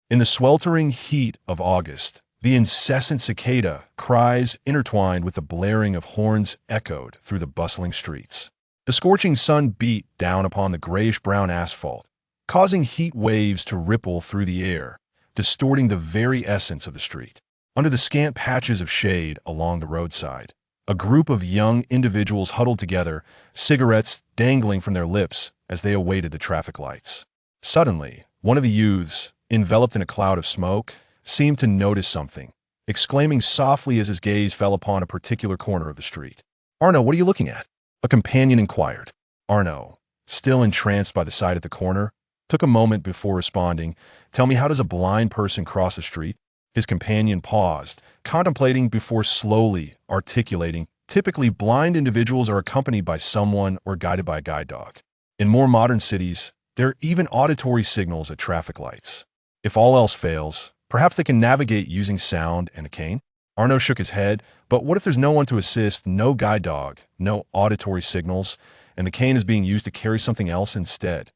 In the sweltering heat of August, the incessant cicada cries intertwined with the blaring of horns echoed through the bustling streets. The scorching sun beat down upon the grayish-brown asphalt, causing heat waves to ripple through the air, distorting the very essence of the street. Under the scant patches of shade along the roadside, a group of young individuals huddled together, cigarettes dangling from their lips as they awaited the traffic lights. Suddenly, one of the youths, enveloped in a cloud of smoke, seemed to notice something, exclaiming softly as his gaze fell upon a particular corner of the street. "Arno, what are you looking at?" A companion inquired. Arno, still entranced by the sight at the corner, took a moment before responding. "Tell me, how does a blind person cross the street?" His companion paused, contemplating before slowly articulating. "Typically, blind individuals are accompanied by someone or guided by a guide dog. In more modern cities, there are even auditory signals at traffic lights. If all else fails, perhaps they can navigate using sound and a cane." Arno shook his head. "But what if there's no one to assist, no guide dog, no auditory signals, and the cane is being used to carry something else instead?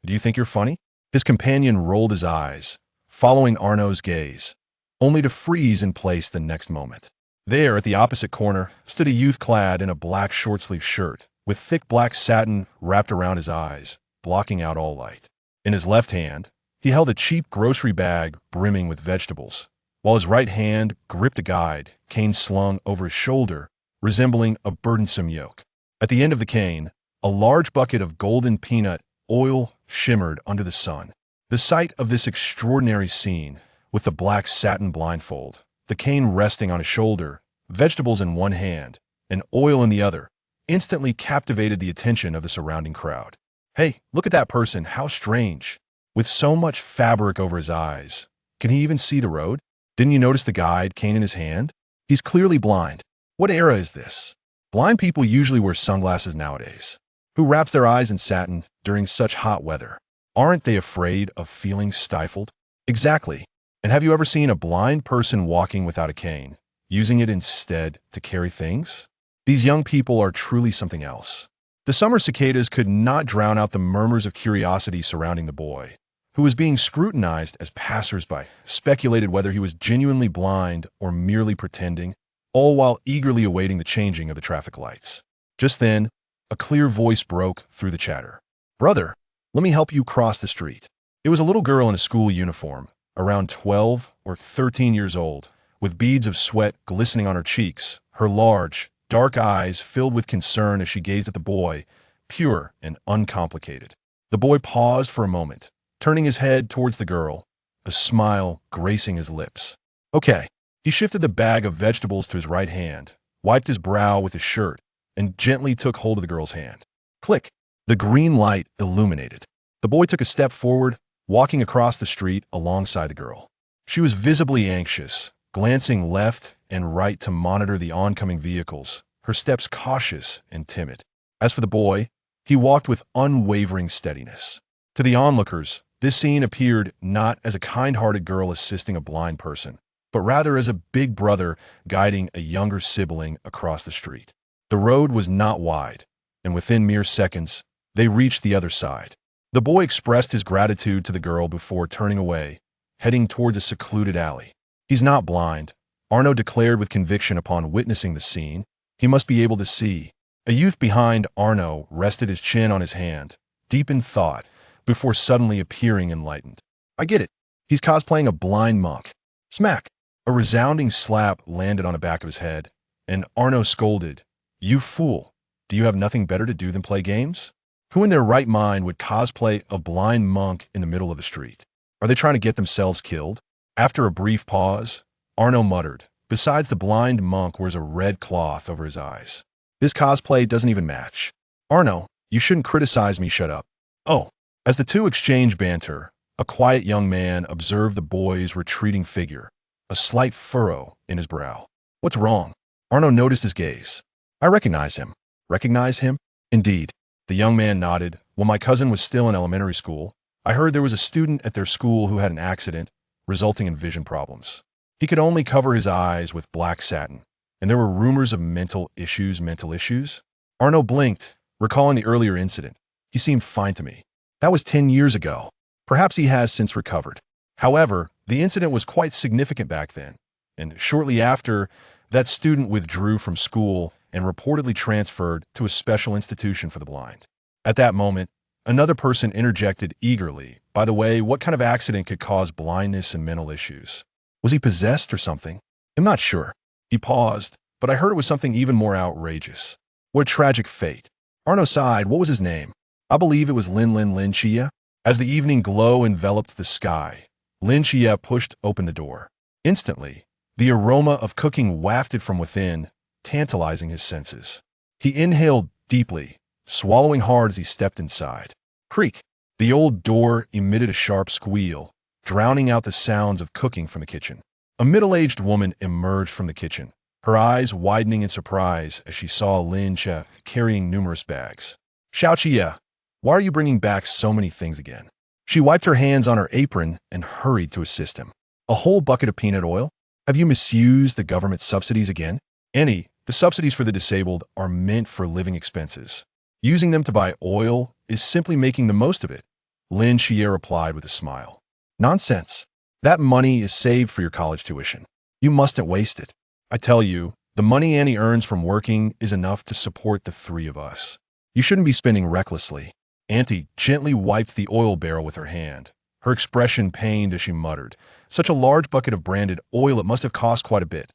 Do you think you're funny?" His companion rolled his eyes, following Arno's gaze, only to freeze in place the next moment. There, at the opposite corner, stood a youth clad in a black short-sleeved shirt, with thick black satin wrapped around his eyes, blocking out all light. In his left hand, he held a cheap grocery bag brimming with vegetables, while his right hand gripped a guide, cane slung over his shoulder, resembling a burdensome yoke. At the end of the cane, a large bucket of golden peanut oil shimmered under the sun. The sight of this extraordinary scene, with the black satin blindfold, the cane resting on his shoulder, vegetables in one hand, and oil in the other, instantly captivated the attention of the surrounding crowd. "Hey, look at that person, how strange. With so much fabric over his eyes, can he even see the road? Didn't you notice the guide, cane in his hand? He's clearly blind. What era is this? Blind people usually wear sunglasses nowadays. Who wraps their eyes in satin during such hot weather? Aren't they afraid of feeling stifled?" "Exactly. And have you ever seen a blind person walking without a cane, using it instead to carry things? These young people are truly something else." The summer cicadas could not drown out the murmurs of curiosity surrounding the boy, who was being scrutinized as passers-by speculated whether he was genuinely blind or merely pretending, all while eagerly awaiting the changing of the traffic lights. Just then, a clear voice broke through the chatter. "Brother, let me help you cross the street." It was a little girl in a school uniform, around 12 or 13 years old, with beads of sweat glistening on her cheeks, her large, dark eyes filled with concern as she gazed at the boy, pure and uncomplicated. The boy paused for a moment, turning his head towards the girl, a smile gracing his lips. "Okay." He shifted the bag of vegetables to his right hand, wiped his brow with his shirt, and gently took hold of the girl's hand. Click! The green light illuminated. The boy took a step forward, walking across the street alongside the girl. She was visibly anxious, glancing left and right to monitor the oncoming vehicles, her steps cautious and timid. As for the boy, he walked with unwavering steadiness. To the onlookers, this scene appeared not as a kind-hearted girl assisting a blind person, but rather as a big brother guiding a younger sibling across the street. The road was not wide, and within mere seconds, they reached the other side. The boy expressed his gratitude to the girl before turning away, heading towards a secluded alley. "He's not blind," Arno declared with conviction upon witnessing the scene. "He must be able to see." A youth behind Arno rested his chin on his hand, deep in thought, before suddenly appearing enlightened. "I get it. He's cosplaying a blind monk." Smack! A resounding slap landed on the back of his head, and Arno scolded, "You fool! Do you have nothing better to do than play games? Who in their right mind would cosplay a blind monk in the middle of the street? Are they trying to get themselves killed?" After a brief pause, Arno muttered, "Besides, the blind monk wears a red cloth over his eyes. This cosplay doesn't even match." "Arno, you shouldn't criticize me, shut up." "Oh." As the two exchanged banter, a quiet young man observed the boy's retreating figure, a slight furrow in his brow. "What's wrong?" Arno noticed his gaze. "I recognize him." "Recognize him?" "Indeed." The young man nodded. "When my cousin was still in elementary school, I heard there was a student at their school who had an accident, resulting in vision problems. He could only cover his eyes with black satin, and there were rumors of mental issues. Arno blinked, recalling the earlier incident. "He seemed fine to me." "That was 10 years ago. Perhaps he has since recovered." However, the incident was quite significant back then, and shortly after, that student withdrew from school and reportedly transferred to a special institution for the blind. At that moment, another person interjected eagerly, "By the way, what kind of accident could cause blindness and mental issues? Was he possessed or something? I'm not sure." He paused, but I heard it was something even more outrageous. What a tragic fate. Arno sighed. What was his name? I believe it was Lin Qiye. As the evening glow enveloped the sky, Lin Qiye pushed open the door. Instantly, the aroma of cooking wafted from within, tantalizing his senses. He inhaled deeply, swallowing hard as he stepped inside. Creak! The old door emitted a sharp squeal, drowning out the sounds of cooking from the kitchen. A middle-aged woman emerged from the kitchen, her eyes widening in surprise as she saw Lin Qiye carrying numerous bags. "Xiao Qiye, why are you bringing back so many things again?" She wiped her hands on her apron and hurried to assist him. "A whole bucket of peanut oil? Have you misused the government subsidies again?" The subsidies for the disabled are meant for living expenses. Using them to buy oil is simply making the most of it," Lin Qiye replied with a smile. "Nonsense. That money is saved for your college tuition. You mustn't waste it. I tell you, the money Annie earns from working is enough to support the three of us. You shouldn't be spending recklessly." Auntie gently wiped the oil barrel with her hand, her expression pained as she muttered, "Such a large bucket of branded oil, it must have cost quite a bit,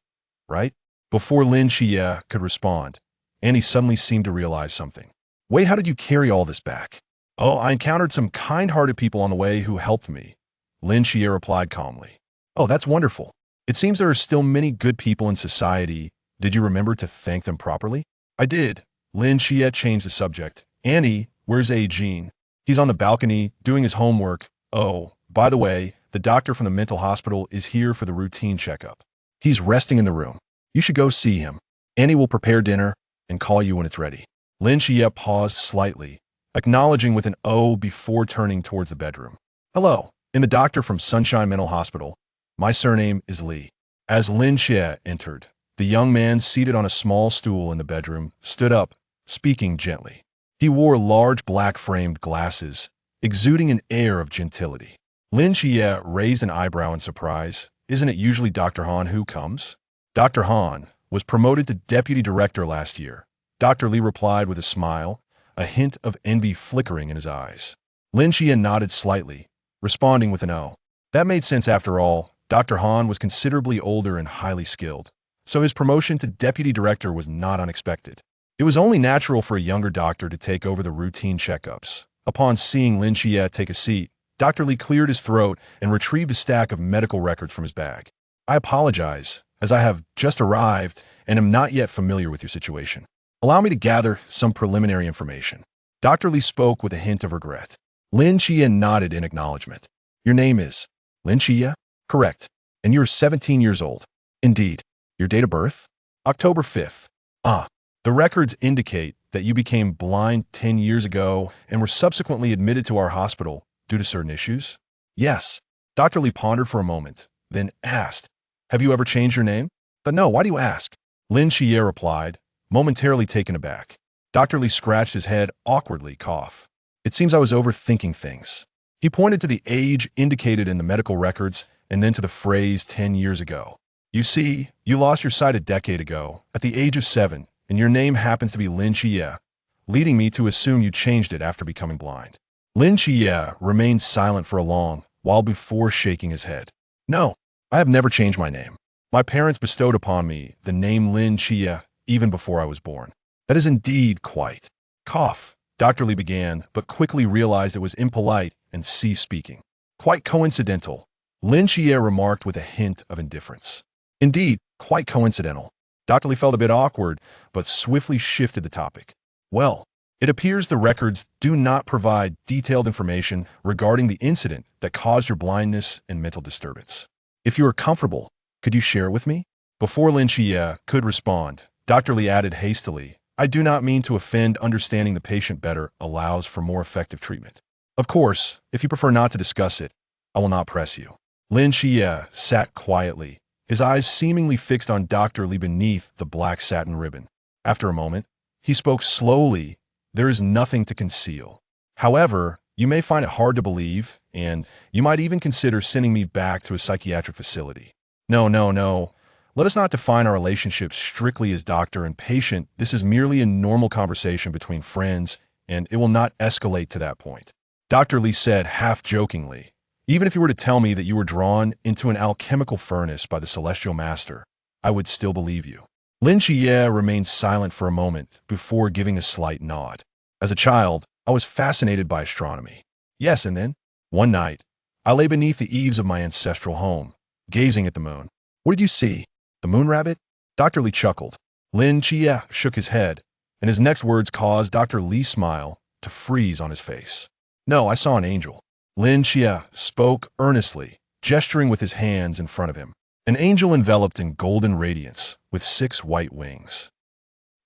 right?" Before Lin Qiye could respond, Annie suddenly seemed to realize something. "Wait, how did you carry all this back?" "Oh, I encountered some kind-hearted people on the way who helped me," Lin Qiye replied calmly. "Oh, that's wonderful. It seems there are still many good people in society. Did you remember to thank them properly?" "I did." Lin Qiye changed the subject. "Annie, where's Jean? He's on the balcony, doing his homework. Oh, by the way, the doctor from the mental hospital is here for the routine checkup. He's resting in the room. You should go see him. Annie will prepare dinner and call you when it's ready." Lin Qiye paused slightly, acknowledging with an "oh" before turning towards the bedroom. "Hello, I'm the doctor from Sunshine Mental Hospital. My surname is Li." As Lin Qiye entered, the young man seated on a small stool in the bedroom stood up, speaking gently. He wore large black-framed glasses, exuding an air of gentility. Lin Qiye raised an eyebrow in surprise. "Isn't it usually Dr. Han who comes?" "Dr. Han was promoted to deputy director last year," Dr. Li replied with a smile, a hint of envy flickering in his eyes. Lin Qiye nodded slightly, responding with an "oh." That made sense after all. Dr. Han was considerably older and highly skilled, so his promotion to deputy director was not unexpected. It was only natural for a younger doctor to take over the routine checkups. Upon seeing Lin Qiye take a seat, Dr. Li cleared his throat and retrieved a stack of medical records from his bag. "I apologize, as I have just arrived and am not yet familiar with your situation. Allow me to gather some preliminary information." Dr. Li spoke with a hint of regret. Lin Qiye nodded in acknowledgement. "Your name is Lin Qiye?" "Correct. And you're 17 years old." "Indeed." "Your date of birth?" "October 5th. "Ah. The records indicate that you became blind 10 years ago and were subsequently admitted to our hospital due to certain issues?" "Yes." Dr. Li pondered for a moment, then asked, "Have you ever changed your name?" "But no, why do you ask?" Lin Qiye replied, momentarily taken aback. Dr. Li scratched his head awkwardly, cough. "It seems I was overthinking things." He pointed to the age indicated in the medical records and then to the phrase 10 years ago. "You see, you lost your sight a decade ago, at the age of 7, and your name happens to be Lin Qiye, leading me to assume you changed it after becoming blind." Lin Qiye remained silent for a long while before shaking his head. "No, I have never changed my name. My parents bestowed upon me the name Lin Qiye even before I was born." "That is indeed quite." Cough. Dr. Li began, but quickly realized it was impolite and ceased speaking. "Quite coincidental," Lin Qiye remarked with a hint of indifference. "Indeed, quite coincidental." Dr. Li felt a bit awkward, but swiftly shifted the topic. "Well, it appears the records do not provide detailed information regarding the incident that caused your blindness and mental disturbance. If you are comfortable, could you share it with me?" Before Lin Qiye could respond, Dr. Li added hastily, "I do not mean to offend. Understanding the patient better allows for more effective treatment. Of course, if you prefer not to discuss it, I will not press you." Lin Qiye sat quietly, his eyes seemingly fixed on Dr. Li beneath the black satin ribbon. After a moment, he spoke slowly. "There is nothing to conceal. However, you may find it hard to believe, and you might even consider sending me back to a psychiatric facility. No, no, no. Let us not define our relationship strictly as doctor and patient. This is merely a normal conversation between friends, and it will not escalate to that point. Dr. Li said half-jokingly, even if you were to tell me that you were drawn into an alchemical furnace by the celestial master, I would still believe you. Lin Qiye remained silent for a moment before giving a slight nod. As a child, I was fascinated by astronomy. Yes, and then, one night, I lay beneath the eaves of my ancestral home, gazing at the moon. What did you see? The moon rabbit? Dr. Li chuckled. Lin Qiye shook his head, and his next words caused Dr. Li's smile to freeze on his face. No, I saw an angel. Lin Qiye spoke earnestly, gesturing with his hands in front of him. An angel enveloped in golden radiance, with 6 white wings.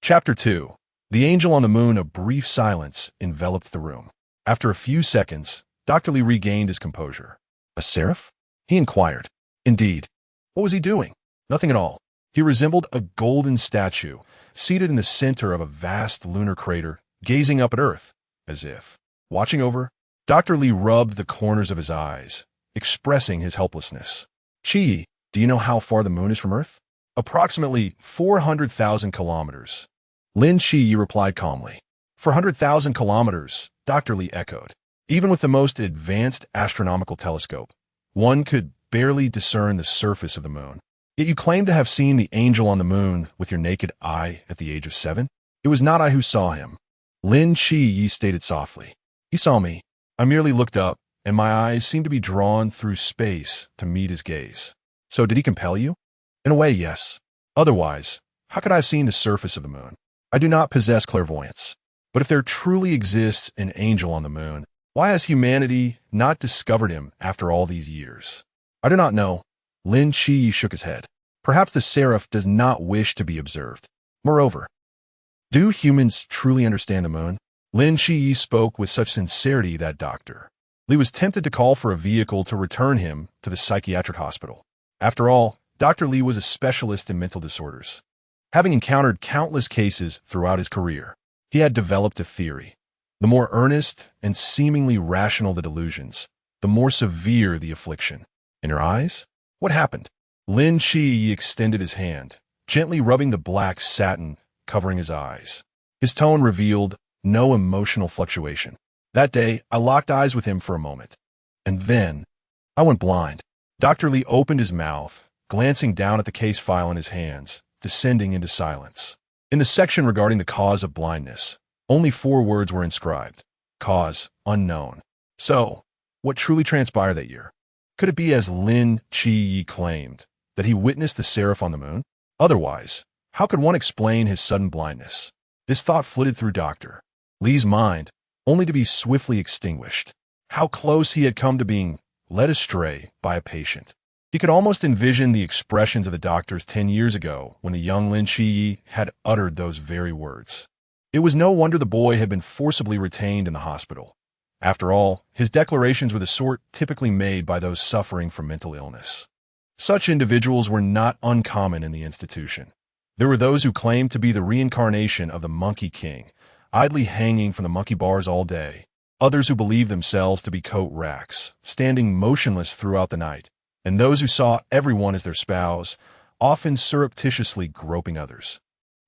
Chapter 2. The angel on the moon. A brief silence enveloped the room. After a few seconds, Dr. Li regained his composure. A seraph? He inquired. Indeed. What was he doing? Nothing at all. He resembled a golden statue, seated in the center of a vast lunar crater, gazing up at Earth, as if watching over. Dr. Li rubbed the corners of his eyes, expressing his helplessness. Qiye, do you know how far the moon is from Earth? Approximately 400,000 kilometers. Lin Qiye replied calmly. 400,000 kilometers, Dr. Li echoed. Even with the most advanced astronomical telescope, one could barely discern the surface of the moon. Yet you claim to have seen the angel on the moon with your naked eye at the age of 7? It was not I who saw him. Lin Qiye stated softly. He saw me. I merely looked up, and my eyes seemed to be drawn through space to meet his gaze. So did he compel you? In a way, yes. Otherwise, how could I have seen the surface of the moon? I do not possess clairvoyance. But if there truly exists an angel on the moon, why has humanity not discovered him after all these years? I do not know. Lin Qiye shook his head. Perhaps the seraph does not wish to be observed. Moreover, do humans truly understand the moon? Lin Qiye spoke with such sincerity that Dr. Li was tempted to call for a vehicle to return him to the psychiatric hospital. After all, Dr. Li was a specialist in mental disorders. Having encountered countless cases throughout his career, he had developed a theory. The more earnest and seemingly rational the delusions, the more severe the affliction. In your eyes? What happened? Lin Qiye extended his hand, gently rubbing the black satin covering his eyes. His tone revealed no emotional fluctuation. That day, I locked eyes with him for a moment. And then, I went blind. Dr. Li opened his mouth, glancing down at the case file in his hands, descending into silence. In the section regarding the cause of blindness, only 4 words were inscribed. Cause unknown. So, what truly transpired that year? Could it be as Lin Qiye claimed, that he witnessed the seraph on the moon? Otherwise, how could one explain his sudden blindness? This thought flitted through Dr. Li's mind, only to be swiftly extinguished. How close he had come to being led astray by a patient. He could almost envision the expressions of the doctors 10 years ago when the young Lin Qiye had uttered those very words. It was no wonder the boy had been forcibly retained in the hospital. After all, his declarations were the sort typically made by those suffering from mental illness. Such individuals were not uncommon in the institution. There were those who claimed to be the reincarnation of the Monkey King, idly hanging from the monkey bars all day. Others who believed themselves to be coat racks, standing motionless throughout the night. And those who saw everyone as their spouse, often surreptitiously groping others.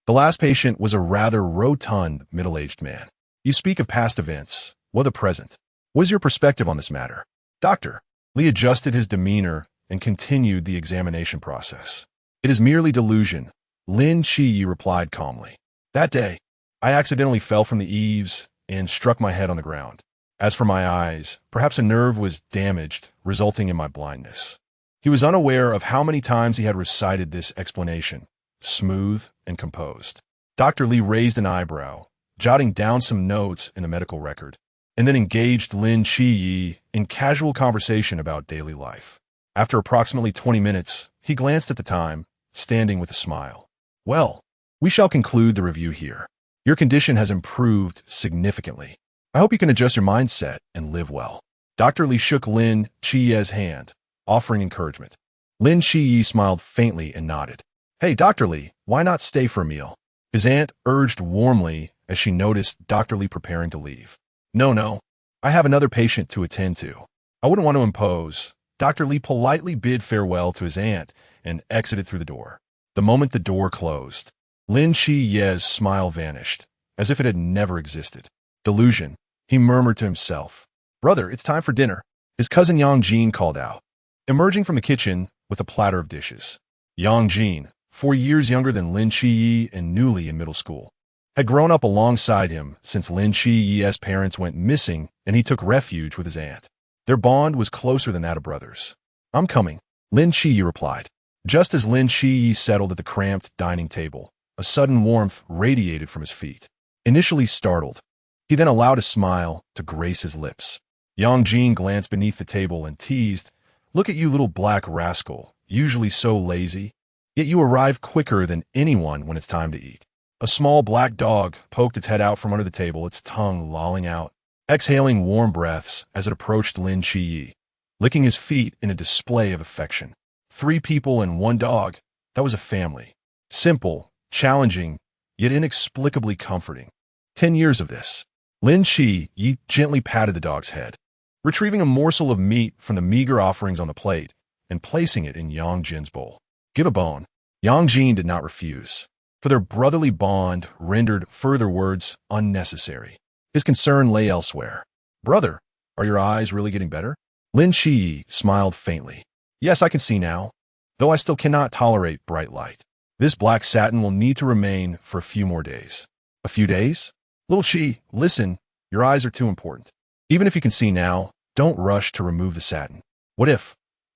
The last patient was a rather rotund, middle-aged man. You speak of past events. What the present? What is your perspective on this matter? Dr. Li adjusted his demeanor and continued the examination process. It is merely delusion, Lin Qiye replied calmly. That day, I accidentally fell from the eaves and struck my head on the ground. As for my eyes, perhaps a nerve was damaged, resulting in my blindness. He was unaware of how many times he had recited this explanation, smooth and composed. Dr. Li raised an eyebrow, jotting down some notes in the medical record, and then engaged Lin Qiye in casual conversation about daily life. After approximately 20 minutes, he glanced at the time, standing with a smile. Well, we shall conclude the review here. Your condition has improved significantly. I hope you can adjust your mindset and live well. Dr. Li shook Lin Qiye's hand, offering encouragement. Lin Qiye smiled faintly and nodded. Hey, Dr. Li, why not stay for a meal? His aunt urged warmly as she noticed Dr. Li preparing to leave. No, I have another patient to attend to. I wouldn't want to impose. Dr. Li politely bid farewell to his aunt and exited through the door. The moment the door closed, Lin Qiye's smile vanished, as if it had never existed. Delusion, he murmured to himself. Brother, it's time for dinner. His cousin Yang Jin called out, emerging from the kitchen with a platter of dishes. Yang Jin, 4 years younger than Lin Qiye and newly in middle school, had grown up alongside him since Lin Qiye's parents went missing and he took refuge with his aunt. Their bond was closer than that of brothers. I'm coming, Lin Qiye replied. Just as Lin Qiye settled at the cramped dining table, a sudden warmth radiated from his feet. Initially startled, he then allowed a smile to grace his lips. Yang Jin glanced beneath the table and teased, "Look at you, little black rascal, usually so lazy, yet you arrive quicker than anyone when it's time to eat." A small black dog poked its head out from under the table, its tongue lolling out, exhaling warm breaths as it approached Lin Qiye, licking his feet in a display of affection. 3 people and 1 dog, that was a family. Simple, challenging, yet inexplicably comforting. 10 years of this. Lin Qiye gently patted the dog's head, retrieving a morsel of meat from the meager offerings on the plate and placing it in Yang Jin's bowl. Give a bone. Yang Jin did not refuse, for their brotherly bond rendered further words unnecessary. His concern lay elsewhere. Brother, are your eyes really getting better? Lin Qiye smiled faintly. Yes, I can see now, though I still cannot tolerate bright light. This black satin will need to remain for a few more days. A few days? Little Qiye, listen, your eyes are too important. Even if you can see now, don't rush to remove the satin. What if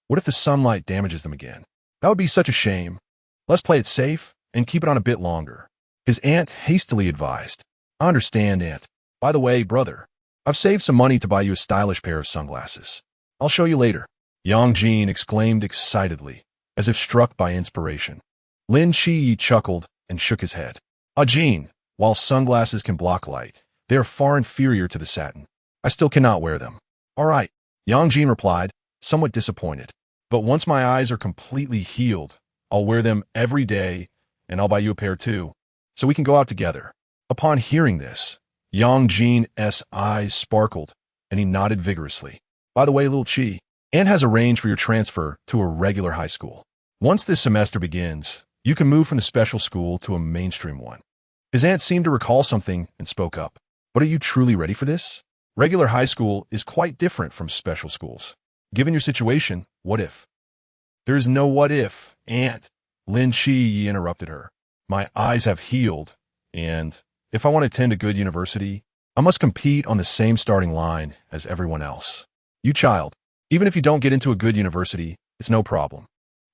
the sunlight damages them again? That would be such a shame. Let's play it safe and keep it on a bit longer. His aunt hastily advised. I understand, aunt. By the way, brother, I've saved some money to buy you a stylish pair of sunglasses. I'll show you later. Yang Jin exclaimed excitedly, as if struck by inspiration. Lin Qiye chuckled and shook his head. Ah, Jin, while sunglasses can block light, they are far inferior to the satin. I still cannot wear them. All right, Yang Jin replied, somewhat disappointed. But once my eyes are completely healed, I'll wear them every day, and I'll buy you a pair too, so we can go out together. Upon hearing this, Yang Jin's eyes sparkled, and he nodded vigorously. By the way, little Qiye, Aunt has arranged for your transfer to a regular high school. Once this semester begins, you can move from the special school to a mainstream one. His aunt seemed to recall something and spoke up. But are you truly ready for this? Regular high school is quite different from special schools. Given your situation, what if? There is no what if, Aunt. Lin Qiye interrupted her. My eyes have healed, and if I want to attend a good university, I must compete on the same starting line as everyone else. You child, even if you don't get into a good university, it's no problem.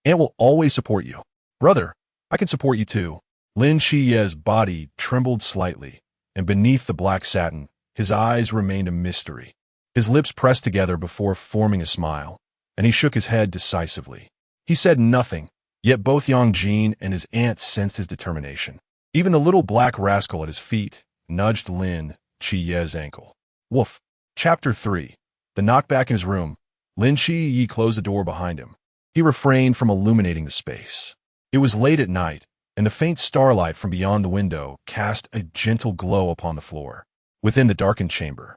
Aunt will always support you. Brother, I can support you too. Lin Qiye's body trembled slightly, and beneath the black satin, his eyes remained a mystery. His lips pressed together before forming a smile, and he shook his head decisively. He said nothing, yet both Yang Jin and his aunt sensed his determination. Even the little black rascal at his feet nudged Lin Qiye's ankle. Woof. Chapter 3. The knockback in his room. Lin Qiye closed the door behind him. He refrained from illuminating the space. It was late at night, and the faint starlight from beyond the window cast a gentle glow upon the floor. Within the darkened chamber,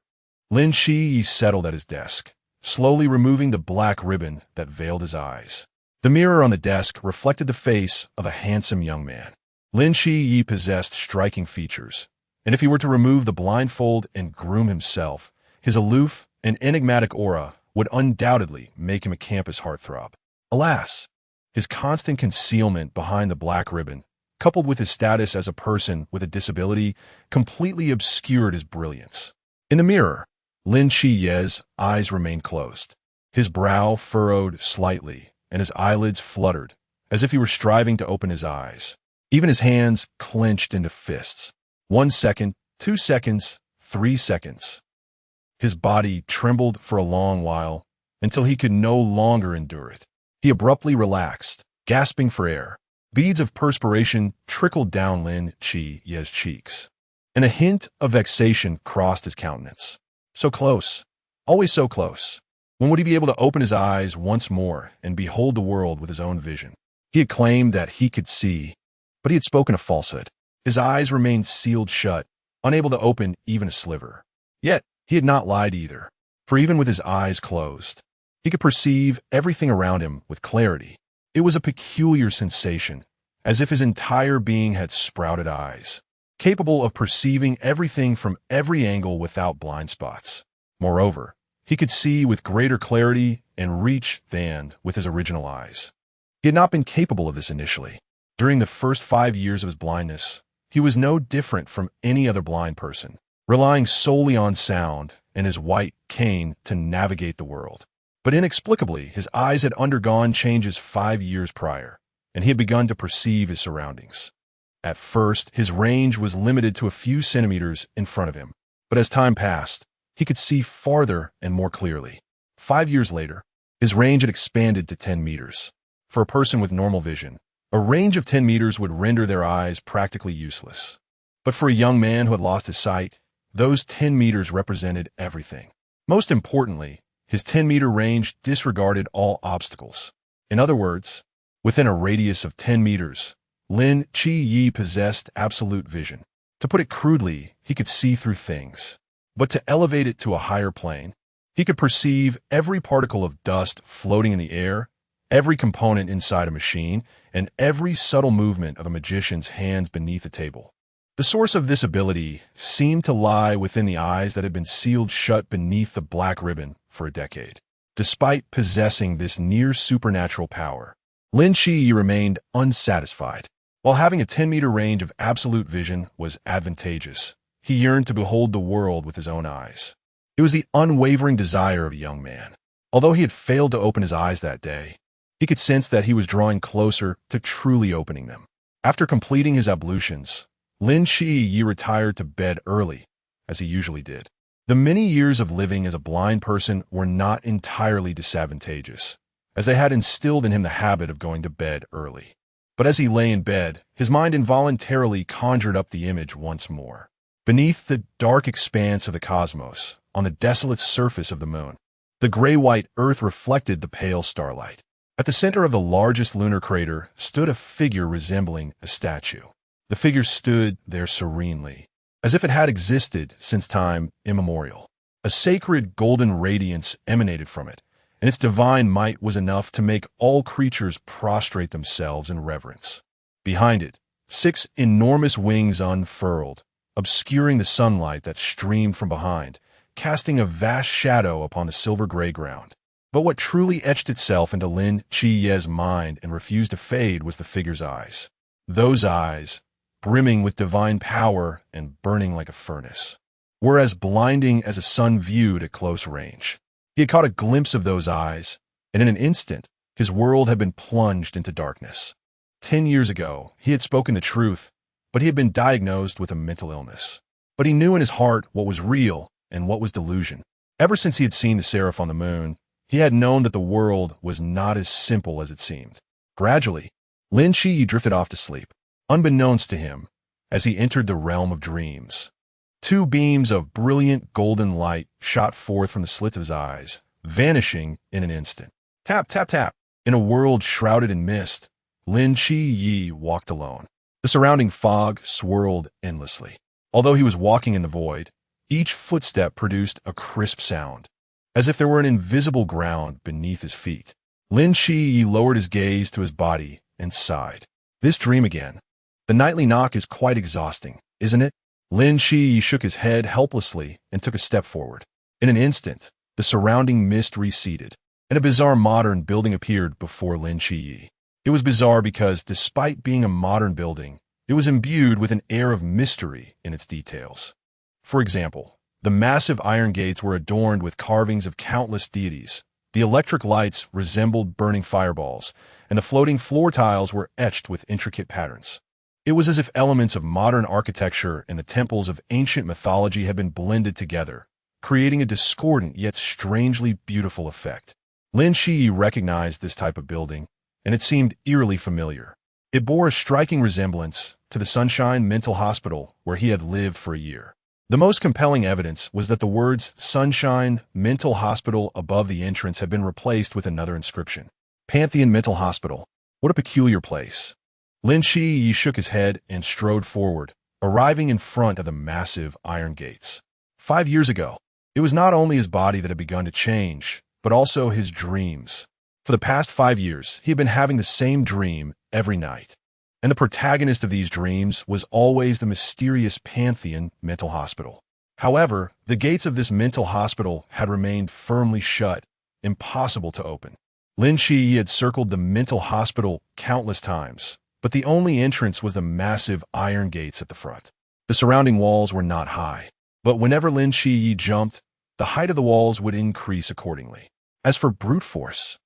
Lin Qiye settled at his desk, slowly removing the black ribbon that veiled his eyes. The mirror on the desk reflected the face of a handsome young man. Lin Qiye possessed striking features, and if he were to remove the blindfold and groom himself, his aloof and enigmatic aura would undoubtedly make him a campus heartthrob. Alas, his constant concealment behind the black ribbon, coupled with his status as a person with a disability, completely obscured his brilliance. In the mirror, Lin Qiye's eyes remained closed. His brow furrowed slightly, and his eyelids fluttered, as if he were striving to open his eyes. Even his hands clenched into fists. 1 second, 2 seconds, 3 seconds. His body trembled for a long while, until he could no longer endure it. He abruptly relaxed, gasping for air. Beads of perspiration trickled down Lin Qiye's cheeks, and a hint of vexation crossed his countenance. So close, always so close. When would he be able to open his eyes once more and behold the world with his own vision? He had claimed that he could see, but he had spoken a falsehood. His eyes remained sealed shut, unable to open even a sliver. Yet, he had not lied either. for even with his eyes closed, he could perceive everything around him with clarity. It was a peculiar sensation, as if his entire being had sprouted eyes, capable of perceiving everything from every angle without blind spots. Moreover, he could see with greater clarity and reach than with his original eyes. He had not been capable of this initially. During the first 5 years of his blindness, he was no different from any other blind person, relying solely on sound and his white cane to navigate the world. But inexplicably, his eyes had undergone changes 5 years prior, and he had begun to perceive his surroundings. At first, his range was limited to a few centimeters in front of him, but as time passed, he could see farther and more clearly. 5 years later, his range had expanded to 10 meters. For a person with normal vision, a range of 10 meters would render their eyes practically useless. But for a young man who had lost his sight, those 10 meters represented everything. Most importantly, his 10-meter range disregarded all obstacles. In other words, within a radius of 10 meters, Lin Qiye possessed absolute vision. To put it crudely, he could see through things. But to elevate it to a higher plane, he could perceive every particle of dust floating in the air, every component inside a machine, and every subtle movement of a magician's hands beneath a table. The source of this ability seemed to lie within the eyes that had been sealed shut beneath the black ribbon for a decade. Despite possessing this near-supernatural power, Lin Qiye remained unsatisfied. While having a 10-meter range of absolute vision was advantageous, he yearned to behold the world with his own eyes. It was the unwavering desire of a young man. Although he had failed to open his eyes that day, he could sense that he was drawing closer to truly opening them. After completing his ablutions, Lin Qiye retired to bed early, as he usually did. The many years of living as a blind person were not entirely disadvantageous, as they had instilled in him the habit of going to bed early. But as he lay in bed, his mind involuntarily conjured up the image once more. Beneath the dark expanse of the cosmos, on the desolate surface of the moon, the gray-white earth reflected the pale starlight. At the center of the largest lunar crater stood a figure resembling a statue. The figure stood there serenely, as if it had existed since time immemorial. A sacred golden radiance emanated from it, and its divine might was enough to make all creatures prostrate themselves in reverence. Behind it, 6 enormous wings unfurled, obscuring the sunlight that streamed from behind, casting a vast shadow upon the silver-gray ground. But what truly etched itself into Lin Qiye's mind and refused to fade was the figure's eyes. Those eyes, brimming with divine power and burning like a furnace, were as blinding as a sun viewed at close range. He had caught a glimpse of those eyes, and in an instant, his world had been plunged into darkness. 10 years ago, he had spoken the truth, but he had been diagnosed with a mental illness. But he knew in his heart what was real and what was delusion. Ever since he had seen the seraph on the moon, he had known that the world was not as simple as it seemed. Gradually, Lin Qiye drifted off to sleep, unbeknownst to him, as he entered the realm of dreams. 2 beams of brilliant golden light shot forth from the slits of his eyes, vanishing in an instant. Tap, tap, tap. In a world shrouded in mist, Lin Qiye walked alone. The surrounding fog swirled endlessly. Although he was walking in the void, each footstep produced a crisp sound, as if there were an invisible ground beneath his feet. Lin Qiye lowered his gaze to his body and sighed. This dream again. The nightly knock is quite exhausting, isn't it? Lin Qiye shook his head helplessly and took a step forward. In an instant, the surrounding mist receded, and a bizarre modern building appeared before Lin Qiye. It was bizarre because, despite being a modern building, it was imbued with an air of mystery in its details. For example, the massive iron gates were adorned with carvings of countless deities. The electric lights resembled burning fireballs, and the floating floor tiles were etched with intricate patterns. It was as if elements of modern architecture and the temples of ancient mythology had been blended together, creating a discordant yet strangely beautiful effect. Lin Qiye recognized this type of building, and it seemed eerily familiar. It bore a striking resemblance to the Sunshine Mental Hospital where he had lived for a year. The most compelling evidence was that the words Sunshine Mental Hospital above the entrance had been replaced with another inscription. Pantheon Mental Hospital. What a peculiar place. Lin Qiye shook his head and strode forward, arriving in front of the massive iron gates. 5 years ago, It was not only his body that had begun to change, but also his dreams. For the past 5 years, he had been having the same dream every night. And the protagonist of these dreams was always the mysterious Pantheon mental hospital. However, the gates of this mental hospital had remained firmly shut, impossible to open. Lin Qiye had circled the mental hospital countless times, but the only entrance was the massive iron gates at the front. The surrounding walls were not high, but whenever Lin Qiye jumped, the height of the walls would increase accordingly. As for brute force,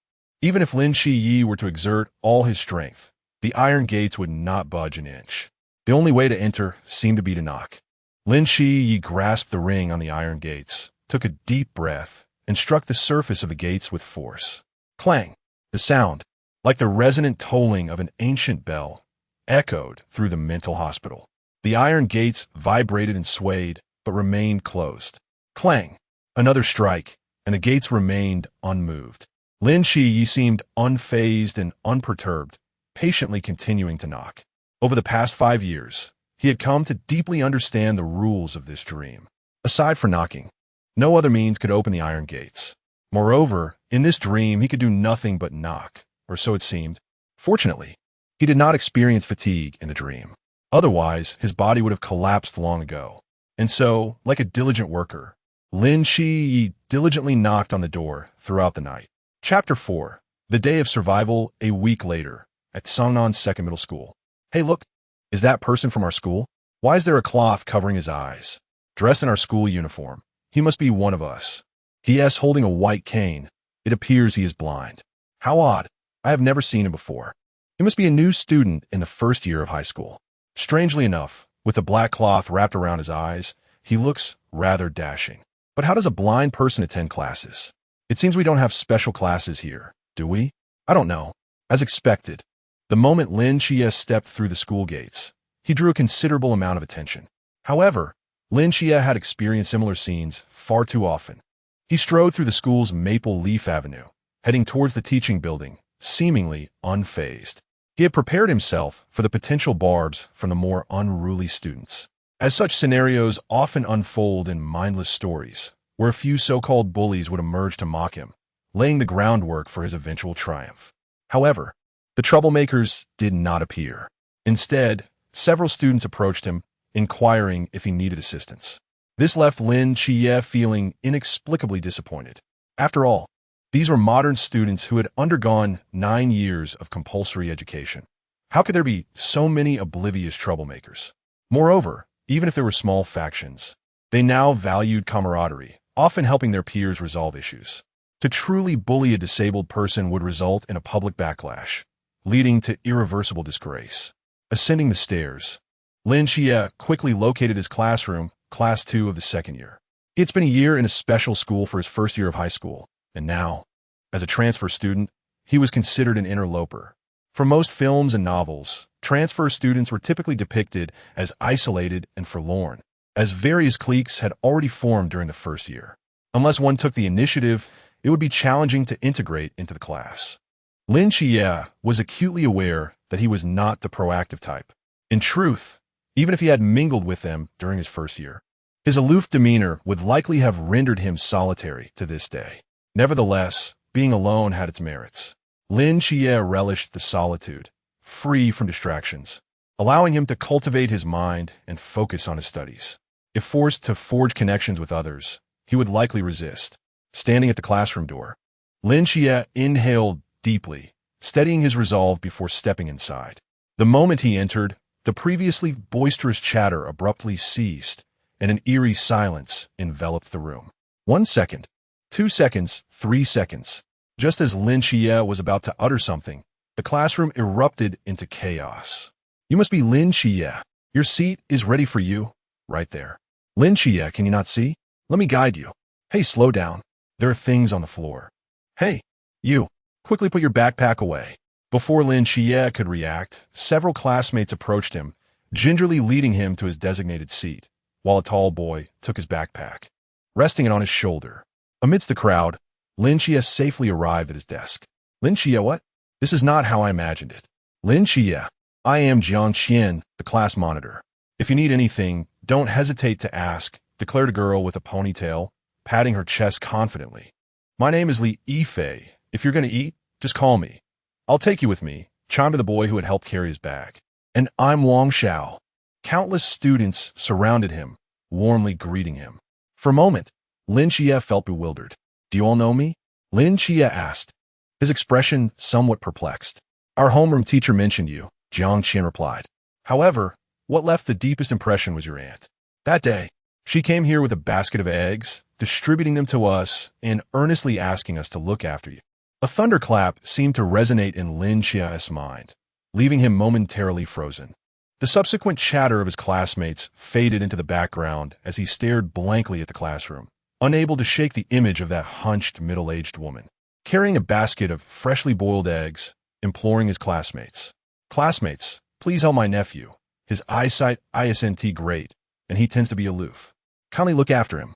even if Lin Qiye were to exert all his strength, the iron gates would not budge an inch. The only way to enter seemed to be to knock. Lin Qiye grasped the ring on the iron gates, took a deep breath, and struck the surface of the gates with force. Clang! The sound, like the resonant tolling of an ancient bell, echoed through the mental hospital. The iron gates vibrated and swayed, but remained closed. Clang! Another strike, and the gates remained unmoved. Lin Qiye seemed unfazed and unperturbed, patiently continuing to knock. Over the past 5 years, he had come to deeply understand the rules of this dream. Aside from knocking, no other means could open the iron gates. Moreover, in this dream he could do nothing but knock, or so it seemed. Fortunately, he did not experience fatigue in the dream. Otherwise, his body would have collapsed long ago. And so, like a diligent worker, Lin Qiye diligently knocked on the door throughout the night. Chapter 4. The Day of Survival, a week later, at Songnan's second middle school. Hey look, is that person from our school? Why is there a cloth covering his eyes? Dressed in our school uniform. He must be one of us. He is holding a white cane. It appears he is blind. How odd. I have never seen him before. He must be a new student in the first year of high school. Strangely enough, with the black cloth wrapped around his eyes, he looks rather dashing. But how does a blind person attend classes? It seems we don't have special classes here, do we? I don't know. As expected, the moment Lin Qiye stepped through the school gates, he drew a considerable amount of attention. However, Lin Qiye had experienced similar scenes far too often. He strode through the school's Maple Leaf Avenue, heading towards the teaching building, seemingly unfazed. He had prepared himself for the potential barbs from the more unruly students. As such scenarios often unfold in mindless stories, where a few so-called bullies would emerge to mock him, laying the groundwork for his eventual triumph. However, the troublemakers did not appear. Instead, several students approached him, inquiring if he needed assistance. This left Lin Qiye feeling inexplicably disappointed. After all, these were modern students who had undergone 9 years of compulsory education. How could there be so many oblivious troublemakers? Moreover, even if there were small factions, they now valued camaraderie, often helping their peers resolve issues. To truly bully a disabled person would result in a public backlash, leading to irreversible disgrace. Ascending the stairs, Lin Qiye quickly located his classroom, Class 2 of the second year. He had spent a year in a special school for his first year of high school, and now, as a transfer student, he was considered an interloper. For most films and novels, transfer students were typically depicted as isolated and forlorn, as various cliques had already formed during the first year. Unless one took the initiative, it would be challenging to integrate into the class. Lin Qiye was acutely aware that he was not the proactive type. In truth, even if he had mingled with them during his first year, his aloof demeanor would likely have rendered him solitary to this day. Nevertheless, being alone had its merits. Lin Qiye relished the solitude, free from distractions, allowing him to cultivate his mind and focus on his studies. If forced to forge connections with others, he would likely resist. Standing at the classroom door, Lin Qiye inhaled deeply, steadying his resolve before stepping inside. The moment he entered, the previously boisterous chatter abruptly ceased, and an eerie silence enveloped the room. 1 second, 2 seconds, 3 seconds. Just as Lin Qiye was about to utter something, the classroom erupted into chaos. You must be Lin Qiye. Your seat is ready for you, right there. Lin Qiye, can you not see? Let me guide you. Hey, slow down. There are things on the floor. Hey, you, quickly put your backpack away. Before Lin Qiye could react, several classmates approached him, gingerly leading him to his designated seat, while a tall boy took his backpack, resting it on his shoulder. Amidst the crowd, Lin Qiye safely arrived at his desk. Lin Qiye, what? This is not how I imagined it. Lin Qiye, I am Jiang Qian, the class monitor. If you need anything, don't hesitate to ask, declared a girl with a ponytail, patting her chest confidently. "My name is Lin Qiye. If you're going to eat, just call me. I'll take you with me," chimed in the boy who had helped carry his bag. "And I'm Wang Xiao." Countless students surrounded him, warmly greeting him. For a moment, Lin Qiye felt bewildered. "Do you all know me?" Lin Qiye asked, his expression somewhat perplexed. "Our homeroom teacher mentioned you," Jiang Qian replied. "However, what left the deepest impression was your aunt. That day, she came here with a basket of eggs, distributing them to us and earnestly asking us to look after you." A thunderclap seemed to resonate in Lin Qiye's mind, leaving him momentarily frozen. The subsequent chatter of his classmates faded into the background as he stared blankly at the classroom, unable to shake the image of that hunched middle-aged woman, carrying a basket of freshly boiled eggs, imploring his classmates. "Classmates, please help my nephew. His eyesight isn't great, and he tends to be aloof. Kindly look after him.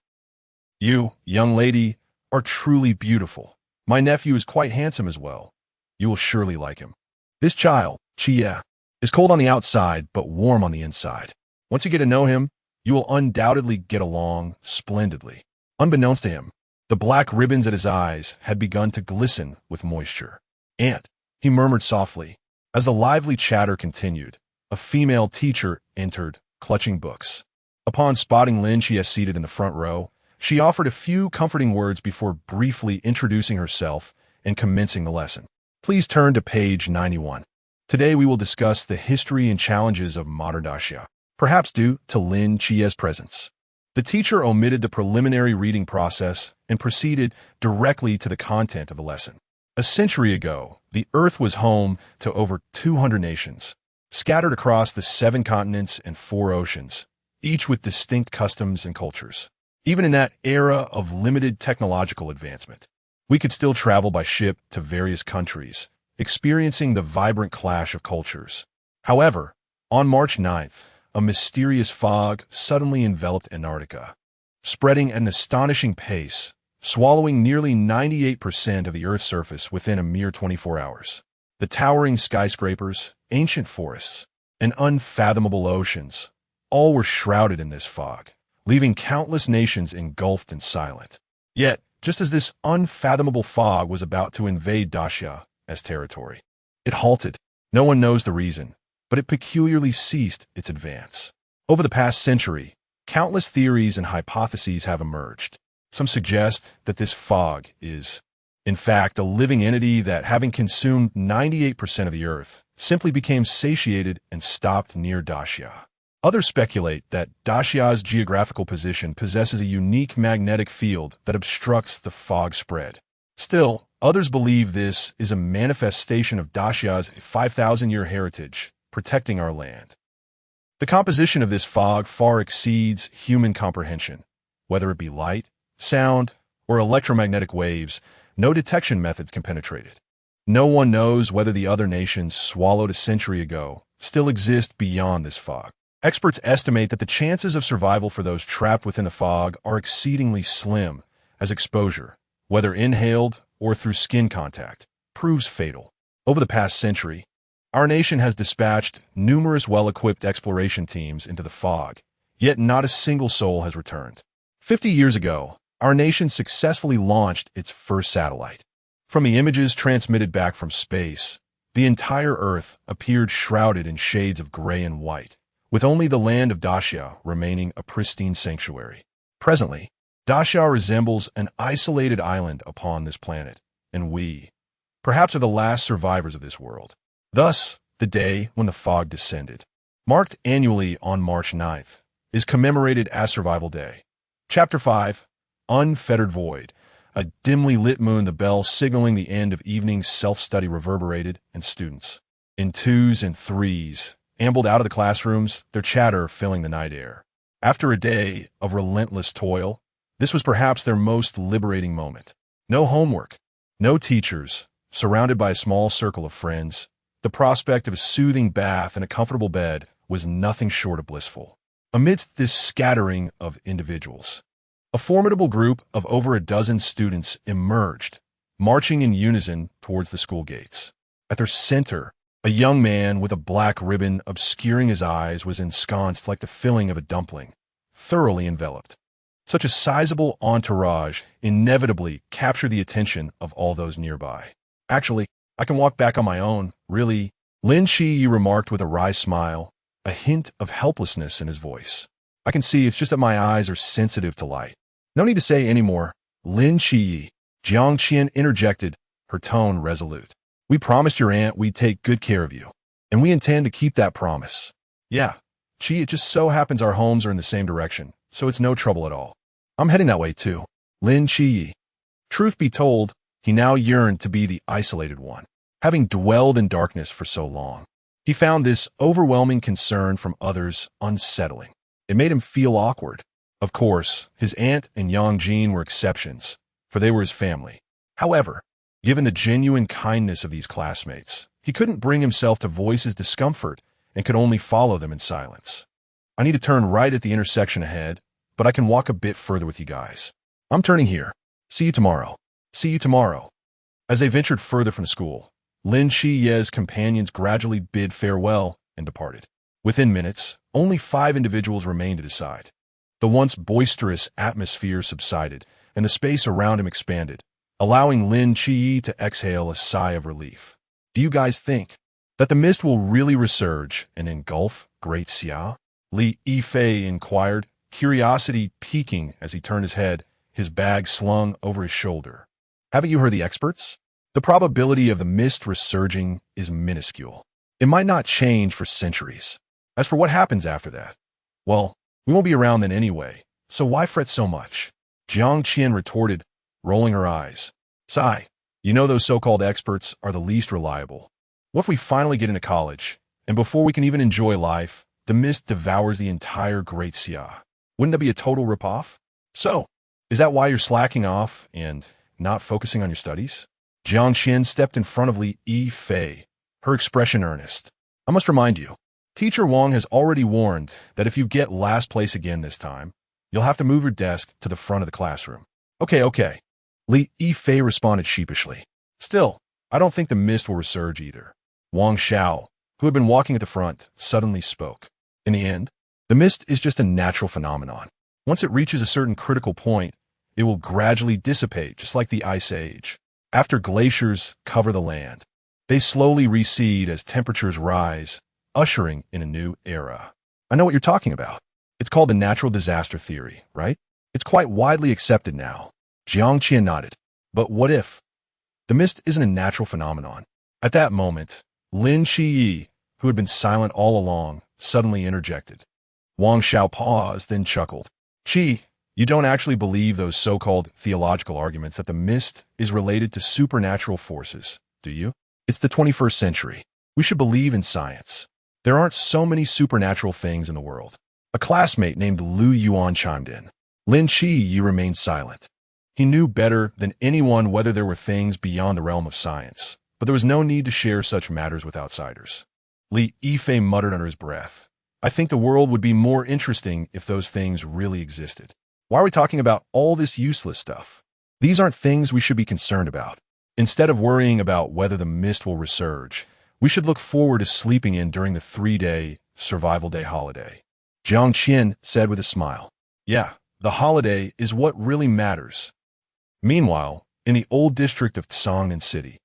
You, young lady, are truly beautiful. My nephew is quite handsome as well. You will surely like him. This child, Qiye, is cold on the outside but warm on the inside. Once you get to know him, you will undoubtedly get along splendidly." Unbeknownst to him, the black ribbons at his eyes had begun to glisten with moisture. "Aunt," he murmured softly. As the lively chatter continued, a female teacher entered, clutching books. Upon spotting Lin Qiye seated in the front row, she offered a few comforting words before briefly introducing herself and commencing the lesson. Please turn to page 91. Today we will discuss the history and challenges of modern Daxia, perhaps due to Lin Qiye's presence. The teacher omitted the preliminary reading process and proceeded directly to the content of the lesson. A century ago, the Earth was home to over 200 nations, scattered across the 7 continents and 4 oceans, each with distinct customs and cultures. Even in that era of limited technological advancement, we could still travel by ship to various countries, experiencing the vibrant clash of cultures. However, on March 9th, a mysterious fog suddenly enveloped Antarctica, spreading at an astonishing pace, swallowing nearly 98% of the Earth's surface within a mere 24 hours. The towering skyscrapers, ancient forests, and unfathomable oceans, all were shrouded in this fog, leaving countless nations engulfed and silent. Yet, just as this unfathomable fog was about to invade Daxia as territory, it halted. No one knows the reason, but it peculiarly ceased its advance. Over the past century, countless theories and hypotheses have emerged. Some suggest that this fog is, in fact, a living entity that, having consumed 98% of the Earth, simply became satiated and stopped near Daxia. Others speculate that Daxia's geographical position possesses a unique magnetic field that obstructs the fog spread. Still, others believe this is a manifestation of Daxia's 5,000-year heritage, protecting our land. The composition of this fog far exceeds human comprehension. Whether it be light, sound, or electromagnetic waves, no detection methods can penetrate it. No one knows whether the other nations swallowed a century ago still exist beyond this fog. Experts estimate that the chances of survival for those trapped within the fog are exceedingly slim, as exposure, whether inhaled or through skin contact, proves fatal. Over the past century, our nation has dispatched numerous well-equipped exploration teams into the fog, yet not a single soul has returned. 50 years ago, our nation successfully launched its first satellite. From the images transmitted back from space, the entire Earth appeared shrouded in shades of gray and white, with only the land of Daxia remaining a pristine sanctuary. Presently, Daxia resembles an isolated island upon this planet, and we, perhaps, are the last survivors of this world. Thus, the day when the fog descended, marked annually on March 9th, is commemorated as Survival Day. Chapter 5, Unfettered Void. A dimly lit moon, the bell signaling the end of evening self-study reverberated, and students, in 2s and 3s, ambled out of the classrooms, their chatter filling the night air. After a day of relentless toil, this was perhaps their most liberating moment. No homework, no teachers, surrounded by a small circle of friends, the prospect of a soothing bath and a comfortable bed was nothing short of blissful. Amidst this scattering of individuals, a formidable group of over a dozen students emerged, marching in unison towards the school gates. At their center, a young man with a black ribbon obscuring his eyes was ensconced like the filling of a dumpling, thoroughly enveloped. Such a sizable entourage inevitably captured the attention of all those nearby. Actually, I can walk back on my own, really. Lin Qiye remarked with a wry smile, a hint of helplessness in his voice. I can see it's just that my eyes are sensitive to light. No need to say any more. Lin Qiye, Jiang Qian interjected, her tone resolute. We promised your aunt we'd take good care of you, and we intend to keep that promise. Yeah, Qi, it just so happens our homes are in the same direction, so it's no trouble at all. I'm heading that way too. Lin Qiye. Truth be told, he now yearned to be the isolated one. Having dwelled in darkness for so long, he found this overwhelming concern from others unsettling. It made him feel awkward. Of course, his aunt and Yang Jin were exceptions, for they were his family. However, given the genuine kindness of these classmates, he couldn't bring himself to voice his discomfort and could only follow them in silence. I need to turn right at the intersection ahead, but I can walk a bit further with you guys. I'm turning here. See you tomorrow. See you tomorrow. As they ventured further from school, Lin Qiye's companions gradually bid farewell and departed. Within minutes, only 5 individuals remained to decide. The once boisterous atmosphere subsided, and the space around him expanded, allowing Lin Qiye to exhale a sigh of relief. Do you guys think that the mist will really resurge and engulf Great Xia? Li Yifei inquired, curiosity piquing as he turned his head, his bag slung over his shoulder. Haven't you heard the experts? The probability of the mist resurging is minuscule. It might not change for centuries. As for what happens after that, well, we won't be around then anyway, so why fret so much? Jiang Qian retorted, rolling her eyes. Sigh, you know those so-called experts are the least reliable. What if we finally get into college, and before we can even enjoy life, the mist devours the entire Great Xia? Wouldn't that be a total ripoff? So, is that why you're slacking off and not focusing on your studies? Jiang Qian stepped in front of Li Yifei, her expression earnest. I must remind you, Teacher Wang has already warned that if you get last place again this time, you'll have to move your desk to the front of the classroom. Okay. Li Yifei responded sheepishly. Still, I don't think the mist will resurge either. Wang Xiao, who had been walking at the front, suddenly spoke. In the end, the mist is just a natural phenomenon. Once it reaches a certain critical point, it will gradually dissipate, just like the Ice Age. After glaciers cover the land, they slowly recede as temperatures rise, ushering in a new era. I know what you're talking about. It's called the natural disaster theory, right? It's quite widely accepted now. Jiang Qian nodded. But what if? The mist isn't a natural phenomenon. At that moment, Lin Qiye, who had been silent all along, suddenly interjected. Wang Xiao paused, then chuckled. Qi, you don't actually believe those so-called theological arguments that the mist is related to supernatural forces, do you? It's the 21st century. We should believe in science. There aren't so many supernatural things in the world. A classmate named Lu Yuan chimed in. Lin Qiye remained silent. He knew better than anyone whether there were things beyond the realm of science, but there was no need to share such matters with outsiders. Li Yifei muttered under his breath. I think the world would be more interesting if those things really existed. Why are we talking about all this useless stuff? These aren't things we should be concerned about. Instead of worrying about whether the mist will resurge, we should look forward to sleeping in during the 3-day survival day holiday. Jiang Qian said with a smile. Yeah, the holiday is what really matters. Meanwhile, in the old district of Tsangnan City,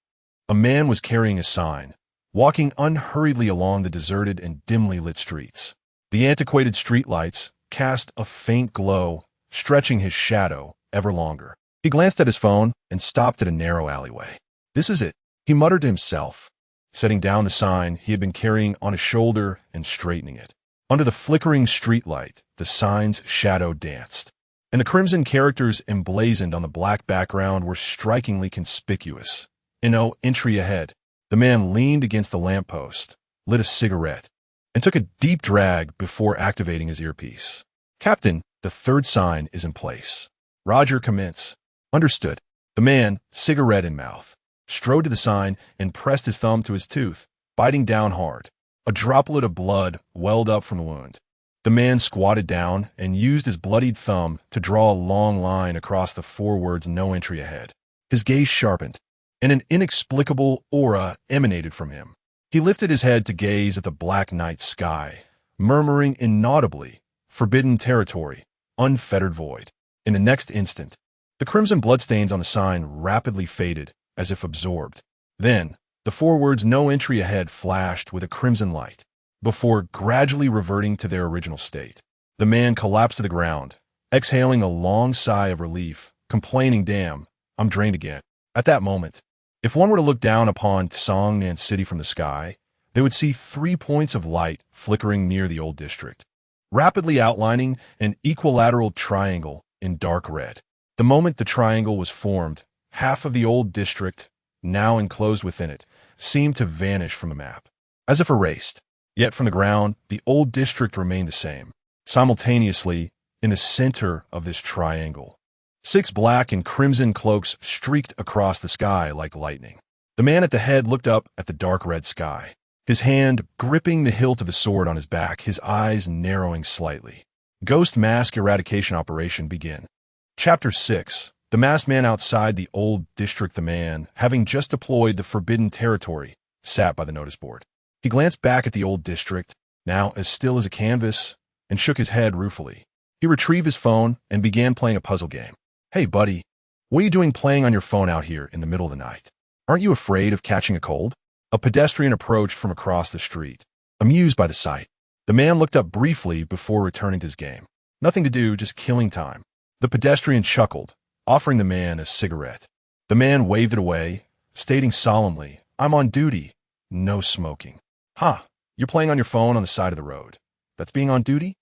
a man was carrying a sign, walking unhurriedly along the deserted and dimly lit streets. The antiquated streetlights cast a faint glow, stretching his shadow ever longer. He glanced at his phone and stopped at a narrow alleyway. This is it, he muttered to himself, setting down the sign he had been carrying on his shoulder and straightening it. Under the flickering streetlight, the sign's shadow danced, and the crimson characters emblazoned on the black background were strikingly conspicuous. In no entry ahead, the man leaned against the lamppost, lit a cigarette, and took a deep drag before activating his earpiece. Captain, the 3rd sign is in place. Roger, commence. Understood. The man, cigarette in mouth, strode to the sign and pressed his thumb to his tooth, biting down hard. A droplet of blood welled up from the wound. The man squatted down and used his bloodied thumb to draw a long line across the 4 words no entry ahead. His gaze sharpened, and an inexplicable aura emanated from him. He lifted his head to gaze at the black night sky, murmuring inaudibly, forbidden territory, unfettered void. In the next instant, the crimson bloodstains on the sign rapidly faded, as if absorbed. Then, the 4 words "No entry ahead" flashed with a crimson light, before gradually reverting to their original state. The man collapsed to the ground, exhaling a long sigh of relief, complaining, "Damn, I'm drained again." At that moment, if one were to look down upon Tsangnan City from the sky, they would see 3 points of light flickering near the old district, rapidly outlining an equilateral triangle in dark red. The moment the triangle was formed, half of the old district, now enclosed within it, seemed to vanish from the map, as if erased. Yet from the ground, the old district remained the same. Simultaneously, in the center of this triangle, 6 black and crimson cloaks streaked across the sky like lightning. The man at the head looked up at the dark red sky, his hand gripping the hilt of the sword on his back, his eyes narrowing slightly. Ghost Mask Eradication Operation begin. Chapter 6. The masked man outside the old district. The man, having just deployed the forbidden territory, sat by the notice board. He glanced back at the old district, now as still as a canvas, and shook his head ruefully. He retrieved his phone and began playing a puzzle game. "Hey, buddy, what are you doing playing on your phone out here in the middle of the night? Aren't you afraid of catching a cold?" A pedestrian approached from across the street, amused by the sight. The man looked up briefly before returning to his game. "Nothing to do, just killing time." The pedestrian chuckled, offering the man a cigarette. The man waved it away, stating solemnly, "I'm on duty. No smoking." "Huh, you're playing on your phone on the side of the road. That's being on duty?"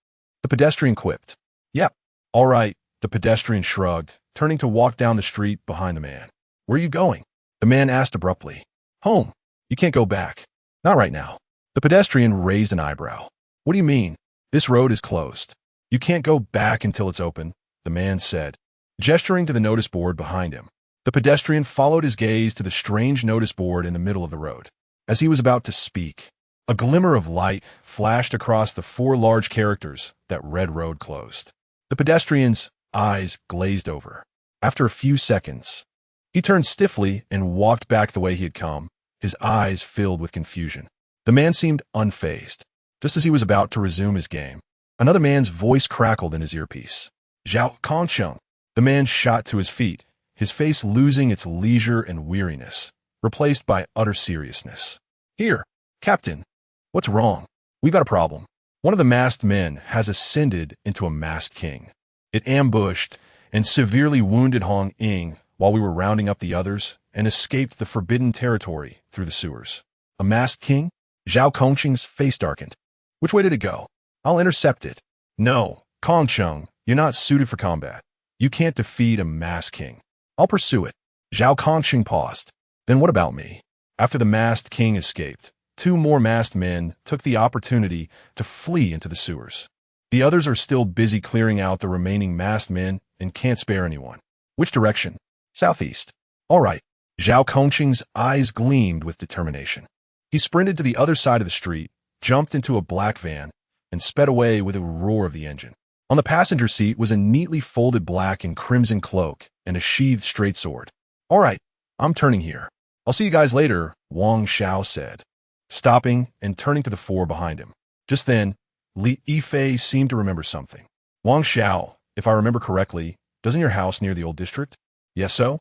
The pedestrian quipped. "Yep." "All right." The pedestrian shrugged, turning to walk down the street behind the man. "Where are you going?" The man asked abruptly. "Home. You can't go back. Not right now." The pedestrian raised an eyebrow. "What do you mean? This road is closed. You can't go back until it's open," the man said, gesturing to the notice board behind him. The pedestrian followed his gaze to the strange notice board in the middle of the road. As he was about to speak, a glimmer of light flashed across the 4 large characters that read "Road Closed." The pedestrian's eyes glazed over. After a few seconds, he turned stiffly and walked back the way he had come, his eyes filled with confusion. The man seemed unfazed. Just as he was about to resume his game, another man's voice crackled in his earpiece. "Zhao Kongsheng." The man shot to his feet, his face losing its leisure and weariness, replaced by utter seriousness. "Here, Captain. What's wrong? We've got a problem. One of the masked men has ascended into a masked king. It ambushed and severely wounded Hong Ying while we were rounding up the others and escaped the forbidden territory through the sewers." "A masked king?" Zhao Kongsheng's face darkened. "Which way did it go? I'll intercept it." "No, Kongsheng, you're not suited for combat. You can't defeat a masked king. I'll pursue it." Zhao Kongsheng paused. "Then what about me?" After the masked king escaped, 2 more masked men took the opportunity to flee into the sewers. The others are still busy clearing out the remaining masked men and can't spare anyone. "Which direction?" "Southeast." "All right." Zhao Kongsheng's eyes gleamed with determination. He sprinted to the other side of the street, jumped into a black van, and sped away with a roar of the engine. On the passenger seat was a neatly folded black and crimson cloak and a sheathed straight sword. "All right, I'm turning here. I'll see you guys later," Wang Xiao said, stopping and turning to the 4 behind him. Just then, Lin Qiye seemed to remember something. "Wang Xiao, if I remember correctly, doesn't your house near the old district?" "Yes, so?"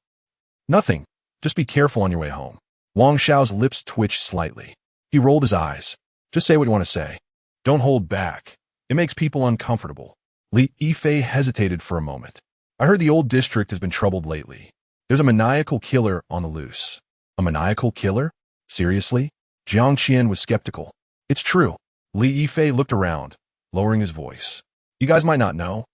"Nothing. Just be careful on your way home." Wang Xiao's lips twitched slightly. He rolled his eyes. "Just say what you want to say. Don't hold back. It makes people uncomfortable." Lin Qiye hesitated for a moment. "I heard the old district has been troubled lately. There's a maniacal killer on the loose." "A maniacal killer? Seriously?" Jiang Qian was skeptical. "It's true." Lin Qiye looked around, lowering his voice. "You guys might not know,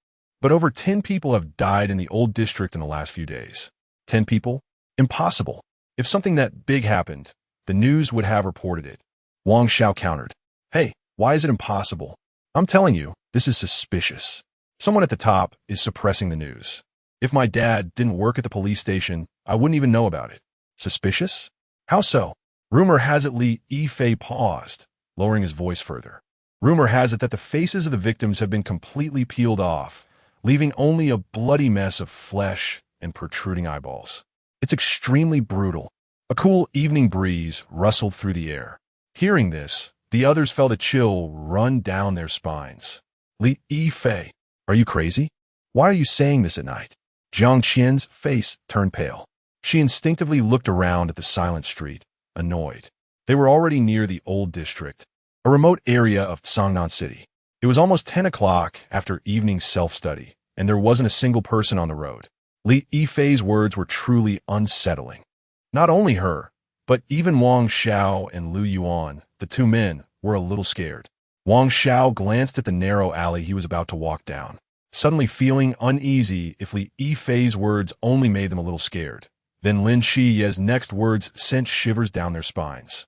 but over 10 people have died in the old district in the last few days." 10 people? Impossible. If something that big happened, the news would have reported it. Wang Xiao countered. "Hey, why is it impossible? I'm telling you, this is suspicious. Someone at the top is suppressing the news. If my dad didn't work at the police station, I wouldn't even know about it." "Suspicious? How so?" "Rumor has it," Lin Qiye paused, lowering his voice further. "Rumor has it that the faces of the victims have been completely peeled off, leaving only a bloody mess of flesh and protruding eyeballs. It's extremely brutal." A cool evening breeze rustled through the air. Hearing this, the others felt a chill run down their spines. "Lin Qiye, are you crazy? Why are you saying this at night? Jiang Qian's face turned pale. She instinctively looked around at the silent street, annoyed. They were already near the old district, a remote area of Sangnan City. It was almost 10 o'clock after evening self-study, and there wasn't a single person on the road. Li Yifei's words were truly unsettling. Not only her, but even Wang Xiao and Lu Yuan, the two men, were a little scared. Wang Xiao glanced at the narrow alley he was about to walk down, suddenly feeling uneasy if Li Yifei's words only made them a little scared. Then Lin Qiye's next words sent shivers down their spines.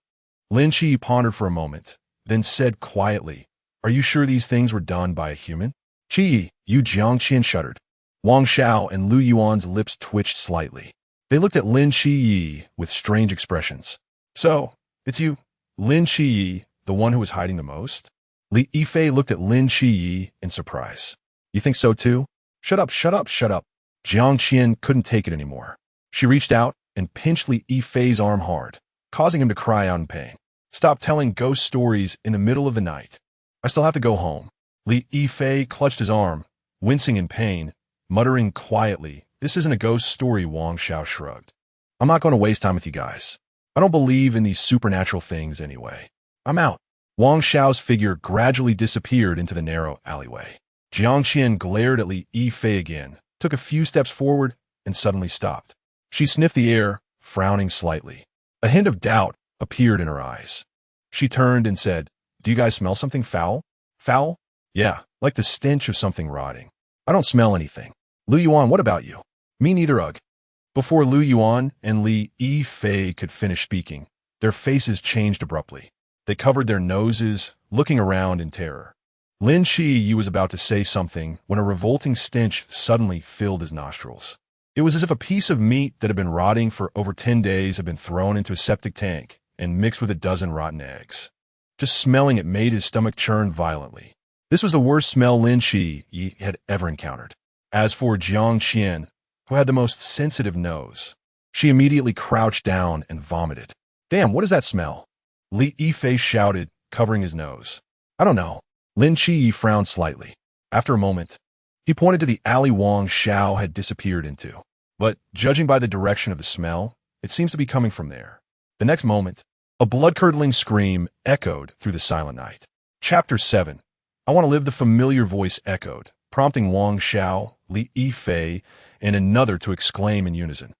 Lin Qiye pondered for a moment, then said quietly, "Are you sure these things were done by a human?" "Qiye," Jiang Qian shuddered. Wang Xiao and Lu Yuan's lips twitched slightly. They looked at Lin Qiye with strange expressions. "So, it's you, Lin Qiye, the one who was hiding the most?" Li Yifei looked at Lin Qiye in surprise. "You think so too?" "Shut up, shut up, shut up." Jiang Qian couldn't take it anymore. She reached out and pinched Li Yifei's arm hard, causing him to cry out in pain. "Stop telling ghost stories in the middle of the night. I still have to go home." Li Yifei clutched his arm, wincing in pain, muttering quietly, "This isn't a ghost story." Wang Xiao shrugged. "I'm not going to waste time with you guys. I don't believe in these supernatural things anyway. I'm out." Wang Xiao's figure gradually disappeared into the narrow alleyway. Jiang Qian glared at Li Yifei again, took a few steps forward, and suddenly stopped. She sniffed the air, frowning slightly. A hint of doubt appeared in her eyes. She turned and said, "Do you guys smell something foul?" "Foul?" "Yeah, like the stench of something rotting." "I don't smell anything." "Lu Yuan, what about you?" "Me neither, ugh." Before Lu Yuan and Li Yifei could finish speaking, their faces changed abruptly. They covered their noses, looking around in terror. Lin Qiye was about to say something when a revolting stench suddenly filled his nostrils. It was as if a piece of meat that had been rotting for over 10 days had been thrown into a septic tank and mixed with a dozen rotten eggs. Just smelling it made his stomach churn violently. This was the worst smell Lin Qiye had ever encountered. As for Jiang Qian, who had the most sensitive nose, she immediately crouched down and vomited. "Damn, what is that smell?" Li Yifei shouted, covering his nose. "I don't know." Lin Qiye frowned slightly. After a moment, he pointed to the alley Wang Xiao had disappeared into. But, judging by the direction of the smell, it seems to be coming from there. The next moment, a blood-curdling scream echoed through the silent night. Chapter 7. "I Want to Live." The familiar voice echoed, prompting Wang Xiao, Li Yifei, and another to exclaim in unison.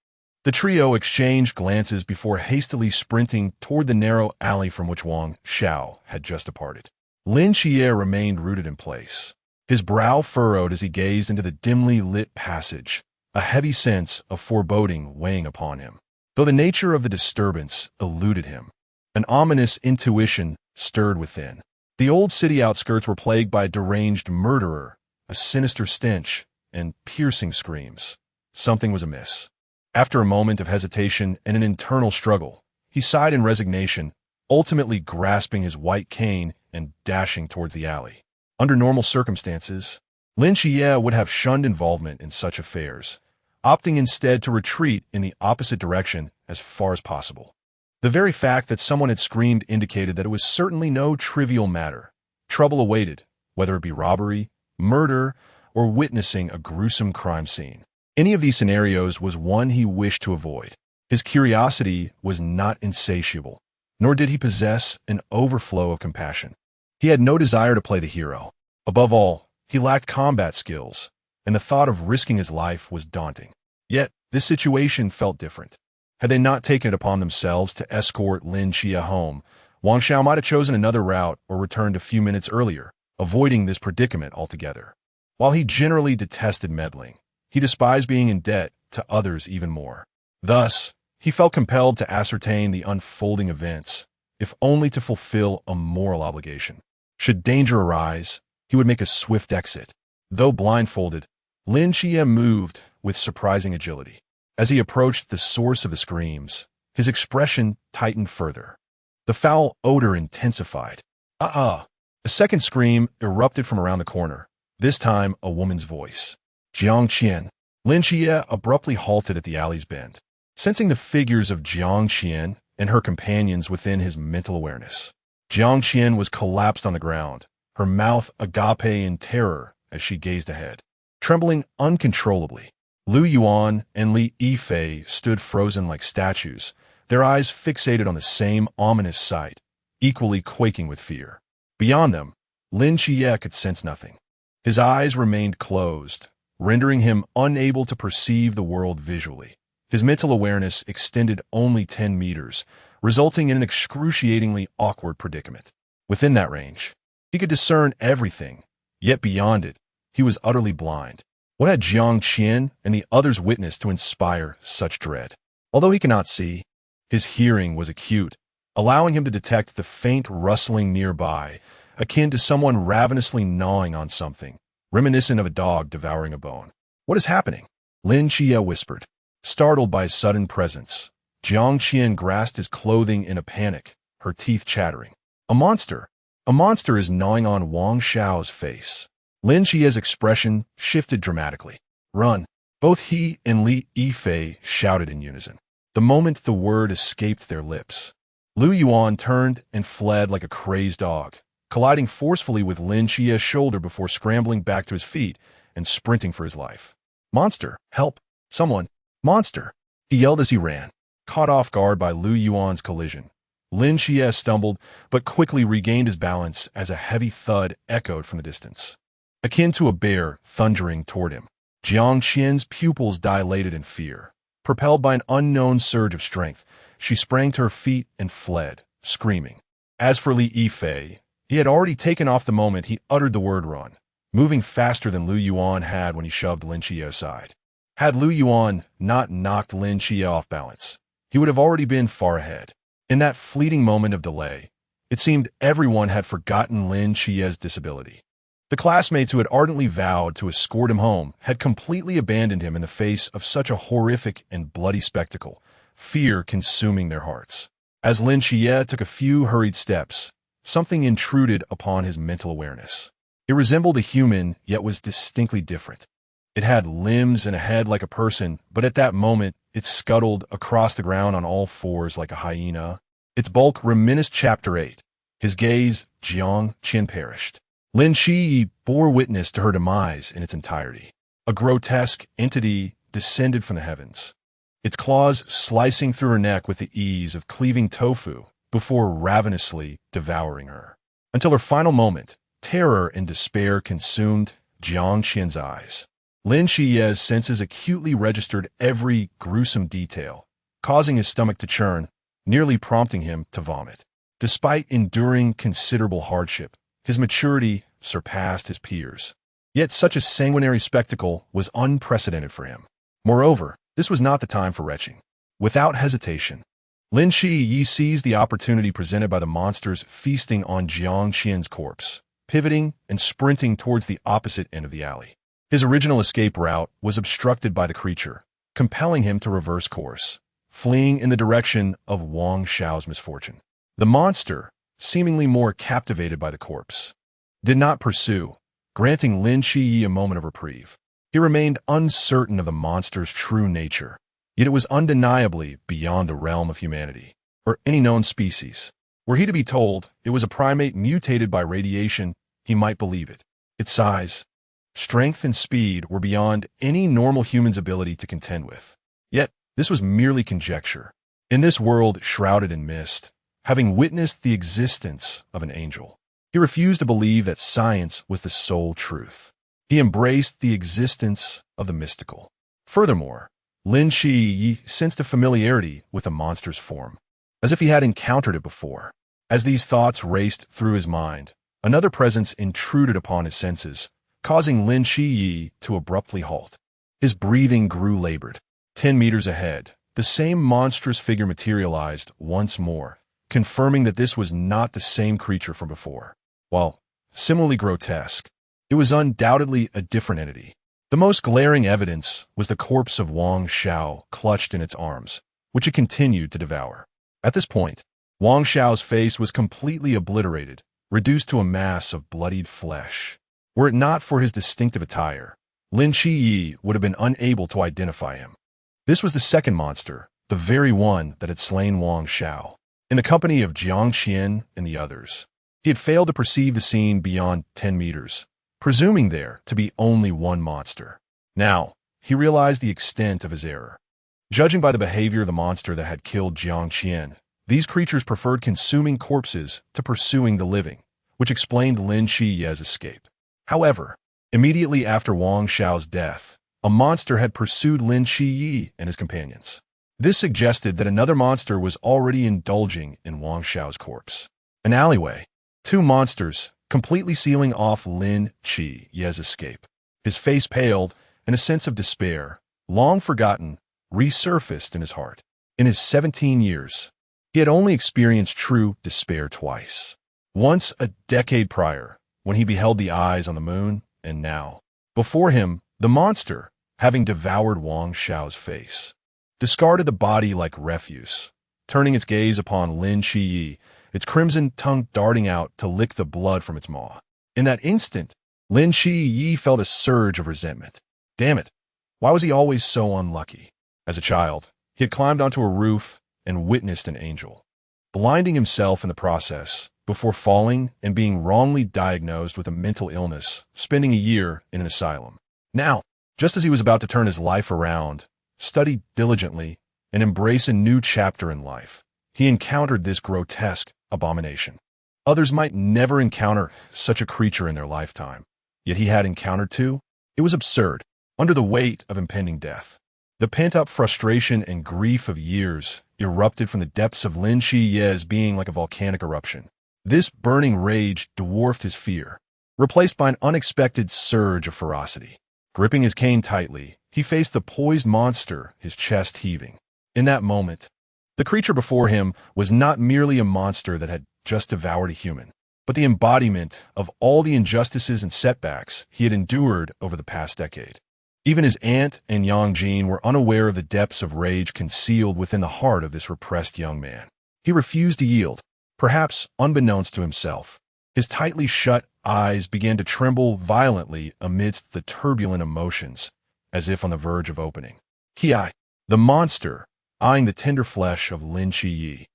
The trio exchanged glances before hastily sprinting toward the narrow alley from which Wang Xiao had just departed. Lin Qiye remained rooted in place, his brow furrowed as he gazed into the dimly lit passage, a heavy sense of foreboding weighing upon him. Though the nature of the disturbance eluded him, an ominous intuition stirred within. The old city outskirts were plagued by a deranged murderer, a sinister stench, and piercing screams. Something was amiss. After a moment of hesitation and an internal struggle, he sighed in resignation, ultimately grasping his white cane and dashing towards the alley. Under normal circumstances, Lin Qiye would have shunned involvement in such affairs, opting instead to retreat in the opposite direction as far as possible. The very fact that someone had screamed indicated that it was certainly no trivial matter. Trouble awaited, whether it be robbery, murder, or witnessing a gruesome crime scene. Any of these scenarios was one he wished to avoid. His curiosity was not insatiable, nor did he possess an overflow of compassion. He had no desire to play the hero. Above all, he lacked combat skills, and the thought of risking his life was daunting. Yet, this situation felt different. Had they not taken it upon themselves to escort Lin Qiye home, Wang Xiao might have chosen another route or returned a few minutes earlier, avoiding this predicament altogether. While he generally detested meddling, he despised being in debt to others even more. Thus, he felt compelled to ascertain the unfolding events, if only to fulfill a moral obligation. Should danger arise, he would make a swift exit. Though blindfolded, Lin Qiye moved with surprising agility. As he approached the source of the screams, his expression tightened further. The foul odor intensified. A second scream erupted from around the corner, this time a woman's voice. "Jiang Qian." Lin Qiye abruptly halted at the alley's bend, sensing the figures of Jiang Qian and her companions within his mental awareness. Jiang Qian was collapsed on the ground, her mouth agape in terror as she gazed ahead. trembling uncontrollably. Lu Yuan and Li Yifei stood frozen like statues, their eyes fixated on the same ominous sight, equally quaking with fear. Beyond them, Lin Qiye could sense nothing. His eyes remained closed, rendering him unable to perceive the world visually. His mental awareness extended only 10 meters, resulting in an excruciatingly awkward predicament. Within that range, he could discern everything, yet beyond it, he was utterly blind. What had Jiang Qian and the others witnessed to inspire such dread? Although he cannot see, his hearing was acute, allowing him to detect the faint rustling nearby, akin to someone ravenously gnawing on something, reminiscent of a dog devouring a bone. What is happening? Lin Qiye whispered. Startled by his sudden presence, Jiang Qian grasped his clothing in a panic, her teeth chattering. A monster! A monster is gnawing on Wang Xiao's face. Lin Qiye's expression shifted dramatically. Run! Both he and Li Yifei shouted in unison. The moment the word escaped their lips, Lu Yuan turned and fled like a crazed dog, colliding forcefully with Lin Qiye's shoulder before scrambling back to his feet and sprinting for his life. Monster! Help! Someone! Monster! He yelled as he ran, caught off guard by Lu Yuan's collision. Lin Qiye stumbled, but quickly regained his balance as a heavy thud echoed from the distance. Akin to a bear thundering toward him, Jiang Qian's pupils dilated in fear. Propelled by an unknown surge of strength, she sprang to her feet and fled, screaming. As for Li Yifei, he had already taken off the moment he uttered the word run, moving faster than Lu Yuan had when he shoved Lin Qiye aside. Had Lu Yuan not knocked Lin Qiye off balance, he would have already been far ahead. In that fleeting moment of delay, it seemed everyone had forgotten Lin Qiye's disability. The classmates who had ardently vowed to escort him home had completely abandoned him in the face of such a horrific and bloody spectacle, fear consuming their hearts. As Lin Qiye took a few hurried steps, something intruded upon his mental awareness. It resembled a human, yet was distinctly different. It had limbs and a head like a person, but at that moment, it scuttled across the ground on all fours like a hyena. Its bulk reminisced Chapter 8. His gaze, Jiang Qian perished. Lin Qiye bore witness to her demise in its entirety. A grotesque entity descended from the heavens, its claws slicing through her neck with the ease of cleaving tofu before ravenously devouring her. Until her final moment, terror and despair consumed Jiang Qian's eyes. Lin Qiye's senses acutely registered every gruesome detail, causing his stomach to churn, nearly prompting him to vomit. Despite enduring considerable hardship, his maturity surpassed his peers. Yet such a sanguinary spectacle was unprecedented for him. Moreover, this was not the time for retching. Without hesitation, Lin Qiye seized the opportunity presented by the monsters feasting on Jiang Qian's corpse, pivoting and sprinting towards the opposite end of the alley. His original escape route was obstructed by the creature, compelling him to reverse course, fleeing in the direction of Wang Xiao's misfortune. The monster, seemingly more captivated by the corpse, did not pursue, granting Lin Qiye a moment of reprieve. He remained uncertain of the monster's true nature, yet it was undeniably beyond the realm of humanity, or any known species. Were he to be told it was a primate mutated by radiation, he might believe it. Its size, strength, and speed were beyond any normal human's ability to contend with. Yet, this was merely conjecture. In this world shrouded in mist, having witnessed the existence of an angel, he refused to believe that science was the sole truth. He embraced the existence of the mystical. Furthermore, Lin Qiye sensed a familiarity with the monster's form, as if he had encountered it before. As these thoughts raced through his mind, another presence intruded upon his senses, causing Lin Qiye to abruptly halt. His breathing grew labored. 10 meters ahead, the same monstrous figure materialized once more, confirming that this was not the same creature from before. While similarly grotesque, it was undoubtedly a different entity. The most glaring evidence was the corpse of Wang Xiao clutched in its arms, which it continued to devour. At this point, Wang Xiao's face was completely obliterated, reduced to a mass of bloodied flesh. Were it not for his distinctive attire, Lin Qiye would have been unable to identify him. This was the second monster, the very one that had slain Wang Xiao. In the company of Jiang Qian and the others, he had failed to perceive the scene beyond 10 meters, presuming there to be only one monster. Now, he realized the extent of his error. Judging by the behavior of the monster that had killed Jiang Qian, these creatures preferred consuming corpses to pursuing the living, which explained Lin Qiye's escape. However, immediately after Wang Xiao's death, a monster had pursued Lin Qiye and his companions. This suggested that another monster was already indulging in Wang Xiao's corpse. An alleyway. Two monsters, completely sealing off Lin Qiye's escape. His face paled, and a sense of despair, long forgotten, resurfaced in his heart. In his 17 years, he had only experienced true despair twice. Once a decade prior, when he beheld the eyes on the moon, and now, before him, the monster, having devoured Wang Xiao's face, discarded the body like refuse, turning its gaze upon Lin Qiye, its crimson tongue darting out to lick the blood from its maw. In that instant, Lin Qiye felt a surge of resentment. Damn it, why was he always so unlucky? As a child, he had climbed onto a roof and witnessed an angel, blinding himself in the process before falling and being wrongly diagnosed with a mental illness, spending a year in an asylum. Now, just as he was about to turn his life around, study diligently, and embrace a new chapter in life, he encountered this grotesque abomination. Others might never encounter such a creature in their lifetime, yet he had encountered two. It was absurd, under the weight of impending death. The pent-up frustration and grief of years erupted from the depths of Lin Qiye's being like a volcanic eruption. This burning rage dwarfed his fear, replaced by an unexpected surge of ferocity. Gripping his cane tightly, he faced the poised monster, his chest heaving. In that moment, the creature before him was not merely a monster that had just devoured a human, but the embodiment of all the injustices and setbacks he had endured over the past decade. Even his aunt and Yang Jin were unaware of the depths of rage concealed within the heart of this repressed young man. He refused to yield, perhaps unbeknownst to himself. His tightly shut eyes began to tremble violently amidst the turbulent emotions, as if on the verge of opening. Qiye, the monster, eyeing the tender flesh of Lin Qiye,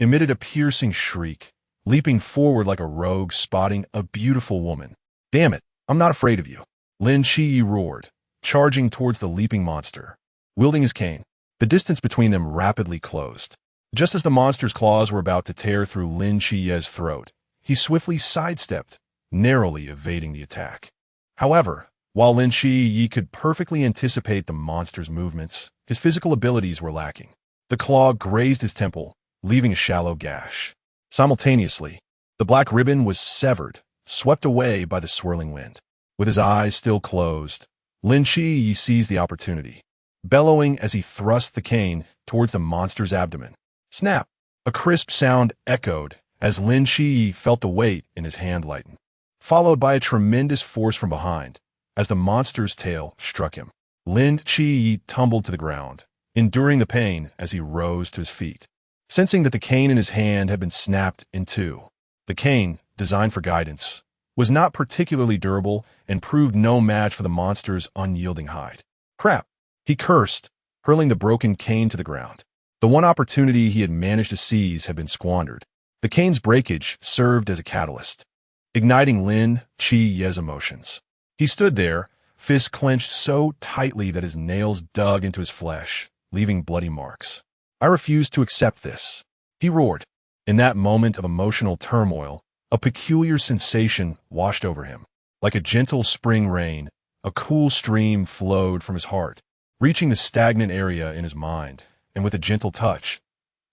emitted a piercing shriek, leaping forward like a rogue spotting a beautiful woman. Damn it, I'm not afraid of you. Lin Qiye roared, charging towards the leaping monster. Wielding his cane, the distance between them rapidly closed. Just as the monster's claws were about to tear through Lin Qiye's throat, he swiftly sidestepped, narrowly evading the attack. However, while Lin Qiye could perfectly anticipate the monster's movements, his physical abilities were lacking. The claw grazed his temple, leaving a shallow gash. Simultaneously, the black ribbon was severed, swept away by the swirling wind. With his eyes still closed, Lin Qiye seized the opportunity, bellowing as he thrust the cane towards the monster's abdomen. Snap! A crisp sound echoed as Lin Qiye felt the weight in his hand lighten, followed by a tremendous force from behind as the monster's tail struck him. Lin Qiye tumbled to the ground, enduring the pain as he rose to his feet. Sensing that the cane in his hand had been snapped in two, the cane, designed for guidance, was not particularly durable and proved no match for the monster's unyielding hide. Crap! He cursed, hurling the broken cane to the ground. The one opportunity he had managed to seize had been squandered. The cane's breakage served as a catalyst, igniting Lin Qiye's emotions. He stood there, fists clenched so tightly that his nails dug into his flesh, leaving bloody marks. I refuse to accept this, he roared. In that moment of emotional turmoil, a peculiar sensation washed over him. Like a gentle spring rain, a cool stream flowed from his heart, reaching the stagnant area in his mind, and with a gentle touch,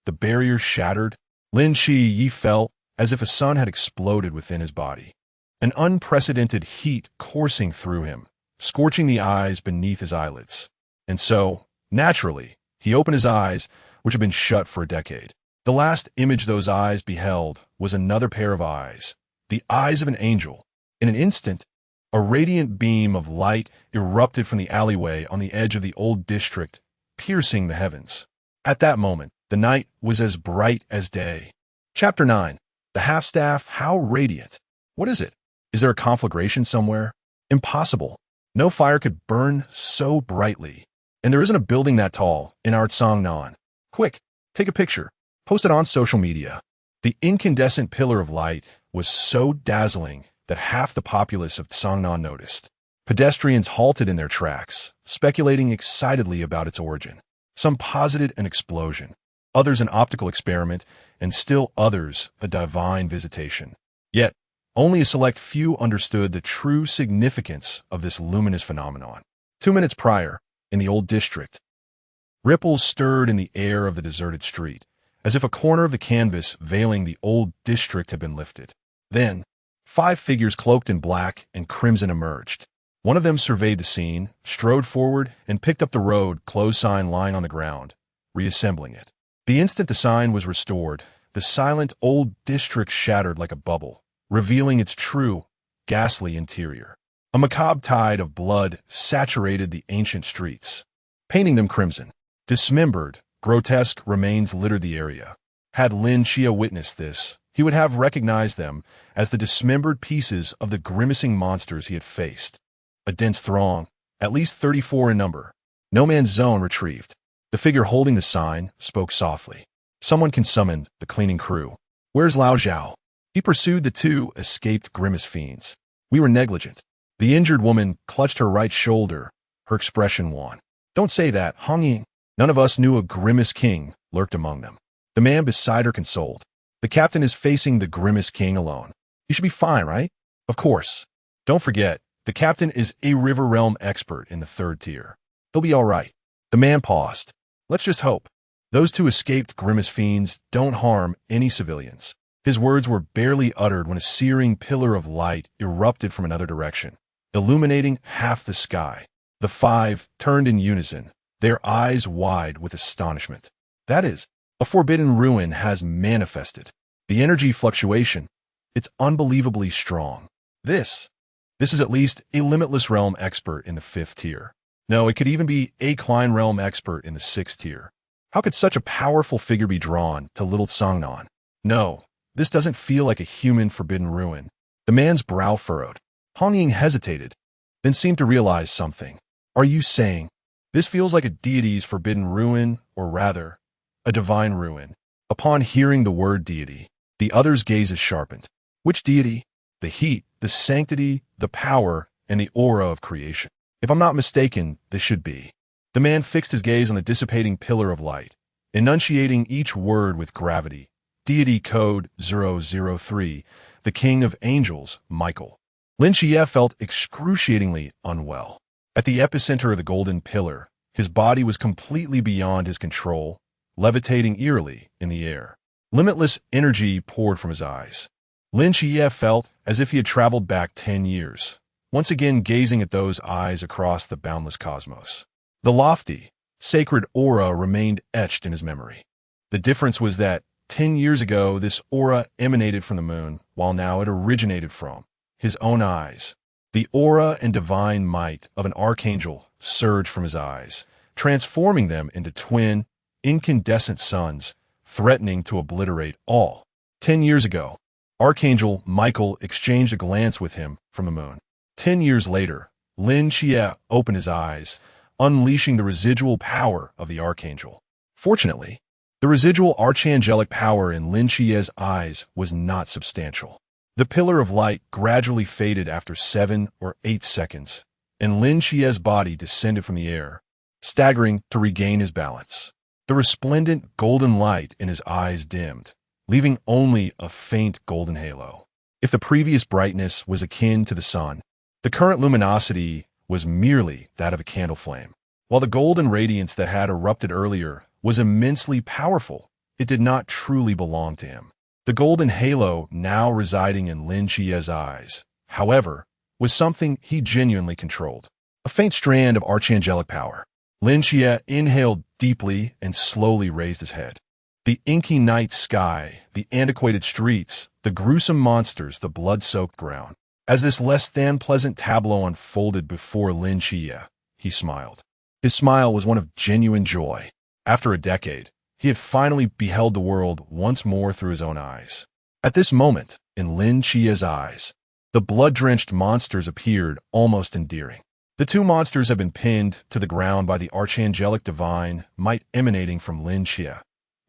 the barrier shattered. Lin Qiye felt as if a sun had exploded within his body, an unprecedented heat coursing through him, scorching the eyes beneath his eyelids. And so, naturally, he opened his eyes, which had been shut for a decade. The last image those eyes beheld was another pair of eyes, the eyes of an angel. In an instant, a radiant beam of light erupted from the alleyway on the edge of the old district, piercing the heavens. At that moment, the night was as bright as day. Chapter 9. The half-staff, how radiant. What is it? Is there a conflagration somewhere? Impossible. No fire could burn so brightly. And there isn't a building that tall in our Tsangnan. Quick, take a picture. Post it on social media. The incandescent pillar of light was so dazzling that half the populace of Songnan noticed. Pedestrians halted in their tracks, speculating excitedly about its origin. Some posited an explosion, others an optical experiment, and still others a divine visitation. Yet, only a select few understood the true significance of this luminous phenomenon. 2 minutes prior, in the old district, ripples stirred in the air of the deserted street, as if a corner of the canvas veiling the old district had been lifted. Then, 5 figures cloaked in black and crimson emerged. One of them surveyed the scene, strode forward, and picked up the road closed sign lying on the ground, reassembling it. The instant the sign was restored, the silent old district shattered like a bubble, revealing its true, ghastly interior. A macabre tide of blood saturated the ancient streets, painting them crimson. Dismembered, grotesque remains littered the area. Had Lin Qiye witnessed this, he would have recognized them as the dismembered pieces of the grimacing monsters he had faced. A dense throng, at least 34 in number. No man's zone retrieved. The figure holding the sign spoke softly. Someone can summon the cleaning crew. Where's Lao Zhao? He pursued the 2 escaped grimace fiends. We were negligent. The injured woman clutched her right shoulder, her expression wan. Don't say that, Hong Ying. None of us knew a grimace king lurked among them. The man beside her consoled. The captain is facing the grimace king alone. He should be fine, right? Of course. Don't forget, the captain is a river realm expert in the 3rd tier. He'll be all right. The man paused. Let's just hope. Those 2 escaped grimace fiends don't harm any civilians. His words were barely uttered when a searing pillar of light erupted from another direction, illuminating half the sky. The 5 turned in unison, their eyes wide with astonishment. That is, a forbidden ruin has manifested. The energy fluctuation, it's unbelievably strong. This is at least a limitless realm expert in the 5th tier. No, it could even be a Klein realm expert in the 6th tier. How could such a powerful figure be drawn to Little Songnan? No, this doesn't feel like a human forbidden ruin. The man's brow furrowed. Hong Ying hesitated, then seemed to realize something. Are you saying this feels like a deity's forbidden ruin, or rather, a divine ruin? Upon hearing the word deity, the other's gazes sharpened. Which deity? The heat, the sanctity, the power, and the aura of creation. If I'm not mistaken, this should be. The man fixed his gaze on the dissipating pillar of light, enunciating each word with gravity. Deity code 003, the king of angels, Michael. Lin Qiye felt excruciatingly unwell. At the epicenter of the golden pillar, his body was completely beyond his control, levitating eerily in the air. Limitless energy poured from his eyes. Lin Qiye felt as if he had traveled back 10 years, once again gazing at those eyes across the boundless cosmos. The lofty, sacred aura remained etched in his memory. The difference was that 10 years ago, this aura emanated from the moon, while now it originated from his own eyes. The aura and divine might of an archangel surged from his eyes, transforming them into twin, incandescent suns, threatening to obliterate all. 10 years ago, Archangel Michael exchanged a glance with him from the moon. 10 years later, Lin Qiye opened his eyes, unleashing the residual power of the archangel. Fortunately, the residual archangelic power in Lin Qiye's eyes was not substantial. The pillar of light gradually faded after 7 or 8 seconds, and Lin Qiye's body descended from the air, staggering to regain his balance. The resplendent golden light in his eyes dimmed, leaving only a faint golden halo. If the previous brightness was akin to the sun, the current luminosity was merely that of a candle flame. While the golden radiance that had erupted earlier was immensely powerful, it did not truly belong to him. The golden halo now residing in Lin Qiye's eyes, however, was something he genuinely controlled. A faint strand of archangelic power. Lin Qiye inhaled deeply and slowly raised his head. The inky night sky, the antiquated streets, the gruesome monsters, the blood-soaked ground. As this less than pleasant tableau unfolded before Lin Qiye, he smiled. His smile was one of genuine joy. After a decade, he had finally beheld the world once more through his own eyes. At this moment, in Lin Qiye's eyes, the blood-drenched monsters appeared almost endearing. The 2 monsters had been pinned to the ground by the archangelic divine might emanating from Lin Qiye,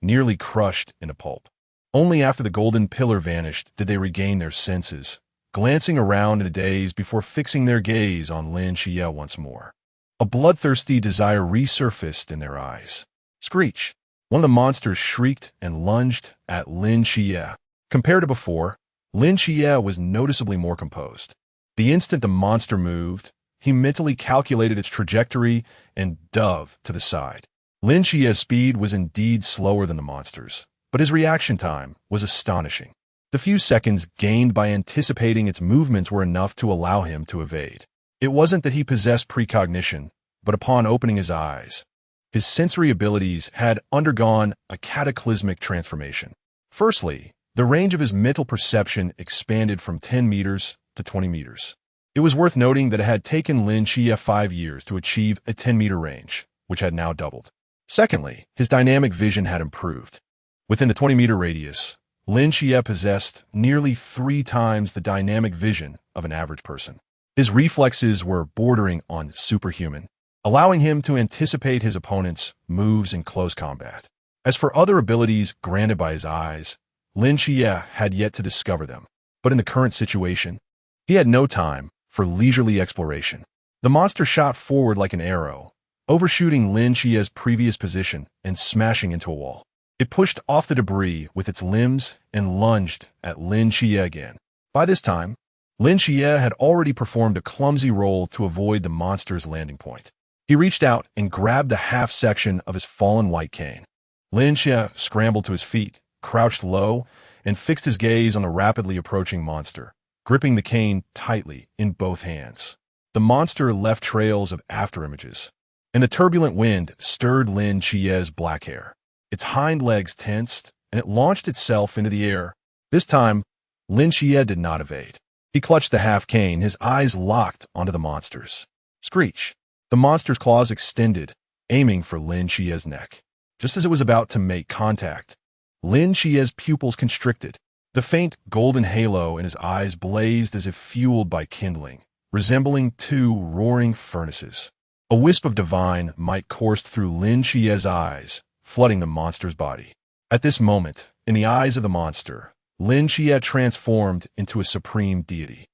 nearly crushed into pulp. Only after the golden pillar vanished did they regain their senses, glancing around in a daze before fixing their gaze on Lin Qiye once more. A bloodthirsty desire resurfaced in their eyes. Screech! One of the monsters shrieked and lunged at Lin Qiye. Compared to before, Lin Qiye was noticeably more composed. The instant the monster moved, he mentally calculated its trajectory and dove to the side. Lin Qiye's speed was indeed slower than the monster's, but his reaction time was astonishing. The few seconds gained by anticipating its movements were enough to allow him to evade. It wasn't that he possessed precognition, but upon opening his eyes, his sensory abilities had undergone a cataclysmic transformation. Firstly, the range of his mental perception expanded from 10 meters to 20 meters. It was worth noting that it had taken Lin Qiye 5 years to achieve a 10-meter range, which had now doubled. Secondly, his dynamic vision had improved. Within the 20-meter radius, Lin Qiye possessed nearly 3 times the dynamic vision of an average person. His reflexes were bordering on superhuman, allowing him to anticipate his opponent's moves in close combat. As for other abilities granted by his eyes, Lin Qiye had yet to discover them. But in the current situation, he had no time for leisurely exploration. The monster shot forward like an arrow, overshooting Lin Qiye's previous position and smashing into a wall. It pushed off the debris with its limbs and lunged at Lin Qiye again. By this time, Lin Qiye had already performed a clumsy roll to avoid the monster's landing point. He reached out and grabbed the half-section of his fallen white cane. Lin Qiye scrambled to his feet, crouched low, and fixed his gaze on the rapidly approaching monster, gripping the cane tightly in both hands. The monster left trails of afterimages, and the turbulent wind stirred Lin Qiye's black hair. Its hind legs tensed, and it launched itself into the air. This time, Lin Qiye did not evade. He clutched the half-cane, his eyes locked onto the monster's. Screech! The monster's claws extended, aiming for Lin Qiye's neck. Just as it was about to make contact, Lin Qiye's pupils constricted. The faint golden halo in his eyes blazed as if fueled by kindling, resembling 2 roaring furnaces. A wisp of divine might coursed through Lin Qiye's eyes, flooding the monster's body. At this moment, in the eyes of the monster, Lin Qiye transformed into a supreme deity,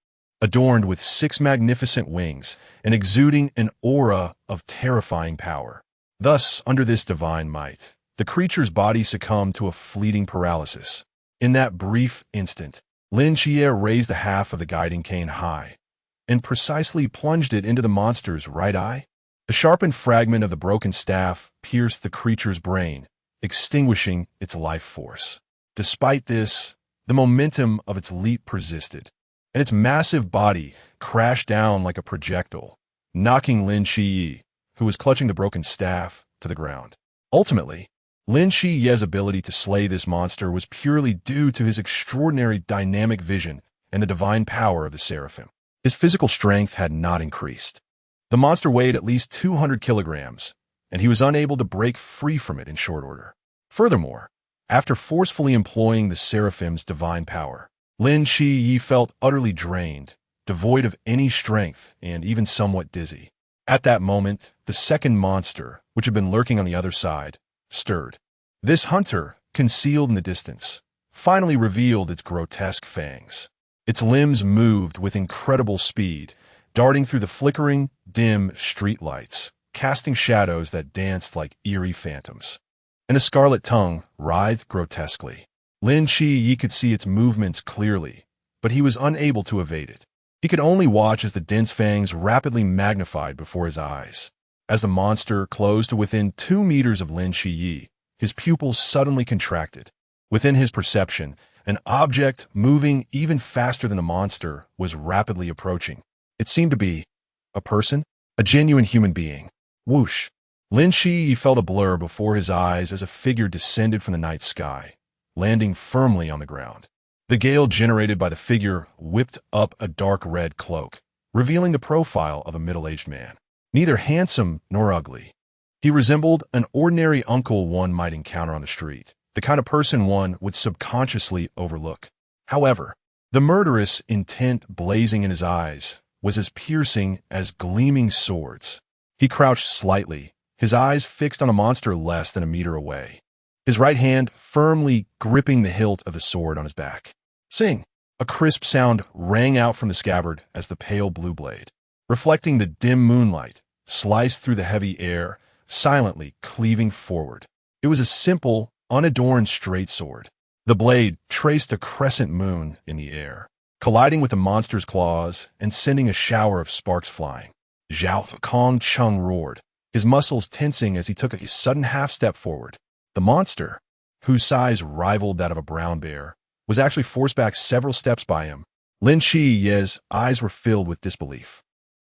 adorned with 6 magnificent wings and exuding an aura of terrifying power. Thus, under this divine might, the creature's body succumbed to a fleeting paralysis. In that brief instant, Lin Qiye raised the half of the guiding cane high and precisely plunged it into the monster's right eye. A sharpened fragment of the broken staff pierced the creature's brain, extinguishing its life force. Despite this, the momentum of its leap persisted, and its massive body crashed down like a projectile, knocking Lin Qiye, who was clutching the broken staff, to the ground. Ultimately, Lin Qiye's ability to slay this monster was purely due to his extraordinary dynamic vision and the divine power of the seraphim. His physical strength had not increased. The monster weighed at least 200 kilograms, and he was unable to break free from it in short order. Furthermore, after forcefully employing the seraphim's divine power, Lin Qiye felt utterly drained, devoid of any strength, and even somewhat dizzy. At that moment, the second monster, which had been lurking on the other side, stirred. This hunter, concealed in the distance, finally revealed its grotesque fangs. Its limbs moved with incredible speed, darting through the flickering, dim street lights, casting shadows that danced like eerie phantoms. And a scarlet tongue writhed grotesquely. Lin Qiye could see its movements clearly, but he was unable to evade it. He could only watch as the dense fangs rapidly magnified before his eyes. As the monster closed to within 2 meters of Lin Qiye, his pupils suddenly contracted. Within his perception, an object moving even faster than the monster was rapidly approaching. It seemed to be a person, a genuine human being. Whoosh! Lin Qiye felt a blur before his eyes as a figure descended from the night sky, landing firmly on the ground. The gale generated by the figure whipped up a dark red cloak, revealing the profile of a middle-aged man. Neither handsome nor ugly. He resembled an ordinary uncle one might encounter on the street, the kind of person one would subconsciously overlook. However, the murderous intent blazing in his eyes was as piercing as gleaming swords. He crouched slightly, his eyes fixed on a monster less than a meter away, his right hand firmly gripping the hilt of the sword on his back. Sing! A crisp sound rang out from the scabbard as the pale blue blade, reflecting the dim moonlight, sliced through the heavy air, silently cleaving forward. It was a simple, unadorned straight sword. The blade traced a crescent moon in the air, colliding with the monster's claws and sending a shower of sparks flying. Zhao Kong Chung roared, his muscles tensing as he took a sudden half-step forward. The monster, whose size rivaled that of a brown bear, was actually forced back several steps by him. Lin Qiye's eyes were filled with disbelief.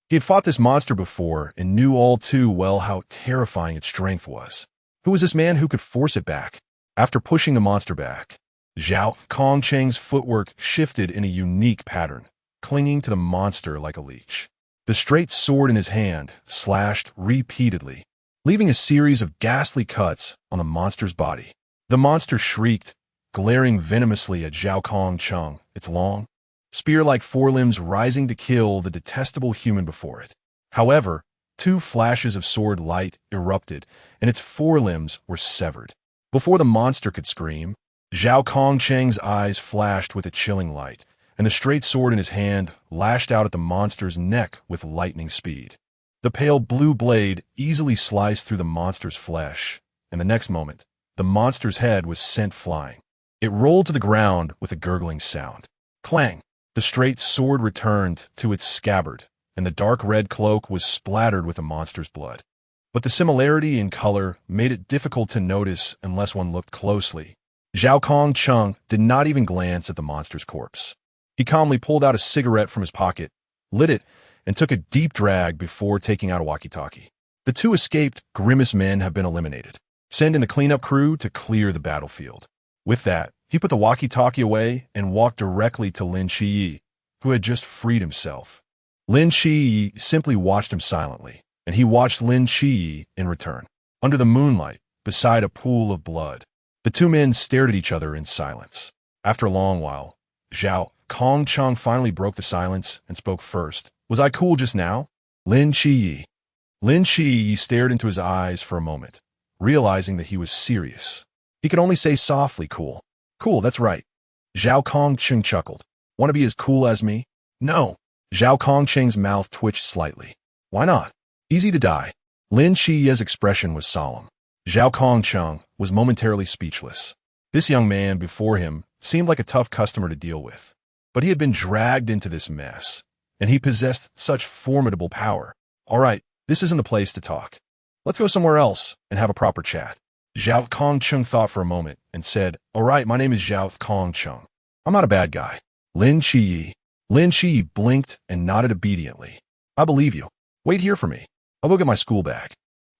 He had fought this monster before and knew all too well how terrifying its strength was. Who was this man who could force it back? After pushing the monster back, Zhao Kongcheng's footwork shifted in a unique pattern, clinging to the monster like a leech. The straight sword in his hand slashed repeatedly, leaving a series of ghastly cuts on the monster's body. The monster shrieked, glaring venomously at Zhao Kongcheng, its long, spear-like forelimbs rising to kill the detestable human before it. However, two flashes of sword light erupted, and its forelimbs were severed. Before the monster could scream, Zhao Kongcheng's eyes flashed with a chilling light, and the straight sword in his hand lashed out at the monster's neck with lightning speed. The pale blue blade easily sliced through the monster's flesh, and the next moment, the monster's head was sent flying. It rolled to the ground with a gurgling sound. Clang! The straight sword returned to its scabbard, and the dark red cloak was splattered with the monster's blood. But the similarity in color made it difficult to notice unless one looked closely. Zhao Kongcheng did not even glance at the monster's corpse. He calmly pulled out a cigarette from his pocket, lit it, and took a deep drag before taking out a walkie-talkie. The two escaped grimace men have been eliminated. Send in the cleanup crew to clear the battlefield. With that, he put the walkie-talkie away and walked directly to Lin Qiye, who had just freed himself. Lin Qiye simply watched him silently, and he watched Lin Qiye in return. Under the moonlight, beside a pool of blood, the two men stared at each other in silence. After a long while, Zhao Kongcheng finally broke the silence and spoke first. Was I cool just now? Lin Qiye. Lin Qiye stared into his eyes for a moment, realizing that he was serious. He could only say softly, cool. Cool, that's right. Zhao Kongcheng chuckled. Want to be as cool as me? No. Zhao Kongcheng's mouth twitched slightly. Why not? Easy to die. Lin Qiye's expression was solemn. Zhao Kongcheng was momentarily speechless. This young man before him seemed like a tough customer to deal with, but he had been dragged into this mess, and he possessed such formidable power. All right, this isn't the place to talk. Let's go somewhere else and have a proper chat. Zhao Kongcheng thought for a moment and said, all right, my name is Zhao Kongcheng. I'm not a bad guy. Lin Qiye. Lin Qiye blinked and nodded obediently. I believe you. Wait here for me. I'll go get my school bag.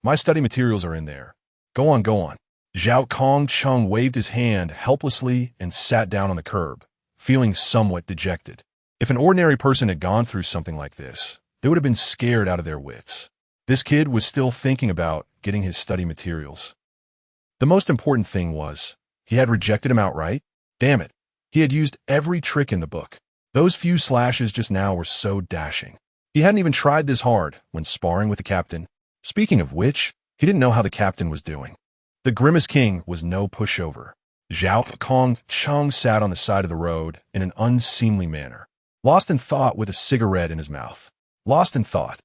My study materials are in there. Go on, go on. Zhao Kongcheng waved his hand helplessly and sat down on the curb, feeling somewhat dejected. If an ordinary person had gone through something like this, they would have been scared out of their wits. This kid was still thinking about getting his study materials. The most important thing was, he had rejected him outright. Damn it. He had used every trick in the book. Those few slashes just now were so dashing. He hadn't even tried this hard when sparring with the captain. Speaking of which, he didn't know how the captain was doing. The Grimace King was no pushover. Zhao Kongcheng sat on the side of the road in an unseemly manner, lost in thought with a cigarette in his mouth. Lost in thought.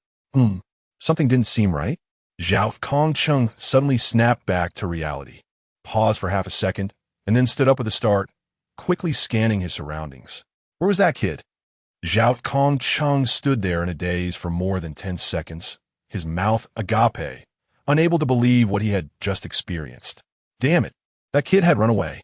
Something didn't seem right. Zhao Kongcheng suddenly snapped back to reality, paused for half a second, and then stood up with a start, quickly scanning his surroundings. Where was that kid? Zhao Kongcheng stood there in a daze for more than 10 seconds, his mouth agape, unable to believe what he had just experienced. Damn it, that kid had run away.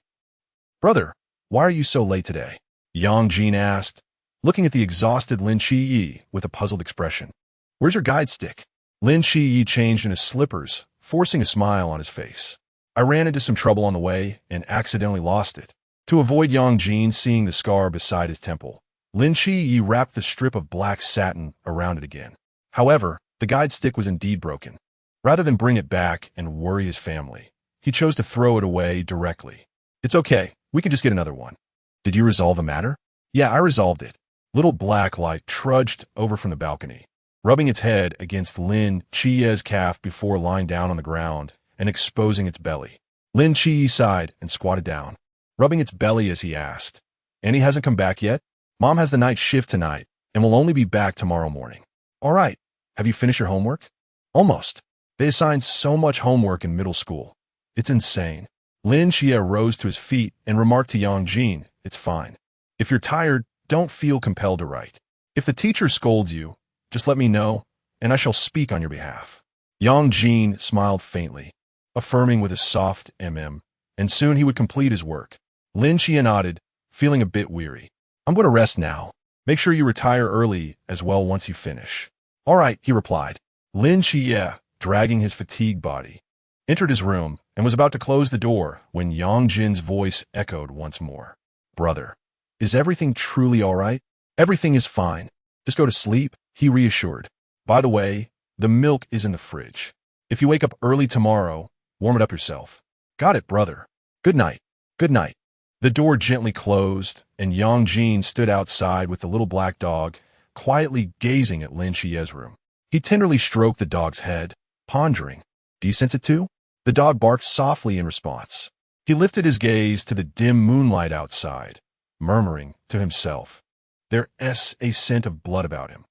Brother, why are you so late today? Yang Jin asked, looking at the exhausted Lin Qiye with a puzzled expression. Where's your guide stick? Lin Qiye changed into slippers, forcing a smile on his face. I ran into some trouble on the way and accidentally lost it. To avoid Yang Jin seeing the scar beside his temple, Lin Qiye wrapped the strip of black satin around it again. However, the guide stick was indeed broken. Rather than bring it back and worry his family, he chose to throw it away directly. It's okay, we can just get another one. Did you resolve the matter? Yeah, I resolved it. Little Black Light trudged over from the balcony, rubbing its head against Lin Qiye's calf before lying down on the ground and exposing its belly. Lin Qiye sighed and squatted down, rubbing its belly as he asked, and he hasn't come back yet? Mom has the night shift tonight and will only be back tomorrow morning. All right, have you finished your homework? Almost. They assign so much homework in middle school. It's insane. Lin Qiye rose to his feet and remarked to Yang Jin, it's fine. If you're tired, don't feel compelled to write. If the teacher scolds you, just let me know, and I shall speak on your behalf. Yang Jin smiled faintly, affirming with a soft mm, and soon he would complete his work. Lin Qiye nodded, feeling a bit weary. I'm going to rest now. Make sure you retire early as well once you finish. All right, he replied. Lin Qiye, dragging his fatigued body, entered his room and was about to close the door when Yang Jin's voice echoed once more. Brother, is everything truly all right? Everything is fine. Just go to sleep, he reassured. By the way, the milk is in the fridge. If you wake up early tomorrow, warm it up yourself. Got it, brother. Good night. Good night. The door gently closed, and Yang Jin stood outside with the little black dog, quietly gazing at Lin Qiye's room. He tenderly stroked the dog's head, pondering. Do you sense it too? The dog barked softly in response. He lifted his gaze to the dim moonlight outside, murmuring to himself. There's a scent of blood about him.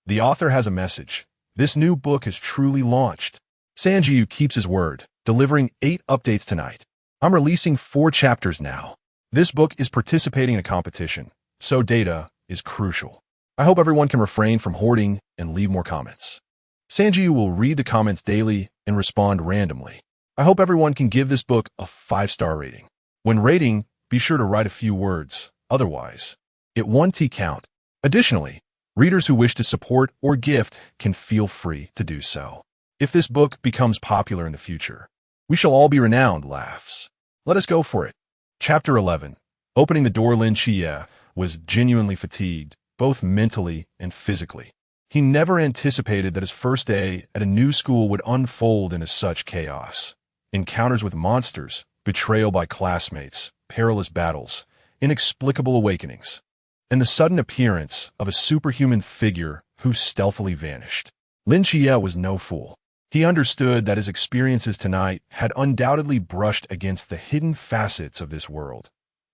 The author has a message. This new book has truly launched. Sanjiu keeps his word, delivering 8 updates tonight. I'm releasing 4 chapters now. This book is participating in a competition, so data is crucial. I hope everyone can refrain from hoarding and leave more comments. Sanjiu will read the comments daily and respond randomly. I hope everyone can give this book a 5-star rating. When rating, be sure to write a few words, otherwise, it won't count. Additionally, readers who wish to support or gift can feel free to do so. If this book becomes popular in the future, we shall all be renowned, laughs. Let us go for it. Chapter 11. Opening the door. Lin Qiye was genuinely fatigued, both mentally and physically. He never anticipated that his first day at a new school would unfold into such chaos. Encounters with monsters, betrayal by classmates, perilous battles, inexplicable awakenings, and the sudden appearance of a superhuman figure who stealthily vanished. Lin Qiye was no fool. He understood that his experiences tonight had undoubtedly brushed against the hidden facets of this world.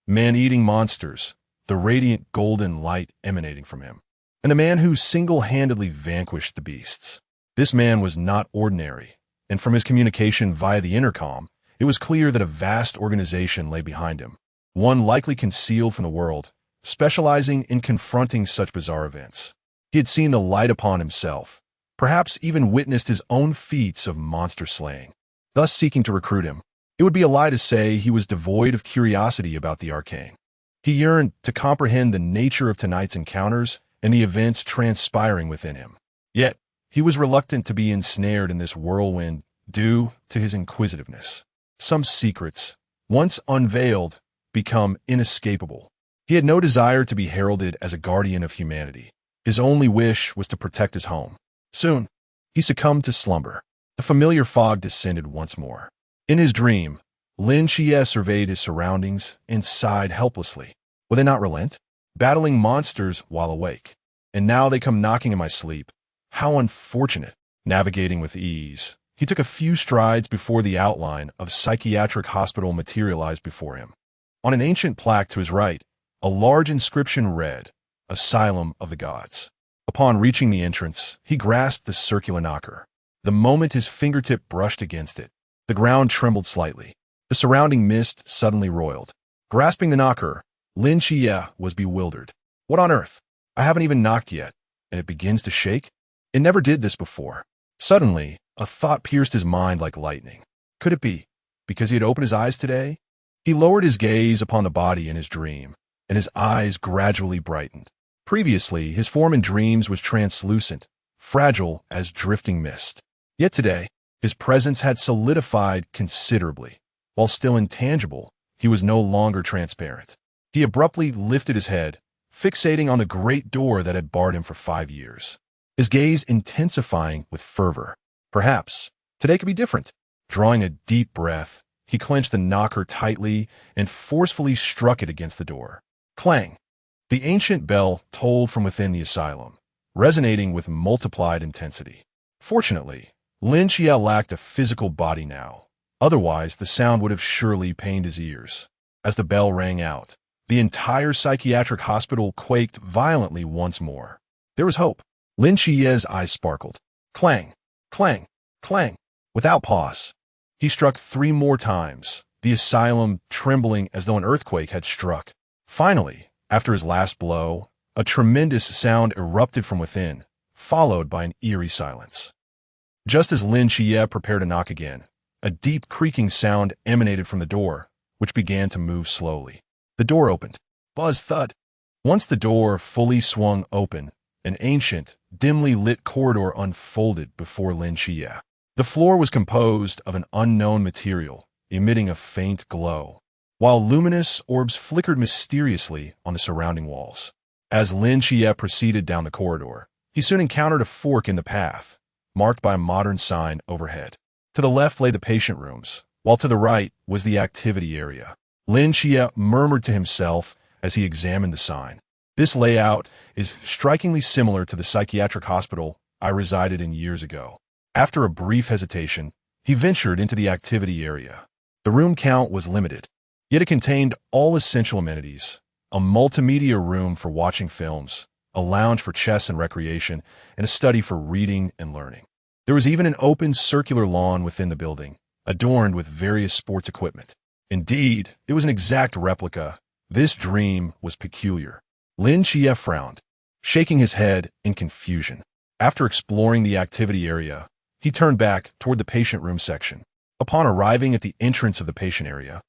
Man-eating monsters, the radiant golden light emanating from him, and a man who single-handedly vanquished the beasts. This man was not ordinary, and from his communication via the intercom, it was clear that a vast organization lay behind him, one likely concealed from the world, specializing in confronting such bizarre events. He had seen the light upon himself, perhaps even witnessed his own feats of monster slaying, thus seeking to recruit him. It would be a lie to say he was devoid of curiosity about the arcane. He yearned to comprehend the nature of tonight's encounters and the events transpiring within him. Yet, he was reluctant to be ensnared in this whirlwind due to his inquisitiveness. Some secrets, once unveiled, become inescapable. He had no desire to be heralded as a guardian of humanity. His only wish was to protect his home. Soon, he succumbed to slumber. The familiar fog descended once more. In his dream, Lin Qiye surveyed his surroundings and sighed helplessly. Will they not relent? Battling monsters while awake. And now they come knocking in my sleep. How unfortunate. Navigating with ease, he took a few strides before the outline of a psychiatric hospital materialized before him. On an ancient plaque to his right, a large inscription read, Asylum of the Gods. Upon reaching the entrance, he grasped the circular knocker. The moment his fingertip brushed against it, the ground trembled slightly. The surrounding mist suddenly roiled. Grasping the knocker, Lin Qiye was bewildered. What on earth? I haven't even knocked yet, and it begins to shake? It never did this before. Suddenly, a thought pierced his mind like lightning. Could it be because he had opened his eyes today? He lowered his gaze upon the body in his dream, and his eyes gradually brightened. Previously, his form in dreams was translucent, fragile as drifting mist. Yet today, his presence had solidified considerably. While still intangible, he was no longer transparent. He abruptly lifted his head, fixating on the great door that had barred him for 5 years, his gaze intensifying with fervor. Perhaps today could be different. Drawing a deep breath, he clenched the knocker tightly and forcefully struck it against the door. Clang! The ancient bell tolled from within the asylum, resonating with multiplied intensity. Fortunately, Lin Qiye lacked a physical body now. Otherwise, the sound would have surely pained his ears. As the bell rang out, The entire psychiatric hospital quaked violently once more. There was hope. Lin Qiye's eyes sparkled. Clang, clang, clang. Without pause, he struck 3 more times, the asylum trembling as though an earthquake had struck. Finally, after his last blow, a tremendous sound erupted from within, followed by an eerie silence. Just as Lin Qiye prepared to knock again, a deep creaking sound emanated from the door, which began to move slowly. The door opened. Buzz thud. Once the door fully swung open, an ancient, dimly lit corridor unfolded before Lin Qiye. The floor was composed of an unknown material, emitting a faint glow, while luminous orbs flickered mysteriously on the surrounding walls. As Lin Qiye proceeded down the corridor, he soon encountered a fork in the path, marked by a modern sign overhead. To the left lay the patient rooms, while to the right was the activity area. Lin Qiye murmured to himself as he examined the sign. This layout is strikingly similar to the psychiatric hospital I resided in years ago. After a brief hesitation, he ventured into the activity area. The room count was limited, yet it contained all essential amenities: a multimedia room for watching films, a lounge for chess and recreation, and a study for reading and learning. There was even an open circular lawn within the building, adorned with various sports equipment. Indeed, it was an exact replica. This dream was peculiar. Lin Qiye frowned, shaking his head in confusion. After exploring the activity area, he turned back toward the patient room section. Upon arriving at the entrance of the patient area,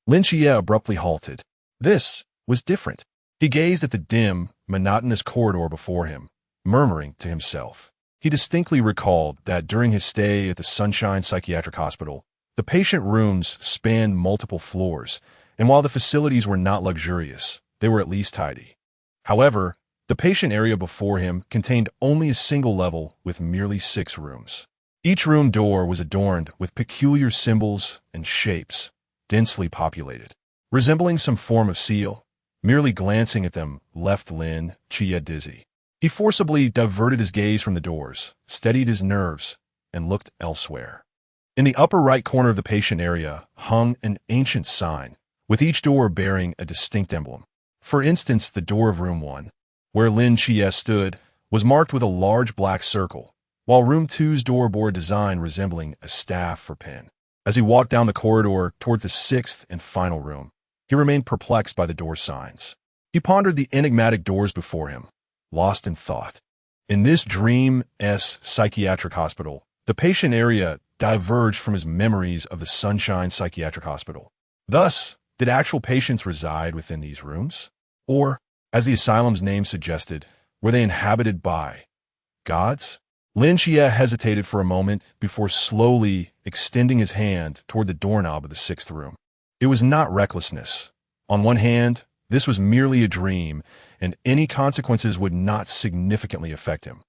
Lin Qiye abruptly halted. This was different. He gazed at the dim, monotonous corridor before him, murmuring to himself. He distinctly recalled that during his stay at the Sunshine Psychiatric Hospital, the patient rooms spanned multiple floors, and while the facilities were not luxurious, they were at least tidy. However, the patient area before him contained only a single level with merely 6 rooms. Each room door was adorned with peculiar symbols and shapes, densely populated, resembling some form of seal. Merely glancing at them left Lin Qiye dizzy. He forcibly diverted his gaze from the doors, steadied his nerves, and looked elsewhere. In the upper right corner of the patient area hung an ancient sign, with each door bearing a distinct emblem. For instance, the door of room 1, where Lin Qiye stood, was marked with a large black circle, while room 2's door bore a design resembling a staff or pen. As he walked down the corridor toward the 6th and final room, he remained perplexed by the door signs. He pondered the enigmatic doors before him, lost in thought. In this dream-esque psychiatric hospital, the patient area diverged from his memories of the Sunshine Psychiatric Hospital. Thus, did actual patients reside within these rooms? Or, as the asylum's name suggested, were they inhabited by gods? Lin Qiye hesitated for a moment before slowly extending his hand toward the doorknob of the 6th room. It was not recklessness. On one hand, this was merely a dream, and any consequences would not significantly affect him.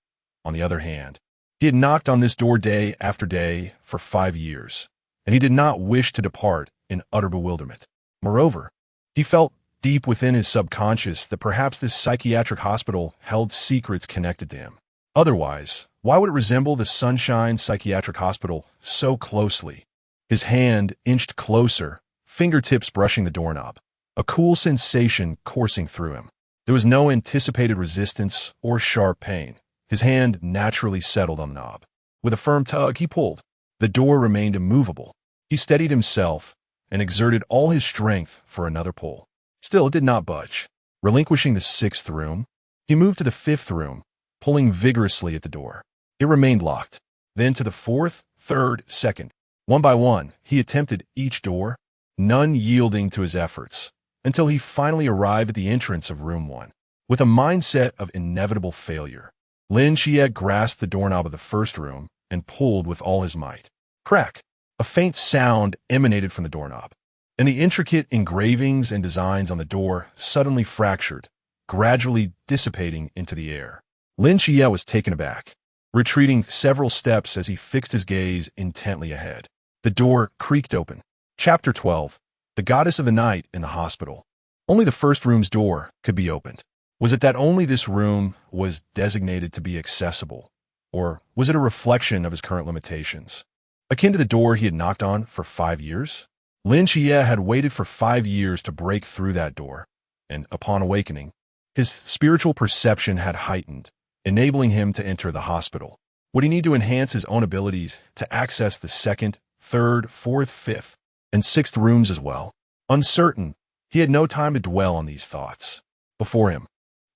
On the other hand, he had knocked on this door day after day for 5 years, and he did not wish to depart in utter bewilderment. Moreover, he felt deep within his subconscious that perhaps this psychiatric hospital held secrets connected to him. Otherwise, why would it resemble the Sunshine Psychiatric Hospital so closely? His hand inched closer, fingertips brushing the doorknob, a cool sensation coursing through him. There was no anticipated resistance or sharp pain. His hand naturally settled on the knob. With a firm tug, he pulled. The door remained immovable. He steadied himself and exerted all his strength for another pull. Still, it did not budge. Relinquishing the 6th room, he moved to the 5th room, pulling vigorously at the door. It remained locked. Then to the 4th, 3rd, 2nd. One by one, he attempted each door, none yielding to his efforts, until he finally arrived at the entrance of room 1. With a mindset of inevitable failure, Lin Qiye grasped the doorknob of the 1st room and pulled with all his might. Crack! A faint sound emanated from the doorknob, and the intricate engravings and designs on the door suddenly fractured, gradually dissipating into the air. Lin Qiye was taken aback, retreating several steps as he fixed his gaze intently ahead. The door creaked open. Chapter 12. The Goddess of the Night in the Hospital. Only the 1st room's door could be opened. Was it that only this room was designated to be accessible, or was it a reflection of his current limitations? Akin to the door he had knocked on for 5 years? Lin Qiye had waited for 5 years to break through that door, and, upon awakening, his spiritual perception had heightened, enabling him to enter the hospital. Would he need to enhance his own abilities to access the second, third, fourth, fifth, and sixth rooms as well? Uncertain, he had no time to dwell on these thoughts. Before him,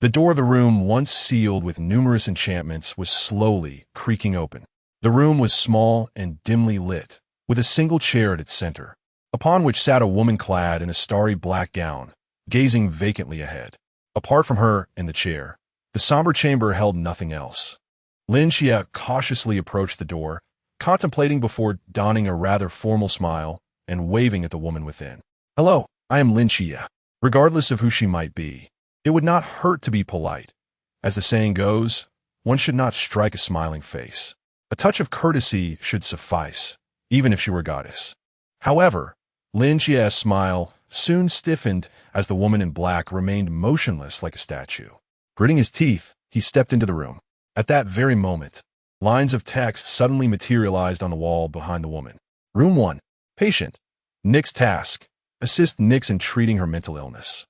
the door of the room, once sealed with numerous enchantments, was slowly creaking open. The room was small and dimly lit, with a single chair at its center, upon which sat a woman clad in a starry black gown, gazing vacantly ahead. Apart from her and the chair, the somber chamber held nothing else. Lin Qiye cautiously approached the door, contemplating before donning a rather formal smile and waving at the woman within. "Hello, I am Lin Qiye." Regardless of who she might be, it would not hurt to be polite. As the saying goes, one should not strike a smiling face. A touch of courtesy should suffice, even if she were a goddess. However, Lin Qiye's smile soon stiffened as the woman in black remained motionless like a statue. Gritting his teeth, he stepped into the room. At that very moment, lines of text suddenly materialized on the wall behind the woman. Room 1. Patient. Nick's task. Assist Nix in treating her mental illness.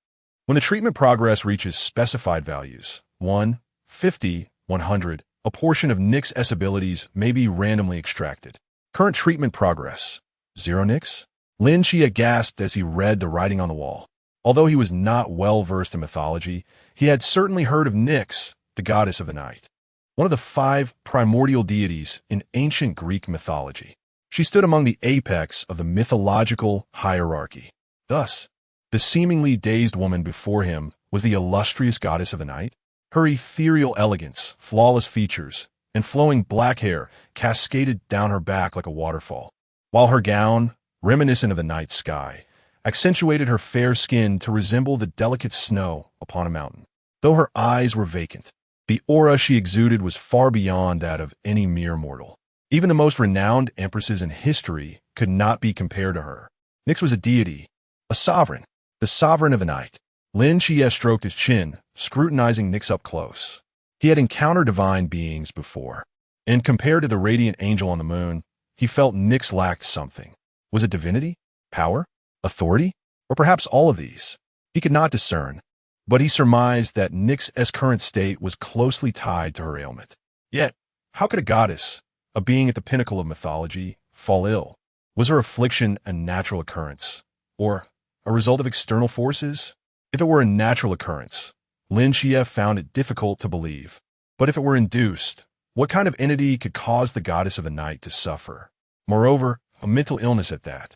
When the treatment progress reaches specified values, 1, 50, 100, a portion of Nix S abilities may be randomly extracted. Current treatment progress. 0 Nix? Lin Qiye gasped as he read the writing on the wall. Although he was not well versed in mythology, he had certainly heard of Nix, the goddess of the night, one of the 5 primordial deities in ancient Greek mythology. She stood among the apex of the mythological hierarchy. Thus, the seemingly dazed woman before him was the illustrious goddess of the night. Her ethereal elegance, flawless features, and flowing black hair cascaded down her back like a waterfall, while her gown, reminiscent of the night sky, accentuated her fair skin to resemble the delicate snow upon a mountain. Though her eyes were vacant, the aura she exuded was far beyond that of any mere mortal. Even the most renowned empresses in history could not be compared to her. Nix was a deity, a sovereign, the sovereign of the night. Lin Qiye stroked his chin, scrutinizing Nix up close. He had encountered divine beings before, and compared to the radiant angel on the moon, he felt Nix lacked something. Was it divinity? Power? Authority? Or perhaps all of these? He could not discern, but he surmised that Nix's current state was closely tied to her ailment. Yet, how could a goddess, a being at the pinnacle of mythology, fall ill? Was her affliction a natural occurrence, or a result of external forces? If it were a natural occurrence, Lin Qiye found it difficult to believe. But if it were induced, what kind of entity could cause the goddess of the night to suffer? Moreover, a mental illness at that.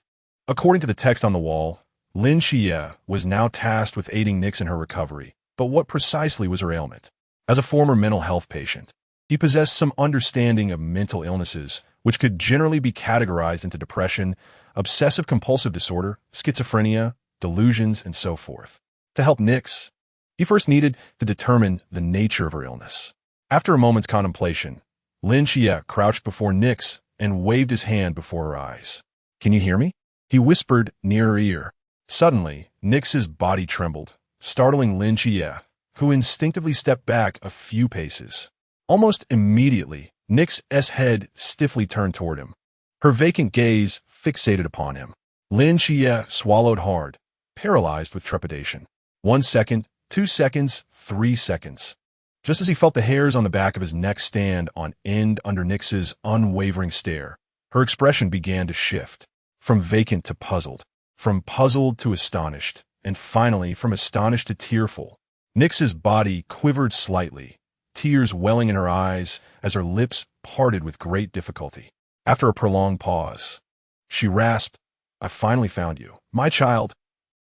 According to the text on the wall, Lin Qiye was now tasked with aiding Nix in her recovery, but what precisely was her ailment? As a former mental health patient, he possessed some understanding of mental illnesses, which could generally be categorized into depression, obsessive-compulsive disorder, schizophrenia, delusions, and so forth. To help Nix, he first needed to determine the nature of her illness. After a moment's contemplation, Lin Qiye crouched before Nix and waved his hand before her eyes. "Can you hear me?" He whispered near her ear. Suddenly, Nix's body trembled, startling Lin Qiye, who instinctively stepped back a few paces. Almost immediately, Nix's head stiffly turned toward him, her vacant gaze fixated upon him. Lin Qiye swallowed hard, paralyzed with trepidation. 1 second, 2 seconds, 3 seconds. Just as he felt the hairs on the back of his neck stand on end under Nix's unwavering stare, her expression began to shift, from vacant to puzzled, from puzzled to astonished, and finally from astonished to tearful. Nix's body quivered slightly, tears welling in her eyes as her lips parted with great difficulty. After a prolonged pause, she rasped, "I finally found you, my child."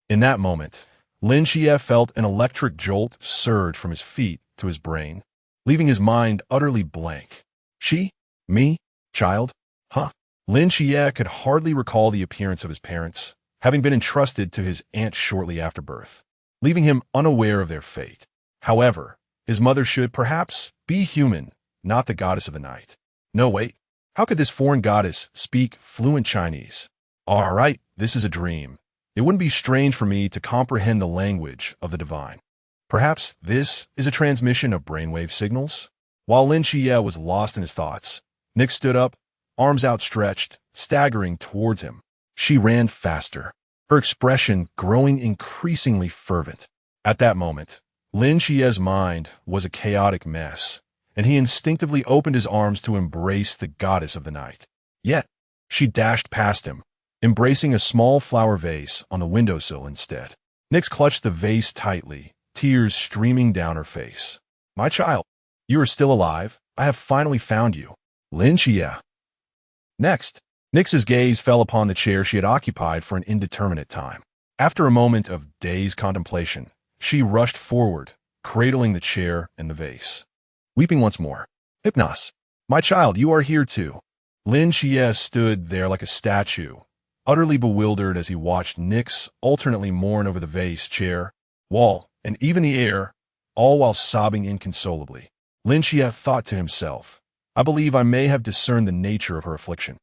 In that moment, Lin Qiye felt an electric jolt surge from his feet to his brain, leaving his mind utterly blank. She? Me? Child? Huh? Lin Qiye could hardly recall the appearance of his parents, having been entrusted to his aunt shortly after birth, leaving him unaware of their fate. However, his mother should, perhaps, be human, not the goddess of the night. No, wait. How could this foreign goddess speak fluent Chinese? All right, this is a dream. It wouldn't be strange for me to comprehend the language of the divine. Perhaps this is a transmission of brainwave signals? While Lin Qiye was lost in his thoughts, Nix stood up, arms outstretched, staggering towards him. She ran faster, her expression growing increasingly fervent. At that moment, Lin Qiye's mind was a chaotic mess, and he instinctively opened his arms to embrace the goddess of the night. Yet, she dashed past him, embracing a small flower vase on the windowsill instead. Nyx clutched the vase tightly, tears streaming down her face. "My child, you are still alive. I have finally found you." Lin Qiye. Next, Nyx's gaze fell upon the chair she had occupied for an indeterminate time. After a moment of dazed contemplation, she rushed forward, cradling the chair and the vase. Weeping once more. "Hypnos, my child, you are here too." Lin Qiye stood there like a statue, utterly bewildered as he watched Nyx alternately mourn over the vase, chair, wall, and even the air, all while sobbing inconsolably. Lin Qiye thought to himself, "I believe I may have discerned the nature of her affliction.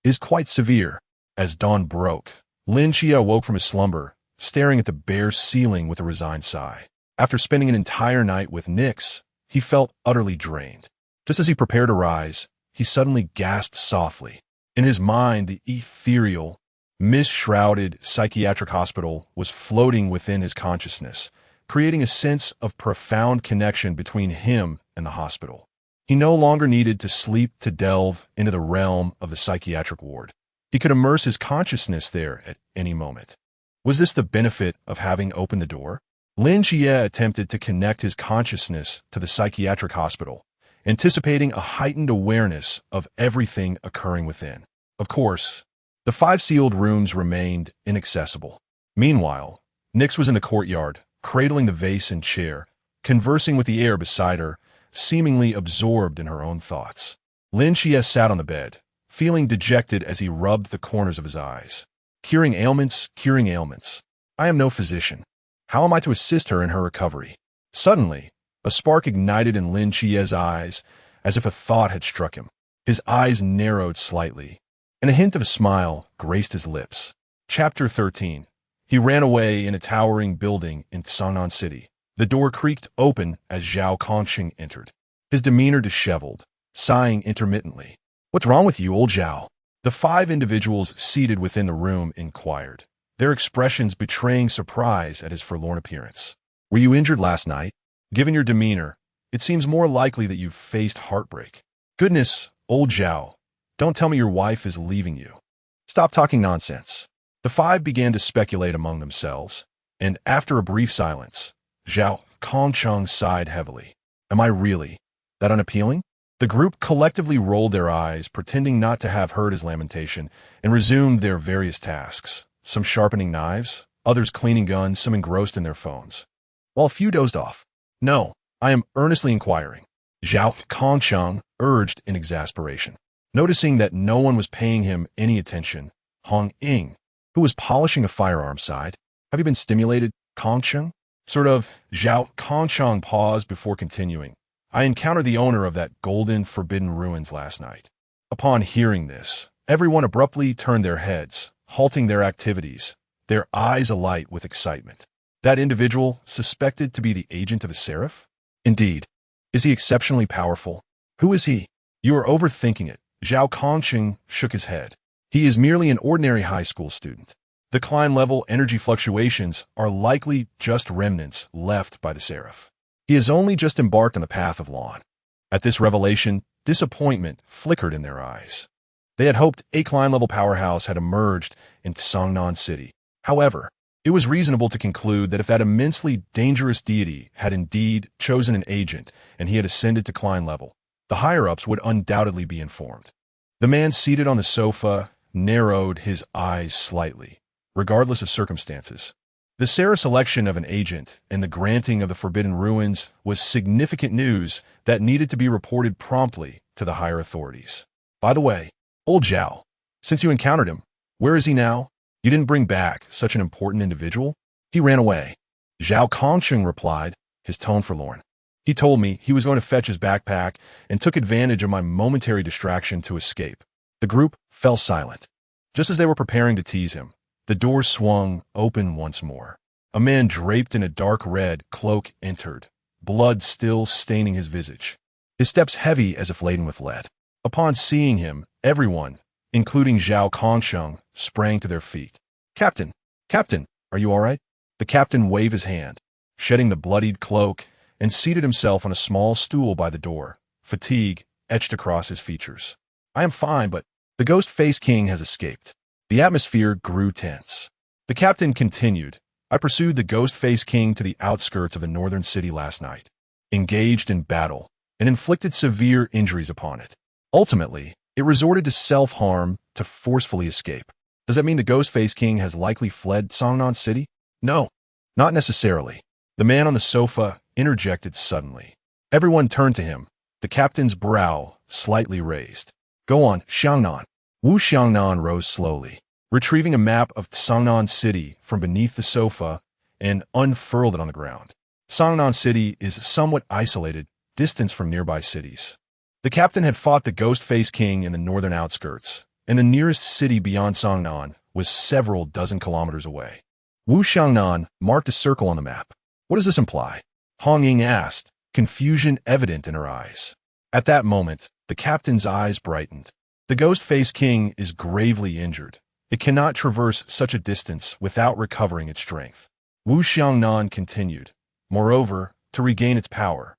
It is quite severe." As dawn broke, Lin Qiye awoke from his slumber, staring at the bare ceiling with a resigned sigh. After spending an entire night with Nyx, he felt utterly drained. Just as he prepared to rise, he suddenly gasped softly. In his mind, the ethereal, mist-shrouded psychiatric hospital was floating within his consciousness, creating a sense of profound connection between him and the hospital. He no longer needed to sleep to delve into the realm of the psychiatric ward. He could immerse his consciousness there at any moment. Was this the benefit of having opened the door? Lin Qiye attempted to connect his consciousness to the psychiatric hospital, anticipating a heightened awareness of everything occurring within. Of course, the 5 sealed rooms remained inaccessible. Meanwhile, Nyx was in the courtyard, cradling the vase and chair, conversing with the air beside her, seemingly absorbed in her own thoughts. Lin Qiye sat on the bed, feeling dejected as he rubbed the corners of his eyes. Curing ailments, curing ailments. I am no physician. How am I to assist her in her recovery? Suddenly, a spark ignited in Lin Qiye's eyes, as if a thought had struck him. His eyes narrowed slightly, and a hint of a smile graced his lips. Chapter 13. He ran away in a towering building in Sangnan City. The door creaked open as Zhao Kongqing entered, his demeanor disheveled, sighing intermittently. "What's wrong with you, old Zhao?" The 5 individuals seated within the room inquired, their expressions betraying surprise at his forlorn appearance. "Were you injured last night? Given your demeanor, it seems more likely that you've faced heartbreak." "Goodness, old Zhao, don't tell me your wife is leaving you." "Stop talking nonsense." The 5 began to speculate among themselves, and after a brief silence, Zhao Kongqing sighed heavily. "Am I really that unappealing?" The group collectively rolled their eyes, pretending not to have heard his lamentation, and resumed their various tasks, some sharpening knives, others cleaning guns, some engrossed in their phones, while a few dozed off. "No, I am earnestly inquiring," Zhao Kongqing urged in exasperation. Noticing that no one was paying him any attention, Hong Ying, who was polishing a firearm, sighed. "Have you been stimulated, Kongqing?" "Sort of." Zhao Kongqing paused before continuing. "I encountered the owner of that golden forbidden ruins last night." Upon hearing this, everyone abruptly turned their heads, halting their activities, their eyes alight with excitement. That individual suspected to be the agent of the Seraph? Indeed. Is he exceptionally powerful? Who is he? "You are overthinking it." Zhao Kongqing shook his head. "He is merely an ordinary high school student. The Klein-level energy fluctuations are likely just remnants left by the Seraph. He has only just embarked on the path of Lan." At this revelation, disappointment flickered in their eyes. They had hoped a Klein-level powerhouse had emerged in Sangnan City. However, it was reasonable to conclude that if that immensely dangerous deity had indeed chosen an agent and he had ascended to Klein level, the higher-ups would undoubtedly be informed. The man seated on the sofa narrowed his eyes slightly, regardless of circumstances. The Seraph selection of an agent and the granting of the Forbidden Ruins was significant news that needed to be reported promptly to the higher authorities. "By the way, old Zhao, since you encountered him, where is he now? You didn't bring back such an important individual?" "He ran away," Zhao Kongqing replied, his tone forlorn. "He told me he was going to fetch his backpack and took advantage of my momentary distraction to escape." The group fell silent. Just as they were preparing to tease him, the door swung open once more. A man draped in a dark red cloak entered, blood still staining his visage, his steps heavy as if laden with lead. Upon seeing him, everyone, including Zhao Kongqing, sprang to their feet. "Captain! Captain! Are you all right?" The captain waved his hand. shedding the bloodied cloak, and seated himself on a small stool by the door, fatigue etched across his features. I am fine, but the ghost-faced king has escaped. The atmosphere grew tense. The captain continued, I pursued the ghost-faced king to the outskirts of the northern city last night, engaged in battle, and inflicted severe injuries upon it. Ultimately, it resorted to self-harm to forcefully escape. Does that mean the ghost-faced king has likely fled Songnan City? No, not necessarily. The man on the sofa interjected suddenly. Everyone turned to him, the captain's brow slightly raised. Go on, Xiangnan. Wu Xiangnan rose slowly, retrieving a map of Songnan City from beneath the sofa and unfurled it on the ground. Songnan City is somewhat isolated, distant from nearby cities. The captain had fought the ghost-faced king in the northern outskirts, and the nearest city beyond Songnan was several dozen kilometers away. Wu Xiangnan marked a circle on the map. What does this imply? Hong Ying asked, confusion evident in her eyes. At that moment, the captain's eyes brightened. The ghost-faced king is gravely injured. It cannot traverse such a distance without recovering its strength. Wu Xiangnan continued. Moreover, to regain its power,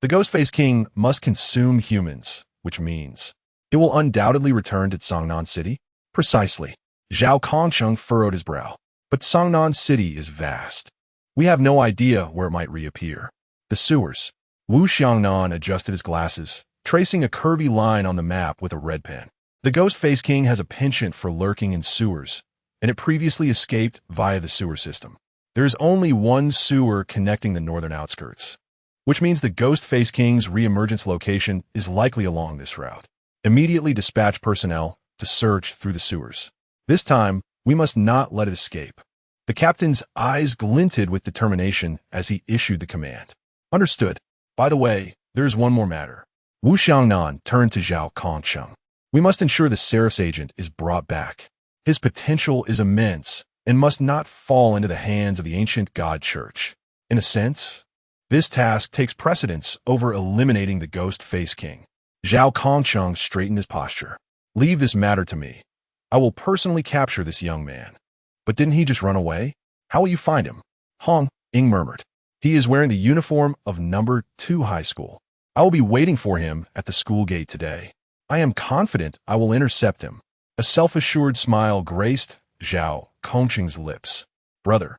the ghost-faced king must consume humans, which means it will undoubtedly return to Songnan City. Precisely. Zhao Kongsheng furrowed his brow. But Songnan City is vast. We have no idea where it might reappear. The sewers. Wu Xiangnan adjusted his glasses, tracing a curvy line on the map with a red pen. The ghost-faced king has a penchant for lurking in sewers, and it previously escaped via the sewer system. There is only one sewer connecting the northern outskirts, which means the ghost-faced king's reemergence location is likely along this route. Immediately dispatch personnel to search through the sewers. This time, we must not let it escape. The captain's eyes glinted with determination as he issued the command. Understood. By the way, there is one more matter. Wu Xiangnan turned to Zhao Kongsheng. We must ensure the Seraph's agent is brought back. His potential is immense and must not fall into the hands of the ancient God Church. In a sense, this task takes precedence over eliminating the ghost-faced king. Zhao Kongsheng straightened his posture. Leave this matter to me. I will personally capture this young man. But didn't he just run away? How will you find him? Hong Ying murmured. He is wearing the uniform of number 2 high school. I will be waiting for him at the school gate today. I am confident I will intercept him. A self-assured smile graced Zhao Kongsheng's lips. Brother,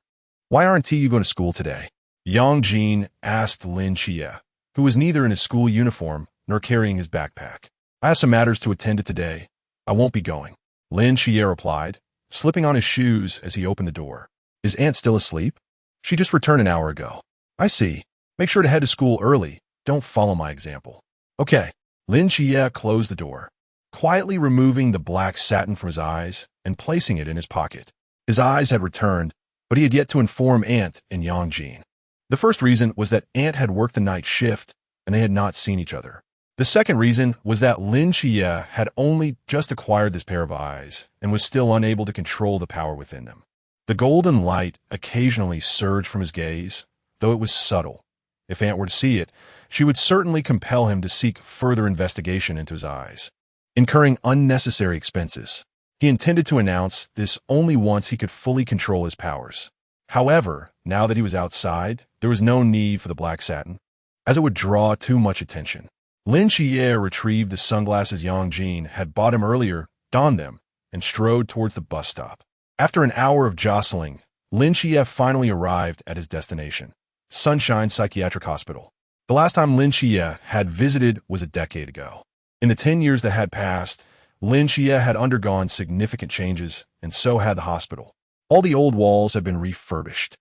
why aren't you going to school today? Yang Jin asked Lin Qiye, who was neither in his school uniform nor carrying his backpack. I have some matters to attend to today. I won't be going. Lin Qiye replied, slipping on his shoes as he opened the door. Is Aunt still asleep? She just returned an hour ago. I see. Make sure to head to school early. Don't follow my example. Okay. Lin Qiye closed the door, quietly removing the black satin from his eyes and placing it in his pocket. His eyes had returned, but he had yet to inform Aunt and Yang Jin. The first reason was that Aunt had worked the night shift and they had not seen each other. The second reason was that Lin Qiye had only just acquired this pair of eyes and was still unable to control the power within them. The golden light occasionally surged from his gaze, though it was subtle. If Aunt were to see it, she would certainly compel him to seek further investigation into his eyes, incurring unnecessary expenses. He intended to announce this only once he could fully control his powers. However, now that he was outside, there was no need for the black satin, as it would draw too much attention. Lin Qiye retrieved the sunglasses Yang Jin had bought him earlier, donned them, and strode towards the bus stop. After an hour of jostling, Lin Qiye finally arrived at his destination, Sunshine Psychiatric Hospital. The last time Lin Qiye had visited was a decade ago. In the 10 years that had passed, Lin Qiye had undergone significant changes, and so had the hospital. All the old walls had been refurbished.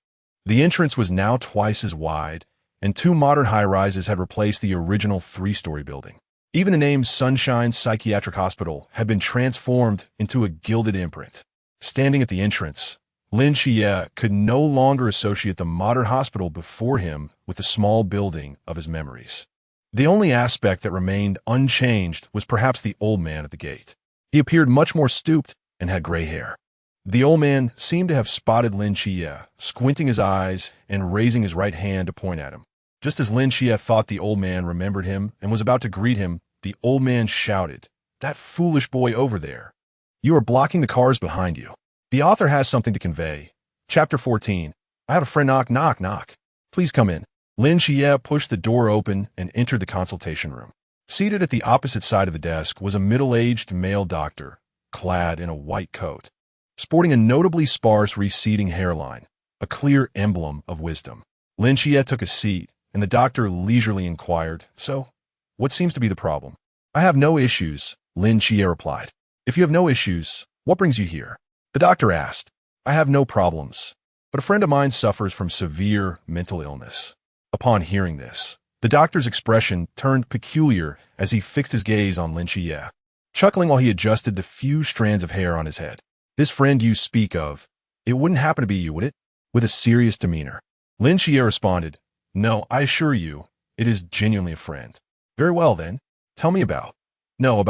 The entrance was now twice as wide, and 2 modern high-rises had replaced the original 3-story building. Even the name Sunshine Psychiatric Hospital had been transformed into a gilded imprint. Standing at the entrance, Lin Qiye could no longer associate the modern hospital before him with the small building of his memories. The only aspect that remained unchanged was perhaps the old man at the gate. He appeared much more stooped and had gray hair. The old man seemed to have spotted Lin Qiye, squinting his eyes and raising his right hand to point at him. Just as Lin Qiye thought the old man remembered him and was about to greet him, the old man shouted, "That foolish boy over there. You are blocking the cars behind you." The author has something to convey. Chapter 14. I have a friend knock, knock, knock. Please come in. Lin Qiye pushed the door open and entered the consultation room. Seated at the opposite side of the desk was a middle-aged male doctor, clad in a white coat, sporting a notably sparse receding hairline, a clear emblem of wisdom. Lin Qiye took a seat, and the doctor leisurely inquired, "So, what seems to be the problem?" "I have no issues," Lin Qiye replied. "If you have no issues, what brings you here?" The doctor asked. "I have no problems, but a friend of mine suffers from severe mental illness." Upon hearing this, the doctor's expression turned peculiar as he fixed his gaze on Lin Qiye, chuckling while he adjusted the few strands of hair on his head. "This friend you speak of, it wouldn't happen to be you, would it?" With a serious demeanor. Lin Qiye responded, "No, I assure you, it is genuinely a friend." "Very well, then. Tell me about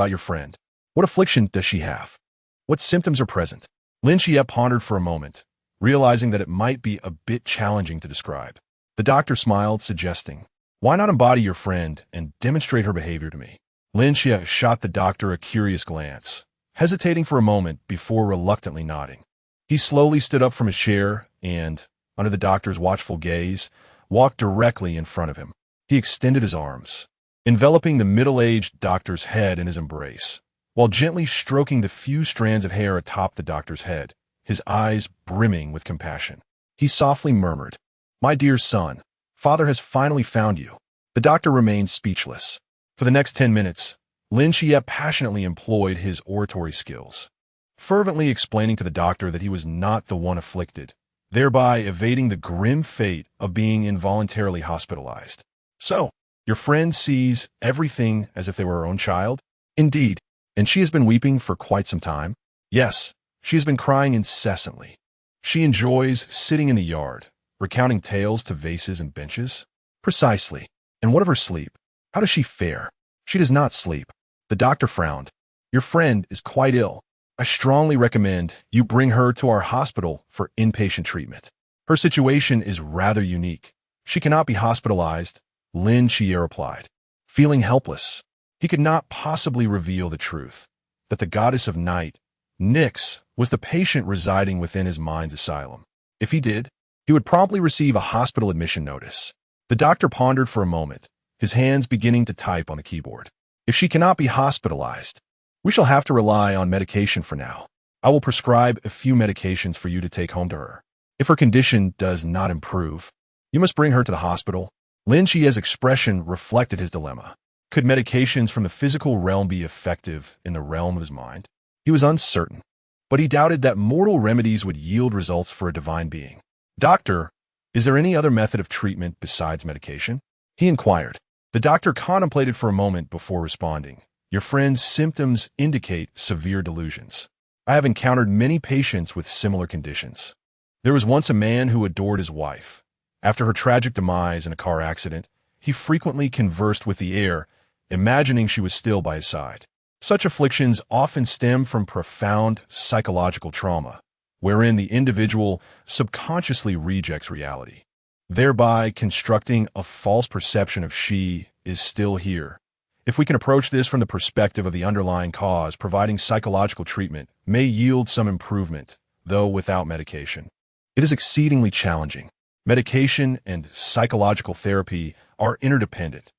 your friend. What affliction does she have? What symptoms are present?" Lin Qiye pondered for a moment, realizing that it might be a bit challenging to describe. The doctor smiled, suggesting, "Why not embody your friend and demonstrate her behavior to me?" Lin Qiye shot the doctor a curious glance, hesitating for a moment before reluctantly nodding. He slowly stood up from his chair and, under the doctor's watchful gaze, walked directly in front of him. He extended his arms, enveloping the middle-aged doctor's head in his embrace, while gently stroking the few strands of hair atop the doctor's head, his eyes brimming with compassion. He softly murmured, "My dear son, Father has finally found you." The doctor remained speechless. For the next 10 minutes, Lin Qiye passionately employed his oratory skills, fervently explaining to the doctor that he was not the one afflicted, thereby evading the grim fate of being involuntarily hospitalized. "So, your friend sees everything as if they were her own child?" "Indeed. And she has been weeping for quite some time?" "Yes, she has been crying incessantly. She enjoys sitting in the yard, recounting tales to vases and benches." "Precisely. And what of her sleep? How does she fare?" "She does not sleep." The doctor frowned. "Your friend is quite ill. I strongly recommend you bring her to our hospital for inpatient treatment. Her situation is rather unique. She cannot be hospitalized," Lin Qiye replied. Feeling helpless, he could not possibly reveal the truth, that the goddess of night, Nyx, was the patient residing within his mind's asylum. If he did, he would promptly receive a hospital admission notice. The doctor pondered for a moment, his hands beginning to type on the keyboard. "If she cannot be hospitalized, we shall have to rely on medication for now. I will prescribe a few medications for you to take home to her. If her condition does not improve, you must bring her to the hospital." Lin Qiye's expression reflected his dilemma. Could medications from the physical realm be effective in the realm of his mind? He was uncertain, but he doubted that mortal remedies would yield results for a divine being. "Doctor, is there any other method of treatment besides medication?" he inquired. The doctor contemplated for a moment before responding. "Your friend's symptoms indicate severe delusions. I have encountered many patients with similar conditions. There was once a man who adored his wife. After her tragic demise in a car accident, he frequently conversed with the air, imagining she was still by his side. Such afflictions often stem from profound psychological trauma, wherein the individual subconsciously rejects reality, thereby constructing a false perception of she is still here. If we can approach this from the perspective of the underlying cause, providing psychological treatment may yield some improvement, though without medication. It is exceedingly challenging. Medication and psychological therapy are interdependent.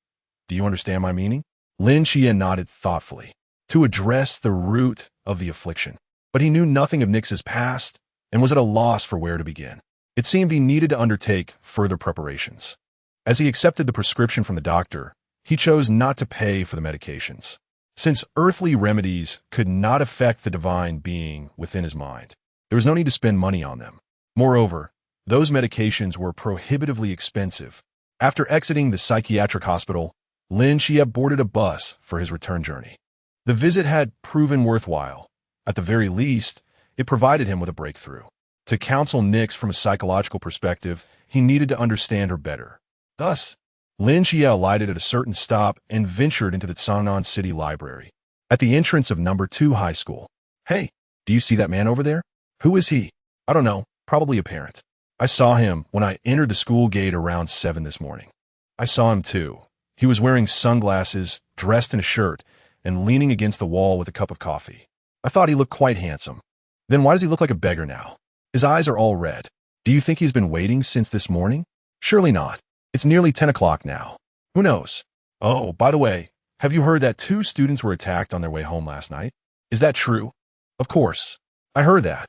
Do you understand my meaning?" Lin Qiye nodded thoughtfully. To address the root of the affliction. But he knew nothing of Nyx's past and was at a loss for where to begin. It seemed he needed to undertake further preparations. As he accepted the prescription from the doctor, he chose not to pay for the medications, since earthly remedies could not affect the divine being within his mind. There was no need to spend money on them. Moreover, those medications were prohibitively expensive. After exiting the psychiatric hospital, Lin Qiye boarded a bus for his return journey. The visit had proven worthwhile. At the very least, it provided him with a breakthrough. To counsel Nyx from a psychological perspective, he needed to understand her better. Thus, Lin Qiye alighted at a certain stop and ventured into the Sannan City Library. At the entrance of No. 2 High School. "Hey, do you see that man over there? Who is he?" "I don't know, probably a parent. I saw him when I entered the school gate around 7 this morning." "I saw him too. He was wearing sunglasses, dressed in a shirt, and leaning against the wall with a cup of coffee. I thought he looked quite handsome." "Then why does he look like a beggar now? His eyes are all red. Do you think he's been waiting since this morning?" Surely not. It's nearly 10 o'clock now. Who knows? Oh, by the way, have you heard that 2 students were attacked on their way home last night? Is that true? Of course. I heard that.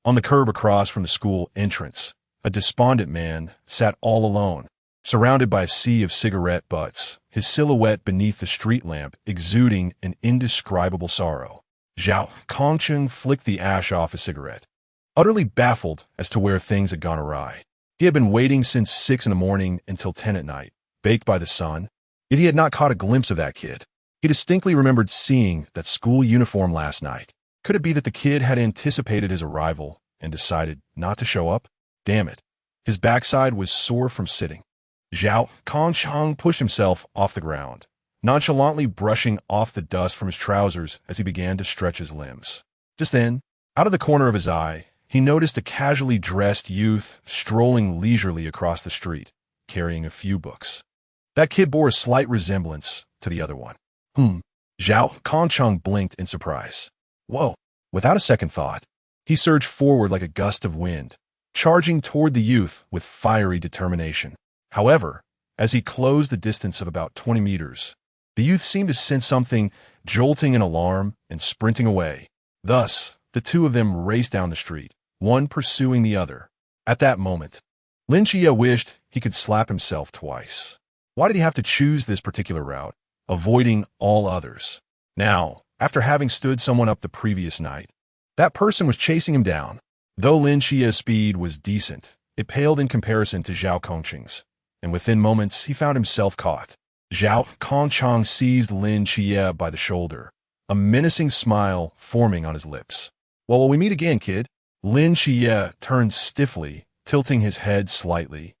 On the curb across from the school entrance, a despondent man sat all alone, surrounded by a sea of cigarette butts, his silhouette beneath the street lamp exuding an indescribable sorrow. Zhao Kongcheng flicked the ash off his cigarette, utterly baffled as to where things had gone awry. He had been waiting since 6 in the morning until 10 at night, baked by the sun, yet he had not caught a glimpse of that kid. He distinctly remembered seeing that school uniform last night. Could it be that the kid had anticipated his arrival and decided not to show up? Damn it. His backside was sore from sitting. Zhao Kongcheng pushed himself off the ground, nonchalantly brushing off the dust from his trousers as he began to stretch his limbs. Just then, out of the corner of his eye, he noticed a casually dressed youth strolling leisurely across the street, carrying a few books. That kid bore a slight resemblance to the other one. Zhao Kongcheng blinked in surprise. Whoa. Without a second thought, he surged forward like a gust of wind, charging toward the youth with fiery determination. However, as he closed the distance of about 20 meters, the youth seemed to sense something, jolting in alarm and sprinting away. Thus, the two of them raced down the street, one pursuing the other. At that moment, Lin Qiye wished he could slap himself twice. Why did he have to choose this particular route, avoiding all others? Now, after having stood someone up the previous night, that person was chasing him down. Though Lin Qiye's speed was decent, it paled in comparison to Zhao Kongcheng's, and within moments he found himself caught. Zhao Kongcheng seized Lin Qiye by the shoulder, a menacing smile forming on his lips. Well, will we meet again, kid? Lin Qiye turned stiffly, tilting his head slightly.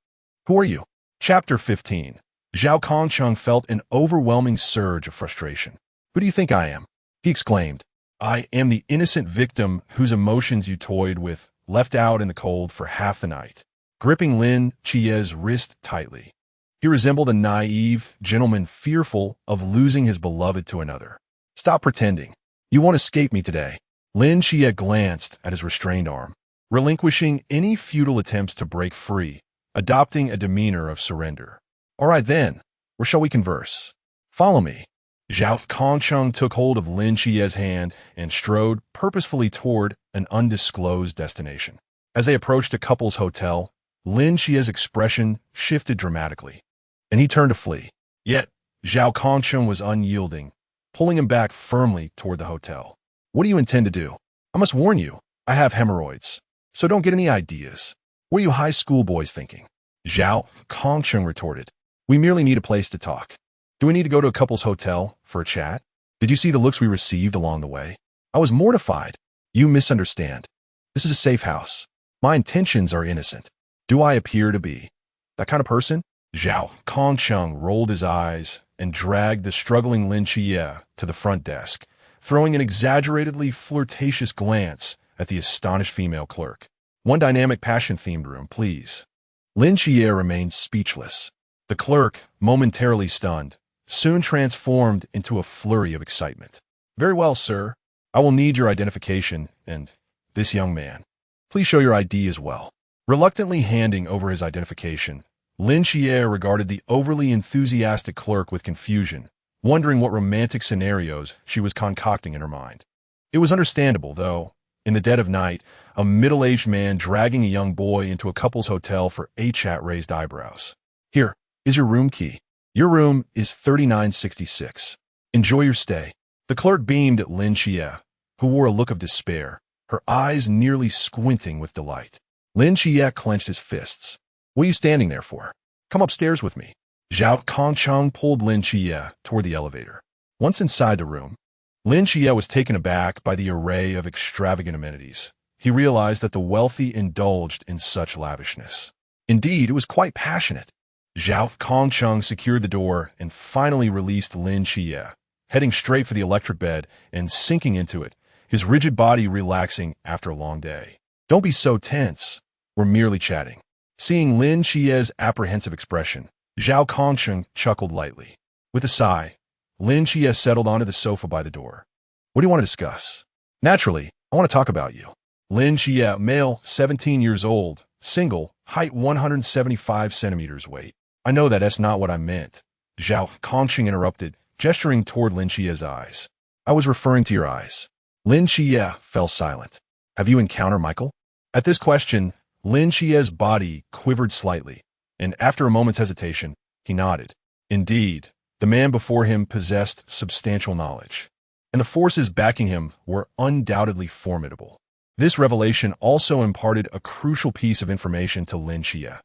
Who are you? Chapter 15. Zhao Kongcheng felt an overwhelming surge of frustration. Who do you think I am? He exclaimed. I am the innocent victim whose emotions you toyed with, left out in the cold for half the night. Gripping Lin Qiye's wrist tightly, he resembled a naive gentleman fearful of losing his beloved to another. Stop pretending. You won't escape me today. Lin Qiye glanced at his restrained arm, relinquishing any futile attempts to break free, adopting a demeanor of surrender. All right then, where shall we converse? Follow me. Zhao Kongcheng took hold of Lin Qiye's hand and strode purposefully toward an undisclosed destination. As they approached a couple's hotel, Lin Qiye's expression shifted dramatically, and he turned to flee. Yet, Zhao Kongcheng was unyielding, pulling him back firmly toward the hotel. What do you intend to do? I must warn you, I have hemorrhoids, so don't get any ideas. What are you high school boys thinking? Zhao Kongcheng retorted. We merely need a place to talk. Do we need to go to a couple's hotel for a chat? Did you see the looks we received along the way? I was mortified. You misunderstand. This is a safe house. My intentions are innocent. Do I appear to be that kind of person? Zhao Kongcheng rolled his eyes and dragged the struggling Lin Qiye to the front desk, throwing an exaggeratedly flirtatious glance at the astonished female clerk. One dynamic passion-themed room, please. Lin Qiye remained speechless. The clerk, momentarily stunned, soon transformed into a flurry of excitement. Very well, sir. I will need your identification and this young man. Please show your ID as well. Reluctantly handing over his identification, Lin Qiye regarded the overly enthusiastic clerk with confusion, wondering what romantic scenarios she was concocting in her mind. It was understandable, though, in the dead of night, a middle-aged man dragging a young boy into a couple's hotel for a chat raised eyebrows. Here is your room key. Your room is 3966. Enjoy your stay. The clerk beamed at Lin Qiye, who wore a look of despair, her eyes nearly squinting with delight. Lin Qiye clenched his fists. What are you standing there for? Come upstairs with me. Zhao Kongcheng pulled Lin Qiye toward the elevator. Once inside the room, Lin Qiye was taken aback by the array of extravagant amenities. He realized that the wealthy indulged in such lavishness. Indeed, it was quite passionate. Zhao Kongcheng secured the door and finally released Lin Qiye, heading straight for the electric bed and sinking into it, his rigid body relaxing after a long day. Don't be so tense. We're merely chatting. Seeing Lin Qiye's apprehensive expression, Zhao Kongcheng chuckled lightly. With a sigh, Lin Qiye settled onto the sofa by the door. What do you want to discuss? Naturally, I want to talk about you. Lin Qiye, male, 17 years old, single, height 175 centimeters, weight. I know that's not what I meant. Zhao Kongqing interrupted, gesturing toward Lin Qiye's eyes. I was referring to your eyes. Lin Qiye fell silent. Have you encountered Michael? At this question, Lin Qiye's body quivered slightly, and after a moment's hesitation, he nodded. Indeed, the man before him possessed substantial knowledge, and the forces backing him were undoubtedly formidable. This revelation also imparted a crucial piece of information to Lin Qiye.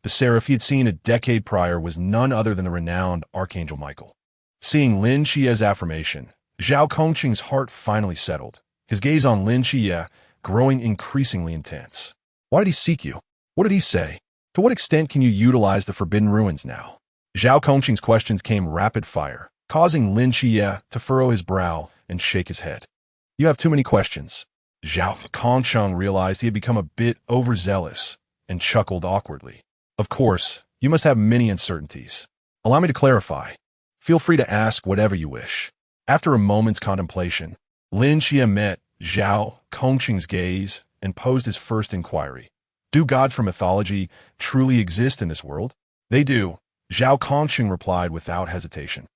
The seraph he had seen a decade prior was none other than the renowned Archangel Michael. Seeing Lin Qiye's affirmation, Zhao Kongqing's heart finally settled, his gaze on Lin Qiye growing increasingly intense. Why did he seek you? What did he say? To what extent can you utilize the Forbidden Ruins now? Zhao Kongqing's questions came rapid fire, causing Lin Qiye to furrow his brow and shake his head. You have too many questions. Zhao Kongqing realized he had become a bit overzealous and chuckled awkwardly. Of course, you must have many uncertainties. Allow me to clarify. Feel free to ask whatever you wish. After a moment's contemplation, Lin Qiye met Zhao Kongqing's gaze and posed his first inquiry. Do gods from mythology truly exist in this world? They do, Zhao Kongqing replied without hesitation.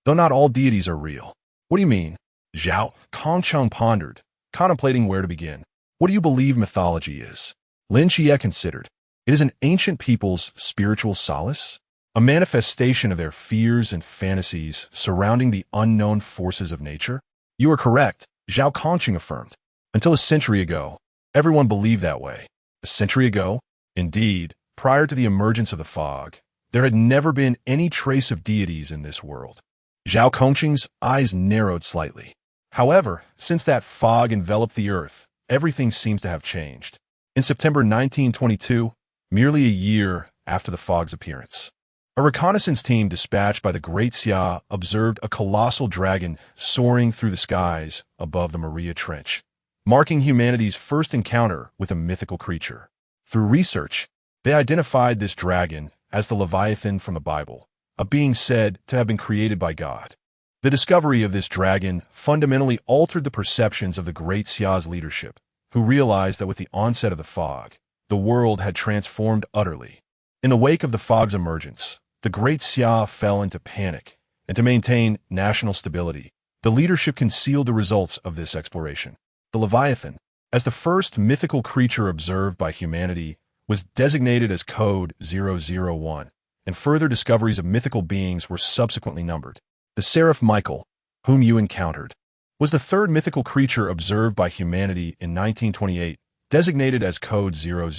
Though not all deities are real. What do you mean? Zhao Kongqing pondered, contemplating where to begin. What do you believe mythology is? Lin Qiye considered. It is an ancient people's spiritual solace, a manifestation of their fears and fantasies surrounding the unknown forces of nature. You are correct, Zhao Kongqing affirmed. Until a century ago, everyone believed that way. A century ago? Indeed, prior to the emergence of the fog, there had never been any trace of deities in this world. Zhao Kongqing's eyes narrowed slightly. However, since that fog enveloped the earth, everything seems to have changed. In September 1922, merely a year after the fog's appearance, a reconnaissance team dispatched by the Great Xia observed a colossal dragon soaring through the skies above the Maria Trench, marking humanity's first encounter with a mythical creature. Through research, they identified this dragon as the Leviathan from the Bible, a being said to have been created by God. The discovery of this dragon fundamentally altered the perceptions of the Great Xia's leadership, who realized that with the onset of the fog, the world had transformed utterly. In the wake of the fog's emergence, the Great Xia fell into panic, and to maintain national stability, the leadership concealed the results of this exploration. The Leviathan, as the first mythical creature observed by humanity, was designated as Code 001, and further discoveries of mythical beings were subsequently numbered. The seraph Michael, whom you encountered, was the third mythical creature observed by humanity in 1928, designated as Code 003.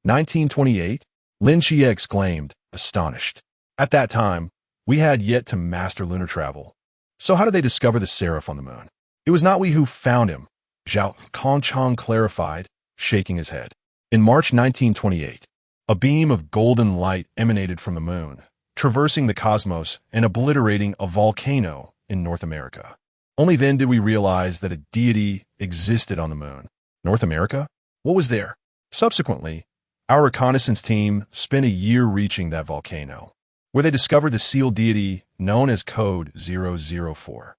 1928? Lin Qiye exclaimed, astonished. At that time, we had yet to master lunar travel. So how did they discover the seraph on the moon? It was not we who found him, Zhao Kongqing clarified, shaking his head. In March 1928, a beam of golden light emanated from the moon, traversing the cosmos and obliterating a volcano in North America. Only then did we realize that a deity existed on the moon. North America? What was there? Subsequently, our reconnaissance team spent a year reaching that volcano, where they discovered the sealed deity known as Code 004.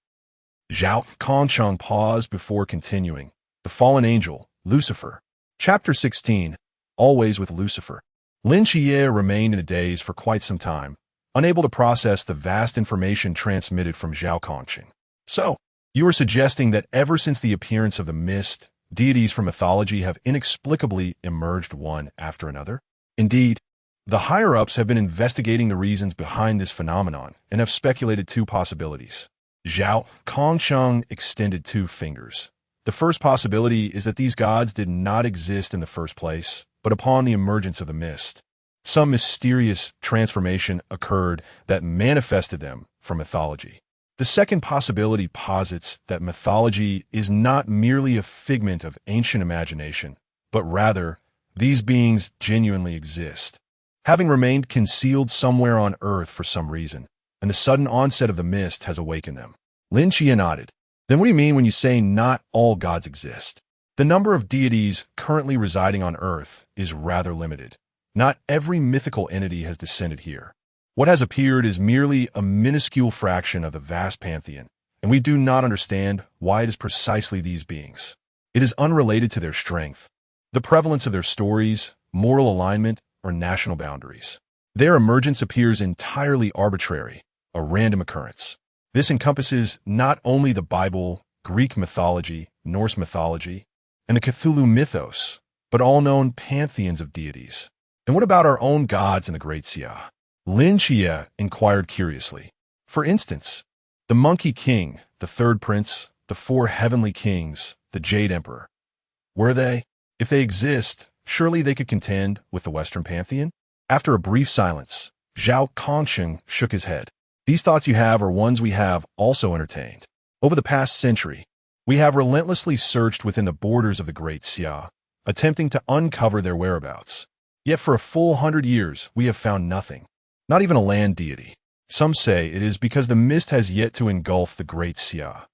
Zhao Kongqing paused before continuing. The fallen angel, Lucifer. Chapter 16, Always with Lucifer. Lin Qiye remained in a daze for quite some time, unable to process the vast information transmitted from Zhao Kongqing. So, you are suggesting that ever since the appearance of the mist, deities from mythology have inexplicably emerged one after another? Indeed, the higher-ups have been investigating the reasons behind this phenomenon and have speculated two possibilities. Zhao Kongqing extended two fingers. The first possibility is that these gods did not exist in the first place, but upon the emergence of the mist, some mysterious transformation occurred that manifested them from mythology. The second possibility posits that mythology is not merely a figment of ancient imagination, but rather, these beings genuinely exist, having remained concealed somewhere on Earth for some reason, and the sudden onset of the mist has awakened them. Lin Qiye nodded. Then what do you mean when you say not all gods exist? The number of deities currently residing on Earth is rather limited. Not every mythical entity has descended here. What has appeared is merely a minuscule fraction of the vast pantheon, and we do not understand why it is precisely these beings. It is unrelated to their strength, the prevalence of their stories, moral alignment, or national boundaries. Their emergence appears entirely arbitrary, a random occurrence. This encompasses not only the Bible, Greek mythology, Norse mythology, and the Cthulhu mythos, but all known pantheons of deities. And what about our own gods in the Great Xia? Lin Qiye inquired curiously. For instance, the Monkey King, the Third Prince, the Four Heavenly Kings, the Jade Emperor. Were they? If they exist, surely they could contend with the Western pantheon? After a brief silence, Zhao Kongsheng shook his head. These thoughts you have are ones we have also entertained. Over the past century, we have relentlessly searched within the borders of the Great Xia, attempting to uncover their whereabouts. Yet for a full 100 years, we have found nothing. Not even a land deity. Some say it is because the mist has yet to engulf the Great Xia.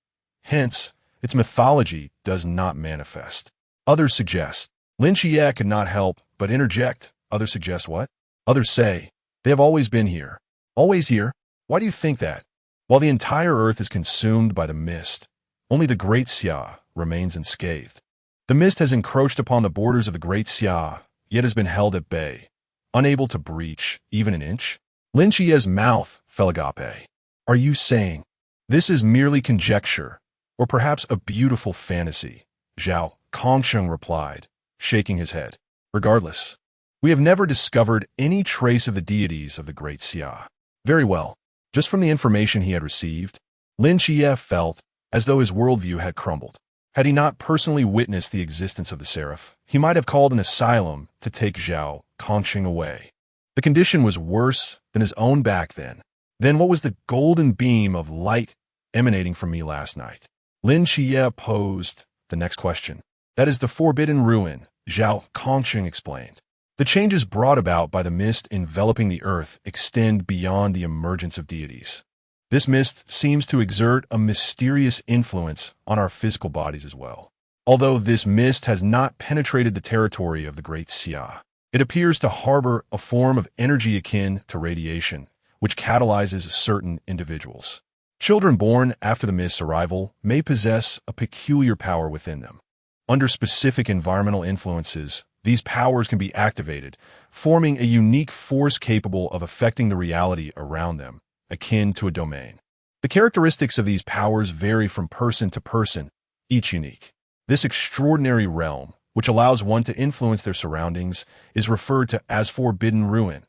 Hence, its mythology does not manifest. Others suggest. Lin Qiye could not help but interject. Others suggest what? Others say, they have always been here. Always here? Why do you think that? While the entire earth is consumed by the mist, only the Great Xia remains unscathed. The mist has encroached upon the borders of the Great Xia, yet has been held at bay, unable to breach even an inch. Lin Qiye's mouth fell agape. Are you saying this is merely conjecture, or perhaps a beautiful fantasy? Zhao Kongsheng replied, shaking his head. Regardless, we have never discovered any trace of the deities of the Great Xia. Very well. Just from the information he had received, Lin Qiye felt as though his worldview had crumbled. Had he not personally witnessed the existence of the seraph, he might have called an asylum to take Zhao Kongsheng away. The condition was worse than his own back then. Then what was the golden beam of light emanating from me last night? Lin Qiye posed the next question. That is the forbidden ruin, Zhao Kongsheng explained. The changes brought about by the mist enveloping the earth extend beyond the emergence of deities. This mist seems to exert a mysterious influence on our physical bodies as well. Although this mist has not penetrated the territory of the Great Xia, it appears to harbor a form of energy akin to radiation, which catalyzes certain individuals. Children born after the mist's arrival may possess a peculiar power within them. Under specific environmental influences, these powers can be activated, forming a unique force capable of affecting the reality around them, akin to a domain. The characteristics of these powers vary from person to person, each unique. This extraordinary realm, which allows one to influence their surroundings, is referred to as forbidden ruin.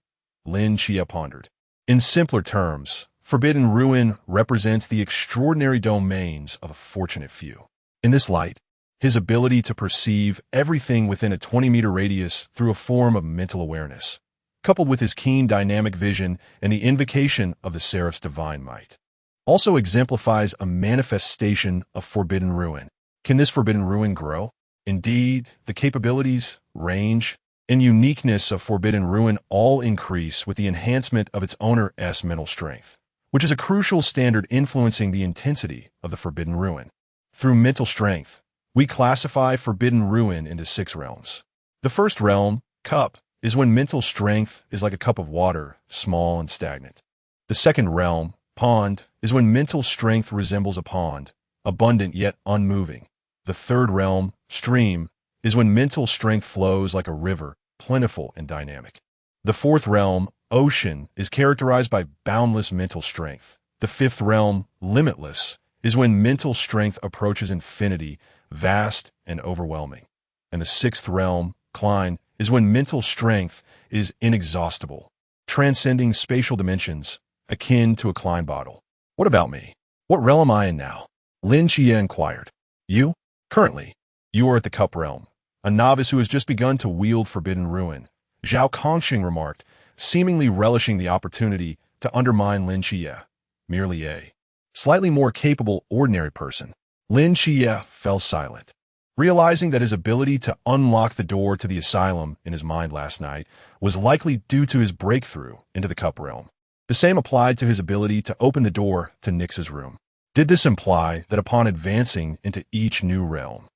Lin Qiye pondered. In simpler terms, forbidden ruin represents the extraordinary domains of a fortunate few. In this light, his ability to perceive everything within a 20-meter radius through a form of mental awareness, coupled with his keen dynamic vision and the invocation of the seraph's divine might, also exemplifies a manifestation of forbidden ruin. Can this forbidden ruin grow? Indeed, the capabilities, range, and uniqueness of forbidden ruin all increase with the enhancement of its owner's mental strength, which is a crucial standard influencing the intensity of the forbidden ruin. Through mental strength, we classify forbidden ruin into 6 realms. The first realm, cup, is when mental strength is like a cup of water, small and stagnant. The second realm, pond, is when mental strength resembles a pond, abundant yet unmoving. The third realm, stream, is when mental strength flows like a river, plentiful and dynamic. The fourth realm, ocean, is characterized by boundless mental strength. The fifth realm, limitless, is when mental strength approaches infinity, vast and overwhelming. And the sixth realm, Klein, is when mental strength is inexhaustible, transcending spatial dimensions, akin to a Klein bottle. What about me? What realm am I in now? Lin Qiye inquired. You? Currently, you are at the cup realm, a novice who has just begun to wield forbidden ruin, Zhao Kongsheng remarked, seemingly relishing the opportunity to undermine Lin Qiye. Merely a slightly more capable ordinary person. Lin Qiye fell silent, realizing that his ability to unlock the door to the asylum in his mind last night was likely due to his breakthrough into the cup realm. The same applied to his ability to open the door to Nix's room. Did this imply that upon advancing into each new realm,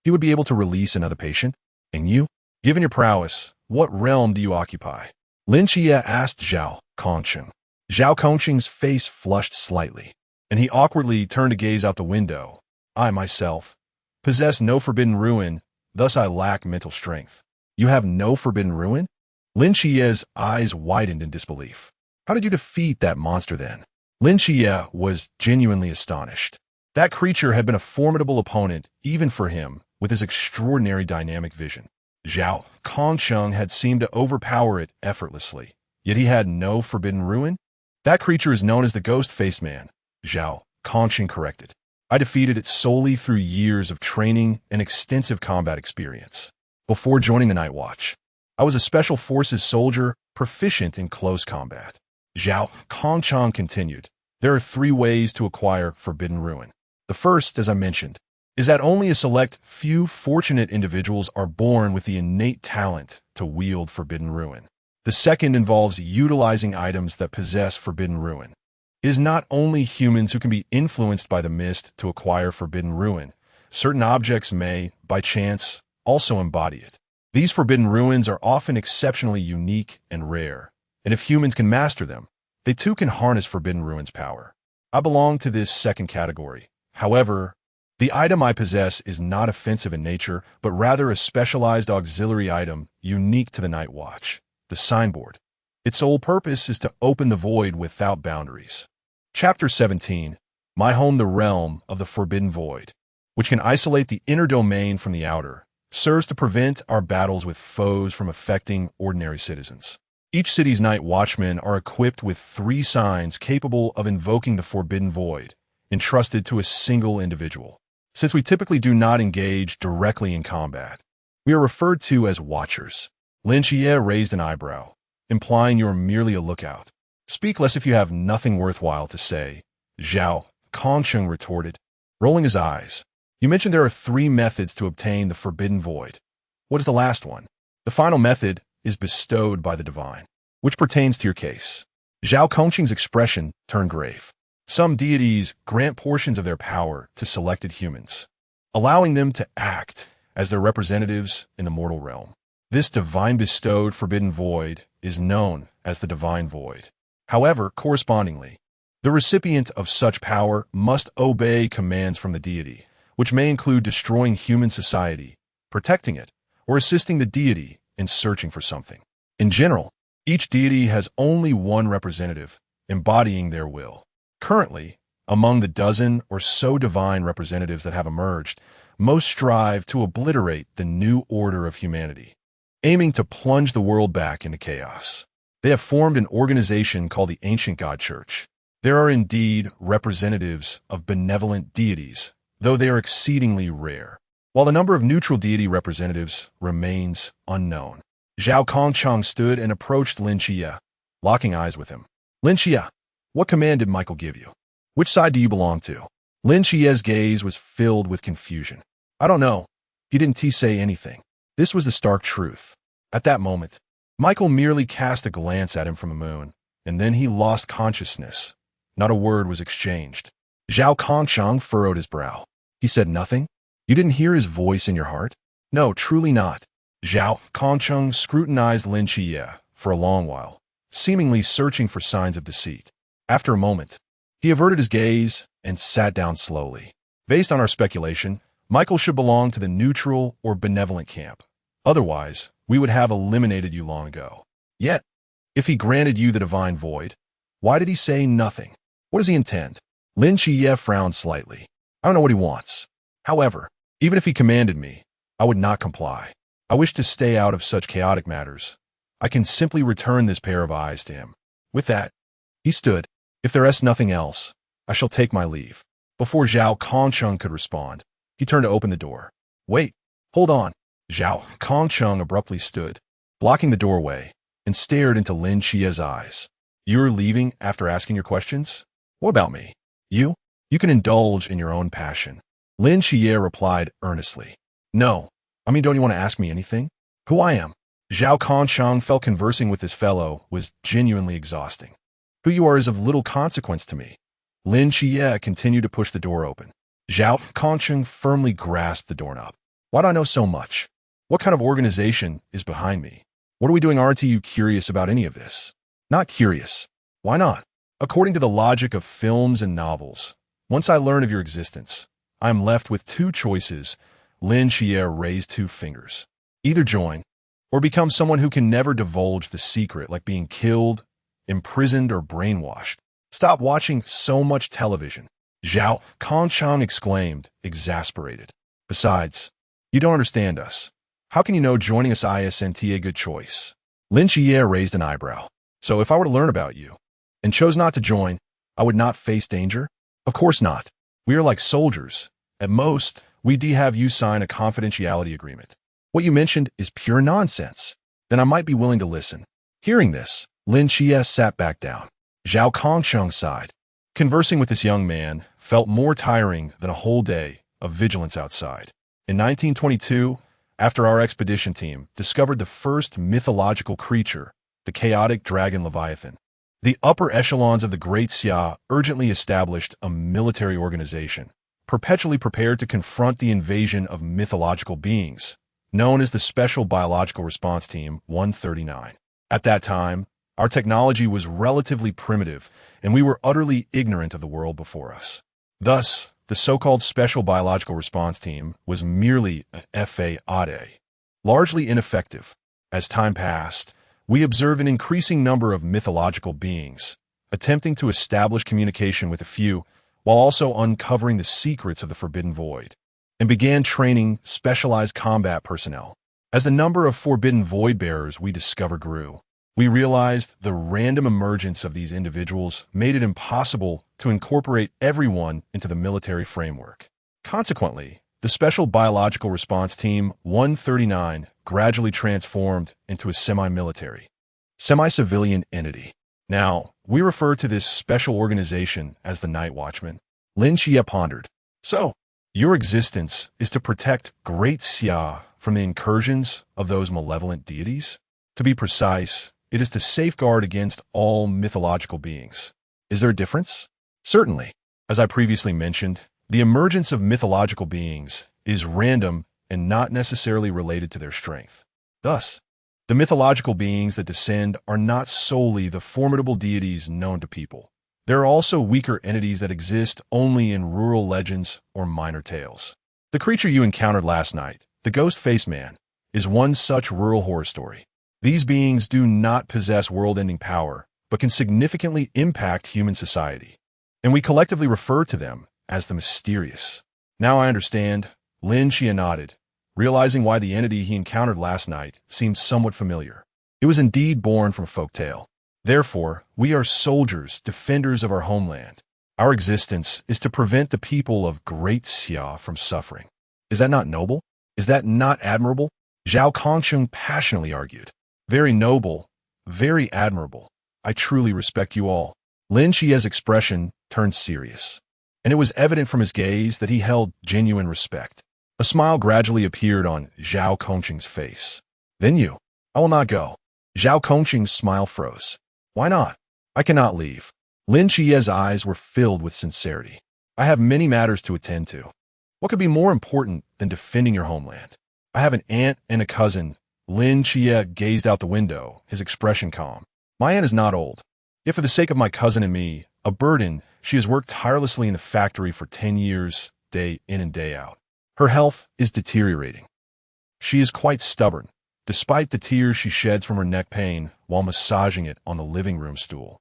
he would be able to release another patient? And you? Given your prowess, what realm do you occupy? Lin Qiye asked Zhao Kongsheng. Zhao Kongsheng's face flushed slightly, and he awkwardly turned to gaze out the window. I, myself, possess no forbidden ruin, thus I lack mental strength. You have no forbidden ruin? Lin Qiye's eyes widened in disbelief. How did you defeat that monster then? Lin Qiye was genuinely astonished. That creature had been a formidable opponent even for him, with his extraordinary dynamic vision. Zhao Kongcheng had seemed to overpower it effortlessly, yet he had no forbidden ruin? That creature is known as the Ghost-Faced Man, Zhao Kongcheng corrected. I defeated it solely through years of training and extensive combat experience. Before joining the Nightwatch, I was a special forces soldier proficient in close combat. Zhao Kongcheng continued. There are 3 ways to acquire forbidden ruin. The first, as I mentioned, is that only a select few fortunate individuals are born with the innate talent to wield forbidden ruin. The second involves utilizing items that possess forbidden ruin. It is not only humans who can be influenced by the mist to acquire forbidden ruin. Certain objects may, by chance, also embody it. These forbidden ruins are often exceptionally unique and rare, and if humans can master them, they too can harness forbidden ruin's power. I belong to this second category. However, the item I possess is not offensive in nature, but rather a specialized auxiliary item unique to the Nightwatch, the signboard. Its sole purpose is to open the void without boundaries. Chapter 17, My Home, the Realm of the Forbidden Void, which can isolate the inner domain from the outer, serves to prevent our battles with foes from affecting ordinary citizens. Each city's night watchmen are equipped with 3 signs capable of invoking the forbidden void, entrusted to a single individual. Since we typically do not engage directly in combat, we are referred to as watchers. Lin Qiye raised an eyebrow, implying you are merely a lookout. Speak less if you have nothing worthwhile to say, Zhao Kongcheng retorted, rolling his eyes. You mentioned there are 3 methods to obtain the forbidden void. What is the last one? The final method is bestowed by the divine, which pertains to your case. Zhao Kongcheng's expression turned grave. Some deities grant portions of their power to selected humans, allowing them to act as their representatives in the mortal realm. This divine bestowed forbidden void is known as the divine void. However, correspondingly, the recipient of such power must obey commands from the deity, which may include destroying human society, protecting it, or assisting the deity in searching for something. In general, each deity has only one representative, embodying their will. Currently, among the dozen or so divine representatives that have emerged, most strive to obliterate the new order of humanity, aiming to plunge the world back into chaos. They have formed an organization called the Ancient God Church. There are indeed representatives of benevolent deities, though they are exceedingly rare, while the number of neutral deity representatives remains unknown. Zhao Kongcheng stood and approached Lin Qiye, locking eyes with him. Lin Qiye, what command did Michael give you? Which side do you belong to? Lin Qiye's gaze was filled with confusion. I don't know. He didn't say anything. This was the stark truth. At that moment, Michael merely cast a glance at him from the moon, and then he lost consciousness. Not a word was exchanged. Zhao Kongcheng furrowed his brow. He said nothing? You didn't hear his voice in your heart? No, truly not. Zhao Kongcheng scrutinized Lin Qiye for a long while, seemingly searching for signs of deceit. After a moment, he averted his gaze and sat down slowly. Based on our speculation, Michael should belong to the neutral or benevolent camp. Otherwise, we would have eliminated you long ago. Yet, if he granted you the divine void, why did he say nothing? What does he intend? Lin Qiye frowned slightly. I don't know what he wants. However, even if he commanded me, I would not comply. I wish to stay out of such chaotic matters. I can simply return this pair of eyes to him. With that, he stood. If there is nothing else, I shall take my leave. Before Zhao Kongcheng could respond, he turned to open the door. Wait, hold on. Zhao Kongcheng abruptly stood, blocking the doorway, and stared into Lin Qiye's eyes. You're leaving after asking your questions? What about me? You can indulge in your own passion. Lin Qiye replied earnestly. No, don't you want to ask me anything? Who I am? Zhao Kongcheng felt conversing with his fellow was genuinely exhausting. Who you are is of little consequence to me. Lin Qiye continued to push the door open. Zhao Kongcheng firmly grasped the doorknob. Why do I know so much? What kind of organization is behind me? What are we doing? Aren't you curious about any of this? Not curious. Why not? According to the logic of films and novels, once I learn of your existence, I am left with 2 choices. Lin Qiye raised 2 fingers. Either join, or become someone who can never divulge the secret, like being killed, imprisoned, or brainwashed. Stop watching so much television, Zhao Kongchang exclaimed, exasperated. Besides, you don't understand us. How can you know joining us isn't a good choice? Lin Qiye raised an eyebrow. So if I were to learn about you and chose not to join, I would not face danger? Of course not. We are like soldiers. At most, we'd have you sign a confidentiality agreement. What you mentioned is pure nonsense. Then I might be willing to listen. Hearing this, Lin Qiye sat back down. Zhao Kongcheng sighed. Conversing with this young man felt more tiring than a whole day of vigilance outside. In 1922, after our expedition team discovered the first mythological creature, the chaotic dragon Leviathan, the upper echelons of the Great Xia urgently established a military organization, perpetually prepared to confront the invasion of mythological beings, known as the Special Biological Response Team 139. At that time, our technology was relatively primitive, and we were utterly ignorant of the world before us. Thus, the so-called Special Biological Response Team was merely a FAAD, largely ineffective. As time passed, we observed an increasing number of mythological beings, attempting to establish communication with a few, while also uncovering the secrets of the Forbidden Void, and began training specialized combat personnel. As the number of Forbidden Void bearers we discovered grew, we realized the random emergence of these individuals made it impossible to incorporate everyone into the military framework. Consequently, the Special Biological Response Team 139 gradually transformed into a semi-military, semi-civilian entity. Now, we refer to this special organization as the Nightwatchmen. Lin Qiye pondered. So, your existence is to protect Great Xia from the incursions of those malevolent deities? To be precise, it is to safeguard against all mythological beings. Is there a difference? Certainly. As I previously mentioned, the emergence of mythological beings is random and not necessarily related to their strength. Thus, the mythological beings that descend are not solely the formidable deities known to people. There are also weaker entities that exist only in rural legends or minor tales. The creature you encountered last night, the ghost-faced man, is one such rural horror story. These beings do not possess world-ending power, but can significantly impact human society, and we collectively refer to them as the mysterious. Now I understand, Lin Qiye nodded, realizing why the entity he encountered last night seemed somewhat familiar. It was indeed born from folktale. Therefore, we are soldiers, defenders of our homeland. Our existence is to prevent the people of Great Xia from suffering. Is that not noble? Is that not admirable? Zhao Kongcheng passionately argued. Very noble, very admirable. I truly respect you all. Lin Qiye's expression turned serious, and it was evident from his gaze that he held genuine respect. A smile gradually appeared on Zhao Kongcheng's face. Then you. I will not go. Zhao Kongcheng's smile froze. Why not? I cannot leave. Lin Qiye's eyes were filled with sincerity. I have many matters to attend to. What could be more important than defending your homeland? I have an aunt and a cousin. Lin Qiye gazed out the window, his expression calm. My aunt is not old. Yet for the sake of my cousin and me, a burden, she has worked tirelessly in the factory for 10 years, day in and day out. Her health is deteriorating. She is quite stubborn, despite the tears she sheds from her neck pain while massaging it on the living room stool.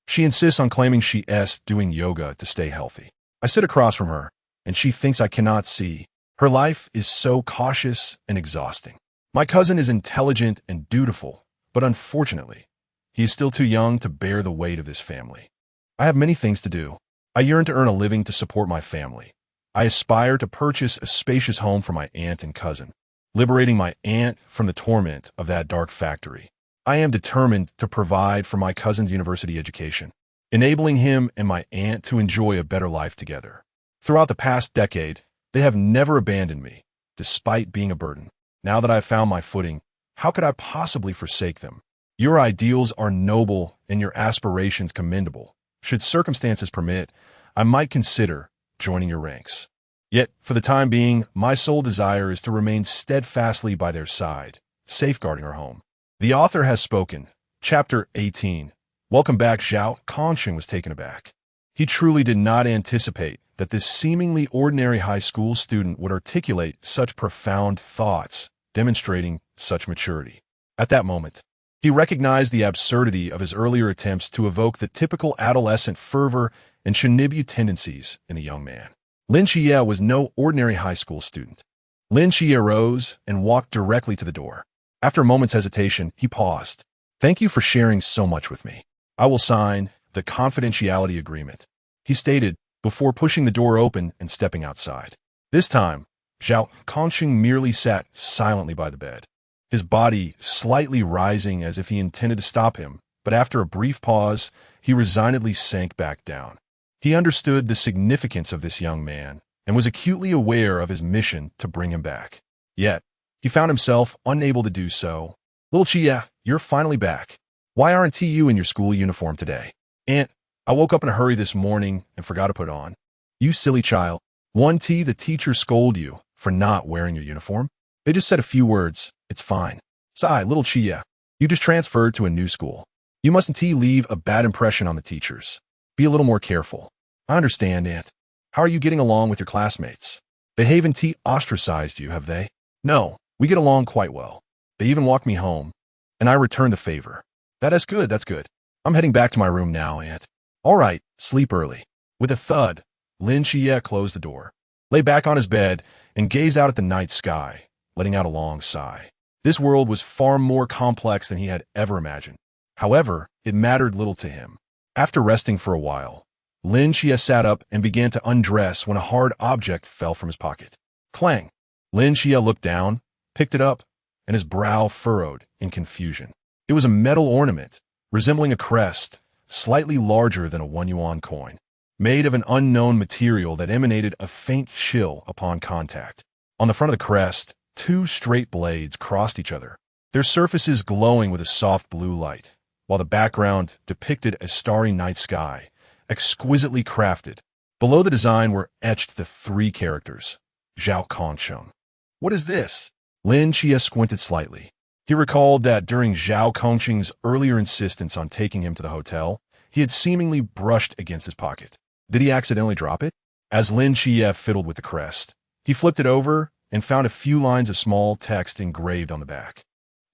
She insists on claiming she is doing yoga to stay healthy. I sit across from her, and she thinks I cannot see. Her life is so cautious and exhausting. My cousin is intelligent and dutiful, but unfortunately, he is still too young to bear the weight of this family. I have many things to do. I yearn to earn a living to support my family. I aspire to purchase a spacious home for my aunt and cousin, liberating my aunt from the torment of that dark factory. I am determined to provide for my cousin's university education, enabling him and my aunt to enjoy a better life together. Throughout the past decade, they have never abandoned me, despite being a burden. Now that I have found my footing, how could I possibly forsake them? Your ideals are noble and your aspirations commendable. Should circumstances permit, I might consider joining your ranks. Yet, for the time being, my sole desire is to remain steadfastly by their side, safeguarding our home. The author has spoken. Chapter 18. Welcome back, Zhao Kongcheng was taken aback. He truly did not anticipate that this seemingly ordinary high school student would articulate such profound thoughts, demonstrating such maturity. At that moment, he recognized the absurdity of his earlier attempts to evoke the typical adolescent fervor and shinibu tendencies in the young man. Lin Qiye was no ordinary high school student. Lin Qiye rose and walked directly to the door. After a moment's hesitation, he paused. "Thank you for sharing so much with me. I will sign the confidentiality agreement," he stated before pushing the door open and stepping outside. This time, Zhao Kongqing merely sat silently by the bed, his body slightly rising as if he intended to stop him, but after a brief pause, he resignedly sank back down. He understood the significance of this young man and was acutely aware of his mission to bring him back. Yet, he found himself unable to do so. "Lil Qiye, you're finally back. Why aren't you in your school uniform today?" "Aunt, I woke up in a hurry this morning and forgot to put on." "You silly child. The teacher scolded you for not wearing your uniform. They just said a few words. It's fine." "Sigh, Lil Qiye, you just transferred to a new school. You mustn't leave a bad impression on the teachers. Be a little more careful." "I understand, Aunt. How are you getting along with your classmates? They haven't ostracized you, have they?" "No, we get along quite well. They even walked me home, and I returned the favor." That's good, that's good. I'm heading back to my room now, Aunt." "All right, sleep early." With a thud, Lin Qiye closed the door, lay back on his bed, and gazed out at the night sky, letting out a long sigh. This world was far more complex than he had ever imagined. However, it mattered little to him. After resting for a while, Lin Qiye sat up and began to undress when a hard object fell from his pocket. Clang! Lin Qiye looked down, picked it up, and his brow furrowed in confusion. It was a metal ornament, resembling a crest, slightly larger than a 1 yuan coin, made of an unknown material that emanated a faint chill upon contact. On the front of the crest, 2 straight blades crossed each other, their surfaces glowing with a soft blue light, while the background depicted a starry night sky, exquisitely crafted. Below the design were etched the 3 characters, Zhao Kongsheng. "What is this?" Lin Qiye squinted slightly. He recalled that during Zhao Kongqing's earlier insistence on taking him to the hotel, he had seemingly brushed against his pocket. Did he accidentally drop it? As Lin Qiye fiddled with the crest, he flipped it over and found a few lines of small text engraved on the back.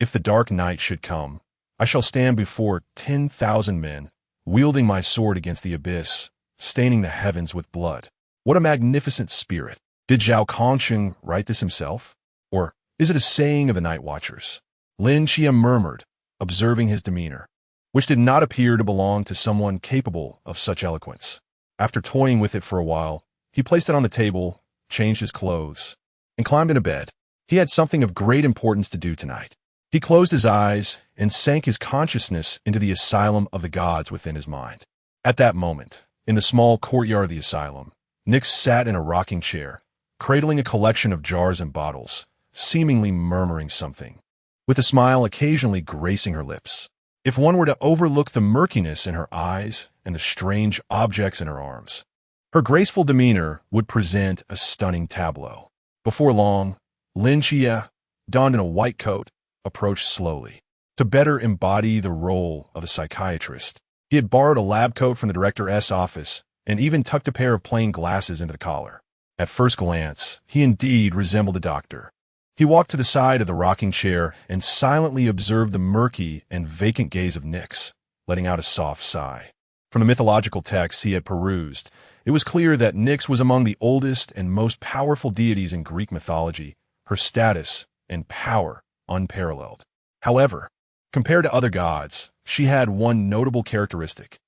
"If the dark night should come, I shall stand before 10,000 men, wielding my sword against the abyss, staining the heavens with blood." What a magnificent spirit. Did Zhao Kongqing write this himself? Or is it a saying of the Nightwatchers? Lin Qiye murmured, observing his demeanor, which did not appear to belong to someone capable of such eloquence. After toying with it for a while, he placed it on the table, changed his clothes, and climbed into bed. He had something of great importance to do tonight. He closed his eyes and sank his consciousness into the asylum of the gods within his mind. At that moment, in the small courtyard of the asylum, Nyx sat in a rocking chair, cradling a collection of jars and bottles, seemingly murmuring something, with a smile occasionally gracing her lips. If one were to overlook the murkiness in her eyes and the strange objects in her arms, her graceful demeanor would present a stunning tableau. Before long, Lin Qiye, donned in a white coat, approached slowly. To better embody the role of a psychiatrist, he had borrowed a lab coat from the director's office and even tucked a pair of plain glasses into the collar. At first glance, he indeed resembled a doctor. He walked to the side of the rocking chair and silently observed the murky and vacant gaze of Nyx, letting out a soft sigh. From the mythological texts he had perused, it was clear that Nyx was among the oldest and most powerful deities in Greek mythology, her status and power unparalleled. However, compared to other gods, she had one notable characteristic: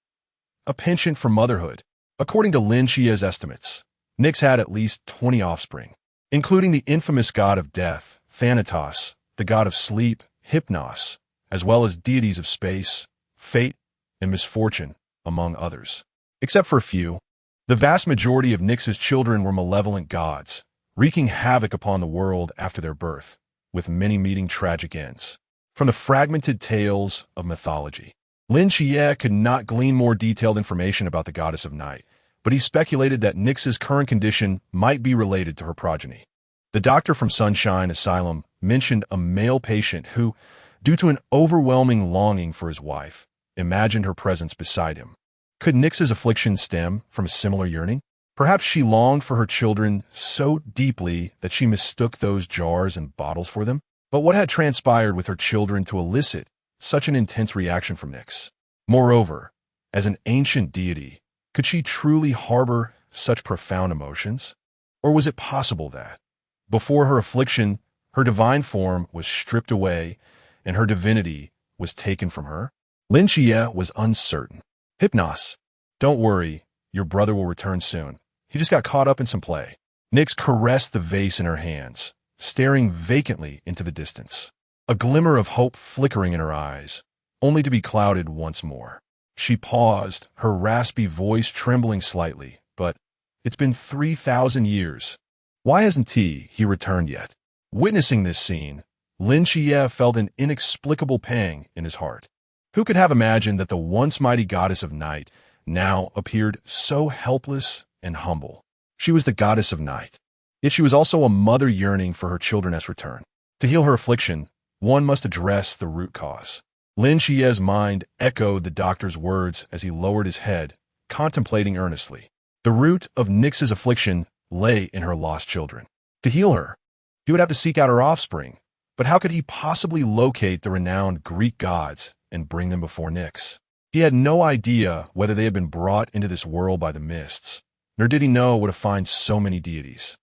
a penchant for motherhood. According to Lin Qiye's estimates, Nyx had at least 20 offspring, including the infamous god of death, Thanatos, the god of sleep, Hypnos, as well as deities of space, fate, and misfortune, among others. Except for a few, the vast majority of Nyx's children were malevolent gods, wreaking havoc upon the world after their birth, with many meeting tragic ends. From the fragmented tales of mythology, Lin Qiye could not glean more detailed information about the goddess of night, but he speculated that Nyx's current condition might be related to her progeny. The doctor from Sunshine Asylum mentioned a male patient who, due to an overwhelming longing for his wife, imagined her presence beside him. Could Nyx's affliction stem from a similar yearning? Perhaps she longed for her children so deeply that she mistook those jars and bottles for them? But what had transpired with her children to elicit such an intense reaction from Nyx? Moreover, as an ancient deity, could she truly harbor such profound emotions? Or was it possible that, before her affliction, her divine form was stripped away and her divinity was taken from her? Lin Qiye was uncertain. Hypnos, don't worry, your brother will return soon. He just got caught up in some play. Nyx caressed the vase in her hands, staring vacantly into the distance. A glimmer of hope flickering in her eyes, only to be clouded once more. She paused, her raspy voice trembling slightly, but it's been 3,000 years. Why hasn't he returned yet? Witnessing this scene, Lin Qiye felt an inexplicable pang in his heart. Who could have imagined that the once mighty goddess of night now appeared so helpless and humble? She was the goddess of night, yet she was also a mother yearning for her children's return. To heal her affliction, one must address the root cause. Lin Qiye's mind echoed the doctor's words as he lowered his head, contemplating earnestly. The root of Nyx's affliction lay in her lost children. To heal her, he would have to seek out her offspring, but how could he possibly locate the renowned Greek gods and bring them before Nyx? He had no idea whether they had been brought into this world by the mists, nor did he know where to find so many deities.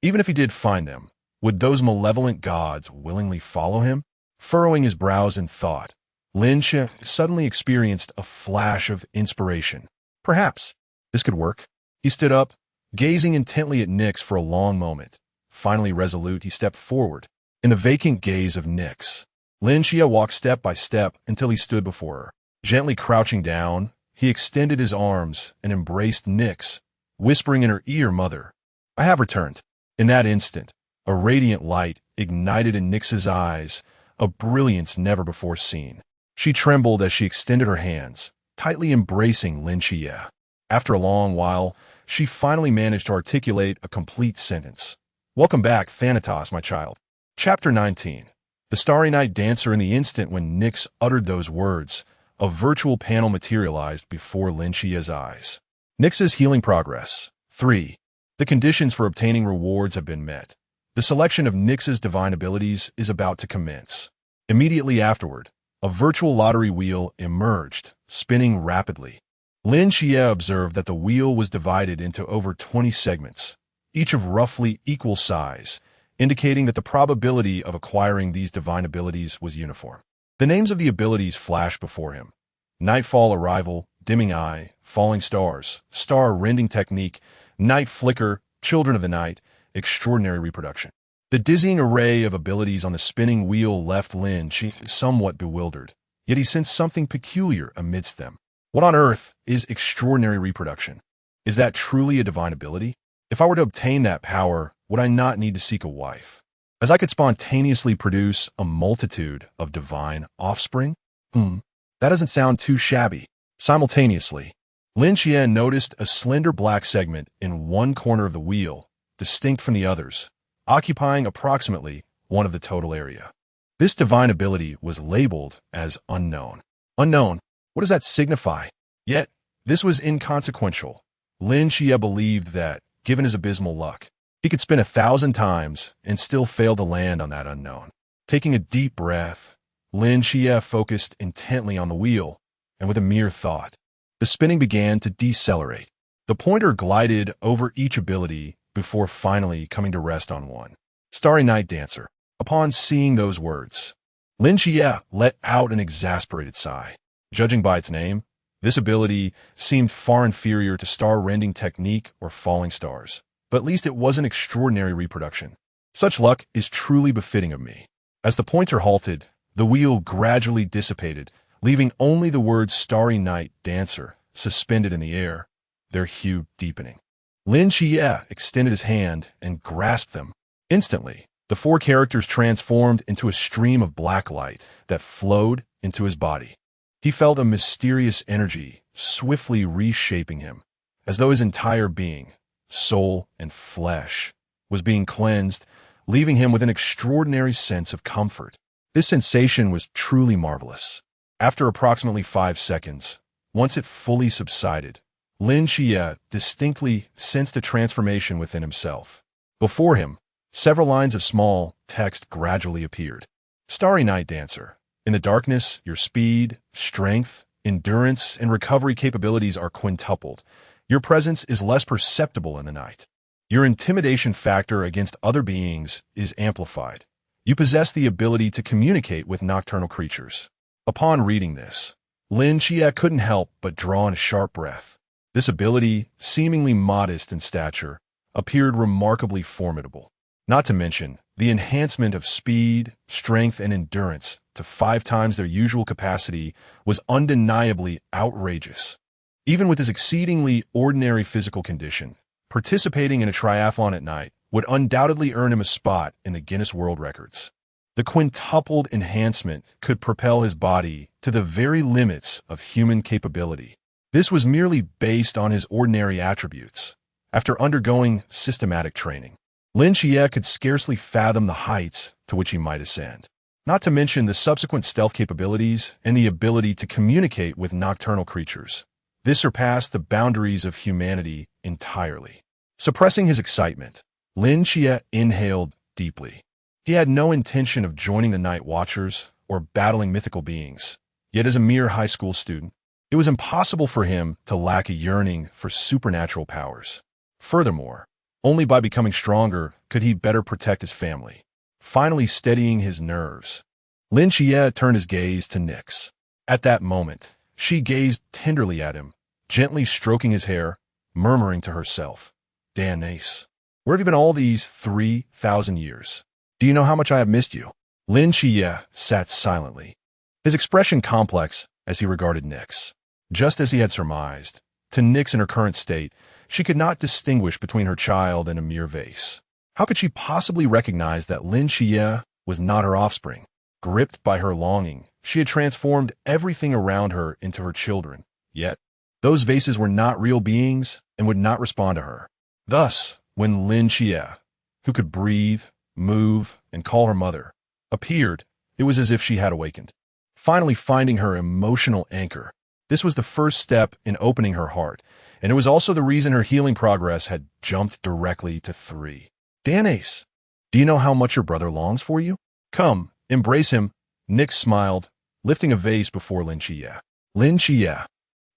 Even if he did find them, would those malevolent gods willingly follow him? Furrowing his brows in thought, Lin Qiye suddenly experienced a flash of inspiration. Perhaps this could work. He stood up, gazing intently at Nyx for a long moment. Finally resolute, he stepped forward. In the vacant gaze of Nyx, Lin Qiye walked step by step until he stood before her. Gently crouching down, he extended his arms and embraced Nyx, whispering in her ear, "Mother, I have returned." In that instant, a radiant light ignited in Nyx's eyes, a brilliance never before seen. She trembled as she extended her hands, tightly embracing Lin Qiye. After a long while, she finally managed to articulate a complete sentence. "Welcome back, Thanatos, my child." Chapter 19. The Starry Night Dancer. In the instant when Nyx uttered those words, a virtual panel materialized before Lin Qiye's eyes. Nyx's healing progress. 3. The conditions for obtaining rewards have been met. The selection of Nyx's divine abilities is about to commence. Immediately afterward, a virtual lottery wheel emerged, spinning rapidly. Lin Qiye observed that the wheel was divided into over 20 segments, each of roughly equal size, indicating that the probability of acquiring these divine abilities was uniform. The names of the abilities flashed before him: Nightfall Arrival, Dimming Eye, Falling Stars, Star Rending Technique, Night Flicker, Children of the Night, Extraordinary Reproduction. The dizzying array of abilities on the spinning wheel left Lin Qiye somewhat bewildered, yet he sensed something peculiar amidst them. What on earth is extraordinary reproduction? Is that truly a divine ability? If I were to obtain that power, would I not need to seek a wife, as I could spontaneously produce a multitude of divine offspring? That doesn't sound too shabby. Simultaneously, Lin Qiye noticed a slender black segment in one corner of the wheel, distinct from the others, occupying approximately one of the total area. This divine ability was labeled as unknown. Unknown, what does that signify? Yet, this was inconsequential. Lin Qiye believed that, given his abysmal luck, he could spin 1,000 times and still fail to land on that unknown. Taking a deep breath, Lin Qiye focused intently on the wheel, and with a mere thought, the spinning began to decelerate. The pointer glided over each ability before finally coming to rest on one. Starry Night Dancer. Upon seeing those words, Lin Qiye let out an exasperated sigh. Judging by its name, this ability seemed far inferior to Star Rending Technique or Falling Stars, but at least it wasn't extraordinary reproduction. Such luck is truly befitting of me. As the pointer halted, the wheel gradually dissipated, leaving only the words Starry Night Dancer suspended in the air, their hue deepening. Lin Qiye extended his hand and grasped them. Instantly, the 4 characters transformed into a stream of black light that flowed into his body. He felt a mysterious energy swiftly reshaping him, as though his entire being, soul and flesh, was being cleansed, leaving him with an extraordinary sense of comfort. This sensation was truly marvelous. After approximately 5 seconds, once it fully subsided, Lin Qiye distinctly sensed a transformation within himself. Before him, several lines of small text gradually appeared. Starry Night Dancer. In the darkness, your speed, strength, endurance, and recovery capabilities are quintupled. Your presence is less perceptible in the night. Your intimidation factor against other beings is amplified. You possess the ability to communicate with nocturnal creatures. Upon reading this, Lin Qiye couldn't help but draw in a sharp breath. This ability, seemingly modest in stature, appeared remarkably formidable. Not to mention, the enhancement of speed, strength, and endurance to 5 times their usual capacity was undeniably outrageous. Even with his exceedingly ordinary physical condition, participating in a triathlon at night would undoubtedly earn him a spot in the Guinness World Records. The quintupled enhancement could propel his body to the very limits of human capability. This was merely based on his ordinary attributes. After undergoing systematic training, Lin Qiye could scarcely fathom the heights to which he might ascend. Not to mention the subsequent stealth capabilities and the ability to communicate with nocturnal creatures. This surpassed the boundaries of humanity entirely. Suppressing his excitement, Lin Qiye inhaled deeply. He had no intention of joining the Nightwatchers or battling mythical beings. Yet as a mere high school student, it was impossible for him to lack a yearning for supernatural powers. Furthermore, only by becoming stronger could he better protect his family. Finally steadying his nerves, Lin Qiye turned his gaze to Nyx. At that moment, she gazed tenderly at him, gently stroking his hair, murmuring to herself, "Dan Ace, where have you been all these 3,000 years? Do you know how much I have missed you?" Lin Qiye sat silently, his expression complex as he regarded Nyx. Just as he had surmised, to Nyx in her current state, she could not distinguish between her child and a mere vase. How could she possibly recognize that Lin Qiye was not her offspring? Gripped by her longing, she had transformed everything around her into her children. Yet, those vases were not real beings and would not respond to her. Thus, when Lin Qiye, who could breathe, move, and call her mother, appeared, it was as if she had awakened. Finally finding her emotional anchor, this was the first step in opening her heart, and it was also the reason her healing progress had jumped directly to 3. "Dan Ace, do you know how much your brother longs for you? Come, embrace him." Nyx smiled, lifting a vase before Lin Qiye. Lin Qiye.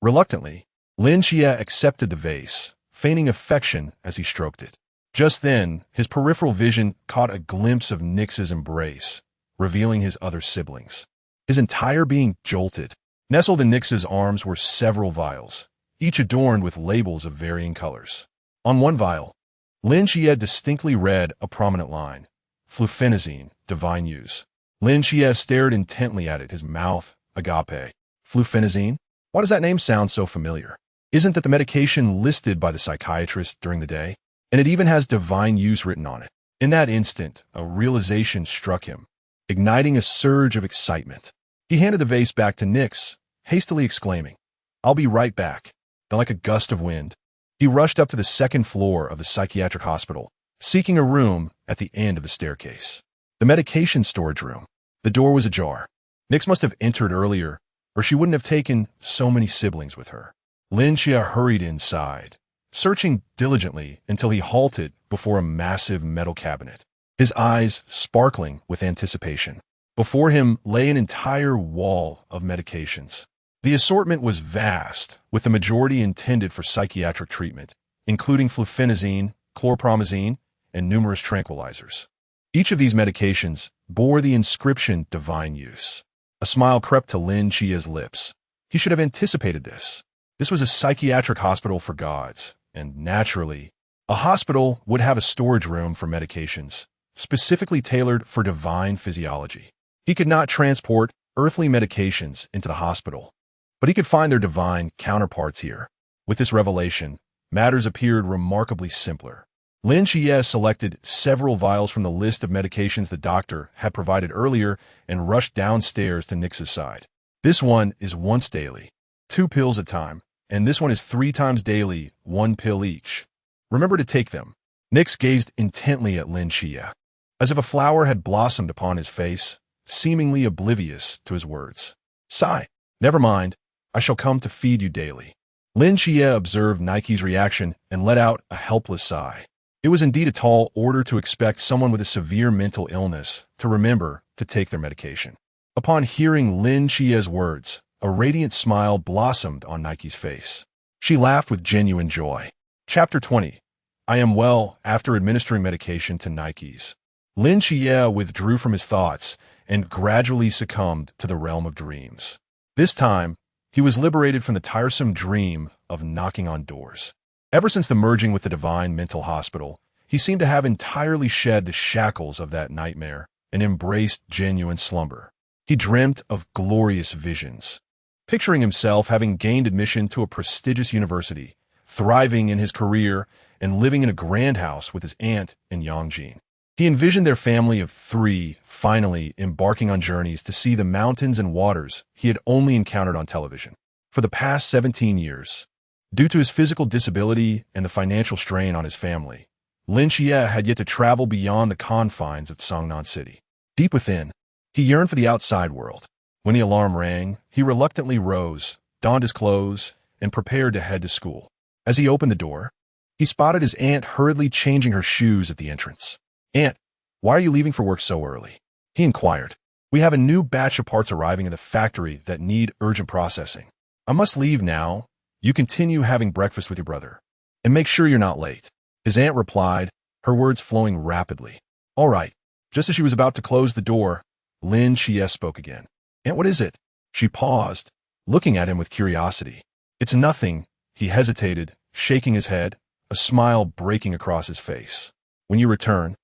Reluctantly, Lin Qiye accepted the vase, feigning affection as he stroked it. Just then, his peripheral vision caught a glimpse of Nyx's embrace, revealing his other siblings. His entire being jolted. Nestled in Nyx's arms were several vials, each adorned with labels of varying colors. On one vial, Lin Qiye distinctly read a prominent line, "Flufenazine, divine use." Lin Qiye stared intently at it, his mouth agape. Flufenazine? Why does that name sound so familiar? Isn't that the medication listed by the psychiatrist during the day? And it even has divine use written on it. In that instant, a realization struck him, igniting a surge of excitement. He handed the vase back to Nyx, hastily exclaiming, "I'll be right back." Then like a gust of wind, he rushed up to the 2nd floor of the psychiatric hospital, seeking a room at the end of the staircase. The medication storage room. The door was ajar. Nyx must have entered earlier, or she wouldn't have taken so many siblings with her. Lin Qiye hurried inside, searching diligently until he halted before a massive metal cabinet, his eyes sparkling with anticipation. Before him lay an entire wall of medications. The assortment was vast, with the majority intended for psychiatric treatment, including flufenazine, chlorpromazine, and numerous tranquilizers. Each of these medications bore the inscription "divine use." A smile crept to Lin Qiye's lips. He should have anticipated this. This was a psychiatric hospital for gods, and naturally, a hospital would have a storage room for medications, specifically tailored for divine physiology. He could not transport earthly medications into the hospital, but he could find their divine counterparts here. With this revelation, matters appeared remarkably simpler. Lin Qiye selected several vials from the list of medications the doctor had provided earlier and rushed downstairs to Nyx's side. "This one is once daily, 2 pills a time, and this one is 3 times daily, 1 pill each. Remember to take them." Nyx gazed intently at Lin Qiye, as if a flower had blossomed upon his face, seemingly oblivious to his words. "Sigh. Never mind. I shall come to feed you daily." Lin Qiye observed Nike's reaction and let out a helpless sigh. It was indeed a tall order to expect someone with a severe mental illness to remember to take their medication. Upon hearing Lin Qiye's words, a radiant smile blossomed on Nike's face. She laughed with genuine joy. Chapter 20. I am well after administering medication to Nike's. Lin Qiye withdrew from his thoughts and gradually succumbed to the realm of dreams. This time, he was liberated from the tiresome dream of knocking on doors. Ever since the merging with the divine mental hospital, he seemed to have entirely shed the shackles of that nightmare and embraced genuine slumber. He dreamt of glorious visions, picturing himself having gained admission to a prestigious university, thriving in his career, and living in a grand house with his aunt and Yangjin. He envisioned their family of 3 finally embarking on journeys to see the mountains and waters he had only encountered on television. For the past 17 years, due to his physical disability and the financial strain on his family, Lin Qiye had yet to travel beyond the confines of Songnan City. Deep within, he yearned for the outside world. When the alarm rang, he reluctantly rose, donned his clothes, and prepared to head to school. As he opened the door, he spotted his aunt hurriedly changing her shoes at the entrance. "Aunt, why are you leaving for work so early?" he inquired. "We have a new batch of parts arriving in the factory that need urgent processing. I must leave now. You continue having breakfast with your brother. And make sure you're not late." His aunt replied, her words flowing rapidly. "All right." Just as she was about to close the door, Lin Qiye spoke again. "Aunt, what is it?" She paused, looking at him with curiosity. "It's nothing," he hesitated, shaking his head, a smile breaking across his face. "When you return,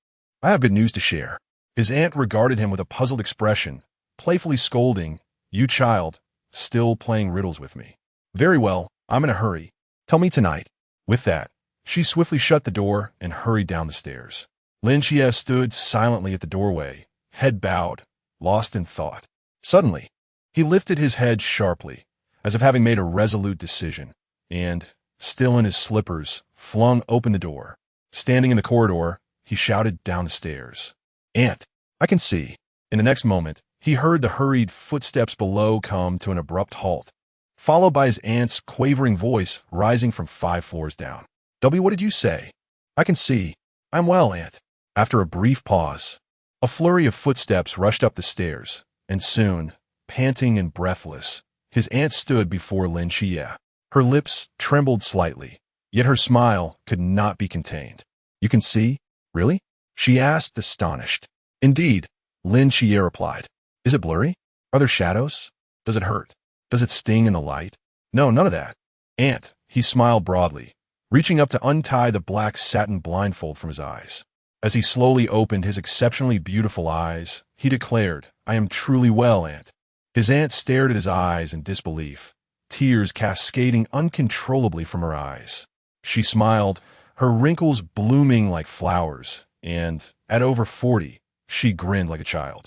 I have good news to share." His aunt regarded him with a puzzled expression, playfully scolding, "You child, still playing riddles with me. Very well, I'm in a hurry. Tell me tonight." With that, she swiftly shut the door and hurried down the stairs. Lin Qiye stood silently at the doorway, head bowed, lost in thought. Suddenly, he lifted his head sharply, as if having made a resolute decision, and, still in his slippers, flung open the door. Standing in the corridor, he shouted down the stairs, "Aunt, I can see." In the next moment, he heard the hurried footsteps below come to an abrupt halt, followed by his aunt's quavering voice rising from 5 floors down. "W, what did you say?" "I can see. I'm well, Aunt." After a brief pause, a flurry of footsteps rushed up the stairs, and soon, panting and breathless, his aunt stood before Lin Qiye. Her lips trembled slightly, yet her smile could not be contained. "You can see? Really?" she asked, astonished. "Indeed," Lin Qiye replied. "Is it blurry? Are there shadows? Does it hurt? Does it sting in the light?" "No, none of that." "Aunt," he smiled broadly, reaching up to untie the black satin blindfold from his eyes. As he slowly opened his exceptionally beautiful eyes, he declared, "I am truly well, Aunt." His aunt stared at his eyes in disbelief, tears cascading uncontrollably from her eyes. She smiled, her wrinkles blooming like flowers, and, at over 40, she grinned like a child.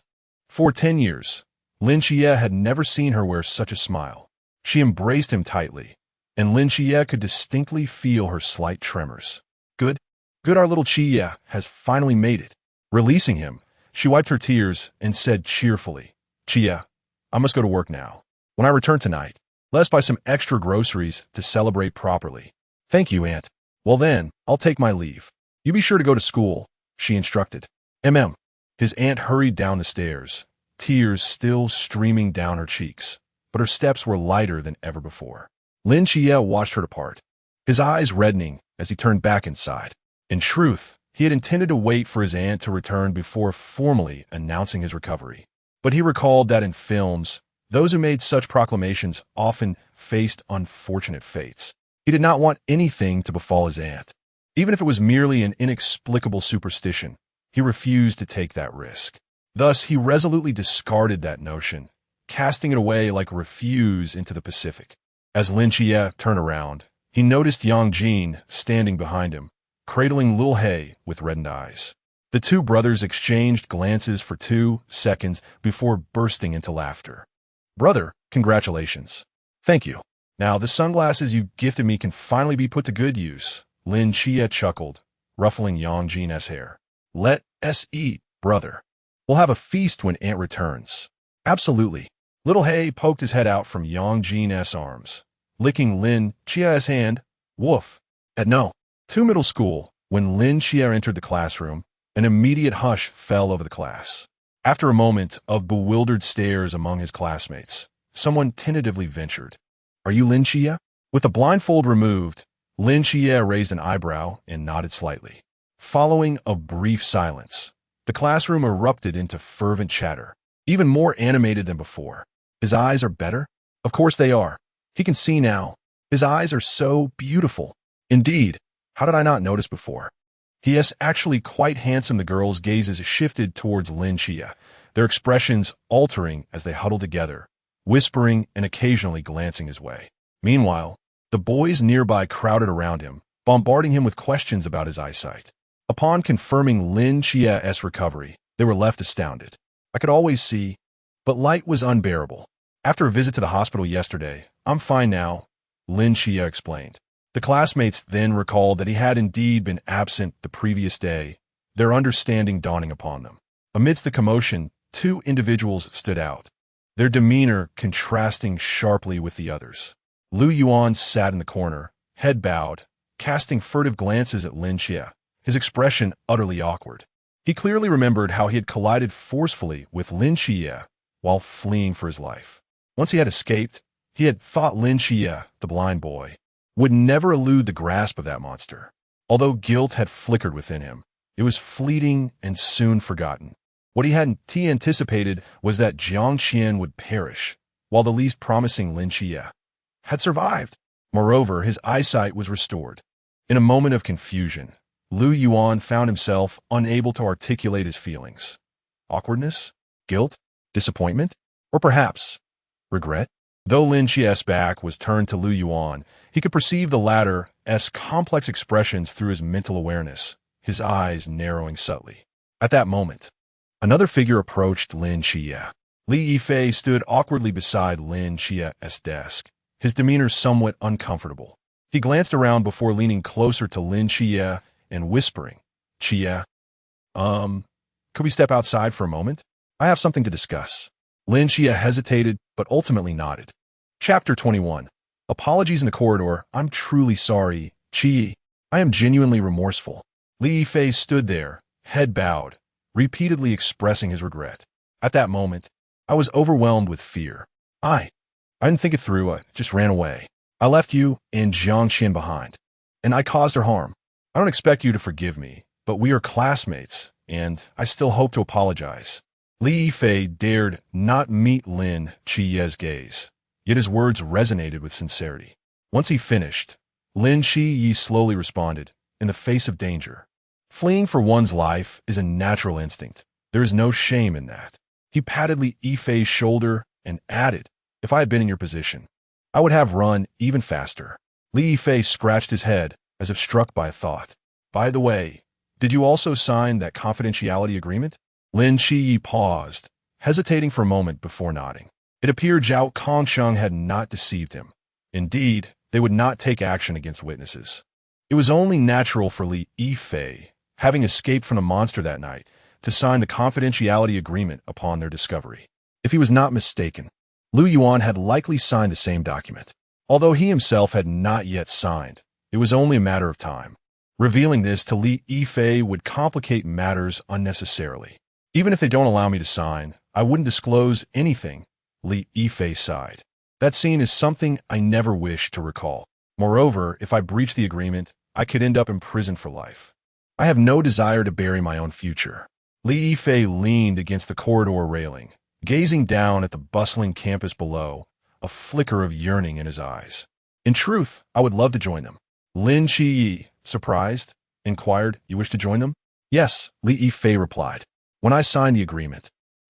For 10 years, Lin Qiye had never seen her wear such a smile. She embraced him tightly, and Lin Qiye could distinctly feel her slight tremors. Good, our little Qiye has finally made it." Releasing him, she wiped her tears and said cheerfully, "Qiye, I must go to work now. When I return tonight, let's buy some extra groceries to celebrate properly." "Thank you, Aunt." "Well then, I'll take my leave. You be sure to go to school," she instructed. His aunt hurried down the stairs, tears still streaming down her cheeks, but her steps were lighter than ever before. Lin Qiye watched her depart, his eyes reddening as he turned back inside. In truth, he had intended to wait for his aunt to return before formally announcing his recovery. But he recalled that in films, those who made such proclamations often faced unfortunate fates. He did not want anything to befall his aunt. Even if it was merely an inexplicable superstition, he refused to take that risk. Thus, he resolutely discarded that notion, casting it away like refuse into the Pacific. As Lin Qiye turned around, he noticed Yangjin standing behind him, cradling Lil He with reddened eyes. The two brothers exchanged glances for 2 seconds before bursting into laughter. "Brother, congratulations." "Thank you. Now the sunglasses you gifted me can finally be put to good use," Lin Qiye chuckled, ruffling Yangjin's hair. "Let us eat, brother. We'll have a feast when Aunt returns." "Absolutely." Little He poked his head out from Yangjin's arms, licking Lin Qiye's hand. "Woof." At No. 2 middle school, when Lin Qiye entered the classroom, an immediate hush fell over the class. After a moment of bewildered stares among his classmates, someone tentatively ventured. "Are you Lin Qiye?" With the blindfold removed, Lin Qiye raised an eyebrow and nodded slightly. Following a brief silence, the classroom erupted into fervent chatter, even more animated than before. "His eyes are better?" "Of course they are. He can see now. His eyes are so beautiful." "Indeed. How did I not notice before?" "He is actually quite handsome." The girls' gazes shifted towards Lin Qiye, their expressions altering as they huddled together, whispering and occasionally glancing his way. Meanwhile, the boys nearby crowded around him, bombarding him with questions about his eyesight. Upon confirming Lin Qiye's recovery, they were left astounded. "I could always see, but light was unbearable. After a visit to the hospital yesterday, I'm fine now," Lin Qiye explained. The classmates then recalled that he had indeed been absent the previous day, their understanding dawning upon them. Amidst the commotion, two individuals stood out, their demeanor contrasting sharply with the others. Lu Yuan sat in the corner, head bowed, casting furtive glances at Lin Qiye, his expression utterly awkward. He clearly remembered how he had collided forcefully with Lin Qiye while fleeing for his life. Once he had escaped, he had thought Lin Qiye, the blind boy, would never elude the grasp of that monster. Although guilt had flickered within him, it was fleeting and soon forgotten. What he hadn't anticipated was that Jiang Qian would perish, while the least promising Lin Qiye had survived. Moreover, his eyesight was restored. In a moment of confusion, Lu Yuan found himself unable to articulate his feelings. Awkwardness? Guilt? Disappointment? Or perhaps regret? Though Lin Qiye's back was turned to Lu Yuan, he could perceive the latter's complex expressions through his mental awareness, his eyes narrowing subtly. At that moment, another figure approached Lin Qiye. Li Yifei stood awkwardly beside Lin Qiye's desk, his demeanor somewhat uncomfortable. He glanced around before leaning closer to Lin Qiye and whispering, "Qiye, could we step outside for a moment? I have something to discuss." Lin Qiye hesitated, but ultimately nodded. Chapter 21. Apologies in the corridor. "I'm truly sorry, Qiye. I am genuinely remorseful." Li Yifei stood there, head bowed, repeatedly expressing his regret. At that moment, I was overwhelmed with fear. I didn't think it through. I just ran away. I left you and Jiang Qian behind, and I caused her harm. I don't expect you to forgive me, but we are classmates, and I still hope to apologize. Li Yifei dared not meet Lin Qiye's gaze, yet his words resonated with sincerity. Once he finished, Lin Qiye slowly responded, "In the face of danger, fleeing for one's life is a natural instinct. There is no shame in that." He patted Li Yifei's shoulder and added, "If I had been in your position, I would have run even faster." Li Yifei scratched his head as if struck by a thought. "By the way, did you also sign that confidentiality agreement?" Lin Qiye paused, hesitating for a moment before nodding. It appeared Zhao Kongsheng had not deceived him. Indeed, they would not take action against witnesses. It was only natural for Li Yifei, having escaped from the monster that night, to sign the confidentiality agreement upon their discovery. If he was not mistaken, Lu Yuan had likely signed the same document. Although he himself had not yet signed, it was only a matter of time. Revealing this to Li Yifei would complicate matters unnecessarily. "Even if they don't allow me to sign, I wouldn't disclose anything," Li Yifei sighed. "That scene is something I never wish to recall. Moreover, if I breach the agreement, I could end up in prison for life. I have no desire to bury my own future." Li Yifei leaned against the corridor railing, gazing down at the bustling campus below, a flicker of yearning in his eyes. "In truth, I would love to join them." Lin Qiye, surprised, inquired, "You wish to join them?" "Yes," Li Yifei replied. "When I signed the agreement,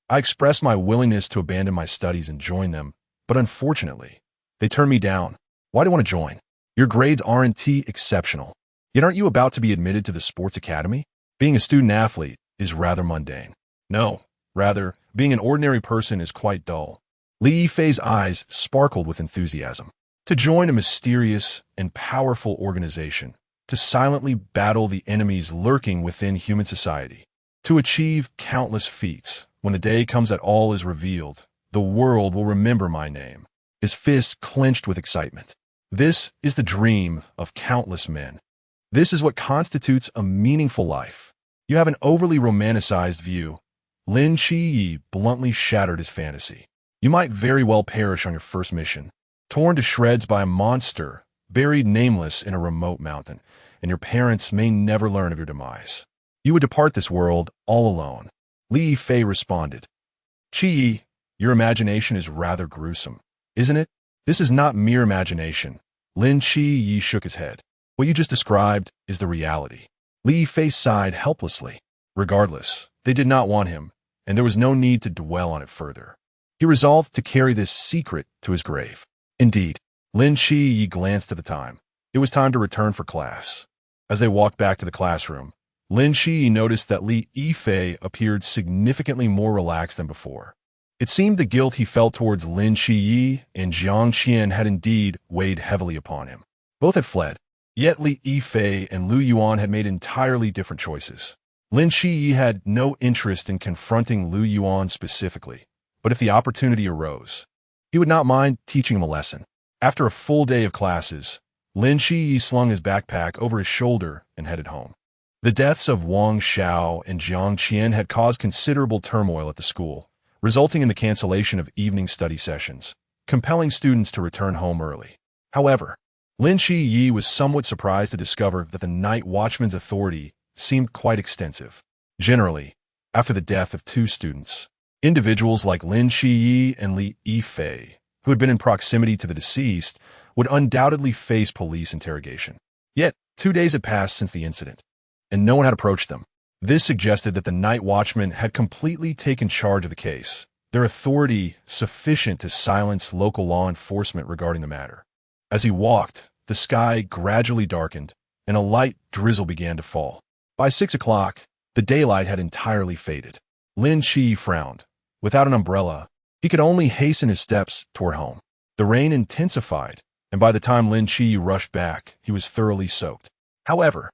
I expressed my willingness to abandon my studies and join them, but unfortunately, they turned me down. Why do you want to join? Your grades aren't exceptional. Yet aren't you about to be admitted to the sports academy? Being a student-athlete is rather mundane." "No, rather, being an ordinary person is quite dull." Li Yifei's eyes sparkled with enthusiasm. To join a mysterious and powerful organization, to silently battle the enemies lurking within human society, to achieve countless feats. When the day comes that all is revealed, the world will remember my name. His fists clenched with excitement. This is the dream of countless men. This is what constitutes a meaningful life. You have an overly romanticized view. Lin Qiye bluntly shattered his fantasy. You might very well perish on your first mission, torn to shreds by a monster, buried nameless in a remote mountain, and your parents may never learn of your demise. You would depart this world all alone. Li Fei responded. Qiye, your imagination is rather gruesome, isn't it? This is not mere imagination. Lin Qiye shook his head. What you just described is the reality. Li Fei sighed helplessly. Regardless, they did not want him, and there was no need to dwell on it further. He resolved to carry this secret to his grave. Indeed, Lin Qiye glanced at the time. It was time to return for class. As they walked back to the classroom, Lin Qiye noticed that Li Fei appeared significantly more relaxed than before. It seemed the guilt he felt towards Lin Qiye and Jiang Qian had indeed weighed heavily upon him. Both had fled, yet Li Fei and Lu Yuan had made entirely different choices. Lin Qiye had no interest in confronting Lu Yuan specifically, but if the opportunity arose, he would not mind teaching him a lesson. After a full day of classes, Lin Qiye slung his backpack over his shoulder and headed home. The deaths of Wang Xiao and Jiang Qian had caused considerable turmoil at the school, resulting in the cancellation of evening study sessions, compelling students to return home early. However, Lin Qiye was somewhat surprised to discover that the night watchman's authority seemed quite extensive. Generally, after the death of two students, individuals like Lin Qiye and Li Fei, who had been in proximity to the deceased, would undoubtedly face police interrogation. Yet, 2 days had passed since the incident, and no one had approached them. This suggested that the night watchman had completely taken charge of the case, their authority sufficient to silence local law enforcement regarding the matter. As he walked, the sky gradually darkened, and a light drizzle began to fall. By 6 o'clock, the daylight had entirely faded. Lin Qiye frowned. Without an umbrella, he could only hasten his steps toward home. The rain intensified, and by the time Lin Qiye rushed back, he was thoroughly soaked. However,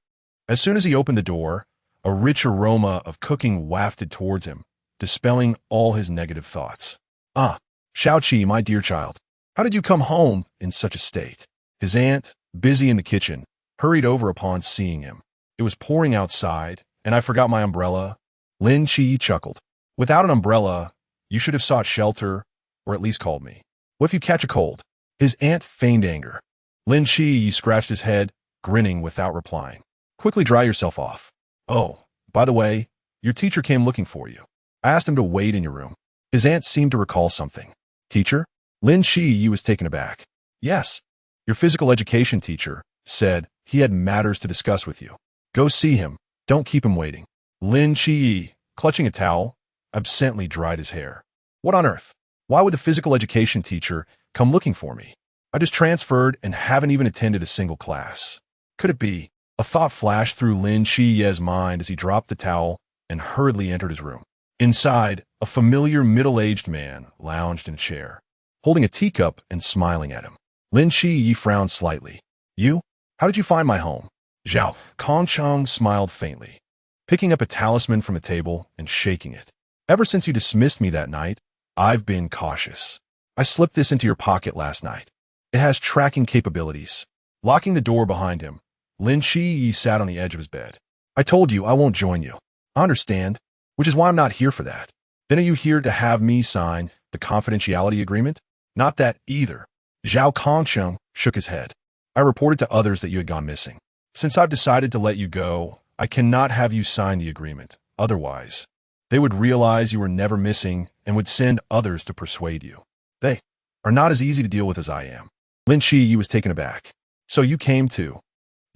as soon as he opened the door, a rich aroma of cooking wafted towards him, dispelling all his negative thoughts. Ah, Xiaoqi, my dear child, how did you come home in such a state? His aunt, busy in the kitchen, hurried over upon seeing him. It was pouring outside, and I forgot my umbrella. Lin Qiye chuckled. Without an umbrella, you should have sought shelter, or at least called me. What if you catch a cold? His aunt feigned anger. Lin Qiye scratched his head, grinning without replying. Quickly dry yourself off. Oh, by the way, your teacher came looking for you. I asked him to wait in your room. His aunt seemed to recall something. Teacher? Lin Qiye was taken aback. Yes, your physical education teacher said he had matters to discuss with you. Go see him. Don't keep him waiting. Lin Qiye, clutching a towel, absently dried his hair. What on earth? Why would the physical education teacher come looking for me? I just transferred and haven't even attended a single class. Could it be? A thought flashed through Lin Qiye's mind as he dropped the towel and hurriedly entered his room. Inside, a familiar middle-aged man lounged in a chair, holding a teacup and smiling at him. Lin Qiye frowned slightly. You? How did you find my home? Zhao Kongcheng smiled faintly, picking up a talisman from a table and shaking it. Ever since you dismissed me that night, I've been cautious. I slipped this into your pocket last night. It has tracking capabilities. Locking the door behind him, Lin Qiye sat on the edge of his bed. I told you I won't join you. I understand, which is why I'm not here for that. Then are you here to have me sign the confidentiality agreement? Not that either. Zhao Kongcheng shook his head. I reported to others that you had gone missing. Since I've decided to let you go, I cannot have you sign the agreement. Otherwise, they would realize you were never missing and would send others to persuade you. They are not as easy to deal with as I am. Lin Qiye was taken aback. So you came too.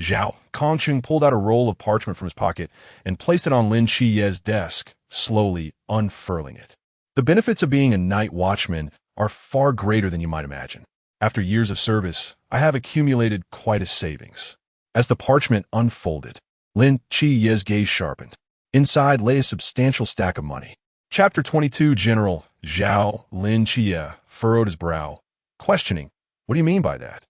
Zhao Kongcheng pulled out a roll of parchment from his pocket and placed it on Lin Qiye's desk, slowly unfurling it. The benefits of being a night watchman are far greater than you might imagine. After years of service, I have accumulated quite a savings. As the parchment unfolded, Lin Qiye's gaze sharpened. Inside lay a substantial stack of money. Chapter 22 General Zhao Lin Qiye furrowed his brow, questioning, what do you mean by that?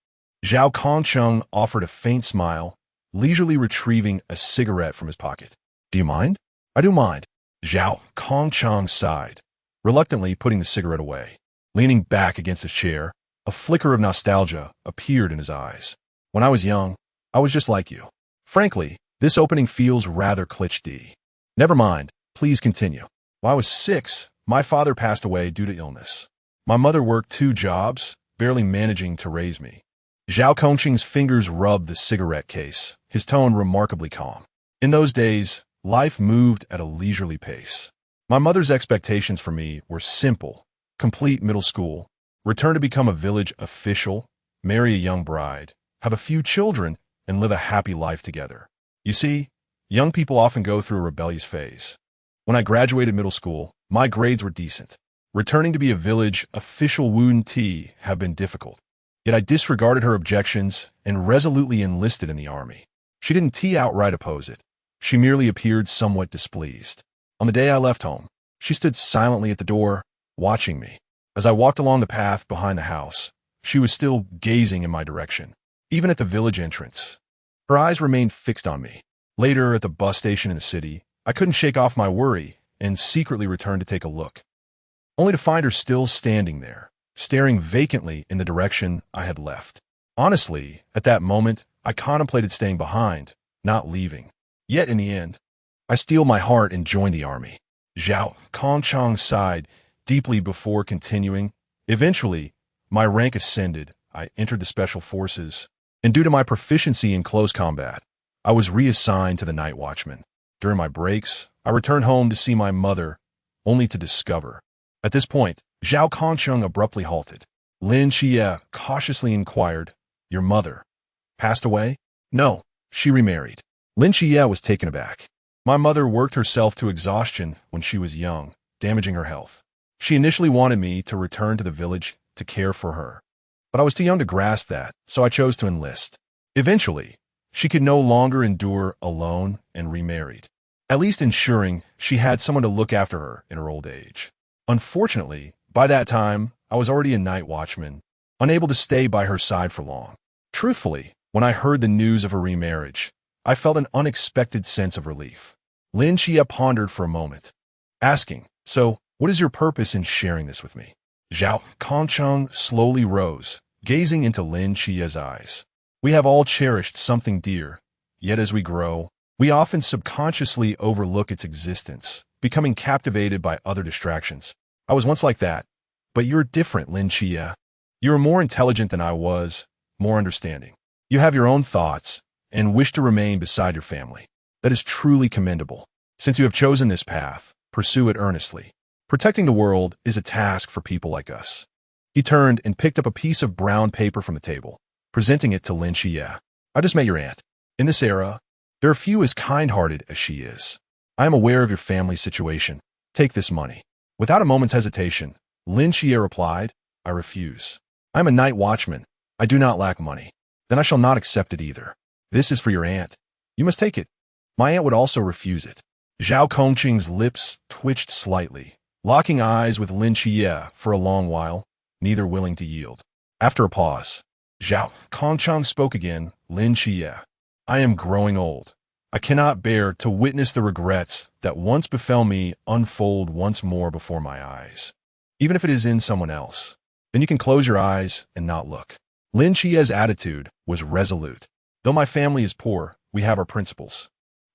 Zhao Kongcheng offered a faint smile, leisurely retrieving a cigarette from his pocket. Do you mind? I do mind. Zhao Kongcheng sighed, reluctantly putting the cigarette away. Leaning back against his chair, a flicker of nostalgia appeared in his eyes. When I was young, I was just like you. Frankly, this opening feels rather cliché. Never mind, please continue. When I was 6, my father passed away due to illness. My mother worked 2 jobs, barely managing to raise me. Zhao Kongqing's fingers rubbed the cigarette case, his tone remarkably calm. In those days, life moved at a leisurely pace. My mother's expectations for me were simple: complete middle school, return to become a village official, marry a young bride, have a few children, and live a happy life together. You see, young people often go through a rebellious phase. When I graduated middle school, my grades were decent. Returning to be a village official wouldn't have been difficult. Yet I disregarded her objections and resolutely enlisted in the army. She didn't outright oppose it. She merely appeared somewhat displeased. On the day I left home, she stood silently at the door, watching me. As I walked along the path behind the house, she was still gazing in my direction, even at the village entrance. Her eyes remained fixed on me. Later, at the bus station in the city, I couldn't shake off my worry and secretly returned to take a look, only to find her still standing there, staring vacantly in the direction I had left. Honestly, at that moment, I contemplated staying behind, not leaving. Yet in the end, I steeled my heart and joined the army. Zhao Kongqing sighed deeply before continuing. Eventually, my rank ascended. I entered the special forces, and due to my proficiency in close combat, I was reassigned to the night watchman. During my breaks, I returned home to see my mother, only to discover. At this point, Zhao Kongqing abruptly halted. Lin Qiye cautiously inquired, "Your mother passed away?" "No, she remarried." Lin Qiye was taken aback. "My mother worked herself to exhaustion when she was young, damaging her health. She initially wanted me to return to the village to care for her, but I was too young to grasp that, so I chose to enlist. Eventually, she could no longer endure alone and remarried, at least ensuring she had someone to look after her in her old age. Unfortunately, by that time, I was already a night watchman, unable to stay by her side for long. Truthfully, when I heard the news of her remarriage, I felt an unexpected sense of relief." Lin Qiye pondered for a moment, asking, "So, what is your purpose in sharing this with me?" Zhao Kongqing slowly rose, gazing into Lin Qiye's eyes. "We have all cherished something dear, yet as we grow, we often subconsciously overlook its existence, becoming captivated by other distractions. I was once like that, but you're different, Lin Qiye. You're more intelligent than I was, more understanding. You have your own thoughts and wish to remain beside your family. That is truly commendable. Since you have chosen this path, pursue it earnestly. Protecting the world is a task for people like us." He turned and picked up a piece of brown paper from the table, presenting it to Lin Qiye. "I just met your aunt. In this era, there are few as kind-hearted as she is. I am aware of your family's situation. Take this money." Without a moment's hesitation, Lin Qiye replied, "I refuse. I am a night watchman. I do not lack money. Then I shall not accept it either. This is for your aunt. You must take it." My aunt would also refuse it. Zhao Kongqing's lips twitched slightly, locking eyes with Lin Qiye for a long while, neither willing to yield. After a pause, Zhao Kongqing spoke again. "Lin Qiye, I am growing old. I cannot bear to witness the regrets that once befell me unfold once more before my eyes. Even if it is in someone else, then you can close your eyes and not look." Lin Qiye's attitude was resolute. "Though my family is poor, we have our principles.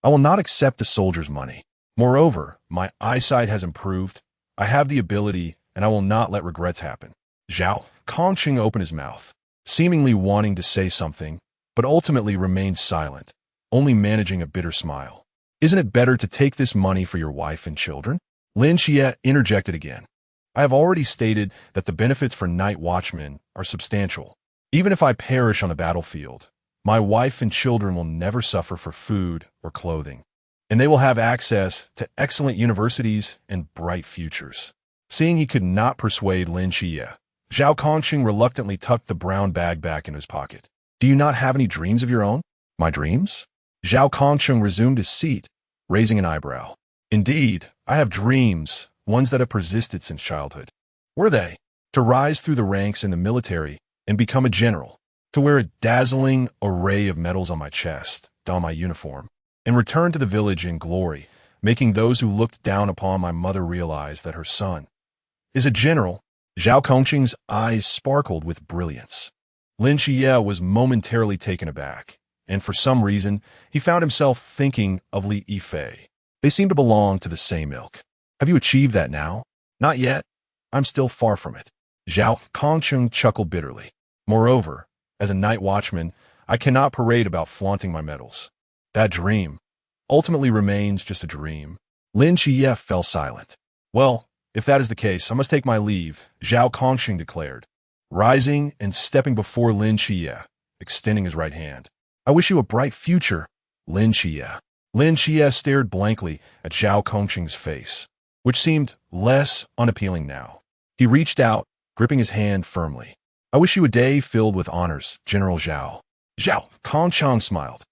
I will not accept a soldier's money. Moreover, my eyesight has improved. I have the ability, and I will not let regrets happen." Zhao Kongqing opened his mouth, seemingly wanting to say something, but ultimately remained silent, only managing a bitter smile. "Isn't it better to take this money for your wife and children?" Lin Qiye interjected again. "I have already stated that the benefits for night watchmen are substantial. Even if I perish on the battlefield, my wife and children will never suffer for food or clothing, and they will have access to excellent universities and bright futures." Seeing he could not persuade Lin Qiye, Zhao Kongqing reluctantly tucked the brown bag back in his pocket. "Do you not have any dreams of your own?" "My dreams?" Zhao Kongqing resumed his seat, raising an eyebrow. "Indeed, I have dreams, ones that have persisted since childhood." "Were they?" "To rise through the ranks in the military and become a general, to wear a dazzling array of medals on my chest, don my uniform, and return to the village in glory, making those who looked down upon my mother realize that her son is a general." Zhao Kongqing's eyes sparkled with brilliance. Lin Qiye was momentarily taken aback, and for some reason, he found himself thinking of Li Yifei. They seemed to belong to the same ilk. Have you achieved that now? Not yet. I'm still far from it. Zhao Kongcheng chuckled bitterly. Moreover, as a night watchman, I cannot parade about flaunting my medals. That dream ultimately remains just a dream. Lin Qiye fell silent. Well, if that is the case, I must take my leave, Zhao Kongxing declared, rising and stepping before Lin Qiye, extending his right hand. I wish you a bright future, Lin Qiye. Lin Qiye stared blankly at Zhao Kongxing's face, which seemed less unappealing now. He reached out, gripping his hand firmly. I wish you a day filled with honors, General Zhao. Zhao Kongchang smiled,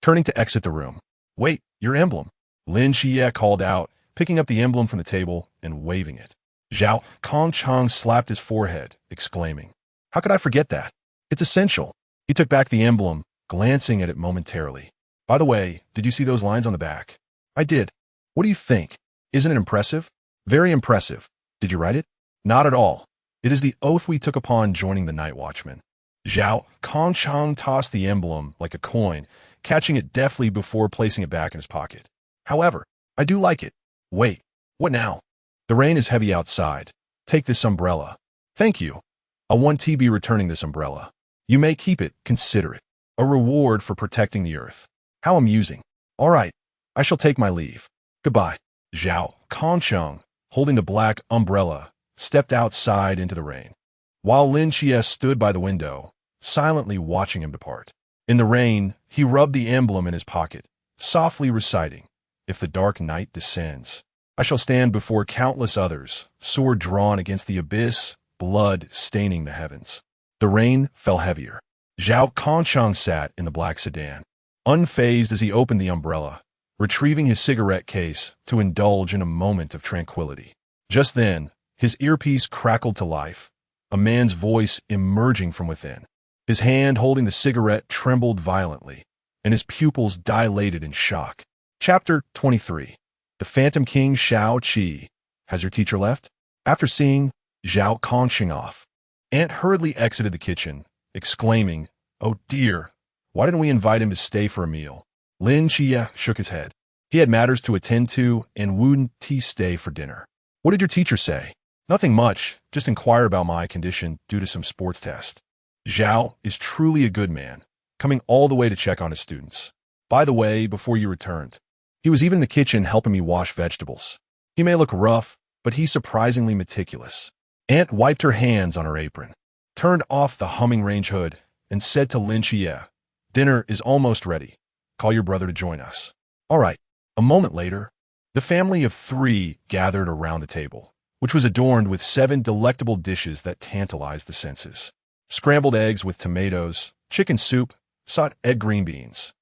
turning to exit the room. Wait, your emblem. Lin Qiye called out, picking up the emblem from the table and waving it. Zhao Kongchang slapped his forehead, exclaiming, How could I forget that? It's essential. He took back the emblem, glancing at it momentarily. By the way, did you see those lines on the back? I did. What do you think? Isn't it impressive? Very impressive. Did you write it? Not at all. It is the oath we took upon joining the Night Watchmen. Zhao Kongchang tossed the emblem like a coin, catching it deftly before placing it back in his pocket. However, I do like it. Wait, what now? The rain is heavy outside. Take this umbrella. Thank you. I'll 1T be returning this umbrella. You may keep it, consider it. A reward for protecting the earth. How amusing. All right, I shall take my leave. Goodbye. Zhao Kongcheng, holding the black umbrella, stepped outside into the rain, while Lin Qiye stood by the window, silently watching him depart. In the rain, he rubbed the emblem in his pocket, softly reciting, If the dark night descends, I shall stand before countless others, sword drawn against the abyss, blood staining the heavens. The rain fell heavier. Zhao Kongcheng sat in the black sedan, unfazed as he opened the umbrella, retrieving his cigarette case to indulge in a moment of tranquility. Just then, his earpiece crackled to life, a man's voice emerging from within. His hand holding the cigarette trembled violently, and his pupils dilated in shock. Chapter 23. The Phantom King Shao Qi. Has your teacher left? After seeing Zhao Kongxing off, Aunt hurriedly exited the kitchen, exclaiming, Oh dear, why didn't we invite him to stay for a meal? Lin Qiye shook his head. He had matters to attend to and wouldn't stay for dinner. What did your teacher say? Nothing much, just inquire about my condition due to some sports test. Zhao is truly a good man, coming all the way to check on his students. By the way, before you returned, he was even in the kitchen helping me wash vegetables. He may look rough, but he's surprisingly meticulous. Aunt wiped her hands on her apron, turned off the humming range hood, and said to Lin Qiye, Dinner is almost ready. Call your brother to join us. All right. A moment later, the family of 3 gathered around the table, which was adorned with 7 delectable dishes that tantalized the senses. Scrambled eggs with tomatoes, chicken soup, sauteed egg green beans,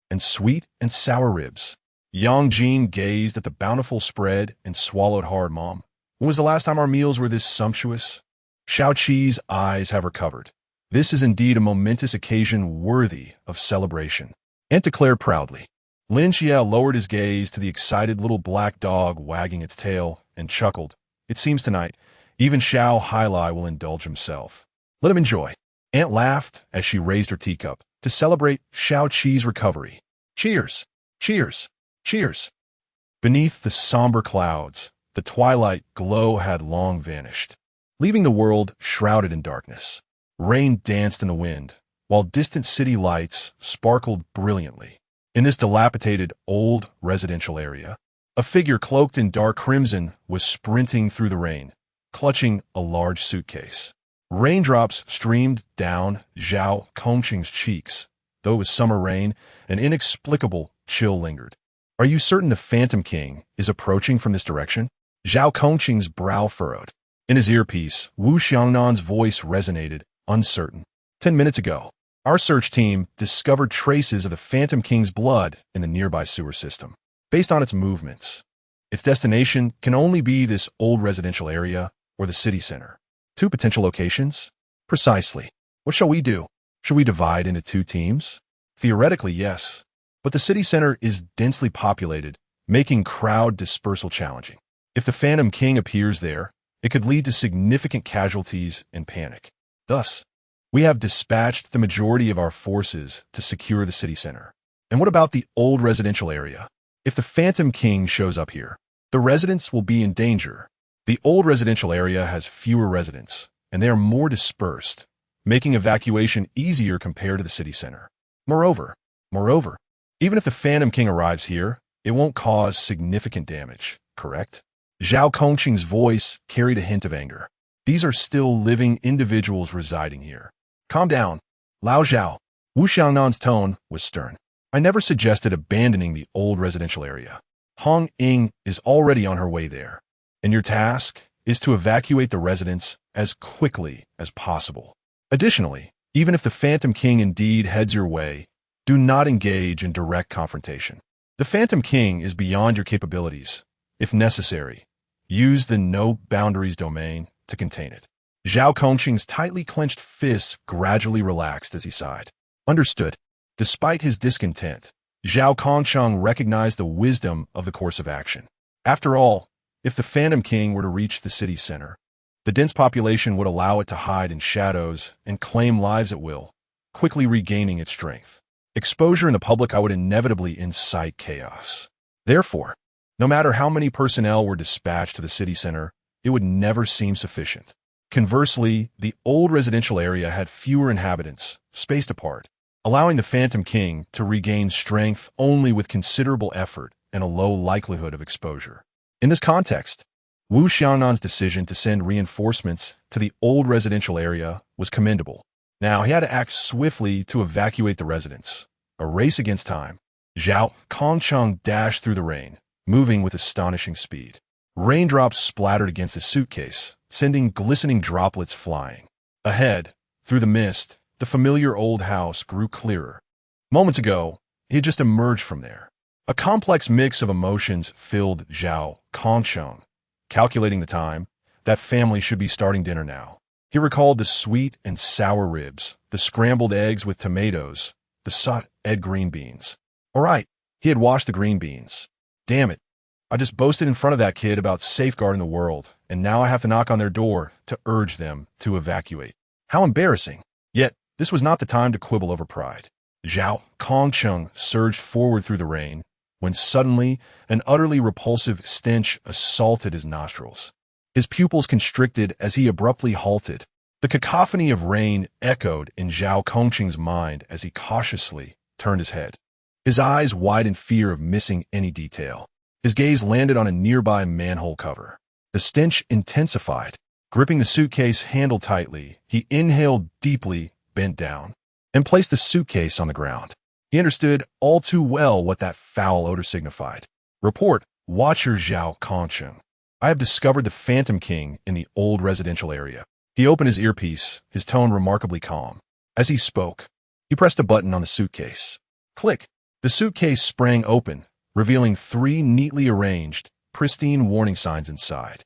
and sweet and sour ribs. Yang Jin gazed at the bountiful spread and swallowed hard. Mom, when was the last time our meals were this sumptuous? Shao Qi's eyes have recovered. This is indeed a momentous occasion worthy of celebration. Aunt declared proudly. Lin Qiye lowered his gaze to the excited little black dog wagging its tail and chuckled. It seems tonight, even Shao Hailai will indulge himself. Let him enjoy. Aunt laughed as she raised her teacup to celebrate Shao Qi's recovery. Cheers! Cheers! Cheers! Beneath the somber clouds, the twilight glow had long vanished, leaving the world shrouded in darkness. Rain danced in the wind, while distant city lights sparkled brilliantly. In this dilapidated, old residential area, a figure cloaked in dark crimson was sprinting through the rain, clutching a large suitcase. Raindrops streamed down Zhao Kongxing's cheeks. Though it was summer rain, an inexplicable chill lingered. Are you certain the Phantom King is approaching from this direction? Zhao Kongxing's brow furrowed. In his earpiece, Wu Xiangnan's voice resonated, uncertain. 10 minutes ago, our search team discovered traces of the Phantom King's blood in the nearby sewer system. Based on its movements, its destination can only be this old residential area or the city center. 2 potential locations? Precisely. What shall we do? Should we divide into 2 teams? Theoretically, yes. But the city center is densely populated, making crowd dispersal challenging. If the Phantom King appears there, it could lead to significant casualties and panic. Thus, we have dispatched the majority of our forces to secure the city center. And what about the old residential area? If the Phantom King shows up here, The residents will be in danger. The old residential area has fewer residents, and they are more dispersed, making evacuation easier compared to the city center. Moreover, even if the Phantom King arrives here, it won't cause significant damage, correct? Zhao Kongqing's voice carried a hint of anger. These are still living individuals residing here. Calm down, Lao Zhao. Wu Xiangnan's tone was stern. I never suggested abandoning the old residential area. Hong Ying is already on her way there, and your task is to evacuate the residents as quickly as possible. Additionally, even if the Phantom King indeed heads your way, do not engage in direct confrontation. The Phantom King is beyond your capabilities. If necessary, use the no boundaries domain to contain it. Zhao Kongqing's tightly clenched fists gradually relaxed as he sighed. Understood. Despite his discontent, Zhao Kongqing recognized the wisdom of the course of action. After all, if the Phantom King were to reach the city center, the dense population would allow it to hide in shadows and claim lives at will, quickly regaining its strength. Exposure in the public would inevitably incite chaos. Therefore, no matter how many personnel were dispatched to the city center, it would never seem sufficient. Conversely, the old residential area had fewer inhabitants, spaced apart, allowing the Phantom King to regain strength only with considerable effort and a low likelihood of exposure. In this context, Wu Xiaonan's decision to send reinforcements to the old residential area was commendable. Now he had to act swiftly to evacuate the residents. A race against time. Zhao Kongqing dashed through the rain, moving with astonishing speed. Raindrops splattered against his suitcase, sending glistening droplets flying. Ahead, through the mist, the familiar old house grew clearer. Moments ago, he had just emerged from there. A complex mix of emotions filled Zhao Kongqing. Calculating the time, that family should be starting dinner now. He recalled the sweet and sour ribs, the scrambled eggs with tomatoes, the sauteed green beans. All right, he had washed the green beans. Damn it. I just boasted in front of that kid about safeguarding the world, and now I have to knock on their door to urge them to evacuate. How embarrassing. Yet, this was not the time to quibble over pride. Zhao Kongqing surged forward through the rain, when suddenly an utterly repulsive stench assaulted his nostrils. His pupils constricted as he abruptly halted. The cacophony of rain echoed in Zhao Kongqing's mind as he cautiously turned his head. His eyes wide in fear of missing any detail. His gaze landed on a nearby manhole cover. The stench intensified. Gripping the suitcase handle tightly, he inhaled deeply, bent down, and placed the suitcase on the ground. He understood all too well what that foul odor signified. Report, Watcher Zhao Kongqing. I have discovered the Phantom King in the old residential area. He opened his earpiece, his tone remarkably calm. As he spoke, he pressed a button on the suitcase. Click. The suitcase sprang open, revealing 3 neatly arranged, pristine warning signs inside.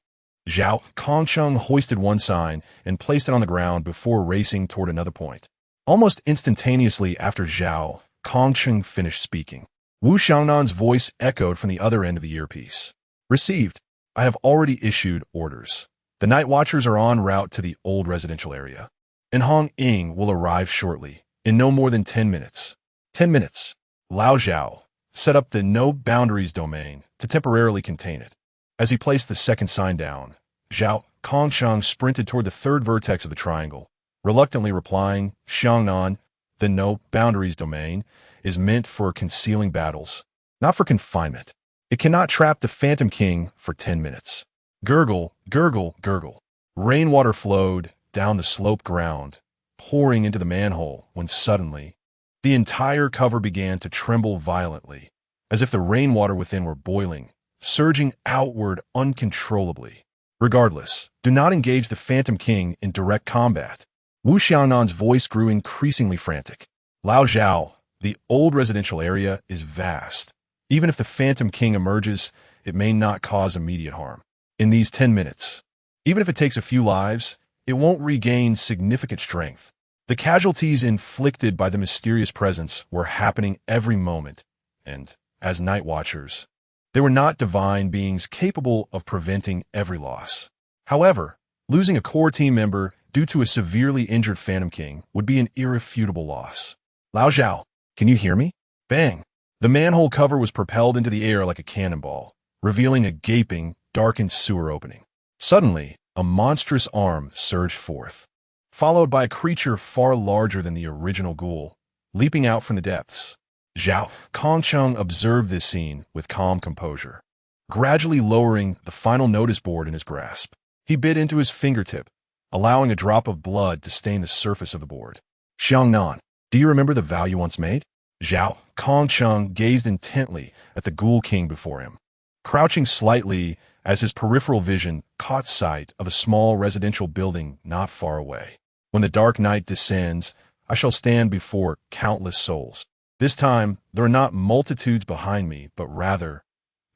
Zhao Kongqing hoisted one sign and placed it on the ground before racing toward another point. Almost instantaneously after Zhao Kongqing finished speaking, Wu Xiaonan's voice echoed from the other end of the earpiece. Received. I have already issued orders. The Nightwatchers are en route to the old residential area, and Hong Ying will arrive shortly, in no more than 10 minutes. 10 minutes. Lao Zhao set up the no boundaries domain to temporarily contain it. As he placed the second sign down, Zhao Kongqing sprinted toward the third vertex of the triangle, reluctantly replying, Xiangnan, the no boundaries domain is meant for concealing battles, not for confinement. It cannot trap the Phantom King for 10 minutes. Gurgle, gurgle, gurgle. Rainwater flowed down the sloped ground, pouring into the manhole when suddenly, the entire cover began to tremble violently, as if the rainwater within were boiling, surging outward uncontrollably. Regardless, do not engage the Phantom King in direct combat. Wu Xiaonan's voice grew increasingly frantic. Lao Zhao, the old residential area is vast. Even if the Phantom King emerges, it may not cause immediate harm. In these 10 minutes, even if it takes a few lives, it won't regain significant strength. The casualties inflicted by the mysterious presence were happening every moment, and, as Nightwatchers, they were not divine beings capable of preventing every loss. However, losing a core team member due to a severely injured Phantom King would be an irrefutable loss. Lao Zhao, can you hear me? Bang! The manhole cover was propelled into the air like a cannonball, revealing a gaping, darkened sewer opening. Suddenly, a monstrous arm surged forth, followed by a creature far larger than the original ghoul, leaping out from the depths. Zhao Kongcheng observed this scene with calm composure, gradually lowering the final notice board in his grasp. He bit into his fingertip, allowing a drop of blood to stain the surface of the board. Xiangnan, do you remember the vow you once made? Zhao Kongcheng gazed intently at the ghoul king before him, crouching slightly as his peripheral vision caught sight of a small residential building not far away. When the dark night descends, I shall stand before countless souls. This time, there are not multitudes behind me, but rather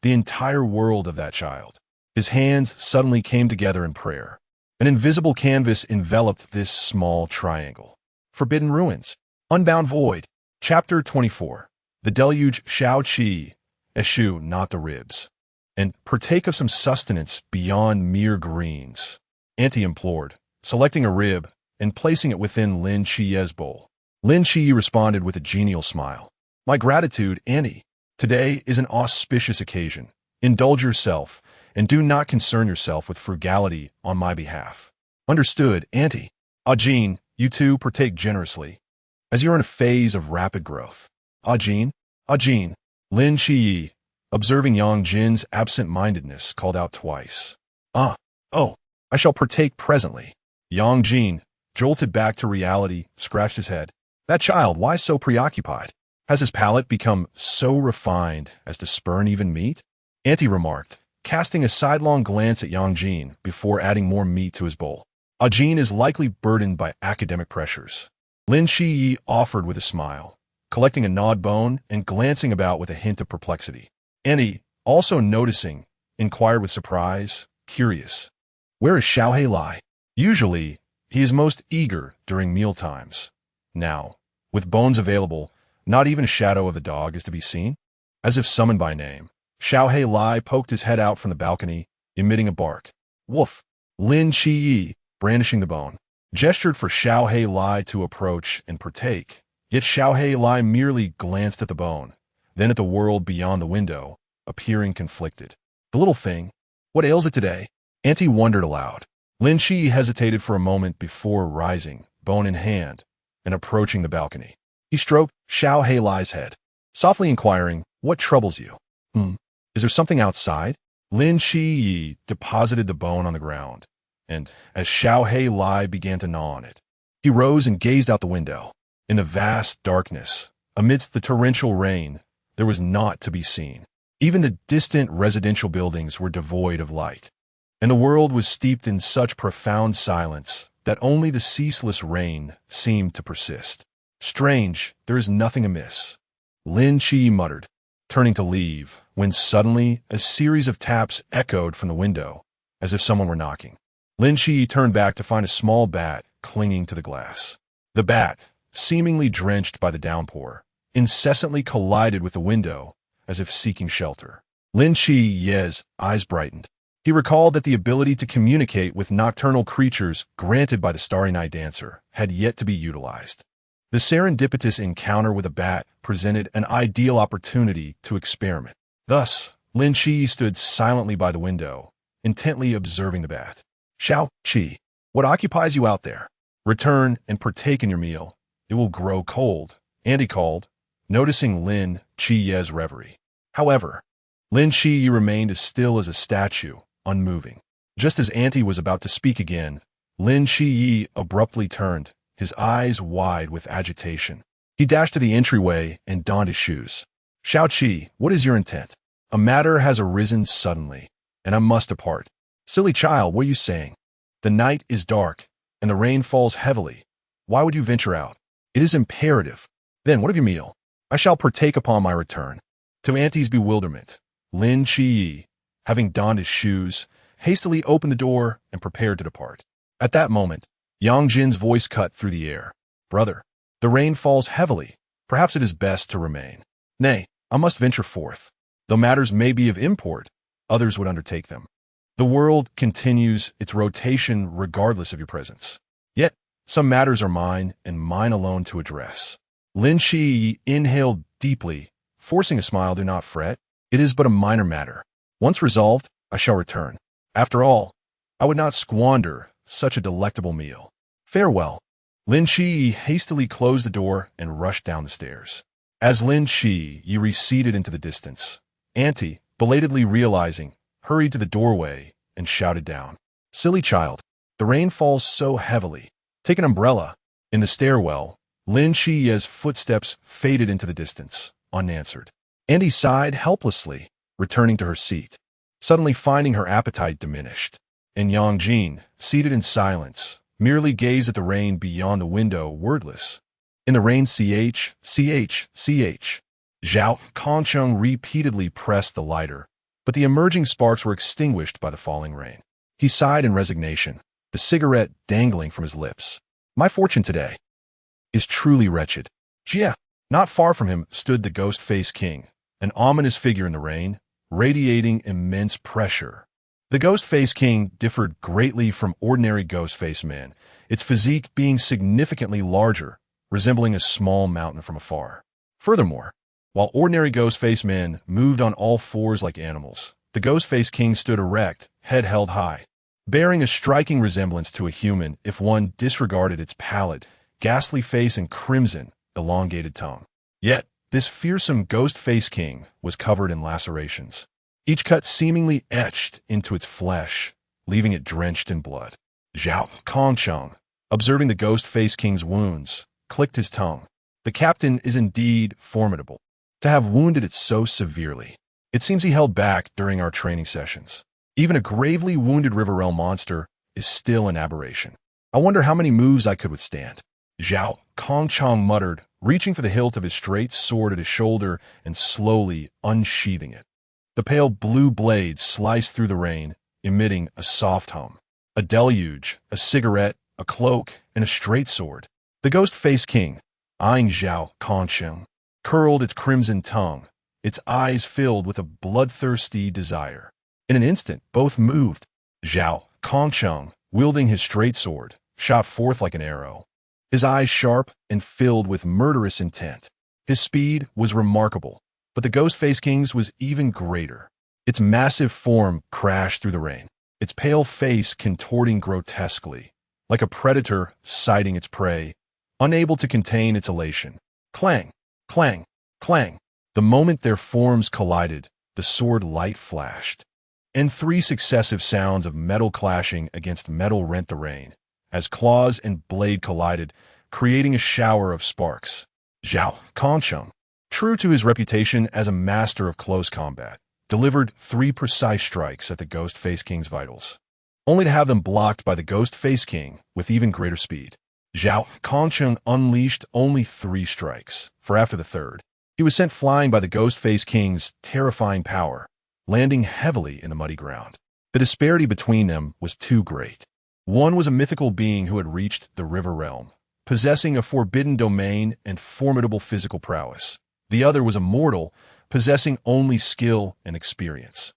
the entire world of that child. His hands suddenly came together in prayer. An invisible canvas enveloped this small triangle. Forbidden Ruins. Unbound Void. Chapter 24. The Deluge. Shao Qi. Eschew not the ribs. And partake of some sustenance beyond mere greens. Auntie implored, selecting a rib and placing it within Lin Qiye's bowl. Lin Qiye responded with a genial smile. My gratitude, Auntie. Today is an auspicious occasion. Indulge yourself, and do not concern yourself with frugality on my behalf. Understood, Auntie. Jean, you too partake generously, as you're in a phase of rapid growth. Jean, Lin Qiye, observing Yang Jin's absent-mindedness, called out twice. Oh, I shall partake presently. Yang Jin, jolted back to reality, scratched his head. That child, why so preoccupied? Has his palate become so refined as to spurn even meat? Auntie remarked, casting a sidelong glance at Yang Jin before adding more meat to his bowl. Jin is likely burdened by academic pressures. Lin Qiye offered with a smile, collecting a gnawed bone and glancing about with a hint of perplexity. Auntie, also noticing, inquired with surprise, curious. Where is Xiaohei Lai? Usually, he is most eager during mealtimes. Now, with bones available, not even a shadow of the dog is to be seen. As if summoned by name, Xiaohei Lai poked his head out from the balcony, emitting a bark. Woof! Lin Qiye, brandishing the bone, gestured for Xiaohei Lai to approach and partake, yet Xiaohei Lai merely glanced at the bone, then at the world beyond the window, appearing conflicted. The little thing, what ails it today? Auntie wondered aloud. Lin Qiye hesitated for a moment before rising, bone in hand, and approaching the balcony. He stroked Xiaohei Lai's head, softly inquiring, what troubles you? Is there something outside? Lin Qiye deposited the bone on the ground, and as Xiaohei Lai began to gnaw on it, he rose and gazed out the window. In the vast darkness, amidst the torrential rain, there was naught to be seen. Even the distant residential buildings were devoid of light, and the world was steeped in such profound silence that only the ceaseless rain seemed to persist. Strange, there is nothing amiss, Lin Qiye muttered, turning to leave, when suddenly a series of taps echoed from the window, as if someone were knocking. Lin Qiye turned back to find a small bat clinging to the glass. The bat, seemingly drenched by the downpour, incessantly collided with the window, as if seeking shelter. Lin Qiye's eyes brightened. He recalled that the ability to communicate with nocturnal creatures granted by the Starry Night Dancer had yet to be utilized. The serendipitous encounter with a bat presented an ideal opportunity to experiment. Thus, Lin Qiye stood silently by the window, intently observing the bat. Xiao Qi, what occupies you out there? Return and partake in your meal. It will grow cold, Auntie called, noticing Lin Qiye's reverie. However, Lin Qiye remained as still as a statue, unmoving. Just as Auntie was about to speak again, Lin Qiye abruptly turned, his eyes wide with agitation. He dashed to the entryway and donned his shoes. Xiao Qi, what is your intent? A matter has arisen suddenly, and I must depart. Silly child, what are you saying? The night is dark, and the rain falls heavily. Why would you venture out? It is imperative. Then what of your meal? I shall partake upon my return. To Auntie's bewilderment, Lin Qiye, having donned his shoes, hastily opened the door and prepared to depart. At that moment, Yang Jin's voice cut through the air. Brother, the rain falls heavily. Perhaps it is best to remain. Nay, I must venture forth. Though matters may be of import, others would undertake them. The world continues its rotation regardless of your presence. Yet, some matters are mine and mine alone to address. Lin Qiye inhaled deeply, forcing a smile. Do not fret. It is but a minor matter. Once resolved, I shall return. After all, I would not squander such a delectable meal. Farewell." Lin Qiye hastily closed the door and rushed down the stairs. As Lin Qiye receded into the distance, Auntie, belatedly realizing, hurried to the doorway and shouted down, "Silly child, the rain falls so heavily. Take an umbrella." In the stairwell, Lin Qiye's footsteps faded into the distance, unanswered. Auntie sighed helplessly, returning to her seat, suddenly finding her appetite diminished. And Yang Jin, seated in silence, merely gazed at the rain beyond the window, wordless. In the rain, ch, ch, ch. Zhao Kongcheng repeatedly pressed the lighter, but the emerging sparks were extinguished by the falling rain. He sighed in resignation, the cigarette dangling from his lips. "My fortune today is truly wretched." Xia. Not far from him stood the ghost-faced king, an ominous figure in the rain, radiating immense pressure. The ghost-faced king differed greatly from ordinary ghost-faced men, its physique being significantly larger, resembling a small mountain from afar. Furthermore, while ordinary ghost-faced men moved on all fours like animals, the ghost-faced king stood erect, head held high, bearing a striking resemblance to a human if one disregarded its pallid, ghastly face and crimson, elongated tongue. Yet, this fearsome ghost-faced king was covered in lacerations, each cut seemingly etched into its flesh, leaving it drenched in blood. Zhao Kongcheng, observing the ghost-faced king's wounds, clicked his tongue. The captain is indeed formidable. To have wounded it so severely. It seems he held back during our training sessions. Even a gravely wounded River Realm monster is still an aberration. I wonder how many moves I could withstand. Zhao Kongcheng muttered, reaching for the hilt of his straight sword at his shoulder and slowly unsheathing it. The pale blue blade sliced through the rain, emitting a soft hum. A deluge, a cigarette, a cloak, and a straight sword. The ghost-faced king, eyeing Zhao Kongcheng, curled its crimson tongue, its eyes filled with a bloodthirsty desire. In an instant, both moved. Zhao Kongcheng, wielding his straight sword, shot forth like an arrow, his eyes sharp and filled with murderous intent. His speed was remarkable, but the ghost-faced king's was even greater. Its massive form crashed through the rain, its pale face contorting grotesquely, like a predator sighting its prey, unable to contain its elation. Clang, clang, clang. The moment their forms collided, the sword light flashed, and three successive sounds of metal clashing against metal rent the rain, as claws and blade collided, creating a shower of sparks. Zhao Kongcheng, true to his reputation as a master of close combat, delivered 3 precise strikes at the ghost-faced king's vitals, only to have them blocked by the ghost-faced king with even greater speed. Zhao Kongcheng unleashed only 3 strikes, for after the third, he was sent flying by the ghost-faced king's terrifying power, landing heavily in the muddy ground. The disparity between them was too great. One was a mythical being who had reached the River Realm, possessing a forbidden domain and formidable physical prowess. The other was a mortal, possessing only skill and experience.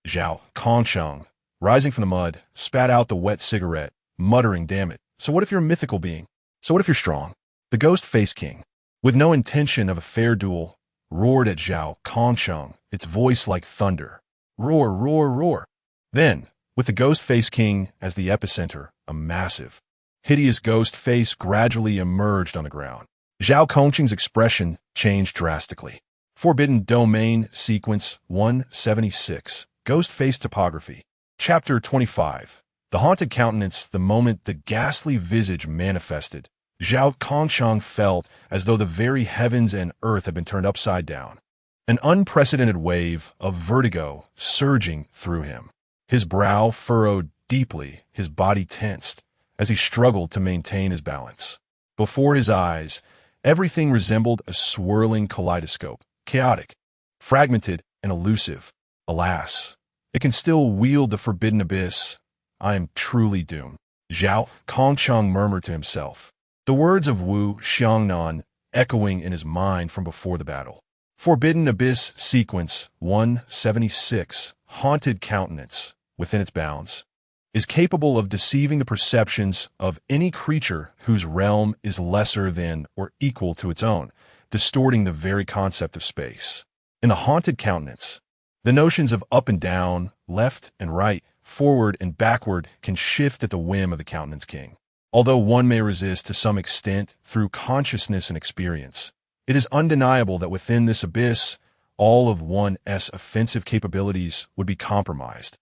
Zhao Kongcheng, rising from the mud, spat out the wet cigarette, muttering, "Damn it. So what if you're a mythical being? So what if you're strong?" The ghost-faced king, with no intention of a fair duel, roared at Zhao Kongcheng, its voice like thunder. Roar, roar, roar. Then, with the ghost-faced king as the epicenter, a massive, hideous ghost face gradually emerged on the ground. Zhao Kongcheng's expression changed drastically. Forbidden Domain Sequence 176, Ghost Face Topography. Chapter 25. The haunted countenance. The moment the ghastly visage manifested, Zhao Kongcheng felt as though the very heavens and earth had been turned upside down. An unprecedented wave of vertigo surging through him. His brow furrowed deeply, his body tensed, as he struggled to maintain his balance. Before his eyes, everything resembled a swirling kaleidoscope, chaotic, fragmented, and elusive. Alas, it can still wield the forbidden abyss. I am truly doomed. Zhao Kongcheng murmured to himself, the words of Wu Xiangnan echoing in his mind from before the battle. Forbidden Abyss Sequence 176, Haunted Countenance, within its bounds, is capable of deceiving the perceptions of any creature whose realm is lesser than or equal to its own, distorting the very concept of space. In the haunted countenance, The notions of up and down, left and right, forward and backward can shift at the whim of the Countenance King. Although one may resist to some extent through consciousness and experience, it is undeniable that within this abyss, all of one's offensive capabilities would be compromised,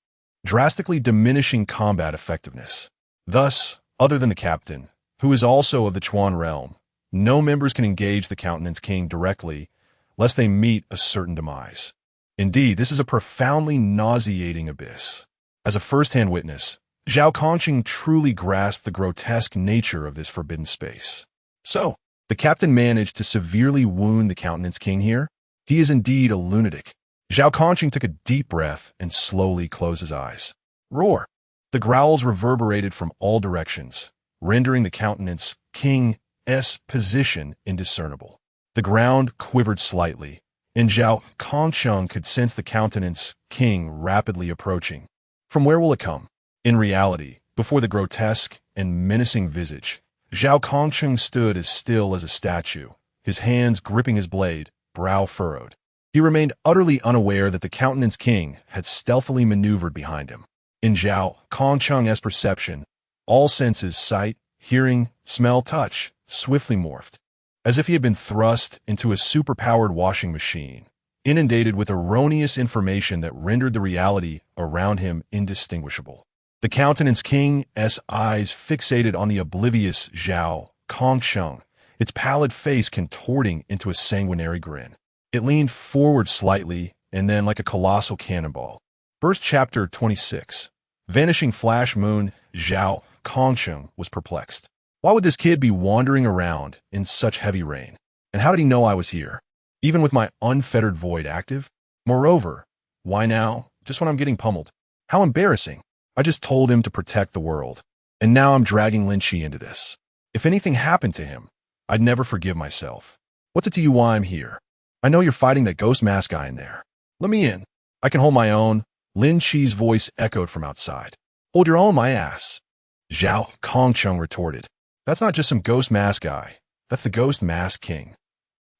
drastically diminishing combat effectiveness. Thus, other than the captain, who is also of the Chuan realm, no members can engage the Countenance King directly, lest they meet a certain demise. Indeed, this is a profoundly nauseating abyss. As a first-hand witness, Zhao Kongqing truly grasped the grotesque nature of this forbidden space. So, the captain managed to severely wound the Countenance King here? He is indeed a lunatic. Zhao Kongqing took a deep breath and slowly closed his eyes. Roar! The growls reverberated from all directions, rendering the Countenance King's position indiscernible. The ground quivered slightly, and Zhao Kongqing could sense the Countenance King rapidly approaching. From where will it come? In reality, before the grotesque and menacing visage, Zhao Kongqing stood as still as a statue, his hands gripping his blade, brow furrowed. He remained utterly unaware that the Countenance King had stealthily maneuvered behind him. In Zhao Kongqing's perception, all senses, sight, hearing, smell, touch, swiftly morphed, as if he had been thrust into a superpowered washing machine, inundated with erroneous information that rendered the reality around him indistinguishable. The Countenance King's eyes fixated on the oblivious Zhao Kongqing, its pallid face contorting into a sanguinary grin. It leaned forward slightly, and then, like a colossal cannonball, burst. Chapter 26. Vanishing Flash Moon. Zhao Kongqing was perplexed. Why would this kid be wandering around in such heavy rain? And how did he know I was here, even with my unfettered void active? Moreover, why now, just when I'm getting pummeled? How embarrassing. I just told him to protect the world, and now I'm dragging Lin Qiye into this. If anything happened to him, I'd never forgive myself. What's it to you why I'm here? I know you're fighting that ghost mask guy in there. Let me in. I can hold my own. Lin Qiye's voice echoed from outside. Hold your own, my ass. Zhao Kongqing retorted. That's not just some ghost mask guy. That's the Ghost Mask King.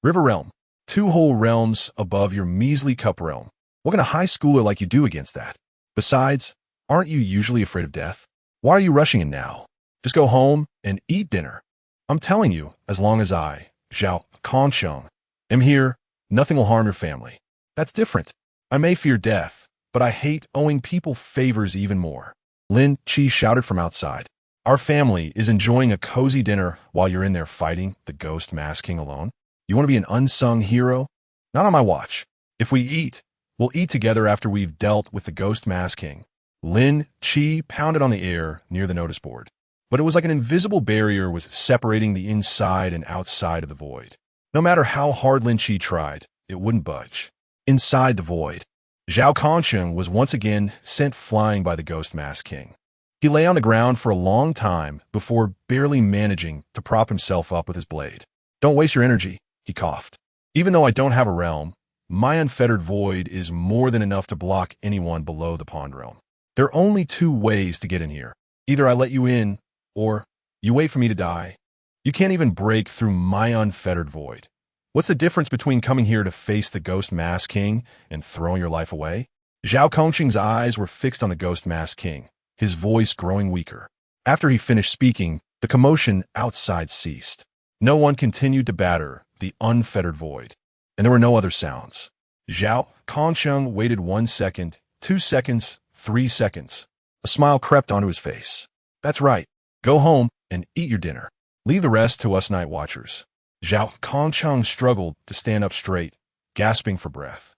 River Realm. 2 whole realms above your measly cup realm. What can a high schooler like you do against that? Besides, aren't you usually afraid of death? Why are you rushing in now? Just go home and eat dinner. I'm telling you, as long as I, Zhao Kongqing, am here, nothing will harm your family. That's different. I may fear death, but I hate owing people favors even more. Lin Qiye shouted from outside. Our family is enjoying a cozy dinner while you're in there fighting the Ghost Mask King alone. You want to be an unsung hero? Not on my watch. If we eat, we'll eat together after we've dealt with the Ghost Mask King. Lin Qiye pounded on the air near the notice board, but it was like an invisible barrier was separating the inside and outside of the void. No matter how hard Lin Qiye tried, it wouldn't budge. Inside the void, Zhao Kongqing was once again sent flying by the Ghost Mask King. He lay on the ground for a long time before barely managing to prop himself up with his blade. Don't waste your energy, he coughed. Even though I don't have a realm, my unfettered void is more than enough to block anyone below the pond realm. There are only 2 ways to get in here. Either I let you in, or you wait for me to die. You can't even break through my unfettered void. What's the difference between coming here to face the Ghost Mask King and throwing your life away? Zhao Kongqing's eyes were fixed on the Ghost Mask King, his voice growing weaker. After he finished speaking, the commotion outside ceased. No one continued to batter the unfettered void, and there were no other sounds. Zhao Kongqing waited 1 second, 2 seconds, 3 seconds. A smile crept onto his face. That's right. Go home and eat your dinner. Leave the rest to us Nightwatchers. Zhao Kongqing struggled to stand up straight, gasping for breath.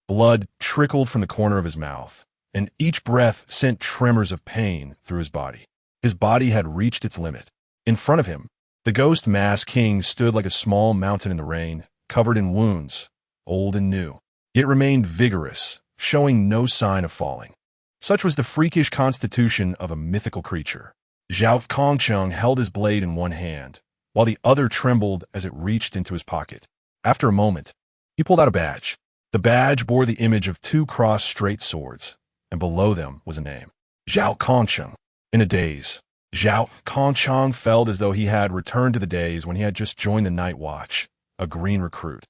Blood trickled from the corner of his mouth, and each breath sent tremors of pain through his body. His body had reached its limit. In front of him, the Ghost Mask King stood like a small mountain in the rain, covered in wounds, old and new. It remained vigorous, showing no sign of falling. Such was the freakish constitution of a mythical creature. Zhao Kongqing held his blade in one hand, while the other trembled as it reached into his pocket. After a moment, he pulled out a badge. The badge bore the image of 2 crossed straight swords, and below them was a name. Zhao Kongqing. In a daze, Zhao Kongqing felt as though he had returned to the days when he had just joined the Night Watch, a green recruit.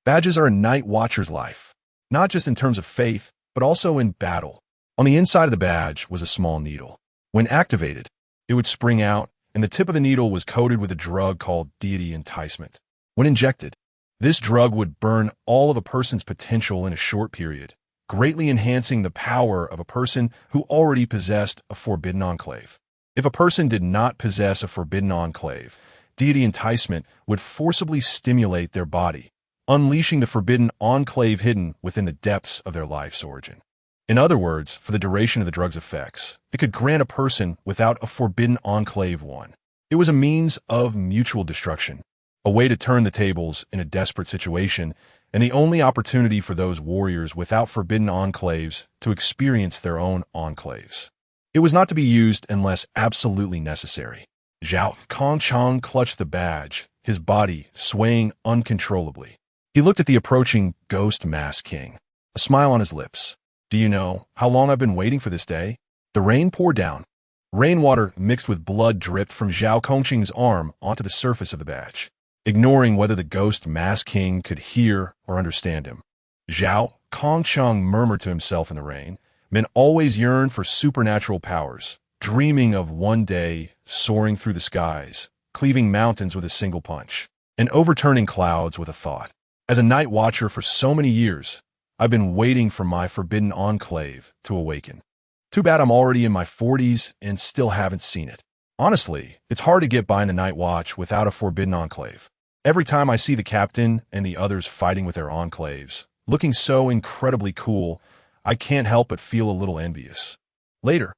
Badges are a Night Watcher's life, not just in terms of faith, but also in battle. On the inside of the badge was a small needle. When activated, it would spring out, and the tip of the needle was coated with a drug called deity enticement. When injected, this drug would burn all of a person's potential in a short period, greatly enhancing the power of a person who already possessed a forbidden enclave. If a person did not possess a forbidden enclave, deity enticement would forcibly stimulate their body, unleashing the forbidden enclave hidden within the depths of their life's origin. In other words, for the duration of the drug's effects, it could grant a person without a forbidden enclave one. It was a means of mutual destruction, a way to turn the tables in a desperate situation, and the only opportunity for those warriors without forbidden enclaves to experience their own enclaves. It was not to be used unless absolutely necessary. Zhao Kongchang clutched the badge, his body swaying uncontrollably. He looked at the approaching ghost mask king, a smile on his lips. Do you know how long I've been waiting for this day? The rain poured down. Rainwater mixed with blood dripped from Zhao Kongqing's arm onto the surface of the badge, ignoring whether the ghost mask king could hear or understand him. Zhao Kongchang murmured to himself in the rain. Men always yearn for supernatural powers, dreaming of one day soaring through the skies, cleaving mountains with a single punch, and overturning clouds with a thought. As a Nightwatcher for so many years, I've been waiting for my forbidden enclave to awaken. Too bad I'm already in my 40s and still haven't seen it. Honestly, it's hard to get by in the Night Watch without a forbidden enclave. Every time I see the captain and the others fighting with their enclaves, looking so incredibly cool, I can't help but feel a little envious. Later,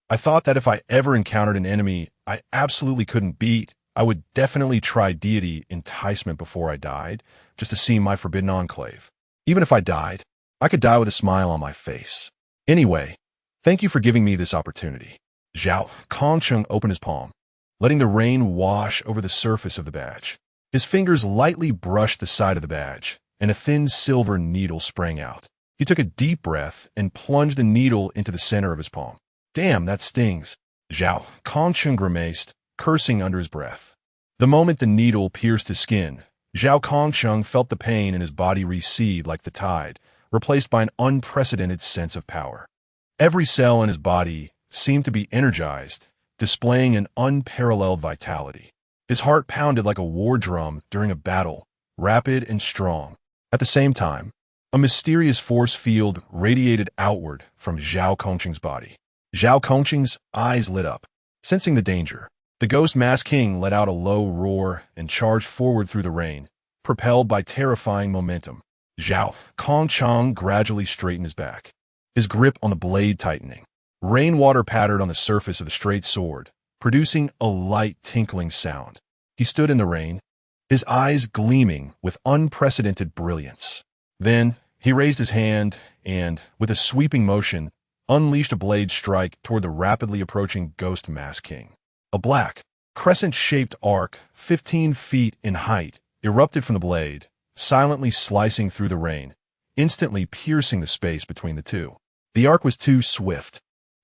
I thought that if I ever encountered an enemy I absolutely couldn't beat, I would definitely try deity enticement before I died, just to see my forbidden enclave. Even if I died, I could die with a smile on my face. Anyway, thank you for giving me this opportunity. Zhao Kongcheng opened his palm, letting the rain wash over the surface of the badge. His fingers lightly brushed the side of the badge, and a thin silver needle sprang out. He took a deep breath and plunged the needle into the center of his palm. Damn, that stings. Zhao Kongcheng grimaced, cursing under his breath. The moment the needle pierced his skin, Zhao Kongcheng felt the pain in his body recede like the tide, replaced by an unprecedented sense of power. Every cell in his body seemed to be energized, displaying an unparalleled vitality. His heart pounded like a war drum during a battle, rapid and strong. At the same time, a mysterious force field radiated outward from Zhao Kongqing's body. Zhao Kongqing's eyes lit up. Sensing the danger, the Ghost Mask King let out a low roar and charged forward through the rain, propelled by terrifying momentum. Zhao Kongchang gradually straightened his back, his grip on the blade tightening. Rainwater pattered on the surface of the straight sword, producing a light tinkling sound. He stood in the rain, his eyes gleaming with unprecedented brilliance. Then he raised his hand and, with a sweeping motion, unleashed a blade strike toward the rapidly approaching Ghost Mask King. A black, crescent-shaped arc, 15 feet in height, erupted from the blade, silently slicing through the rain, instantly piercing the space between the two. The arc was too swift,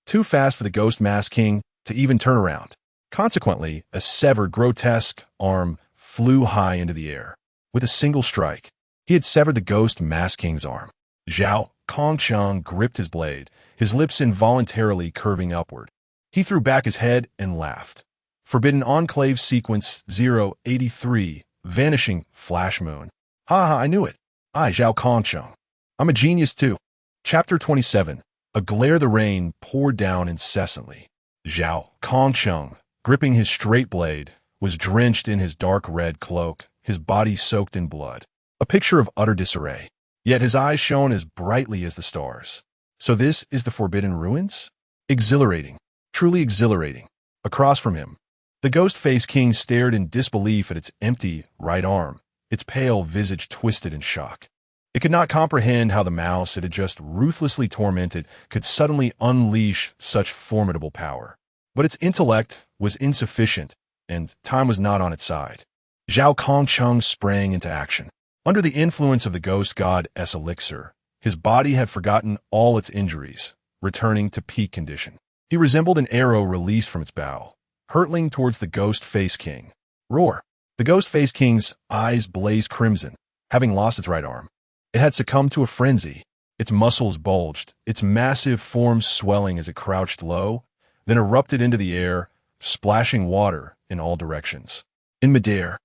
too fast for the Ghost Mask King to even turn around. Consequently, a severed, grotesque arm flew high into the air. With a single strike, he had severed the Ghost Mask King's arm. Zhao Kongcheng gripped his blade, his lips involuntarily curving upward. He threw back his head and laughed. Forbidden Enclave Sequence 083, Vanishing Flash Moon. Ha, I knew it. Zhao Kongcheng. I'm a genius too. Chapter 27. A glare the rain poured down incessantly. Zhao Kongcheng, gripping his straight blade, was drenched in his dark red cloak, his body soaked in blood. A picture of utter disarray. Yet his eyes shone as brightly as the stars. So this is the Forbidden Ruins? Exhilarating. Truly exhilarating. Across from him, the Ghost-Faced King stared in disbelief at its empty right arm, its pale visage twisted in shock. It could not comprehend how the mouse it had just ruthlessly tormented could suddenly unleash such formidable power. But its intellect was insufficient, and time was not on its side. Zhao Kongcheng sprang into action. Under the influence of the ghost god's elixir, his body had forgotten all its injuries, returning to peak condition. He resembled an arrow released from its bow, hurtling towards the Ghost-Faced King. Roar! The Ghost-Faced King's eyes blazed crimson, having lost its right arm. It had succumbed to a frenzy. Its muscles bulged, its massive form swelling as it crouched low, then erupted into the air, splashing water in all directions. In midair,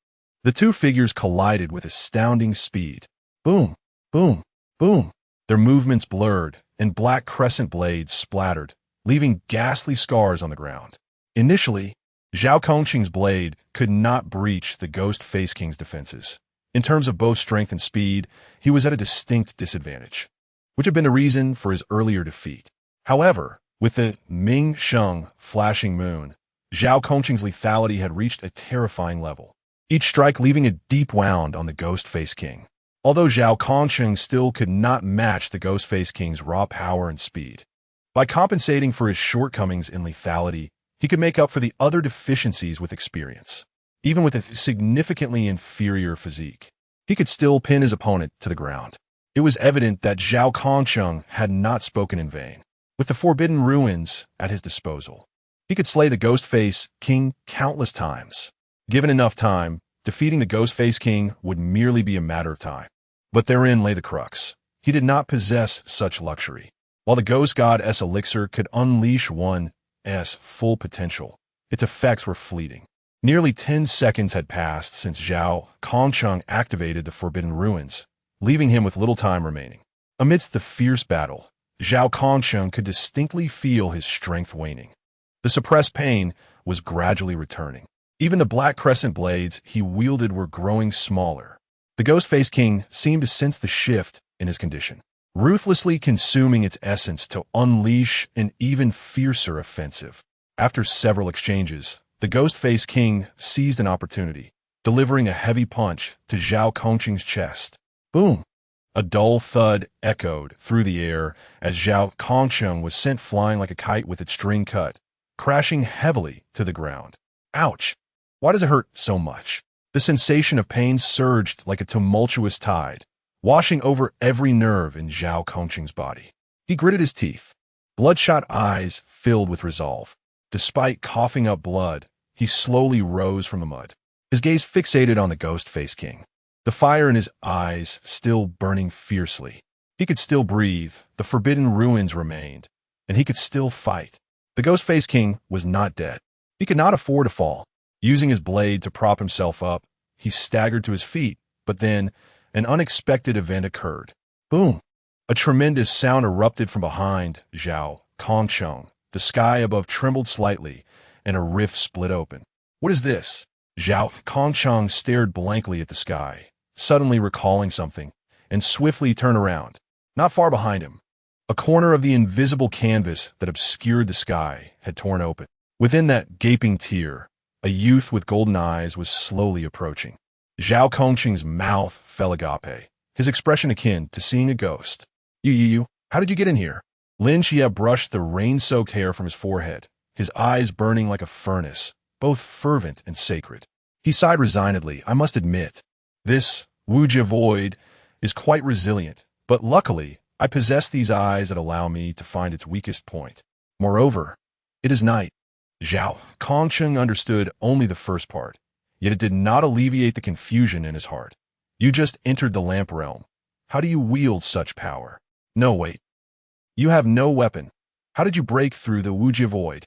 the two figures collided with astounding speed. Boom, boom, boom. Their movements blurred, and black crescent blades splattered, leaving ghastly scars on the ground. Initially, Zhao Kongqing's blade could not breach the Ghost Face King's defenses. In terms of both strength and speed, he was at a distinct disadvantage, which had been the reason for his earlier defeat. However, with the Ming Sheng flashing moon, Zhao Kongqing's lethality had reached a terrifying level, each strike leaving a deep wound on the Ghost Face King. Although Zhao Kongqing still could not match the Ghost Face King's raw power and speed, by compensating for his shortcomings in lethality, he could make up for the other deficiencies with experience. Even with a significantly inferior physique, he could still pin his opponent to the ground. It was evident that Zhao Kongqing had not spoken in vain. With the Forbidden Ruins at his disposal, he could slay the Ghost Face King countless times. Given enough time, defeating the Ghost Face King would merely be a matter of time. But therein lay the crux. He did not possess such luxury. While the Ghost God's elixir could unleash one's full potential, its effects were fleeting. Nearly 10 seconds had passed since Zhao Kongqing activated the Forbidden Ruins, leaving him with little time remaining. Amidst the fierce battle, Zhao Kongqing could distinctly feel his strength waning. The suppressed pain was gradually returning. Even the black crescent blades he wielded were growing smaller. The Ghost Face King seemed to sense the shift in his condition, ruthlessly consuming its essence to unleash an even fiercer offensive. After several exchanges, the Ghost Face King seized an opportunity, delivering a heavy punch to Zhao Kongqing's chest. Boom! A dull thud echoed through the air as Zhao Kongqing was sent flying like a kite with its string cut, crashing heavily to the ground. Ouch! Why does it hurt so much? The sensation of pain surged like a tumultuous tide, washing over every nerve in Zhao Kongqing's body. He gritted his teeth, bloodshot eyes filled with resolve. Despite coughing up blood, he slowly rose from the mud, his gaze fixated on the Ghost Face King, the fire in his eyes still burning fiercely. He could still breathe, the Forbidden Ruins remained, and he could still fight. The Ghost Face King was not dead. He could not afford to fall. Using his blade to prop himself up, he staggered to his feet, but then an unexpected event occurred. Boom! A tremendous sound erupted from behind Zhao Kongqing. The sky above trembled slightly, and a rift split open. What is this? Zhao Kongqing stared blankly at the sky, suddenly recalling something, and swiftly turned around. Not far behind him, a corner of the invisible canvas that obscured the sky had torn open. Within that gaping tear, a youth with golden eyes was slowly approaching. Zhao Kongqing's mouth fell agape, his expression akin to seeing a ghost. You, how did you get in here? Lin Qiye brushed the rain-soaked hair from his forehead, his eyes burning like a furnace, both fervent and sacred. He sighed resignedly. I must admit, this Wujia void is quite resilient, but luckily, I possess these eyes that allow me to find its weakest point. Moreover, it is night. Zhao Kongqing understood only the first part, yet it did not alleviate the confusion in his heart. You just entered the lamp realm. How do you wield such power? No, wait. You have no weapon. How did you break through the Wujia void?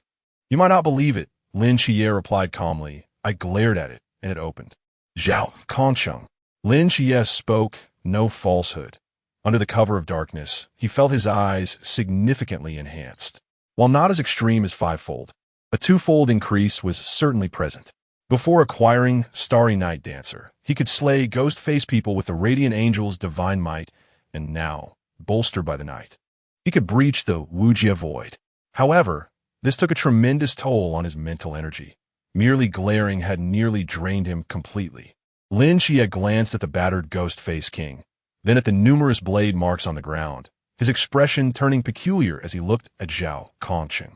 You might not believe it, Lin Qiye replied calmly. I glared at it, and it opened. Zhao Kongqing. Lin Qiye spoke no falsehood. Under the cover of darkness, he felt his eyes significantly enhanced. While not as extreme as fivefold, a twofold increase was certainly present. Before acquiring Starry Night Dancer, he could slay ghost-faced people with the Radiant Angel's divine might, and now, bolstered by the night, he could breach the Wujia void. However, this took a tremendous toll on his mental energy. Merely glaring had nearly drained him completely. Lin Qiye glanced at the battered Ghost Face King, then at the numerous blade marks on the ground, his expression turning peculiar as he looked at Zhao Kongqing.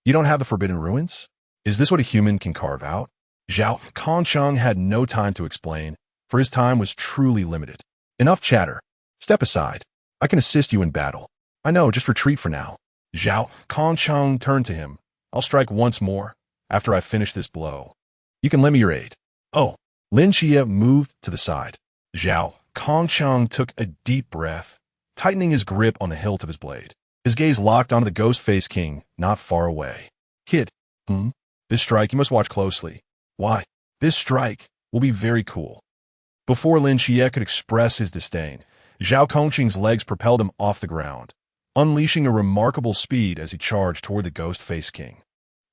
You don't have the Forbidden Ruins? Is this what a human can carve out? Zhao Kongqing had no time to explain, for his time was truly limited. Enough chatter. Step aside. I can assist you in battle. I know, just retreat for now. Zhao Kongqing turned to him. I'll strike once more, after I finish this blow. You can lend me your aid. Oh. Lin Qiye moved to the side. Zhao Kongqing took a deep breath, tightening his grip on the hilt of his blade. His gaze locked onto the ghost-faced king, not far away. Kid, this strike you must watch closely. Why? This strike will be very cool. Before Lin Qiye could express his disdain, Zhao Kongqing's legs propelled him off the ground, unleashing a remarkable speed as he charged toward the ghost-faced king.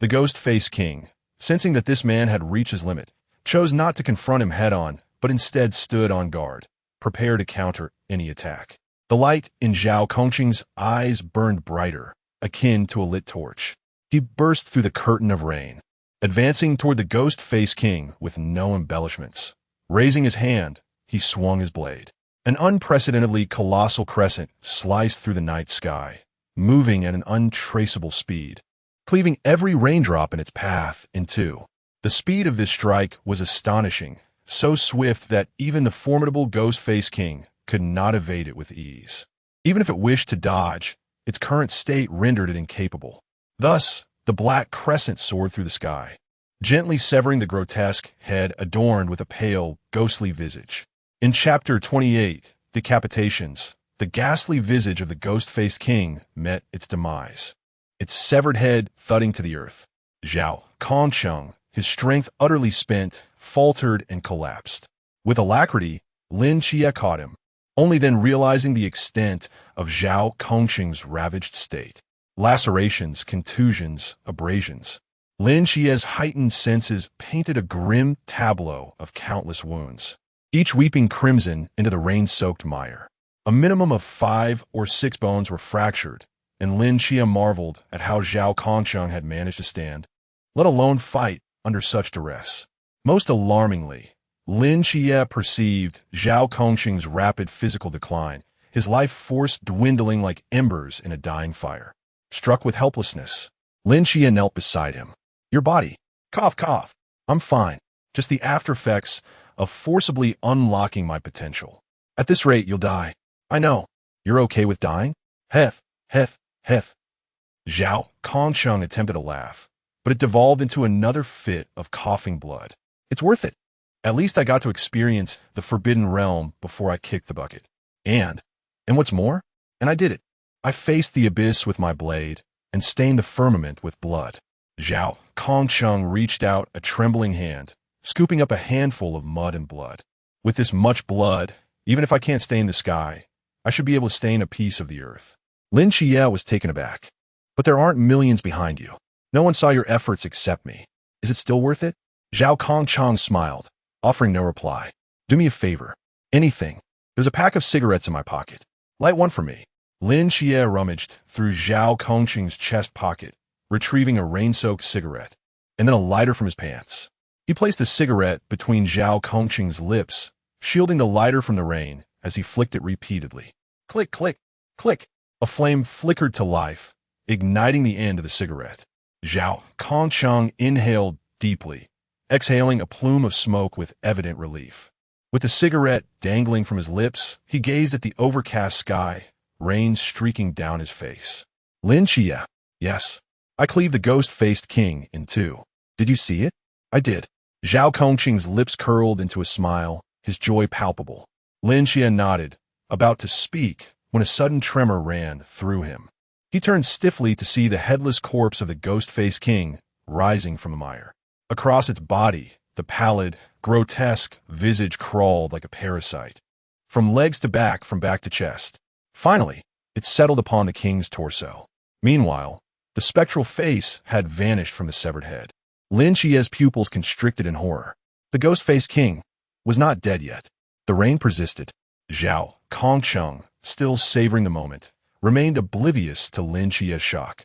The ghost-faced king, sensing that this man had reached his limit, chose not to confront him head-on, but instead stood on guard, prepared to counter any attack. The light in Zhao Kongqing's eyes burned brighter, akin to a lit torch. He burst through the curtain of rain, advancing toward the ghost-faced king with no embellishments. Raising his hand, he swung his blade. An unprecedentedly colossal crescent sliced through the night sky, moving at an untraceable speed, cleaving every raindrop in its path in two. The speed of this strike was astonishing, so swift that even the formidable ghost-faced king could not evade it with ease. Even if it wished to dodge, its current state rendered it incapable. Thus, the black crescent soared through the sky, gently severing the grotesque head adorned with a pale, ghostly visage. In Chapter 28, Decapitations, the ghastly visage of the ghost-faced king met its demise, its severed head thudding to the earth. Zhao Kongqing, his strength utterly spent, faltered and collapsed. With alacrity, Lin Qiye caught him, only then realizing the extent of Zhao Kongqing's ravaged state. Lacerations, contusions, abrasions. Lin Qiye's heightened senses painted a grim tableau of countless wounds, each weeping crimson into the rain-soaked mire. A minimum of 5 or 6 bones were fractured, and Lin Qiye marveled at how Zhao Kongqing had managed to stand, let alone fight, under such duress. Most alarmingly, Lin Qiye perceived Zhao Kongqing's rapid physical decline, his life force dwindling like embers in a dying fire. Struck with helplessness, Lin Qiye knelt beside him. Your body. Cough, cough. I'm fine. Just the aftereffects of forcibly unlocking my potential. At this rate, you'll die. I know. You're okay with dying? Heth, heth, heth. Zhao Kongqing attempted a laugh, but it devolved into another fit of coughing blood. It's worth it. At least I got to experience the forbidden realm before I kicked the bucket. And what's more? And I did it. I faced the abyss with my blade and stained the firmament with blood. Zhao Kongqing reached out a trembling hand, scooping up a handful of mud and blood. With this much blood, even if I can't stain the sky, I should be able to stain a piece of the earth. Lin Qiye was taken aback. But there aren't millions behind you. No one saw your efforts except me. Is it still worth it? Zhao Kongqing smiled, offering no reply. Do me a favor. Anything. There's a pack of cigarettes in my pocket. Light one for me. Lin Qiye rummaged through Zhao Kongqing's chest pocket, retrieving a rain-soaked cigarette, and then a lighter from his pants. He placed the cigarette between Zhao Kongqing's lips, shielding the lighter from the rain as he flicked it repeatedly. Click, click, click. A flame flickered to life, igniting the end of the cigarette. Zhao Kongqing inhaled deeply, exhaling a plume of smoke with evident relief. With the cigarette dangling from his lips, he gazed at the overcast sky, rain streaking down his face. Lin Qiye. Yes. I cleaved the ghost-faced king in two. Did you see it? I did. Zhao Kongqing's lips curled into a smile, his joy palpable. Lin Qiye nodded, about to speak, when a sudden tremor ran through him. He turned stiffly to see the headless corpse of the ghost-faced king rising from the mire. Across its body, the pallid, grotesque visage crawled like a parasite, from legs to back, from back to chest. Finally, it settled upon the king's torso. Meanwhile, the spectral face had vanished from the severed head. Lin Qiye's pupils constricted in horror. The ghost-faced king was not dead yet. The rain persisted. Zhao Kongqing, still savoring the moment, remained oblivious to Lin Qiye's shock.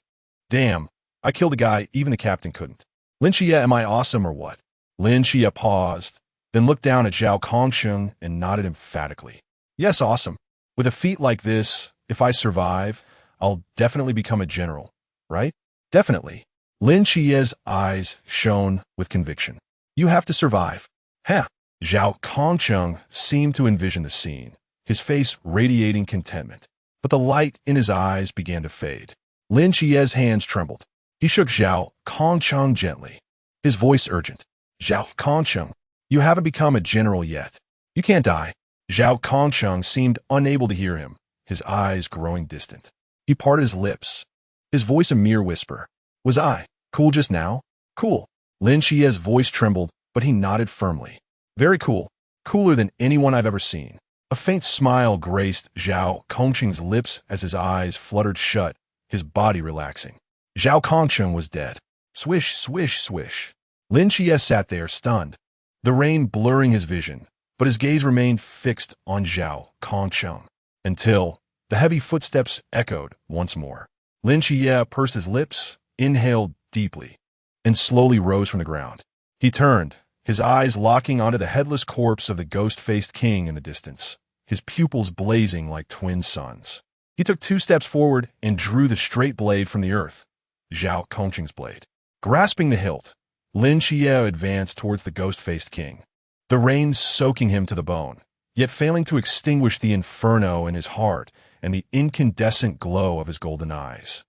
Damn, I killed a guy even the captain couldn't. Lin Qiye, am I awesome or what? Lin Qiye paused, then looked down at Zhao Kongqing and nodded emphatically. Yes, awesome. With a feat like this, if I survive, I'll definitely become a general, right? Definitely. Lin Qiye's eyes shone with conviction. You have to survive. Heh. Zhao Kongqing seemed to envision the scene, his face radiating contentment. But the light in his eyes began to fade. Lin Qiye's hands trembled. He shook Zhao Kongqing gently, his voice urgent. Zhao Kongqing, you haven't become a general yet. You can't die. Zhao Kongqing seemed unable to hear him, his eyes growing distant. He parted his lips, his voice a mere whisper. Was I cool just now? Cool. Lin Qiye's voice trembled, but he nodded firmly. Very cool. Cooler than anyone I've ever seen. A faint smile graced Zhao Kongqing's lips as his eyes fluttered shut, his body relaxing. Zhao Kongqing was dead. Swish, swish, swish. Lin Qiye sat there, stunned, the rain blurring his vision, but his gaze remained fixed on Zhao Kongqing until the heavy footsteps echoed once more. Lin Qiye pursed his lips, inhaled deeply, and slowly rose from the ground. He turned, his eyes locking onto the headless corpse of the ghost-faced king in the distance, his pupils blazing like twin suns. He took 2 steps forward and drew the straight blade from the earth, Zhao Kongqing's blade. Grasping the hilt, Lin Qiye advanced towards the ghost-faced king, the rain soaking him to the bone, yet failing to extinguish the inferno in his heart and the incandescent glow of his golden eyes.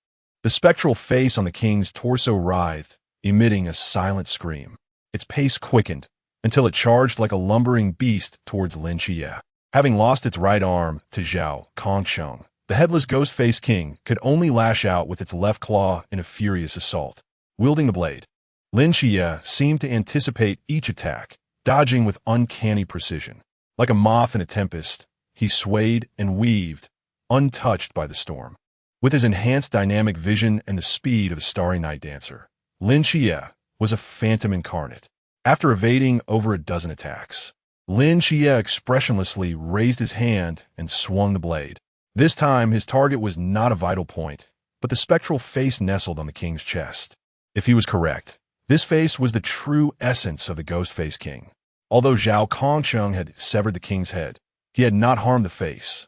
The spectral face on the king's torso writhed, emitting a silent scream. Its pace quickened until it charged like a lumbering beast towards Lin Qiye. Having lost its right arm to Zhao Kongqing, the headless ghost-faced king could only lash out with its left claw in a furious assault. Wielding the blade, Lin Qiye seemed to anticipate each attack, dodging with uncanny precision. Like a moth in a tempest, he swayed and weaved, untouched by the storm. With his enhanced dynamic vision and the speed of a starry night dancer, Lin Qiye was a phantom incarnate. After evading over a dozen attacks, Lin Qiye expressionlessly raised his hand and swung the blade. This time, his target was not a vital point, but the spectral face nestled on the king's chest. If he was correct, this face was the true essence of the Ghost-Face King. Although Zhao Kongqing had severed the king's head, he had not harmed the face,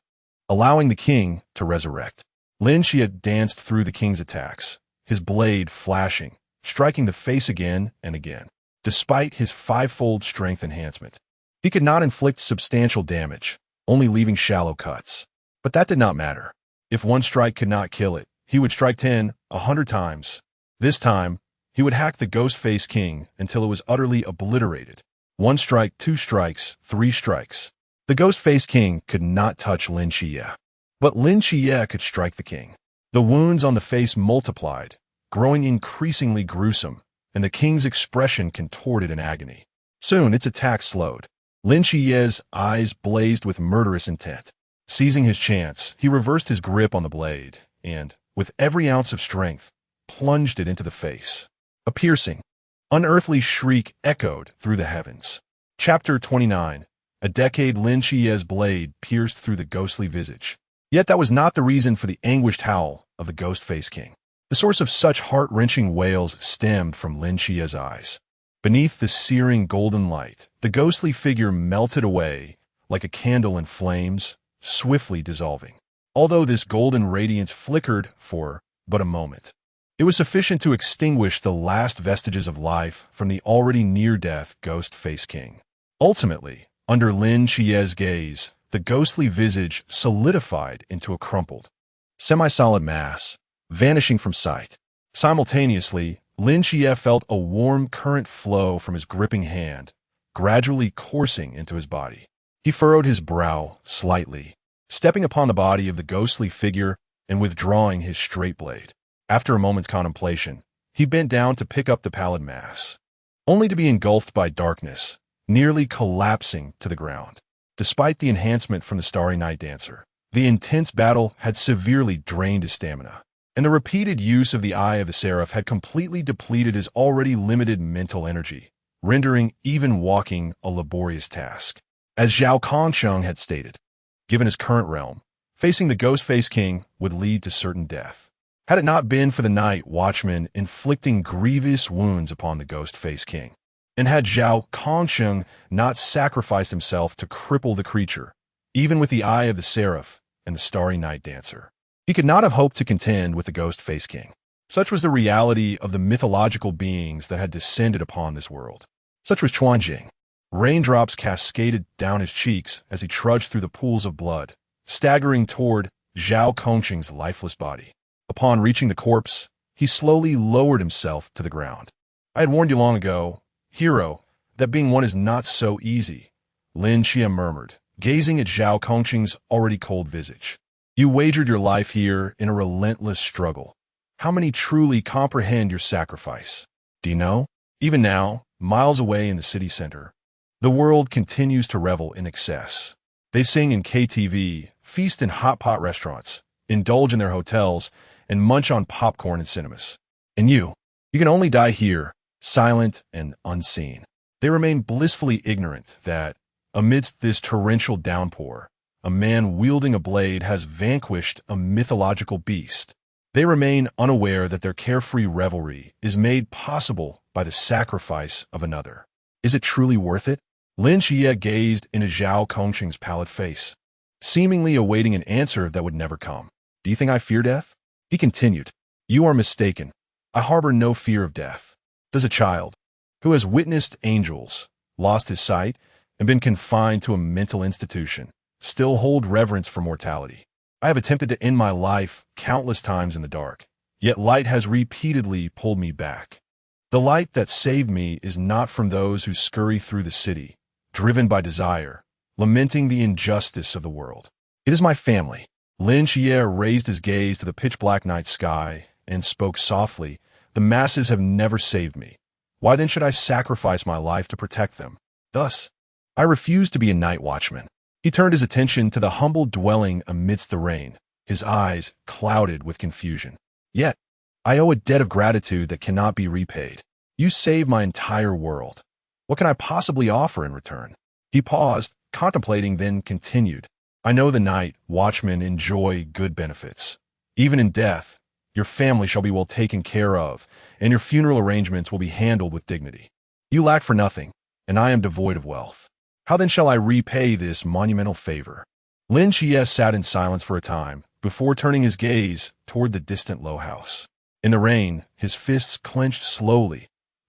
allowing the king to resurrect. Lin Qiye danced through the king's attacks, his blade flashing, striking the face again and again. Despite his 5-fold strength enhancement, he could not inflict substantial damage, only leaving shallow cuts. But that did not matter. If one strike could not kill it, he would strike 10, 100 times. This time, he would hack the Ghost-Face King until it was utterly obliterated. 1 strike, 2 strikes, 3 strikes. The Ghost-Face King could not touch Lin Qiye. But Lin Qiye could strike the king. The wounds on the face multiplied, growing increasingly gruesome, and the king's expression contorted in agony. Soon, its attack slowed. Lin Qiye's eyes blazed with murderous intent. Seizing his chance, he reversed his grip on the blade, and, with every ounce of strength, plunged it into the face. A piercing, unearthly shriek echoed through the heavens. Chapter 29. A decade Lin Qiye's blade pierced through the ghostly visage. Yet that was not the reason for the anguished howl of the Ghost-Face King. The source of such heart-wrenching wails stemmed from Lin Qiye's eyes. Beneath the searing golden light, the ghostly figure melted away like a candle in flames, swiftly dissolving. Although this golden radiance flickered for but a moment, it was sufficient to extinguish the last vestiges of life from the already near-death Ghost-Face King. Ultimately, under Lin Qiye's gaze, the ghostly visage solidified into a crumpled, semi-solid mass, vanishing from sight. Simultaneously, Lin Qiye felt a warm current flow from his gripping hand, gradually coursing into his body. He furrowed his brow slightly, stepping upon the body of the ghostly figure and withdrawing his straight blade. After a moment's contemplation, he bent down to pick up the pallid mass, only to be engulfed by darkness, nearly collapsing to the ground. Despite the enhancement from the Starry Night Dancer, the intense battle had severely drained his stamina, and the repeated use of the Eye of the Seraph had completely depleted his already limited mental energy, rendering even walking a laborious task. As Zhao Kongqing had stated, given his current realm, facing the Ghost-Face King would lead to certain death. Had it not been for the Night Watchman inflicting grievous wounds upon the Ghost-Face King, and had Zhao Kongqing not sacrificed himself to cripple the creature, even with the Eye of the Seraph and the Starry Night Dancer, he could not have hoped to contend with the Ghost-Face King. Such was the reality of the mythological beings that had descended upon this world. Such was Chuanjing. Raindrops cascaded down his cheeks as he trudged through the pools of blood, staggering toward Zhao Kongqing's lifeless body. Upon reaching the corpse, he slowly lowered himself to the ground. I had warned you long ago, hero, that being one is not so easy, Lin Qiye murmured, gazing at Zhao Kongqing's already cold visage. You wagered your life here in a relentless struggle. How many truly comprehend your sacrifice? Do you know? Even now, miles away in the city center, the world continues to revel in excess. They sing in KTV, feast in hot pot restaurants, indulge in their hotels, and munch on popcorn in cinemas. And you can only die here, silent and unseen. They remain blissfully ignorant that, amidst this torrential downpour, a man wielding a blade has vanquished a mythological beast. They remain unaware that their carefree revelry is made possible by the sacrifice of another. Is it truly worth it? Lin Qiye gazed into Zhao Kongqing's pallid face, seemingly awaiting an answer that would never come. Do you think I fear death? He continued. You are mistaken. I harbor no fear of death. Does a child, who has witnessed angels, lost his sight, and been confined to a mental institution, still hold reverence for mortality? I have attempted to end my life countless times in the dark, yet light has repeatedly pulled me back. The light that saved me is not from those who scurry through the city, driven by desire, lamenting the injustice of the world. It is my family. Lin Qiye raised his gaze to the pitch-black night sky and spoke softly. The masses have never saved me. Why then should I sacrifice my life to protect them? Thus, I refuse to be a night watchman. He turned his attention to the humble dwelling amidst the rain, his eyes clouded with confusion. Yet, I owe a debt of gratitude that cannot be repaid. You saved my entire world. What can I possibly offer in return? He paused, contemplating, then continued. I know the night watchmen enjoy good benefits. Even in death, your family shall be well taken care of, and your funeral arrangements will be handled with dignity. You lack for nothing, and I am devoid of wealth. How then shall I repay this monumental favor? Lin Qiye sat in silence for a time, before turning his gaze toward the distant low house. In the rain, his fists clenched slowly,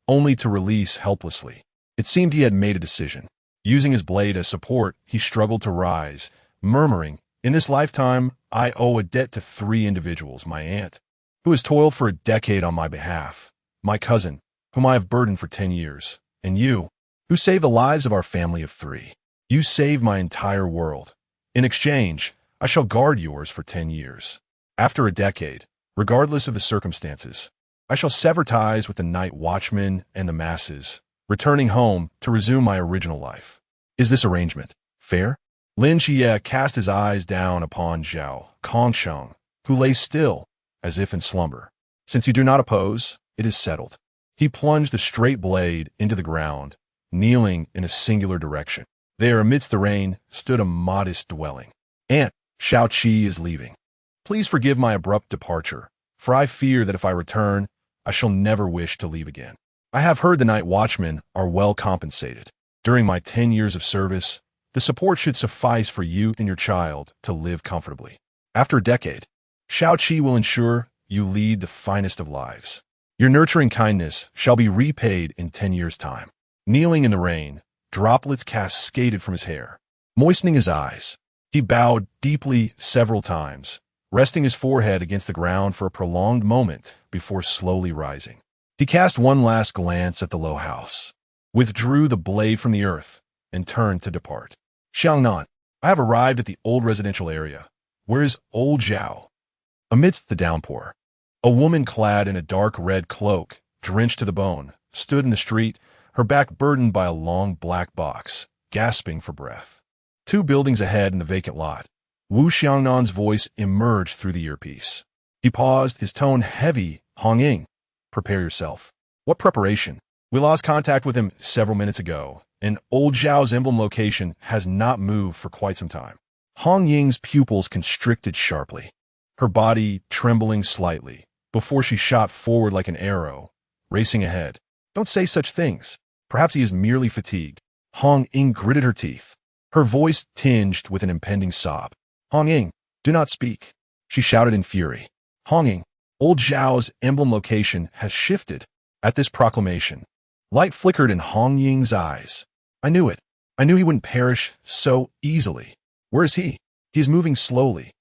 only to release helplessly. It seemed he had made a decision. Using his blade as support, he struggled to rise, murmuring, in this lifetime, I owe a debt to 3 individuals: my aunt, who has toiled for a decade on my behalf, my cousin, whom I have burdened for 10 years, and you, who saved the lives of our family of 3. You saved my entire world. In exchange, I shall guard yours for 10 years. After a decade, regardless of the circumstances, I shall sever ties with the night watchmen and the masses, returning home to resume my original life. Is this arrangement fair? Lin Qiye cast his eyes down upon Zhao Kongqing, who lay still, as if in slumber. Since you do not oppose, it is settled. He plunged the straight blade into the ground, kneeling in a singular direction. There, amidst the rain, stood a modest dwelling. Aunt, Shao Qi is leaving. Please forgive my abrupt departure, for I fear that if I return, I shall never wish to leave again. I have heard the night watchmen are well compensated. During my 10 years of service, the support should suffice for you and your child to live comfortably. After a decade, Shao Qi will ensure you lead the finest of lives. Your nurturing kindness shall be repaid in 10 years' time. Kneeling in the rain, droplets cascaded from his hair, moistening his eyes. He bowed deeply several times, resting his forehead against the ground for a prolonged moment before slowly rising. He cast one last glance at the low house, withdrew the blade from the earth, and turned to depart. Xiangnan, I have arrived at the old residential area. Where is old Zhao? Amidst the downpour, a woman clad in a dark red cloak, drenched to the bone, stood in the street, her back burdened by a long black box, gasping for breath. 2 buildings ahead in the vacant lot, Wu Xiangnan's voice emerged through the earpiece. He paused, his tone heavy. Hong Ying, prepare yourself. What preparation? We lost contact with him several minutes ago, and old Zhao's emblem location has not moved for quite some time. Hong Ying's pupils constricted sharply, her body trembling slightly, before she shot forward like an arrow, racing ahead. Don't say such things. Perhaps he is merely fatigued. Hong Ying gritted her teeth, her voice tinged with an impending sob. Hong Ying, do not speak, she shouted in fury. Hong Ying, old Zhao's emblem location has shifted. At this proclamation, light flickered in Hong Ying's eyes. I knew it. I knew he wouldn't perish so easily. Where is he? He is moving slowly,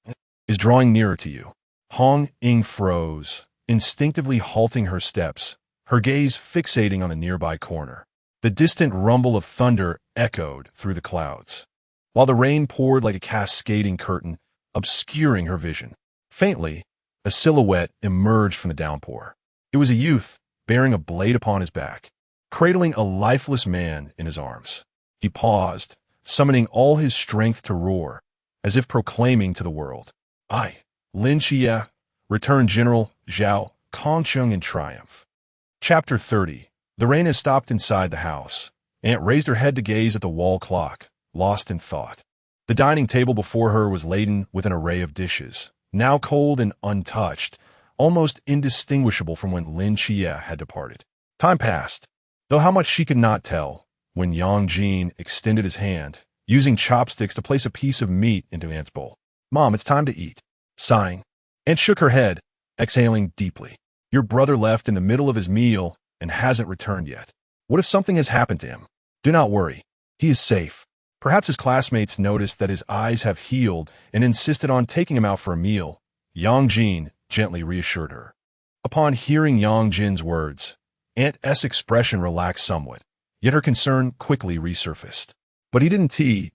is drawing nearer to you. Hong Ying froze, instinctively halting her steps, her gaze fixating on a nearby corner. The distant rumble of thunder echoed through the clouds. While the rain poured like a cascading curtain, obscuring her vision. Faintly, a silhouette emerged from the downpour. It was a youth, bearing a blade upon his back, cradling a lifeless man in his arms. He paused, summoning all his strength to roar, as if proclaiming to the world, "I, Lin Qiye, returned General Zhao Kongcheng in triumph." Chapter 30. The rain has stopped inside the house. Aunt raised her head to gaze at the wall clock, lost in thought. The dining table before her was laden with an array of dishes, now cold and untouched, almost indistinguishable from when Lin Qiye had departed. Time passed, though how much she could not tell, when Yang Jin extended his hand, using chopsticks to place a piece of meat into Aunt's bowl. "Mom, it's time to eat." Sighing, Aunt shook her head, exhaling deeply. "Your brother left in the middle of his meal and hasn't returned yet. What if something has happened to him? Do not worry. He is safe." Perhaps his classmates noticed that his eyes have healed and insisted on taking him out for a meal. Yang Jin gently reassured her. Upon hearing Yang Jin's words, Aunt S' expression relaxed somewhat, yet her concern quickly resurfaced. "But he didn't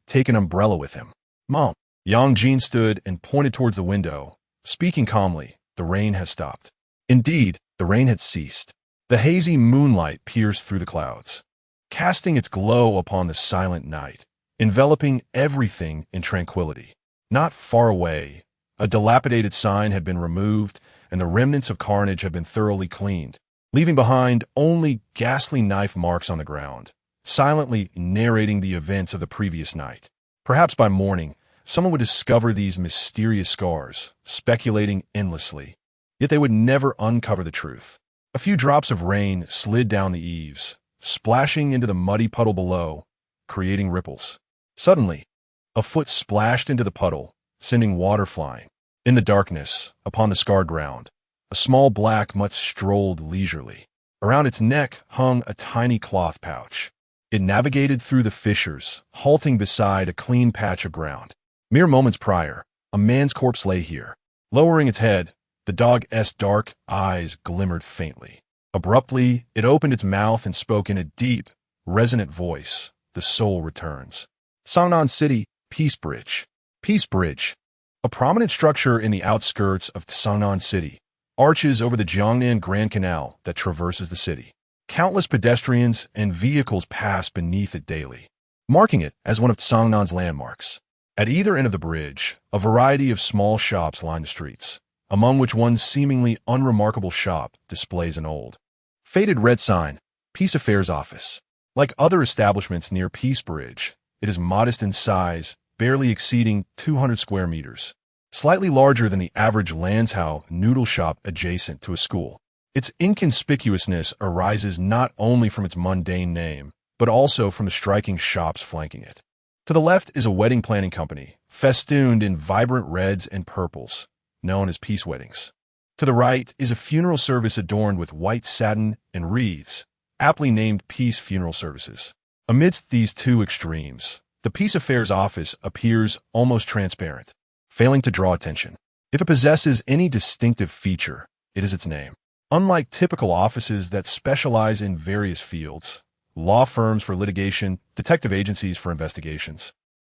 take an umbrella with him." "Mom." Yang Jin stood and pointed towards the window, speaking calmly. "The rain has stopped." Indeed, the rain had ceased. The hazy moonlight pierced through the clouds, casting its glow upon the silent night, enveloping everything in tranquility. Not far away, a dilapidated sign had been removed, and the remnants of carnage had been thoroughly cleaned, leaving behind only ghastly knife marks on the ground, silently narrating the events of the previous night. Perhaps by morning, someone would discover these mysterious scars, speculating endlessly. Yet they would never uncover the truth. A few drops of rain slid down the eaves, splashing into the muddy puddle below, creating ripples. Suddenly, a foot splashed into the puddle, sending water flying. In the darkness, upon the scarred ground, a small black mutt strolled leisurely. Around its neck hung a tiny cloth pouch. It navigated through the fissures, halting beside a clean patch of ground. Mere moments prior, a man's corpse lay here. Lowering its head, the dog's dark eyes glimmered faintly. Abruptly, it opened its mouth and spoke in a deep, resonant voice. "The soul returns." Songnan City, Peace Bridge. Peace Bridge, a prominent structure in the outskirts of Songnan City, arches over the Jiangnan Grand Canal that traverses the city. Countless pedestrians and vehicles pass beneath it daily, marking it as one of Songnan's landmarks. At either end of the bridge, a variety of small shops line the streets, among which one seemingly unremarkable shop displays an old, faded red sign, Peace Affairs Office. Like other establishments near Peace Bridge, it is modest in size, barely exceeding 200 square meters, slightly larger than the average Lanzhou noodle shop adjacent to a school. Its inconspicuousness arises not only from its mundane name, but also from the striking shops flanking it. To the left is a wedding planning company, festooned in vibrant reds and purples, known as Peace Weddings. To the right is a funeral service adorned with white satin and wreaths, aptly named Peace Funeral Services. Amidst these two extremes, the Peace Affairs Office appears almost transparent, failing to draw attention. If it possesses any distinctive feature, it is its name. Unlike typical offices that specialize in various fields, law firms for litigation, detective agencies for investigations,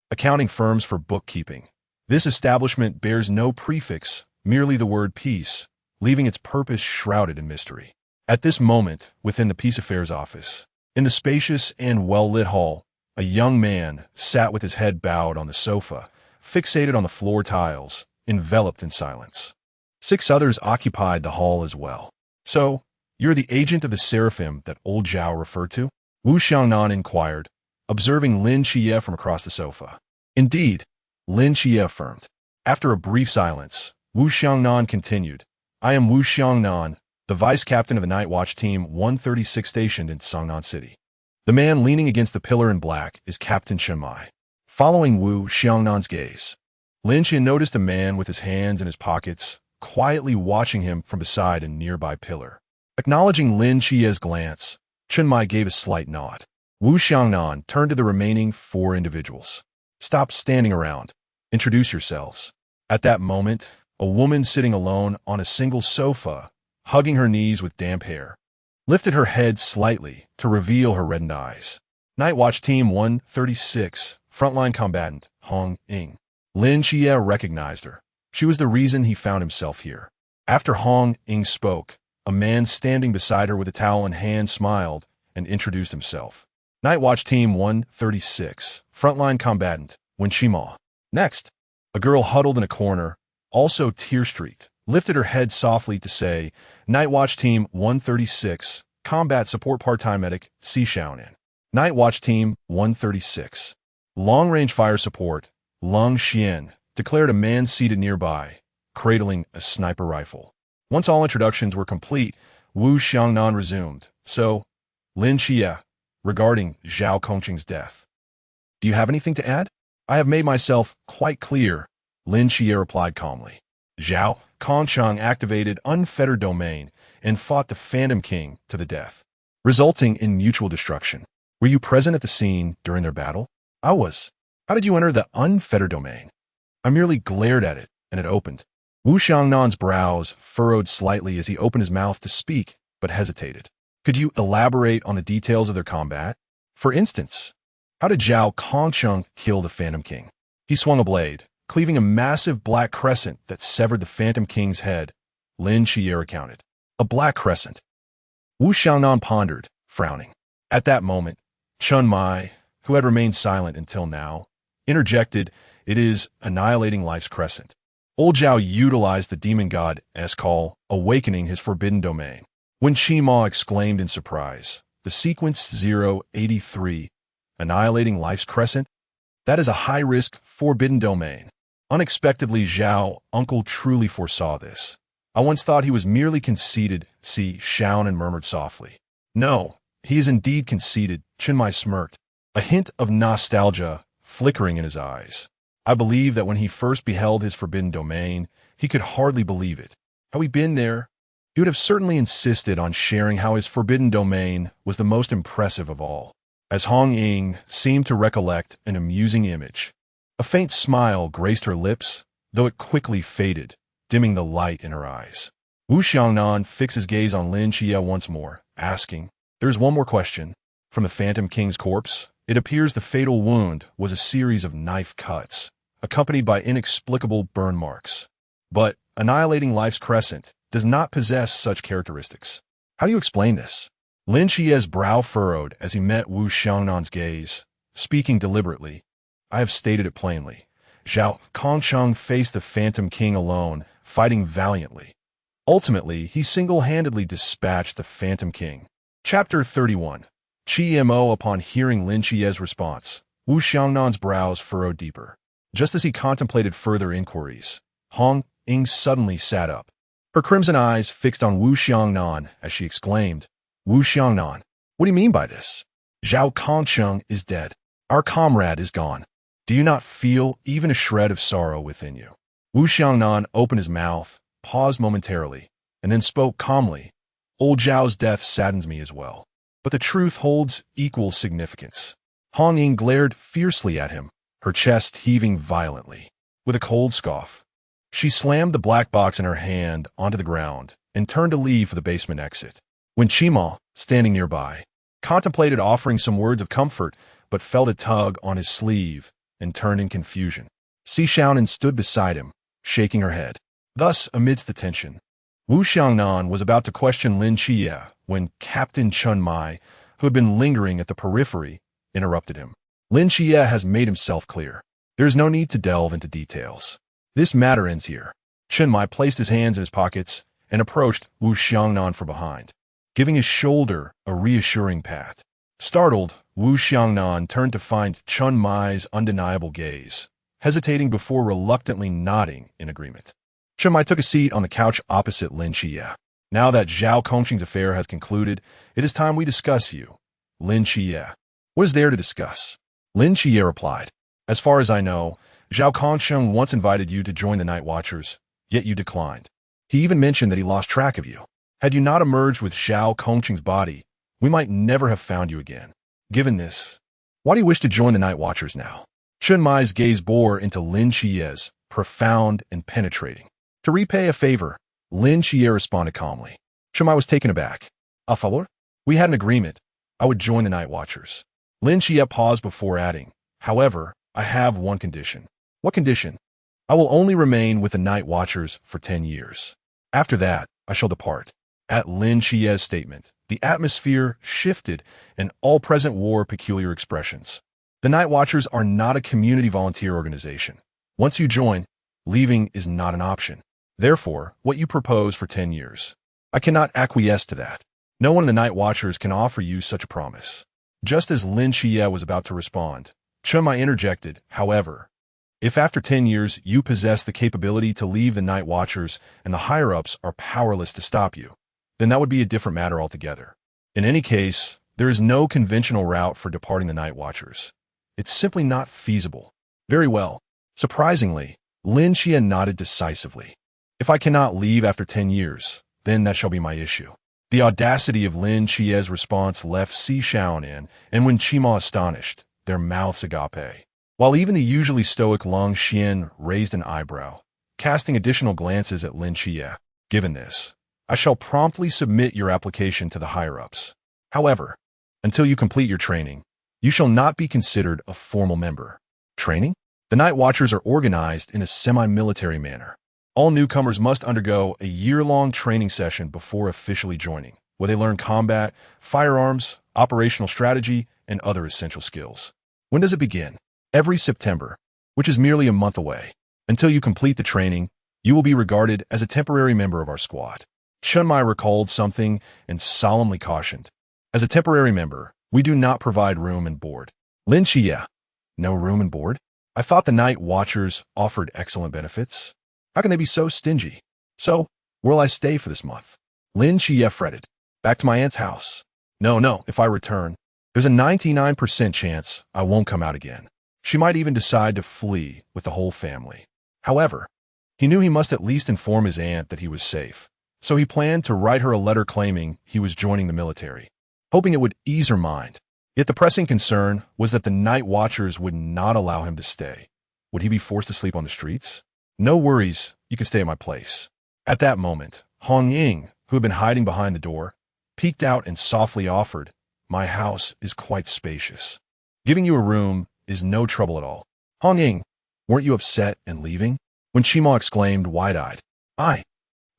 accounting firms for bookkeeping, this establishment bears no prefix, merely the word peace, leaving its purpose shrouded in mystery. At this moment, within the Peace Affairs Office, in the spacious and well-lit hall, a young man sat with his head bowed on the sofa, fixated on the floor tiles, enveloped in silence. 6 others occupied the hall as well. "So, you're the agent of the Seraphim that old Zhao referred to?" Wu Xiangnan inquired, observing Lin Qiye from across the sofa. "Indeed," Lin Qiye affirmed. After a brief silence, Wu Xiangnan continued, "I am Wu Xiangnan, the vice-captain of the Nightwatch Team 136 stationed in Songnan City." The man leaning against the pillar in black is Captain Chen Mai. Following Wu Xiangnan's gaze, Lin Qiye noticed a man with his hands in his pockets, quietly watching him from beside a nearby pillar. Acknowledging Lin Qiye's glance, Chen Mai gave a slight nod. Wu Xiangnan turned to the remaining 4 individuals. "Stop standing around. Introduce yourselves." At that moment, a woman sitting alone on a single sofa, hugging her knees with damp hair, lifted her head slightly to reveal her reddened eyes. "Nightwatch Team 136, frontline combatant, Hong Ying." Lin Qiye recognized her. She was the reason he found himself here. After Hong Ying spoke, a man standing beside her with a towel in hand smiled and introduced himself. Nightwatch Team 136, frontline combatant, Wen Qima. Next, a girl huddled in a corner, also tear-streaked, lifted her head softly to say, Nightwatch Team 136, combat support part-time medic, Si Xiaonan. Nightwatch Team 136, long-range fire support, Lung Xian, declared a man seated nearby, cradling a sniper rifle. Once all introductions were complete, Wu Xiangnan resumed. So, Lin Qiye, regarding Zhao Kongqing's death. Do you have anything to add? I have made myself quite clear, Lin Qiye replied calmly. Zhao Kongqing activated unfettered domain and fought the Phantom King to the death, resulting in mutual destruction. Were you present at the scene during their battle? I was. How did you enter the unfettered domain? I merely glared at it, and it opened. Wu Xiangnan's brows furrowed slightly as he opened his mouth to speak, but hesitated. Could you elaborate on the details of their combat? For instance, how did Zhao Kongqing kill the Phantom King? He swung a blade, cleaving a massive black crescent that severed the Phantom King's head. Lin Qiye recounted. A black crescent. Wu Xiangnan pondered, frowning. At that moment, Chun Mai, who had remained silent until now, interjected, it is annihilating life's crescent. Old Zhao utilized the demon god's call, awakening his forbidden domain. When Qima exclaimed in surprise, the sequence 083, annihilating life's crescent? That is a high-risk, forbidden domain. Unexpectedly, Zhao, uncle truly foresaw this. I once thought he was merely conceited, Si Xiaonan murmured softly. No, he is indeed conceited, Chenmai smirked, a hint of nostalgia flickering in his eyes. I believe that when he first beheld his forbidden domain, he could hardly believe it. Had we been there, he would have certainly insisted on sharing how his forbidden domain was the most impressive of all. As Hong Ying seemed to recollect an amusing image, a faint smile graced her lips, though it quickly faded, dimming the light in her eyes. Wu Xiangnan fixed his gaze on Lin Qiye once more, asking, There's one more question. From the Phantom King's corpse, it appears the fatal wound was a series of knife cuts, accompanied by inexplicable burn marks. But annihilating life's crescent does not possess such characteristics. How do you explain this? Lin Qiye's brow furrowed as he met Wu Xiangnan's gaze, speaking deliberately. I have stated it plainly. Zhao Kongqing faced the Phantom King alone, fighting valiantly. Ultimately, he single-handedly dispatched the Phantom King. Chapter 31. Qimo. Upon hearing Lin Qiye's response, Wu Xiangnan's brows furrowed deeper. Just as he contemplated further inquiries, Hong Ying suddenly sat up. Her crimson eyes fixed on Wu Xiangnan as she exclaimed, Wu Xiangnan, what do you mean by this? Zhao Kongqing is dead. Our comrade is gone. Do you not feel even a shred of sorrow within you? Wu Xiangnan opened his mouth, paused momentarily, and then spoke calmly. Old Zhao's death saddens me as well. But the truth holds equal significance. Hong Ying glared fiercely at him, her chest heaving violently. With a cold scoff, she slammed the black box in her hand onto the ground and turned to leave for the basement exit. When Qima, standing nearby, contemplated offering some words of comfort but felt a tug on his sleeve and turned in confusion. Si Xiaonan stood beside him, shaking her head. Thus, amidst the tension, Wu Xiangnan was about to question Lin Qiye when Captain Chun Mai, who had been lingering at the periphery, interrupted him. Lin Qiye has made himself clear. There is no need to delve into details. This matter ends here. Chun Mai placed his hands in his pockets and approached Wu Xiangnan from behind, giving his shoulder a reassuring pat. Startled, Wu Xiangnan turned to find Chun Mai's undeniable gaze, hesitating before reluctantly nodding in agreement. Chun Mai took a seat on the couch opposite Lin Qiye. Now that Zhao Kongqing's affair has concluded, it is time we discuss you, Lin Qiye. What is there to discuss? Lin Qiye replied. As far as I know, Zhao Kongqing once invited you to join the Nightwatchers, yet you declined. He even mentioned that he lost track of you. Had you not emerged with Zhao Kongqing's body, we might never have found you again. Given this, why do you wish to join the Nightwatchers now? Chun Mai's gaze bore into Lin Qiye's, profound and penetrating. To repay a favor, Lin Qiye responded calmly. Chun Mai was taken aback. A favor? We had an agreement. I would join the Nightwatchers. Lin Qiye paused before adding, however, I have one condition. What condition? I will only remain with the Night Watchers for 10 years. After that, I shall depart. At Lin Qiye's statement, the atmosphere shifted and all present wore peculiar expressions. The Night Watchers are not a community volunteer organization. Once you join, leaving is not an option. Therefore, what you propose for 10 years? I cannot acquiesce to that. No one in the Night Watchers can offer you such a promise. Just as Lin Qiye was about to respond, Chen Mai interjected, however, if after 10 years you possess the capability to leave the Night Watchers and the higher-ups are powerless to stop you, then that would be a different matter altogether. In any case, there is no conventional route for departing the Night Watchers. It's simply not feasible. Very well. Surprisingly, Lin Qiye nodded decisively. If I cannot leave after 10 years, then that shall be my issue. The audacity of Lin Qiye's response left Si Shaonan and Wen Qima astonished, their mouths agape. While even the usually stoic Long Xian raised an eyebrow, casting additional glances at Lin Qiye. Given this, I shall promptly submit your application to the higher-ups. However, until you complete your training, you shall not be considered a formal member. Training? The Night Watchers are organized in a semi-military manner. All newcomers must undergo a year-long training session before officially joining, where they learn combat, firearms, operational strategy, and other essential skills. When does it begin? Every September, which is merely a month away. Until you complete the training, you will be regarded as a temporary member of our squad. Chen Mai recalled something and solemnly cautioned. As a temporary member, we do not provide room and board. Lin Qiye, no room and board? I thought the Night Watchers offered excellent benefits. How can they be so stingy? So, where'll I stay for this month? Lin Qiye fretted. Back to my aunt's house. No, if I return, there's a 99% chance I won't come out again. She might even decide to flee with the whole family. However, he knew he must at least inform his aunt that he was safe, so he planned to write her a letter claiming he was joining the military, hoping it would ease her mind. Yet the pressing concern was that the Night Watchers would not allow him to stay. Would he be forced to sleep on the streets? No worries, you can stay at my place. At that moment, Hong Ying, who had been hiding behind the door, peeked out and softly offered, my house is quite spacious. Giving you a room is no trouble at all. Hong Ying, weren't you upset and leaving? When Qima exclaimed wide-eyed, I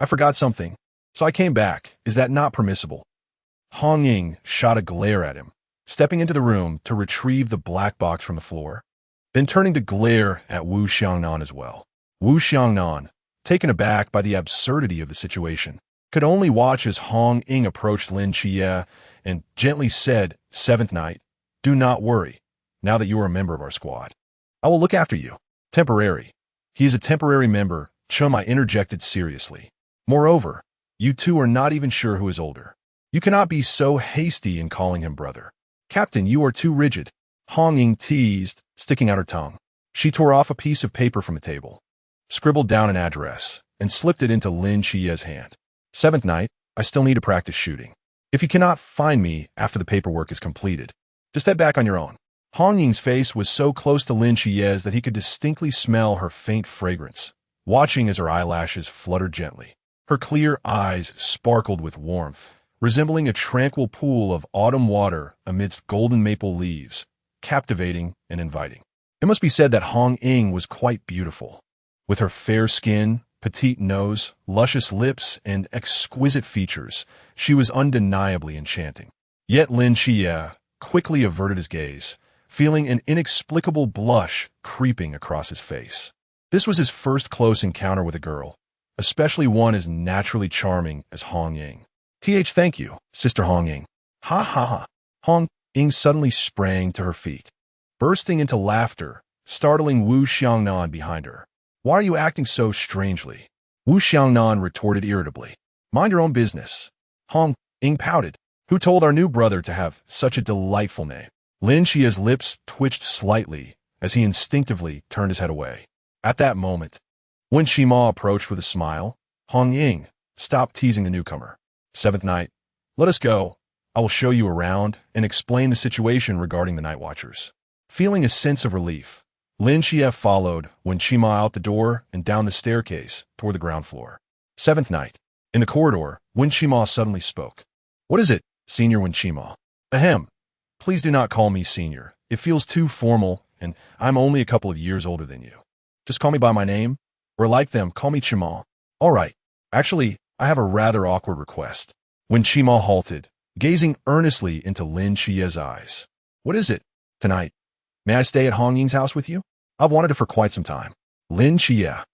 forgot something, so I came back. Is that not permissible? Hong Ying shot a glare at him, stepping into the room to retrieve the black box from the floor, then turning to glare at Wu Xiangnan as well. Wu Xiangnan, taken aback by the absurdity of the situation, could only watch as Hong Ying approached Lin Qiye and gently said, Seventh Night, do not worry, now that you are a member of our squad. I will look after you. Temporary. He is a temporary member, Chen Mai interjected seriously. Moreover, you two are not even sure who is older. You cannot be so hasty in calling him brother. Captain, you are too rigid. Hong Ying teased, sticking out her tongue. She tore off a piece of paper from the table, scribbled down an address, and slipped it into Lin Qiye's hand. Seventh Night, I still need to practice shooting. If you cannot find me after the paperwork is completed, just head back on your own. Hong Ying's face was so close to Lin Qiye's that he could distinctly smell her faint fragrance, watching as her eyelashes fluttered gently. Her clear eyes sparkled with warmth, resembling a tranquil pool of autumn water amidst golden maple leaves, captivating and inviting. It must be said that Hong Ying was quite beautiful. With her fair skin, petite nose, luscious lips, and exquisite features, she was undeniably enchanting. Yet Lin Qiye quickly averted his gaze, feeling an inexplicable blush creeping across his face. This was his first close encounter with a girl, especially one as naturally charming as Hong Ying. Thank you, Sister Hong Ying. Ha ha ha. Hong Ying suddenly sprang to her feet, bursting into laughter, startling Wu Xiangnan behind her. Why are you acting so strangely? Wu Xiangnan retorted irritably. Mind your own business. Hong Ying pouted. Who told our new brother to have such a delightful name? Lin Qiye's lips twitched slightly as he instinctively turned his head away. At that moment, when Qima approached with a smile, Hong Ying stopped teasing the newcomer. Seventh Night, let us go. I will show you around and explain the situation regarding the Night Watchers. Feeling a sense of relief, Lin Qiye followed Wen Qima out the door and down the staircase toward the ground floor. Seventh Night, in the corridor, Wen Qima suddenly spoke. What is it, Senior Wen Qima? Ahem. Please do not call me senior. It feels too formal, and I'm only a couple of years older than you. Just call me by my name, or like them, call me Chima. All right. Actually, I have a rather awkward request. When Chima halted, gazing earnestly into Lin Qiye's eyes. What is it? Tonight. May I stay at Hong Ying's house with you? I've wanted it for quite some time. Lin Qiye.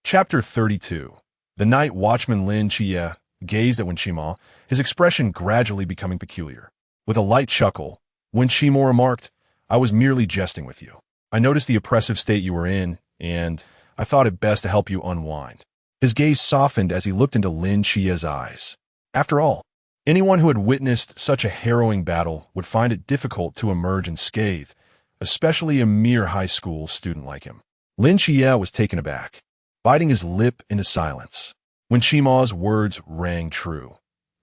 Chapter 32. The night watchman Lin Qiye gazed at Wen Qimo, his expression gradually becoming peculiar. With a light chuckle, Wen Qimo remarked, I was merely jesting with you. I noticed the oppressive state you were in, and I thought it best to help you unwind. His gaze softened as he looked into Lin Qiye's eyes. After all, anyone who had witnessed such a harrowing battle would find it difficult to emerge unscathed, especially a mere high school student like him. Lin Qiye was taken aback, biting his lip into silence. When Qimo's words rang true,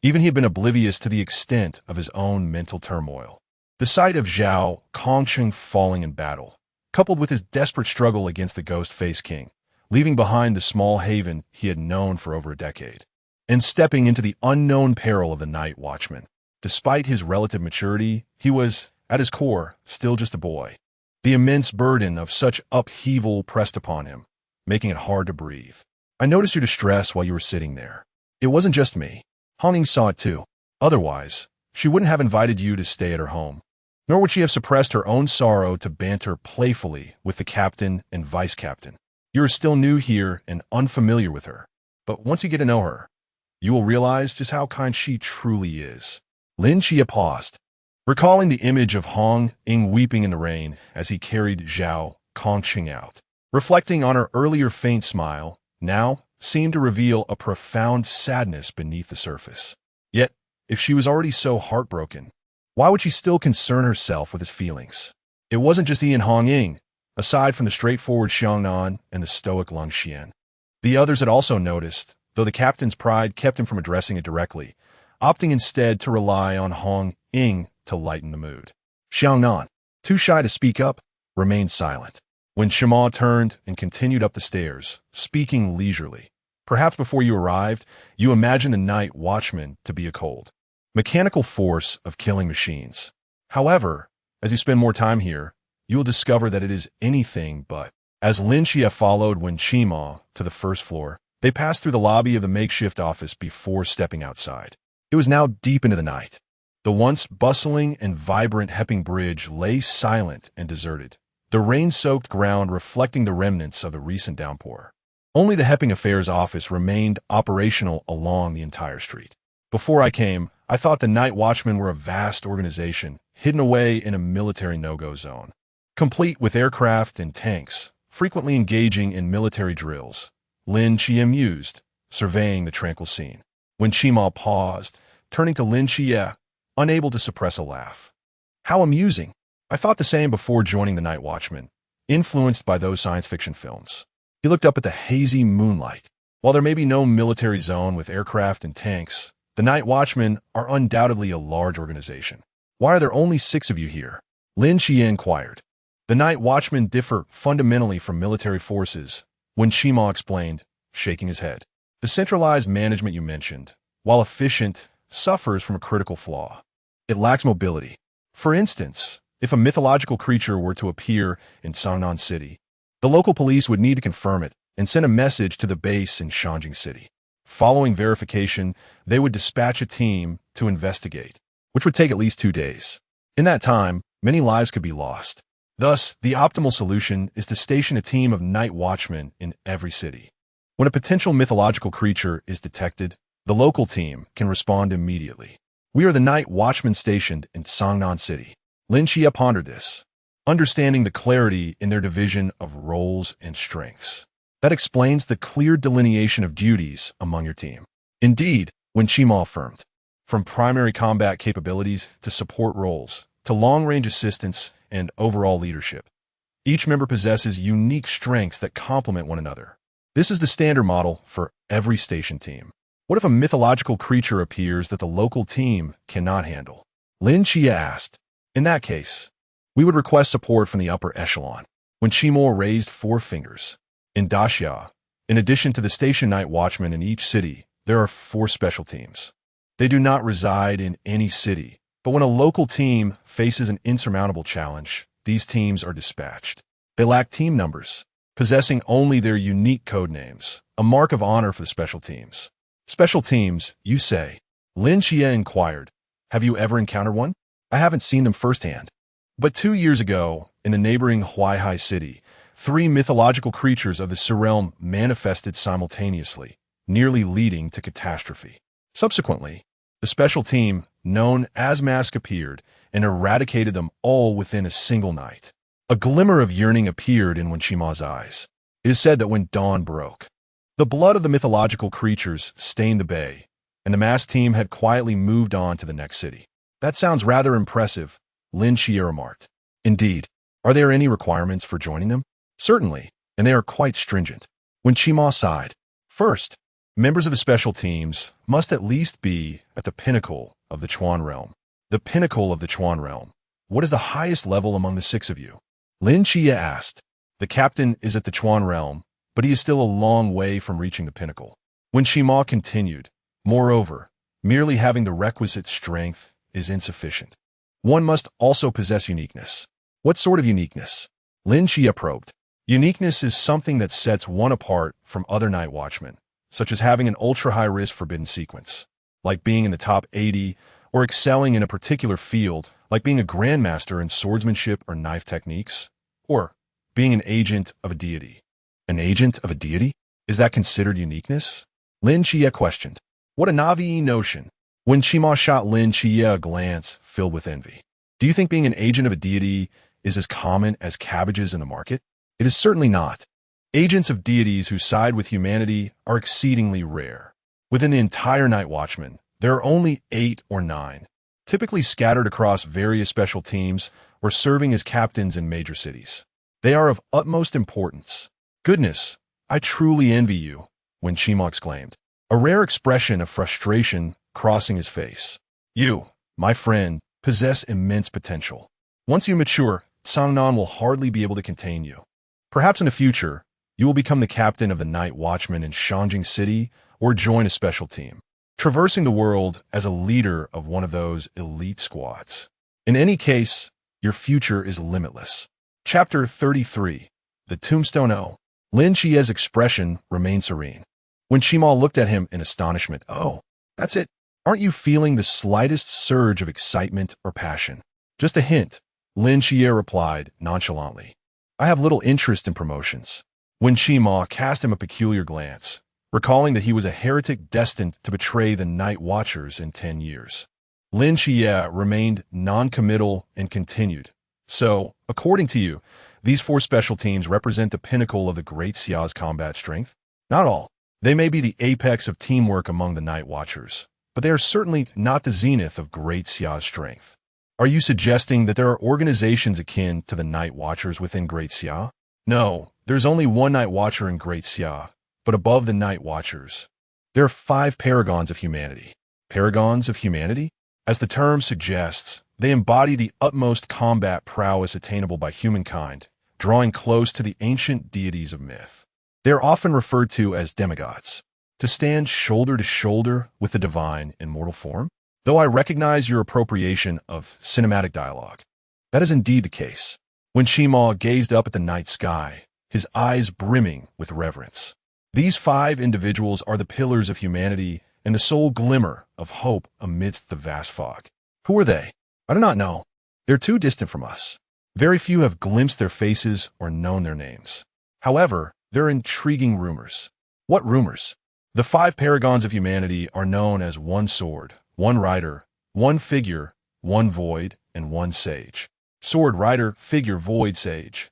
even he had been oblivious to the extent of his own mental turmoil. The sight of Zhao Kongsheng falling in battle, coupled with his desperate struggle against the Ghost-Face King, leaving behind the small haven he had known for over a decade, and stepping into the unknown peril of the Night Watchman. Despite his relative maturity, he was, at his core, still just a boy. The immense burden of such upheaval pressed upon him, making it hard to breathe. I noticed your distress while you were sitting there. It wasn't just me. Hong Ying saw it too. Otherwise, she wouldn't have invited you to stay at her home. Nor would she have suppressed her own sorrow to banter playfully with the captain and vice captain. You are still new here and unfamiliar with her. But once you get to know her, you will realize just how kind she truly is. Lin Qiye paused, recalling the image of Hong Ying weeping in the rain as he carried Zhao Kongsheng out. Reflecting on her earlier faint smile, now seemed to reveal a profound sadness beneath the surface. Yet, if she was already so heartbroken, why would she still concern herself with his feelings? It wasn't just he and Hong Ying, aside from the straightforward Xiangnan and the stoic Lung Xian. The others had also noticed, though the captain's pride kept him from addressing it directly, opting instead to rely on Hong Ying to lighten the mood. Xiangnan, too shy to speak up, remained silent. When Shima turned and continued up the stairs, speaking leisurely, perhaps before you arrived, you imagined the night watchman to be a cold, mechanical force of killing machines. However, as you spend more time here, you will discover that it is anything but. As Lin Qiye followed Wen Qimo to the first floor, they passed through the lobby of the makeshift office before stepping outside. It was now deep into the night. The once bustling and vibrant Hepping Bridge lay silent and deserted, the rain-soaked ground reflecting the remnants of the recent downpour. Only the Hepping Affairs office remained operational along the entire street. Before I came, I thought the Night Watchmen were a vast organization, hidden away in a military no-go zone, complete with aircraft and tanks, frequently engaging in military drills. Lin Qiye mused, surveying the tranquil scene. When Qimo paused, turning to Lin Qiye, unable to suppress a laugh. How amusing. I thought the same before joining the Night Watchman, influenced by those science fiction films. He looked up at the hazy moonlight. While there may be no military zone with aircraft and tanks, the Night Watchmen are undoubtedly a large organization. Why are there only 6 of you here? Lin Qiye inquired. The Night Watchmen differ fundamentally from military forces, Wen Qimo explained, shaking his head. The centralized management you mentioned, while efficient, suffers from a critical flaw. It lacks mobility. For instance, if a mythological creature were to appear in Sangnan City, the local police would need to confirm it and send a message to the base in Shanjing City. Following verification, they would dispatch a team to investigate, which would take at least 2 days. In that time, many lives could be lost. Thus, the optimal solution is to station a team of night watchmen in every city. When a potential mythological creature is detected, the local team can respond immediately. We are the night watchmen stationed in Sangnan City. Lin Qiye pondered this, understanding the clarity in their division of roles and strengths. That explains the clear delineation of duties among your team. Indeed, Wen Qimo affirmed, from primary combat capabilities to support roles, to long-range assistance and overall leadership, each member possesses unique strengths that complement one another. This is the standard model for every station team. What if a mythological creature appears that the local team cannot handle? Lin Qiye asked. In that case, we would request support from the upper echelon. When Qimo raised 4 fingers. In Daxia, in addition to the station night watchmen in each city, there are 4 special teams. They do not reside in any city, but when a local team faces an insurmountable challenge, these teams are dispatched. They lack team numbers, possessing only their unique code names, a mark of honor for the special teams. Special teams, you say? Lin Qiye inquired. Have you ever encountered one? I haven't seen them firsthand. But 2 years ago, in the neighboring Huaihai city, 3 mythological creatures of the Xia realm manifested simultaneously, nearly leading to catastrophe. Subsequently, the special team, known as Mask, appeared and eradicated them all within a single night. A glimmer of yearning appeared in Wen Shima's eyes. It is said that when dawn broke, the blood of the mythological creatures stained the bay, and the Mask team had quietly moved on to the next city. That sounds rather impressive, Lin Qiye remarked. Indeed. Are there any requirements for joining them? Certainly, and they are quite stringent. Wen Shima sighed. First, members of the special teams must at least be at the pinnacle of the Chuan realm. The pinnacle of the Chuan realm. What is the highest level among the 6 of you? Lin Qiye asked. The captain is at the Chuan realm, but he is still a long way from reaching the pinnacle. Wen Shima continued. Moreover, merely having the requisite strength is insufficient. One must also possess uniqueness. What sort of uniqueness? Lin Qiye probed. Uniqueness is something that sets one apart from other night watchmen, such as having an ultra-high-risk forbidden sequence, like being in the top 80, or excelling in a particular field, like being a grandmaster in swordsmanship or knife techniques, or being an agent of a deity. An agent of a deity? Is that considered uniqueness? Lin Qiye questioned. What a Navi notion. Wen Shima shot Lin Qiye a glance filled with envy. Do you think being an agent of a deity is as common as cabbages in the market? It is certainly not. Agents of deities who side with humanity are exceedingly rare. Within the entire Night Watchman, there are only 8 or 9, typically scattered across various special teams or serving as captains in major cities. They are of utmost importance. Goodness, I truly envy you, Wen Shima exclaimed, a rare expression of frustration crossing his face. You, my friend, possess immense potential. Once you mature, Sangnan will hardly be able to contain you. Perhaps in the future, you will become the captain of the Night Watchman in Shangjing City or join a special team, traversing the world as a leader of one of those elite squads. In any case, your future is limitless. Chapter 33. The Tombstone O. Lin Qiye's expression remained serene. Wen Shima looked at him in astonishment. Oh, that's it. Aren't you feeling the slightest surge of excitement or passion? Just a hint, Lin Qiye replied nonchalantly. I have little interest in promotions. Wen Shima cast him a peculiar glance, recalling that he was a heretic destined to betray the Night Watchers in 10 years. Lin Qiye remained non-committal and continued. So, according to you, these 4 special teams represent the pinnacle of the Great Xia's combat strength? Not all. They may be the apex of teamwork among the Night Watchers, but they are certainly not the zenith of Great Xia's strength. Are you suggesting that there are organizations akin to the Night Watchers within Great Xia? No, there's only one Night Watcher in Great Xia, but above the Night Watchers, there are 5 paragons of humanity. Paragons of humanity? As the term suggests, they embody the utmost combat prowess attainable by humankind, drawing close to the ancient deities of myth. They are often referred to as demigods, to stand shoulder to shoulder with the divine in mortal form. Though I recognize your appropriation of cinematic dialogue, that is indeed the case. When Shima gazed up at the night sky, his eyes brimming with reverence. These 5 individuals are the pillars of humanity and the sole glimmer of hope amidst the vast fog. Who are they? I do not know. They're too distant from us. Very few have glimpsed their faces or known their names. However, there are intriguing rumors. What rumors? The 5 paragons of humanity are known as one sword, one rider, one figure, one void, and one sage. Sword, rider, figure, void, sage.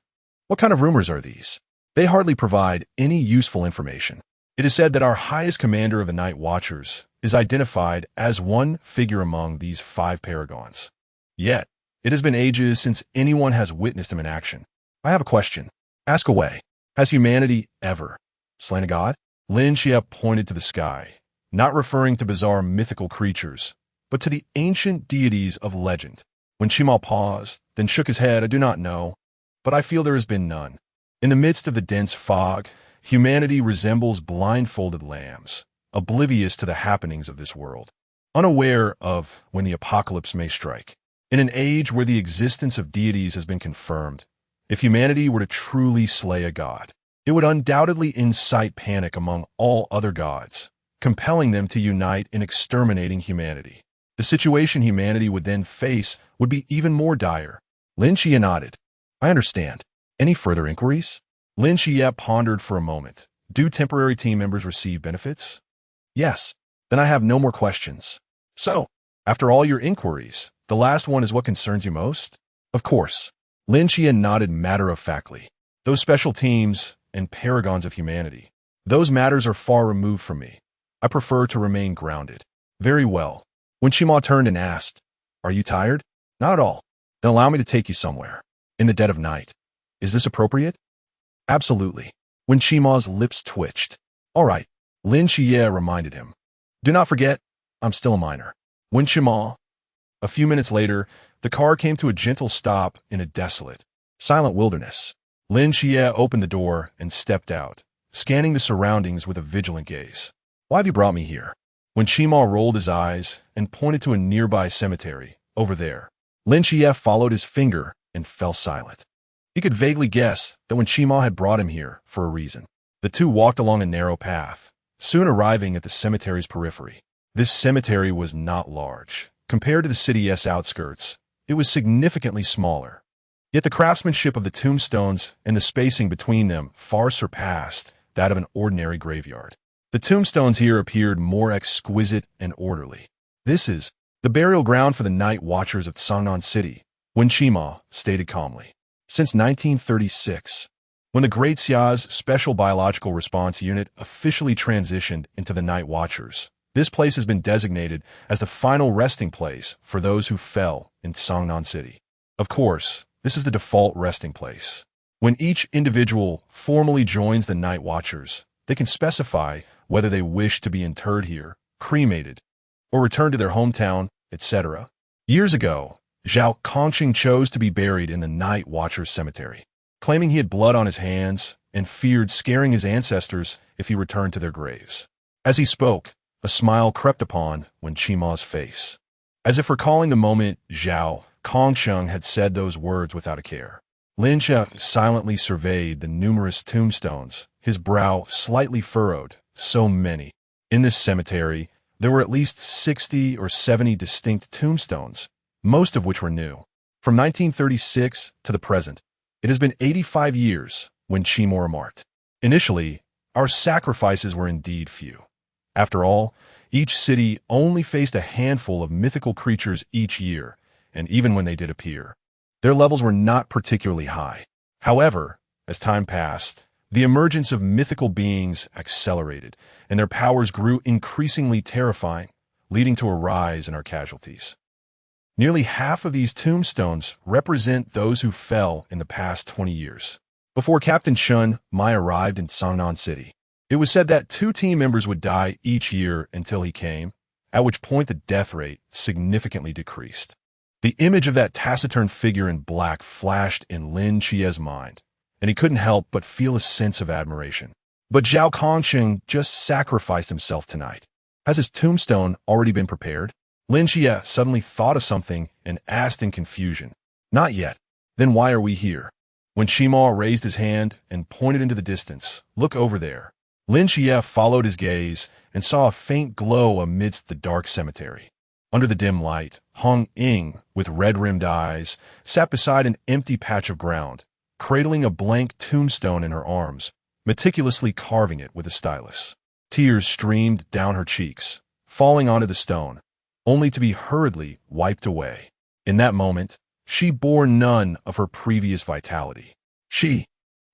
What kind of rumors are these? They hardly provide any useful information. It is said that our highest commander of the Night Watchers is identified as one figure among these 5 paragons. Yet, it has been ages since anyone has witnessed him in action. I have a question. Ask away. Has humanity ever slain a god? Lin Qiye pointed to the sky, not referring to bizarre mythical creatures, but to the ancient deities of legend. When Shima paused, then shook his head, I do not know, but I feel there has been none. In the midst of the dense fog, humanity resembles blindfolded lambs, oblivious to the happenings of this world, unaware of when the apocalypse may strike. In an age where the existence of deities has been confirmed, if humanity were to truly slay a god, It would undoubtedly incite panic among all other gods, compelling them to unite in exterminating humanity. The situation humanity would then face would be even more dire. Lin Qiye nodded. I understand. Any further inquiries? Lin Qiye pondered for a moment. Do temporary team members receive benefits? Yes. Then I have no more questions. So, after all your inquiries, the last one is what concerns you most? Of course. Lin Qiye nodded matter-of-factly. Those special teams and paragons of humanity. Those matters are far removed from me. I prefer to remain grounded. Very well. When Shima turned and asked, Are you tired? Not at all. Then allow me to take you somewhere. In the dead of night. Is this appropriate? Absolutely. When Shima's lips twitched. All right. Lin Qiye reminded him. Do not forget, I'm still a minor. When Shima. A few minutes later, the car came to a gentle stop in a desolate, silent wilderness. Lin Qiye opened the door and stepped out, scanning the surroundings with a vigilant gaze. Why have you brought me here? When Shima rolled his eyes and pointed to a nearby cemetery, over there, Lin Qiye followed his finger and fell silent. He could vaguely guess that when Shima had brought him here for a reason. The two walked along a narrow path, soon arriving at the cemetery's periphery. This cemetery was not large. Compared to the city's outskirts, it was significantly smaller. Yet the craftsmanship of the tombstones and the spacing between them far surpassed that of an ordinary graveyard. The tombstones here appeared more exquisite and orderly. This is the burial ground for the Nightwatchers of Sangnan City, Wen Qima stated calmly. Since 1936, when the Great Xia's Special Biological Response Unit officially transitioned into the Nightwatchers, this place has been designated as the final resting place for those who fell in Sangnan City. Of course, this is the default resting place. When each individual formally joins the Nightwatchers, they can specify whether they wish to be interred here, cremated, or return to their hometown, etc. Years ago, Zhao Kongqing chose to be buried in the Nightwatchers cemetery, claiming he had blood on his hands and feared scaring his ancestors if he returned to their graves. As he spoke, a smile crept upon Wen Qima's face, as if recalling the moment Zhao Kongqing had said those words without a care. Lin Qiye silently surveyed the numerous tombstones, his brow slightly furrowed. So many. In this cemetery, there were at least 60 or 70 distinct tombstones, most of which were new. From 1936 to the present, it has been 85 years, Wen Qima remarked. Initially, our sacrifices were indeed few. After all, each city only faced a handful of mythical creatures each year, and even when they did appear, their levels were not particularly high. However, as time passed, the emergence of mythical beings accelerated, and their powers grew increasingly terrifying, leading to a rise in our casualties. Nearly half of these tombstones represent those who fell in the past 20 years. Before Captain Shun Mai arrived in Sangnan City, it was said that 2 team members would die each year until he came, at which point the death rate significantly decreased. The image of that taciturn figure in black flashed in Lin Qiye's mind, and he couldn't help but feel a sense of admiration. But Zhao Kongqing just sacrificed himself tonight. Has his tombstone already been prepared? Lin Qiye suddenly thought of something and asked in confusion. Not yet. Then why are we here? When Shima raised his hand and pointed into the distance, look over there. Lin Qiye followed his gaze and saw a faint glow amidst the dark cemetery. Under the dim light, Hong Ying, with red-rimmed eyes, sat beside an empty patch of ground, cradling a blank tombstone in her arms, meticulously carving it with a stylus. Tears streamed down her cheeks, falling onto the stone, only to be hurriedly wiped away. In that moment, she bore none of her previous vitality.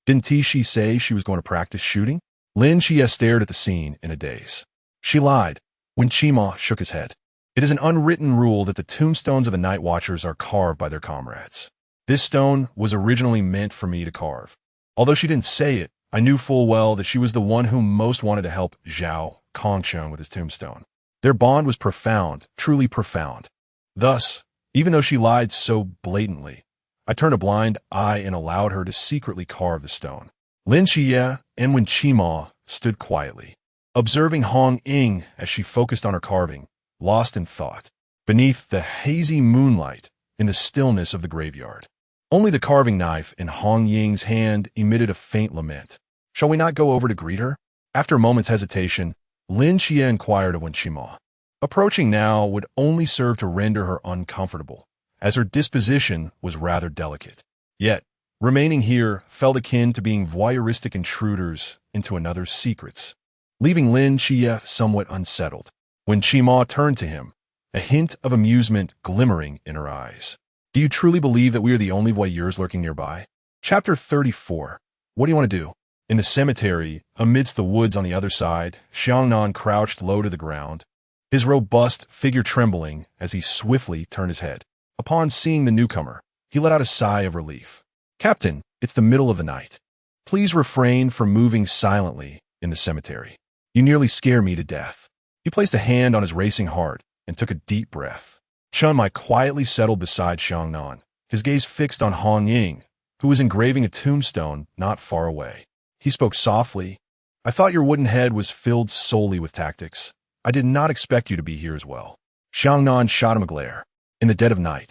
Didn't she say she was going to practice shooting? Lin Qiye stared at the scene in a daze. She lied. When Qima shook his head. It is an unwritten rule that the tombstones of the Nightwatchers are carved by their comrades. This stone was originally meant for me to carve. Although she didn't say it, I knew full well that she was the one who most wanted to help Zhao Kongqing with his tombstone. Their bond was profound, truly profound. Thus, even though she lied so blatantly, I turned a blind eye and allowed her to secretly carve the stone. Lin Qiye and Wen Qima stood quietly, observing Hong Ying as she focused on her carving, lost in thought, beneath the hazy moonlight in the stillness of the graveyard. Only the carving knife in Hong Ying's hand emitted a faint lament. Shall we not go over to greet her? After a moment's hesitation, Lin Qiye inquired of Wen Qima. Approaching now would only serve to render her uncomfortable, as her disposition was rather delicate. Yet, remaining here felt akin to being voyeuristic intruders into another's secrets, leaving Lin Qiye somewhat unsettled. When Qima turned to him, a hint of amusement glimmering in her eyes. Do you truly believe that we are the only voyeurs lurking nearby? Chapter 34. What do you want to do? In the cemetery, amidst the woods on the other side, Xiangnan crouched low to the ground, his robust figure trembling as he swiftly turned his head. Upon seeing the newcomer, he let out a sigh of relief. Captain, it's the middle of the night. Please refrain from moving silently in the cemetery. You nearly scare me to death. He placed a hand on his racing heart and took a deep breath. Chun Mai quietly settled beside Xiangnan, his gaze fixed on Hong Ying, who was engraving a tombstone not far away. He spoke softly. I thought your wooden head was filled solely with tactics. I did not expect you to be here as well. Xiangnan shot him a glare. In the dead of night.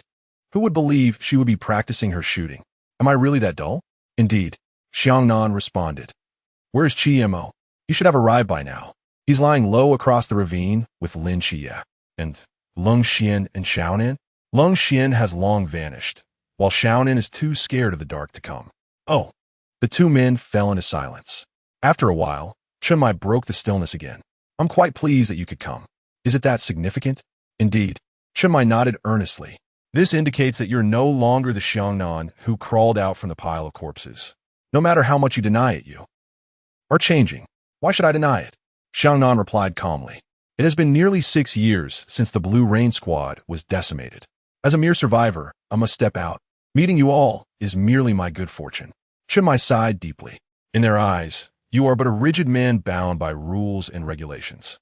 Who would believe she would be practicing her shooting? Am I really that dull? Indeed. Xiangnan responded. Where's Qimo? He should have arrived by now. He's lying low across the ravine with Lin Qiye. And Lung Xian and Xiaonin? Lung Xian has long vanished, while Xiaonin is too scared of the dark to come. Oh. The two men fell into silence. After a while, Chun Mai broke the stillness again. I'm quite pleased that you could come. Is it that significant? Indeed. Chun Mai nodded earnestly. This indicates that you're no longer the Xiangnan who crawled out from the pile of corpses. No matter how much you deny it, you are changing. Why should I deny it? Xiangnan replied calmly. It has been nearly 6 years since the Blue Rain Squad was decimated. As a mere survivor, I must step out. Meeting you all is merely my good fortune. Chun Mai sighed deeply. In their eyes, you are but a rigid man bound by rules and regulations.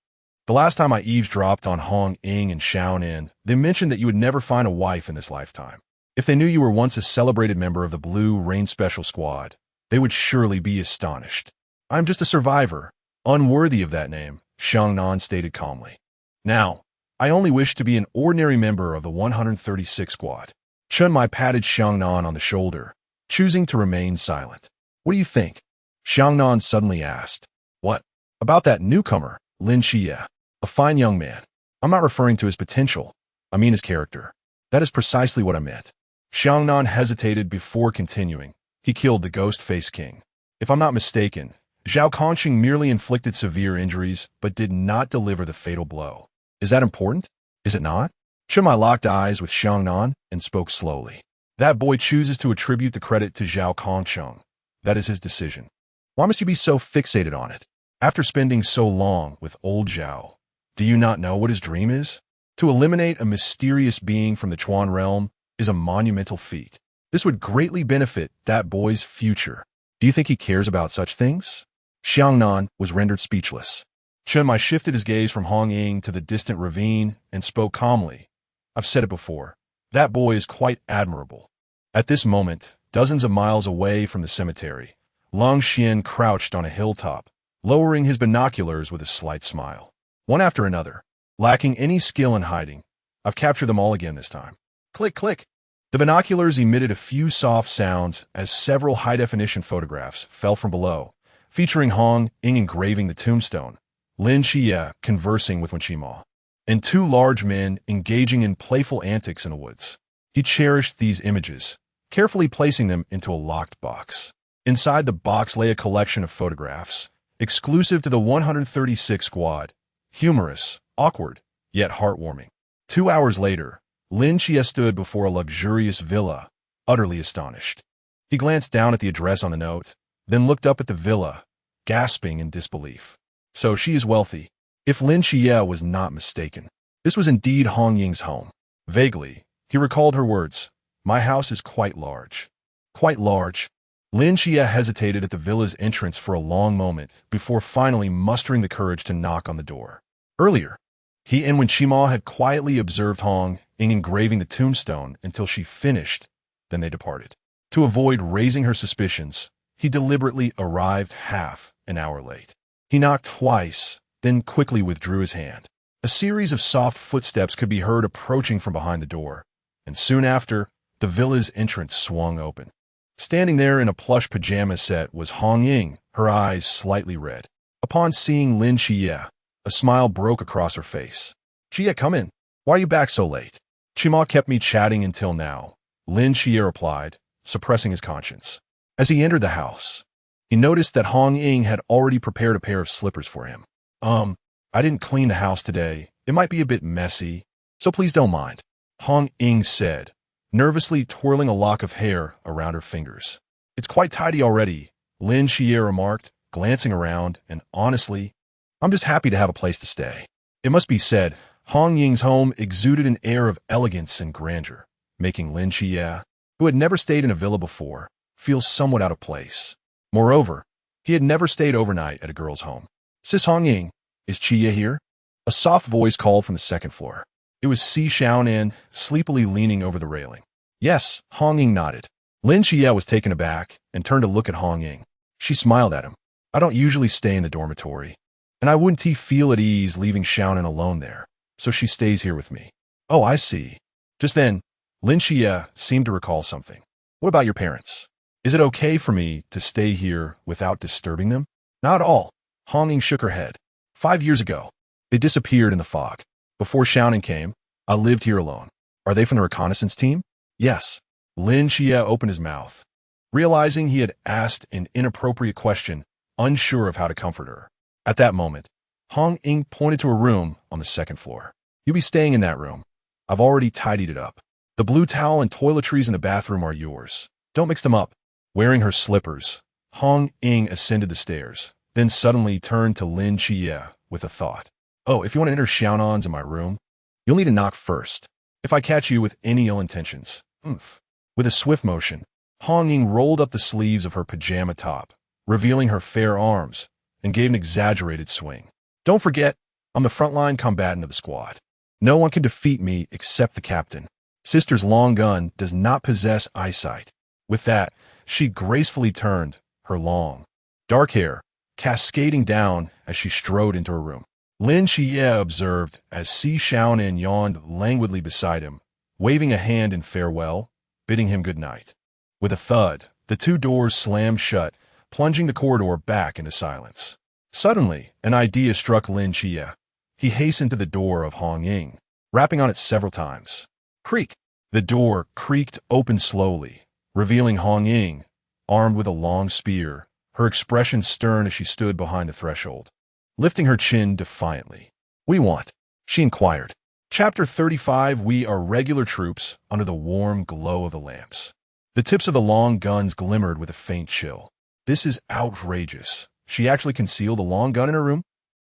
The last time I eavesdropped on Hong Ying and Xiaonin, they mentioned that you would never find a wife in this lifetime. If they knew you were once a celebrated member of the Blue Rain Special Squad, they would surely be astonished. I'm just a survivor, unworthy of that name, Xiangnan stated calmly. Now, I only wish to be an ordinary member of the 136 Squad. Chun Mai patted Xiangnan on the shoulder, choosing to remain silent. What do you think? Xiangnan suddenly asked. What? About that newcomer, Lin Qiye. A fine young man. I'm not referring to his potential. I mean his character. That is precisely what I meant. Xiangnan hesitated before continuing. He killed the Ghost-Face King. If I'm not mistaken, Zhao Kongqing merely inflicted severe injuries, but did not deliver the fatal blow. Is that important? Is it not? Chun Mai locked eyes with Xiangnan and spoke slowly. That boy chooses to attribute the credit to Zhao Kongqing. That is his decision. Why must you be so fixated on it? After spending so long with old Zhao, do you not know what his dream is? To eliminate a mysterious being from the Chuan realm is a monumental feat. This would greatly benefit that boy's future. Do you think he cares about such things? Xiangnan was rendered speechless. Chun Mai shifted his gaze from Hong Ying to the distant ravine and spoke calmly. I've said it before. That boy is quite admirable. At this moment, dozens of miles away from the cemetery, Lung Xian crouched on a hilltop, lowering his binoculars with a slight smile. One after another, lacking any skill in hiding, I've captured them all again this time. Click, click. The binoculars emitted a few soft sounds as several high-definition photographs fell from below, featuring Hong Ying engraving the tombstone, Lin Qiye conversing with Wen Qima, and two large men engaging in playful antics in the woods. He cherished these images, carefully placing them into a locked box. Inside the box lay a collection of photographs, exclusive to the 136 Squad, humorous, awkward, yet heartwarming. 2 hours later, Lin Qiye stood before a luxurious villa, utterly astonished. He glanced down at the address on the note, then looked up at the villa, gasping in disbelief. So she is wealthy. If Lin Qiye was not mistaken, this was indeed Hong Ying's home. Vaguely, he recalled her words, "My house is quite large." Quite large. Lin Qiye hesitated at the villa's entrance for a long moment before finally mustering the courage to knock on the door. Earlier, he and Wen Qima had quietly observed Hong Ying engraving the tombstone until she finished, then they departed. To avoid raising her suspicions, he deliberately arrived half an hour late. He knocked twice, then quickly withdrew his hand. A series of soft footsteps could be heard approaching from behind the door, and soon after, the villa's entrance swung open. Standing there in a plush pajama set was Hong Ying, her eyes slightly red. Upon seeing Lin Qiye, a smile broke across her face. "Qiye, come in. Why are you back so late?" "Qima kept me chatting until now," Lin Qiye replied, suppressing his conscience. As he entered the house, he noticed that Hong Ying had already prepared a pair of slippers for him. I didn't clean the house today. It might be a bit messy, so please don't mind," Hong Ying said, nervously twirling a lock of hair around her fingers. "It's quite tidy already," Lin Qiye remarked, glancing around, "and honestly, I'm just happy to have a place to stay." It must be said, Hong Ying's home exuded an air of elegance and grandeur, making Lin Qiye, who had never stayed in a villa before, feel somewhat out of place. Moreover, he had never stayed overnight at a girl's home. "Sis Hong Ying, is Qiye here?" A soft voice called from the second floor. It was Si Xiaonan, sleepily leaning over the railing. "Yes," Hong Ying nodded. Lin Qiye was taken aback and turned to look at Hong Ying. She smiled at him. "I don't usually stay in the dormitory, and I wouldn't feel at ease leaving Xiaonan alone there, so she stays here with me." "Oh, I see." Just then, Lin Qiye seemed to recall something. "What about your parents? Is it okay for me to stay here without disturbing them?" "Not at all." Hong Ying shook her head. 5 years ago, they disappeared in the fog. Before Xiaonan came, I lived here alone. Are they from the reconnaissance team?" "Yes." Lin Qiye opened his mouth, realizing he had asked an inappropriate question, unsure of how to comfort her. At that moment, Hong Ying pointed to a room on the second floor. "You'll be staying in that room. I've already tidied it up. The blue towel and toiletries in the bathroom are yours. Don't mix them up." Wearing her slippers, Hong Ying ascended the stairs, then suddenly turned to Lin Qiye with a thought. "Oh, if you want to enter Xiaonan's in my room, you'll need to knock first. If I catch you with any ill intentions, oomph." With a swift motion, Hong Ying rolled up the sleeves of her pajama top, revealing her fair arms, and gave an exaggerated swing. "Don't forget, I'm the frontline combatant of the squad. No one can defeat me except the captain. Sister's long gun does not possess eyesight." With that, she gracefully turned, her long, dark hair cascading down as she strode into her room. Lin Qiye observed as Si Xiaonan yawned languidly beside him, waving a hand in farewell, bidding him good night. With a thud, the two doors slammed shut, plunging the corridor back into silence. Suddenly, an idea struck Lin Qiye. He hastened to the door of Hong Ying, rapping on it several times. Creak! The door creaked open slowly, revealing Hong Ying, armed with a long spear, her expression stern as she stood behind the threshold, lifting her chin defiantly. "We want?" she inquired. Chapter 35. We are regular troops under the warm glow of the lamps. The tips of the long guns glimmered with a faint chill. "This is outrageous. She actually concealed a long gun in her room?"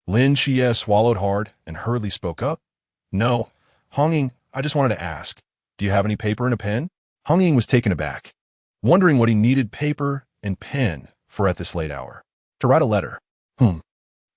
Lin Qiye swallowed hard and hurriedly spoke up. "No, Hong Ying, I just wanted to ask, do you have any paper and a pen?" Hong Ying was taken aback, wondering what he needed paper and pen for at this late hour. "To write a letter."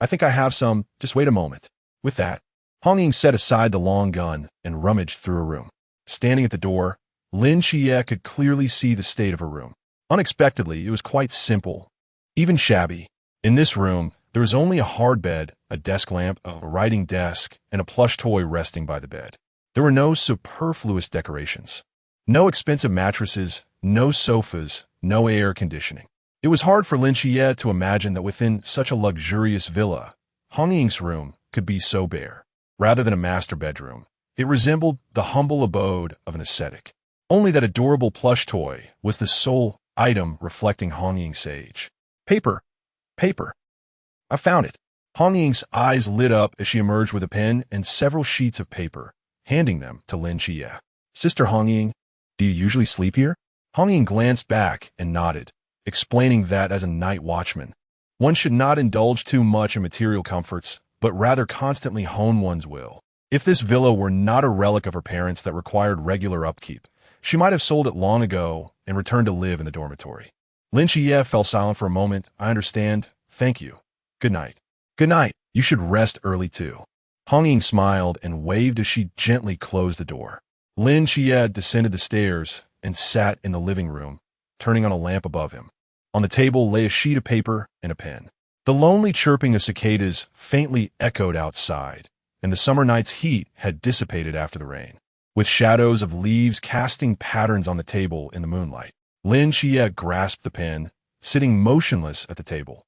I think I have some. Just wait a moment." With that, Hong Ying set aside the long gun and rummaged through her room. Standing at the door, Lin Qiye could clearly see the state of her room. Unexpectedly, it was quite simple, even shabby. In this room, there was only a hard bed, a desk lamp, a writing desk, and a plush toy resting by the bed. There were no superfluous decorations. No expensive mattresses, no sofas, no air conditioning. It was hard for Lin Qiye to imagine that within such a luxurious villa, Hong Ying's room could be so bare. Rather than a master bedroom, it resembled the humble abode of an ascetic. Only that adorable plush toy was the sole item reflecting Hong Ying's age. "Paper! Paper! I found it." Hong Ying's eyes lit up as she emerged with a pen and several sheets of paper, handing them to Lin Qiye. "Sister Hong Ying, do you usually sleep here?" Hong Ying glanced back and nodded, explaining that as a night watchman, one should not indulge too much in material comforts, but rather constantly hone one's will. If this villa were not a relic of her parents that required regular upkeep, she might have sold it long ago and returned to live in the dormitory. Lin Qiye fell silent for a moment. "I understand. Thank you. Good night." "Good night. You should rest early too." Hong Ying smiled and waved as she gently closed the door. Lin Qiye descended the stairs and sat in the living room, turning on a lamp above him. On the table lay a sheet of paper and a pen. The lonely chirping of cicadas faintly echoed outside, and the summer night's heat had dissipated after the rain. With shadows of leaves casting patterns on the table in the moonlight, Lin Qiye grasped the pen, sitting motionless at the table.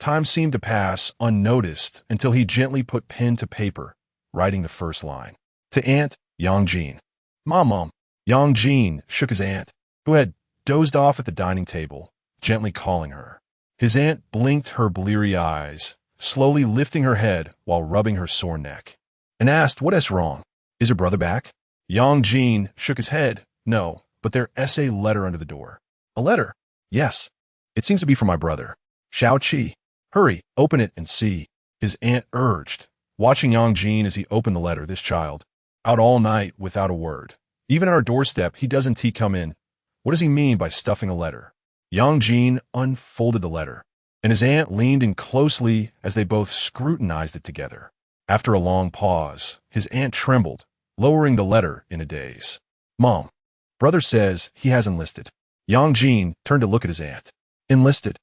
Time seemed to pass unnoticed until he gently put pen to paper, writing the first line. To Aunt Yangjin. Mom. Yangjin shook his aunt, who had dozed off at the dining table, gently calling her. His aunt blinked her bleary eyes, slowly lifting her head while rubbing her sore neck, and asked, "What's wrong? Is your brother back?" Yangjin shook his head. "No, but there is a letter under the door." "A letter?" "Yes. It seems to be from my brother, Xiao Qi. Hurry, open it and see," his aunt urged, watching Yangjin as he opened the letter. This child, out all night without a word. Even at our doorstep, he doesn't come in. What does he mean by stuffing a letter? Yangjin unfolded the letter, and his aunt leaned in closely as they both scrutinized it together. After a long pause, his aunt trembled, lowering the letter in a daze. "Mom, brother says he has enlisted." Yangjin turned to look at his aunt. "Enlisted?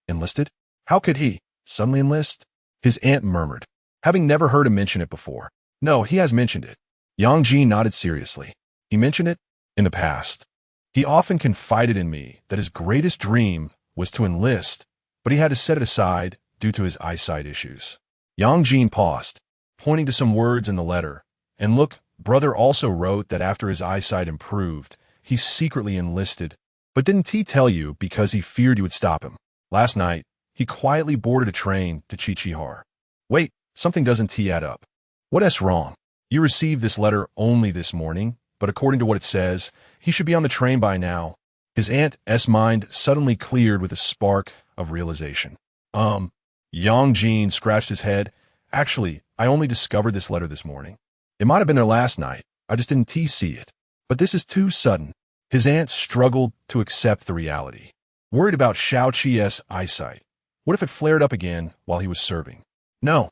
Enlisted? How could he suddenly enlist?" His aunt murmured, having never heard him mention it before. "No, he has mentioned it." Yangjin nodded seriously. "He mentioned it? In the past. He often confided in me that his greatest dream was to enlist, but he had to set it aside due to his eyesight issues." Yangjin paused, pointing to some words in the letter. "And look, brother also wrote that after his eyesight improved, he secretly enlisted. But didn't he tell you because he feared you would stop him? Last night, he quietly boarded a train to Qiqihar. Wait, something doesn't add up. What's wrong? You received this letter only this morning, but according to what it says, he should be on the train by now." His aunt's mind suddenly cleared with a spark of realization. Yangjin scratched his head. "Actually, I only discovered this letter this morning. It might have been there last night. I just didn't see it. But this is too sudden." His aunt struggled to accept the reality. Worried about Xiao Qi's eyesight. What if it flared up again while he was serving? "No,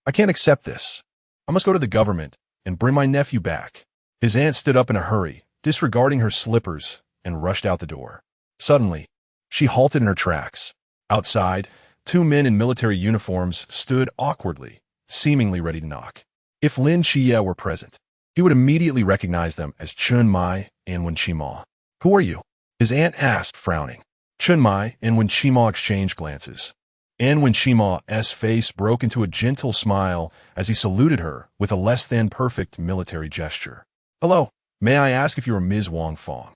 I can't accept this. I must go to the government and bring my nephew back." His aunt stood up in a hurry, disregarding her slippers, and rushed out the door. Suddenly, she halted in her tracks. Outside, two men in military uniforms stood awkwardly, seemingly ready to knock. If Lin Qiye were present, he would immediately recognize them as Chun Mai and Wen Qima. "Who are you?" his aunt asked, frowning. Chun Mai and Wen Qima exchanged glances. And Wen Qima's face broke into a gentle smile as he saluted her with a less-than-perfect military gesture. "Hello, may I ask if you are Ms. Wang Fong,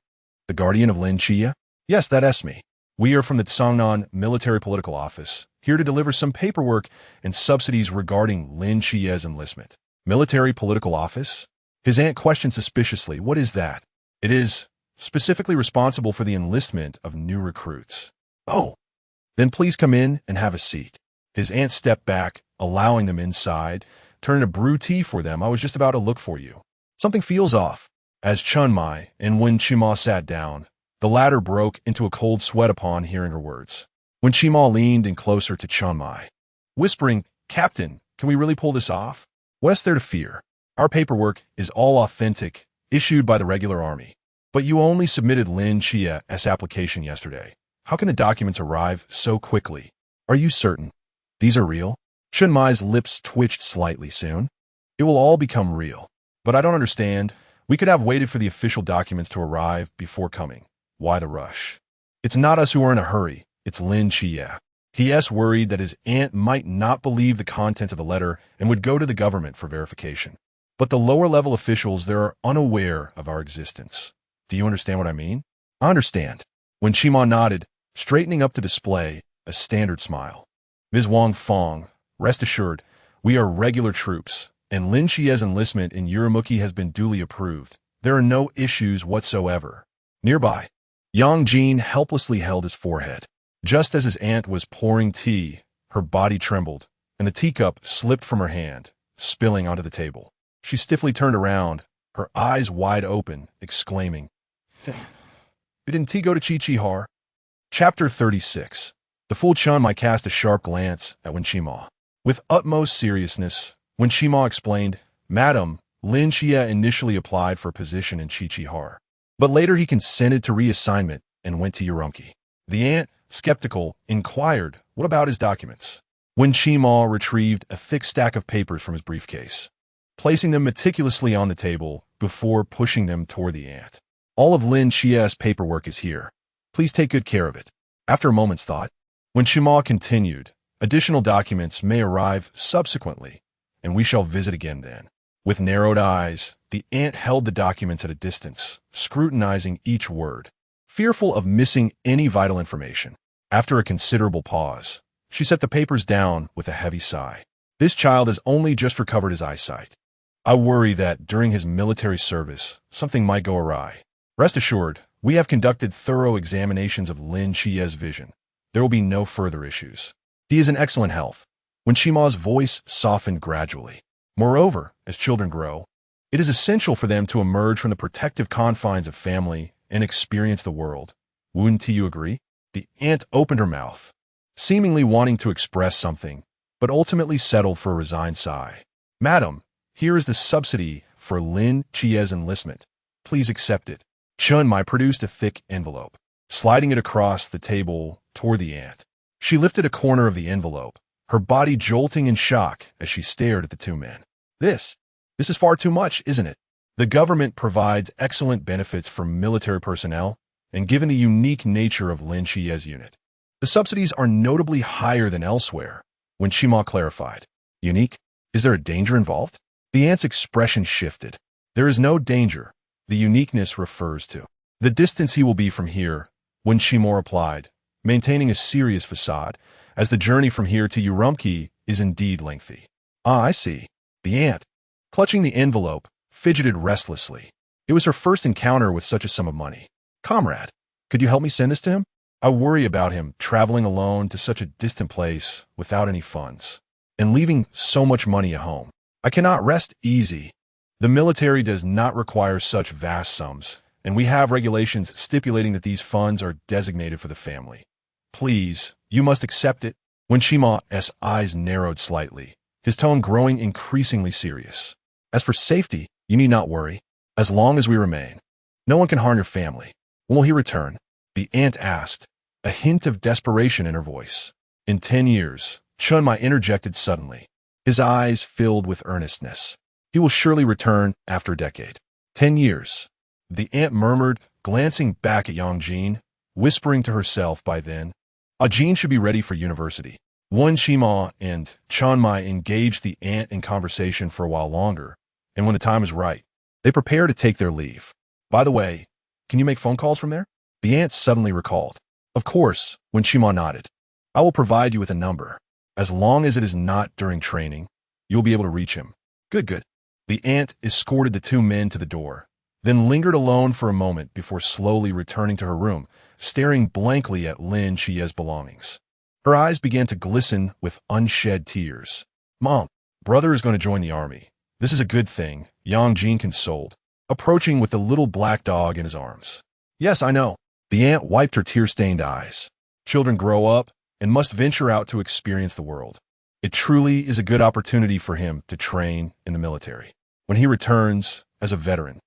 the guardian of Lin Qiye?" "Yes, that's me. We are from the Tsangnan Military Political Office, here to deliver some paperwork and subsidies regarding Lin Qiye's enlistment." "Military Political Office?" His aunt questioned suspiciously. "What is that?" "It is specifically responsible for the enlistment of new recruits." "Oh, then please come in and have a seat." His aunt stepped back, allowing them inside, turning to brew tea for them. "I was just about to look for you." "Something feels off." As Chun Mai and Wen Qima sat down, the latter broke into a cold sweat upon hearing her words. Wen Qima leaned in closer to Chun Mai, whispering, "Captain, can we really pull this off? What's there to fear? Our paperwork is all authentic, issued by the regular army. But you only submitted Lin Qiye's application yesterday. How can the documents arrive so quickly? Are you certain these are real?" Chun Mai's lips twitched slightly. "Soon, it will all become real. But I don't understand. We could have waited for the official documents to arrive before coming. Why the rush?" "It's not us who are in a hurry. It's Lin Qiye. He worried that his aunt might not believe the content of the letter and would go to the government for verification. But the lower-level officials there are unaware of our existence. Do you understand what I mean?" "I understand." When Qima nodded, straightening up to display a standard smile. "Ms. Wang Fong, rest assured, we are regular troops, and Lin Qiye's enlistment in Uramuki has been duly approved. There are no issues whatsoever." Nearby, Yangjin helplessly held his forehead. Just as his aunt was pouring tea, her body trembled, and the teacup slipped from her hand, spilling onto the table. She stiffly turned around, her eyes wide open, exclaiming, "Didn't he go to Qiqihar?" Chapter 36. The fool Chun Mai cast a sharp glance at Wen Qima. With utmost seriousness, Wen Qima explained, "Madam, Lin Qiye initially applied for a position in Qiqihar, but later he consented to reassignment and went to Uramuki." The aunt, skeptical, inquired, "What about his documents?" Wen Qima retrieved a thick stack of papers from his briefcase, placing them meticulously on the table before pushing them toward the aunt. "All of Lin Qiye's paperwork is here. Please take good care of it." After a moment's thought, Wen Qima continued, Additional documents may arrive subsequently, and we shall visit again then. With narrowed eyes, the aunt held the documents at a distance, scrutinizing each word, fearful of missing any vital information. After a considerable pause, she set the papers down with a heavy sigh. This child has only just recovered his eyesight. I worry that during his military service, something might go awry. Rest assured, we have conducted thorough examinations of Lin Qiye's vision. There will be no further issues. He is in excellent health. When Shima's voice softened gradually. Moreover, as children grow, it is essential for them to emerge from the protective confines of family and experience the world. Wouldn't you agree? The aunt opened her mouth, seemingly wanting to express something, but ultimately settled for a resigned sigh. Madam, here is the subsidy for Lin Qiye's enlistment. Please accept it. Chun-Mai produced a thick envelope, sliding it across the table toward the aunt. She lifted a corner of the envelope, her body jolting in shock as she stared at the two men. This is far too much, isn't it? The government provides excellent benefits for military personnel, and given the unique nature of Lin Qiye's unit, the subsidies are notably higher than elsewhere. When Shima clarified, unique? Is there a danger involved? The aunt's expression shifted. There is no danger. The uniqueness refers to the distance he will be from here. When Shima replied, maintaining a serious facade, as the journey from here to Urumqi is indeed lengthy. Ah, I see. The aunt, clutching the envelope, fidgeted restlessly. It was her first encounter with such a sum of money. Comrade, could you help me send this to him? I worry about him traveling alone to such a distant place without any funds, and leaving so much money at home. I cannot rest easy. The military does not require such vast sums, and we have regulations stipulating that these funds are designated for the family. Please, you must accept it. When Shima's eyes narrowed slightly, his tone growing increasingly serious. As for safety, you need not worry. As long as we remain, no one can harm your family. When will he return? The aunt asked, a hint of desperation in her voice. In 10 years, Chun-Mai interjected suddenly. His eyes filled with earnestness. He will surely return after a decade. 10 years. The aunt murmured, glancing back at Yangjin, whispering to herself by then, Jin should be ready for university. One Shima and Chun-Mai engaged the aunt in conversation for a while longer, and when the time is right, they prepare to take their leave. By the way, can you make phone calls from there? The aunt suddenly recalled. Of course, when Shima nodded. I will provide you with a number. As long as it is not during training, you will be able to reach him. Good. The aunt escorted the two men to the door, then lingered alone for a moment before slowly returning to her room, staring blankly at Lin Qiye's belongings. Her eyes began to glisten with unshed tears. Mom, brother is going to join the army. This is a good thing, Yangjin consoled, approaching with the little black dog in his arms. Yes, I know. The aunt wiped her tear-stained eyes. Children grow up and must venture out to experience the world. It truly is a good opportunity for him to train in the military. When he returns as a veteran,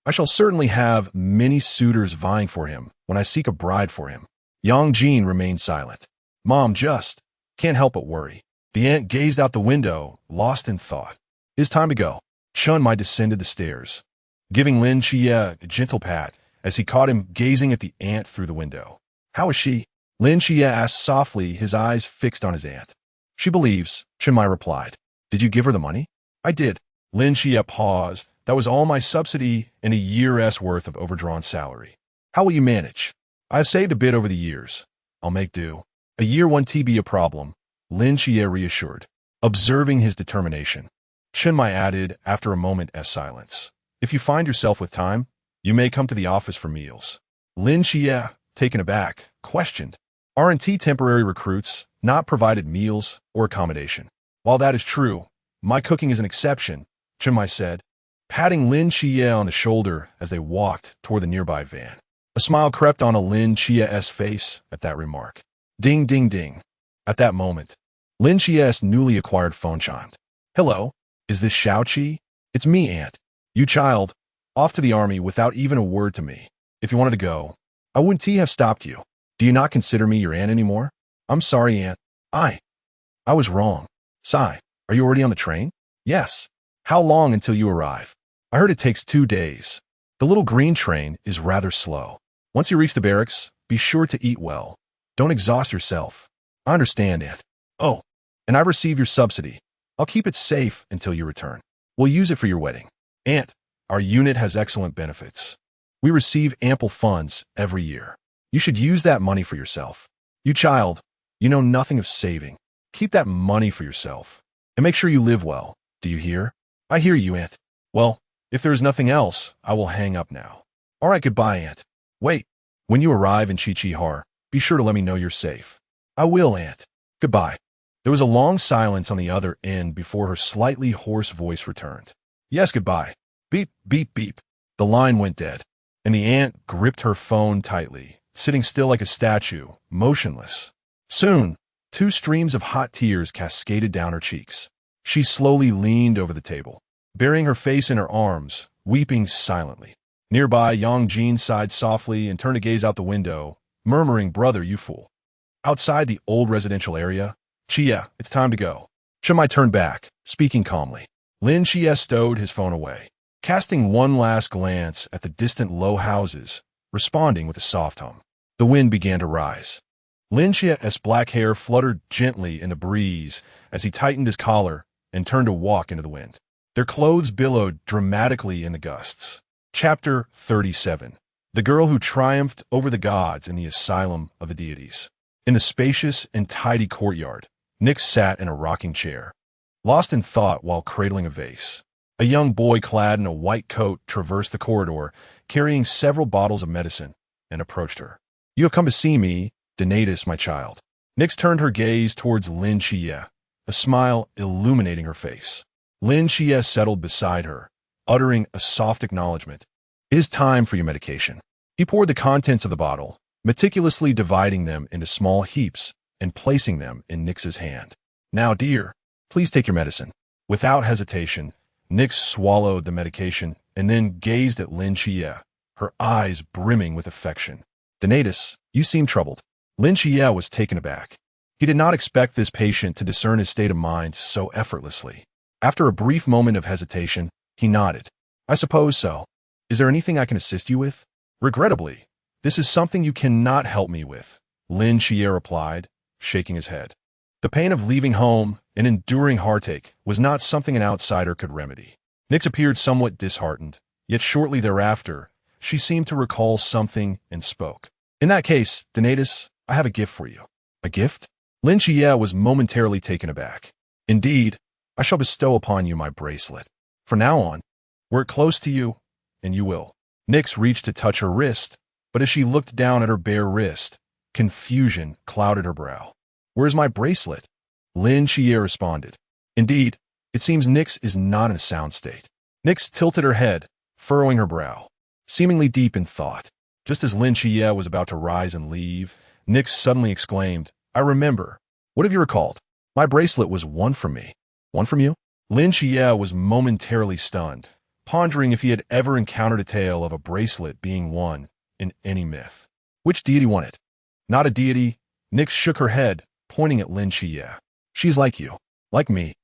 I shall certainly have many suitors vying for him when I seek a bride for him. Yangjin remained silent. Mom just can't help but worry. The aunt gazed out the window, lost in thought. It is time to go. Chun-Mai descended the stairs, giving Lin Qiye a gentle pat as he caught him gazing at the aunt through the window. How is she? Lin Qiye asked softly, his eyes fixed on his aunt. She believes, Chun-Mai replied. Did you give her the money? I did. Lin Qiye paused. That was all my subsidy and a year's worth of overdrawn salary. How will you manage? I have saved a bit over the years. I'll make do. A year won't be a problem, Lin Qiye reassured, observing his determination. Chun-Mai added after a moment of silence. If you find yourself with time, you may come to the office for meals. Lin Qiye, taken aback, questioned. R&T temporary recruits not provided meals or accommodation. While that is true, my cooking is an exception, Chun-Mai said, patting Lin Qiye on the shoulder as they walked toward the nearby van. A smile crept on Lin Qiye's face at that remark. Ding, ding, ding. At that moment, Lin Qiye's newly acquired phone chimed. Hello, is this Xiaoqi? It's me, Aunt. You child, off to the army without even a word to me. If you wanted to go, I wouldn't have stopped you. Do you not consider me your aunt anymore? I'm sorry, Aunt. I was wrong. Sigh, are you already on the train? Yes. How long until you arrive? I heard it takes 2 days. The little green train is rather slow. Once you reach the barracks, be sure to eat well. Don't exhaust yourself. I understand, Aunt. Oh, and I receive your subsidy. I'll keep it safe until you return. We'll use it for your wedding. Aunt, our unit has excellent benefits. We receive ample funds every year. You should use that money for yourself. You child, you know nothing of saving. Keep that money for yourself. And make sure you live well. Do you hear? I hear you, Aunt. Well, if there is nothing else, I will hang up now. All right, goodbye, Aunt. Wait, when you arrive in Qiye, be sure to let me know you're safe. I will, Aunt. Goodbye. There was a long silence on the other end before her slightly hoarse voice returned. Yes, goodbye. Beep, beep, beep. The line went dead, and the aunt gripped her phone tightly, sitting still like a statue, motionless. Soon, 2 streams of hot tears cascaded down her cheeks. She slowly leaned over the table, burying her face in her arms, weeping silently. Nearby, Yang Jin sighed softly and turned to gaze out the window, murmuring, "Brother, you fool." Outside the old residential area, "Qiye, it's time to go." Shimai turned back, speaking calmly. Lin Qiye stowed his phone away, casting one last glance at the distant low houses, responding with a soft hum. The wind began to rise. Lin Qiye's black hair fluttered gently in the breeze as he tightened his collar and turned to walk into the wind. Their clothes billowed dramatically in the gusts. Chapter 37. The Girl Who Triumphed Over the Gods in the Asylum of the Deities. In the spacious and tidy courtyard, Nix sat in a rocking chair, lost in thought while cradling a vase. A young boy clad in a white coat traversed the corridor, carrying several bottles of medicine, and approached her. "You have come to see me, Donatus, my child." Nix turned her gaze towards Lin Qiye, a smile illuminating her face. Lin Qiye settled beside her, uttering a soft acknowledgement. "It is time for your medication." He poured the contents of the bottle, meticulously dividing them into small heaps and placing them in Nix's hand. "Now, dear, please take your medicine." Without hesitation, Nix swallowed the medication and then gazed at Lin Qiye, her eyes brimming with affection. "Donatus, you seem troubled." Lin Qiye was taken aback. He did not expect this patient to discern his state of mind so effortlessly. After a brief moment of hesitation, he nodded. "I suppose so. Is there anything I can assist you with?" "Regrettably, this is something you cannot help me with," Lin Qiye replied, shaking his head. The pain of leaving home and enduring heartache was not something an outsider could remedy. Nix appeared somewhat disheartened, yet shortly thereafter, she seemed to recall something and spoke. "In that case, Donatus, I have a gift for you." "A gift?" Lin Qiye was momentarily taken aback. "Indeed, I shall bestow upon you my bracelet. From now on, wear it close to you, and you will." Nix reached to touch her wrist, but as she looked down at her bare wrist, confusion clouded her brow. "Where's my bracelet?" Lin Qiye responded. Indeed, it seems Nix is not in a sound state. Nix tilted her head, furrowing her brow, seemingly deep in thought. Just as Lin Qiye was about to rise and leave, Nix suddenly exclaimed, "I remember. What have you recalled? My bracelet was one from me." "One from you?" Lin Qiye was momentarily stunned, pondering if he had ever encountered a tale of a bracelet being won in any myth. "Which deity won it?" "Not a deity." Nix shook her head, pointing at Lin Qiye. "She's like you. Like me.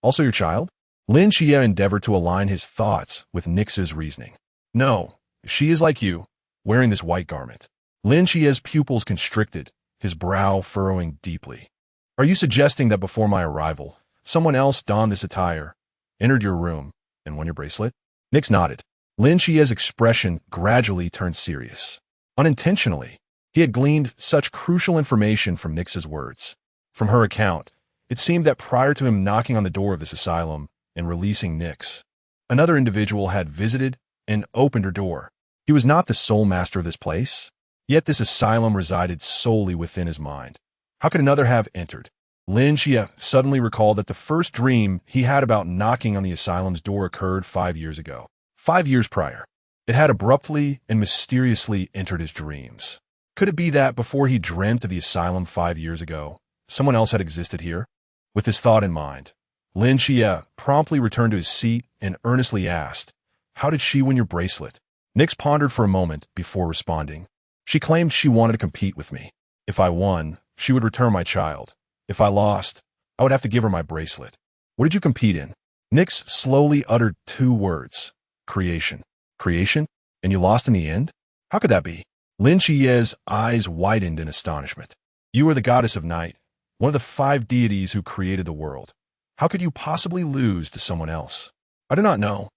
Also your child?" Lin Qiye endeavored to align his thoughts with Nix's reasoning. "No, she is like you, wearing this white garment." Lin Qiye's pupils constricted, his brow furrowing deeply. "Are you suggesting that before my arrival, someone else donned this attire, entered your room, and won your bracelet?" Nix nodded. Lin Qiye's expression gradually turned serious. Unintentionally, he had gleaned such crucial information from Nix's words. From her account, it seemed that prior to him knocking on the door of this asylum and releasing Nix, another individual had visited and opened her door. He was not the sole master of this place, yet this asylum resided solely within his mind. How could another have entered? Lin Qiye suddenly recalled that the first dream he had about knocking on the asylum's door occurred 5 years ago. 5 years prior, it had abruptly and mysteriously entered his dreams. Could it be that before he dreamt of the asylum 5 years ago, someone else had existed here? With this thought in mind, Lin Qiye promptly returned to his seat and earnestly asked, "How did she win your bracelet?" Nix pondered for a moment before responding. "She claimed she wanted to compete with me. If I won, she would return my child. If I lost, I would have to give her my bracelet." "What did you compete in?" Nix slowly uttered 2 words. "Creation." "Creation? And you lost in the end? How could that be?" Lin Qiye's eyes widened in astonishment. "You are the goddess of night. one of the 5 deities who created the world. How could you possibly lose to someone else? I do not know,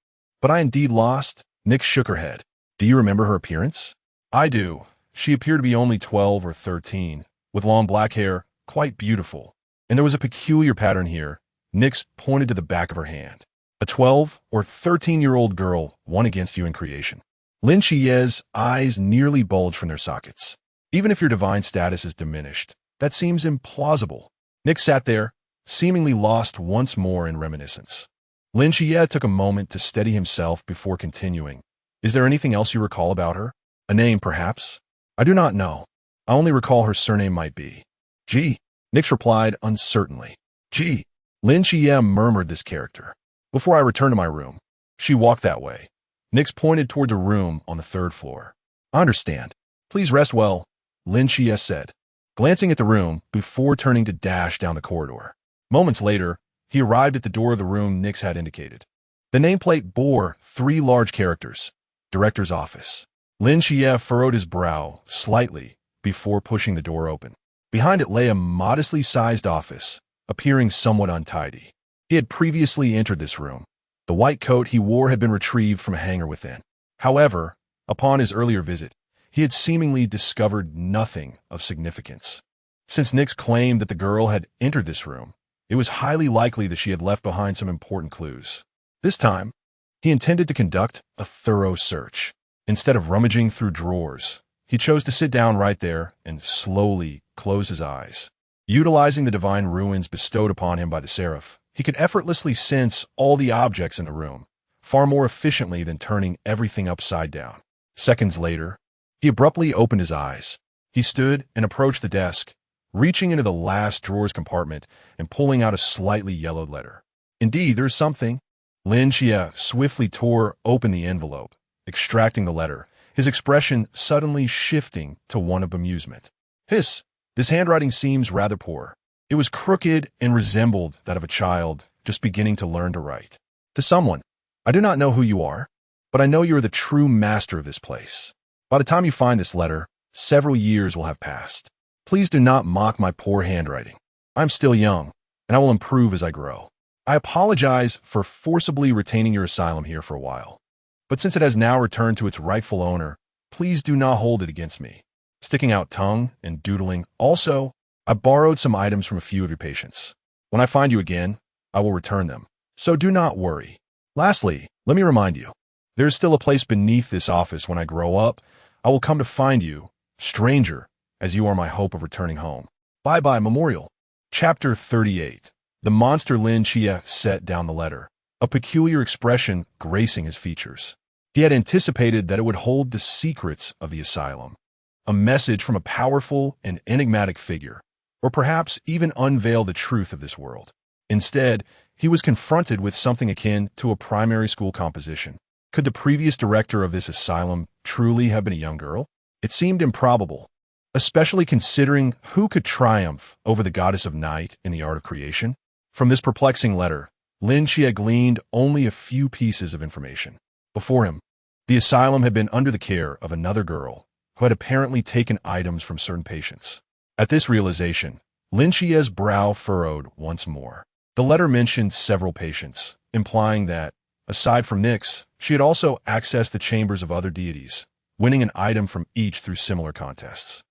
but I indeed lost. Nyx shook her head. Do you remember her appearance? I do. She appeared to be only 12 or 13, with long black hair, quite beautiful. And there was a peculiar pattern here. Nyx pointed to the back of her hand. A 12 or 13-year-old girl won against you in creation. Lin Qiye's eyes nearly bulged from their sockets. Even if your divine status is diminished, that seems implausible. Nyx sat there, seemingly lost once more in reminiscence. Lin Qiye took a moment to steady himself before continuing. Is there anything else you recall about her? A name, perhaps? I do not know. I only recall her surname might be G. Nyx replied uncertainly. G. Lin Qiye murmured this character. Before I return to my room. She walked that way. Nyx pointed toward the room on the 3rd floor. I understand. Please rest well, Lin Qiye said, glancing at the room before turning to dash down the corridor. Moments later, he arrived at the door of the room Nyx had indicated. The nameplate bore 3 large characters. Director's office. Lin Qiye furrowed his brow slightly before pushing the door open. Behind it lay a modestly sized office, appearing somewhat untidy. He had previously entered this room. The white coat he wore had been retrieved from a hanger within. However, upon his earlier visit, he had seemingly discovered nothing of significance. Since Nyx claimed that the girl had entered this room, it was highly likely that she had left behind some important clues. This time, he intended to conduct a thorough search. Instead of rummaging through drawers, he chose to sit down right there and slowly close his eyes. Utilizing the divine ruins bestowed upon him by the seraph, he could effortlessly sense all the objects in the room, far more efficiently than turning everything upside down. Seconds later, he abruptly opened his eyes. He stood and approached the desk, reaching into the last drawer's compartment and pulling out a slightly yellowed letter. Indeed, there's something. Lin Qiye swiftly tore open the envelope, extracting the letter, his expression suddenly shifting to one of amusement. Hiss, this handwriting seems rather poor. It was crooked and resembled that of a child just beginning to learn to write. To someone, I do not know who you are, but I know you are the true master of this place. By the time you find this letter, several years will have passed. Please do not mock my poor handwriting. I am still young, and I will improve as I grow. I apologize for forcibly retaining your asylum here for a while. But since it has now returned to its rightful owner, please do not hold it against me. Sticking out tongue and doodling. Also, I borrowed some items from a few of your patients. When I find you again, I will return them. So do not worry. Lastly, let me remind you, there is still a place beneath this office. When I grow up, I will come to find you, stranger, as you are my hope of returning home. Bye-bye, Memorial. Chapter 38. The monster Lin Qiye set down the letter, a peculiar expression gracing his features. He had anticipated that it would hold the secrets of the asylum, a message from a powerful and enigmatic figure, or perhaps even unveil the truth of this world. Instead, he was confronted with something akin to a primary school composition. Could the previous director of this asylum truly have been a young girl? It seemed improbable, especially considering who could triumph over the goddess of night in the art of creation. From this perplexing letter, Lin Qiye gleaned only a few pieces of information. Before him, the asylum had been under the care of another girl who had apparently taken items from certain patients. At this realization, Lin Qiye's brow furrowed once more. The letter mentioned several patients, implying that, aside from Nyx, she had also accessed the chambers of other deities, winning an item from each through similar contests.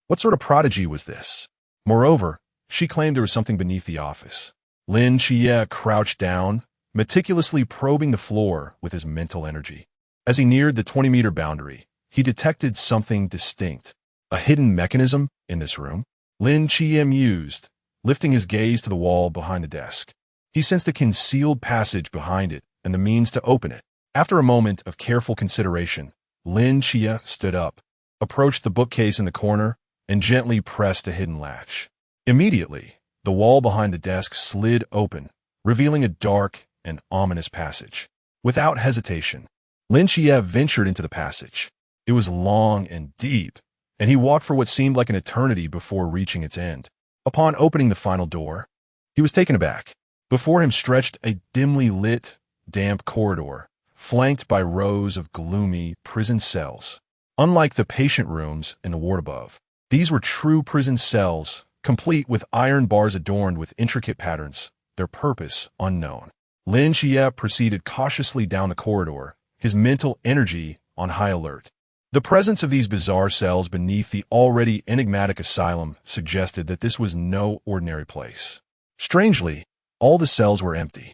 What sort of prodigy was this? Moreover, she claimed there was something beneath the office. Lin Qiye crouched down, meticulously probing the floor with his mental energy. As he neared the 20-meter boundary, he detected something distinct. A hidden mechanism in this room? Lin Qiye mused, lifting his gaze to the wall behind the desk. He sensed a concealed passage behind it and the means to open it. After a moment of careful consideration, Lin Qiye stood up, approached the bookcase in the corner, and gently pressed a hidden latch. Immediately, the wall behind the desk slid open, revealing a dark and ominous passage. Without hesitation, Lin Qiye ventured into the passage. It was long and deep, and he walked for what seemed like an eternity before reaching its end. Upon opening the final door, he was taken aback. Before him stretched a dimly lit, damp corridor, flanked by rows of gloomy prison cells. Unlike the patient rooms in the ward above, these were true prison cells complete with iron bars adorned with intricate patterns, their purpose unknown. Lin Qiye proceeded cautiously down the corridor, his mental energy on high alert. The presence of these bizarre cells beneath the already enigmatic asylum suggested that this was no ordinary place. Strangely, all the cells were empty.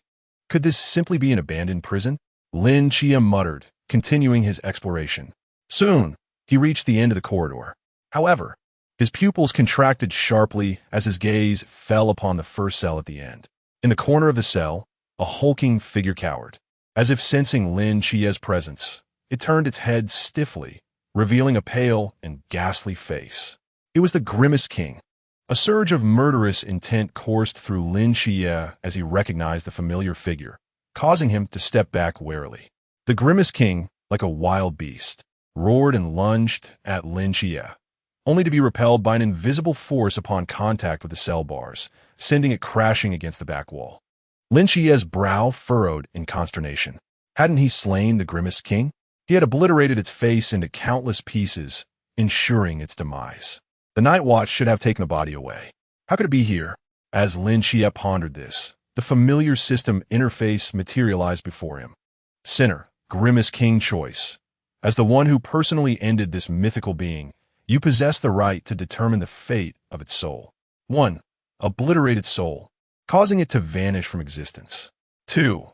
Could this simply be an abandoned prison? Lin Qiye muttered, continuing his exploration. Soon, he reached the end of the corridor. However, his pupils contracted sharply as his gaze fell upon the first cell at the end. In the corner of the cell, a hulking figure cowered. As if sensing Lin Qiye's presence, it turned its head stiffly, revealing a pale and ghastly face. It was the Grimace King. A surge of murderous intent coursed through Lin Qiye as he recognized the familiar figure, causing him to step back warily. The Grimace King, like a wild beast, roared and lunged at Lin Qiye, only to be repelled by an invisible force upon contact with the cell bars, sending it crashing against the back wall. Lin Qiye's brow furrowed in consternation. Hadn't he slain the Grimace King? He had obliterated its face into countless pieces, ensuring its demise. The Nightwatch should have taken the body away. How could it be here? As Lin Qiye pondered this, the familiar system interface materialized before him. Sinner, Grimace King choice. As the one who personally ended this mythical being, you possess the right to determine the fate of its soul. 1. Obliterate its soul, causing it to vanish from existence. 2.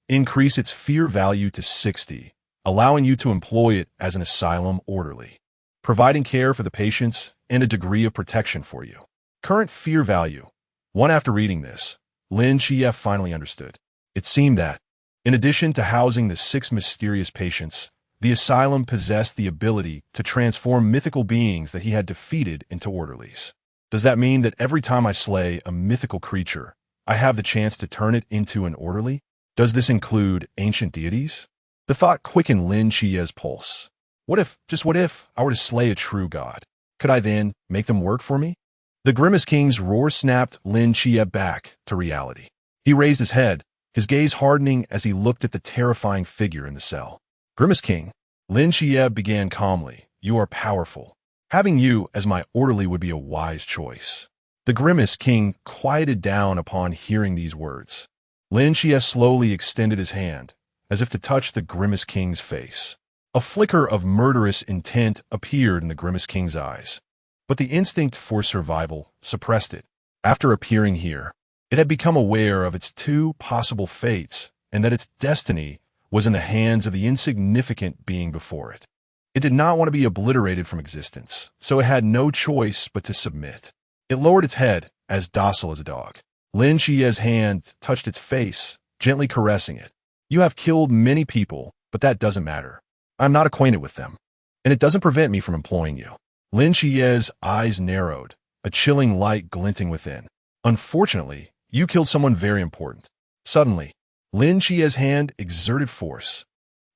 Increase its fear value to 60, allowing you to employ it as an asylum orderly, providing care for the patients and a degree of protection for you. Current fear value. 1. After reading this, Lin Qiye finally understood. It seemed that, in addition to housing the 6 mysterious patients, the asylum possessed the ability to transform mythical beings that he had defeated into orderlies. Does that mean that every time I slay a mythical creature, I have the chance to turn it into an orderly? Does this include ancient deities? The thought quickened Lin Qiye's pulse. What if, just what if, I were to slay a true god? Could I then make them work for me? The Grimace King's roar snapped Lin Qiye back to reality. He raised his head, his gaze hardening as he looked at the terrifying figure in the cell. Grimace King, Lin Qiye began calmly, you are powerful. Having you as my orderly would be a wise choice. The Grimace King quieted down upon hearing these words. Lin Qiye slowly extended his hand, as if to touch the Grimace King's face. A flicker of murderous intent appeared in the Grimace King's eyes, but the instinct for survival suppressed it. After appearing here, it had become aware of its 2 possible fates and that its destiny was in the hands of the insignificant being before it. It did not want to be obliterated from existence, so it had no choice but to submit. It lowered its head, as docile as a dog. Lin Qiye's hand touched its face, gently caressing it. You have killed many people, but that doesn't matter. I'm not acquainted with them, and it doesn't prevent me from employing you. Lin Qiye's eyes narrowed, a chilling light glinting within. Unfortunately, you killed someone very important. Suddenly, Lin Qiye's hand exerted force.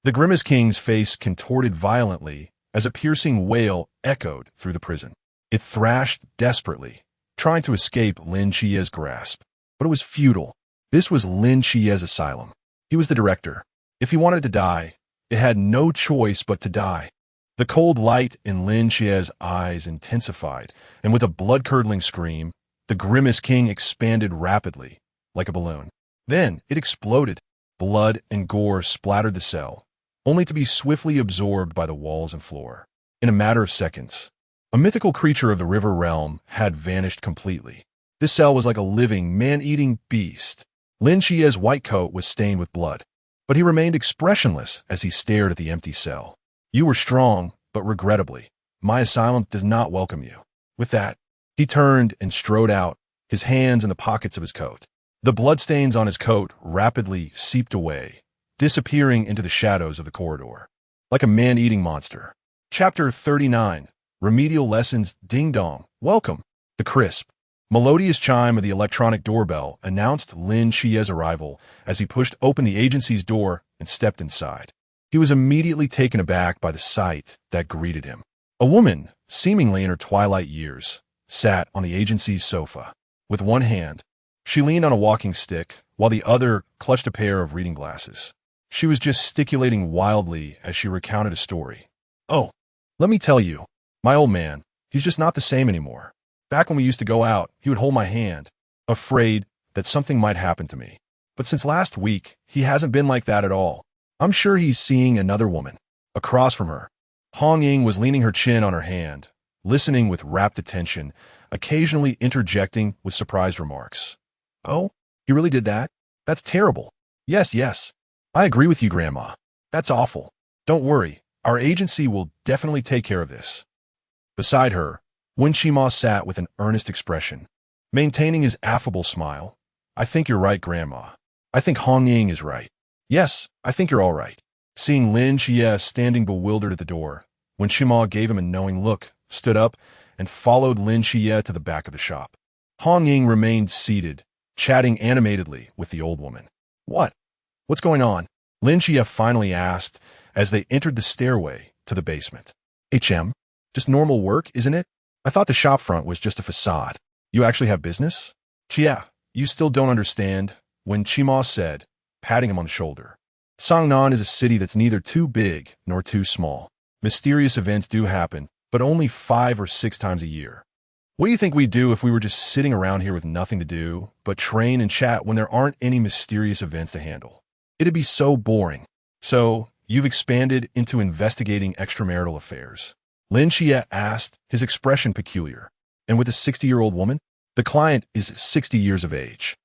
The Grimace King's face contorted violently as a piercing wail echoed through the prison. It thrashed desperately, trying to escape Lin Qiye's grasp, but it was futile. This was Lin Qiye's asylum. He was the director. If he wanted to die, it had no choice but to die. The cold light in Lin Qiye's eyes intensified, and with a blood-curdling scream, the Grimace King expanded rapidly, like a balloon. Then it exploded. Blood and gore splattered the cell, only to be swiftly absorbed by the walls and floor. In a matter of seconds, a mythical creature of the river realm had vanished completely. This cell was like a living, man-eating beast. Lin Qiye's white coat was stained with blood, but he remained expressionless as he stared at the empty cell. You were strong, but regrettably, my asylum does not welcome you. With that, he turned and strode out, his hands in the pockets of his coat. The bloodstains on his coat rapidly seeped away, disappearing into the shadows of the corridor. Like a man-eating monster. Chapter 39. Remedial Lessons. Ding Dong. Welcome. The crisp, melodious chime of the electronic doorbell announced Lin Qiye's arrival as he pushed open the agency's door and stepped inside. He was immediately taken aback by the sight that greeted him. A woman, seemingly in her twilight years, sat on the agency's sofa. With one hand, she leaned on a walking stick, while the other clutched a pair of reading glasses. She was gesticulating wildly as she recounted a story. Oh, let me tell you, my old man, he's just not the same anymore. Back when we used to go out, he would hold my hand, afraid that something might happen to me. But since last week, he hasn't been like that at all. I'm sure he's seeing another woman. Across from her, Hong Ying was leaning her chin on her hand, listening with rapt attention, occasionally interjecting with surprised remarks. Oh, he really did that? That's terrible. Yes, yes. I agree with you, Grandma. That's awful. Don't worry, our agency will definitely take care of this. Beside her, Wen Qima sat with an earnest expression, maintaining his affable smile. I think you're right, Grandma. I think Hong Ying is right. Yes, I think you're all right. Seeing Lin Qiye standing bewildered at the door, Wen Qima gave him a knowing look, stood up, and followed Lin Qiye to the back of the shop. Hong Ying remained seated, chatting animatedly with the old woman. What's going on? Lin Qiye finally asked as they entered the stairway to the basement. Just normal work, isn't it? I thought the shopfront was just a facade. You actually have business? Chia, you still don't understand, Wen Qima said, patting him on the shoulder. Sangnan is a city that's neither too big nor too small. Mysterious events do happen, but only 5 or 6 times a year. What do you think we'd do if we were just sitting around here with nothing to do but train and chat when there aren't any mysterious events to handle? It'd be so boring. So, you've expanded into investigating extramarital affairs. Lin Qiye asked, his expression peculiar. And with a 60-year-old woman? The client is 60 years of age.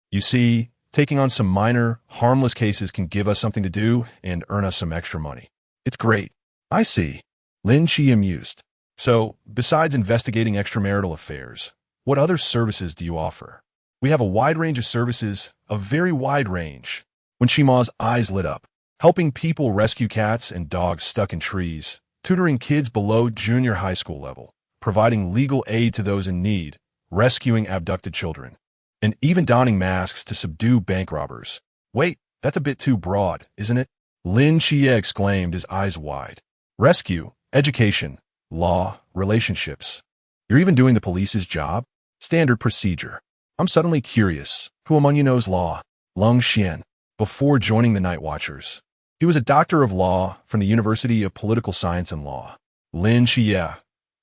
You see, taking on some minor, harmless cases can give us something to do and earn us some extra money. It's great. I see. Lin Qiye mused. So, besides investigating extramarital affairs, what other services do you offer? We have a wide range of services, a very wide range. When Qima's eyes lit up, helping people rescue cats and dogs stuck in trees, tutoring kids below junior high school level, providing legal aid to those in need, rescuing abducted children, and even donning masks to subdue bank robbers. Wait, that's a bit too broad, isn't it? Lin Qiye exclaimed, his eyes wide. Rescue, education, law, relationships. You're even doing the police's job? Standard procedure. I'm suddenly curious. Who among you knows law? Lung Xian. Before joining the Nightwatchers, he was a doctor of law from the University of Political Science and Law. Lin Qiye.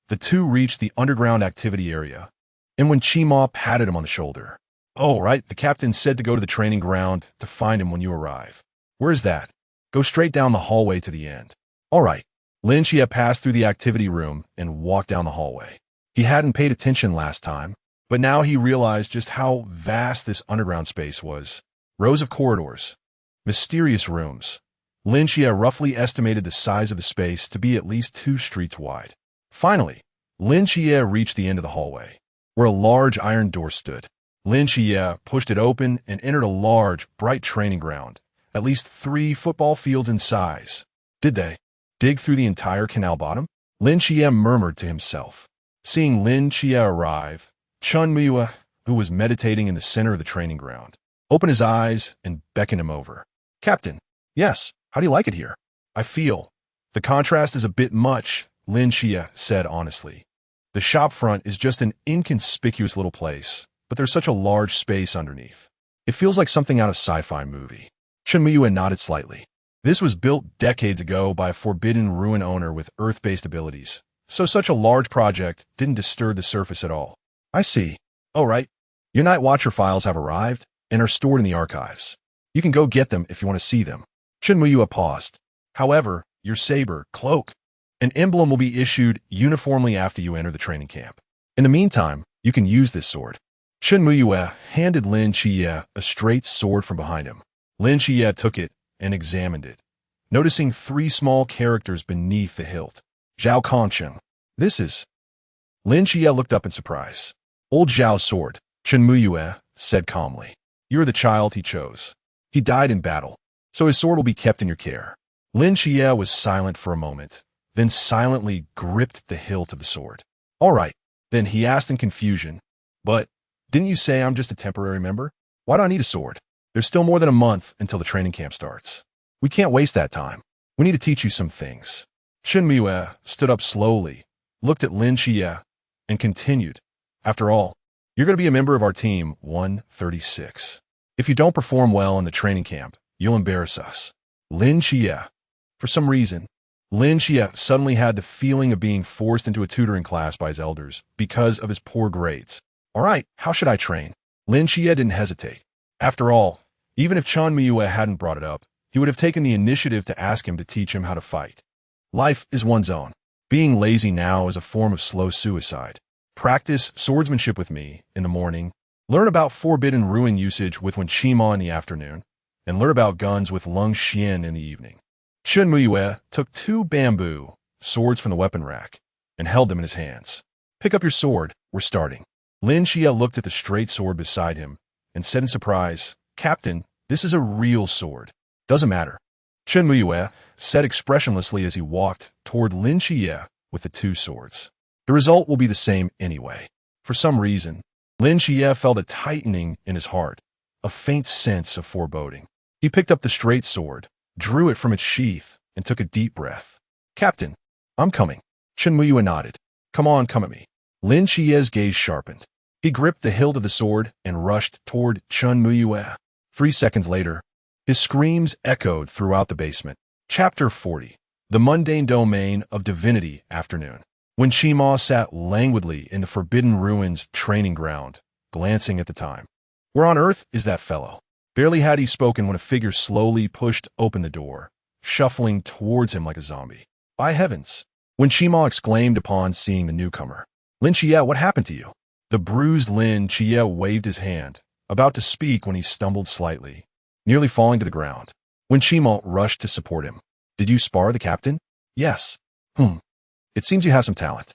The two reached the underground activity area, and when Qima patted him on the shoulder. Oh, right, the captain said to go to the training ground to find him when you arrive. Where is that? Go straight down the hallway to the end. All right. Lin Qiye passed through the activity room and walked down the hallway. He hadn't paid attention last time, but now he realized just how vast this underground space was. Rows of corridors, mysterious rooms. Lin Qiye roughly estimated the size of the space to be at least 2 streets wide. Finally, Lin Qiye reached the end of the hallway, where a large iron door stood. Lin Qiye pushed it open and entered a large, bright training ground, at least 3 football fields in size. Did they dig through the entire canal bottom? Lin Qiye murmured to himself. Seeing Lin Qiye arrive, Chun Muyue, who was meditating in the center of the training ground, opened his eyes and beckoned him over. Captain, yes, how do you like it here? I feel the contrast is a bit much, Lin Qiye said honestly. The shop front is just an inconspicuous little place, but there's such a large space underneath. It feels like something out of a sci-fi movie. Chun Muyue nodded slightly. This was built decades ago by a forbidden ruin owner with Earth-based abilities, so such a large project didn't disturb the surface at all. I see. Oh, right. Your Nightwatcher files have arrived and are stored in the archives. You can go get them if you want to see them. Chun Muyue paused. However, your saber, cloak, an emblem will be issued uniformly after you enter the training camp. In the meantime, you can use this sword. Chun Muyue handed Lin Qiye a straight sword from behind him. Lin Qiye took it and examined it, noticing 3 small characters beneath the hilt. Zhao Kongcheng. This is... Lin Qiye looked up in surprise. Old Zhao's sword, Chun Muyue said calmly. You're the child he chose. He died in battle, so his sword will be kept in your care. Lin Qiye was silent for a moment, then silently gripped the hilt of the sword. All right, then he asked in confusion, but didn't you say I'm just a temporary member? Why do I need a sword? There's still more than a month until the training camp starts. We can't waste that time. We need to teach you some things. Chun Muyue stood up slowly, looked at Lin Qiye, and continued. After all, you're going to be a member of our team 136. If you don't perform well in the training camp, you'll embarrass us. Lin Qiye. For some reason, Lin Qiye suddenly had the feeling of being forced into a tutoring class by his elders because of his poor grades. All right, how should I train? Lin Qiye didn't hesitate. After all, even if Chen Miyue hadn't brought it up, he would have taken the initiative to ask him to teach him how to fight. Life is one's own. Being lazy now is a form of slow suicide. Practice swordsmanship with me in the morning, learn about forbidden ruin usage with Wen Qima in the afternoon, and learn about guns with Lung Xian in the evening. Chen Miyue took 2 bamboo swords from the weapon rack and held them in his hands. Pick up your sword, we're starting. Lin Qiye looked at the straight sword beside him and said in surprise, Captain, this is a real sword. Doesn't matter. Chen Miyue said expressionlessly as he walked toward Lin Qiye with the 2 swords. The result will be the same anyway. For some reason, Lin Qiye felt a tightening in his heart, a faint sense of foreboding. He picked up the straight sword, drew it from its sheath, and took a deep breath. Captain, I'm coming. Chen Miyue nodded. Come on, come at me. Lin Qiye's gaze sharpened. He gripped the hilt of the sword and rushed toward Chen Miyue. 3 seconds later, his screams echoed throughout the basement. Chapter 40. The Mundane Domain of Divinity Afternoon. Wen Qima sat languidly in the Forbidden Ruins training ground, glancing at the time. Where on earth is that fellow? Barely had he spoken when a figure slowly pushed open the door, shuffling towards him like a zombie. By heavens! Wen Qima exclaimed upon seeing the newcomer. Lin Qiye, what happened to you? The bruised Lin Qiye waved his hand, about to speak when he stumbled slightly, nearly falling to the ground. Wen Qima rushed to support him. Did you spar the captain? Yes. It seems you have some talent.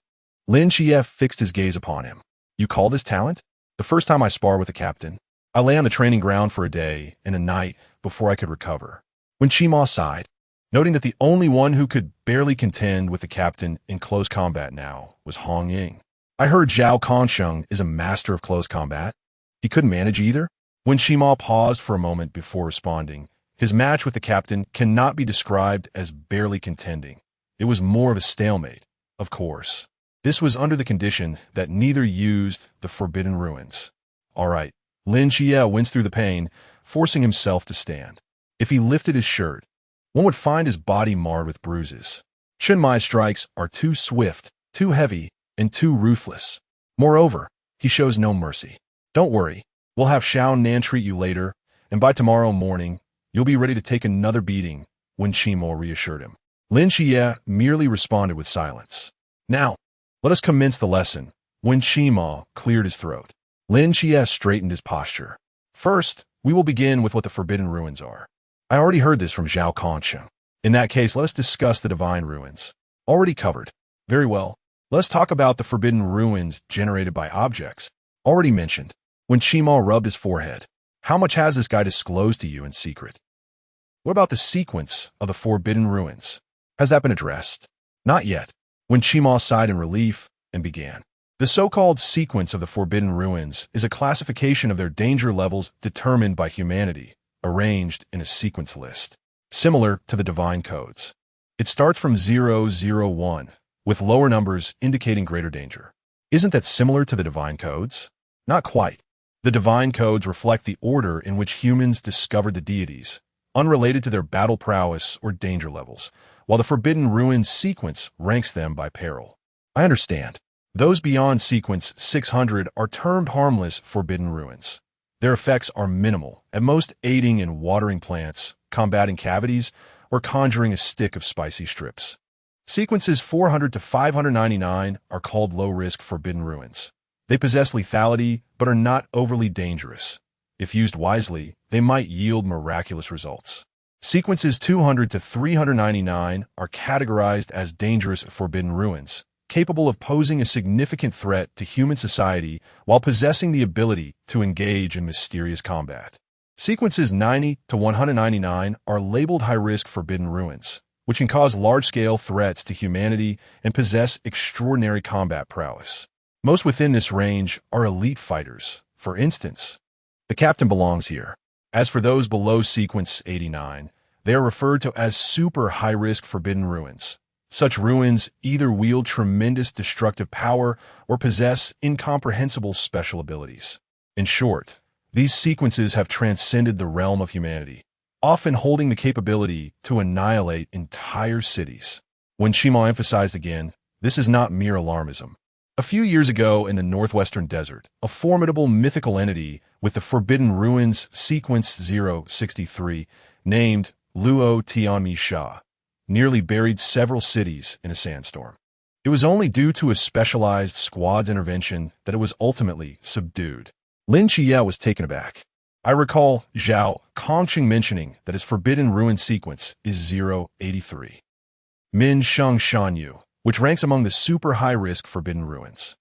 Lin Qiye fixed his gaze upon him. You call this talent? The first time I spar with the captain, I lay on the training ground for a day and a night before I could recover. Wen Qima sighed, noting that the only one who could barely contend with the captain in close combat now was Hong Ying. I heard Zhao Kansheng is a master of close combat. He couldn't manage either? Wen Qima paused for a moment before responding. His match with the captain cannot be described as barely contending. It was more of a stalemate, of course. This was under the condition that neither used the Forbidden Ruins. All right, Lin Qiye winced through the pain, forcing himself to stand. If he lifted his shirt, one would find his body marred with bruises. Chen Mai's strikes are too swift, too heavy, and too ruthless. Moreover, he shows no mercy. Don't worry, we'll have Xiao Nan treat you later, and by tomorrow morning, you'll be ready to take another beating, Wen Qima reassured him. Lin Qiye merely responded with silence. Now, let us commence the lesson. Wen Qima cleared his throat. Lin Qiye straightened his posture. First, we will begin with what the Forbidden Ruins are. I already heard this from Zhao Kansheng. In that case, let us discuss the Divine Ruins. Already covered. Very well. Let's talk about the Forbidden Ruins generated by objects. Already mentioned. Wen Qima rubbed his forehead. How much has this guy disclosed to you in secret? What about the sequence of the Forbidden Ruins? Has that been addressed? Not yet. Wen Qima sighed in relief and began. The so-called sequence of the Forbidden Ruins is a classification of their danger levels determined by humanity, arranged in a sequence list, similar to the divine codes. It starts from 001, with lower numbers indicating greater danger. Isn't that similar to the divine codes? Not quite. The divine codes reflect the order in which humans discovered the deities, unrelated to their battle prowess or danger levels, while the Forbidden Ruins sequence ranks them by peril. I understand. Those beyond sequence 600 are termed harmless Forbidden Ruins. Their effects are minimal, at most aiding in watering plants, combating cavities, or conjuring a stick of spicy strips. Sequences 400 to 599 are called low-risk Forbidden Ruins. They possess lethality, but are not overly dangerous. If used wisely, they might yield miraculous results. Sequences 200 to 399 are categorized as dangerous Forbidden Ruins, capable of posing a significant threat to human society while possessing the ability to engage in mysterious combat. Sequences 90 to 199 are labeled high-risk Forbidden Ruins, which can cause large-scale threats to humanity and possess extraordinary combat prowess. Most within this range are elite fighters. For instance, the captain belongs here. As for those below sequence 89, they are referred to as super high-risk Forbidden Ruins. Such ruins either wield tremendous destructive power or possess incomprehensible special abilities. In short, these sequences have transcended the realm of humanity, often holding the capability to annihilate entire cities. When Shima emphasized again, this is not mere alarmism. A few years ago in the northwestern desert, a formidable mythical entity with the Forbidden Ruins Sequence 063, named Luo Tianmi Sha, nearly buried several cities in a sandstorm. It was only due to a specialized squad's intervention that it was ultimately subdued. Lin Qiye was taken aback. I recall Zhao Kongqing mentioning that his Forbidden Ruin sequence is 083. Min Sheng Shanyu, which ranks among the super high-risk Forbidden Ruins.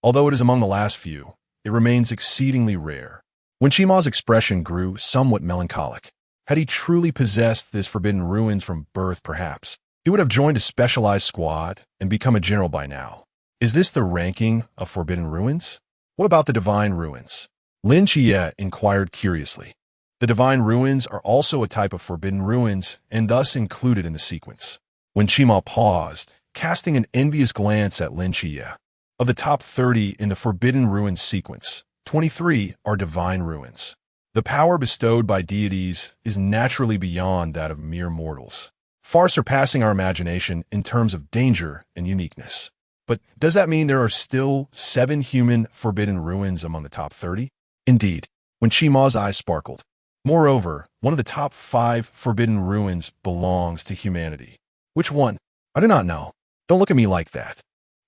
Although it is among the last few, it remains exceedingly rare. When Shima's expression grew somewhat melancholic, had he truly possessed this Forbidden Ruins from birth perhaps, he would have joined a specialized squad and become a general by now. Is this the ranking of Forbidden Ruins? What about the Divine Ruins? Lin Qiye inquired curiously. The Divine Ruins are also a type of Forbidden Ruins and thus included in the sequence. When Shima paused, casting an envious glance at Lin Qiye, of the top 30 in the Forbidden Ruins sequence, 23 are Divine Ruins. The power bestowed by deities is naturally beyond that of mere mortals, far surpassing our imagination in terms of danger and uniqueness. But does that mean there are still 7 human Forbidden Ruins among the top 30? Indeed, when Shima's eyes sparkled. Moreover, one of the top 5 Forbidden Ruins belongs to humanity. Which one? I do not know. Don't look at me like that.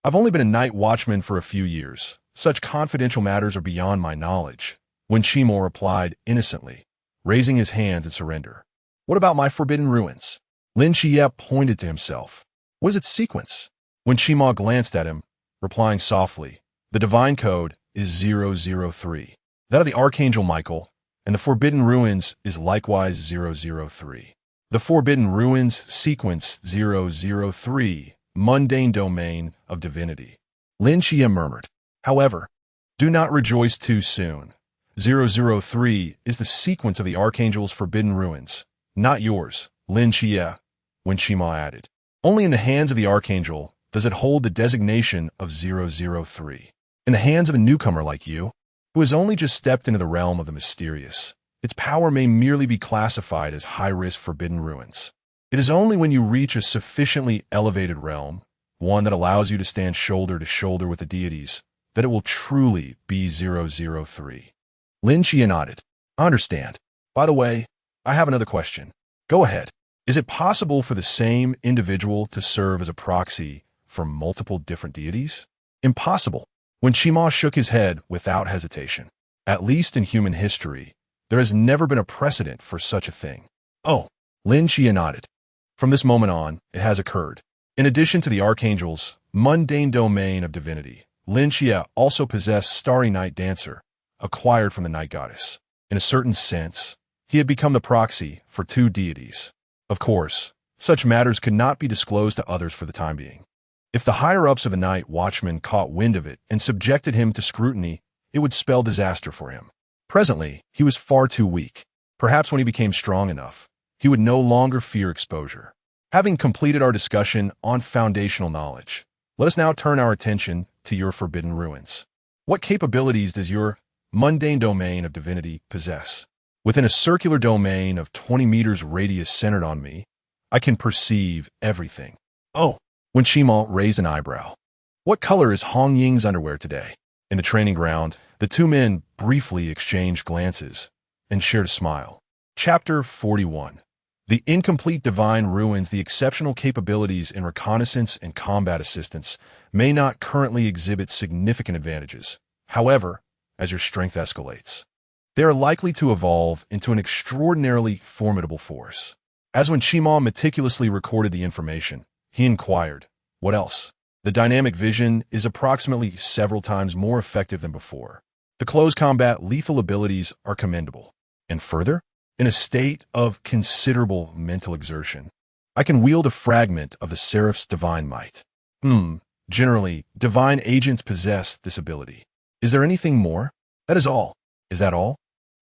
I've only been a night watchman for a few years. Such confidential matters are beyond my knowledge. When Shima replied innocently, raising his hands in surrender. What about my Forbidden Ruins? Lin Qiye pointed to himself. What is its sequence? When Shima glanced at him, replying softly, the divine code is 003. That of the Archangel Michael, and the Forbidden Ruins is likewise 003. The Forbidden Ruins sequence 003, mundane domain of divinity. Lin Qiye murmured. However, do not rejoice too soon. 003 is the sequence of the Archangel's Forbidden Ruins, not yours, Lin Qiye, when Shima added. Only in the hands of the Archangel does it hold the designation of 003. In the hands of a newcomer like you, who has only just stepped into the realm of the mysterious, its power may merely be classified as high-risk Forbidden Ruins. It is only when you reach a sufficiently elevated realm, one that allows you to stand shoulder to shoulder with the deities, that it will truly be 003. Lin Qiye nodded. I understand. By the way, I have another question. Go ahead. Is it possible for the same individual to serve as a proxy for multiple different deities? Impossible. When Shima shook his head without hesitation. At least in human history, there has never been a precedent for such a thing. Oh, Lin Qiye nodded. From this moment on, it has occurred. In addition to the Archangel's mundane domain of divinity, Lin Qiye also possessed Starry Night Dancer, acquired from the Night Goddess. In a certain sense, he had become the proxy for 2 deities. Of course, such matters could not be disclosed to others for the time being. If the higher-ups of the Night Watchman caught wind of it and subjected him to scrutiny, it would spell disaster for him. Presently, he was far too weak. Perhaps when he became strong enough, he would no longer fear exposure. Having completed our discussion on foundational knowledge, let us now turn our attention to your Forbidden Ruins. What capabilities does your mundane domain of divinity possess? Within a circular domain of 20 meters radius centered on me, I can perceive everything. Oh, when Shima raised an eyebrow. What color is Hong Ying's underwear today? In the training ground, the 2 men briefly exchanged glances and shared a smile. Chapter 41. The incomplete Divine Ruins. The exceptional capabilities in reconnaissance and combat assistance may not currently exhibit significant advantages. However, as your strength escalates, they are likely to evolve into an extraordinarily formidable force. As when Shima meticulously recorded the information, he inquired, what else? The dynamic vision is approximately several times more effective than before. The close combat lethal abilities are commendable. And further, in a state of considerable mental exertion, I can wield a fragment of the Seraph's divine might. Generally, divine agents possess this ability. Is there anything more? That is all. Is that all?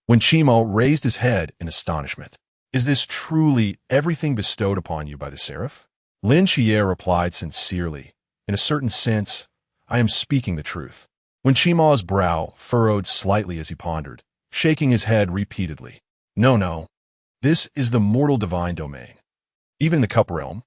When Shima raised his head in astonishment. Is this truly everything bestowed upon you by the Seraph? Lin Qiye replied sincerely. In a certain sense, I am speaking the truth. When Shima's brow furrowed slightly as he pondered, shaking his head repeatedly. No. This is the mortal divine domain. Even in the cup realm,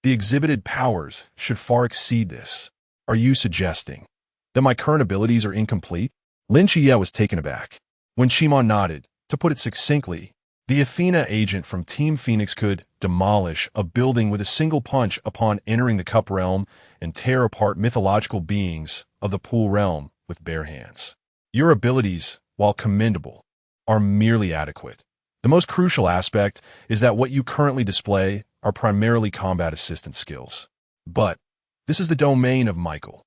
The exhibited powers should far exceed this. Are you suggesting that my current abilities are incomplete? Lin Qiye was taken aback. When Shimon nodded, to put it succinctly, the Athena agent from Team Phoenix could demolish a building with a single punch upon entering the Cup realm and tear apart mythological beings of the Pool realm with bare hands. Your abilities, while commendable, are merely adequate. The most crucial aspect is that what you currently display are primarily combat assistance skills. But this is the domain of Michael.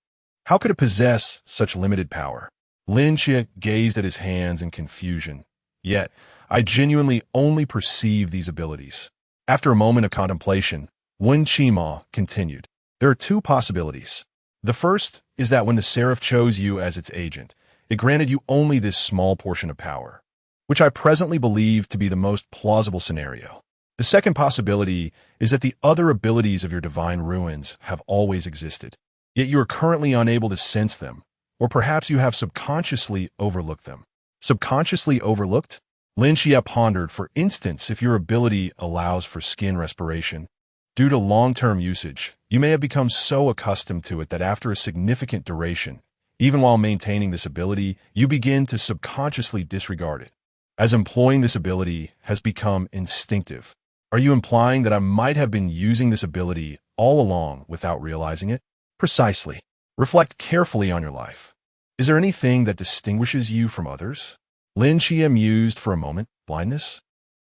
How could it possess such limited power? Lin Qiye gazed at his hands in confusion. Yet, I genuinely only perceive these abilities. After a moment of contemplation, Wen Qima continued. There are two possibilities. The first is that when the Seraph chose you as its agent, it granted you only this small portion of power, which I presently believe to be the most plausible scenario. The second possibility is that the other abilities of your divine ruins have always existed, yet you are currently unable to sense them, or perhaps you have subconsciously overlooked them. Subconsciously overlooked? Lin Qiye pondered. For instance, if your ability allows for skin respiration, due to long-term usage, you may have become so accustomed to it that after a significant duration, even while maintaining this ability, you begin to subconsciously disregard it, as employing this ability has become instinctive. Are you implying that I might have been using this ability all along without realizing it? Precisely. Reflect carefully on your life. Is there anything that distinguishes you from others? Lin Qiye mused for a moment. Blindness?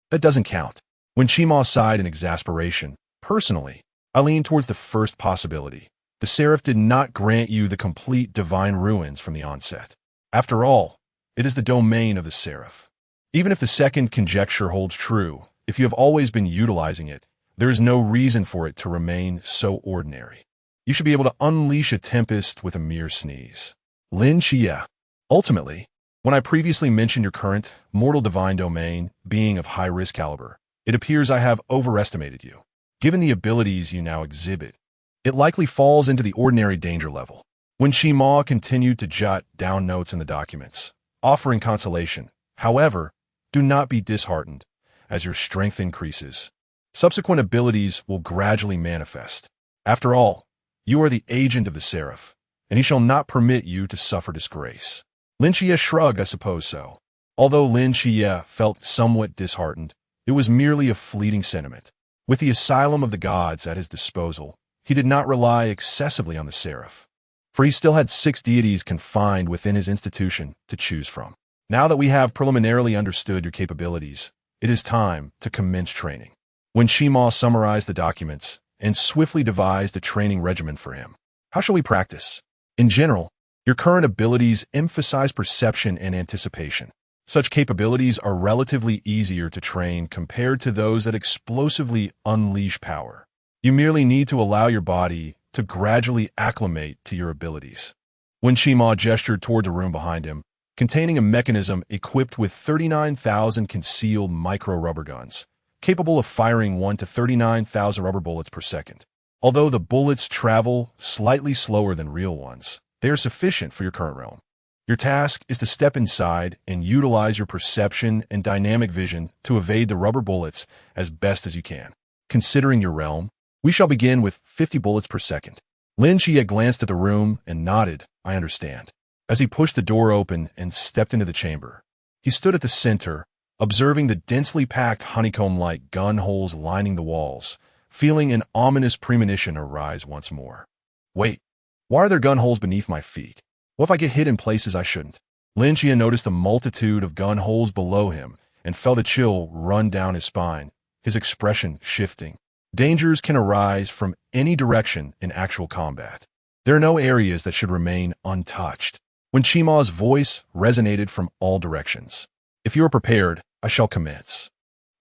That doesn't count. When Qima sighed in exasperation, personally, I lean towards the first possibility. The Seraph did not grant you the complete divine ruins from the onset. After all, it is the domain of the Seraph. Even if the second conjecture holds true, if you have always been utilizing it, there is no reason for it to remain so ordinary. You should be able to unleash a tempest with a mere sneeze. Lin Qiye. Ultimately, when I previously mentioned your current mortal divine domain being of high-risk caliber, it appears I have overestimated you. Given the abilities you now exhibit, it likely falls into the ordinary danger level. When Shima continued to jot down notes in the documents, offering consolation, however, do not be disheartened. As your strength increases, subsequent abilities will gradually manifest. After all, you are the agent of the Seraph, and he shall not permit you to suffer disgrace. Lin Qiye shrugged. I suppose so. Although Lin Qiye felt somewhat disheartened, it was merely a fleeting sentiment. With the Asylum of the Gods at his disposal, he did not rely excessively on the Seraph, for he still had 6 deities confined within his institution to choose from. Now that we have preliminarily understood your capabilities, it is time to commence training. When Shima summarized the documents and swiftly devised a training regimen for him. How shall we practice? In general, your current abilities emphasize perception and anticipation. Such capabilities are relatively easier to train compared to those that explosively unleash power. You merely need to allow your body to gradually acclimate to your abilities. When Shima gestured toward the room behind him, containing a mechanism equipped with 39,000 concealed micro-rubber guns, capable of firing 1 to 39,000 rubber bullets per second. Although the bullets travel slightly slower than real ones, they are sufficient for your current realm. Your task is to step inside and utilize your perception and dynamic vision to evade the rubber bullets as best as you can. Considering your realm, we shall begin with 50 bullets per second. Lin Qiye glanced at the room and nodded. I understand. As he pushed the door open and stepped into the chamber, he stood at the center, observing the densely packed honeycomb-like gun holes lining the walls, feeling an ominous premonition arise once more. Wait, why are there gun holes beneath my feet? What if I get hit in places I shouldn't? Lin Qiye noticed the multitude of gun holes below him and felt a chill run down his spine, his expression shifting. Dangers can arise from any direction in actual combat. There are no areas that should remain untouched. When Shima's voice resonated from all directions. If you are prepared, I shall commence.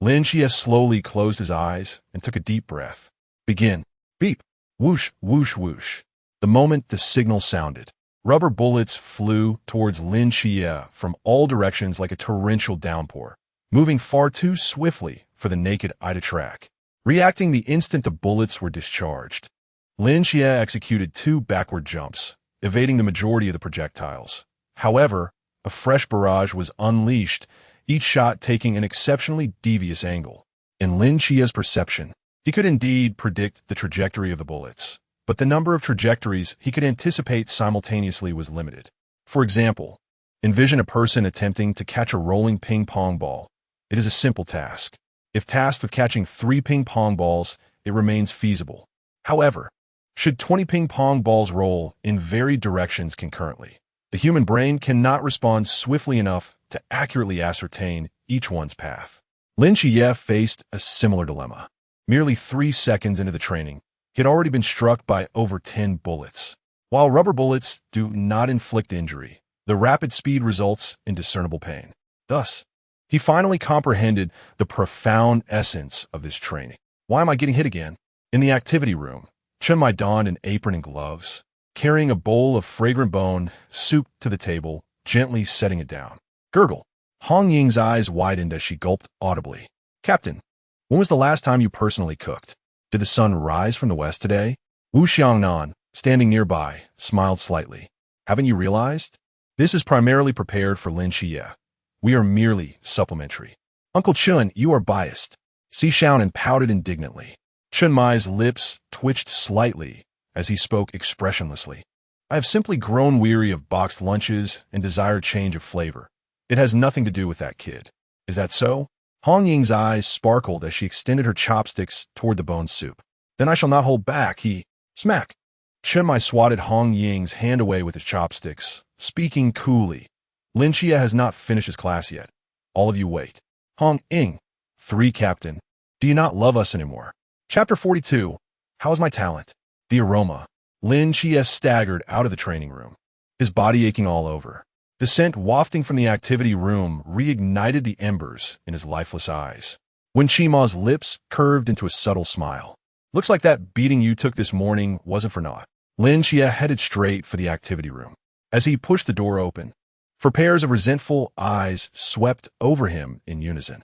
Lin Qiye slowly closed his eyes and took a deep breath. Begin. Beep. Whoosh, whoosh, whoosh. The moment the signal sounded, rubber bullets flew towards Lin Qiye from all directions like a torrential downpour, moving far too swiftly for the naked eye to track. Reacting the instant the bullets were discharged, Lin Qiye executed 2 backward jumps, evading the majority of the projectiles. However, a fresh barrage was unleashed, each shot taking an exceptionally devious angle. In Lin Qiye's perception, He could indeed predict the trajectory of the bullets, but the number of trajectories he could anticipate simultaneously was limited. For example, envision a person attempting to catch a rolling ping-pong ball. It is a simple task. If tasked with catching 3 ping-pong balls, it remains feasible. However, should 20 ping-pong balls roll in varied directions concurrently, the human brain cannot respond swiftly enough to accurately ascertain each one's path. Lin Qiye faced a similar dilemma. Merely 3 seconds into the training, he had already been struck by over 10 bullets. While rubber bullets do not inflict injury, the rapid speed results in discernible pain. Thus, he finally comprehended the profound essence of this training. Why am I getting hit again? In the activity room, Chen Mai donned an apron and gloves, carrying a bowl of fragrant bone soup to the table, gently setting it down. Gurgle. Hong Ying's eyes widened as she gulped audibly. Captain, when was the last time you personally cooked? Did the sun rise from the west today? Wu Xiangnan, standing nearby, smiled slightly. Haven't you realized? This is primarily prepared for Lin Qiye. We are merely supplementary. Uncle Chun, you are biased. Si Xiaonan pouted indignantly. Chun Mai's lips twitched slightly as he spoke expressionlessly. I have simply grown weary of boxed lunches and desire change of flavor. It has nothing to do with that kid. Is that so? Hong Ying's eyes sparkled as she extended her chopsticks toward the bone soup. Then I shall not hold back, he... Smack! Chun Mai swatted Hong Ying's hand away with his chopsticks, speaking coolly. Lin Qiye has not finished his class yet. All of you wait. Hong Ying. 3, Captain. Do you not love us anymore? Chapter 42. How is my talent? The aroma. Lin Qiye staggered out of the training room, his body aching all over. The scent wafting from the activity room reignited the embers in his lifeless eyes. Wen Qima's lips curved into a subtle smile. Looks like that beating you took this morning wasn't for naught. Lin Qiye headed straight for the activity room. As he pushed the door open, 4 pairs of resentful eyes swept over him in unison.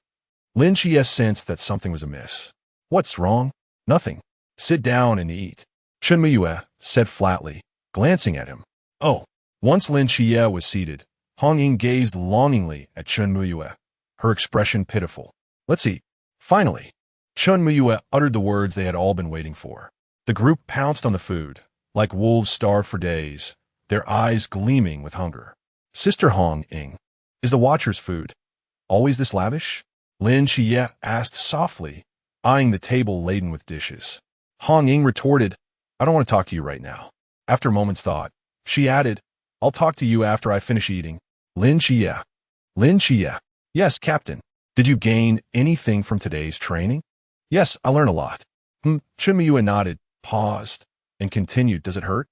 Lin Qiye sensed that something was amiss. What's wrong? Nothing. Sit down and eat. Chen Muyue said flatly, glancing at him. Oh. Once Lin Qiye was seated, Hong Ying gazed longingly at Chen Muyue, her expression pitiful. Let's eat. Finally, Chen Muyue uttered the words they had all been waiting for. The group pounced on the food, like wolves starved for days, their eyes gleaming with hunger. Sister Hong Ying, is the Watcher's food always this lavish? Lin Qiye asked softly, eyeing the table laden with dishes. Hong Ying retorted, I don't want to talk to you right now. After a moment's thought, she added, I'll talk to you after I finish eating. Lin Qiye. Lin Qiye. Yes, Captain. Did you gain anything from today's training? Yes, I learned a lot. Chen Muyue nodded, paused, and continued, does it hurt?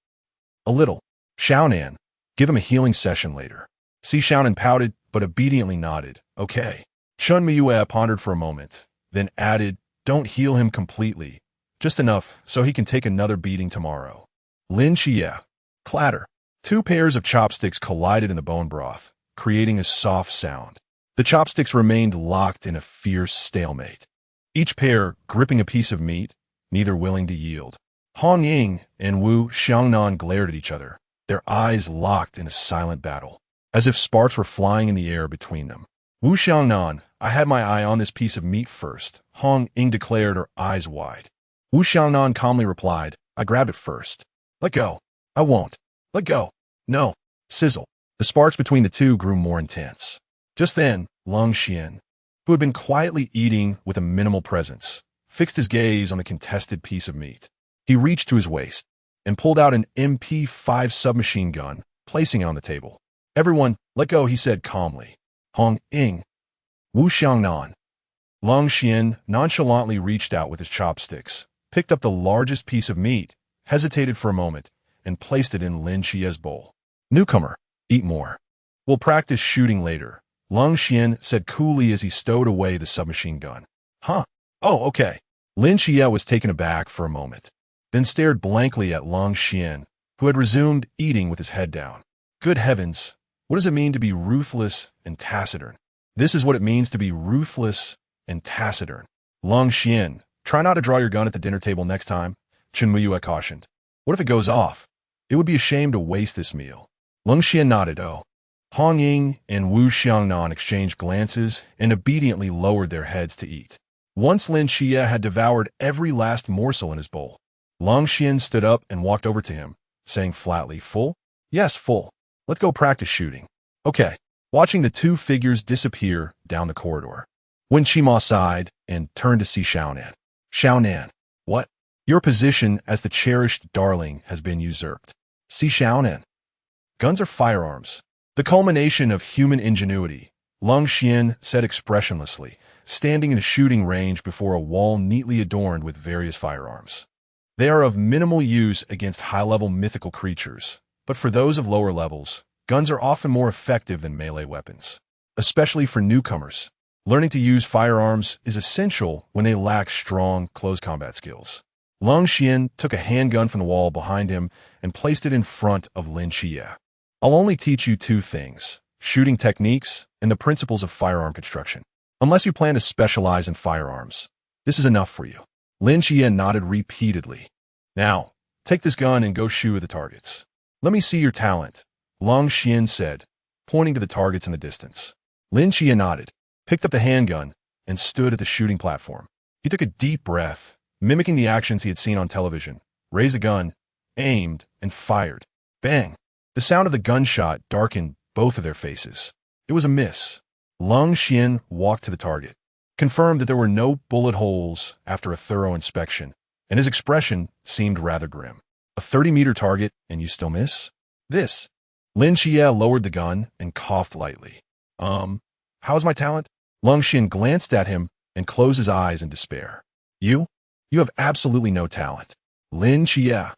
A little. Xiaonan. Give him a healing session later. Si Xiaonan pouted, but obediently nodded. Okay. Chen Muyue pondered for a moment, then added, don't heal him completely. Just enough so he can take another beating tomorrow. Lin Qiye. Clatter. 2 pairs of chopsticks collided in the bone broth, creating a soft sound. The chopsticks remained locked in a fierce stalemate, each pair gripping a piece of meat, neither willing to yield. Hong Ying and Wu Xiangnan glared at each other, their eyes locked in a silent battle, as if sparks were flying in the air between them. Wu Xiangnan, I had my eye on this piece of meat first, Hong Ying declared, her eyes wide. Wu Xiangnan calmly replied, I grabbed it first. Let go. I won't. Let go. No. Sizzle. The sparks between the two grew more intense. Just then, Lung Xian, who had been quietly eating with a minimal presence, fixed his gaze on the contested piece of meat. He reached to his waist and pulled out an MP5 submachine gun, placing it on the table. Everyone, let go, he said calmly. Hong Ying. Wu Xiangnan. Lung Xian nonchalantly reached out with his chopsticks, picked up the largest piece of meat, hesitated for a moment, and placed it in Lin Qiye's bowl. Newcomer, eat more. We'll practice shooting later, Lung Xian said coolly as he stowed away the submachine gun. Huh? Oh, okay. Lin Qiye was taken aback for a moment, then stared blankly at Lung Xian, who had resumed eating with his head down. Good heavens, what does it mean to be ruthless and taciturn? This is what it means to be ruthless and taciturn. Lung Xian, try not to draw your gun at the dinner table next time, Chen Muyue cautioned. What if it goes off? It would be a shame to waste this meal. Lung Xian nodded. Oh. Hong Ying and Wu Xiangnan exchanged glances and obediently lowered their heads to eat. Once Lin Qiye had devoured every last morsel in his bowl. Lin Qiye stood up and walked over to him, saying flatly, "Full? Yes, full. Let's go practice shooting." Okay. Watching the two figures disappear down the corridor. Wen Qima sighed and turned to see Xiaonan. "Xiaonan, what? Your position as the cherished darling has been usurped." "See Xiaonan. Guns are firearms. The culmination of human ingenuity," Lin Qiye said expressionlessly, standing in a shooting range before a wall neatly adorned with various firearms. "They are of minimal use against high-level mythical creatures, but for those of lower levels, guns are often more effective than melee weapons. Especially for newcomers, learning to use firearms is essential when they lack strong, close combat skills." Lin Qiye took a handgun from the wall behind him and placed it in front of Lin Qiye. "I'll only teach you two things: shooting techniques and the principles of firearm construction. Unless you plan to specialize in firearms, this is enough for you." Lin Qiye nodded repeatedly. "Now, take this gun and go shoot at the targets." "Let me see your talent," Lin Qiye said, pointing to the targets in the distance. Lin Qiye nodded, picked up the handgun, and stood at the shooting platform. He took a deep breath, mimicking the actions he had seen on television, raised the gun, aimed, and fired. Bang! The sound of the gunshot darkened both of their faces. It was a miss. Lin Qiye walked to the target, confirmed that there were no bullet holes after a thorough inspection, and his expression seemed rather grim. "A 30-meter target, and you still miss? This." Lin Qiye lowered the gun and coughed lightly. How's my talent?" Lin Qiye glanced at him and closed his eyes in despair. You have absolutely no talent." Lin Qiye.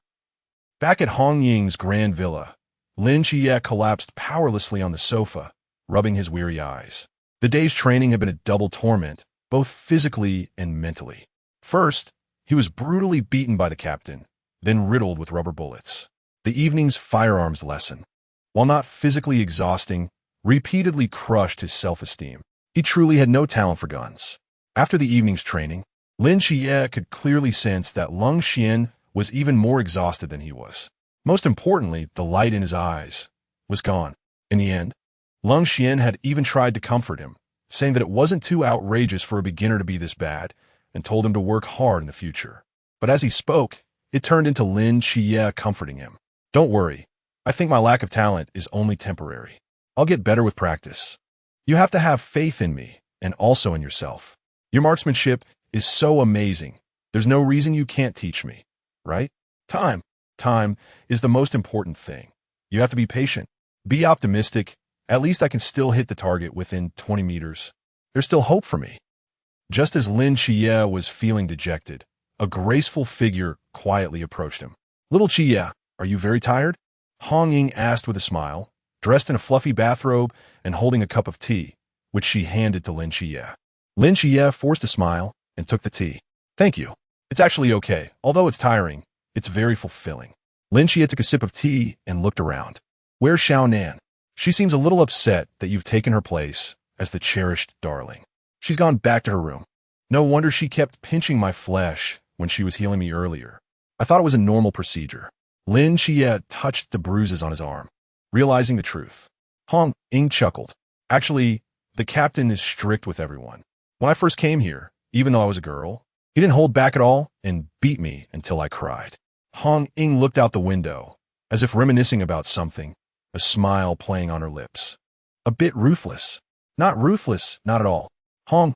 Back at Hong Ying's grand villa, Lin Qiye collapsed powerlessly on the sofa, rubbing his weary eyes. The day's training had been a double torment, both physically and mentally. First, he was brutally beaten by the captain, then riddled with rubber bullets. The evening's firearms lesson, while not physically exhausting, repeatedly crushed his self-esteem. He truly had no talent for guns. After the evening's training, Lin Qiye could clearly sense that Lin Qiye was even more exhausted than he was. Most importantly, the light in his eyes was gone. In the end, Lin Qiye had even tried to comfort him, saying that it wasn't too outrageous for a beginner to be this bad, and told him to work hard in the future. But as he spoke, it turned into Lin Qiye comforting him. "Don't worry. I think my lack of talent is only temporary. I'll get better with practice. You have to have faith in me, and also in yourself. Your marksmanship is so amazing. There's no reason you can't teach me, right? Time is the most important thing. You have to be patient. Be optimistic. At least I can still hit the target within 20 meters. There's still hope for me." Just as Lin Qiye was feeling dejected, a graceful figure quietly approached him. "Little Qiye, are you very tired?" Hong Ying asked with a smile, dressed in a fluffy bathrobe and holding a cup of tea, which she handed to Lin Qiye. Lin Qiye forced a smile and took the tea. "Thank you. It's actually okay. Although it's tiring, it's very fulfilling." Lin Qiye took a sip of tea and looked around. "Where's Xiaonan? She seems a little upset that you've taken her place as the cherished darling. She's gone back to her room. No wonder she kept pinching my flesh when she was healing me earlier. I thought it was a normal procedure." Lin Qiye touched the bruises on his arm, realizing the truth. Hong Ying chuckled. "Actually, the captain is strict with everyone. When I first came here, even though I was a girl, he didn't hold back at all and beat me until I cried." Hong Ying looked out the window, as if reminiscing about something, a smile playing on her lips. "A bit ruthless." "Not ruthless, not at all." Hong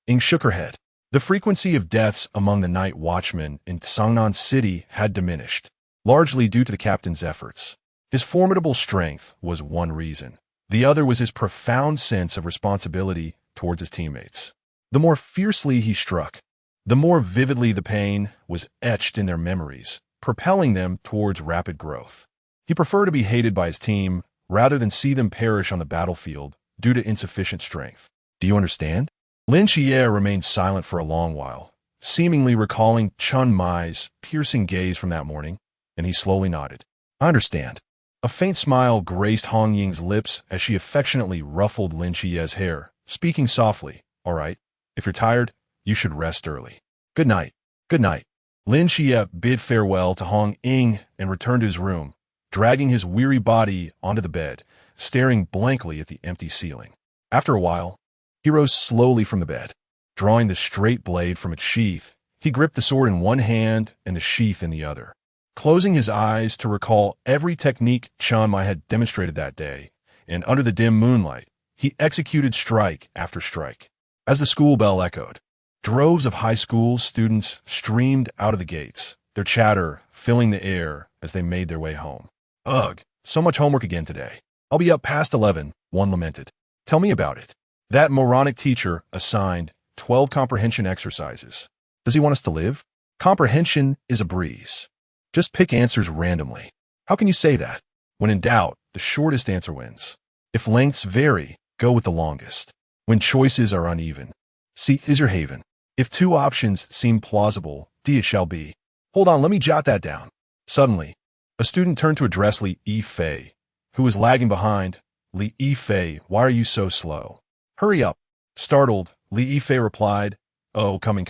Ying shook her head. The frequency of deaths among the night watchmen in Sangnan City had diminished, largely due to the captain's efforts. His formidable strength was one reason. The other was his profound sense of responsibility towards his teammates. The more fiercely he struck, the more vividly the pain was etched in their memories, propelling them towards rapid growth. He preferred to be hated by his team rather than see them perish on the battlefield due to insufficient strength. "Do you understand?" Lin Qiye remained silent for a long while, seemingly recalling Chun Mai's piercing gaze from that morning, and he slowly nodded. "I understand." A faint smile graced Hong Ying's lips as she affectionately ruffled Lin Qiye's hair, speaking softly. "All right, if you're tired, you should rest early. Good night." "Good night." Lin Qiye bid farewell to Hong Ying and returned to his room, dragging his weary body onto the bed, staring blankly at the empty ceiling. After a while, he rose slowly from the bed, drawing the straight blade from its sheath. He gripped the sword in one hand and the sheath in the other. Closing his eyes to recall every technique Qian Mai had demonstrated that day, and under the dim moonlight, he executed strike after strike. As the school bell echoed, droves of high school students streamed out of the gates, their chatter filling the air as they made their way home. Ugh, so much homework again today. I'll be up past 11, one lamented. Tell me about it. That moronic teacher assigned 12 comprehension exercises. Does he want us to live? Comprehension is a breeze. Just pick answers randomly. How can you say that? When in doubt, the shortest answer wins. If lengths vary, go with the longest. When choices are uneven, C is your haven. If two options seem plausible, D it shall be. Hold on, let me jot that down. Suddenly, a student turned to address Li Fei, who was lagging behind. Li Fei, why are you so slow? Hurry up. Startled, Li Fei replied, Oh, coming.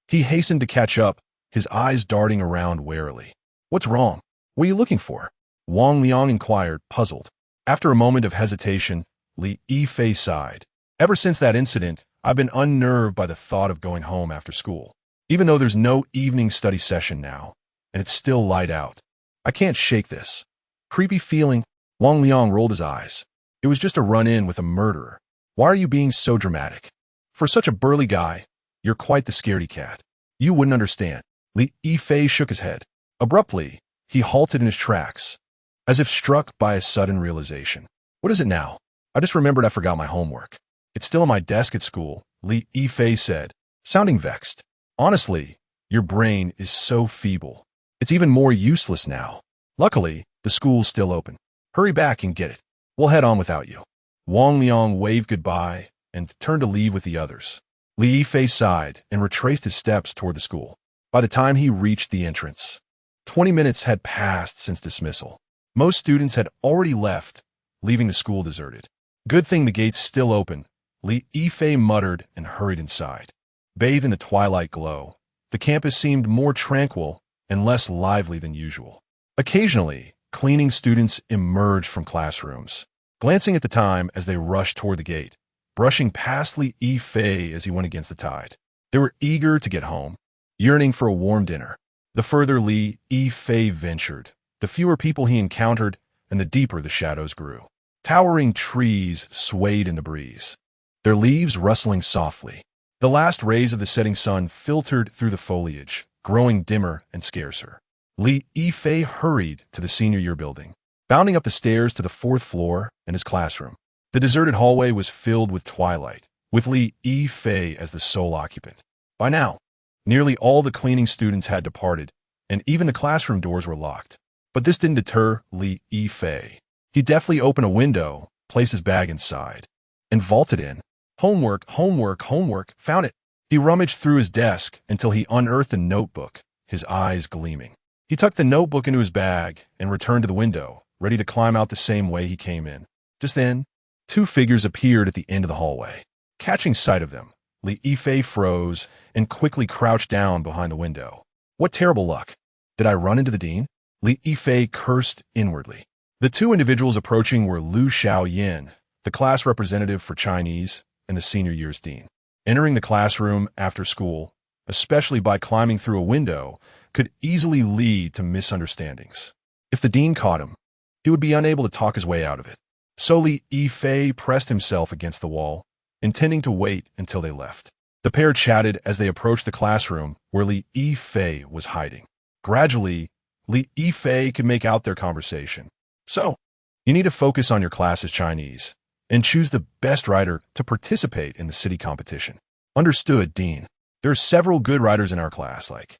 He hastened to catch up, his eyes darting around warily. What's wrong? What are you looking for? Wang Liang inquired, puzzled. After a moment of hesitation, Li Fei sighed. Ever since that incident, I've been unnerved by the thought of going home after school. Even though there's no evening study session now, and it's still light out. I can't shake this creepy feeling. Wang Liang rolled his eyes. It was just a run-in with a murderer. Why are you being so dramatic? For such a burly guy, you're quite the scaredy cat. You wouldn't understand. Li Fei shook his head. Abruptly, he halted in his tracks, as if struck by a sudden realization. What is it now? I just remembered I forgot my homework. It's still on my desk at school, Li Fei said, sounding vexed. Honestly, your brain is so feeble. It's even more useless now. Luckily, the school's still open. Hurry back and get it. We'll head on without you. Wang Liang waved goodbye and turned to leave with the others. Li Fei sighed and retraced his steps toward the school. By the time he reached the entrance, 20 minutes had passed since dismissal. Most students had already left, leaving the school deserted. Good thing the gate's still open, Li Fei muttered and hurried inside. Bathed in the twilight glow, the campus seemed more tranquil and less lively than usual. Occasionally, cleaning students emerged from classrooms, glancing at the time as they rushed toward the gate, brushing past Li Fei as he went against the tide. They were eager to get home, yearning for a warm dinner. The further Li Fei ventured, the fewer people he encountered and the deeper the shadows grew. Towering trees swayed in the breeze, their leaves rustling softly. The last rays of the setting sun filtered through the foliage, growing dimmer and scarcer. Li Fei hurried to the senior year building, bounding up the stairs to the 4th floor and his classroom. The deserted hallway was filled with twilight, with Li Fei as the sole occupant. By now, nearly all the cleaning students had departed, and even the classroom doors were locked. But this didn't deter Li Fei. He deftly opened a window, placed his bag inside, and vaulted in. Homework, found it. He rummaged through his desk until he unearthed a notebook, his eyes gleaming. He tucked the notebook into his bag and returned to the window, ready to climb out the same way he came in. Just then, 2 figures appeared at the end of the hallway. Catching sight of them, Li Fei froze and quickly crouched down behind the window. What terrible luck. Did I run into the dean? Li Fei cursed inwardly. The 2 individuals approaching were Lu Xiaoyan, the class representative for Chinese, and the senior year's dean. Entering the classroom after school, especially by climbing through a window, could easily lead to misunderstandings. If the dean caught him, he would be unable to talk his way out of it. So Li Fei pressed himself against the wall, intending to wait until they left. The pair chatted as they approached the classroom where Li Fei was hiding. Gradually, Li Fei could make out their conversation. So, you need to focus on your class's Chinese and choose the best writer to participate in the city competition. Understood, Dean. There are several good writers in our class, like.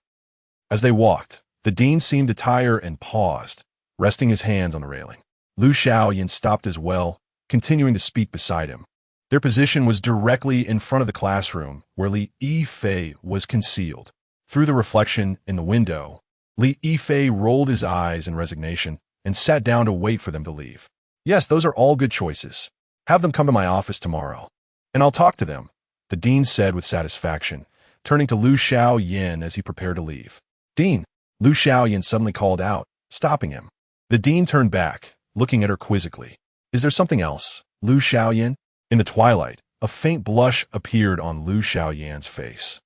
As they walked, the dean seemed to tire and paused, resting his hands on the railing. Lu Xiaoyan stopped as well, continuing to speak beside him. Their position was directly in front of the classroom where Li Fei was concealed. Through the reflection in the window, Li Fei rolled his eyes in resignation and sat down to wait for them to leave. Yes, those are all good choices. Have them come to my office tomorrow, and I'll talk to them, the dean said with satisfaction, turning to Lu Xiaoyan as he prepared to leave. Dean, Lu Xiaoyan suddenly called out, stopping him. The dean turned back, looking at her quizzically. Is there something else, Lu Xiaoyan? In the twilight, a faint blush appeared on Lu Xiaoyan's face,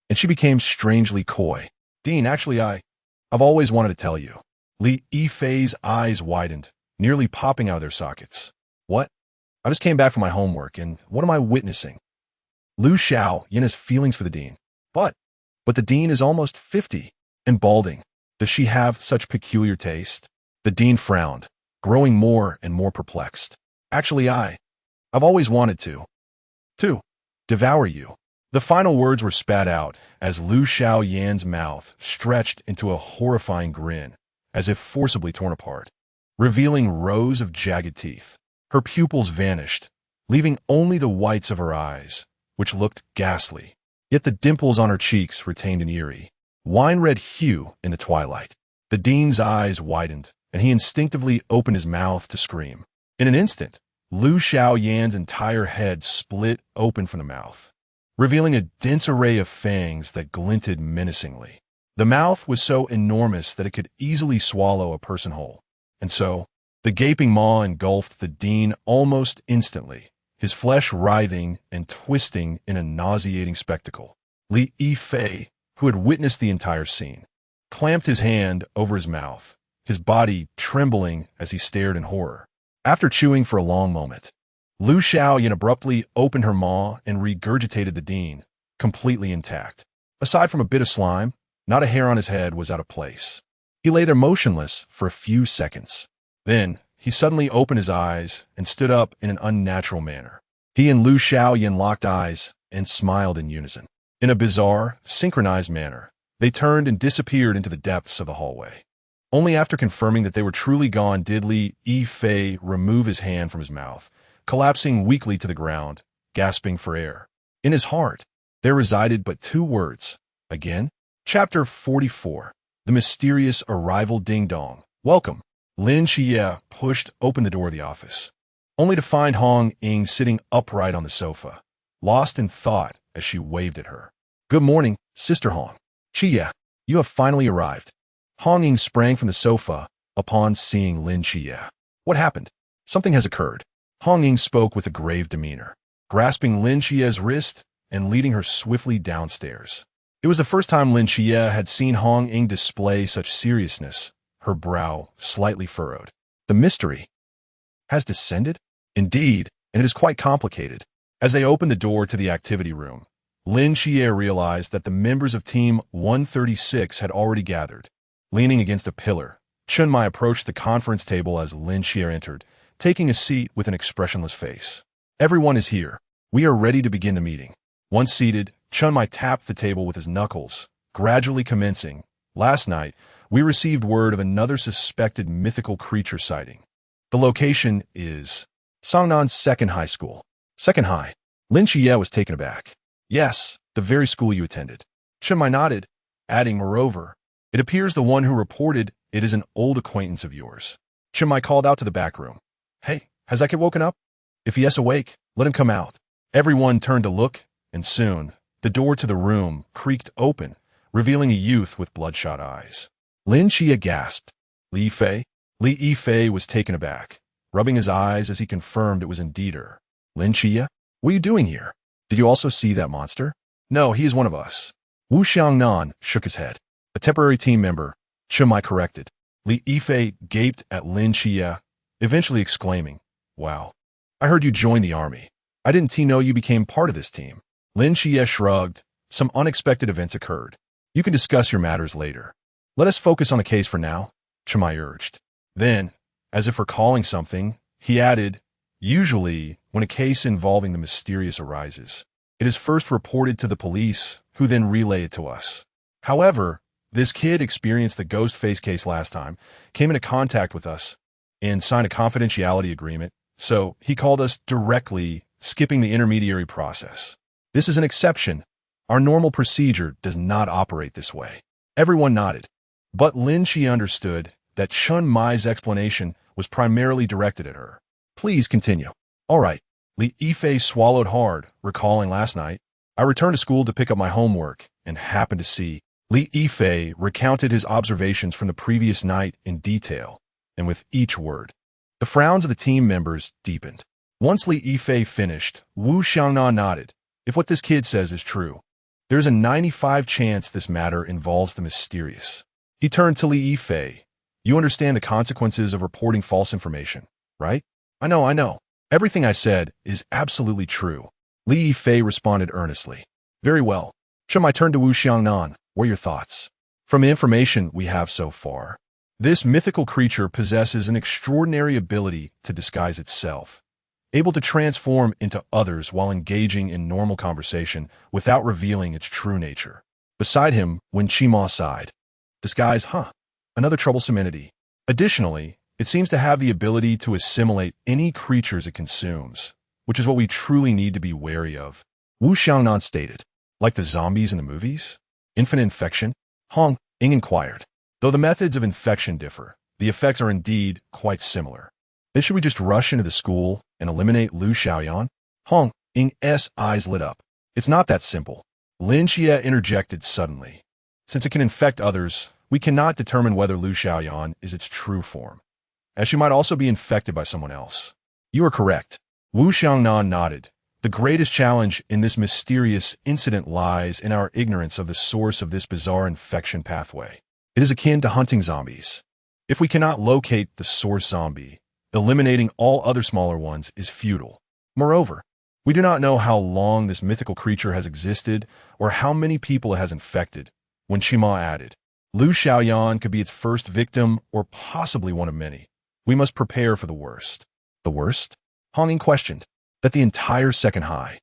and she became strangely coy. Dean, actually, I've always wanted to tell you. Li Yifei's eyes widened, nearly popping out of their sockets. What? I just came back from my homework, and what am I witnessing? Lu Xiaoyan has feelings for the dean. But the dean is almost 50 and balding. Does she have such peculiar taste? The dean frowned, growing more and more perplexed. Actually, I've always wanted to devour you. The final words were spat out as Lu Xiaoyan's mouth stretched into a horrifying grin, as if forcibly torn apart, revealing rows of jagged teeth. Her pupils vanished, leaving only the whites of her eyes, which looked ghastly. Yet the dimples on her cheeks retained an eerie, wine-red hue in the twilight. The dean's eyes widened, and he instinctively opened his mouth to scream. In an instant, Lu Xiaoyan's entire head split open from the mouth, revealing a dense array of fangs that glinted menacingly. The mouth was so enormous that it could easily swallow a person whole, and so the gaping maw engulfed the dean almost instantly, his flesh writhing and twisting in a nauseating spectacle. Li Yifei, who had witnessed the entire scene, clamped his hand over his mouth, his body trembling as he stared in horror. After chewing for a long moment, Lu Xiaoyan abruptly opened her maw and regurgitated the dean, completely intact. Aside from a bit of slime, not a hair on his head was out of place. He lay there motionless for a few seconds. Then, he suddenly opened his eyes and stood up in an unnatural manner. He and Lu Xiaoyan locked eyes and smiled in unison. In a bizarre, synchronized manner, they turned and disappeared into the depths of the hallway. Only after confirming that they were truly gone did Li Yifei remove his hand from his mouth, collapsing weakly to the ground, gasping for air. In his heart, there resided but two words. Again? Chapter 44. The Mysterious Arrival Ding Dong. Welcome. Lin Qiye pushed open the door of the office, only to find Hong Ying sitting upright on the sofa, lost in thought as she waved at her. Good morning, Sister Hong. Qiye, you have finally arrived. Hong Ying sprang from the sofa upon seeing Lin Qiye. What happened? Something has occurred. Hong Ying spoke with a grave demeanor, grasping Lin Qiye's wrist and leading her swiftly downstairs. It was the first time Lin Qiye had seen Hong Ying display such seriousness, her brow slightly furrowed. The mystery has descended? Indeed, and it is quite complicated. As they opened the door to the activity room, Lin Qiye realized that the members of Team 136 had already gathered. Leaning against a pillar, Chun Mai approached the conference table as Lin Qiye entered, taking a seat with an expressionless face. Everyone is here. We are ready to begin the meeting. Once seated, Chun Mai tapped the table with his knuckles, gradually commencing. Last night, we received word of another suspected mythical creature sighting. The location is Songnan's second high school. Second high. Lin Qiye was taken aback. Yes, the very school you attended. Chun Mai nodded, adding, moreover, it appears the one who reported it is an old acquaintance of yours. Chun Mai called out to the back room. Hey, has that kid woken up? If he is awake, let him come out. Everyone turned to look, and soon, the door to the room creaked open, revealing a youth with bloodshot eyes. Lin Qiye gasped. Li Yifei? Li Yifei was taken aback, rubbing his eyes as he confirmed it was indeed her. Lin Qiye? What are you doing here? Did you also see that monster? No, he is one of us. Wu Xiangnan shook his head. A temporary team member, Chun Mai corrected. Li Yifei gaped at Lin Qiye, eventually exclaiming, Wow, I heard you joined the army. I didn't know you became part of this team. Lin Qiye shrugged. Some unexpected events occurred. You can discuss your matters later. Let us focus on the case for now, Chun Mai urged. Then, as if recalling something, he added, Usually, when a case involving the mysterious arises, it is first reported to the police, who then relay it to us. However, this kid experienced the ghost face case last time, came into contact with us, and signed a confidentiality agreement, so he called us directly, skipping the intermediary process. This is an exception. Our normal procedure does not operate this way. Everyone nodded, but Lin Qiye understood that Chun Mai's explanation was primarily directed at her. Please continue. All right. Li Yifei swallowed hard, recalling last night. I returned to school to pick up my homework and happened to see. Li Yifei recounted his observations from the previous night in detail, and with each word, the frowns of the team members deepened. Once Li Yifei finished, Wu Xiangnan nodded. If what this kid says is true, there's a 95% chance this matter involves the mysterious. He turned to Li Yifei. You understand the consequences of reporting false information, right? I know. Everything I said is absolutely true. Li Yifei responded earnestly. Very well. Shall I turn to Wu Xiangnan? What are your thoughts? From the information we have so far, this mythical creature possesses an extraordinary ability to disguise itself, able to transform into others while engaging in normal conversation without revealing its true nature. Beside him, Lin Qiye sighed. Disguise, another troublesome entity. Additionally, it seems to have the ability to assimilate any creatures it consumes, which is what we truly need to be wary of. Wu Xiangnan stated. Like the zombies in the movies? Infinite infection? Hong Ying inquired. Though the methods of infection differ, the effects are indeed quite similar. Then should we just rush into the school and eliminate Lu Xiaoyan? Hong Ying's eyes lit up. It's not that simple. Lin Qiye interjected suddenly. Since it can infect others, we cannot determine whether Lu Xiaoyan is its true form, as she might also be infected by someone else. You are correct. Wu Xiangnan nodded. The greatest challenge in this mysterious incident lies in our ignorance of the source of this bizarre infection pathway. It is akin to hunting zombies. If we cannot locate the source zombie, eliminating all other smaller ones is futile. Moreover, we do not know how long this mythical creature has existed or how many people it has infected. When Shima added, Lu Xiaoyan could be its first victim or possibly one of many. We must prepare for the worst. The worst? Hong Ying questioned. That the entire second high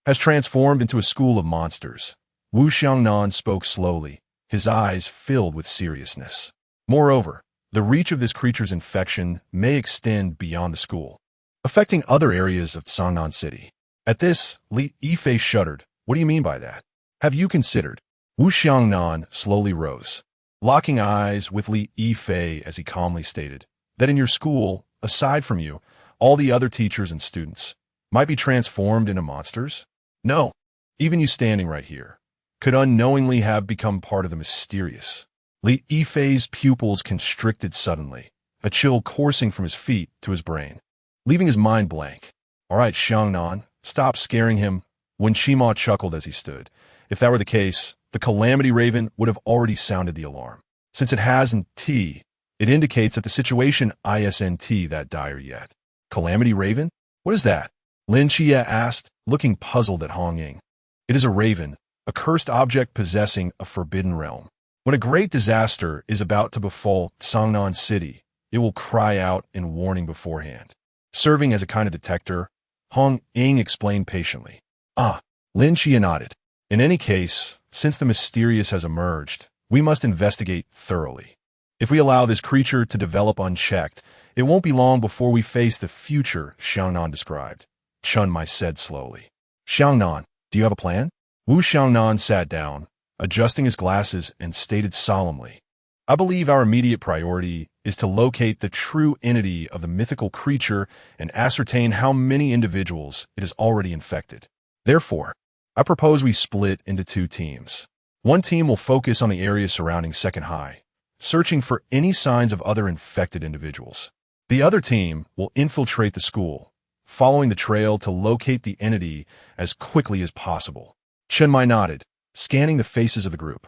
has transformed into a school of monsters. Wu Xiangnan spoke slowly, his eyes filled with seriousness. Moreover, the reach of this creature's infection may extend beyond the school, affecting other areas of Sangnan City. At this, Li Yifei shuddered. What do you mean by that? Have you considered? Wu Xiangnan slowly rose, locking eyes with Li Yifei as he calmly stated, that in your school, aside from you, all the other teachers and students might be transformed into monsters? No, even you standing right here could unknowingly have become part of the mysterious. Li Yifei's pupils constricted suddenly, a chill coursing from his feet to his brain, leaving his mind blank. All right, Xiangnan, stop scaring him. When Shima chuckled as he stood. If that were the case, the Calamity Raven would have already sounded the alarm. Since it hasn't, it indicates that the situation isn't that dire yet. Calamity Raven? What is that? Lin Qiye asked, looking puzzled at Hong Ying. It is a raven, a cursed object possessing a forbidden realm. When a great disaster is about to befall Sangnan City, it will cry out in warning beforehand. Serving as a kind of detector, Hong Ying explained patiently. Lin Qiye nodded. In any case, since the mysterious has emerged, we must investigate thoroughly. If we allow this creature to develop unchecked, it won't be long before we face the future Xiangnan described. Chun Mai said slowly. Xiangnan, do you have a plan? Wu Xiangnan sat down, adjusting his glasses, and stated solemnly. I believe our immediate priority is to locate the true entity of the mythical creature and ascertain how many individuals it has already infected. Therefore, I propose we split into two teams. One team will focus on the area surrounding Second High, searching for any signs of other infected individuals. The other team will infiltrate the school, following the trail to locate the entity as quickly as possible. Chen Mai nodded, scanning the faces of the group.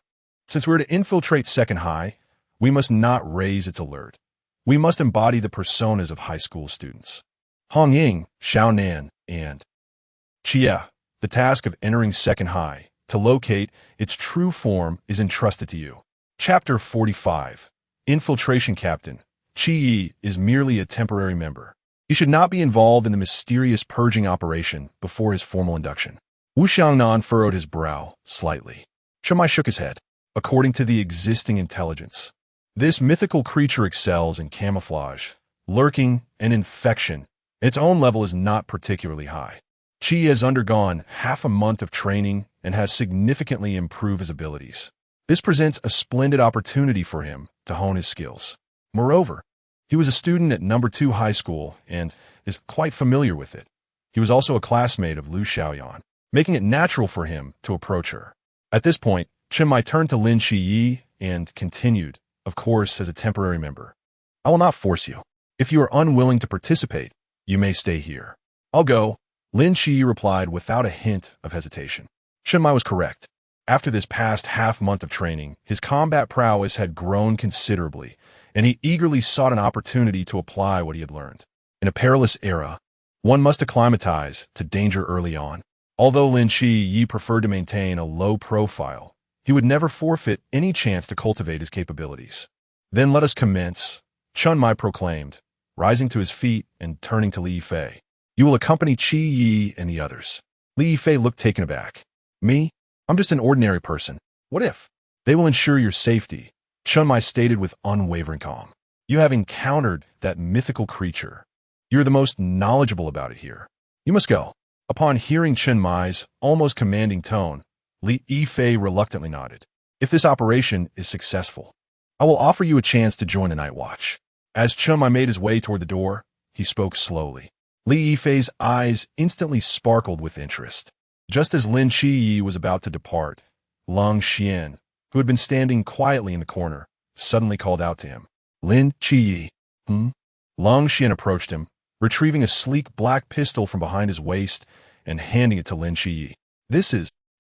Since we're to infiltrate Second High, we must not raise its alert. We must embody the personas of high school students. Hong Ying, Xiaonan, and Qiye, the task of entering Second High to locate its true form is entrusted to you. Chapter 45. Infiltration Captain. Qiye is merely a temporary member. He should not be involved in the mysterious purging operation before his formal induction. Wu Xiangnan furrowed his brow slightly. Chen Mai shook his head. According to the existing intelligence, this mythical creature excels in camouflage, lurking, and infection. Its own level is not particularly high. Qiye has undergone half a month of training and has significantly improved his abilities. This presents a splendid opportunity for him to hone his skills. Moreover, he was a student at No. 2 High School and is quite familiar with it. He was also a classmate of Lu Xiaoyan, making it natural for him to approach her. At this point, Chen Mai turned to Lin Qiye and continued, of course, as a temporary member. I will not force you. If you are unwilling to participate, you may stay here. I'll go, Lin Qiye replied without a hint of hesitation. Chen Mai was correct. After this past half-month of training, his combat prowess had grown considerably, and he eagerly sought an opportunity to apply what he had learned. In a perilous era, one must acclimatize to danger early on. Although Lin Qiye preferred to maintain a low profile, he would never forfeit any chance to cultivate his capabilities. Then let us commence, Chen Mai proclaimed, rising to his feet and turning to Li Yifei. You will accompany Qiye and the others. Li Yifei looked taken aback. Me? I'm just an ordinary person. What if? They will ensure your safety, Chen Mai stated with unwavering calm. You have encountered that mythical creature. You're the most knowledgeable about it here. You must go. Upon hearing Chen Mai's almost commanding tone, Li Yifei reluctantly nodded. If this operation is successful, I will offer you a chance to join the Night Watch. As Chen Mai made his way toward the door, he spoke slowly. Li Yifei's eyes instantly sparkled with interest. Just as Lin Qiye was about to depart, Lin Qiye, who had been standing quietly in the corner, suddenly called out to him. Lin Qiye. Lin Qiye approached him, retrieving a sleek black pistol from behind his waist and handing it to Lin Qiye.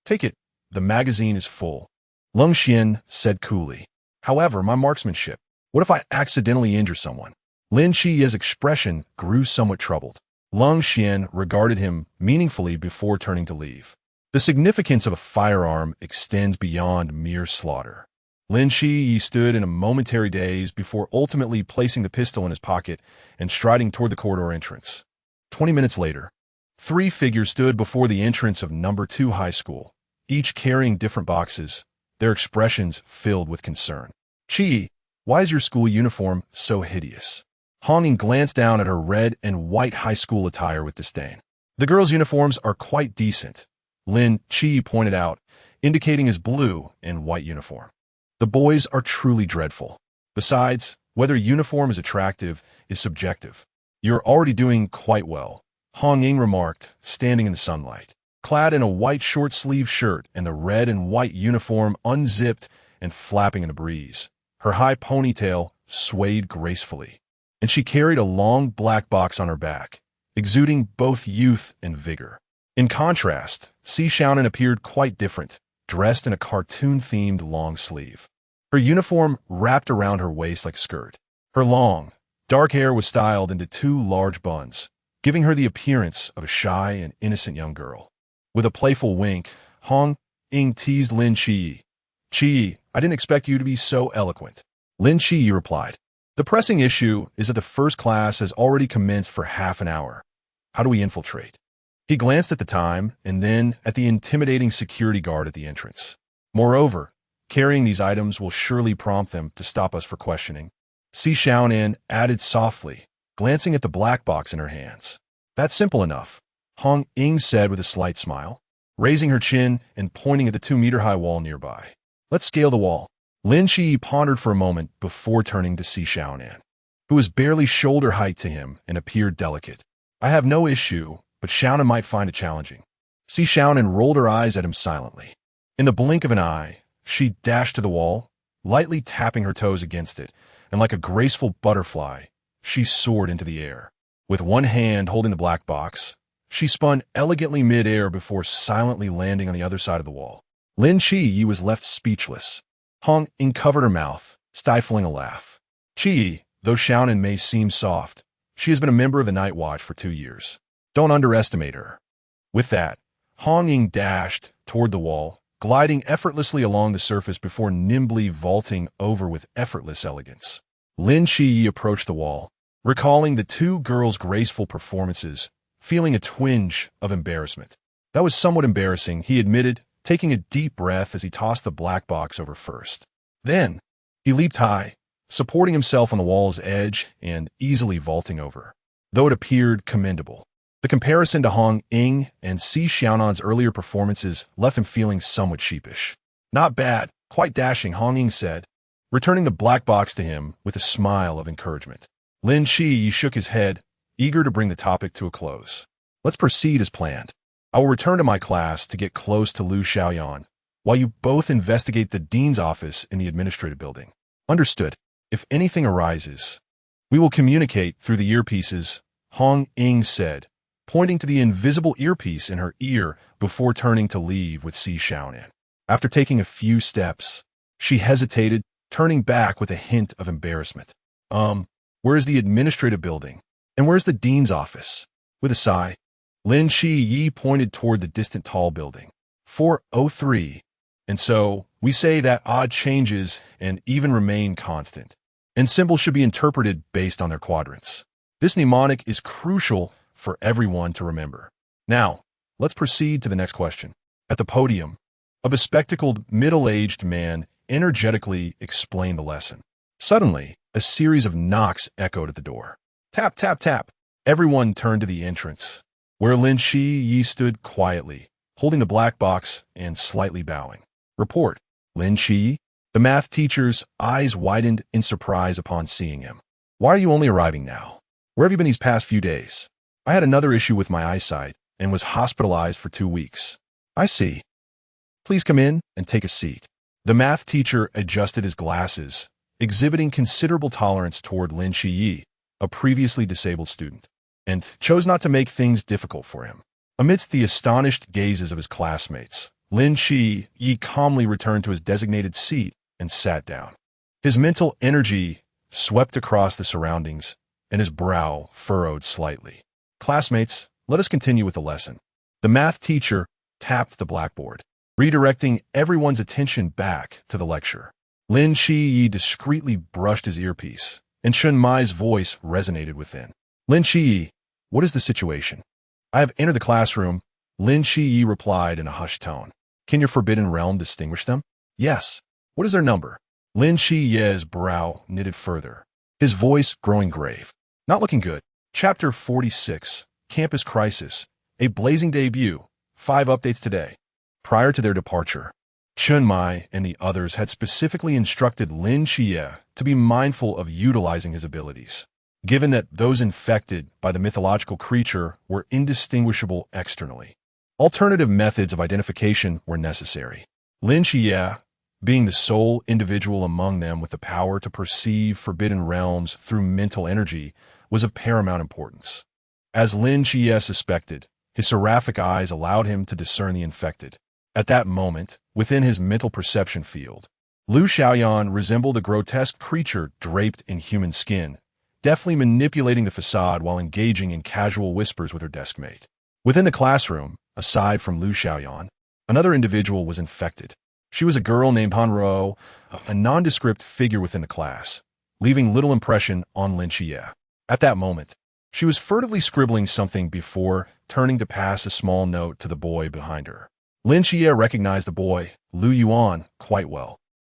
Take it. The magazine is full. Lin Qiye said coolly. However, my marksmanship. What if I accidentally injure someone? Lin Qiye's expression grew somewhat troubled. Lin Qiye regarded him meaningfully before turning to leave. The significance of a firearm extends beyond mere slaughter. Lin Qiye stood in a momentary daze before ultimately placing the pistol in his pocket and striding toward the corridor entrance. 20 minutes later, 3 figures stood before the entrance of No. 2 High School, each carrying different boxes, their expressions filled with concern. Qiye, why is your school uniform so hideous? Han Ying glanced down at her red and white high school attire with disdain. The girls' uniforms are quite decent, Lin Qiye pointed out, indicating his blue and white uniform. The boys are truly dreadful. Besides, whether a uniform is attractive is subjective. You're already doing quite well, Han Ying remarked, standing in the sunlight. Clad in a white short-sleeved shirt and the red and white uniform unzipped and flapping in the breeze, her high ponytail swayed gracefully, and she carried a long black box on her back, exuding both youth and vigor. In contrast, Si Xiaonan appeared quite different, dressed in a cartoon-themed long sleeve. Her uniform wrapped around her waist like a skirt. Her long, dark hair was styled into 2 large buns, giving her the appearance of a shy and innocent young girl. With a playful wink, Han Ying teased Lin Qiye. Qiye, I didn't expect you to be so eloquent. Lin Qiye replied. The pressing issue is that the first class has already commenced for half an hour. How do we infiltrate? He glanced at the time and then at the intimidating security guard at the entrance. Moreover, carrying these items will surely prompt them to stop us for questioning. Si Xiaonan added softly, glancing at the black box in her hands. That's simple enough, Han Ying said with a slight smile, raising her chin and pointing at the 2-meter-high wall nearby. Let's scale the wall. Lin Qiye pondered for a moment before turning to Si Xiaonan, who was barely shoulder height to him and appeared delicate. I have no issue, but Xiaonan might find it challenging. Si Xiaonan rolled her eyes at him silently. In the blink of an eye, she dashed to the wall, lightly tapping her toes against it, and like a graceful butterfly, she soared into the air. With one hand holding the black box, she spun elegantly mid-air before silently landing on the other side of the wall. Lin Qiye was left speechless. Han Ying covered her mouth, stifling a laugh. Qiye, though Xiaonan may seem soft, she has been a member of the Night Watch for 2 years. Don't underestimate her. With that, Han Ying dashed toward the wall, gliding effortlessly along the surface before nimbly vaulting over with effortless elegance. Lin Qiye approached the wall, recalling the 2 girls' graceful performances, feeling a twinge of embarrassment. That was somewhat embarrassing, he admitted, taking a deep breath as he tossed the black box over first. Then, he leaped high, supporting himself on the wall's edge and easily vaulting over. Though it appeared commendable, the comparison to Han Ying and Si Xiaonan's earlier performances left him feeling somewhat sheepish. Not bad, quite dashing, Han Ying said, returning the black box to him with a smile of encouragement. Lin Qiye shook his head, eager to bring the topic to a close. Let's proceed as planned. I will return to my class to get close to Lu Xiaoyan, while you both investigate the dean's office in the administrative building. Understood. If anything arises, we will communicate through the earpieces, Han Ying said, pointing to the invisible earpiece in her ear before turning to leave with Si Xiaonan. After taking a few steps, she hesitated, turning back with a hint of embarrassment. Where's the administrative building? And where's the dean's office? With a sigh, Lin Qiye pointed toward the distant tall building. 403. And so, we say that odd changes and even remain constant, and symbols should be interpreted based on their quadrants. This mnemonic is crucial for everyone to remember. Now, let's proceed to the next question. At the podium, a bespectacled, middle-aged man energetically explained the lesson. Suddenly, a series of knocks echoed at the door. Tap, tap, tap. Everyone turned to the entrance, where Lin Qiye stood quietly, holding the black box and slightly bowing. Report, Lin Qiye. The math teacher's eyes widened in surprise upon seeing him. Why are you only arriving now? Where have you been these past few days? I had another issue with my eyesight and was hospitalized for 2 weeks. I see. Please come in and take a seat. The math teacher adjusted his glasses, exhibiting considerable tolerance toward Lin Qiye, a previously disabled student, and chose not to make things difficult for him. Amidst the astonished gazes of his classmates, Lin Qiye calmly returned to his designated seat and sat down. His mental energy swept across the surroundings, and his brow furrowed slightly. Classmates, let us continue with the lesson. The math teacher tapped the blackboard, redirecting everyone's attention back to the lecture. Lin Qiye discreetly brushed his earpiece, and Chun Mai's voice resonated within. Lin Qiye, what is the situation? I have entered the classroom, Lin Qiye replied in a hushed tone. Can your forbidden realm distinguish them? Yes. What is their number? Lin Qiye's brow knitted further, his voice growing grave. Not looking good. Chapter 46, Campus Crisis, a blazing debut, 5 updates today. Prior to their departure, Chun Mai and the others had specifically instructed Lin Qiye to be mindful of utilizing his abilities, given that those infected by the mythological creature were indistinguishable externally. Alternative methods of identification were necessary. Lin Qiye, being the sole individual among them with the power to perceive forbidden realms through mental energy, was of paramount importance. As Lin Qiye suspected, his seraphic eyes allowed him to discern the infected. At that moment, within his mental perception field, Lu Xiaoyan resembled a grotesque creature draped in human skin, deftly manipulating the facade while engaging in casual whispers with her deskmate. Within the classroom, aside from Lu Xiaoyan, another individual was infected. She was a girl named Han Ro, a nondescript figure within the class, leaving little impression on Lin Qiye. At that moment, she was furtively scribbling something before turning to pass a small note to the boy behind her. Lin Qiye recognized the boy, Lu Yuan, quite well.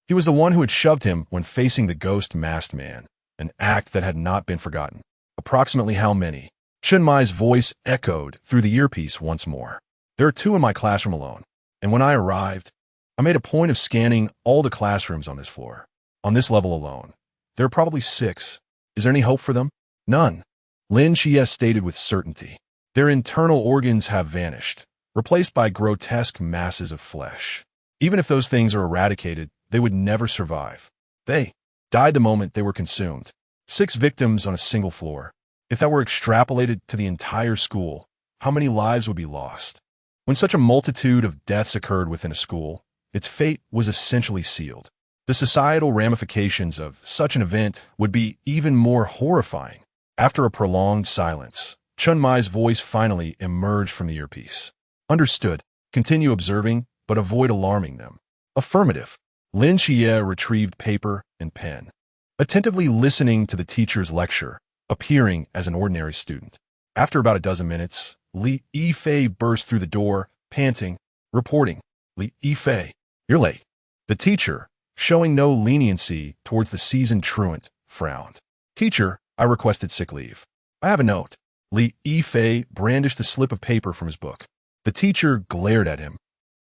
He was the one who had shoved him when facing the ghost masked man, an act that had not been forgotten. Approximately how many? Chun Mai's voice echoed through the earpiece once more. There are 2 in my classroom alone, and when I arrived, I made a point of scanning all the classrooms on this floor. On this level alone, there are probably 6. Is there any hope for them? None. Lin Qiye stated with certainty. Their internal organs have vanished, replaced by grotesque masses of flesh. Even if those things are eradicated, they would never survive. They died the moment they were consumed. 6 victims on a single floor. If that were extrapolated to the entire school, how many lives would be lost? When such a multitude of deaths occurred within a school, its fate was essentially sealed. The societal ramifications of such an event would be even more horrifying. After a prolonged silence, Chun Mai's voice finally emerged from the earpiece. Understood. Continue observing, but avoid alarming them. Affirmative. Lin Qiye retrieved paper and pen, attentively listening to the teacher's lecture, appearing as an ordinary student. After about a dozen minutes, Li Yifei burst through the door, panting, reporting, Li Yifei, you're late. The teacher, showing no leniency towards the seasoned truant, frowned. Teacher, I requested sick leave. I have a note. Li Yifei brandished the slip of paper from his book. The teacher glared at him.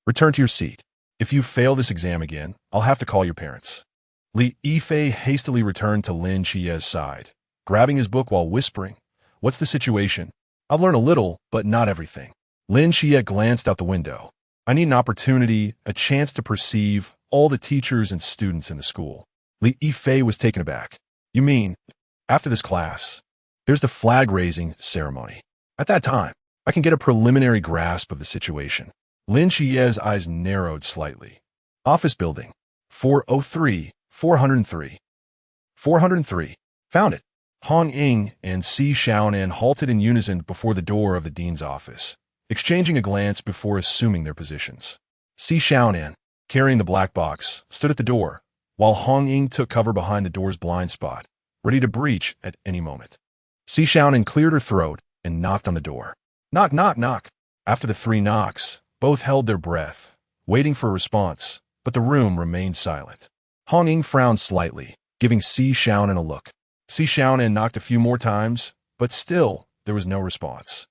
Return to your seat. If you fail this exam again, I'll have to call your parents. Li Yifei hastily returned to Lin Qiye's side, grabbing his book while whispering, What's the situation? I've learned a little, but not everything. Lin Qiye glanced out the window. I need an opportunity, a chance to perceive all the teachers and students in the school. Li Yifei was taken aback. You mean, after this class, there's the flag-raising ceremony. At that time, I can get a preliminary grasp of the situation. Lin Qiye's eyes narrowed slightly. Office building. 403, 403. 403. Found it. Han Ying and Si Xiaonan halted in unison before the door of the dean's office, exchanging a glance before assuming their positions. Si Xiaonan, carrying the black box, stood at the door, while Han Ying took cover behind the door's blind spot, ready to breach at any moment. Si Xiaonan cleared her throat and knocked on the door. Knock, knock, knock. After the 3 knocks, both held their breath, waiting for a response, but the room remained silent. Han Ying frowned slightly, giving Si Xiaonan a look. Si Xiaonan knocked a few more times, but still there was no response.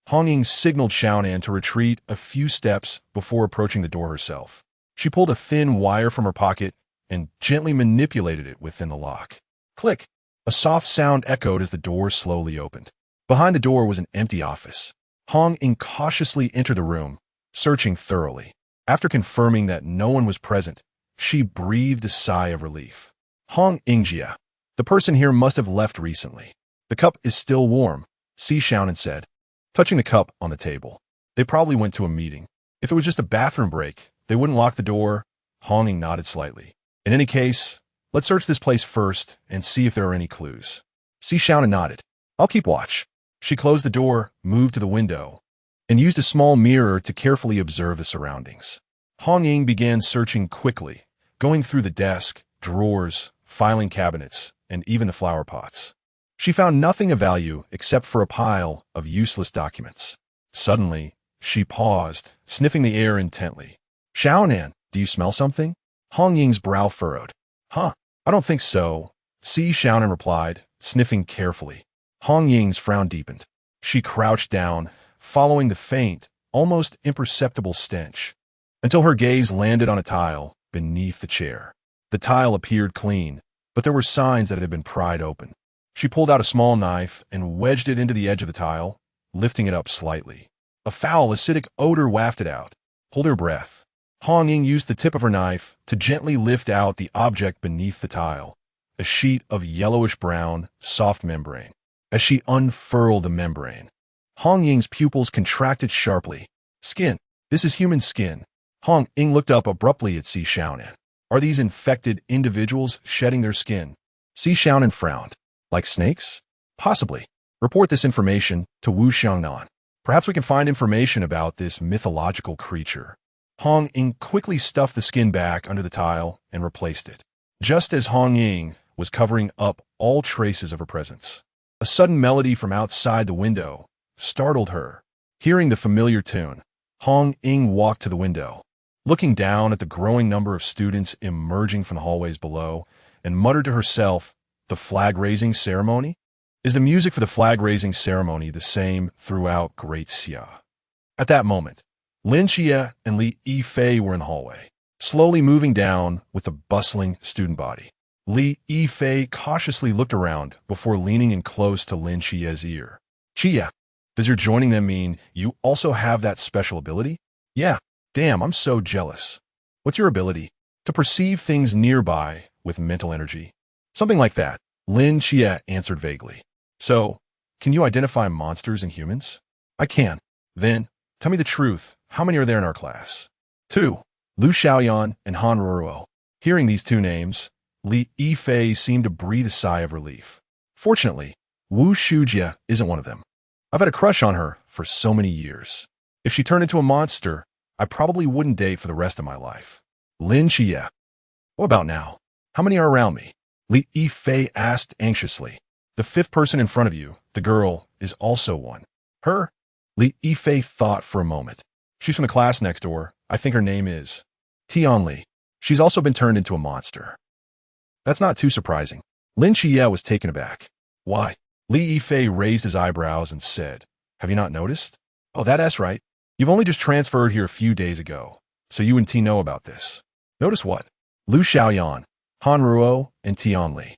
Han Ying signaled Xiaonan to retreat a few steps before approaching the door herself. She pulled a thin wire from her pocket and gently manipulated it within the lock. Click! A soft sound echoed as the door slowly opened. Behind the door was an empty office. Han Ying cautiously entered the room, searching thoroughly. After confirming that no one was present, she breathed a sigh of relief. Han Yingjia. The person here must have left recently. The cup is still warm, Si Xiaonan said, touching the cup on the table. They probably went to a meeting. If it was just a bathroom break, they wouldn't lock the door. Han Ying nodded slightly. In any case, let's search this place first and see if there are any clues. Si Xiaonan nodded. I'll keep watch. She closed the door, moved to the window, and used a small mirror to carefully observe the surroundings. Han Ying began searching quickly, going through the desk, drawers, filing cabinets, and even the flower pots. She found nothing of value except for a pile of useless documents. Suddenly, she paused, sniffing the air intently. Xiaonan, do you smell something? Han Ying's brow furrowed. Huh, I don't think so, Si Xiaonan replied, sniffing carefully. Han Ying's frown deepened. She crouched down, following the faint, almost imperceptible stench, until her gaze landed on a tile beneath the chair. The tile appeared clean, but there were signs that it had been pried open. She pulled out a small knife and wedged it into the edge of the tile, lifting it up slightly. A foul, acidic odor wafted out. Hold her breath. Han Ying used the tip of her knife to gently lift out the object beneath the tile, a sheet of yellowish-brown, soft membrane. As she unfurled the membrane, Han Ying's pupils contracted sharply. Skin. This is human skin. Han Ying looked up abruptly at Si Xiaonan. Are these infected individuals shedding their skin? Si Xiaonan frowned. Like snakes? Possibly. Report this information to Wu Xiangnan. Perhaps we can find information about this mythological creature. Han Ying quickly stuffed the skin back under the tile and replaced it, just as Han Ying was covering up all traces of her presence. A sudden melody from outside the window startled her. Hearing the familiar tune, Han Ying walked to the window, looking down at the growing number of students emerging from the hallways below, and muttered to herself, the flag-raising ceremony? Is the music for the flag-raising ceremony the same throughout Great Xia? At that moment, Lin Qiye and Lin Qiye were in the hallway, slowly moving down with the bustling student body. Lin Qiye cautiously looked around before leaning in close to Lin Qiye's ear. Qiye, does your joining them mean you also have that special ability? Yeah, damn, I'm so jealous. What's your ability? To perceive things nearby with mental energy. Something like that, Lin Qiye answered vaguely. So, can you identify monsters and humans? I can. Then, tell me the truth. How many are there in our class? 2. Lu Xiaoyan and Han Ruo. Hearing these 2 names, Lin Qiye seemed to breathe a sigh of relief. Fortunately, Wu Shujie isn't one of them. I've had a crush on her for so many years. If she turned into a monster, I probably wouldn't date for the rest of my life. Lin Qiye. What about now? How many are around me? Lin Qiye asked anxiously. The 5th person in front of you, the girl, is also one. Her? Lin Qiye thought for a moment. She's from the class next door. I think her name is Tianli. She's also been turned into a monster. That's not too surprising. Lin Qiye was taken aback. Why? Lin Qiye raised his eyebrows and said, have you not noticed? Oh, that's right. You've only just transferred here a few days ago, so you and T know about this. Notice what? Lu Xiaoyan, Han Ruo, and Tianli.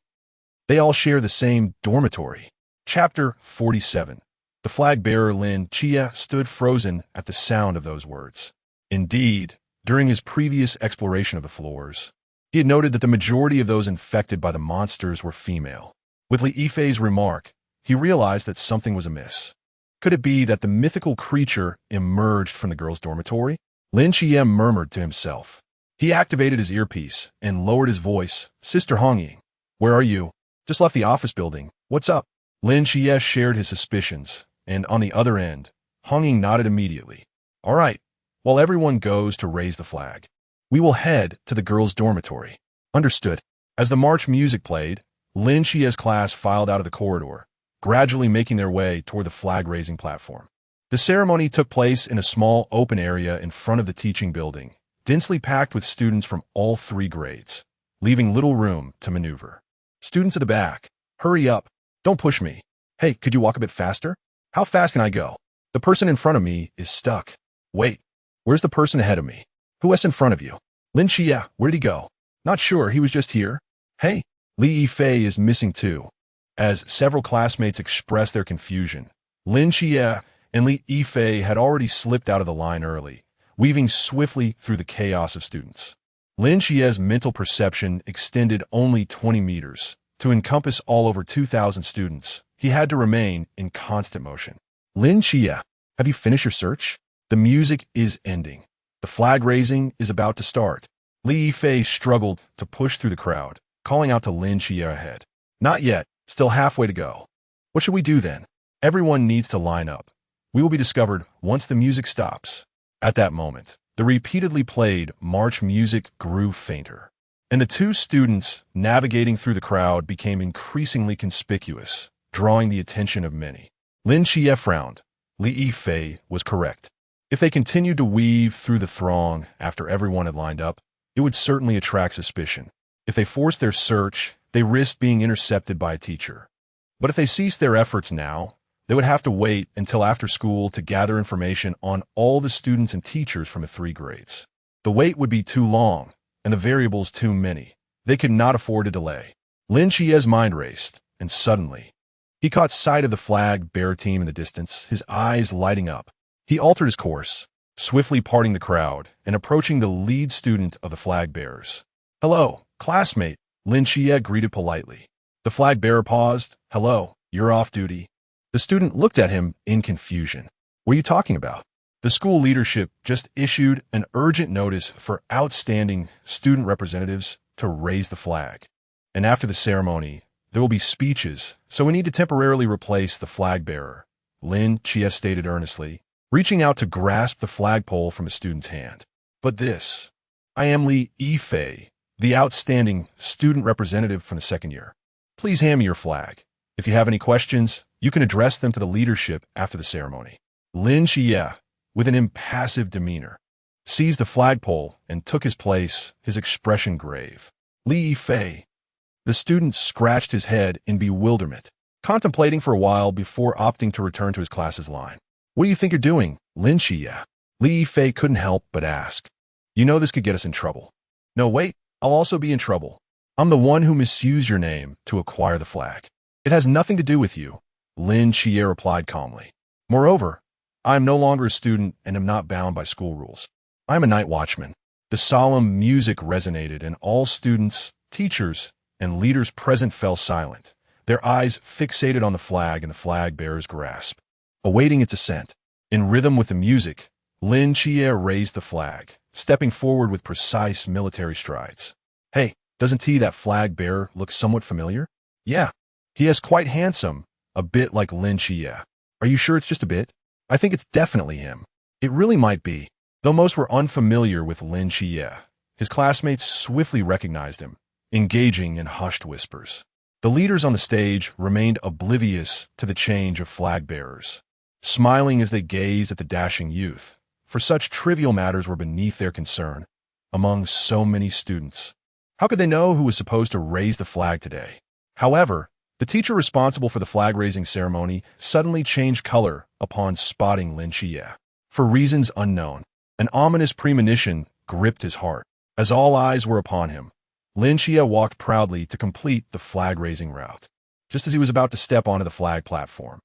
They all share the same dormitory. Chapter 47. The flag-bearer Lin Qiye stood frozen at the sound of those words. Indeed, during his previous exploration of the floors, he had noted that the majority of those infected by the monsters were female. With Lin Qiye's remark, he realized that something was amiss. Could it be that the mythical creature emerged from the girls' dormitory? Lin Qiye murmured to himself. He activated his earpiece and lowered his voice. Sister Hongying, where are you? Just left the office building. What's up? Lin Qiye shared his suspicions, and on the other end, Hongying nodded immediately. All right, while everyone goes to raise the flag, we will head to the girls' dormitory. Understood. As the march music played, Lin Qiye's class filed out of the corridor, gradually making their way toward the flag-raising platform. The ceremony took place in a small open area in front of the teaching building, densely packed with students from all 3 grades, leaving little room to maneuver. Students at the back, hurry up. Don't push me. Hey, could you walk a bit faster? How fast can I go? The person in front of me is stuck. Wait, where's the person ahead of me? Who is in front of you? Lin Qiye, where'd he go? Not sure, he was just here. Hey, Li Yifei is missing too. As several classmates expressed their confusion, Lin Qiye and Li Yifei had already slipped out of the line early, weaving swiftly through the chaos of students. Lin Qiye's mental perception extended only 20 meters. To encompass all over 2,000 students, he had to remain in constant motion. Lin Qiye, have you finished your search? The music is ending. The flag raising is about to start. Li Yifei struggled to push through the crowd, calling out to Lin Qiye ahead. Not yet, still halfway to go. What should we do then? Everyone needs to line up. We will be discovered once the music stops. At that moment, the repeatedly played march music grew fainter, and the 2 students navigating through the crowd became increasingly conspicuous, drawing the attention of many. Lin Qiye frowned. Li Yifei was correct. If they continued to weave through the throng after everyone had lined up, it would certainly attract suspicion. If they forced their search, they risked being intercepted by a teacher. But if they ceased their efforts now, they would have to wait until after school to gather information on all the students and teachers from the 3 grades. The wait would be too long, and the variables too many. They could not afford a delay. Lin Qiye's mind raced, and suddenly, he caught sight of the flag-bearer team in the distance, his eyes lighting up. He altered his course, swiftly parting the crowd and approaching the lead student of the flag-bearers. Hello, classmate, Lin Qiye greeted politely. The flag-bearer paused. Hello, you're off duty. The student looked at him in confusion. What are you talking about? The school leadership just issued an urgent notice for outstanding student representatives to raise the flag. And after the ceremony, there will be speeches, so we need to temporarily replace the flag-bearer, Lin Qiye stated earnestly, reaching out to grasp the flagpole from a student's hand. But this, I am Li Yifei, the outstanding student representative from the 2nd year. Please hand me your flag. If you have any questions, you can address them to the leadership after the ceremony. Lin Qiye, with an impassive demeanor, seized the flagpole and took his place, his expression grave. Li Yifei. The student scratched his head in bewilderment, contemplating for a while before opting to return to his class's line. What do you think you're doing, Lin Qiye? Li Yifei couldn't help but ask. You know this could get us in trouble. No, wait, I'll also be in trouble. I'm the one who misused your name to acquire the flag. It has nothing to do with you, Lin Qiye replied calmly. Moreover, I am no longer a student and am not bound by school rules. I am a night watchman. The solemn music resonated and all students, teachers, and leaders present fell silent, their eyes fixated on the flag and the flag-bearer's grasp, awaiting its ascent. In rhythm with the music, Lin Qiye raised the flag, stepping forward with precise military strides. Hey, doesn't that flag-bearer look somewhat familiar? Yeah, he is quite handsome, a bit like Lin Qiye. Are you sure it's just a bit? I think it's definitely him. It really might be. Though most were unfamiliar with Lin Qiye, his classmates swiftly recognized him, engaging in hushed whispers. The leaders on the stage remained oblivious to the change of flag-bearers, smiling as they gazed at the dashing youth, for such trivial matters were beneath their concern, among so many students. How could they know who was supposed to raise the flag today? However, the teacher responsible for the flag-raising ceremony suddenly changed color upon spotting Lin Qiye. For reasons unknown, an ominous premonition gripped his heart. As all eyes were upon him, Lin Qiye walked proudly to complete the flag-raising route. Just as he was about to step onto the flag platform,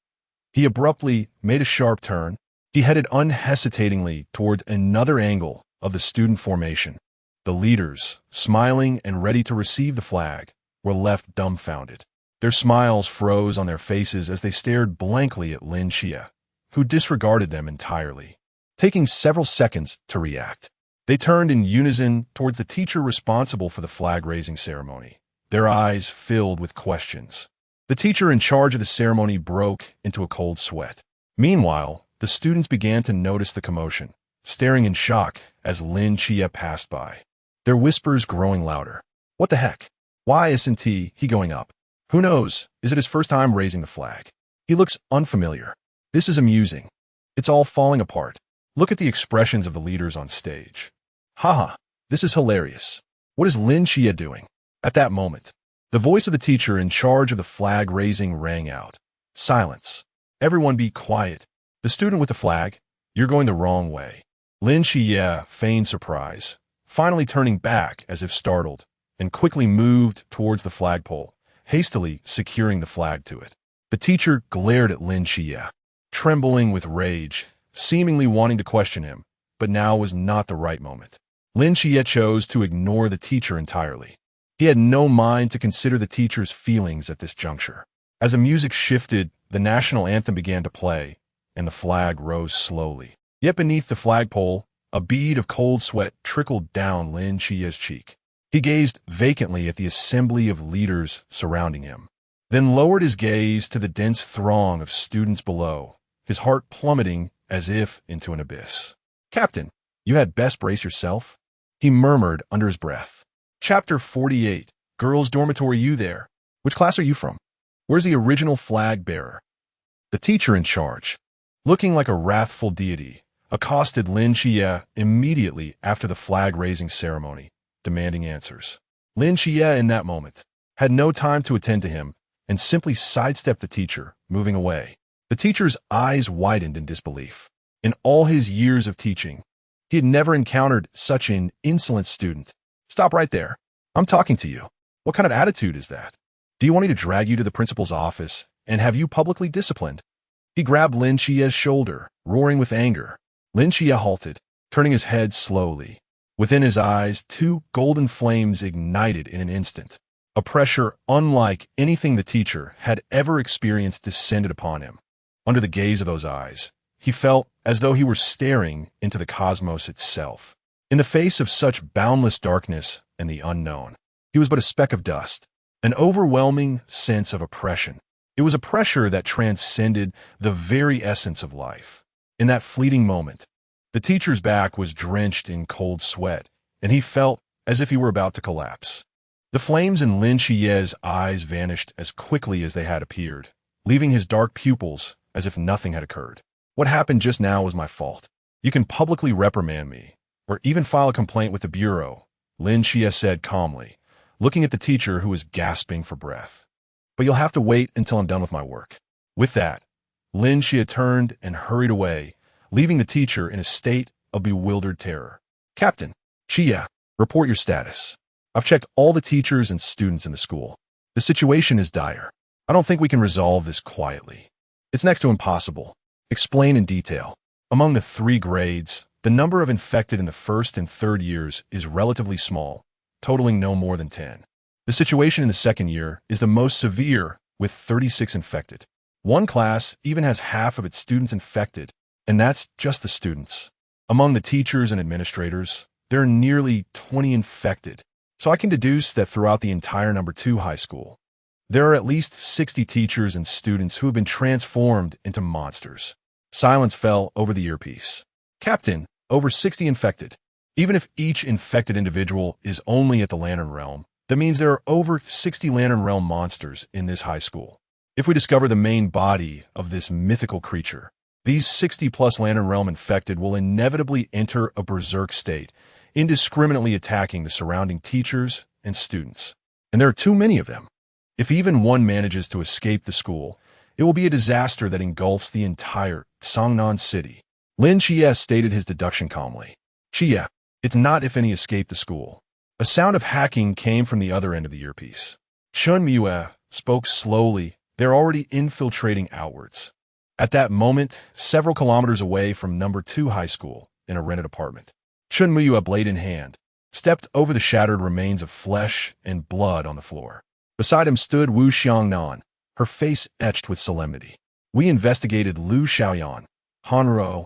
he abruptly made a sharp turn. He headed unhesitatingly towards another angle of the student formation. The leaders, smiling and ready to receive the flag, were left dumbfounded. Their smiles froze on their faces as they stared blankly at Lin Qiye, who disregarded them entirely, taking several seconds to react. They turned in unison towards the teacher responsible for the flag-raising ceremony, their eyes filled with questions. The teacher in charge of the ceremony broke into a cold sweat. Meanwhile, the students began to notice the commotion, staring in shock as Lin Qiye passed by, their whispers growing louder. What the heck? Why isn't he going up? Who knows? Is it his first time raising the flag? He looks unfamiliar. This is amusing. It's all falling apart. Look at the expressions of the leaders on stage. Haha, this is hilarious. What is Lin Qiye doing? At that moment, the voice of the teacher in charge of the flag raising rang out. Silence. Everyone be quiet. The student with the flag, you're going the wrong way. Lin Qiye feigned surprise, finally turning back as if startled, and quickly moved towards the flagpole, hastily securing the flag to it. The teacher glared at Lin Qiye, trembling with rage, seemingly wanting to question him, but now was not the right moment. Lin Qiye chose to ignore the teacher entirely. He had no mind to consider the teacher's feelings at this juncture. As the music shifted, the national anthem began to play, and the flag rose slowly. Yet beneath the flagpole, a bead of cold sweat trickled down Lin Qiye's cheek. He gazed vacantly at the assembly of leaders surrounding him, then lowered his gaze to the dense throng of students below, his heart plummeting as if into an abyss. Captain, you had best brace yourself, he murmured under his breath. Chapter 48, Girls' Dormitory. You there? Which class are you from? Where's the original flag bearer? The teacher in charge, looking like a wrathful deity, accosted Lin Qiye immediately after the flag-raising ceremony, demanding answers. Lin Qiye, in that moment, had no time to attend to him and simply sidestepped the teacher, moving away. The teacher's eyes widened in disbelief. In all his years of teaching, he had never encountered such an insolent student. Stop right there. I'm talking to you. What kind of attitude is that? Do you want me to drag you to the principal's office and have you publicly disciplined? He grabbed Lin Qiye's shoulder, roaring with anger. Lin Qiye halted, turning his head slowly. Within his eyes, two golden flames ignited in an instant. A pressure unlike anything the teacher had ever experienced descended upon him. Under the gaze of those eyes, he felt as though he were staring into the cosmos itself. In the face of such boundless darkness and the unknown, he was but a speck of dust, an overwhelming sense of oppression. It was a pressure that transcended the very essence of life. In that fleeting moment, the teacher's back was drenched in cold sweat, and he felt as if he were about to collapse. The flames in Lin Qiye's eyes vanished as quickly as they had appeared, leaving his dark pupils as if nothing had occurred. What happened just now was my fault. You can publicly reprimand me, or even file a complaint with the bureau, Lin Qiye said calmly, looking at the teacher who was gasping for breath. But you'll have to wait until I'm done with my work. With that, Lin Qiye turned and hurried away, leaving the teacher in a state of bewildered terror. Captain, Qiye, report your status. I've checked all the teachers and students in the school. The situation is dire. I don't think we can resolve this quietly. It's next to impossible. Explain in detail. Among the 3 grades, the number of infected in the first and third years is relatively small, totaling no more than 10. The situation in the second year is the most severe, with 36 infected. One class even has half of its students infected, and that's just the students. Among the teachers and administrators, there are nearly 20 infected, so I can deduce that throughout the entire number 2 high school, there are at least 60 teachers and students who have been transformed into monsters. Silence fell over the earpiece. Captain, over 60 infected. Even if each infected individual is only at the Lantern Realm, that means there are over 60 Lantern Realm monsters in this high school. If we discover the main body of this mythical creature, these 60-plus Lantern Realm infected will inevitably enter a berserk state, indiscriminately attacking the surrounding teachers and students. And there are too many of them. If even one manages to escape the school, it will be a disaster that engulfs the entire Songnan city. Lin Qiye stated his deduction calmly. Qiye, it's not if any escape the school. A sound of hacking came from the other end of the earpiece. Chun Mue spoke slowly. They're already infiltrating outwards. At that moment, several kilometers away from number 2 high school, in a rented apartment, Chun Mue, blade in hand, stepped over the shattered remains of flesh and blood on the floor. Beside him stood Wu Xiangnan, her face etched with solemnity. We investigated Lu Xiaoyan, Hanro,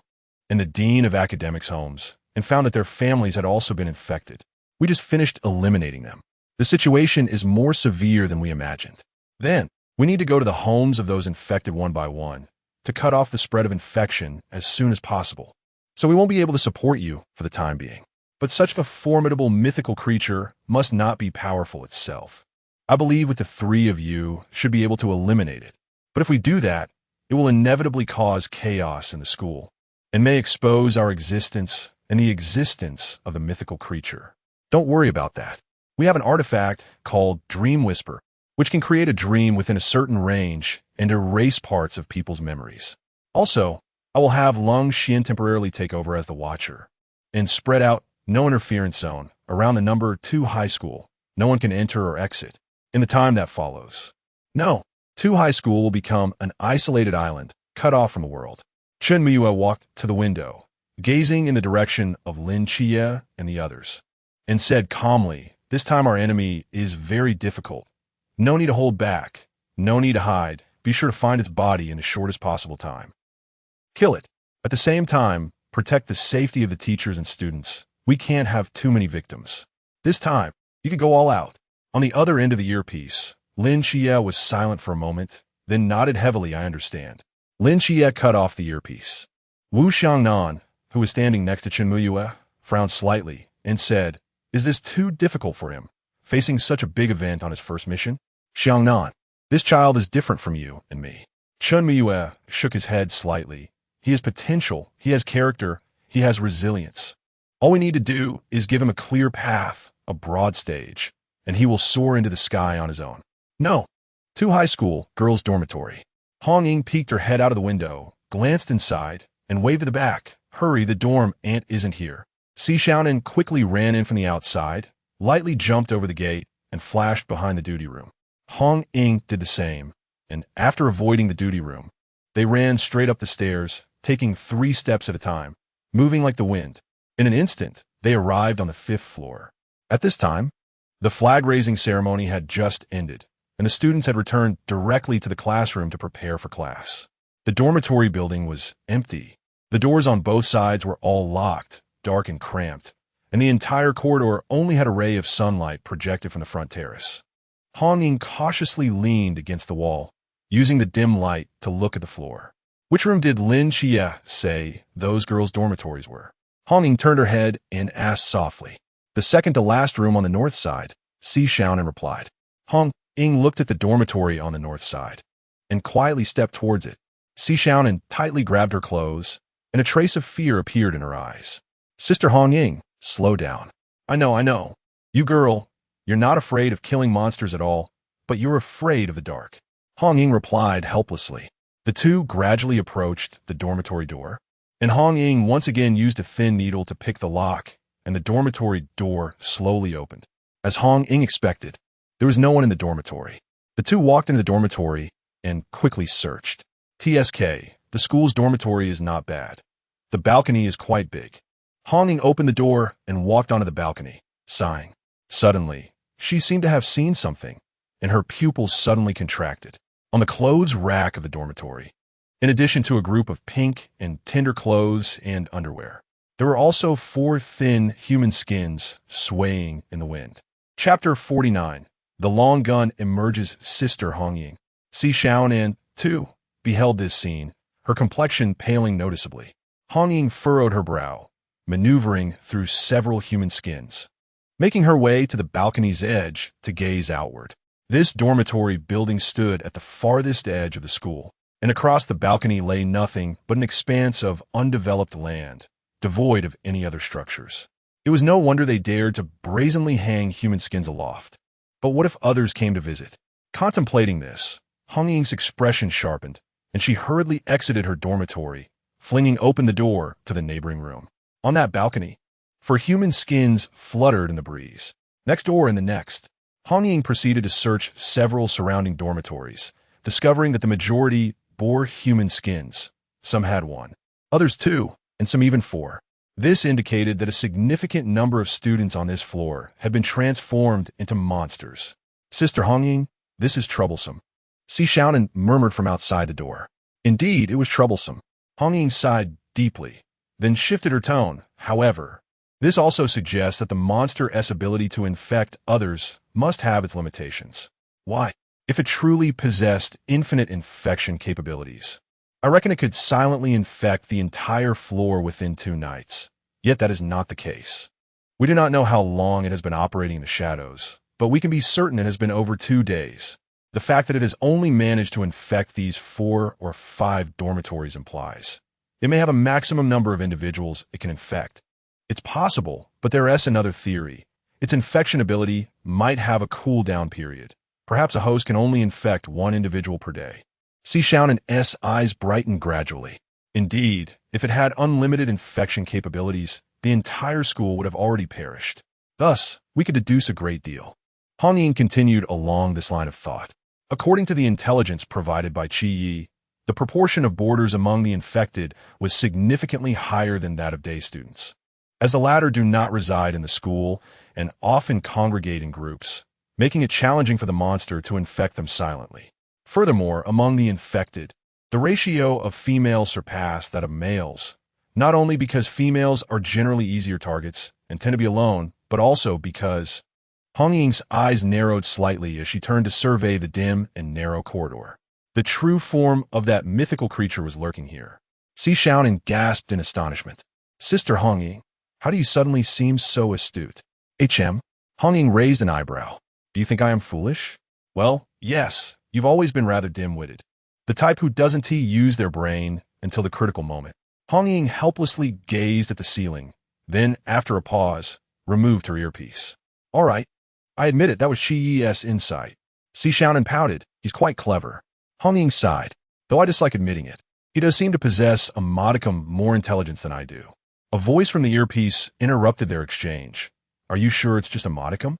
and the dean of academics' homes, and found that their families had also been infected. We just finished eliminating them. The situation is more severe than we imagined. Then, we need to go to the homes of those infected one by one to cut off the spread of infection as soon as possible. So we won't be able to support you for the time being. But such a formidable mythical creature must not be powerful itself. I believe with the three of you should be able to eliminate it. But if we do that, it will inevitably cause chaos in the school and may expose our existence and the existence of the mythical creature. Don't worry about that. We have an artifact called Dream Whisper, which can create a dream within a certain range and erase parts of people's memories. Also, I will have Lin Qiye temporarily take over as the Watcher and spread out no interference zone around the number 2 high school. No one can enter or exit in the time that follows. No, 2 high school will become an isolated island, cut off from the world. Chen Miyue walked to the window, gazing in the direction of Lin Qiye and the others, and said calmly, "This time our enemy is very difficult. No need to hold back. No need to hide. Be sure to find its body in the shortest possible time. Kill it. At the same time, protect the safety of the teachers and students. We can't have too many victims. This time, you could go all out." On the other end of the earpiece, Lin Qiye was silent for a moment, then nodded heavily. "I understand." Lin Qiye cut off the earpiece. Wu Xiangnan, who was standing next to Chen Miyue, frowned slightly and said, "Is this too difficult for him, facing such a big event on his first mission?" "Xiangnan, this child is different from you and me." Chen Miyue shook his head slightly. "He has potential, he has character, he has resilience. All we need to do is give him a clear path, a broad stage, and he will soar into the sky on his own." "No." 2 high school, girls' dormitory. Hong Ying peeked her head out of the window, glanced inside, and waved to the back. "Hurry, the dorm aunt isn't here." Si Xiaonan quickly ran in from the outside, lightly jumped over the gate, and flashed behind the duty room. Hong Ying did the same, and after avoiding the duty room, they ran straight up the stairs, taking 3 steps at a time, moving like the wind. In an instant, they arrived on the 5th floor. At this time, the flag-raising ceremony had just ended, and the students had returned directly to the classroom to prepare for class. The dormitory building was empty. The doors on both sides were all locked, dark and cramped, and the entire corridor only had a ray of sunlight projected from the front terrace. Hong Ying cautiously leaned against the wall, using the dim light to look at the floor. "Which room did Lin Qiye say those girls' dormitories were?" Hong Ying turned her head and asked softly. "The second to last room on the north side," Si Xiaonan replied. Hong Ying looked at the dormitory on the north side and quietly stepped towards it. Si Xiaonan tightly grabbed her clothes, and a trace of fear appeared in her eyes. "Sister Hong Ying, slow down. I know. You girl, you're not afraid of killing monsters at all, but you're afraid of the dark." Hong Ying replied helplessly. The two gradually approached the dormitory door, and Hong Ying once again used a thin needle to pick the lock, and the dormitory door slowly opened. As Hong Ying expected, there was no one in the dormitory. The two walked into the dormitory and quickly searched. "TSK, the school's dormitory is not bad. The balcony is quite big." Hong Ying opened the door and walked onto the balcony, sighing. Suddenly, she seemed to have seen something, and her pupils suddenly contracted. On the clothes rack of the dormitory, in addition to a group of pink and tender clothes and underwear, there were also 4 thin human skins swaying in the wind. Chapter 49. The long gun emerges. Sister Hong Ying. Si Xiaonan, too, beheld this scene, her complexion paling noticeably. Hong Ying furrowed her brow, maneuvering through several human skins, making her way to the balcony's edge to gaze outward. This dormitory building stood at the farthest edge of the school, and across the balcony lay nothing but an expanse of undeveloped land, devoid of any other structures. It was no wonder they dared to brazenly hang human skins aloft. But what if others came to visit? Contemplating this, Hong Ying's expression sharpened, and she hurriedly exited her dormitory, flinging open the door to the neighboring room. On that balcony, 4 human skins fluttered in the breeze. Next door and the next, Hong Ying proceeded to search several surrounding dormitories, discovering that the majority bore human skins. Some had 1, others 2, and some even 4. This indicated that a significant number of students on this floor had been transformed into monsters. "Sister Hong Ying, this is troublesome," Si Xiaonan murmured from outside the door. Indeed, it was troublesome. Hong Ying sighed deeply, then shifted her tone. However, this also suggests that the monster's ability to infect others must have its limitations. Why? If it truly possessed infinite infection capabilities, I reckon it could silently infect the entire floor within 2 nights. Yet that is not the case. We do not know how long it has been operating in the shadows, but we can be certain it has been over 2 days. The fact that it has only managed to infect these 4 or 5 dormitories implies it may have a maximum number of individuals it can infect. It's possible, but there is another theory. Its infection ability might have a cooldown period. Perhaps a host can only infect 1 individual per day. Xi Xiaonan's eyes brightened gradually. Indeed, if it had unlimited infection capabilities, the entire school would have already perished. Thus, we could deduce a great deal. Hong Ying continued along this line of thought. According to the intelligence provided by Qiye, the proportion of boarders among the infected was significantly higher than that of day students. As the latter do not reside in the school and often congregate in groups, making it challenging for the monster to infect them silently. Furthermore, among the infected, the ratio of females surpassed that of males, not only because females are generally easier targets and tend to be alone, but also because Hong Ying's eyes narrowed slightly as she turned to survey the dim and narrow corridor. The true form of that mythical creature was lurking here. Xi Xiaonan gasped in astonishment. Sister Hong Ying, how do you suddenly seem so astute? Hong Ying raised an eyebrow. Do you think I am foolish? Well, yes, you've always been rather dim-witted. The type who doesn't use their brain until the critical moment. Hong Ying helplessly gazed at the ceiling, then, after a pause, removed her earpiece. All right, I admit it, that was Qiye's insight. Xi Xiaonan pouted. He's quite clever. Hong Ying sighed, though I dislike admitting it. He does seem to possess a modicum more intelligence than I do. A voice from the earpiece interrupted their exchange. Are you sure it's just a modicum?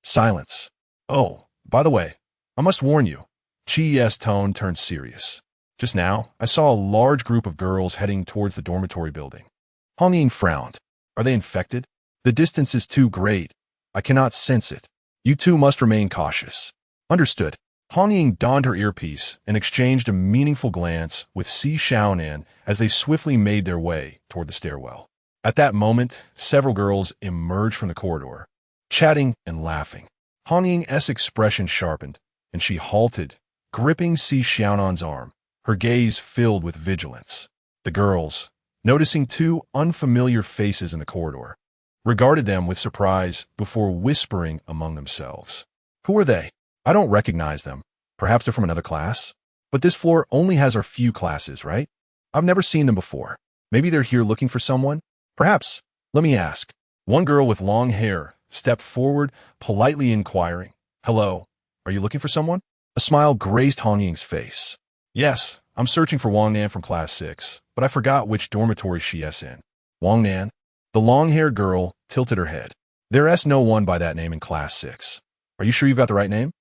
Silence. Oh, by the way, I must warn you. Qiye's tone turned serious. Just now, I saw a large group of girls heading towards the dormitory building. Hong Ying frowned. Are they infected? The distance is too great. I cannot sense it. You two must remain cautious. Understood. Hong Ying donned her earpiece and exchanged a meaningful glance with Xi Xiaonan as they swiftly made their way toward the stairwell. At that moment, several girls emerged from the corridor, chatting and laughing. Hong Ying's expression sharpened, and she halted, gripping Xi Xiaonan's arm, her gaze filled with vigilance. The girls, noticing 2 unfamiliar faces in the corridor, regarded them with surprise before whispering among themselves. Who are they? I don't recognize them. Perhaps they're from another class? But this floor only has our few classes, right? I've never seen them before. Maybe they're here looking for someone? Perhaps. Let me ask. One girl with long hair stepped forward, politely inquiring, Hello, are you looking for someone? A smile graced Hong Ying's face. Yes, I'm searching for Wang Nan from class 6, but I forgot which dormitory she is in. Wang Nan? The long-haired girl tilted her head. There's no one by that name in class 6. Are you sure you've got the right name?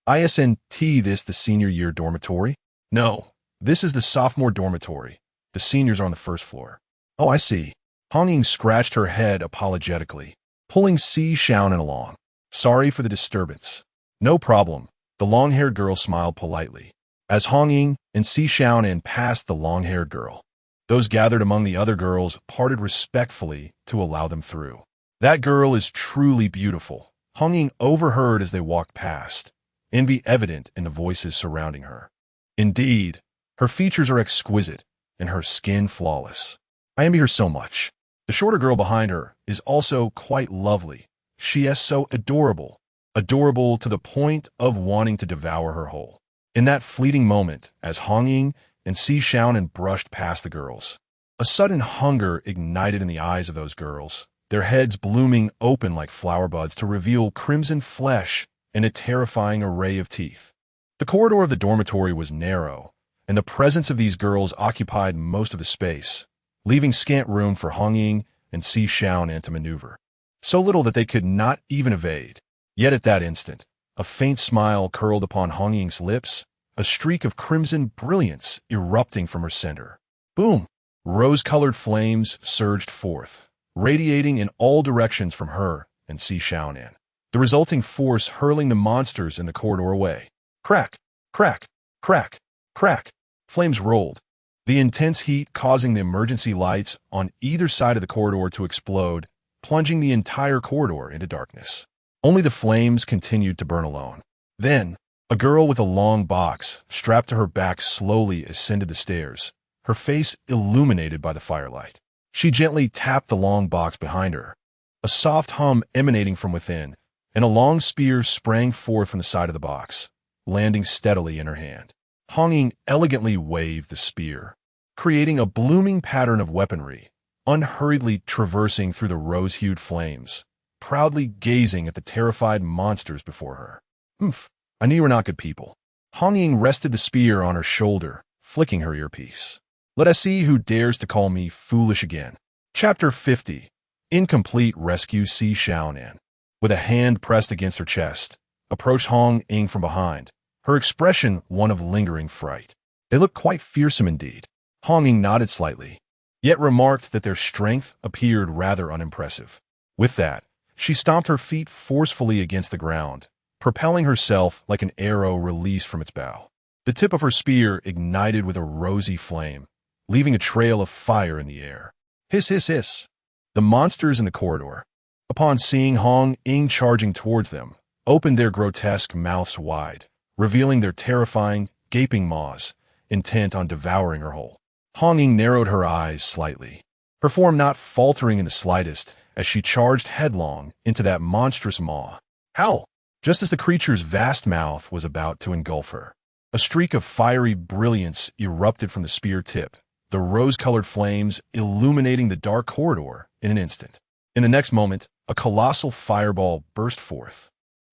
Isn't this the senior year dormitory? No, this is the sophomore dormitory. The seniors are on the 1st floor. Oh, I see. Hong Ying scratched her head apologetically, pulling Xi Xiaonan along. Sorry for the disturbance. No problem. The long-haired girl smiled politely. As Hong Ying and Xi Xiaonan passed the long-haired girl, those gathered among the other girls parted respectfully to allow them through. That girl is truly beautiful, Hong Ying overheard as they walked past, envy evident in the voices surrounding her. Indeed, her features are exquisite, and her skin flawless. I envy her so much. The shorter girl behind her is also quite lovely. She is so adorable to the point of wanting to devour her whole. In that fleeting moment, as Hong Ying and Xi Xiaonan brushed past the girls, a sudden hunger ignited in the eyes of those girls, their heads blooming open like flower buds to reveal crimson flesh and a terrifying array of teeth. The corridor of the dormitory was narrow, and the presence of these girls occupied most of the space, leaving scant room for Hong Ying and Xi Xiaonan to maneuver. So little that they could not even evade. Yet at that instant, a faint smile curled upon Hong Ying's lips, a streak of crimson brilliance erupting from her center. Boom! Rose-colored flames surged forth, radiating in all directions from her and Xi Xiaonan, the resulting force hurling the monsters in the corridor away. Crack! Crack! Crack! Crack! Flames rolled, the intense heat causing the emergency lights on either side of the corridor to explode, plunging the entire corridor into darkness. Only the flames continued to burn alone. Then, a girl with a long box strapped to her back slowly ascended the stairs, her face illuminated by the firelight. She gently tapped the long box behind her, a soft hum emanating from within, and a long spear sprang forth from the side of the box, landing steadily in her hand. Hong Ying elegantly waved the spear, creating a blooming pattern of weaponry, unhurriedly traversing through the rose-hued flames, proudly gazing at the terrified monsters before her. "Humph, I knew you were not good people." Hong Ying rested the spear on her shoulder, flicking her earpiece. "Let us see who dares to call me foolish again." Chapter 50. Incomplete Rescue. Si Xiaonan, with a hand pressed against her chest, approached Hong Ying from behind, her expression one of lingering fright. They looked quite fearsome indeed. Hong Ying nodded slightly, yet remarked that their strength appeared rather unimpressive. With that, she stomped her feet forcefully against the ground, propelling herself like an arrow released from its bow. The tip of her spear ignited with a rosy flame, leaving a trail of fire in the air. Hiss, hiss, hiss. The monsters in the corridor, upon seeing Hong Ying charging towards them, opened their grotesque mouths wide, revealing their terrifying, gaping maws, intent on devouring her whole. Hong Ying narrowed her eyes slightly, her form not faltering in the slightest as she charged headlong into that monstrous maw. How? Just as the creature's vast mouth was about to engulf her, a streak of fiery brilliance erupted from the spear tip, the rose-colored flames illuminating the dark corridor in an instant. In the next moment, a colossal fireball burst forth.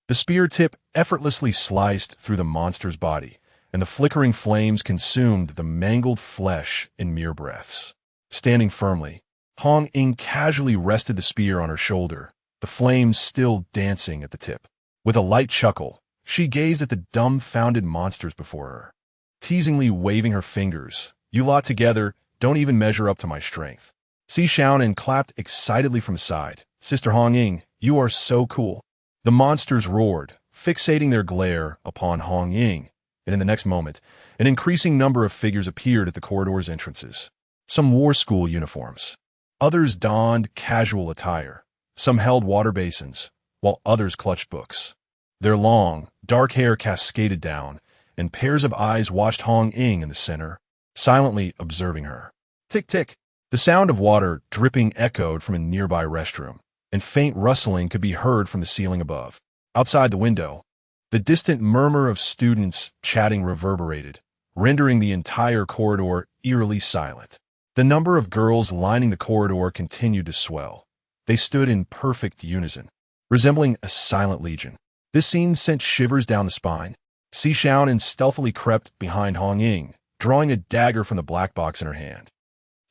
The spear tip effortlessly sliced through the monster's body, and the flickering flames consumed the mangled flesh in mere breaths. Standing firmly, Hong Ying casually rested the spear on her shoulder, the flames still dancing at the tip. With a light chuckle, she gazed at the dumbfounded monsters before her, teasingly waving her fingers. "You lot together don't even measure up to my strength." Si Xiaonan clapped excitedly from the side. "Sister Hong Ying, you are so cool." The monsters roared, fixating their glare upon Hong Ying, and in the next moment, an increasing number of figures appeared at the corridor's entrances. Some wore school uniforms. Others donned casual attire. Some held water basins, while others clutched books. Their long, dark hair cascaded down, and pairs of eyes watched Hong Ying in the center, silently observing her. Tick, tick. The sound of water dripping echoed from a nearby restroom, and faint rustling could be heard from the ceiling above. Outside the window, the distant murmur of students chatting reverberated, rendering the entire corridor eerily silent. The number of girls lining the corridor continued to swell. They stood in perfect unison, resembling a silent legion. This scene sent shivers down the spine. Si Xiaonan stealthily crept behind Hong Ying, drawing a dagger from the black box in her hand.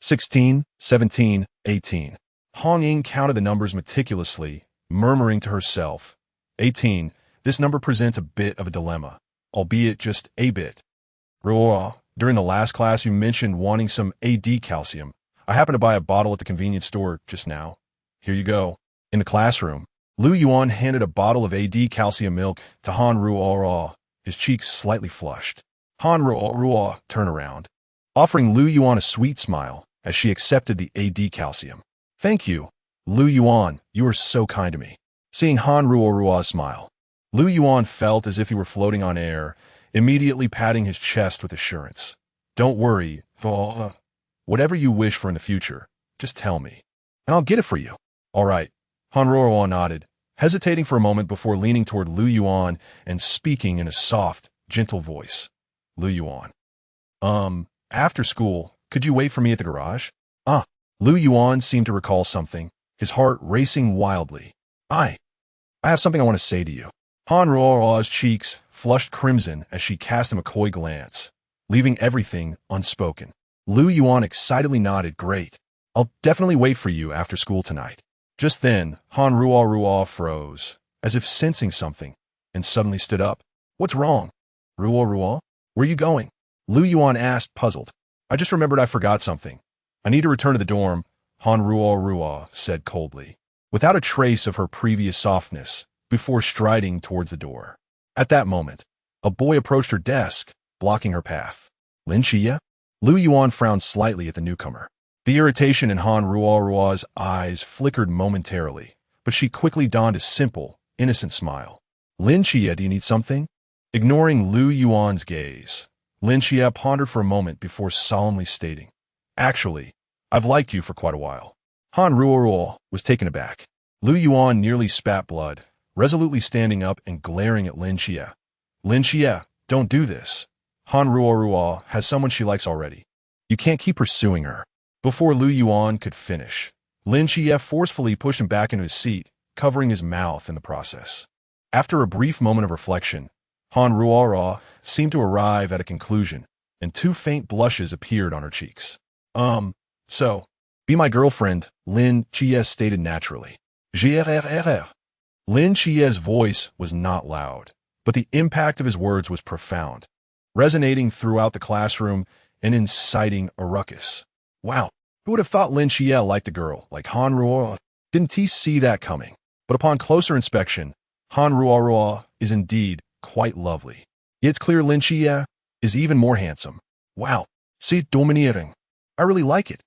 16, 17, 18. Hong Ying counted the numbers meticulously, murmuring to herself, 18. This number presents a bit of a dilemma, albeit just a bit. Ruo, during the last class you mentioned wanting some AD calcium. I happened to buy a bottle at the convenience store just now. Here you go. In the classroom, Lu Yuan handed a bottle of AD calcium milk to Han Ruo, his cheeks slightly flushed. Han Ruo turned around, offering Lu Yuan a sweet smile as she accepted the AD calcium. "Thank you, Lu Yuan, you are so kind to me." Seeing Han Ruo smile, Lu Yuan felt as if he were floating on air, immediately patting his chest with assurance. "Don't worry, whatever you wish for in the future, just tell me, and I'll get it for you." "All right." Han Ruo nodded, hesitating for a moment before leaning toward Lu Yuan and speaking in a soft, gentle voice. Lu Yuan. After school, could you wait for me at the garage?" "Ah." Lu Yuan seemed to recall something, his heart racing wildly. I have something I want to say to you." Han Ruo's cheeks flushed crimson as she cast him a coy glance, leaving everything unspoken. Lu Yuan excitedly nodded. "Great. I'll definitely wait for you after school tonight." Just then, Han Ruo froze, as if sensing something, and suddenly stood up. "What's wrong?" Ruo, where are you going?" Lu Yuan asked, puzzled. "I just remembered I forgot something. I need to return to the dorm," Han Ruo said coldly, without a trace of her previous softness, before striding towards the door. At that moment, a boy approached her desk, blocking her path. "Lin Qiye?" Lu Yuan frowned slightly at the newcomer. The irritation in Han Ruo's eyes flickered momentarily, but she quickly donned a simple, innocent smile. Lin Qiye, do you need something? Ignoring Lu Yuan's gaze, Lin Qiye pondered for a moment before solemnly stating, Actually, I've liked you for quite a while. Han Ruo was taken aback. Lu Yuan nearly spat blood, resolutely standing up and glaring at Lin Qiye. Lin Qiye, don't do this. Han Ruo has someone she likes already. You can't keep pursuing her. Before Lu Yuan could finish, Lin Qiye forcefully pushed him back into his seat, covering his mouth in the process. After a brief moment of reflection, Han Ruo seemed to arrive at a conclusion, and two faint blushes appeared on her cheeks. So, be my girlfriend, Lin Qiye stated naturally. Lin Qiye's voice was not loud, but the impact of his words was profound, resonating throughout the classroom and inciting a ruckus. Wow, who would have thought Lin Qiye liked a girl like Han Ruo? Didn't he see that coming? But upon closer inspection, Han Ruo is indeed quite lovely. It's clear Lin Qiye is even more handsome. Wow, c'est domineering. I really like it.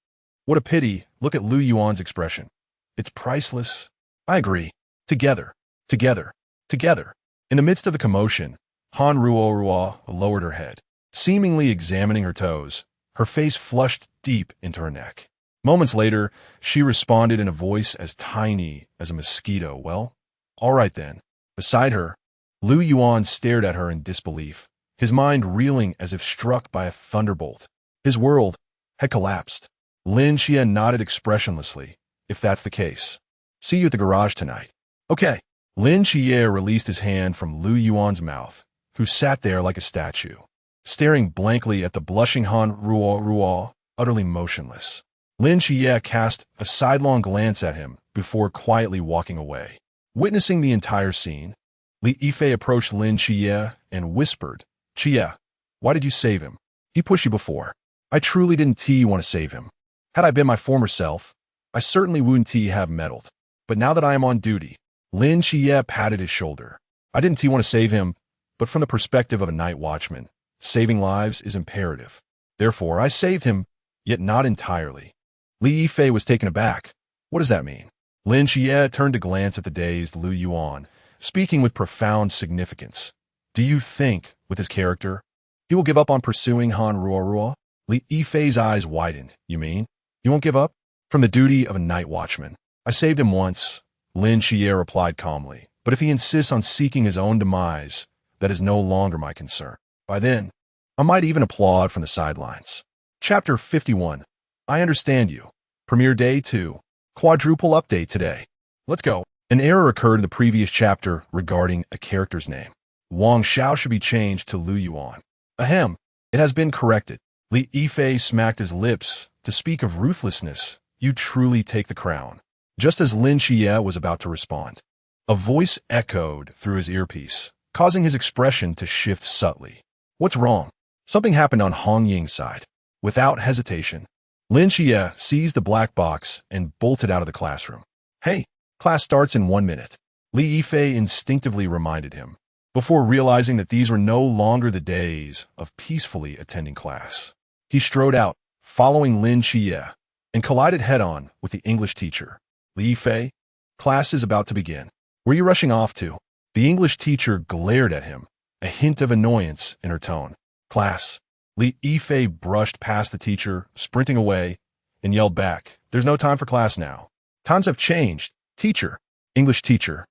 What a pity, look at Lu Yuan's expression. It's priceless. I agree. Together, together, together. In the midst of the commotion, Han Ruo lowered her head, seemingly examining her toes. Her face flushed deep into her neck. Moments later, she responded in a voice as tiny as a mosquito. Well, all right then. Beside her, Lu Yuan stared at her in disbelief, his mind reeling as if struck by a thunderbolt. His world had collapsed. Lin Qiye nodded expressionlessly. If that's the case, see you at the garage tonight. Okay. Lin Qiye released his hand from Lu Yuan's mouth, who sat there like a statue, staring blankly at the blushing Han Ruo, utterly motionless. Lin Qiye cast a sidelong glance at him before quietly walking away. Witnessing the entire scene, Li Yifei approached Lin Qiye and whispered, Qiye, why did you save him? He pushed you before. I truly didn't want to save him. Had I been my former self, I certainly wouldn't have meddled. But now that I am on duty, Lin Qiye patted his shoulder. I didn't want to save him, but from the perspective of a night watchman, saving lives is imperative. Therefore, I saved him, yet not entirely. Li Yifei was taken aback. What does that mean? Lin Qiye turned to glance at the dazed Lu Yuan, speaking with profound significance. Do you think, with his character, he will give up on pursuing Han Ruo? Li Yifei's eyes widened. You mean? He won't give up? From the duty of a night watchman. I saved him once, Lin Qiye replied calmly. But if he insists on seeking his own demise, that is no longer my concern. By then, I might even applaud from the sidelines. Chapter 51. I understand you. Premiere Day 2. Quadruple update today. Let's go. An error occurred in the previous chapter regarding a character's name. Wang Xiao should be changed to Lu Yuan. Ahem. It has been corrected. Li Yifei smacked his lips to speak of ruthlessness. You truly take the crown. Just as Lin Qiye was about to respond, a voice echoed through his earpiece, causing his expression to shift subtly. What's wrong? Something happened on Hong Ying's side. Without hesitation, Lin Qiye seized the black box and bolted out of the classroom. Hey, class starts in 1 minute. Li Yifei instinctively reminded him, before realizing that these were no longer the days of peacefully attending class. He strode out, following Lin Qiye, and collided head-on with the English teacher. Li Yifei, class is about to begin. Where are you rushing off to? The English teacher glared at him, a hint of annoyance in her tone. Class. Li Yifei brushed past the teacher, sprinting away, and yelled back, There's no time for class now. Times have changed. Teacher. English teacher.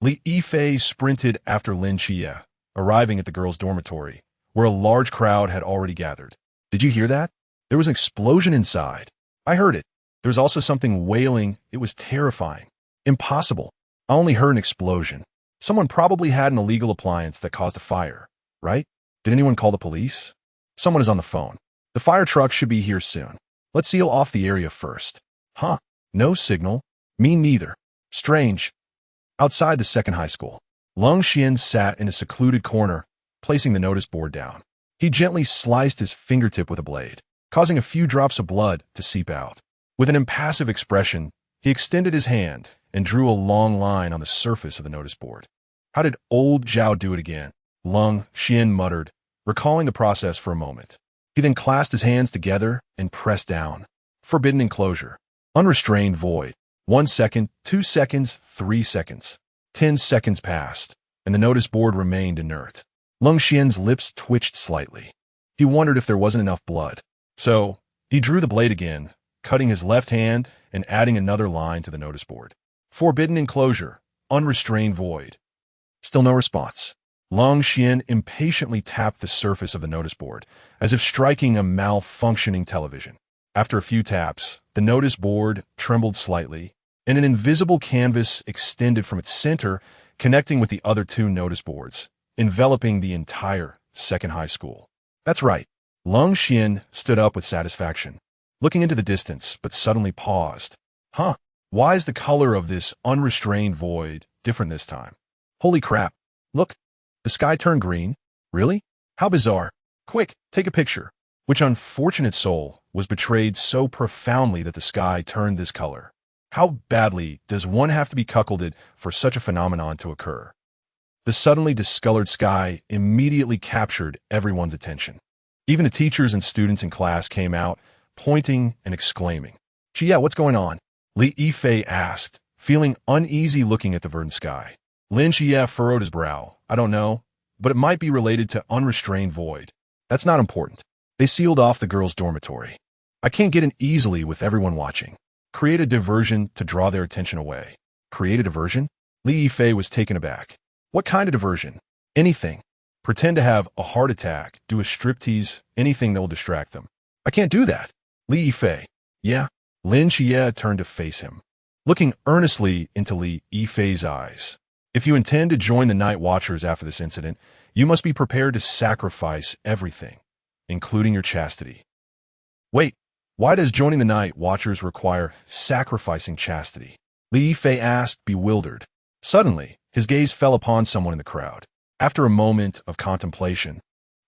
Li Yifei sprinted after Lin Qiye, arriving at the girls' dormitory, where a large crowd had already gathered. Did you hear that? There was an explosion inside. I heard it. There was also something wailing. It was terrifying. Impossible. I only heard an explosion. Someone probably had an illegal appliance that caused a fire, right? Did anyone call the police? Someone is on the phone. The fire truck should be here soon. Let's seal off the area first. Huh? No signal. Me neither. Strange. Outside the second high school, Lung Xian sat in a secluded corner, placing the notice board down. He gently sliced his fingertip with a blade, causing a few drops of blood to seep out. With an impassive expression, he extended his hand and drew a long line on the surface of the notice board. How did old Zhao do it again? Lung Xian muttered, recalling the process for a moment. He then clasped his hands together and pressed down. Forbidden enclosure. Unrestrained void. 1 second, 2 seconds, 3 seconds. 10 seconds passed, and the notice board remained inert. Lin Qiye's lips twitched slightly. He wondered if there wasn't enough blood. So, he drew the blade again, cutting his left hand and adding another line to the notice board. Forbidden enclosure. Unrestrained void. Still no response. Lin Qiye impatiently tapped the surface of the notice board, as if striking a malfunctioning television. After a few taps, the notice board trembled slightly, and an invisible canvas extended from its center, connecting with the other 2 notice boards, enveloping the entire second high school. That's right. Lin Qiye stood up with satisfaction, looking into the distance, but suddenly paused. Huh, why is the color of this unrestrained void different this time? Holy crap, look, the sky turned green. Really? How bizarre. Quick, take a picture. Which unfortunate soul was betrayed so profoundly that the sky turned this color? How badly does one have to be cuckolded for such a phenomenon to occur? The suddenly discolored sky immediately captured everyone's attention. Even the teachers and students in class came out, pointing and exclaiming. Qiye, what's going on? Lin Qiye asked, feeling uneasy looking at the verdant sky. Lin Qiye furrowed his brow. I don't know, but it might be related to unrestrained void. That's not important. They sealed off the girls' dormitory. I can't get in easily with everyone watching. Create a diversion to draw their attention away. Create a diversion? Lin Qiye was taken aback. What kind of diversion? Anything. Pretend to have a heart attack, do a striptease, anything that will distract them. I can't do that. Lin Qiye. Yeah? Lin Qiye turned to face him, looking earnestly into Lin Qiye's eyes. If you intend to join the Nightwatchers after this incident, you must be prepared to sacrifice everything, including your chastity. Wait, why does joining the Nightwatchers require sacrificing chastity? Lin Qiye asked, bewildered. Suddenly, his gaze fell upon someone in the crowd. After a moment of contemplation,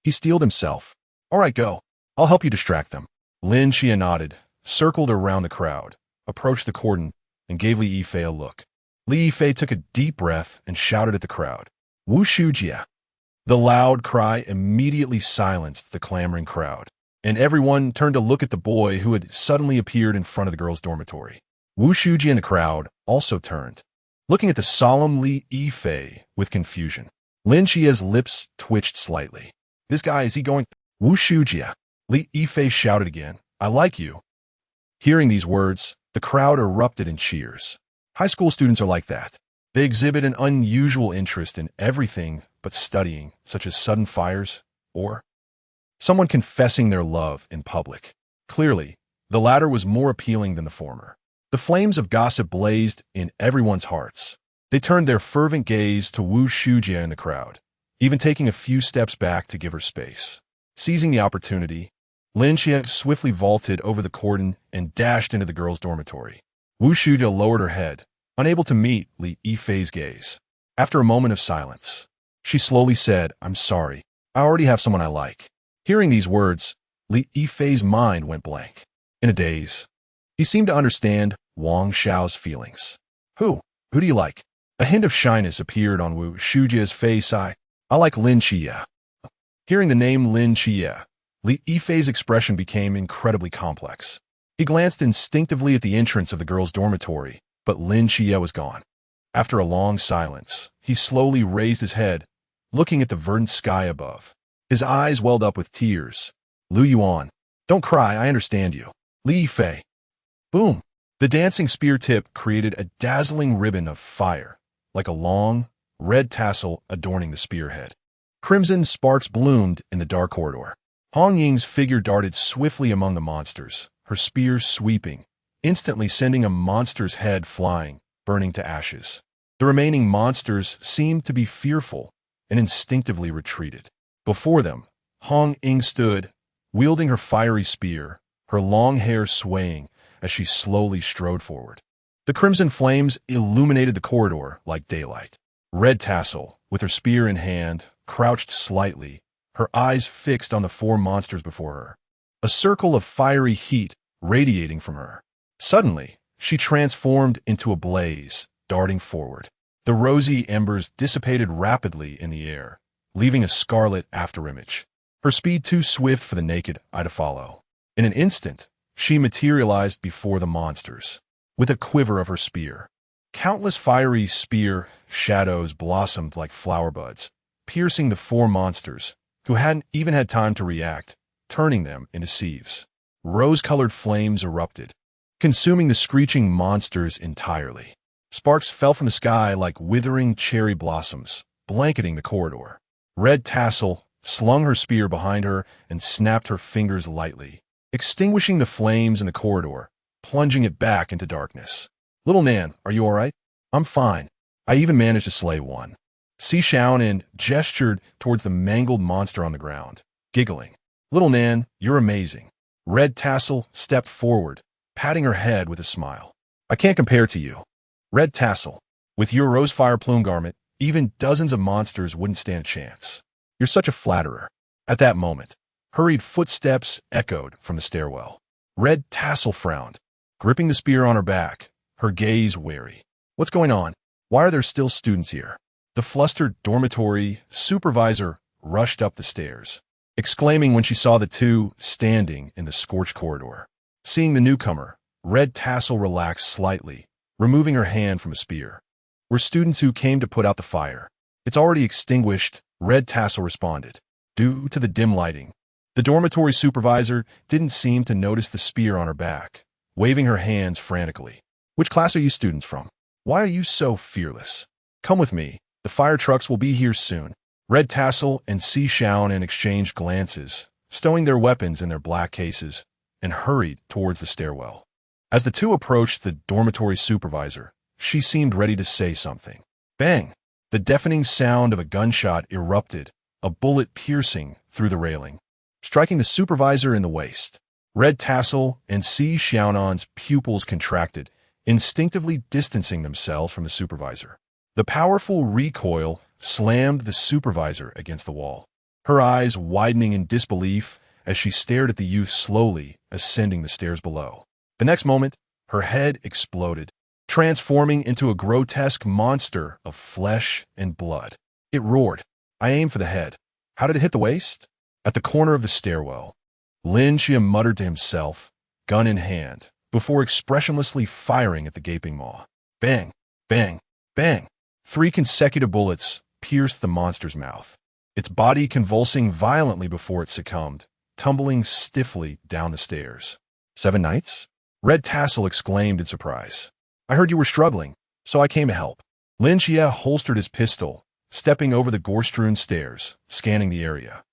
he steeled himself. All right, go. I'll help you distract them. Lin Qiye nodded, circled around the crowd, approached the cordon, and gave Lin Qiye a look. Lin Qiye took a deep breath and shouted at the crowd. Wu Shujia. The loud cry immediately silenced the clamoring crowd, and everyone turned to look at the boy who had suddenly appeared in front of the girls' dormitory. Wu Shuji and the crowd also turned, looking at the solemn Lin Qiye with confusion. Lin Qiye's lips twitched slightly. This guy, is he going? Wu Shujia. Lin Qiye shouted again. I like you. Hearing these words, the crowd erupted in cheers. High school students are like that. They exhibit an unusual interest in everything but studying, such as sudden fires or someone confessing their love in public. Clearly, the latter was more appealing than the former. The flames of gossip blazed in everyone's hearts. They turned their fervent gaze to Wu Shujia in the crowd, even taking a few steps back to give her space. Seizing the opportunity, Lin Qiye swiftly vaulted over the cordon and dashed into the girls' dormitory. Wu Shujia lowered her head, unable to meet Lin Qiye's gaze. After a moment of silence, she slowly said, I'm sorry. I already have someone I like. Hearing these words, Lin Qiye's mind went blank. In a daze, he seemed to understand Wang Xiao's feelings. Who do you like? A hint of shyness appeared on Wu Shujia's face. I like Lin Qiye. Hearing the name Lin Qiye, Lin Qiye's expression became incredibly complex. He glanced instinctively at the entrance of the girls' dormitory, but Lin Qiye was gone. After a long silence, he slowly raised his head, looking at the verdant sky above. His eyes welled up with tears. Lu Yuan, don't cry, I understand you. Lin Qiye. Boom! The dancing spear tip created a dazzling ribbon of fire, like a long, red tassel adorning the spearhead. Crimson sparks bloomed in the dark corridor. Hong Ying's figure darted swiftly among the monsters, her spear sweeping, instantly sending a monster's head flying, burning to ashes. The remaining monsters seemed to be fearful and instinctively retreated. Before them, Hong Ying stood, wielding her fiery spear, her long hair swaying as she slowly strode forward. The crimson flames illuminated the corridor like daylight. Red Tassel, with her spear in hand, crouched slightly, her eyes fixed on the four monsters before her, a circle of fiery heat radiating from her. Suddenly, she transformed into a blaze, darting forward. The rosy embers dissipated rapidly in the air, leaving a scarlet afterimage. her speed too swift for the naked eye to follow. In an instant, she materialized before the monsters, with a quiver of her spear. Countless fiery spear shadows blossomed like flower buds, piercing the four monsters, who hadn't even had time to react, turning them into sieves. Rose-colored flames erupted, consuming the screeching monsters entirely. Sparks fell from the sky like withering cherry blossoms, blanketing the corridor. Red Tassel slung her spear behind her and snapped her fingers lightly, extinguishing the flames in the corridor, plunging it back into darkness. "Little Nan, are you all right?" "I'm fine. I even managed to slay one." Si Xiaonan gestured towards the mangled monster on the ground, giggling. "Little Nan, you're amazing." Red Tassel stepped forward, patting her head with a smile. "I can't compare to you. Red Tassel, with your rosefire plume garment, even dozens of monsters wouldn't stand a chance. You're such a flatterer." At that moment, hurried footsteps echoed from the stairwell. Red Tassel frowned, gripping the spear on her back, her gaze wary. "What's going on? Why are there still students here?" The flustered dormitory supervisor rushed up the stairs, exclaiming when she saw the two standing in the scorched corridor. Seeing the newcomer, Red Tassel relaxed slightly, removing her hand from a spear. "We're students who came to put out the fire. It's already extinguished," Red Tassel responded. Due to the dim lighting, the dormitory supervisor didn't seem to notice the spear on her back, waving her hands frantically. "Which class are you students from? Why are you so fearless? Come with me. The fire trucks will be here soon." Red Tassel and Si Xiaonan exchanged glances, stowing their weapons in their black cases, and hurried towards the stairwell. As the two approached the dormitory supervisor, she seemed ready to say something. Bang! The deafening sound of a gunshot erupted, a bullet piercing through the railing, striking the supervisor in the waist. Red Tassel and Si Xiaonan's pupils contracted, instinctively distancing themselves from the supervisor. The powerful recoil slammed the supervisor against the wall, her eyes widening in disbelief as she stared at the youth slowly ascending the stairs below. The next moment, her head exploded, transforming into a grotesque monster of flesh and blood. It roared. I aimed for the head. How did it hit the waist? At the corner of the stairwell, Lin Qiye muttered to himself, gun in hand, before expressionlessly firing at the gaping maw. Bang! Bang! Bang! 3 consecutive bullets pierced the monster's mouth, its body convulsing violently before it succumbed, tumbling stiffly down the stairs. 7 nights? Red Tassel exclaimed in surprise. I heard you were struggling, so I came to help. Lin Qiye holstered his pistol, stepping over the gore-strewn stairs, scanning the area.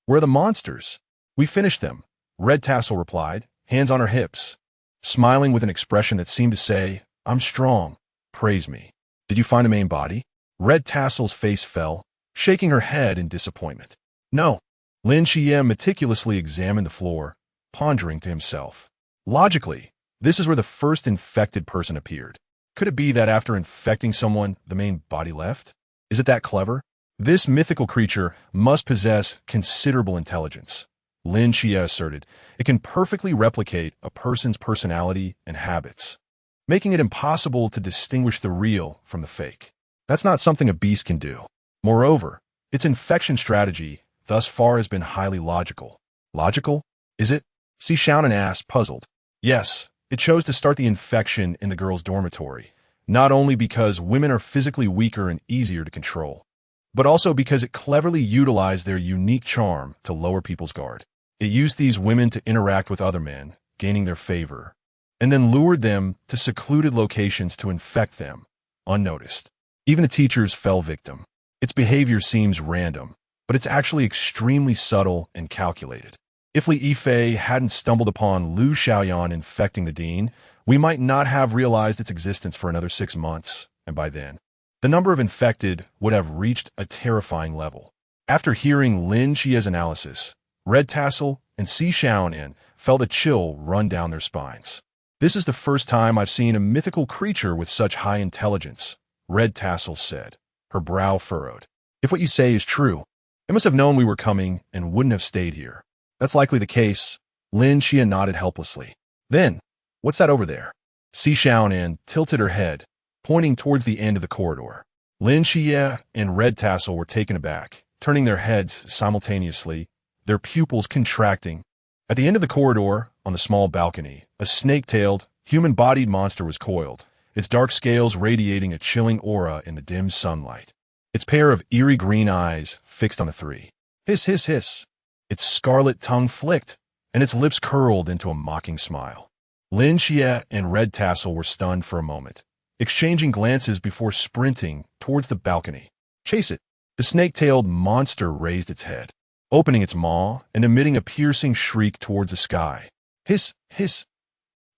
Where are the monsters? We finished them, Red Tassel replied, hands on her hips, smiling with an expression that seemed to say, I'm strong, praise me. Did you find a main body? Red Tassel's face fell, shaking her head in disappointment. No. Lin Qiye meticulously examined the floor, pondering to himself. Logically, this is where the first infected person appeared. Could it be that after infecting someone, the main body left? Is it that clever? This mythical creature must possess considerable intelligence, Lin Qiye asserted. It can perfectly replicate a person's personality and habits, making it impossible to distinguish the real from the fake. That's not something a beast can do. Moreover, its infection strategy thus far has been highly logical. Logical? Is it? Si Xiaonan asked, puzzled. Yes, it chose to start the infection in the girls' dormitory, not only because women are physically weaker and easier to control, but also because it cleverly utilized their unique charm to lower people's guard. It used these women to interact with other men, gaining their favor, and then lured them to secluded locations to infect them, unnoticed. Even the teachers fell victim. Its behavior seems random, but it's actually extremely subtle and calculated. If Li Yifei hadn't stumbled upon Lu Xiaoyan infecting the dean, we might not have realized its existence for another 6 months, and by then, the number of infected would have reached a terrifying level. After hearing Lin Qiye's analysis, Red Tassel and Si Xiaonan felt a chill run down their spines. This is the first time I've seen a mythical creature with such high intelligence, Red Tassel said, her brow furrowed. If what you say is true, it must have known we were coming and wouldn't have stayed here. That's likely the case. Lin Qiye nodded helplessly. Then, what's that over there? Si Xiaonan tilted her head, pointing towards the end of the corridor. Lin Qiye and Red Tassel were taken aback, turning their heads simultaneously, their pupils contracting. At the end of the corridor, on the small balcony, a snake-tailed, human-bodied monster was coiled, its dark scales radiating a chilling aura in the dim sunlight. Its pair of eerie green eyes fixed on the three. Hiss, hiss, hiss. Its scarlet tongue flicked, and its lips curled into a mocking smile. Lin Qiye and Red Tassel were stunned for a moment, exchanging glances before sprinting towards the balcony. Chase it! The snake-tailed monster raised its head, opening its maw and emitting a piercing shriek towards the sky. Hiss, hiss.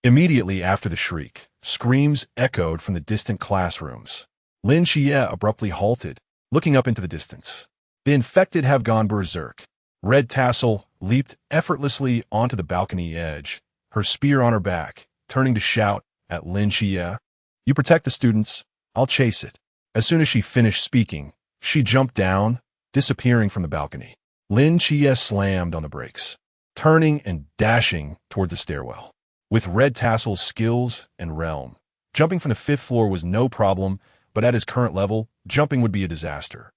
Immediately after the shriek, screams echoed from the distant classrooms. Lin Qiye abruptly halted, looking up into the distance. The infected have gone berserk. Red Tassel leaped effortlessly onto the balcony edge, her spear on her back, turning to shout at Lin Qiye. You protect the students, I'll chase it. As soon as she finished speaking, she jumped down, disappearing from the balcony. Lin Qiye slammed on the brakes, turning and dashing towards the stairwell. With Red Tassel's skills and realm, jumping from the 5th floor was no problem, but at his current level, jumping would be a disaster.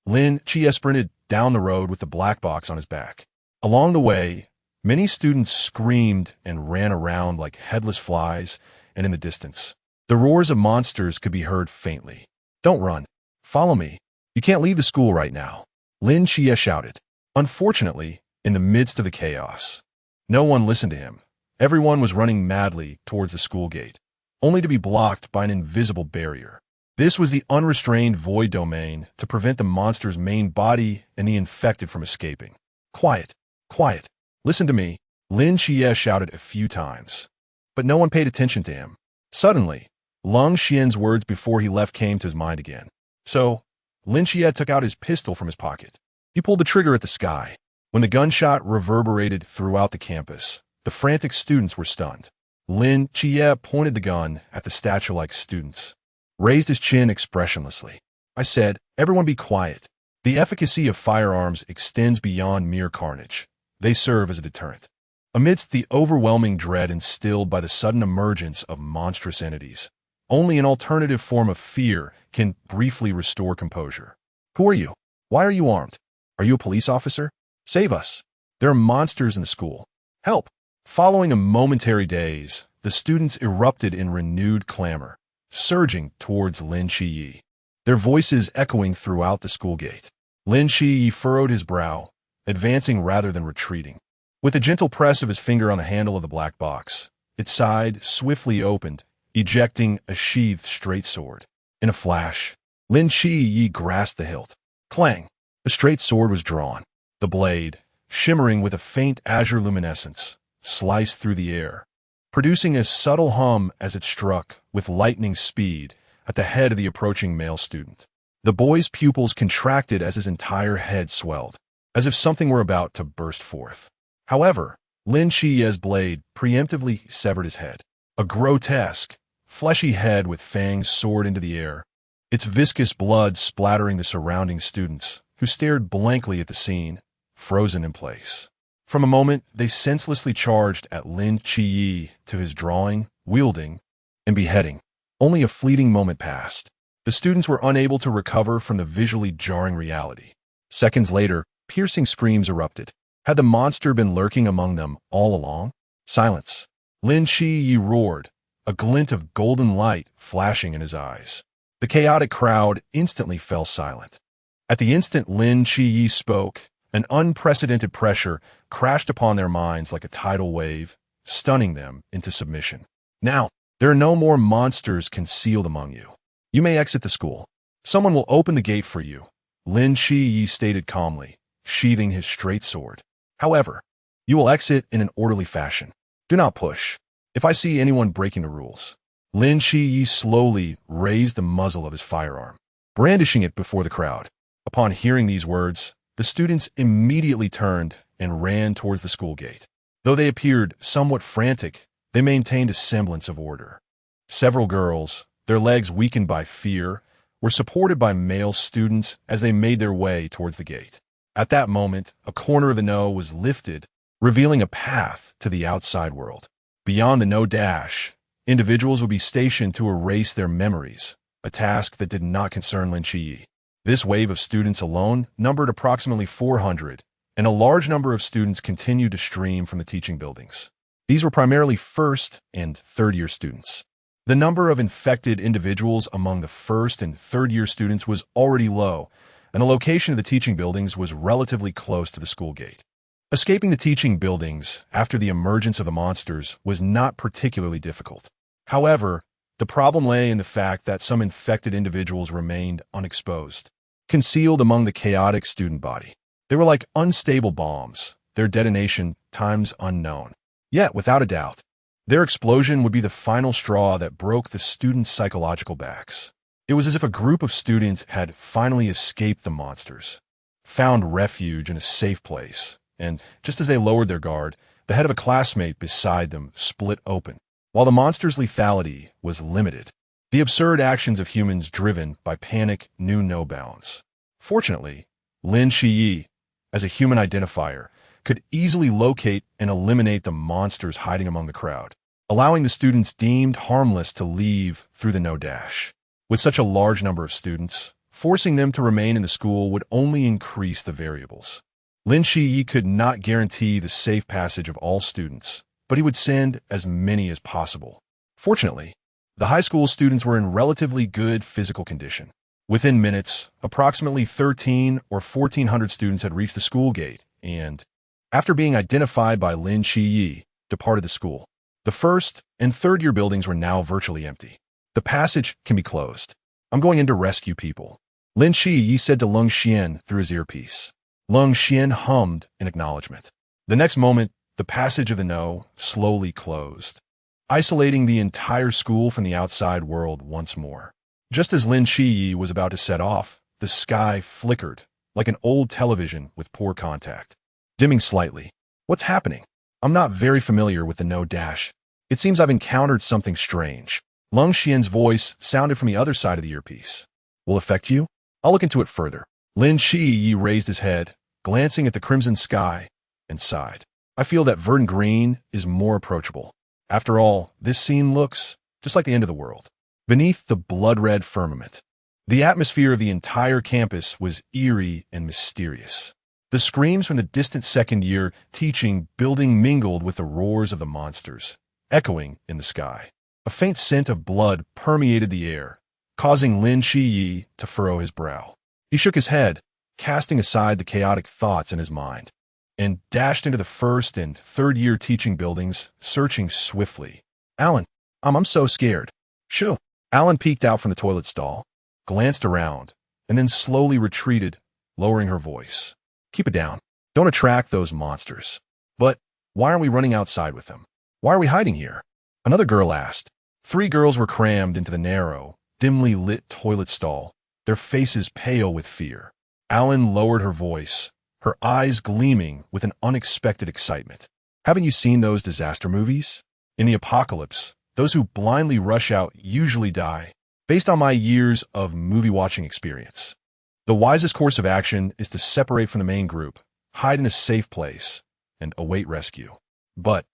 Lin Qiye sprinted down the road with the black box on his back. Along the way, many students screamed and ran around like headless flies, and in the distance, the roars of monsters could be heard faintly. Don't run. Follow me. You can't leave the school right now. Lin Qiye shouted. Unfortunately, in the midst of the chaos, no one listened to him. Everyone was running madly towards the school gate, only to be blocked by an invisible barrier. This was the unrestrained void domain to prevent the monster's main body and the infected from escaping. Quiet, quiet, listen to me, Lin Qiye shouted a few times. But no one paid attention to him. Suddenly, Lung Xian's words before he left came to his mind again. So, Lin Qiye took out his pistol from his pocket. He pulled the trigger at the sky. When the gunshot reverberated throughout the campus, the frantic students were stunned. Lin Qiye pointed the gun at the statue-like students, raised his chin expressionlessly. I said, everyone be quiet. The efficacy of firearms extends beyond mere carnage. They serve as a deterrent. Amidst the overwhelming dread instilled by the sudden emergence of monstrous entities, only an alternative form of fear can briefly restore composure. Who are you? Why are you armed? Are you a police officer? Save us. There are monsters in the school. Help. Following a momentary daze, the students erupted in renewed clamor, surging towards Lin Qiye, their voices echoing throughout the school gate. Lin Qiye furrowed his brow, advancing rather than retreating. With a gentle press of his finger on the handle of the black box, its side swiftly opened, ejecting a sheathed straight sword. In a flash, Lin Qiye grasped the hilt. Clang! The straight sword was drawn. The blade, shimmering with a faint azure luminescence, sliced through the air, producing a subtle hum as it struck with lightning speed at the head of the approaching male student. The boy's pupils contracted as his entire head swelled, as if something were about to burst forth. However, Lin Qiye's blade preemptively severed his head. A grotesque, fleshy head with fangs soared into the air, its viscous blood splattering the surrounding students, who stared blankly at the scene, frozen in place. From a moment, they senselessly charged at Lin Qiye to his drawing, wielding, and beheading. Only a fleeting moment passed. The students were unable to recover from the visually jarring reality. Seconds later, piercing screams erupted. Had the monster been lurking among them all along? Silence. Lin Qiye roared, a glint of golden light flashing in his eyes. The chaotic crowd instantly fell silent. At the instant Lin Qiye spoke, an unprecedented pressure crashed upon their minds like a tidal wave, stunning them into submission. Now, there are no more monsters concealed among you. You may exit the school. Someone will open the gate for you, Lin Qiye stated calmly, sheathing his straight sword. However, you will exit in an orderly fashion. Do not push. If I see anyone breaking the rules. Lin Qiye slowly raised the muzzle of his firearm, brandishing it before the crowd. Upon hearing these words, the students immediately turned and ran towards the school gate. Though they appeared somewhat frantic, they maintained a semblance of order. Several girls, their legs weakened by fear, were supported by male students as they made their way towards the gate. At that moment, a corner of the no was lifted, revealing a path to the outside world. Beyond the no dash, individuals would be stationed to erase their memories, a task that did not concern Lin Qiye. This wave of students alone numbered approximately 400, and a large number of students continued to stream from the teaching buildings. These were primarily first and third-year students. The number of infected individuals among the first and third-year students was already low, and the location of the teaching buildings was relatively close to the school gate. Escaping the teaching buildings after the emergence of the monsters was not particularly difficult. However, the problem lay in the fact that some infected individuals remained unexposed, concealed among the chaotic student body. They were like unstable bombs, their detonation times unknown. Yet, without a doubt, their explosion would be the final straw that broke the students' psychological backs. It was as if a group of students had finally escaped the monsters, found refuge in a safe place, and just as they lowered their guard, the head of a classmate beside them split open. While the monster's lethality was limited, the absurd actions of humans driven by panic knew no bounds. Fortunately, Lin Qiye, as a human identifier, could easily locate and eliminate the monsters hiding among the crowd, allowing the students deemed harmless to leave through the no-dash. With such a large number of students, forcing them to remain in the school would only increase the variables. Lin Qiye could not guarantee the safe passage of all students, but he would send as many as possible. Fortunately, the high school students were in relatively good physical condition. Within minutes, approximately 13 or 1,400 students had reached the school gate and, after being identified by Lin Qiye, departed the school. The first and third-year buildings were now virtually empty. The passage can be closed. I'm going in to rescue people, Lin Qiye said to Lin Qiye through his earpiece. Lin Qiye hummed in acknowledgement. The next moment, the passage of the no slowly closed, isolating the entire school from the outside world once more. Just as Lin Qiye was about to set off, the sky flickered, like an old television with poor contact, dimming slightly. What's happening? I'm not very familiar with the no-dash. It seems I've encountered something strange. Lin Qiye's voice sounded from the other side of the earpiece. Will affect you? I'll look into it further. Lin Qiye raised his head, glancing at the crimson sky, and sighed. I feel that verdant green is more approachable. After all, this scene looks just like the end of the world. Beneath the blood-red firmament, the atmosphere of the entire campus was eerie and mysterious. The screams from the distant second-year teaching building mingled with the roars of the monsters, echoing in the sky. A faint scent of blood permeated the air, causing Lin Qiye to furrow his brow. He shook his head, casting aside the chaotic thoughts in his mind, and dashed into the first and third-year teaching buildings, searching swiftly. Alan, I'm so scared. Shoo. Alan peeked out from the toilet stall, glanced around, and then slowly retreated, lowering her voice. Keep it down. Don't attract those monsters. But why aren't we running outside with them? Why are we hiding here? Another girl asked. 3 girls were crammed into the narrow, dimly lit toilet stall, their faces pale with fear. Alan lowered her voice, her eyes gleaming with an unexpected excitement. Haven't you seen those disaster movies? In the apocalypse, those who blindly rush out usually die. Based on my years of movie-watching experience, the wisest course of action is to separate from the main group, hide in a safe place, and await rescue. But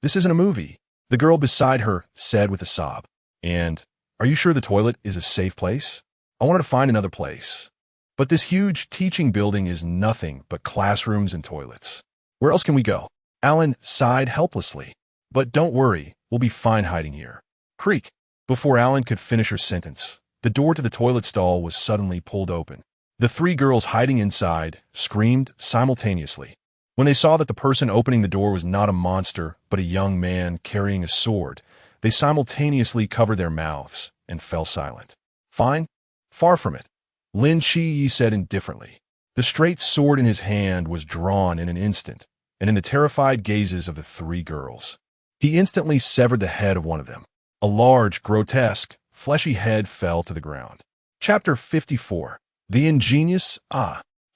this isn't a movie, the girl beside her said with a sob. And, are you sure the toilet is a safe place? I wanted to find another place. But this huge teaching building is nothing but classrooms and toilets. Where else can we go? Alan sighed helplessly. But don't worry, we'll be fine hiding here. Creak. Before Alan could finish her sentence, the door to the toilet stall was suddenly pulled open. The 3 girls hiding inside screamed simultaneously. When they saw that the person opening the door was not a monster, but a young man carrying a sword, they simultaneously covered their mouths and fell silent. Fine? Far from it, Lin Qiye said indifferently. The straight sword in his hand was drawn in an instant, and in the terrified gazes of the 3 girls, he instantly severed the head of one of them. A large, grotesque, fleshy head fell to the ground. Chapter 54. The ingenious,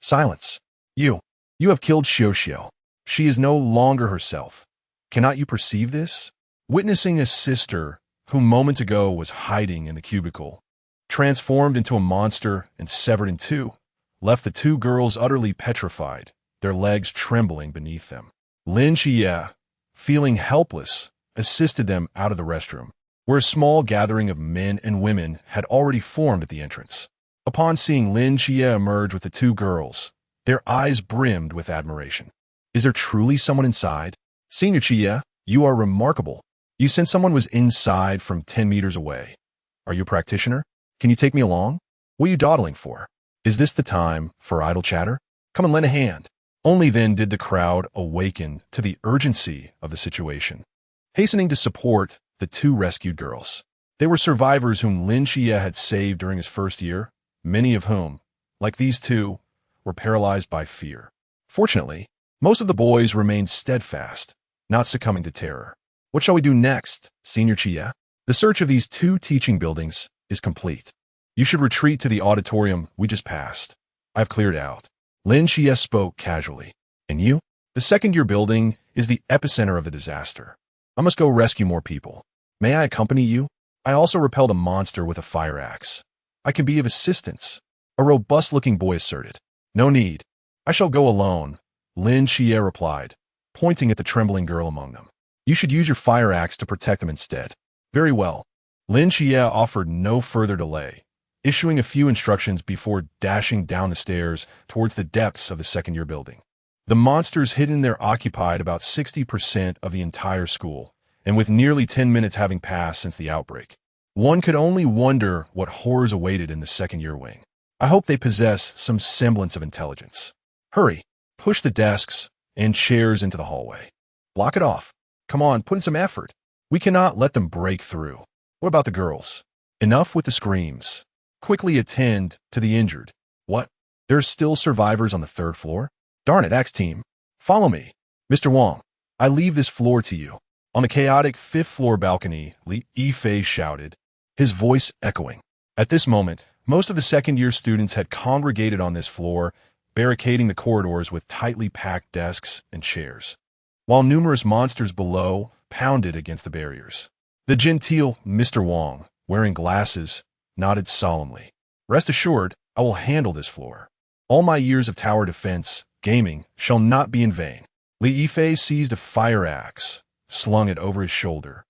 silence. You have killed Xiao. She is no longer herself. Cannot you perceive this? Witnessing a sister, who moments ago was hiding in the cubicle, transformed into a monster and severed in 2, left the 2 girls utterly petrified, their legs trembling beneath them. Lin Qiye, feeling helpless, assisted them out of the restroom, where a small gathering of men and women had already formed at the entrance. Upon seeing Lin Qiye emerge with the two girls, their eyes brimmed with admiration. Is there truly someone inside? Senior Qiye, you are remarkable. You said someone was inside from 10 meters away. Are you a practitioner? Can you take me along? What are you dawdling for? Is this the time for idle chatter? Come and lend a hand. Only then did the crowd awaken to the urgency of the situation, hastening to support the two rescued girls. They were survivors whom Lin Qiye had saved during his first year, many of whom, like these two, were paralyzed by fear. Fortunately, most of the boys remained steadfast, not succumbing to terror. What shall we do next, Senior Qiye? The search of these two teaching buildings is complete. You should retreat to the auditorium we just passed. I've cleared out. Lin Qiye spoke casually. And you? The second-year building is the epicenter of the disaster. I must go rescue more people. May I accompany you? I also repelled a monster with a fire axe. I can be of assistance, a robust-looking boy asserted. No need. I shall go alone, Lin Qiye replied, pointing at the trembling girl among them. You should use your fire axe to protect them instead. Very well. Lin Qiye offered no further delay, issuing a few instructions before dashing down the stairs towards the depths of the second-year building. The monsters hidden there occupied about 60% of the entire school, and with nearly 10 minutes having passed since the outbreak, one could only wonder what horrors awaited in the second-year wing. I hope they possess some semblance of intelligence. Hurry, push the desks and chairs into the hallway. Block it off. Come on, put in some effort. We cannot let them break through. What about the girls? Enough with the screams. Quickly attend to the injured. What? There are still survivors on the third floor? Darn it, Axe team. Follow me. Mr. Wong, I leave this floor to you. On the chaotic fifth-floor balcony, Li Yifei shouted, his voice echoing. At this moment, most of the second-year students had congregated on this floor, barricading the corridors with tightly packed desks and chairs, while numerous monsters below pounded against the barriers. The genteel Mr. Wong, wearing glasses, nodded solemnly. Rest assured, I will handle this floor. All my years of tower defense, gaming, shall not be in vain. Li Yifei seized a fire axe, slung it over his shoulder,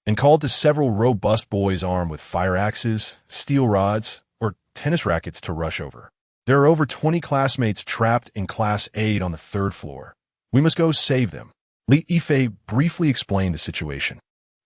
and called to several robust boys armed with fire axes, steel rods, or tennis rackets to rush over. There are over 20 classmates trapped in Class 8 on the third floor. We must go save them. Li Yifei briefly explained the situation.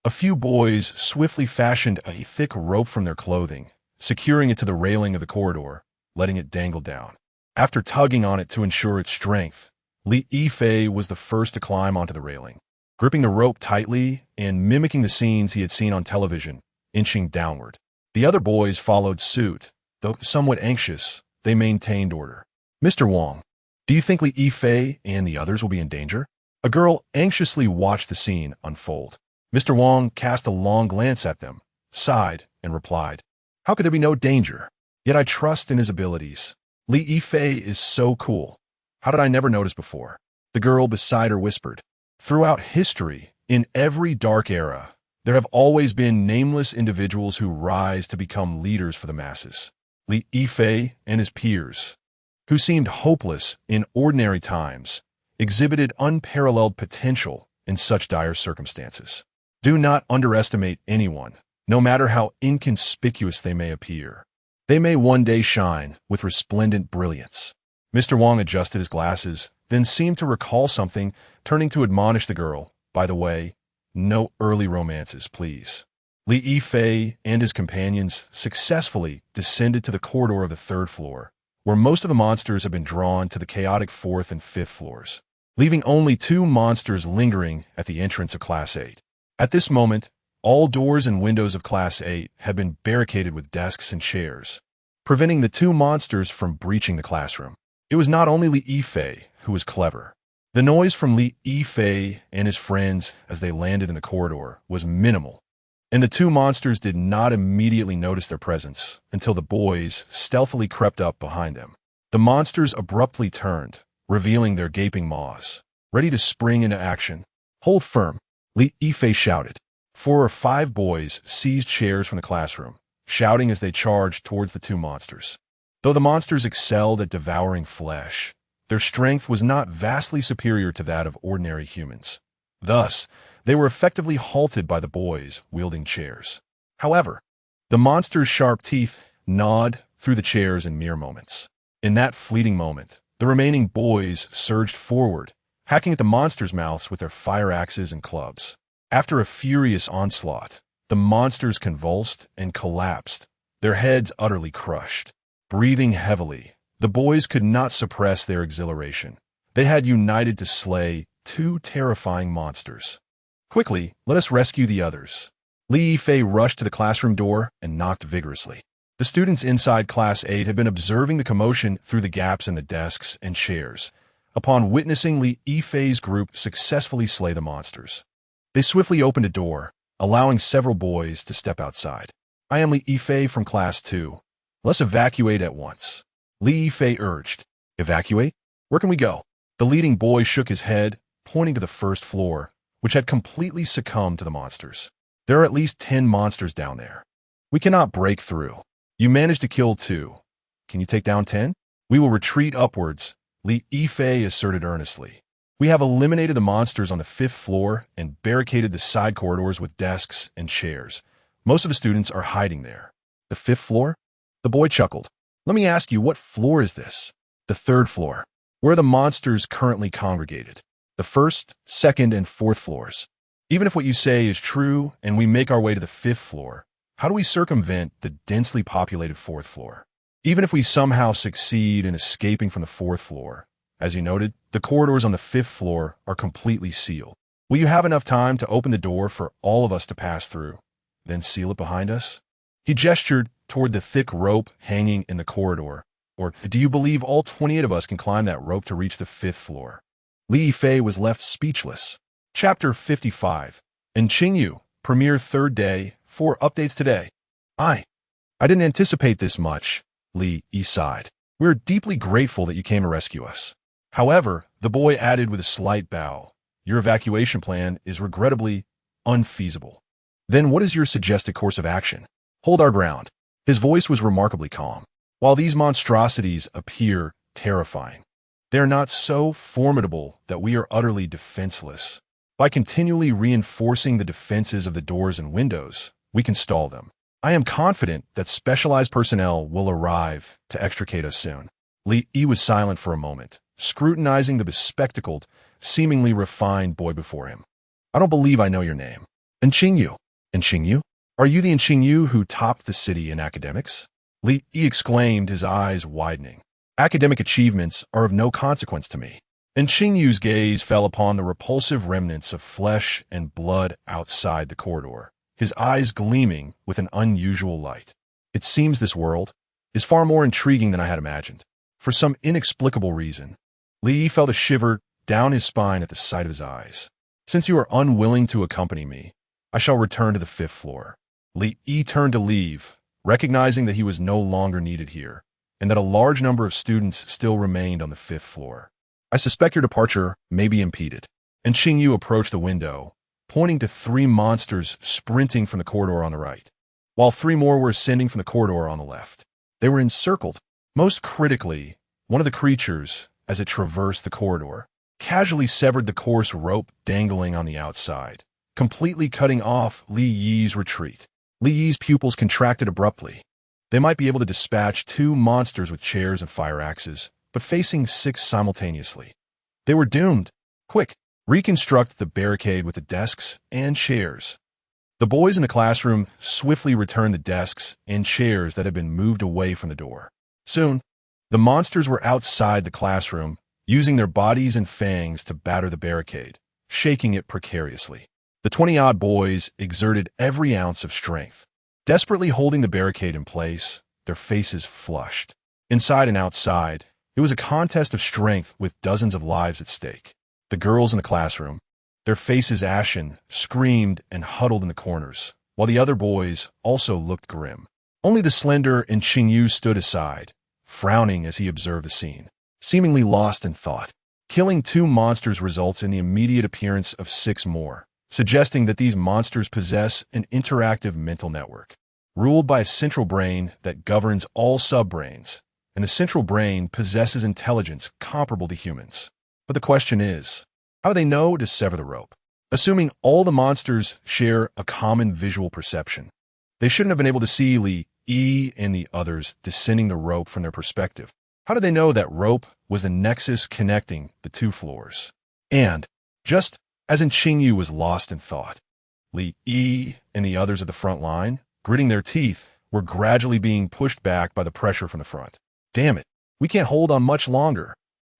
A few boys swiftly fashioned a thick rope from their clothing, securing it to the railing of the corridor, letting it dangle down. After tugging on it to ensure its strength, Li Yifei was the first to climb onto the railing, gripping the rope tightly and mimicking the scenes he had seen on television, inching downward. The other boys followed suit. Though somewhat anxious, they maintained order. Mr. Wong, do you think Li Yifei and the others will be in danger? A girl anxiously watched the scene unfold. Mr. Wong cast a long glance at them, sighed, and replied, how could there be no danger? Yet I trust in his abilities. Li Yifei is so cool. How did I never notice before? The girl beside her whispered. Throughout history, in every dark era, there have always been nameless individuals who rise to become leaders for the masses. Li Yifei and his peers, who seemed hopeless in ordinary times, exhibited unparalleled potential in such dire circumstances. Do not underestimate anyone, no matter how inconspicuous they may appear. They may one day shine with resplendent brilliance. Mr. Wong adjusted his glasses, then seemed to recall something, turning to admonish the girl. By the way, no early romances, please. Li Yifei and his companions successfully descended to the corridor of the third floor, where most of the monsters had been drawn to the chaotic fourth and fifth floors, leaving only two monsters lingering at the entrance of Class 8. At this moment, all doors and windows of Class 8 had been barricaded with desks and chairs, preventing the two monsters from breaching the classroom. It was not only Li Yifei who was clever. The noise from Li Yifei and his friends as they landed in the corridor was minimal, and the two monsters did not immediately notice their presence until the boys stealthily crept up behind them. The monsters abruptly turned, revealing their gaping maws, ready to spring into action. Hold firm, Li Yifei shouted. 4 or 5 boys seized chairs from the classroom, shouting as they charged towards the two monsters. Though the monsters excelled at devouring flesh, their strength was not vastly superior to that of ordinary humans. Thus, they were effectively halted by the boys wielding chairs. However, the monsters' sharp teeth gnawed through the chairs in mere moments. In that fleeting moment, the remaining boys surged forward, hacking at the monsters' mouths with their fire axes and clubs. After a furious onslaught, the monsters convulsed and collapsed, their heads utterly crushed. Breathing heavily, the boys could not suppress their exhilaration. They had united to slay 2 terrifying monsters. Quickly, let us rescue the others. Li Fei rushed to the classroom door and knocked vigorously. The students inside Class 8 had been observing the commotion through the gaps in the desks and chairs, upon witnessing Li Fei's group successfully slay the monsters. They swiftly opened a door, allowing several boys to step outside. "I am Li Fei from Class 2. Let's evacuate at once," Li Fei urged. "Evacuate? Where can we go?" The leading boy shook his head, pointing to the first floor, which had completely succumbed to the monsters. "There are at least 10 monsters down there. We cannot break through. You managed to kill 2. Can you take down 10? We will retreat upwards," Li Fei asserted earnestly. "We have eliminated the monsters on the 5th floor and barricaded the side corridors with desks and chairs. Most of the students are hiding there." "The 5th floor?" The boy chuckled. "Let me ask you, what floor is this?" "The 3rd floor. Where are the monsters currently congregated?" "The 1st, 2nd, and 4th floors." "Even if what you say is true and we make our way to the 5th floor, how do we circumvent the densely populated 4th floor? Even if we somehow succeed in escaping from the 4th floor, as you noted, the corridors on the 5th floor are completely sealed. Will you have enough time to open the door for all of us to pass through, then seal it behind us?" He gestured toward the thick rope hanging in the corridor. "Or do you believe all 28 of us can climb that rope to reach the 5th floor?" Li Fei was left speechless. Chapter 55. In Qingyu, premiere 3rd day, 4 updates today. I didn't anticipate this much, Li sighed. "We're deeply grateful that you came to rescue us." However, the boy added with a slight bow, "Your evacuation plan is regrettably unfeasible." "Then what is your suggested course of action?" "Hold our ground." His voice was remarkably calm. "While these monstrosities appear terrifying, they are not so formidable that we are utterly defenseless. By continually reinforcing the defenses of the doors and windows, we can stall them. I am confident that specialized personnel will arrive to extricate us soon." Li was silent for a moment, scrutinizing the bespectacled, seemingly refined boy before him. "I don't believe I know your name." "In Qingyu." "In Qingyu? Are you the in Qingyu who topped the city in academics?" Li exclaimed, his eyes widening. "Academic achievements are of no consequence to me." And Qingyu's gaze fell upon the repulsive remnants of flesh and blood outside the corridor, his eyes gleaming with an unusual light. "It seems this world is far more intriguing than I had imagined." For some inexplicable reason, Li felt a shiver down his spine at the sight of his eyes. "Since you are unwilling to accompany me, I shall return to the 5th floor." Li turned to leave, recognizing that he was no longer needed here, and that a large number of students still remained on the 5th floor. "I suspect your departure may be impeded." And Qingyu approached the window, pointing to 3 monsters sprinting from the corridor on the right, while 3 more were ascending from the corridor on the left. They were encircled. Most critically, one of the creatures, as it traversed the corridor, casually severed the coarse rope dangling on the outside, completely cutting off Li's retreat. Li's pupils contracted abruptly. They might be able to dispatch 2 monsters with chairs and fire axes, but facing 6 simultaneously. They were doomed. "Quick, reconstruct the barricade with the desks and chairs." The boys in the classroom swiftly returned the desks and chairs that had been moved away from the door. Soon, the monsters were outside the classroom, using their bodies and fangs to batter the barricade, shaking it precariously. The 20-odd boys exerted every ounce of strength, desperately holding the barricade in place, their faces flushed. Inside and outside, it was a contest of strength with dozens of lives at stake. The girls in the classroom, their faces ashen, screamed and huddled in the corners, while the other boys also looked grim. Only the slender and Qingyu stood aside, frowning as he observed the scene, seemingly lost in thought. Killing 2 monsters results in the immediate appearance of 6 more, suggesting that these monsters possess an interactive mental network, ruled by a central brain that governs all subbrains, and the central brain possesses intelligence comparable to humans. But the question is, how do they know to sever the rope? Assuming all the monsters share a common visual perception, they shouldn't have been able to see Li Qiye and the others descending the rope from their perspective. How did they know that rope was the nexus connecting the two floors? And, just as Qingyu was lost in thought, Lin Qiye and the others at the front line, gritting their teeth, were gradually being pushed back by the pressure from the front. Damn it, we can't hold on much longer.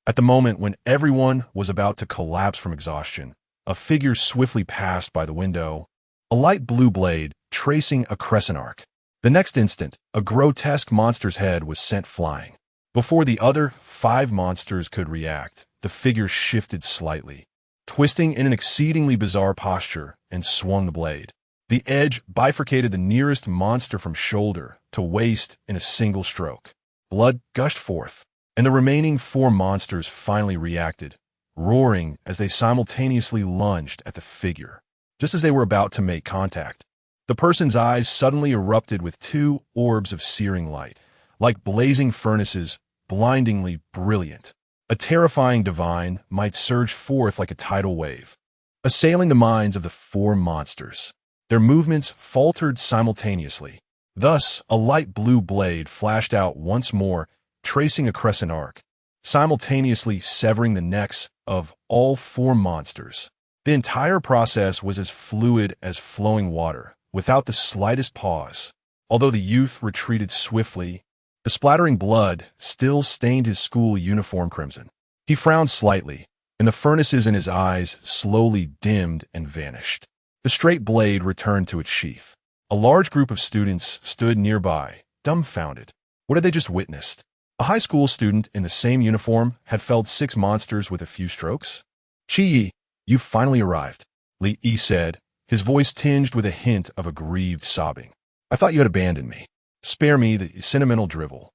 At the moment when everyone was about to collapse from exhaustion, a figure swiftly passed by the window, a light blue blade tracing a crescent arc. The next instant, a grotesque monster's head was sent flying. Before the other 5 monsters could react, the figure shifted slightly, twisting in an exceedingly bizarre posture, and swung the blade. The edge bifurcated the nearest monster from shoulder to waist in a single stroke. Blood gushed forth, and the remaining 4 monsters finally reacted, roaring as they simultaneously lunged at the figure. Just as they were about to make contact, the person's eyes suddenly erupted with 2 orbs of searing light, like blazing furnaces, blindingly brilliant. A terrifying divine might surge forth like a tidal wave, assailing the minds of the 4 monsters. Their movements faltered simultaneously. Thus, a light blue blade flashed out once more, tracing a crescent arc, simultaneously severing the necks of all 4 monsters. The entire process was as fluid as flowing water, without the slightest pause. Although the youth retreated swiftly, the splattering blood still stained his school uniform crimson. He frowned slightly, and the furnaces in his eyes slowly dimmed and vanished. The straight blade returned to its sheath. A large group of students stood nearby, dumbfounded. What had they just witnessed? A high school student in the same uniform had felled 6 monsters with a few strokes? Qiye, you've finally arrived, Lin Qiye said, his voice tinged with a hint of aggrieved sobbing. I thought you had abandoned me. Spare me the sentimental drivel.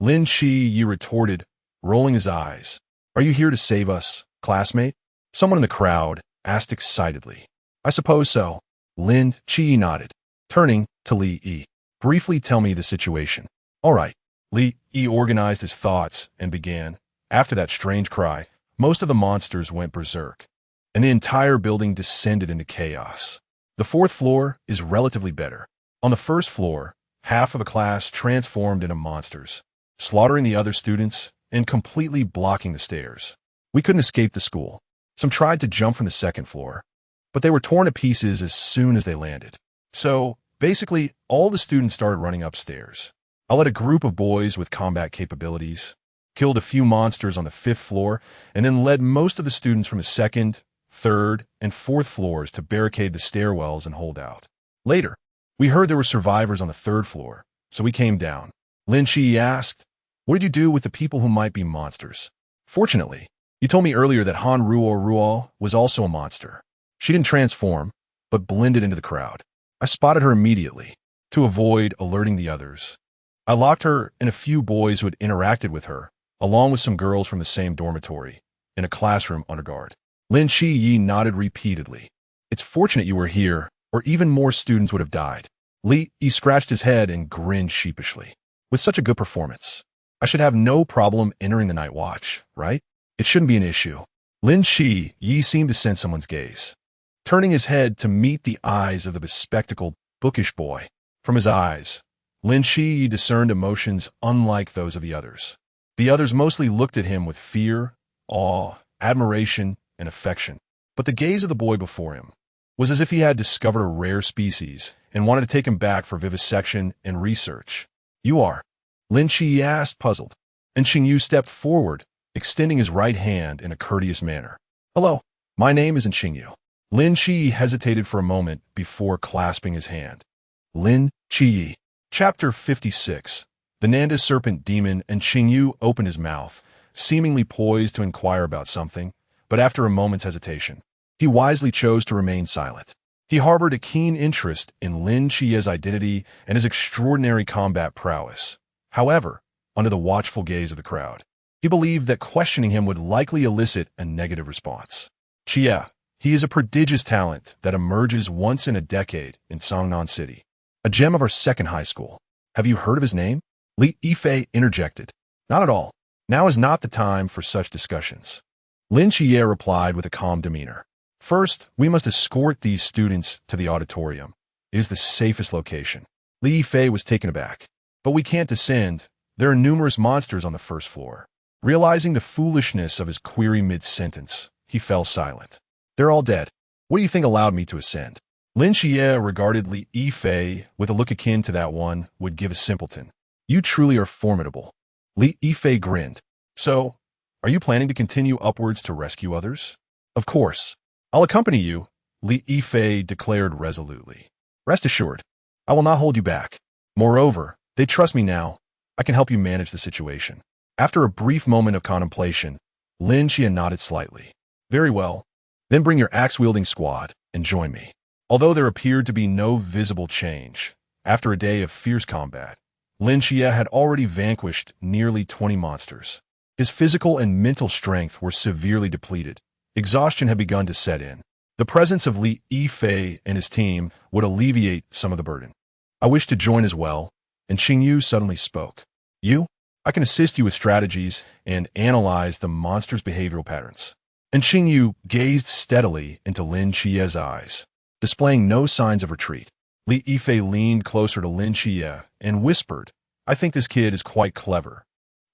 Lin Qiye retorted, rolling his eyes. Are you here to save us, classmate? Someone in the crowd asked excitedly. I suppose so. Lin Qiye nodded, turning to Lin Qiye. Briefly tell me the situation. All right. Lin Qiye organized his thoughts and began. After that strange cry, most of the monsters went berserk, and the entire building descended into chaos. The 4th floor is relatively better. On the 1st floor, half of a class transformed into monsters, slaughtering the other students and completely blocking the stairs. We couldn't escape the school. Some tried to jump from the 2nd floor, but they were torn to pieces as soon as they landed. So, basically, all the students started running upstairs. I led a group of boys with combat capabilities, killed a few monsters on the 5th floor, and then led most of the students from the 2nd, 3rd, and 4th floors to barricade the stairwells and hold out. Later, we heard there were survivors on the 3rd floor, so we came down. Lin Qiye asked, what did you do with the people who might be monsters? Fortunately, you told me earlier that Han Ruo was also a monster. She didn't transform, but blended into the crowd. I spotted her immediately, to avoid alerting the others. I locked her and a few boys who had interacted with her, along with some girls from the same dormitory, in a classroom under guard. Lin Qiye nodded repeatedly. It's fortunate you were here, or even more students would have died. Lin Qiye scratched his head and grinned sheepishly. With such a good performance, I should have no problem entering the Night Watch, right? It shouldn't be an issue. Lin Qiye seemed to sense someone's gaze, turning his head to meet the eyes of the bespectacled, bookish boy. From his eyes, Lin Qiye discerned emotions unlike those of the others. The others mostly looked at him with fear, awe, admiration, and affection. But the gaze of the boy before him was as if he had discovered a rare species and wanted to take him back for vivisection and research. You are? Lin Qiye asked, puzzled, and Qingyu stepped forward, extending his right hand in a courteous manner. Hello, my name isn't Qingyu. Lin Qiye hesitated for a moment before clasping his hand. Lin Qiye. Chapter 56. The Nanda Serpent Demon and Qingyu opened his mouth, seemingly poised to inquire about something, but after a moment's hesitation, he wisely chose to remain silent. He harbored a keen interest in Lin Qiye's identity and his extraordinary combat prowess. However, under the watchful gaze of the crowd, he believed that questioning him would likely elicit a negative response. Qiye, he is a prodigious talent that emerges once in a decade in Songnan City, a gem of our 2nd high school. Have you heard of his name? Lin Qiye interjected. Not at all. Now is not the time for such discussions. Lin Qiye replied with a calm demeanor. First, we must escort these students to the auditorium. It is the safest location. Lin Qiye was taken aback. But we can't descend. There are numerous monsters on the first floor. Realizing the foolishness of his query mid-sentence, he fell silent. They're all dead. What do you think allowed me to ascend? Lin Qiye regarded Li Yifei with a look akin to that one would give a simpleton. You truly are formidable. Li Yifei grinned. So, are you planning to continue upwards to rescue others? Of course. I'll accompany you, Li Yifei declared resolutely. Rest assured, I will not hold you back. Moreover, they trust me now. I can help you manage the situation. After a brief moment of contemplation, Lin Qiye nodded slightly. Very well. Then bring your axe-wielding squad and join me. Although there appeared to be no visible change, after a day of fierce combat, Lin Qiye had already vanquished nearly 20 monsters. His physical and mental strength were severely depleted. Exhaustion had begun to set in. The presence of Li Yifei and his team would alleviate some of the burden. I wish to join as well, and Xingyu suddenly spoke. You? I can assist you with strategies and analyze the monster's behavioral patterns. And Xingyu gazed steadily into Lin Qiye's eyes, displaying no signs of retreat. Li Yifei leaned closer to Lin Qiye and whispered, I think this kid is quite clever.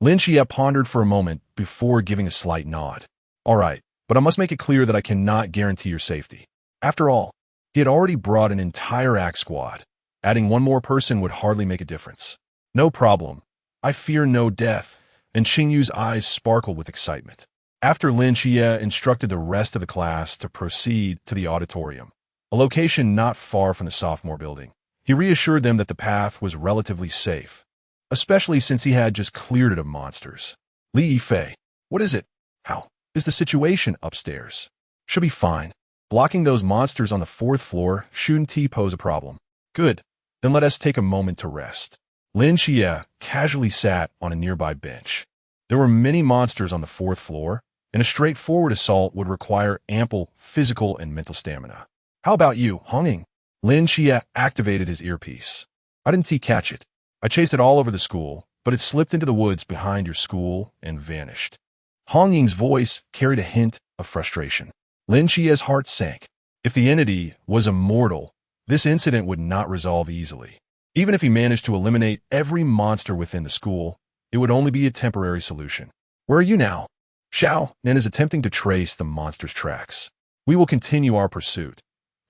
Lin Qiye pondered for a moment before giving a slight nod. All right, but I must make it clear that I cannot guarantee your safety. After all, he had already brought an entire axe squad. Adding one more person would hardly make a difference. No problem. I fear no death, and Xingyu's eyes sparkled with excitement. After Lin Qiye instructed the rest of the class to proceed to the auditorium, a location not far from the sophomore building, he reassured them that the path was relatively safe, especially since he had just cleared it of monsters. Li Yifei, what is it? How is the situation upstairs? Should be fine. Blocking those monsters on the 4th floor shouldn't pose a problem. Good. Then let us take a moment to rest. Lin Qiye casually sat on a nearby bench. There were many monsters on the 4th floor, and a straightforward assault would require ample physical and mental stamina. How about you, Honging? Lin Qiye activated his earpiece. I didn't catch it. I chased it all over the school, but it slipped into the woods behind your school and vanished. Honging's voice carried a hint of frustration. Lin Qiye's heart sank. If the entity was immortal, this incident would not resolve easily. Even if he managed to eliminate every monster within the school, it would only be a temporary solution. Where are you now? Xiao Nen is attempting to trace the monster's tracks. We will continue our pursuit.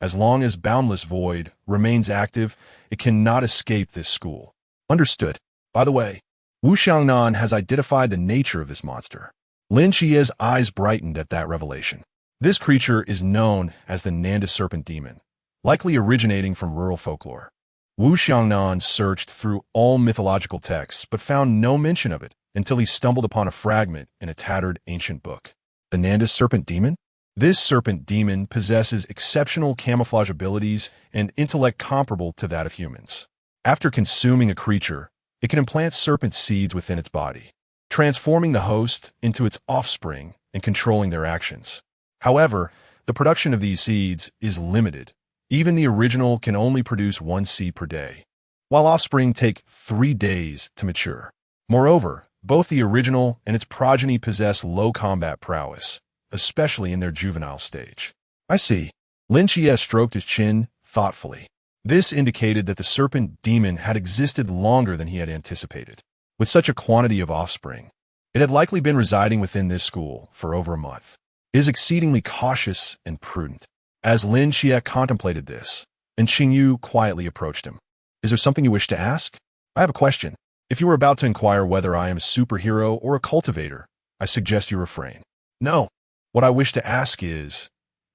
As long as Boundless Void remains active, it cannot escape this school. Understood. By the way, Wu Xiangnan has identified the nature of this monster. Lin Qiye's eyes brightened at that revelation. This creature is known as the Nanda Serpent Demon, likely originating from rural folklore. Wu Xiangnan searched through all mythological texts but found no mention of it until he stumbled upon a fragment in a tattered ancient book. The Nanda Serpent Demon? This serpent demon possesses exceptional camouflage abilities and intellect comparable to that of humans. After consuming a creature, it can implant serpent seeds within its body, transforming the host into its offspring and controlling their actions. However, the production of these seeds is limited. Even the original can only produce 1 seed per day, while offspring take 3 days to mature. Moreover, both the original and its progeny possess low combat prowess, especially in their juvenile stage. I see. Lin Qiye stroked his chin thoughtfully. This indicated that the serpent demon had existed longer than he had anticipated. With such a quantity of offspring, it had likely been residing within this school for over a month. It is exceedingly cautious and prudent. As Lin Qiye contemplated this, and Xingyu quietly approached him. Is there something you wish to ask? I have a question. If you were about to inquire whether I am a superhero or a cultivator, I suggest you refrain. No. What I wish to ask is,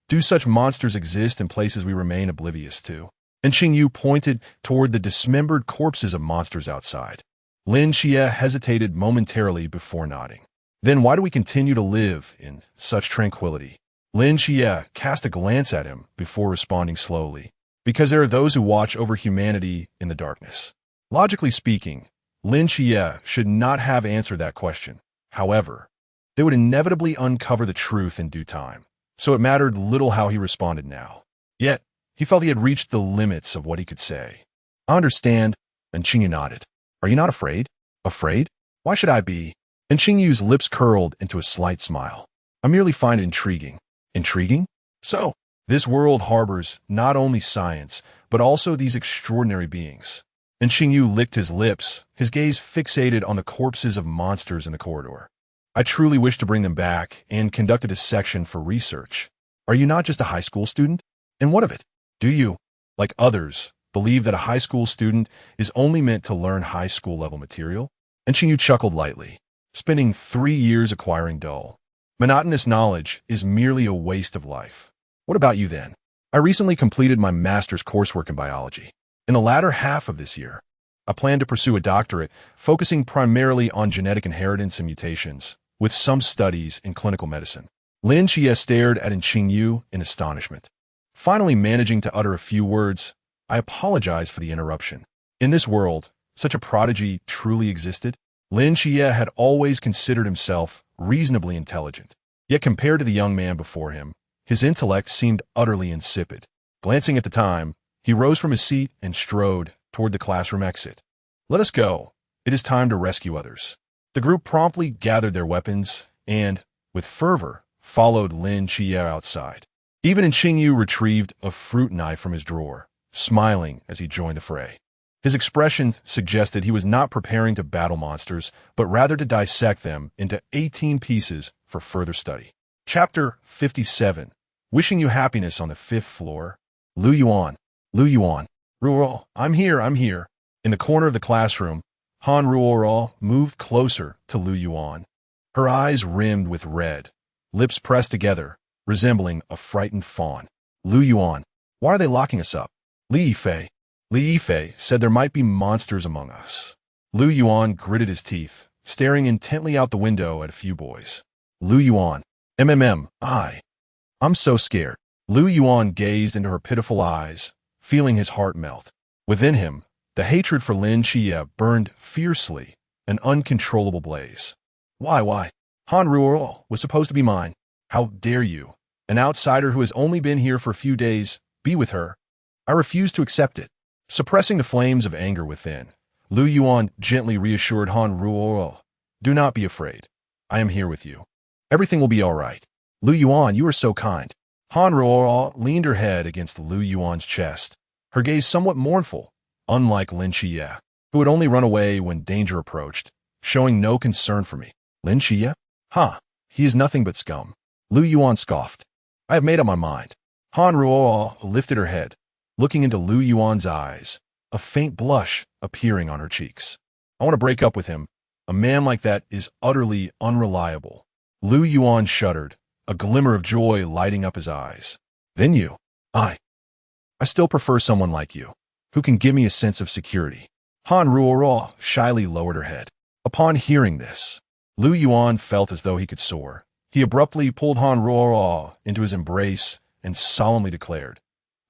do such monsters exist in places we remain oblivious to? And Xingyu pointed toward the dismembered corpses of monsters outside. Lin Qiye hesitated momentarily before nodding. Then why do we continue to live in such tranquility? Lin Qiye cast a glance at him before responding slowly. Because there are those who watch over humanity in the darkness. Logically speaking, Lin Qiye should not have answered that question. However, they would inevitably uncover the truth in due time, so it mattered little how he responded now. Yet, he felt he had reached the limits of what he could say. I understand, and Xingyu nodded. Are you not afraid? Afraid? Why should I be? And Xingyu's lips curled into a slight smile. I merely find it intriguing. Intriguing? So, this world harbors not only science, but also these extraordinary beings. And Xingyu licked his lips his gaze fixated on the corpses of monsters in the corridor. I truly wish to bring them back and conducted a section for research. Are you not just a high school student? And what of it? Do you, like others, believe that a high school student is only meant to learn high school level material? And Xingyu chuckled lightly, spending 3 years acquiring dull, monotonous knowledge is merely a waste of life. What about you then? I recently completed my master's coursework in biology. In the latter half of this year, I plan to pursue a doctorate focusing primarily on genetic inheritance and mutations, with some studies in clinical medicine. Lin Qiye stared at Xingyu in astonishment. Finally managing to utter a few words, I apologize for the interruption. In this world, such a prodigy truly existed? Lin Qiye had always considered himself reasonably intelligent. Yet compared to the young man before him, his intellect seemed utterly insipid. Glancing at the time, he rose from his seat and strode toward the classroom exit. Let us go. It is time to rescue others. The group promptly gathered their weapons and, with fervor, followed Lin Qiye outside. Even Xingyu retrieved a fruit knife from his drawer, smiling as he joined the fray. His expression suggested he was not preparing to battle monsters, but rather to dissect them into 18 pieces for further study. Chapter 57. Wishing you happiness on the 5th floor. Lu Yuan. Ruo, I'm here. In the corner of the classroom, Han Ruo moved closer to Lu Yuan. Her eyes rimmed with red, lips pressed together, resembling a frightened fawn. Lu Yuan, why are they locking us up? Li Yifei said there might be monsters among us. Lu Yuan gritted his teeth, staring intently out the window at a few boys. Lu Yuan, I'm so scared. Lu Yuan gazed into her pitiful eyes, feeling his heart melt. Within him, the hatred for Lin Qiye burned fiercely, an uncontrollable blaze. Why? Han Ruo was supposed to be mine. How dare you, an outsider who has only been here for a few days, be with her? I refuse to accept it. Suppressing the flames of anger within, Lu Yuan gently reassured Han Ruo, do not be afraid. I am here with you. Everything will be all right. Lu Yuan, you are so kind. Han Ruo leaned her head against Lu Yuan's chest, her gaze somewhat mournful, unlike Lin Qiye, who had only run away when danger approached, showing no concern for me. Lin Qiye? He is nothing but scum. Lu Yuan scoffed. I have made up my mind. Han Ruo lifted her head, looking into Lu Yuan's eyes, a faint blush appearing on her cheeks. I want to break up with him. A man like that is utterly unreliable. Lu Yuan shuddered, a glimmer of joy lighting up his eyes. Then you. I still prefer someone like you, who can give me a sense of security. Han Ruo shyly lowered her head. Upon hearing this, Lu Yuan felt as though he could soar. He abruptly pulled Han Ruo into his embrace and solemnly declared,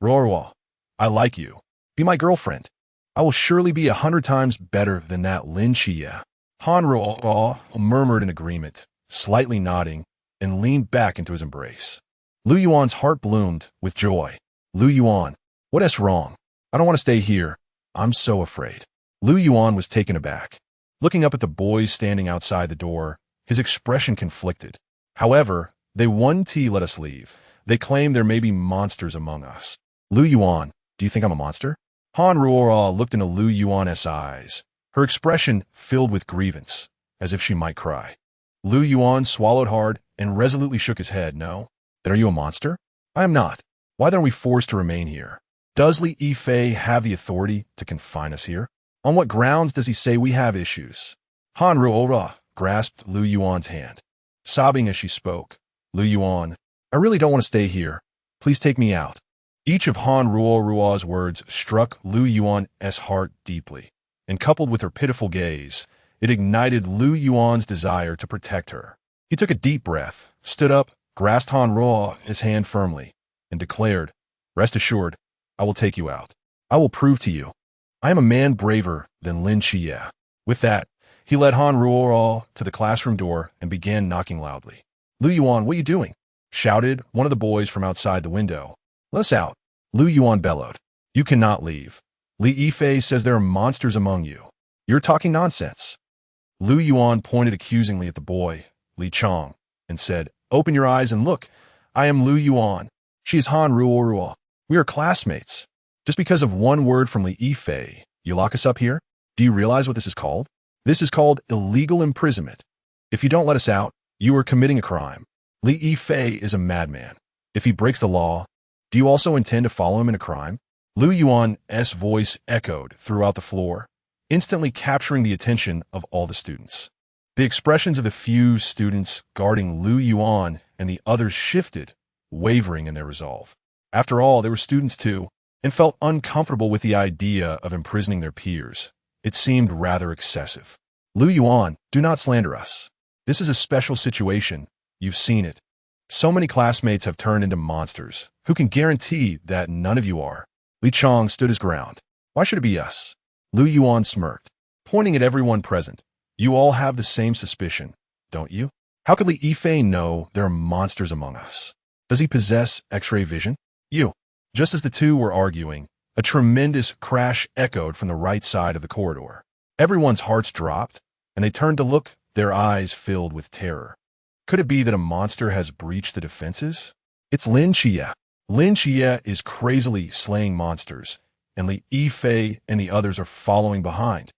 Ruo, I like you. Be my girlfriend. I will surely be 100 times better than that Lin Qiye. Han Ruo murmured in agreement, slightly nodding, and leaned back into his embrace. Lu Yuan's heart bloomed with joy. Lu Yuan, what's wrong? I don't want to stay here. I'm so afraid. Lu Yuan was taken aback. Looking up at the boys standing outside the door, his expression conflicted. However, they won't let us leave. They claim there may be monsters among us. Lu Yuan, do you think I'm a monster? Han Ruo looked into Lu Yuan's eyes, her expression filled with grievance, as if she might cry. Lu Yuan swallowed hard and resolutely shook his head. No. Then are you a monster? I am not. Why then are we forced to remain here? Does Li Yifei have the authority to confine us here? On what grounds does he say we have issues? Han Ruo grasped Lu Yuan's hand, sobbing as she spoke. Lu Yuan, I really don't want to stay here. Please take me out. Each of Han Ruo's words struck Lu Yuan's heart deeply, and coupled with her pitiful gaze, it ignited Lu Yuan's desire to protect her. He took a deep breath, stood up, grasped Han Ruo's hand firmly, and declared, Rest assured, I will take you out. I will prove to you. I am a man braver than Lin Qiye. With that, he led Han Ruo to the classroom door and began knocking loudly. Lu Yuan, what are you doing? Shouted one of the boys from outside the window. Let us out. Lu Yuan bellowed. You cannot leave. Li Yifei says there are monsters among you. You're talking nonsense. Lu Yuan pointed accusingly at the boy, Li Chong, and said, Open your eyes and look. I am Lu Yuan. She is Han Ruo. We are classmates. Just because of one word from Li Yifei, you lock us up here? Do you realize what this is called? This is called illegal imprisonment. If you don't let us out, you are committing a crime. Lin Qiye is a madman. If he breaks the law, do you also intend to follow him in a crime? Lu Yuan's voice echoed throughout the floor, instantly capturing the attention of all the students. The expressions of the few students guarding Lu Yuan and the others shifted, wavering in their resolve. After all, they were students too, and felt uncomfortable with the idea of imprisoning their peers. It seemed rather excessive. Lu Yuan, do not slander us. This is a special situation. You've seen it. So many classmates have turned into monsters. Who can guarantee that none of you are? Li Chong stood his ground. Why should it be us? Lu Yuan smirked, pointing at everyone present. You all have the same suspicion, don't you? How could Lin Qiye know there are monsters among us? Does he possess X-ray vision? You. Just as the two were arguing, a tremendous crash echoed from the right side of the corridor. Everyone's hearts dropped, and they turned to look, their eyes filled with terror. Could it be that a monster has breached the defenses? It's Lin Qiye. Lin Qiye is crazily slaying monsters, and Lin Qiye and the others are following behind.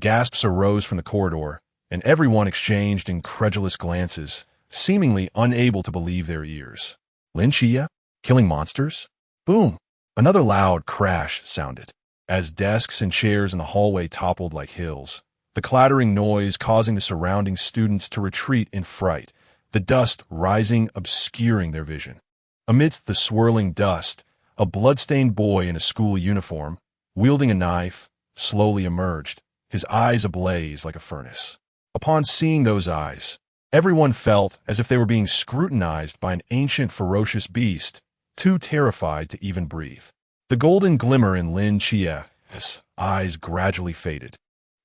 Gasps arose from the corridor, and everyone exchanged incredulous glances, seemingly unable to believe their ears. Lin Qiye? Killing monsters? Boom! Another loud crash sounded, as desks and chairs in the hallway toppled like hills, the clattering noise causing the surrounding students to retreat in fright, the dust rising, obscuring their vision. Amidst the swirling dust, a blood-stained boy in a school uniform, wielding a knife, slowly emerged, his eyes ablaze like a furnace. Upon seeing those eyes, everyone felt as if they were being scrutinized by an ancient ferocious beast, too terrified to even breathe. The golden glimmer in Lin Qiye's eyes gradually faded.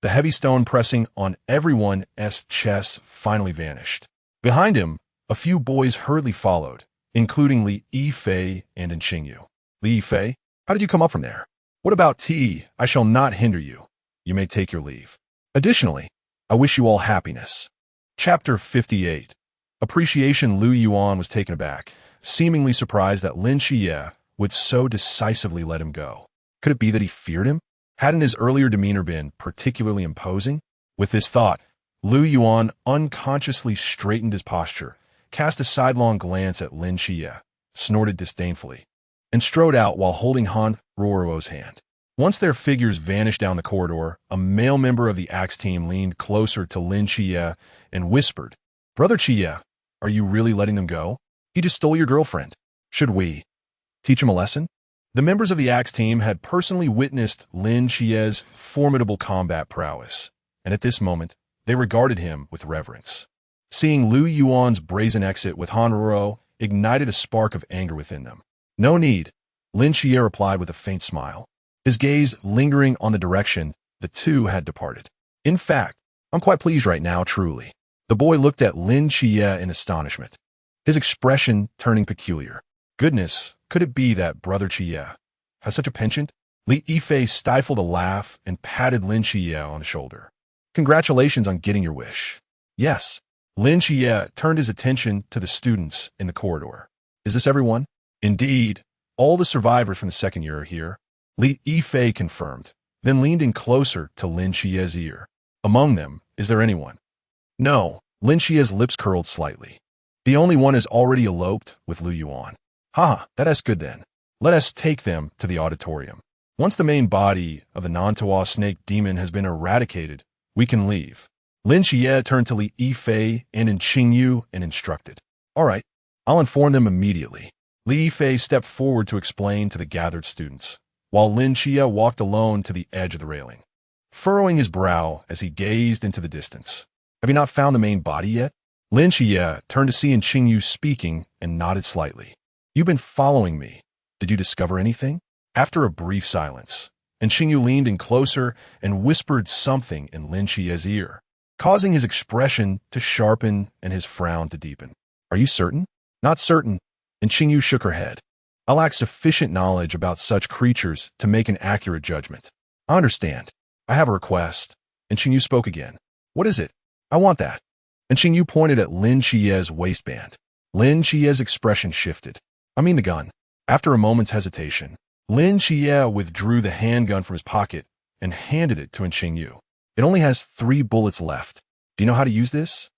The heavy stone pressing on everyone's chest finally vanished. Behind him, a few boys hurriedly followed, including Lin Qiye and Qingyu. Lin Qiye, how did you come up from there? What about tea? I shall not hinder you. You may take your leave. Additionally, I wish you all happiness. Chapter 58. Appreciation. Lu Yuan was taken aback, seemingly surprised that Lin Qiye would so decisively let him go. Could it be that he feared him? Hadn't his earlier demeanor been particularly imposing? With this thought, Lu Yuan unconsciously straightened his posture, cast a sidelong glance at Lin Qiye, snorted disdainfully, and strode out while holding Han Roro's hand. Once their figures vanished down the corridor, a male member of the Axe team leaned closer to Lin Qiye and whispered, "Brother Qiye, are you really letting them go? He just stole your girlfriend. Should we teach him a lesson?" The members of the Axe team had personally witnessed Lin Qiye's formidable combat prowess, and at this moment, they regarded him with reverence. Seeing Lu Yuan's brazen exit with Han Roro ignited a spark of anger within them. "No need," Lin Qiye replied with a faint smile, his gaze lingering on the direction the two had departed. "In fact, I'm quite pleased right now, truly." The boy looked at Lin Qiye in astonishment, his expression turning peculiar. Goodness, could it be that Brother Qiye has such a penchant? Lin Qiye stifled a laugh and patted Lin Qiye on the shoulder. "Congratulations on getting your wish." "Yes." Lin Qiye turned his attention to the students in the corridor. "Is this everyone?" "Indeed. All the survivors from the second year are here," Lin Qiye confirmed, then leaned in closer to Lin Qiye's ear. "Among them, is there anyone?" "No." Lin Qiye's lips curled slightly. "The only one has already eloped with Lu Yuan." "Ha, that's good then. Let us take them to the auditorium. Once the main body of the Nantua snake demon has been eradicated, we can leave." Lin Qiye turned to Lin Qiye and Qingyu and instructed, "All right, I'll inform them immediately." Lin Qiye stepped forward to explain to the gathered students, while Lin Qiye walked alone to the edge of the railing, furrowing his brow as he gazed into the distance. "Have you not found the main body yet?" Lin Qiye turned to see Qingyu speaking and nodded slightly. "You've been following me. Did you discover anything?" After a brief silence, Qingyu leaned in closer and whispered something in Lin Qiye's ear, causing his expression to sharpen and his frown to deepen. "Are you certain?" "Not certain," and Qingyu shook her head. "I lack sufficient knowledge about such creatures to make an accurate judgment." "I understand. I have a request." And Qingyu spoke again. "What is it?" "I want that." And Qingyu pointed at Lin Qiye's waistband. Lin Qiye's expression shifted. "I mean the gun." After a moment's hesitation, Lin Qiye withdrew the handgun from his pocket and handed it to Lin Qiye. It only has 3 bullets left. Do you know how to use this?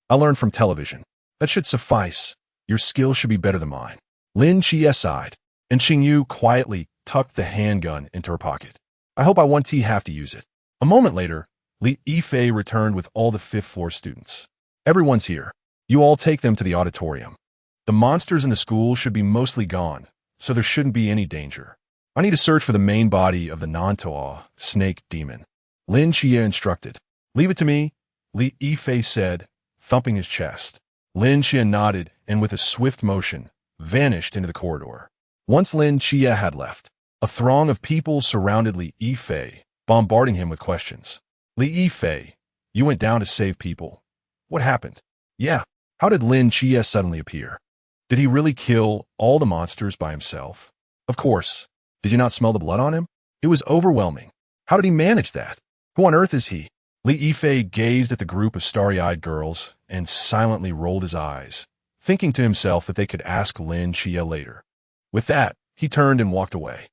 I learned from television. That should suffice. Your skill should be better than mine. Lin Qiye sighed, and Lin Qiye quietly tucked the handgun into her pocket. I hope I won't have to use it. A moment later, Lin Qiye returned with all the 5th floor students. Everyone's here. You all take them to the auditorium. The monsters in the school should be mostly gone, so there shouldn't be any danger. I need to search for the main body of the Nantoa snake demon. Lin Qiye instructed. Leave it to me, Lin Qiye said, thumping his chest. Lin Qiye nodded and with a swift motion, vanished into the corridor. Once Lin Qiye had left, a throng of people surrounded Lin Qiye, bombarding him with questions. Lin Qiye, you went down to save people. What happened? Yeah, how did Lin Qiye suddenly appear? Did he really kill all the monsters by himself? Of course. Did you not smell the blood on him? It was overwhelming. How did he manage that? Who on earth is he? Lin Qiye gazed at the group of starry-eyed girls and silently rolled his eyes, thinking to himself that they could ask Lin Qiye later. With that, he turned and walked away.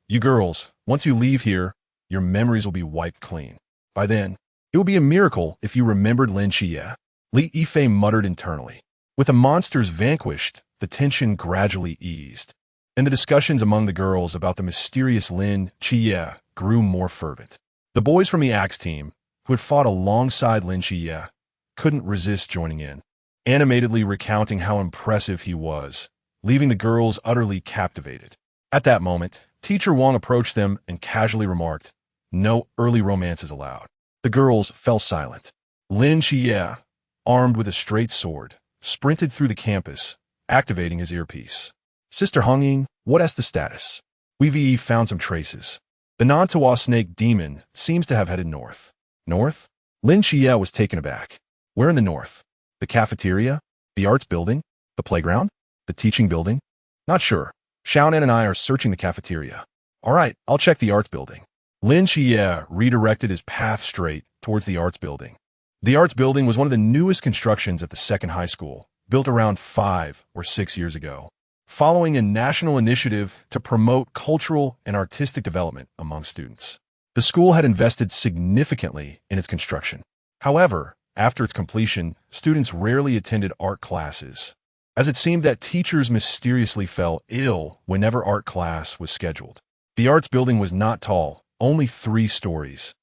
You girls, once you leave here, your memories will be wiped clean. By then, it would be a miracle if you remembered Lin Qiye. Lin Qiye muttered internally. With the monsters vanquished, the tension gradually eased, and the discussions among the girls about the mysterious Lin Qiye grew more fervent. The boys from the Axe team, who had fought alongside Lin Qiye, couldn't resist joining in, animatedly recounting how impressive he was, leaving the girls utterly captivated. At that moment, Teacher Wang approached them and casually remarked, "No early romances allowed." The girls fell silent. Lin Qiye, armed with a straight sword, sprinted through the campus, activating his earpiece. Sister Hongying, what's the status? We've found some traces. The Nantoa snake demon seems to have headed north. North? Lin Qiye was taken aback. Where in the north? The cafeteria? The arts building? The playground? The teaching building? Not sure. Xiaonan and I are searching the cafeteria. All right, I'll check the arts building. Lin Qiye redirected his path straight towards the arts building. The arts building was one of the newest constructions at the second high school, built around 5 or 6 years ago, following a national initiative to promote cultural and artistic development among students. The school had invested significantly in its construction. However, after its completion, students rarely attended art classes, as it seemed that teachers mysteriously fell ill whenever art class was scheduled. The arts building was not tall, only 3 stories,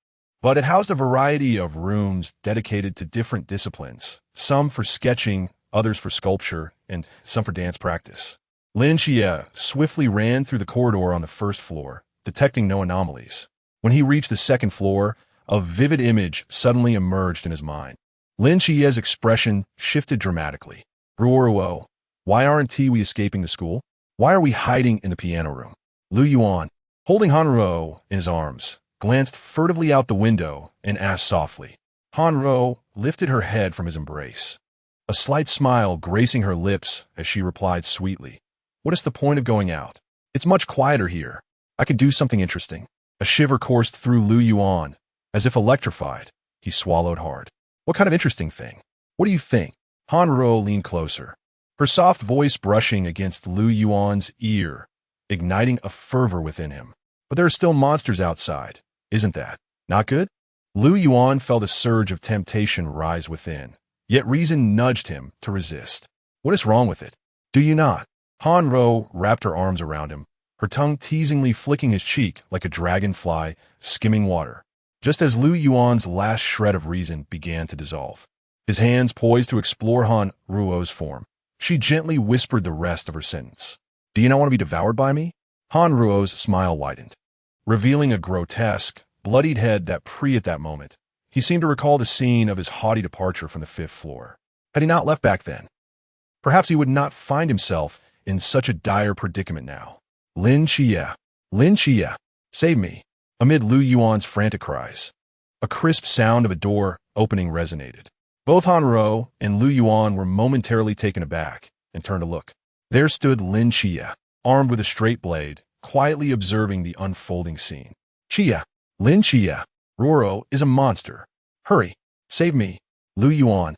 but it housed a variety of rooms dedicated to different disciplines, some for sketching, others for sculpture, and some for dance practice. Lin Qiye swiftly ran through the corridor on the first floor, detecting no anomalies. When he reached the second floor, a vivid image suddenly emerged in his mind. Lin Qiye's expression shifted dramatically. Ruoruo, why aren't we escaping the school? Why are we hiding in the piano room? Lu Yuan, holding Hanruo in his arms, glanced furtively out the window and asked softly. Hanruo lifted her head from his embrace, a slight smile gracing her lips as she replied sweetly, "What is the point of going out? It's much quieter here. I could do something interesting." A shiver coursed through Lu Yuan. As if electrified, he swallowed hard. "What kind of interesting thing? What do you think?" Hanruo leaned closer, her soft voice brushing against Lu Yuan's ear, igniting a fervor within him. "But there are still monsters outside. Isn't that not good?" Lu Yuan felt a surge of temptation rise within, yet reason nudged him to resist. "What is wrong with it? Do you not?" Hanruo wrapped her arms around him, her tongue teasingly flicking his cheek like a dragonfly skimming water. Just as Lu Yuan's last shred of reason began to dissolve, his hands poised to explore Han Ruo's form, she gently whispered the rest of her sentence. "Do you not want to be devoured by me?" Han Ruo's smile widened, revealing a grotesque, bloodied head that at that moment, he seemed to recall the scene of his haughty departure from the 5th floor. Had he not left back then, perhaps he would not find himself in such a dire predicament now. Lin Qiye, Lin Qiye, save me. Amid Lu Yuan's frantic cries, a crisp sound of a door opening resonated. Both Hanruo and Lu Yuan were momentarily taken aback and turned to look. There stood Lin Qiye, armed with a straight blade, quietly observing the unfolding scene. "Qiye, Lin Qiye, Ruoro is a monster. Hurry, save me." Lu Yuan,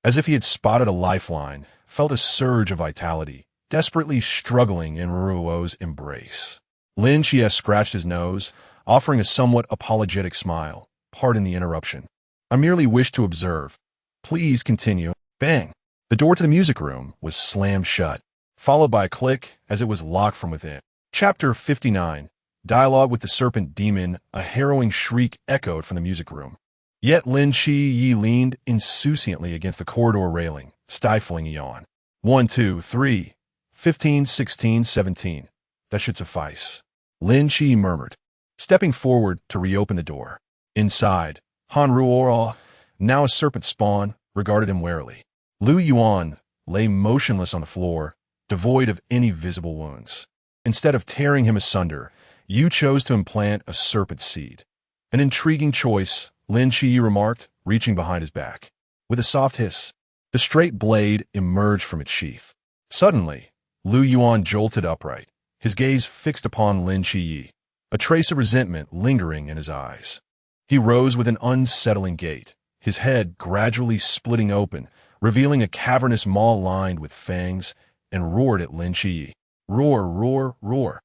as if he had spotted a lifeline, felt a surge of vitality, desperately struggling in Ruo's embrace. Lin Qiye scratched his nose, offering a somewhat apologetic smile. Pardon the interruption. I merely wish to observe. Please continue. Bang! The door to the music room was slammed shut, followed by a click as it was locked from within. Chapter 59. Dialogue with the Serpent Demon. A harrowing shriek echoed from the music room. Yet Lin Qiye leaned insouciantly against the corridor railing, stifling a yawn. 1, 2, 3, 15, 16, 17. That should suffice. Lin Qiye murmured, stepping forward to reopen the door. Inside, Han Ruo, now a serpent spawn, regarded him warily. Lu Yuan lay motionless on the floor, devoid of any visible wounds. Instead of tearing him asunder, you chose to implant a serpent seed. An intriguing choice, Lin Qiye remarked, reaching behind his back. With a soft hiss, the straight blade emerged from its sheath. Suddenly, Lu Yuan jolted upright, his gaze fixed upon Lin Qiye, a trace of resentment lingering in his eyes. He rose with an unsettling gait, his head gradually splitting open, revealing a cavernous maw lined with fangs, and roared at Lin Qiye. Roar, roar, roar.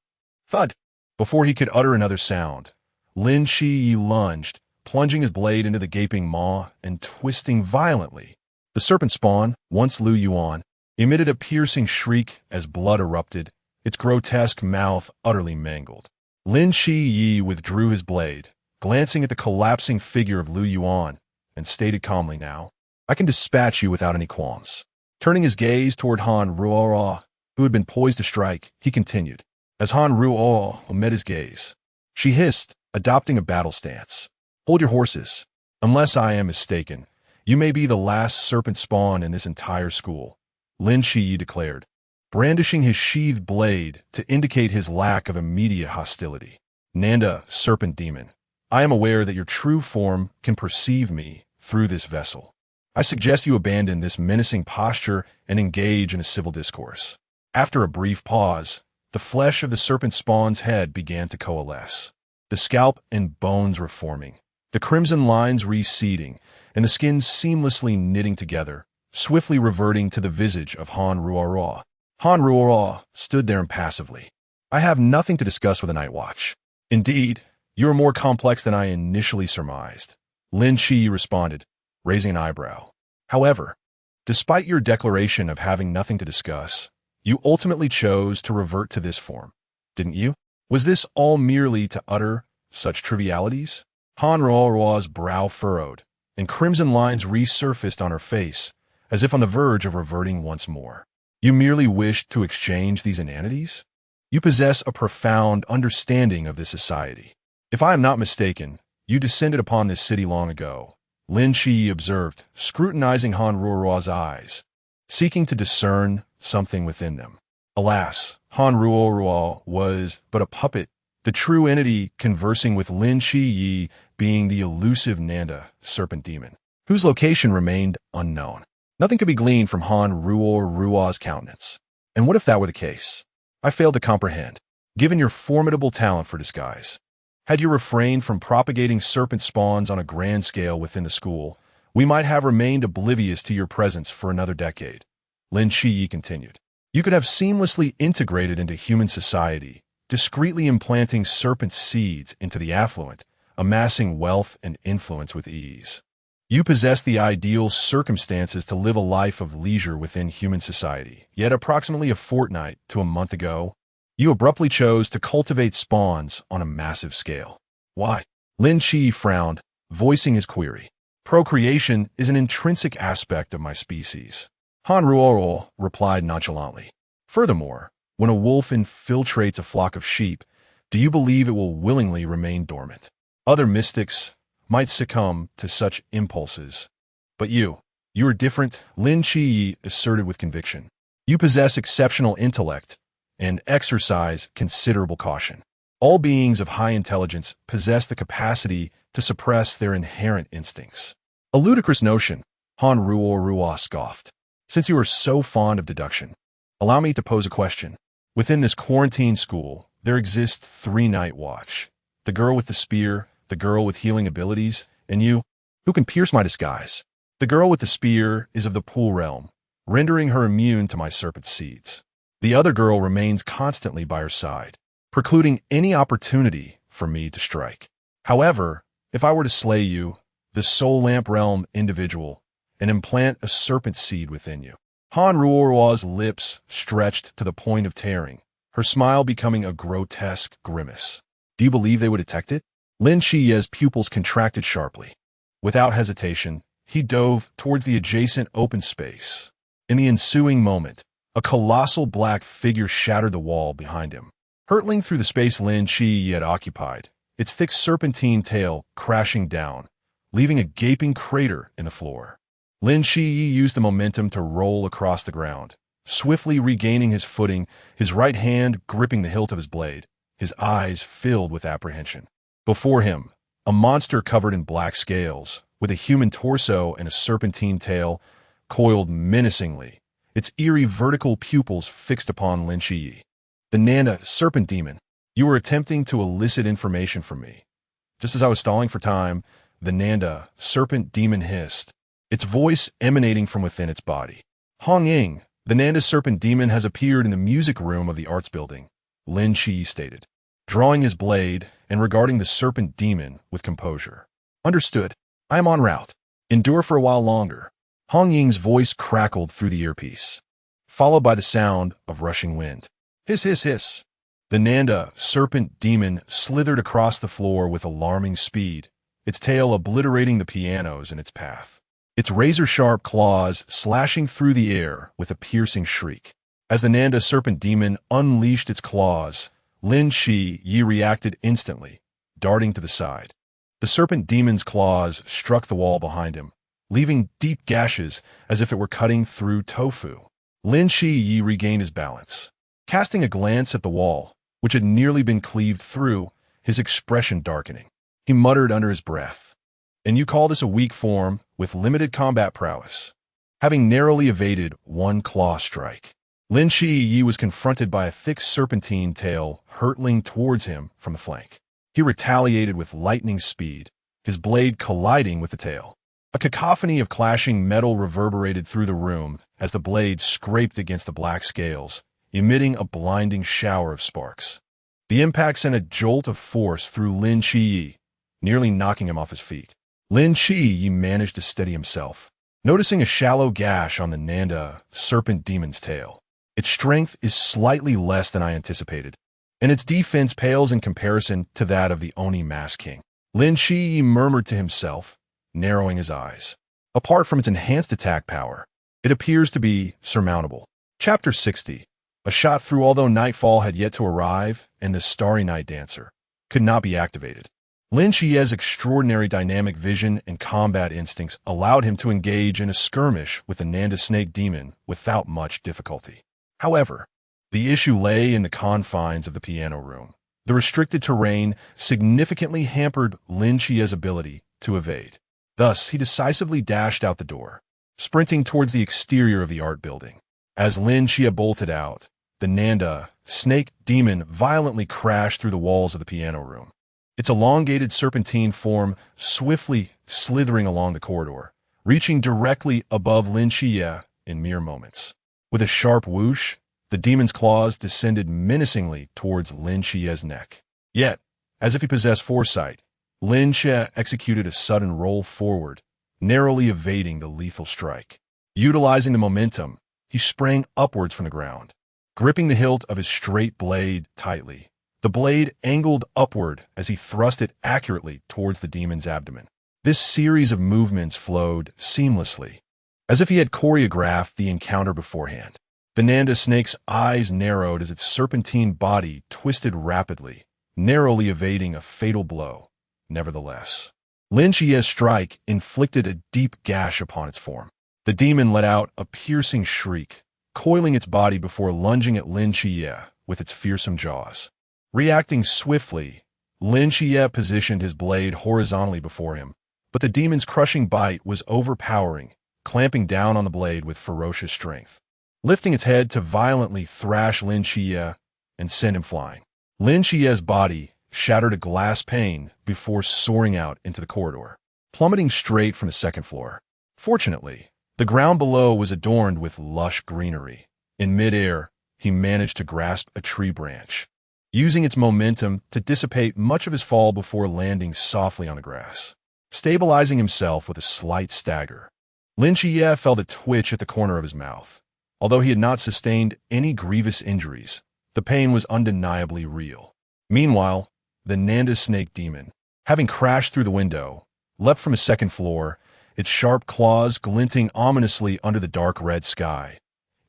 Thud! Before he could utter another sound, Lin Qiye lunged, plunging his blade into the gaping maw and twisting violently. The serpent spawn, once Lu Yuan, emitted a piercing shriek as blood erupted, its grotesque mouth utterly mangled. Lin Qiye withdrew his blade, glancing at the collapsing figure of Lu Yuan, and stated calmly, now, I can dispatch you without any qualms. Turning his gaze toward Han Ruo, who had been poised to strike, he continued. As Han Ruo met his gaze, she hissed, adopting a battle stance. Hold your horses. Unless I am mistaken, you may be the last serpent spawn in this entire school, Lin Qiye declared, brandishing his sheathed blade to indicate his lack of immediate hostility. Nanda, serpent demon, I am aware that your true form can perceive me through this vessel. I suggest you abandon this menacing posture and engage in a civil discourse. After a brief pause, the flesh of the serpent spawn's head began to coalesce. The scalp and bones were forming, the crimson lines receding, and the skin seamlessly knitting together, swiftly reverting to the visage of Han Ruo. Han Ruo stood there impassively. I have nothing to discuss with the Nightwatch. Indeed, you are more complex than I initially surmised, Lin Qiye responded, raising an eyebrow. However, despite your declaration of having nothing to discuss, you ultimately chose to revert to this form, didn't you? Was this all merely to utter such trivialities? Han Ruo's brow furrowed, and crimson lines resurfaced on her face, as if on the verge of reverting once more. You merely wished to exchange these inanities? You possess a profound understanding of this society. If I am not mistaken, you descended upon this city long ago, Lin Qiye observed, scrutinizing Han Ruo's eyes, seeking to discern something within them. Alas, Han Ruo was but a puppet, the true entity conversing with Lin Qiye being the elusive Nanda, serpent demon, whose location remained unknown. Nothing could be gleaned from Han Ruo's countenance. And what if that were the case? I failed to comprehend, given your formidable talent for disguise. Had you refrained from propagating serpent spawns on a grand scale within the school, we might have remained oblivious to your presence for another decade. Lin Qiye continued. You could have seamlessly integrated into human society, discreetly implanting serpent seeds into the affluent, amassing wealth and influence with ease. You possess the ideal circumstances to live a life of leisure within human society, yet approximately a fortnight to a month ago, you abruptly chose to cultivate spawns on a massive scale. Why? Lin Qiye frowned, voicing his query. Procreation is an intrinsic aspect of my species, Han Ruo replied nonchalantly. Furthermore, when a wolf infiltrates a flock of sheep, do you believe it will willingly remain dormant? Other mystics might succumb to such impulses. But you are different, Lin Qiye asserted with conviction. You possess exceptional intellect and exercise considerable caution. All beings of high intelligence possess the capacity to suppress their inherent instincts. A ludicrous notion, Han Ruo scoffed. Since you are so fond of deduction, allow me to pose a question. Within this quarantine school, there exist 3 Nightwatch. The girl with the spear, the girl with healing abilities, and you, who can pierce my disguise. The girl with the spear is of the pool realm, rendering her immune to my serpent seeds. The other girl remains constantly by her side, precluding any opportunity for me to strike. However, if I were to slay you, the soul lamp realm individual, and implant a serpent seed within you. Han Ruo's lips stretched to the point of tearing, her smile becoming a grotesque grimace. Do you believe they would detect it? Lin Qiye's pupils contracted sharply. Without hesitation, he dove towards the adjacent open space. In the ensuing moment, a colossal black figure shattered the wall behind him. Hurtling through the space Lin Qiye had occupied, its thick serpentine tail crashing down, leaving a gaping crater in the floor. Lin Qiye used the momentum to roll across the ground, swiftly regaining his footing, his right hand gripping the hilt of his blade, his eyes filled with apprehension. Before him, a monster covered in black scales, with a human torso and a serpentine tail, coiled menacingly, its eerie vertical pupils fixed upon Lin Qiye. The Nanda serpent demon, you were attempting to elicit information from me. Just as I was stalling for time, the Nanda serpent demon hissed, its voice emanating from within its body. Hong Ying, the Nanda serpent demon has appeared in the music room of the arts building, Lin Qiye stated, drawing his blade and regarding the serpent demon with composure. Understood. I am en route. Endure for a while longer. Hong Ying's voice crackled through the earpiece, followed by the sound of rushing wind. Hiss, hiss, hiss. The Nanda serpent demon slithered across the floor with alarming speed, its tail obliterating the pianos in its path, its razor-sharp claws slashing through the air with a piercing shriek. As the Nanda serpent demon unleashed its claws, Lin Qiye reacted instantly, darting to the side. The serpent demon's claws struck the wall behind him, leaving deep gashes as if it were cutting through tofu. Lin Qiye regained his balance. Casting a glance at the wall, which had nearly been cleaved through, his expression darkening. He muttered under his breath, "And you call this a weak form with limited combat prowess?" Having narrowly evaded one claw strike, Lin Qiye was confronted by a thick serpentine tail hurtling towards him from the flank. He retaliated with lightning speed, his blade colliding with the tail. A cacophony of clashing metal reverberated through the room as the blade scraped against the black scales, emitting a blinding shower of sparks. The impact sent a jolt of force through Lin Qiye, nearly knocking him off his feet. Lin Qiye managed to steady himself, noticing a shallow gash on the Nanda serpent demon's tail. Its strength is slightly less than I anticipated, and its defense pales in comparison to that of the Oni Mask King. Lin Qiye murmured to himself, narrowing his eyes. Apart from its enhanced attack power, it appears to be surmountable. Chapter 60. A shot through. Although nightfall had yet to arrive and the starry night dancer could not be activated, Lin Qiye's extraordinary dynamic vision and combat instincts allowed him to engage in a skirmish with the Nanda snake demon without much difficulty. However, the issue lay in the confines of the piano room. The restricted terrain significantly hampered Lin Qiye's ability to evade. Thus, he decisively dashed out the door, sprinting towards the exterior of the art building. As Lin Qiye bolted out, the Nanda snake demon violently crashed through the walls of the piano room, its elongated serpentine form swiftly slithering along the corridor, reaching directly above Lin Qiye in mere moments. With a sharp whoosh, the demon's claws descended menacingly towards Lin Qiye's neck. Yet, as if he possessed foresight, Lin Qiye executed a sudden roll forward, narrowly evading the lethal strike. Utilizing the momentum, he sprang upwards from the ground, gripping the hilt of his straight blade tightly. The blade angled upward as he thrust it accurately towards the demon's abdomen. This series of movements flowed seamlessly, as if he had choreographed the encounter beforehand. The Nanda snake's eyes narrowed as its serpentine body twisted rapidly, narrowly evading a fatal blow. Nevertheless, Lin Qiye's strike inflicted a deep gash upon its form. The demon let out a piercing shriek, coiling its body before lunging at Lin Qiye with its fearsome jaws. Reacting swiftly, Lin Qiye positioned his blade horizontally before him, but the demon's crushing bite was overpowering, clamping down on the blade with ferocious strength. Lifting its head to violently thrash Lin Qiye and send him flying. Lin Qiye's body shattered a glass pane before soaring out into the corridor, plummeting straight from the second floor. Fortunately, the ground below was adorned with lush greenery. In midair, he managed to grasp a tree branch. using its momentum to dissipate much of his fall before landing softly on the grass. Stabilizing himself with a slight stagger, Lin Qiye felt a twitch at the corner of his mouth. Although he had not sustained any grievous injuries, the pain was undeniably real. Meanwhile, the Nanda snake demon, having crashed through the window, leapt from his second floor, its sharp claws glinting ominously under the dark red sky,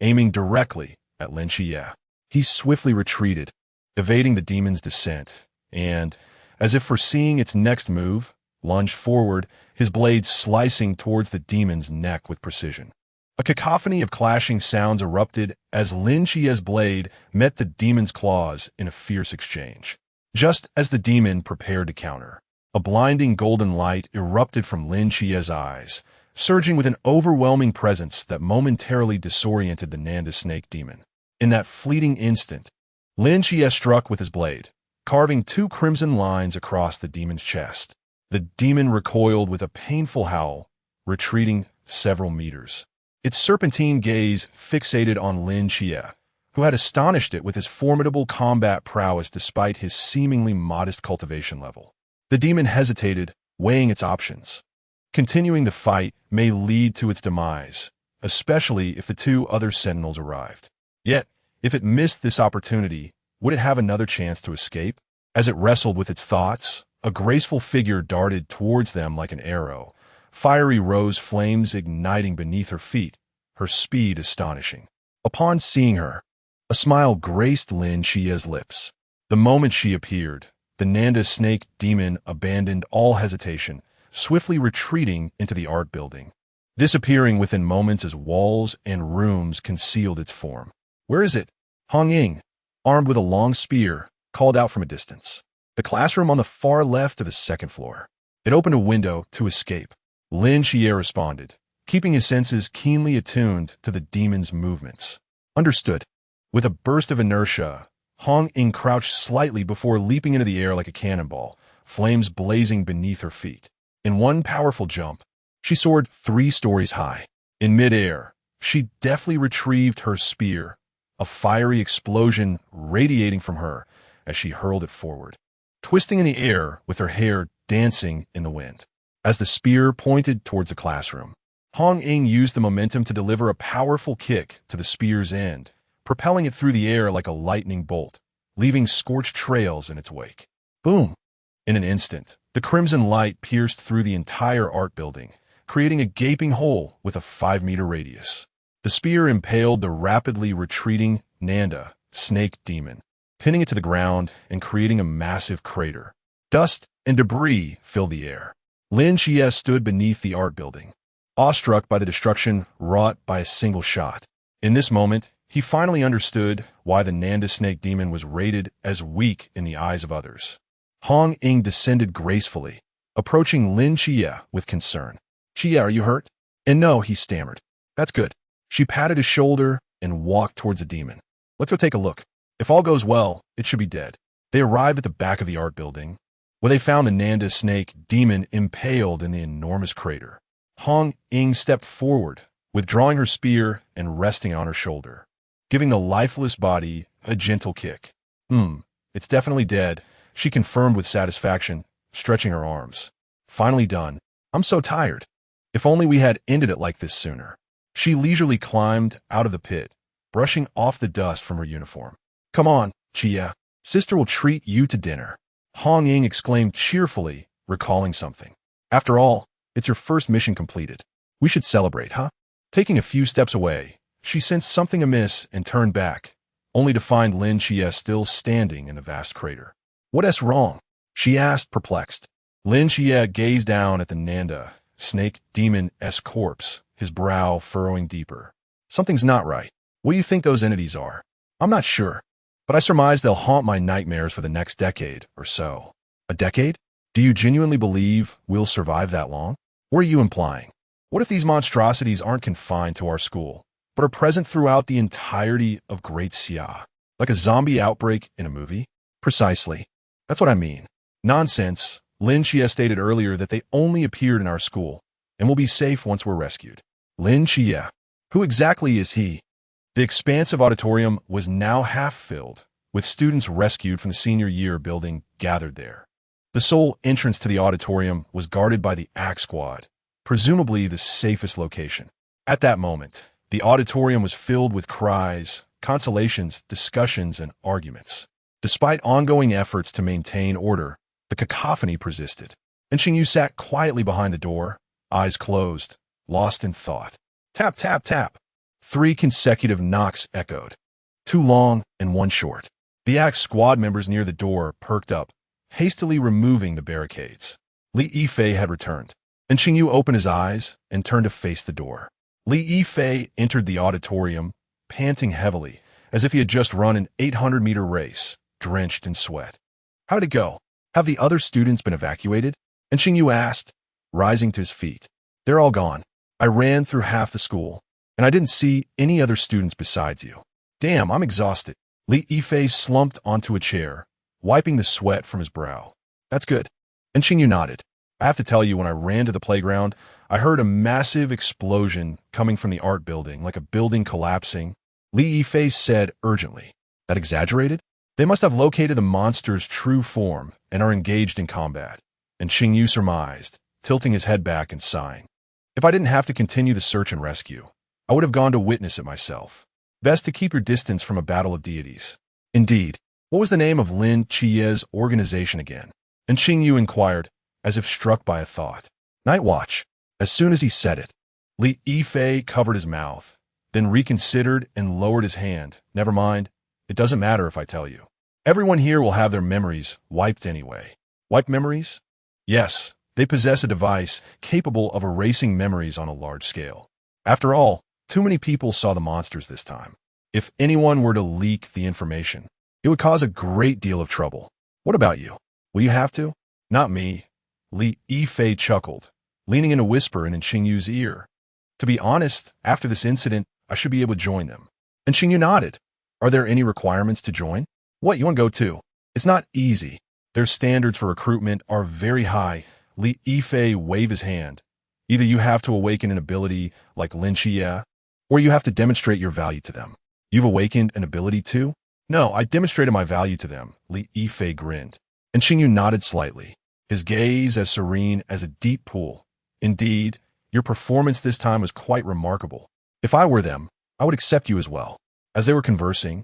aiming directly at Lin Qiye. He swiftly retreated, evading the demon's descent, and, as if foreseeing its next move, lunged forward, his blade slicing towards the demon's neck with precision. A cacophony of clashing sounds erupted as Lin Qiye's blade met the demon's claws in a fierce exchange. Just as the demon prepared to counter, a blinding golden light erupted from Lin Qiye's eyes, surging with an overwhelming presence that momentarily disoriented the Nanda snake demon. In that fleeting instant, Lin Qiye struck with his blade, carving 2 crimson lines across the demon's chest. The demon recoiled with a painful howl, retreating several meters. Its serpentine gaze fixated on Lin Qiye, who had astonished it with his formidable combat prowess despite his seemingly modest cultivation level. The demon hesitated, weighing its options. Continuing the fight may lead to its demise, especially if the 2 other sentinels arrived. Yet, if it missed this opportunity, would it have another chance to escape? As it wrestled with its thoughts, a graceful figure darted towards them like an arrow, fiery rose flames igniting beneath her feet, her speed astonishing. Upon seeing her, a smile graced Lin Qiye's lips. The moment she appeared, the Nanda snake demon abandoned all hesitation, swiftly retreating into the art building, disappearing within moments as walls and rooms concealed its form. "Where is it?" Hong Ying, armed with a long spear, called out from a distance. "The classroom on the far left of the second floor." It opened a window to escape. Lin Qiye responded, keeping his senses keenly attuned to the demon's movements. "Understood." With a burst of inertia, Hong Ying crouched slightly before leaping into the air like a cannonball, flames blazing beneath her feet. In one powerful jump, she soared 3 stories high. In midair, she deftly retrieved her spear, a fiery explosion radiating from her as she hurled it forward, twisting in the air with her hair dancing in the wind. As the spear pointed towards the classroom, Hong Ying used the momentum to deliver a powerful kick to the spear's end, propelling it through the air like a lightning bolt, leaving scorched trails in its wake. Boom! In an instant, the crimson light pierced through the entire art building, creating a gaping hole with a 5-meter radius. The spear impaled the rapidly retreating Nanda snake demon, pinning it to the ground and creating a massive crater. Dust and debris filled the air. Lin Qiye stood beneath the art building, awestruck by the destruction wrought by a single shot. In this moment, he finally understood why the Nanda snake demon was rated as weak in the eyes of others. Hong Ying descended gracefully, approaching Lin Qiye with concern. "Qiye, are you hurt?" "And no," he stammered. "That's good." She patted his shoulder and walked towards the demon. "Let's go take a look. If all goes well, it should be dead." They arrived at the back of the art building, where they found the Nanda snake demon impaled in the enormous crater. Hong Ying stepped forward, withdrawing her spear and resting on her shoulder, giving the lifeless body a gentle kick. It's definitely dead," she confirmed with satisfaction, stretching her arms. "Finally done. I'm so tired. If only we had ended it like this sooner." She leisurely climbed out of the pit, brushing off the dust from her uniform. "Come on, Qiye. Sister will treat you to dinner," Hong Ying exclaimed cheerfully, recalling something. "After all, it's your first mission completed. We should celebrate, huh?" Taking a few steps away, she sensed something amiss and turned back, only to find Lin Qiye still standing in the vast crater. "What's wrong?" she asked, perplexed. Lin Qiye gazed down at the Nanda snake demon-esque corpse, his brow furrowing deeper. "Something's not right. What do you think those entities are?" "I'm not sure, but I surmise they'll haunt my nightmares for the next decade or so." "A decade? Do you genuinely believe we'll survive that long? What are you implying? What if these monstrosities aren't confined to our school, but are present throughout the entirety of Great Xia, like a zombie outbreak in a movie?" "Precisely. That's what I mean." "Nonsense. Lin Qiye stated earlier that they only appeared in our school, and will be safe once we're rescued." "Lin Qiye? Who exactly is he?" The expansive auditorium was now half filled, with students rescued from the senior year building gathered there. The sole entrance to the auditorium was guarded by the Axe Squad, presumably the safest location. At that moment, the auditorium was filled with cries, consolations, discussions, and arguments. Despite ongoing efforts to maintain order, the cacophony persisted, and Xingyu sat quietly behind the door, eyes closed, lost in thought. Tap, tap, tap. 3 consecutive knocks echoed. 2 long and 1 short. The Axe Squad members near the door perked up, hastily removing the barricades. Lin Qiye had returned, and Xingyu opened his eyes and turned to face the door. Lin Qiye entered the auditorium, panting heavily, as if he had just run an 800-meter race, drenched in sweat. How'd it go? Have the other students been evacuated? And Xingyu asked, rising to his feet. They're all gone. I ran through half the school, and I didn't see any other students besides you. Damn, I'm exhausted. Lin Qiye slumped onto a chair, wiping the sweat from his brow. That's good. And Xingyu nodded. I have to tell you, when I ran to the playground, I heard a massive explosion coming from the art building, like a building collapsing. Lin Qiye said urgently. That exaggerated? They must have located the monster's true form and are engaged in combat. And Xingyu surmised, tilting his head back and sighing. If I didn't have to continue the search and rescue, I would have gone to witness it myself. Best to keep your distance from a battle of deities. Indeed. What was the name of Lin Qiye's organization again? And Xingyu inquired, as if struck by a thought. Nightwatch. As soon as he said it, Lin Qiye covered his mouth, then reconsidered and lowered his hand. Never mind. It doesn't matter if I tell you. Everyone here will have their memories wiped anyway. Wiped memories? Yes, they possess a device capable of erasing memories on a large scale. After all, too many people saw the monsters this time. If anyone were to leak the information, it would cause a great deal of trouble. What about you? Will you have to? Not me. Lin Qiye chuckled, leaning in a whisper in Xingyu's ear. To be honest, after this incident, I should be able to join them. And Xingyu nodded. Are there any requirements to join? What, you want to go too? It's not easy. Their standards for recruitment are very high. Lin Qiye waved his hand. Either you have to awaken an ability like Lin Qiye, or you have to demonstrate your value to them. You've awakened an ability too? No, I demonstrated my value to them. Lin Qiye grinned. And Xingyu nodded slightly, his gaze as serene as a deep pool. Indeed, your performance this time was quite remarkable. If I were them, I would accept you as well. As they were conversing,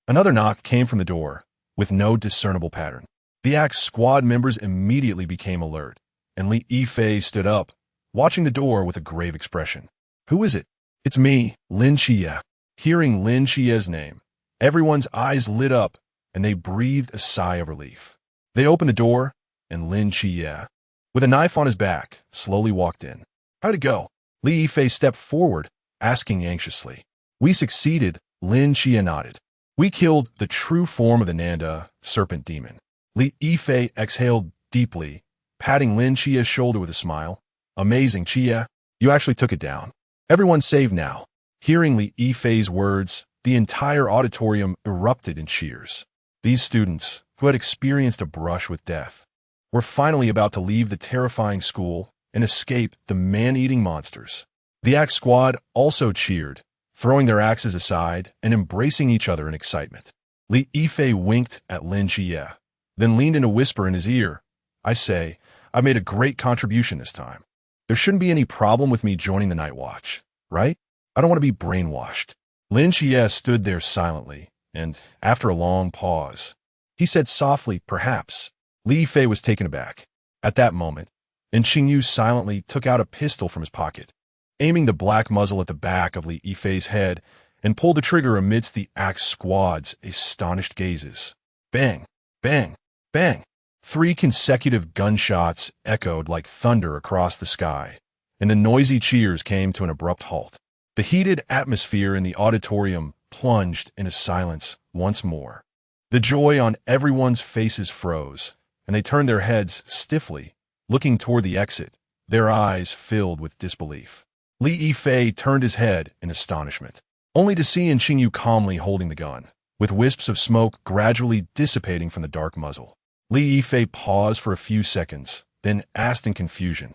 another knock came from the door, with no discernible pattern. The Axe Squad members immediately became alert, and Lin Qiye stood up, watching the door with a grave expression. Who is it? It's me, Lin Qiye. Hearing Lin Qiye's name, everyone's eyes lit up, and they breathed a sigh of relief. They opened the door, and Lin Qiye, with a knife on his back, slowly walked in. How'd it go? Lin Qiye stepped forward, asking anxiously. We succeeded, Lin Qiye nodded. We killed the true form of the Nanda, serpent demon. Lin Qiye exhaled deeply, patting Lin Qiye's shoulder with a smile. Amazing, Qiye. You actually took it down. Everyone's saved now. Hearing Lin Qiye's words, the entire auditorium erupted in cheers. These students, who had experienced a brush with death, were finally about to leave the terrifying school and escape the man-eating monsters. The Axe Squad also cheered, throwing their axes aside and embracing each other in excitement. Lin Qiye winked at Lin Qiye, then leaned in a whisper in his ear. I say, I made a great contribution this time. There shouldn't be any problem with me joining the Nightwatch, right? I don't want to be brainwashed. Lin Qiye stood there silently, and, after a long pause, he said softly, perhaps. Lin Qiye was taken aback. At that moment, Xingyu silently took out a pistol from his pocket, aiming the black muzzle at the back of Lin Qiye's head, and pulled the trigger amidst the Axe Squad's astonished gazes. Bang! Bang! Bang! 3 consecutive gunshots echoed like thunder across the sky, and the noisy cheers came to an abrupt halt. The heated atmosphere in the auditorium plunged into silence once more. The joy on everyone's faces froze, and they turned their heads stiffly, looking toward the exit, their eyes filled with disbelief. Lin Qiye turned his head in astonishment, only to see Xingyu calmly holding the gun, with wisps of smoke gradually dissipating from the dark muzzle. Lin Qiye paused for a few seconds, then asked in confusion,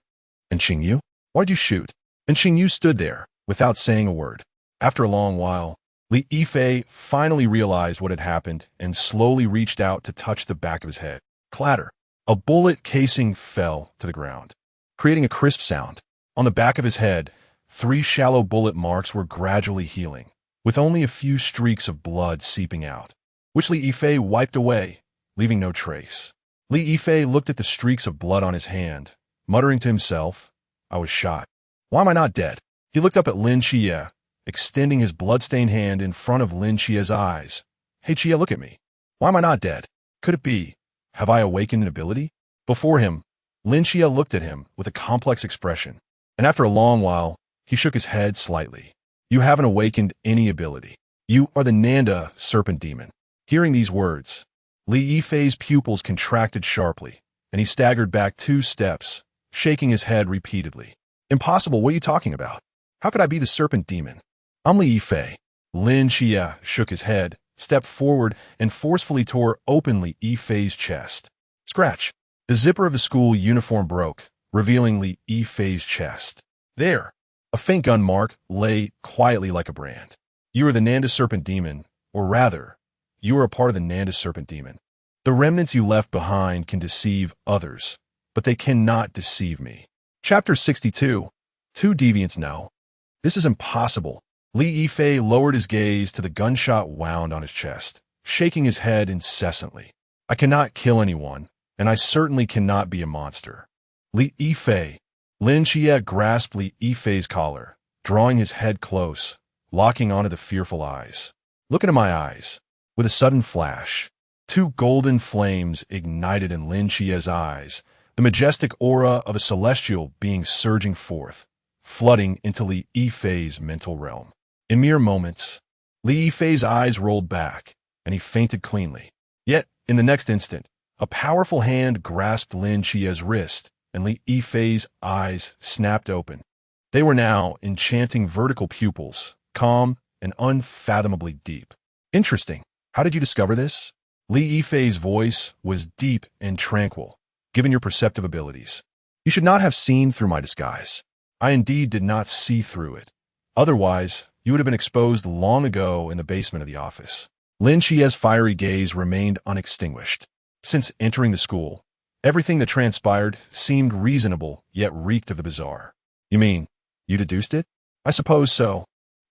And Xingyu? Why'd you shoot? And Xingyu stood there, without saying a word. After a long while, Li Yifei finally realized what had happened and slowly reached out to touch the back of his head. Clatter. A bullet casing fell to the ground, creating a crisp sound. On the back of his head, 3 shallow bullet marks were gradually healing, with only a few streaks of blood seeping out, which Li Yifei wiped away, leaving no trace. Li Yifei looked at the streaks of blood on his hand, muttering to himself, I was shot. Why am I not dead? He looked up at Lin Qiye, extending his blood-stained hand in front of Lin Qiye's eyes. Hey Qiye, look at me. Why am I not dead? Could it be? Have I awakened an ability? Before him, Lin Qiye looked at him with a complex expression, and after a long while, he shook his head slightly. You haven't awakened any ability. You are the Nanda serpent demon. Hearing these words, Li Yifei's pupils contracted sharply, and he staggered back 2 steps, shaking his head repeatedly. Impossible, what are you talking about? How could I be the serpent demon? I'm Li Yifei. Lin Qiye shook his head, stepped forward, and forcefully tore open Li Yifei's chest. Scratch. The zipper of the school uniform broke, revealing Li Yifei's chest. There, a faint gun mark lay quietly like a brand. You are the Nanda serpent demon, or rather, you are a part of the Nanda serpent demon. The remnants you left behind can deceive others, but they cannot deceive me. Chapter 62. 2 deviants know. This is impossible. Li Yifei lowered his gaze to the gunshot wound on his chest, shaking his head incessantly. I cannot kill anyone, and I certainly cannot be a monster. Li Yifei. Lin Qiye grasped Li Yifei's collar, drawing his head close, locking onto the fearful eyes. Look into my eyes. With a sudden flash, 2 golden flames ignited in Lin Qiye's eyes, the majestic aura of a celestial being surging forth, flooding into Li Yifei's mental realm. In mere moments, Li Yifei's eyes rolled back, and he fainted cleanly. Yet, in the next instant, a powerful hand grasped Lin Qiye's wrist, and Li Yifei's eyes snapped open. They were now enchanting vertical pupils, calm and unfathomably deep. Interesting. How did you discover this? Li Yifei's voice was deep and tranquil, given your perceptive abilities. You should not have seen through my disguise. I indeed did not see through it. Otherwise, you would have been exposed long ago in the basement of the office. Lin Qiye's fiery gaze remained unextinguished. Since entering the school, everything that transpired seemed reasonable, yet reeked of the bizarre. You mean, you deduced it? I suppose so.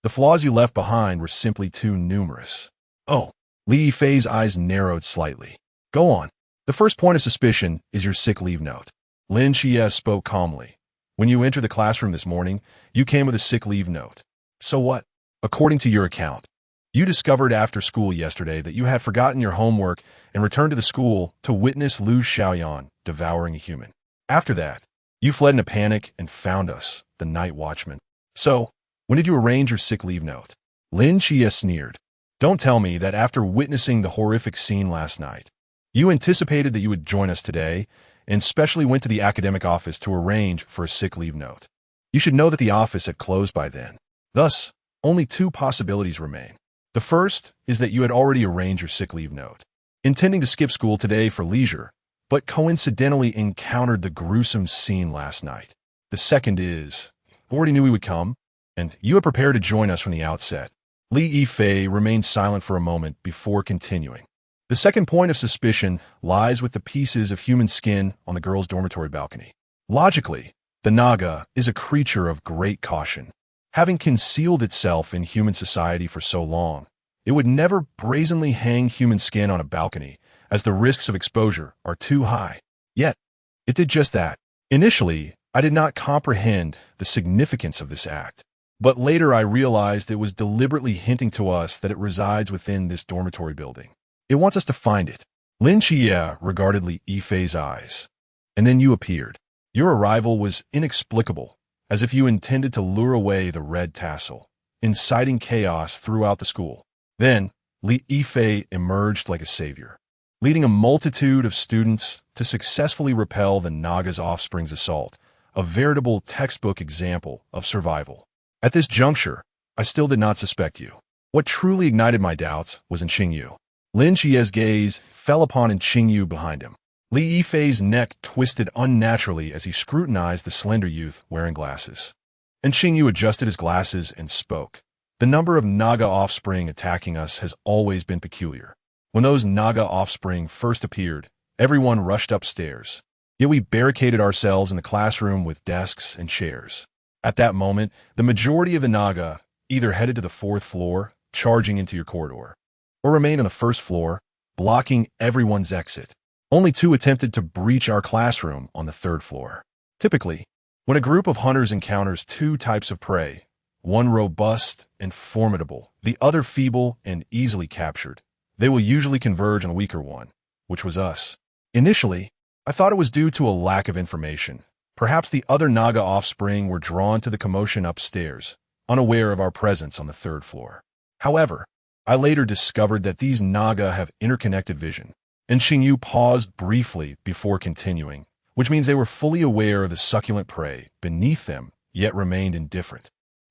The flaws you left behind were simply too numerous. Oh, Li Yifei's eyes narrowed slightly. Go on. The first point of suspicion is your sick leave note. Lin Qiye spoke calmly. When you entered the classroom this morning, you came with a sick leave note. So what? According to your account, you discovered after school yesterday that you had forgotten your homework and returned to the school to witness Lu Xiaoyan devouring a human. After that, you fled in a panic and found us, the night watchman. So, when did you arrange your sick leave note? Lin Qiye sneered. Don't tell me that after witnessing the horrific scene last night, you anticipated that you would join us today and specially went to the academic office to arrange for a sick leave note. You should know that the office had closed by then. Thus, only 2 possibilities remain. The first is that you had already arranged your sick leave note, intending to skip school today for leisure, but coincidentally encountered the gruesome scene last night. The second is, you already knew we would come, and you had prepared to join us from the outset. Li Yifei remained silent for a moment before continuing. The second point of suspicion lies with the pieces of human skin on the girls' dormitory balcony. Logically, the Naga is a creature of great caution. Having concealed itself in human society for so long, it would never brazenly hang human skin on a balcony, as the risks of exposure are too high. Yet, it did just that. Initially, I did not comprehend the significance of this act, but later I realized it was deliberately hinting to us that it resides within this dormitory building. It wants us to find it. Lin Qiye regarded Li Yifei's eyes. And then you appeared. Your arrival was inexplicable, as if you intended to lure away the red tassel, inciting chaos throughout the school. Then, Li Yifei emerged like a savior, leading a multitude of students to successfully repel the Naga's offspring's assault, a veritable textbook example of survival. At this juncture, I still did not suspect you. What truly ignited my doubts was in Qingyu. Lin Qiye's gaze fell upon Qingyu behind him. Li Yifei's neck twisted unnaturally as he scrutinized the slender youth wearing glasses. And Qingyu adjusted his glasses and spoke. The number of Naga offspring attacking us has always been peculiar. When those Naga offspring first appeared, everyone rushed upstairs. Yet we barricaded ourselves in the classroom with desks and chairs. At that moment, the majority of the Naga either headed to the fourth floor, charging into your corridor, or remained on the first floor, blocking everyone's exit. Only 2 attempted to breach our classroom on the third floor. Typically, when a group of hunters encounters 2 types of prey, one robust and formidable, the other feeble and easily captured, they will usually converge on the weaker one, which was us. Initially, I thought it was due to a lack of information. Perhaps the other Naga offspring were drawn to the commotion upstairs, unaware of our presence on the third floor. However, I later discovered that these Naga have interconnected vision, and Xingyu paused briefly before continuing, which means they were fully aware of the succulent prey beneath them, yet remained indifferent,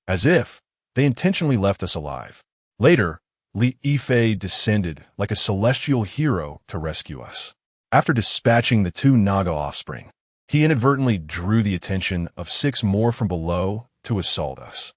as if they intentionally left us alive. Later, Lin Qiye descended like a celestial hero to rescue us. After dispatching the 2 Naga offspring, he inadvertently drew the attention of 6 more from below to assault us.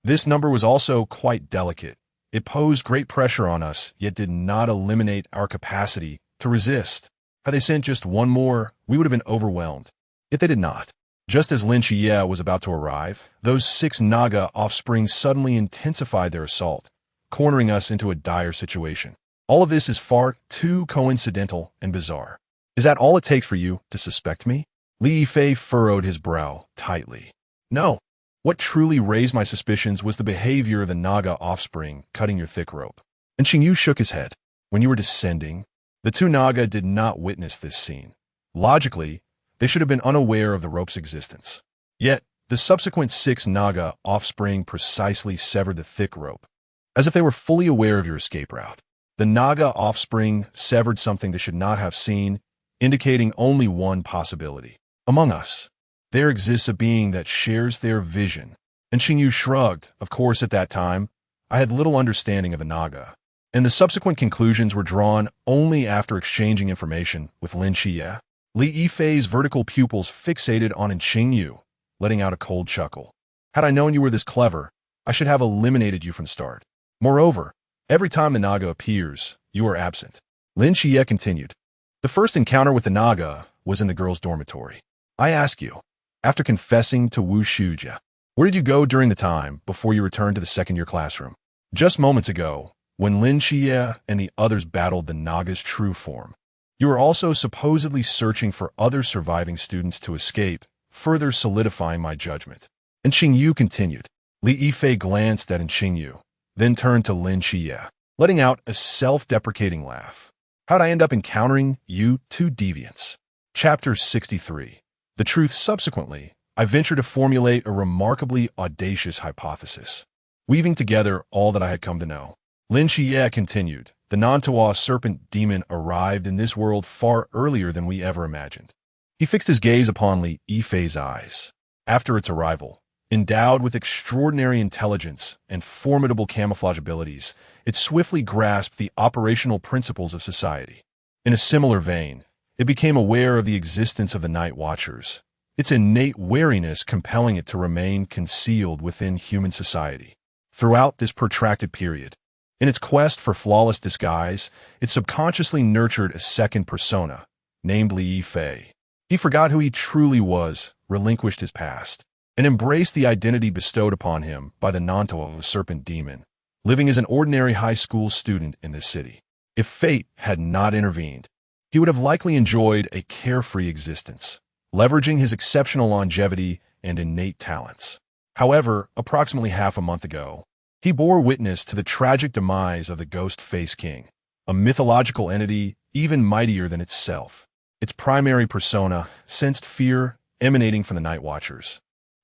This number was also quite delicate. It posed great pressure on us, yet did not eliminate our capacity to resist. Had they sent just 1 more, we would have been overwhelmed. Yet they did not. Just as Lin Qiye was about to arrive, those 6 Naga offspring suddenly intensified their assault, cornering us into a dire situation. All of this is far too coincidental and bizarre. Is that all it takes for you to suspect me? Lin Qiye furrowed his brow tightly. No. What truly raised my suspicions was the behavior of the Naga offspring cutting your thick rope. And Xingyu shook his head. When you were descending, the 2 Naga did not witness this scene. Logically, they should have been unaware of the rope's existence. Yet, the subsequent 6 Naga offspring precisely severed the thick rope, as if they were fully aware of your escape route. The Naga offspring severed something they should not have seen, indicating only one possibility. Among us, there exists a being that shares their vision. And Xingyu shrugged. Of course, at that time, I had little understanding of the Naga, and the subsequent conclusions were drawn only after exchanging information with Lin Qiye. Lin Qiye's vertical pupils fixated on Xingyu, letting out a cold chuckle. Had I known you were this clever, I should have eliminated you from the start. Moreover, every time the Naga appears, you are absent. Lin Qiye continued. The first encounter with the Naga was in the girls' dormitory. I ask you, after confessing to Wu Shujia, where did you go during the time before you returned to the second-year classroom? Just moments ago, when Lin Qiye and the others battled the Naga's true form, you were also supposedly searching for other surviving students to escape, further solidifying my judgment. And Xingyu continued. Lin Qiye glanced at Xingyu, then turned to Lin Qiye, letting out a self-deprecating laugh. How'd I end up encountering you 2 deviants? Chapter 63. The truth. Subsequently, I venture to formulate a remarkably audacious hypothesis, weaving together all that I had come to know. Lin Qiye continued. The Nantawa serpent demon arrived in this world far earlier than we ever imagined. He fixed his gaze upon Lin Qiye's eyes. After its arrival, endowed with extraordinary intelligence and formidable camouflage abilities, it swiftly grasped the operational principles of society. In a similar vein, it became aware of the existence of the Nightwatchers, its innate wariness compelling it to remain concealed within human society. Throughout this protracted period, in its quest for flawless disguise, it subconsciously nurtured a second persona, named Lin Qiye. He forgot who he truly was, relinquished his past, and embraced the identity bestowed upon him by the Nantawa serpent demon, living as an ordinary high school student in this city. If fate had not intervened, he would have likely enjoyed a carefree existence, leveraging his exceptional longevity and innate talents. However, approximately half a month ago, he bore witness to the tragic demise of the Ghost Face King, a mythological entity even mightier than itself. Its primary persona sensed fear emanating from the Nightwatchers,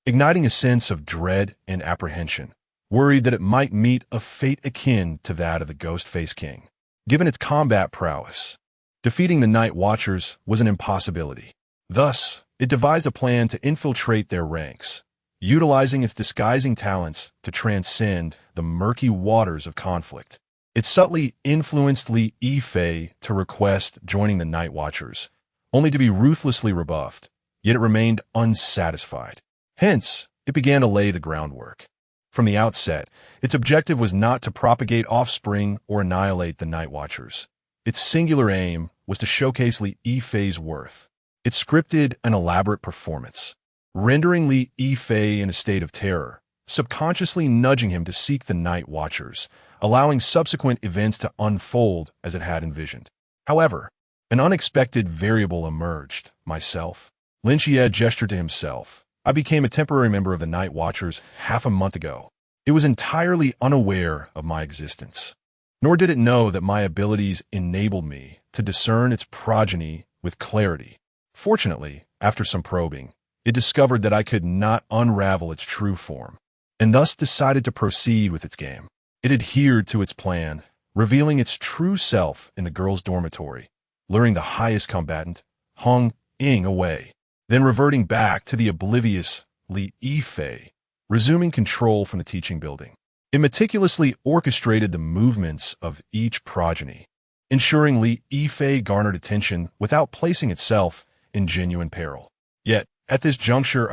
igniting a sense of dread and apprehension, worried that it might meet a fate akin to that of the Ghost Face King. Given its combat prowess, defeating the Nightwatchers was an impossibility. Thus, it devised a plan to infiltrate their ranks, utilizing its disguising talents to transcend the murky waters of conflict. It subtly influenced Lin Qiye to request joining the Nightwatchers, only to be ruthlessly rebuffed, yet it remained unsatisfied. Hence, it began to lay the groundwork. From the outset, its objective was not to propagate offspring or annihilate the Nightwatchers. Its singular aim was to showcase Lin Qiye's worth. It scripted an elaborate performance, rendering Lin Qiye in a state of terror, subconsciously nudging him to seek the Nightwatchers, allowing subsequent events to unfold as it had envisioned. However, an unexpected variable emerged. Myself. Lin Qiye gestured to himself. I became a temporary member of the Nightwatchers half a month ago. It was entirely unaware of my existence, nor did it know that my abilities enabled me to discern its progeny with clarity. Fortunately, after some probing, it discovered that I could not unravel its true form, and thus decided to proceed with its game. It adhered to its plan, revealing its true self in the girls' dormitory, luring the highest combatant, Hong Ying, away, then reverting back to the oblivious Lin Qiye, resuming control from the teaching building. It meticulously orchestrated the movements of each progeny, ensuring Lin Qiye garnered attention without placing itself in genuine peril. Yet, at this juncture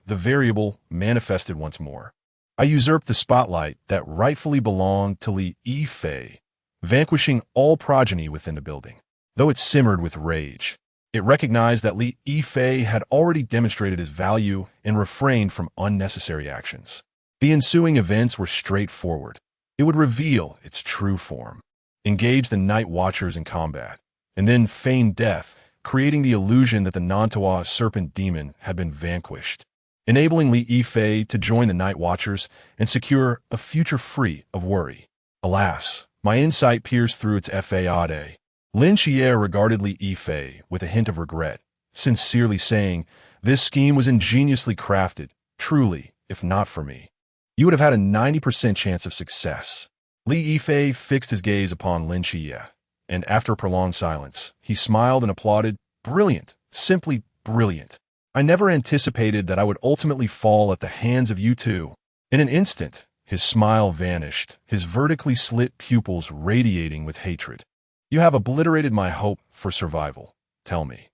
the variable, manifested once more. I usurped the spotlight that rightfully belonged to Lin Qiye, vanquishing all progeny within the building. Though it simmered with rage, it recognized that Lin Qiye had already demonstrated his value and refrained from unnecessary actions. The ensuing events were straightforward. It would reveal its true form, engage the Nightwatchers in combat, and then feign death, creating the illusion that the Nantawa serpent demon had been vanquished, enabling Lin Qiye to join the Nightwatchers and secure a future free of worry. Alas, my insight pierced through its faade. Lin Qiye regarded Lin Qiye with a hint of regret, sincerely saying, "This scheme was ingeniously crafted. Truly, if not for me, you would have had a 90% chance of success." Lin Qiye fixed his gaze upon Lin Qiye, and after a prolonged silence, he smiled and applauded. "Brilliant, simply brilliant. I never anticipated that I would ultimately fall at the hands of you two." In an instant, his smile vanished, his vertically slit pupils radiating with hatred. "You have obliterated my hope for survival. Tell me,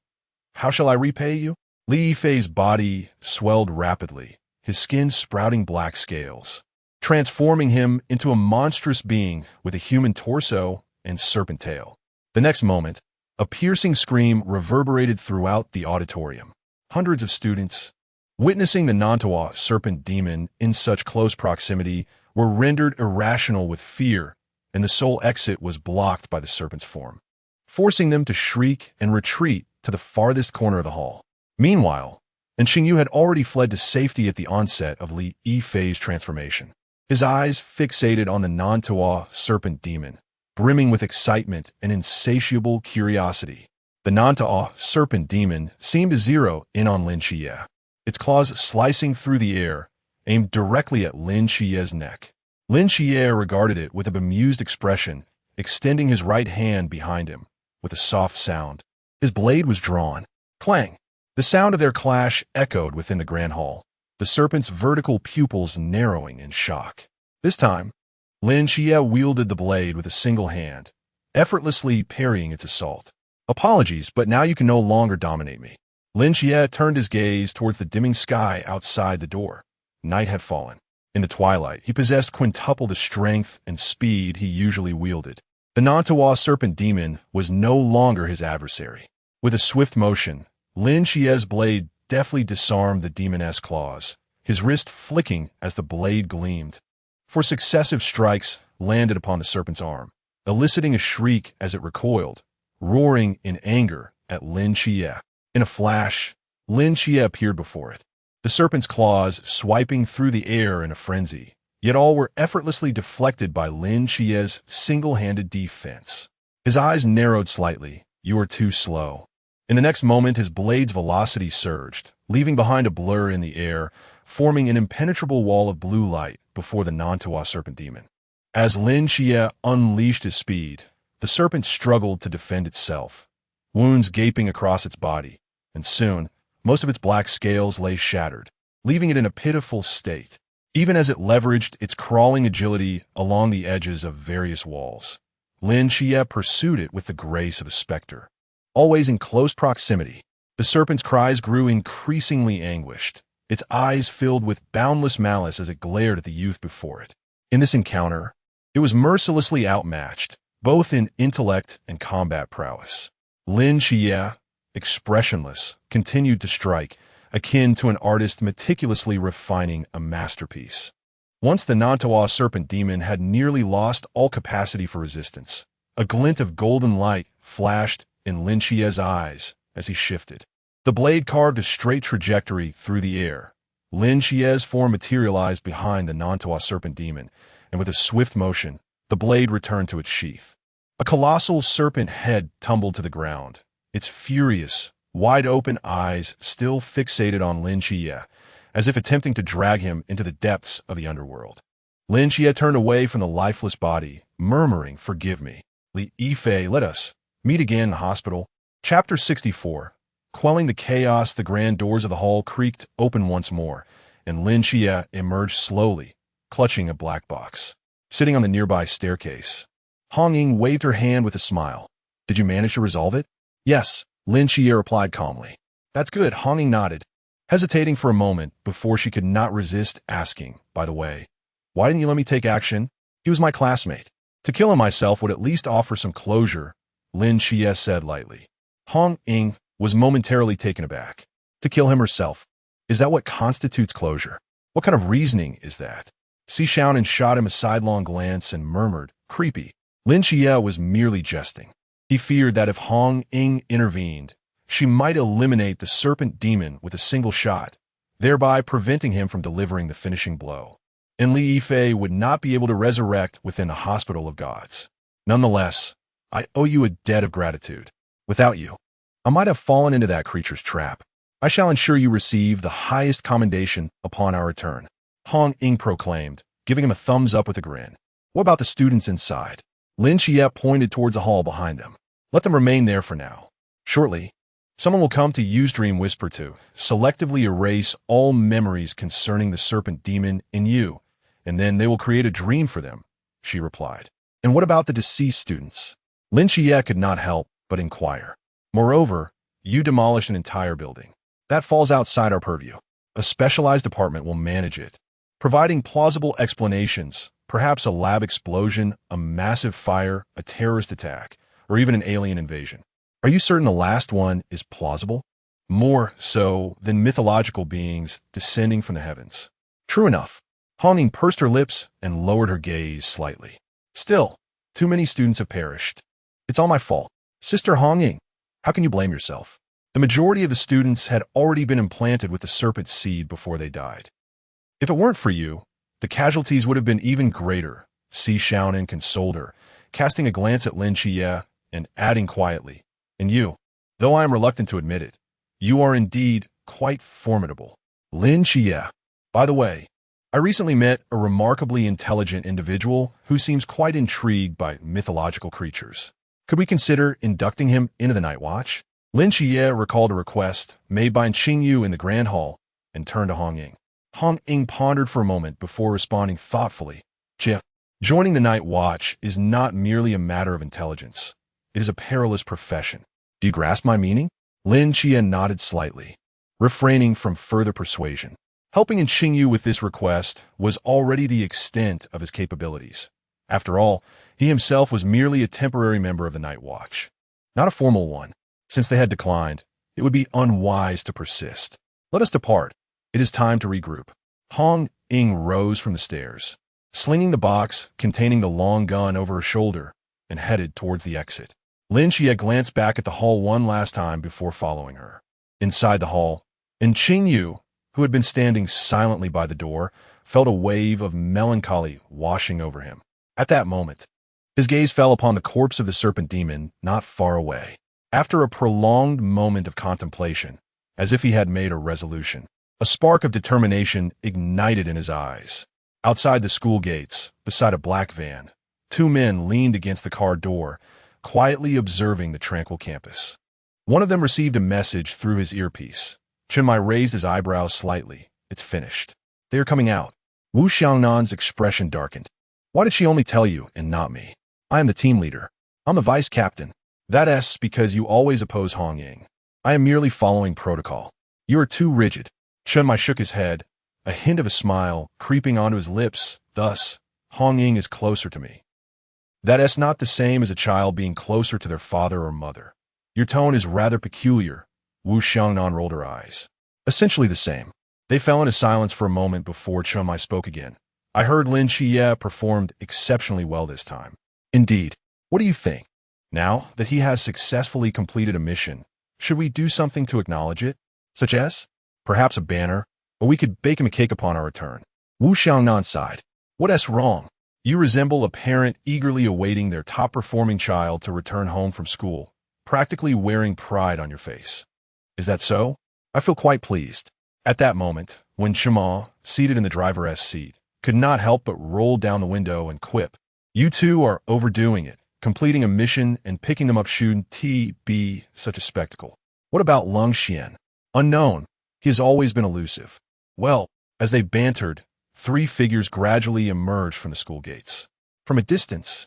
how shall I repay you?" Lin Qiye's body swelled rapidly, his skin sprouting black scales, transforming him into a monstrous being with a human torso and serpent tail. The next moment, a piercing scream reverberated throughout the auditorium. Hundreds of students, witnessing the Nantawa serpent demon in such close proximity, were rendered irrational with fear, and the sole exit was blocked by the serpent's form, forcing them to shriek and retreat to the farthest corner of the hall. Meanwhile, Xingyu had already fled to safety at the onset of Lin Qiye's transformation, his eyes fixated on the Nantawa serpent demon, brimming with excitement and insatiable curiosity. The Nantawa serpent demon seemed to zero in on Lin Qiye, its claws slicing through the air, aimed directly at Lin Qiye's neck. Lin Qiye regarded it with a bemused expression, extending his right hand behind him. With a soft sound, his blade was drawn. Clang! The sound of their clash echoed within the grand hall, the serpent's vertical pupils narrowing in shock. This time, Lin Qiye wielded the blade with a single hand, effortlessly parrying its assault. "Apologies, but now you can no longer dominate me." Lin Qiye turned his gaze towards the dimming sky outside the door. Night had fallen. In the twilight, he possessed quintuple the strength and speed he usually wielded. The Nantawa serpent demon was no longer his adversary. With a swift motion, Lin Qiye's blade deftly disarmed the demoness claws, his wrist flicking as the blade gleamed. For successive strikes landed upon the serpent's arm, eliciting a shriek as it recoiled, roaring in anger at Lin Qiye. In a flash, Lin Qiye appeared before it, the serpent's claws swiping through the air in a frenzy, yet all were effortlessly deflected by Lin Qiye's single-handed defense. His eyes narrowed slightly. "You are too slow." In the next moment, his blade's velocity surged, leaving behind a blur in the air, forming an impenetrable wall of blue light before the Nantawa serpent demon. As Lin Qiye unleashed his speed, the serpent struggled to defend itself, wounds gaping across its body, and soon, most of its black scales lay shattered, leaving it in a pitiful state. Even as it leveraged its crawling agility along the edges of various walls, Lin Qiye pursued it with the grace of a specter. Always in close proximity, the serpent's cries grew increasingly anguished, its eyes filled with boundless malice as it glared at the youth before it. In this encounter, it was mercilessly outmatched, both in intellect and combat prowess. Lin Qiye, expressionless, continued to strike, akin to an artist meticulously refining a masterpiece. Once the Nantawa serpent demon had nearly lost all capacity for resistance, a glint of golden light flashed in Lin Qiye's eyes as he shifted. The blade carved a straight trajectory through the air. Lin Qiye's form materialized behind the Nantawa serpent demon, and with a swift motion, the blade returned to its sheath. A colossal serpent head tumbled to the ground, its furious, wide-open eyes still fixated on Lin Qiye, as if attempting to drag him into the depths of the underworld. Lin Qiye turned away from the lifeless body, murmuring, "Forgive me. Li Yifei, let us meet again in the hospital." Chapter 64. Quelling the chaos, the grand doors of the hall creaked open once more, and Lin Qiye emerged slowly, clutching a black box. Sitting on the nearby staircase, Hong Ying waved her hand with a smile. "Did you manage to resolve it?" "Yes," Lin Qiye replied calmly. "That's good," Hong Ying nodded, hesitating for a moment before she could not resist asking, "By the way, why didn't you let me take action? He was my classmate." "To kill him myself would at least offer some closure," Lin Qiye said lightly. Hong Ying was momentarily taken aback. "To kill him herself? Is that what constitutes closure? What kind of reasoning is that?" Si Xiaonan shot him a sidelong glance and murmured, "Creepy." Lin Qiye was merely jesting. He feared that if Hong Ying intervened, she might eliminate the serpent demon with a single shot, thereby preventing him from delivering the finishing blow. And Li Yifei would not be able to resurrect within the hospital of gods. "Nonetheless, I owe you a debt of gratitude. Without you, I might have fallen into that creature's trap. I shall ensure you receive the highest commendation upon our return," Hong Ying proclaimed, giving him a thumbs up with a grin. "What about the students inside?" Lin Qiye pointed towards a hall behind them. "Let them remain there for now. Shortly, someone will come to use Dream Whisper to selectively erase all memories concerning the serpent demon in you, and then they will create a dream for them," she replied. "And what about the deceased students?" Lin Qiye could not help but inquire. "Moreover, you demolished an entire building. That falls outside our purview. A specialized department will manage it, providing plausible explanations, perhaps a lab explosion, a massive fire, a terrorist attack, or even an alien invasion. Are you certain the last one is plausible? More so than mythological beings descending from the heavens." "True enough." Hong Ying pursed her lips and lowered her gaze slightly. "Still, too many students have perished. It's all my fault." "Sister Hong Ying, how can you blame yourself? The majority of the students had already been implanted with the serpent seed before they died. If it weren't for you, the casualties would have been even greater," Si Xiaonan consoled her, casting a glance at Lin Qiye and adding quietly, "And you, though I am reluctant to admit it, you are indeed quite formidable." Lin Qiye. "By the way, I recently met a remarkably intelligent individual who seems quite intrigued by mythological creatures. Could we consider inducting him into the Night Watch?" Lin Qiye recalled a request made by Qingyu in the Grand Hall and turned to Hong Ying. Hong Ying pondered for a moment before responding thoughtfully. "Jia, joining the Night Watch is not merely a matter of intelligence. It is a perilous profession. Do you grasp my meaning?" Lin Qiye nodded slightly, refraining from further persuasion. Helping in Qingyu with this request was already the extent of his capabilities. After all, he himself was merely a temporary member of the Night Watch, not a formal one. Since they had declined, it would be unwise to persist. "Let us depart. It is time to regroup." Hong Ying rose from the stairs, slinging the box containing the long gun over her shoulder, and headed towards the exit. Lin Qiye glanced back at the hall one last time before following her. Inside the hall, and Qingyu, who had been standing silently by the door, felt a wave of melancholy washing over him. At that moment, his gaze fell upon the corpse of the serpent demon not far away. After a prolonged moment of contemplation, as if he had made a resolution, a spark of determination ignited in his eyes. Outside the school gates, beside a black van, two men leaned against the car door, quietly observing the tranquil campus. One of them received a message through his earpiece. Chenmai raised his eyebrows slightly. "It's finished. They are coming out." Wu Xiangnan's expression darkened. "Why did she only tell you and not me? I am the team leader. I'm the vice captain." "That's because you always oppose Hong Ying. I am merely following protocol." "You are too rigid. Chunmai shook his head, a hint of a smile creeping onto his lips. Thus, Hong Ying is closer to me. That is not the same as a child being closer to their father or mother. Your tone is rather peculiar. Wu Xiangnan rolled her eyes. Essentially the same. They fell into silence for a moment before Chunmai spoke again. I heard Lin Qiye performed exceptionally well this time. Indeed. What do you think? Now that he has successfully completed a mission, should we do something to acknowledge it? Such as? Perhaps a banner, or we could bake him a cake upon our return. Wu Xiangnan sighed. What's wrong? You resemble a parent eagerly awaiting their top-performing child to return home from school, practically wearing pride on your face. Is that so? I feel quite pleased. At that moment, when Chima, seated in the driver's seat, could not help but roll down the window and quip, "You two are overdoing it, completing a mission and picking them up shouldn't be such a spectacle. What about Lin Qiye? Unknown. He has always been elusive." Well, as they bantered, three figures gradually emerged from the school gates. From a distance,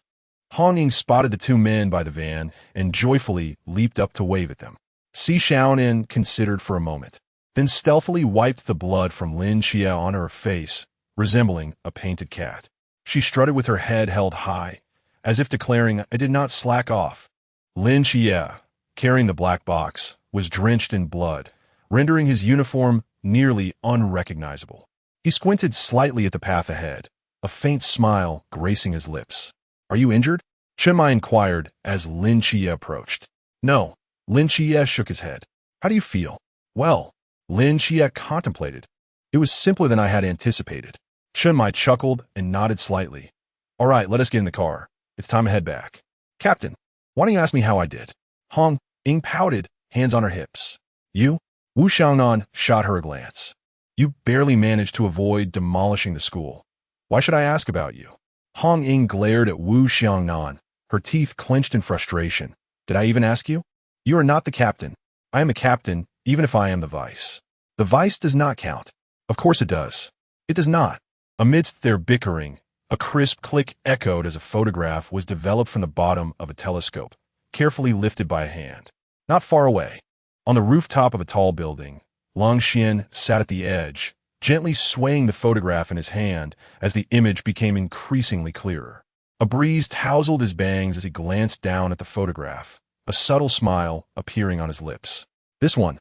Hong Ying spotted the two men by the van and joyfully leaped up to wave at them. Si Xiaonan considered for a moment, then stealthily wiped the blood from Lin Qiye on her face, resembling a painted cat. She strutted with her head held high, as if declaring, "I did not slack off." Lin Qiye, carrying the black box, was drenched in blood, rendering his uniform nearly unrecognizable. He squinted slightly at the path ahead, a faint smile gracing his lips. "Are you injured?" Chunmai inquired as Lin Qiye approached. "No." Lin Qiye shook his head. "How do you feel?" "Well," Lin Qiye contemplated. "It was simpler than I had anticipated." Chunmai chuckled and nodded slightly. "All right, let us get in the car. It's time to head back." "Captain, why don't you ask me how I did?" Hong Ying pouted, hands on her hips. "You?" Wu Xiangnan shot her a glance. "You barely managed to avoid demolishing the school. Why should I ask about you?" Hong Ying glared at Wu Xiangnan, her teeth clenched in frustration. "Did I even ask you? You are not the captain. I am the captain, even if I am the vice." "The vice does not count." "Of course it does." "It does not." Amidst their bickering, a crisp click echoed as a photograph was developed from the bottom of a telescope, carefully lifted by a hand. Not far away, on the rooftop of a tall building, Lin Qiye sat at the edge, gently swaying the photograph in his hand as the image became increasingly clearer. A breeze tousled his bangs as he glanced down at the photograph, a subtle smile appearing on his lips. This one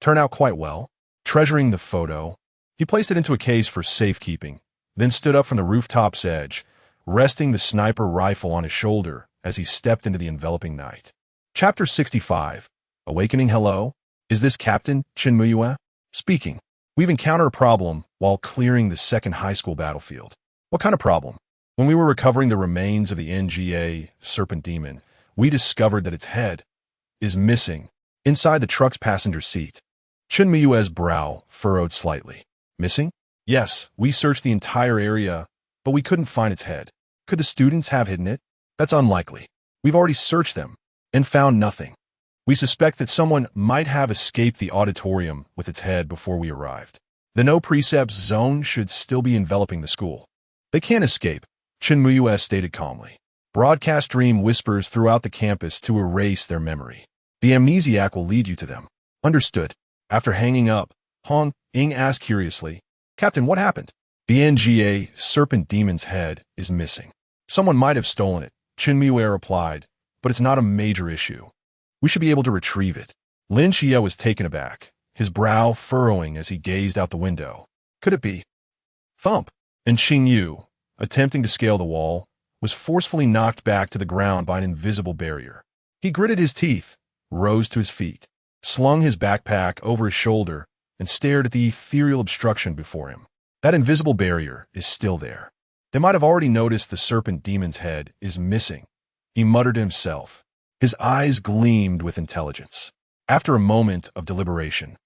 turned out quite well. Treasuring the photo, he placed it into a case for safekeeping, then stood up from the rooftop's edge, resting the sniper rifle on his shoulder as he stepped into the enveloping night. Chapter 65. Awakening. Hello? Is this Captain Chen Muyue? Speaking. We've encountered a problem while clearing the second high school battlefield. What kind of problem? When we were recovering the remains of the NGA serpent demon, we discovered that its head is missing inside the truck's passenger seat. Chen Miyue's brow furrowed slightly. Missing? Yes, we searched the entire area, but we couldn't find its head. Could the students have hidden it? That's unlikely. We've already searched them and found nothing. We suspect that someone might have escaped the auditorium with its head before we arrived. The no precepts zone should still be enveloping the school. They can't escape, Chen Muyue stated calmly. Broadcast dream whispers throughout the campus to erase their memory. The amnesiac will lead you to them. Understood. After hanging up, Hong Ying asked curiously, "Captain, what happened?" "The NGA serpent demon's head is missing. Someone might have stolen it," Chen Muyue replied, "but it's not a major issue. We should be able to retrieve it." Lin Qiye was taken aback, his brow furrowing as he gazed out the window. Could it be? Thump! And Xing Yu, attempting to scale the wall, was forcefully knocked back to the ground by an invisible barrier. He gritted his teeth, rose to his feet, slung his backpack over his shoulder, and stared at the ethereal obstruction before him. That invisible barrier is still there. They might have already noticed the serpent demon's head is missing, he muttered to himself. His eyes gleamed with intelligence. After a moment of deliberation,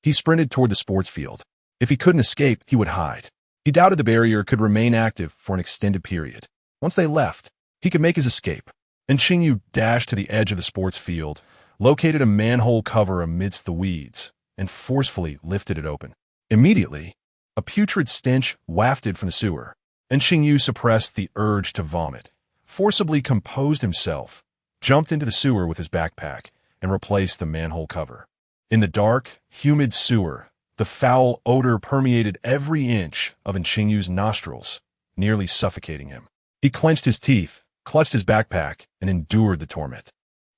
he sprinted toward the sports field. If he couldn't escape, he would hide. He doubted the barrier could remain active for an extended period. Once they left, he could make his escape. And Xingyu dashed to the edge of the sports field, located a manhole cover amidst the weeds, and forcefully lifted it open. Immediately, a putrid stench wafted from the sewer, and Xingyu suppressed the urge to vomit, forcibly composed himself, jumped into the sewer with his backpack, and replaced the manhole cover. In the dark, humid sewer, The foul odor permeated every inch of Qingyu's nostrils, nearly suffocating him. He clenched his teeth, clutched his backpack, and endured the torment.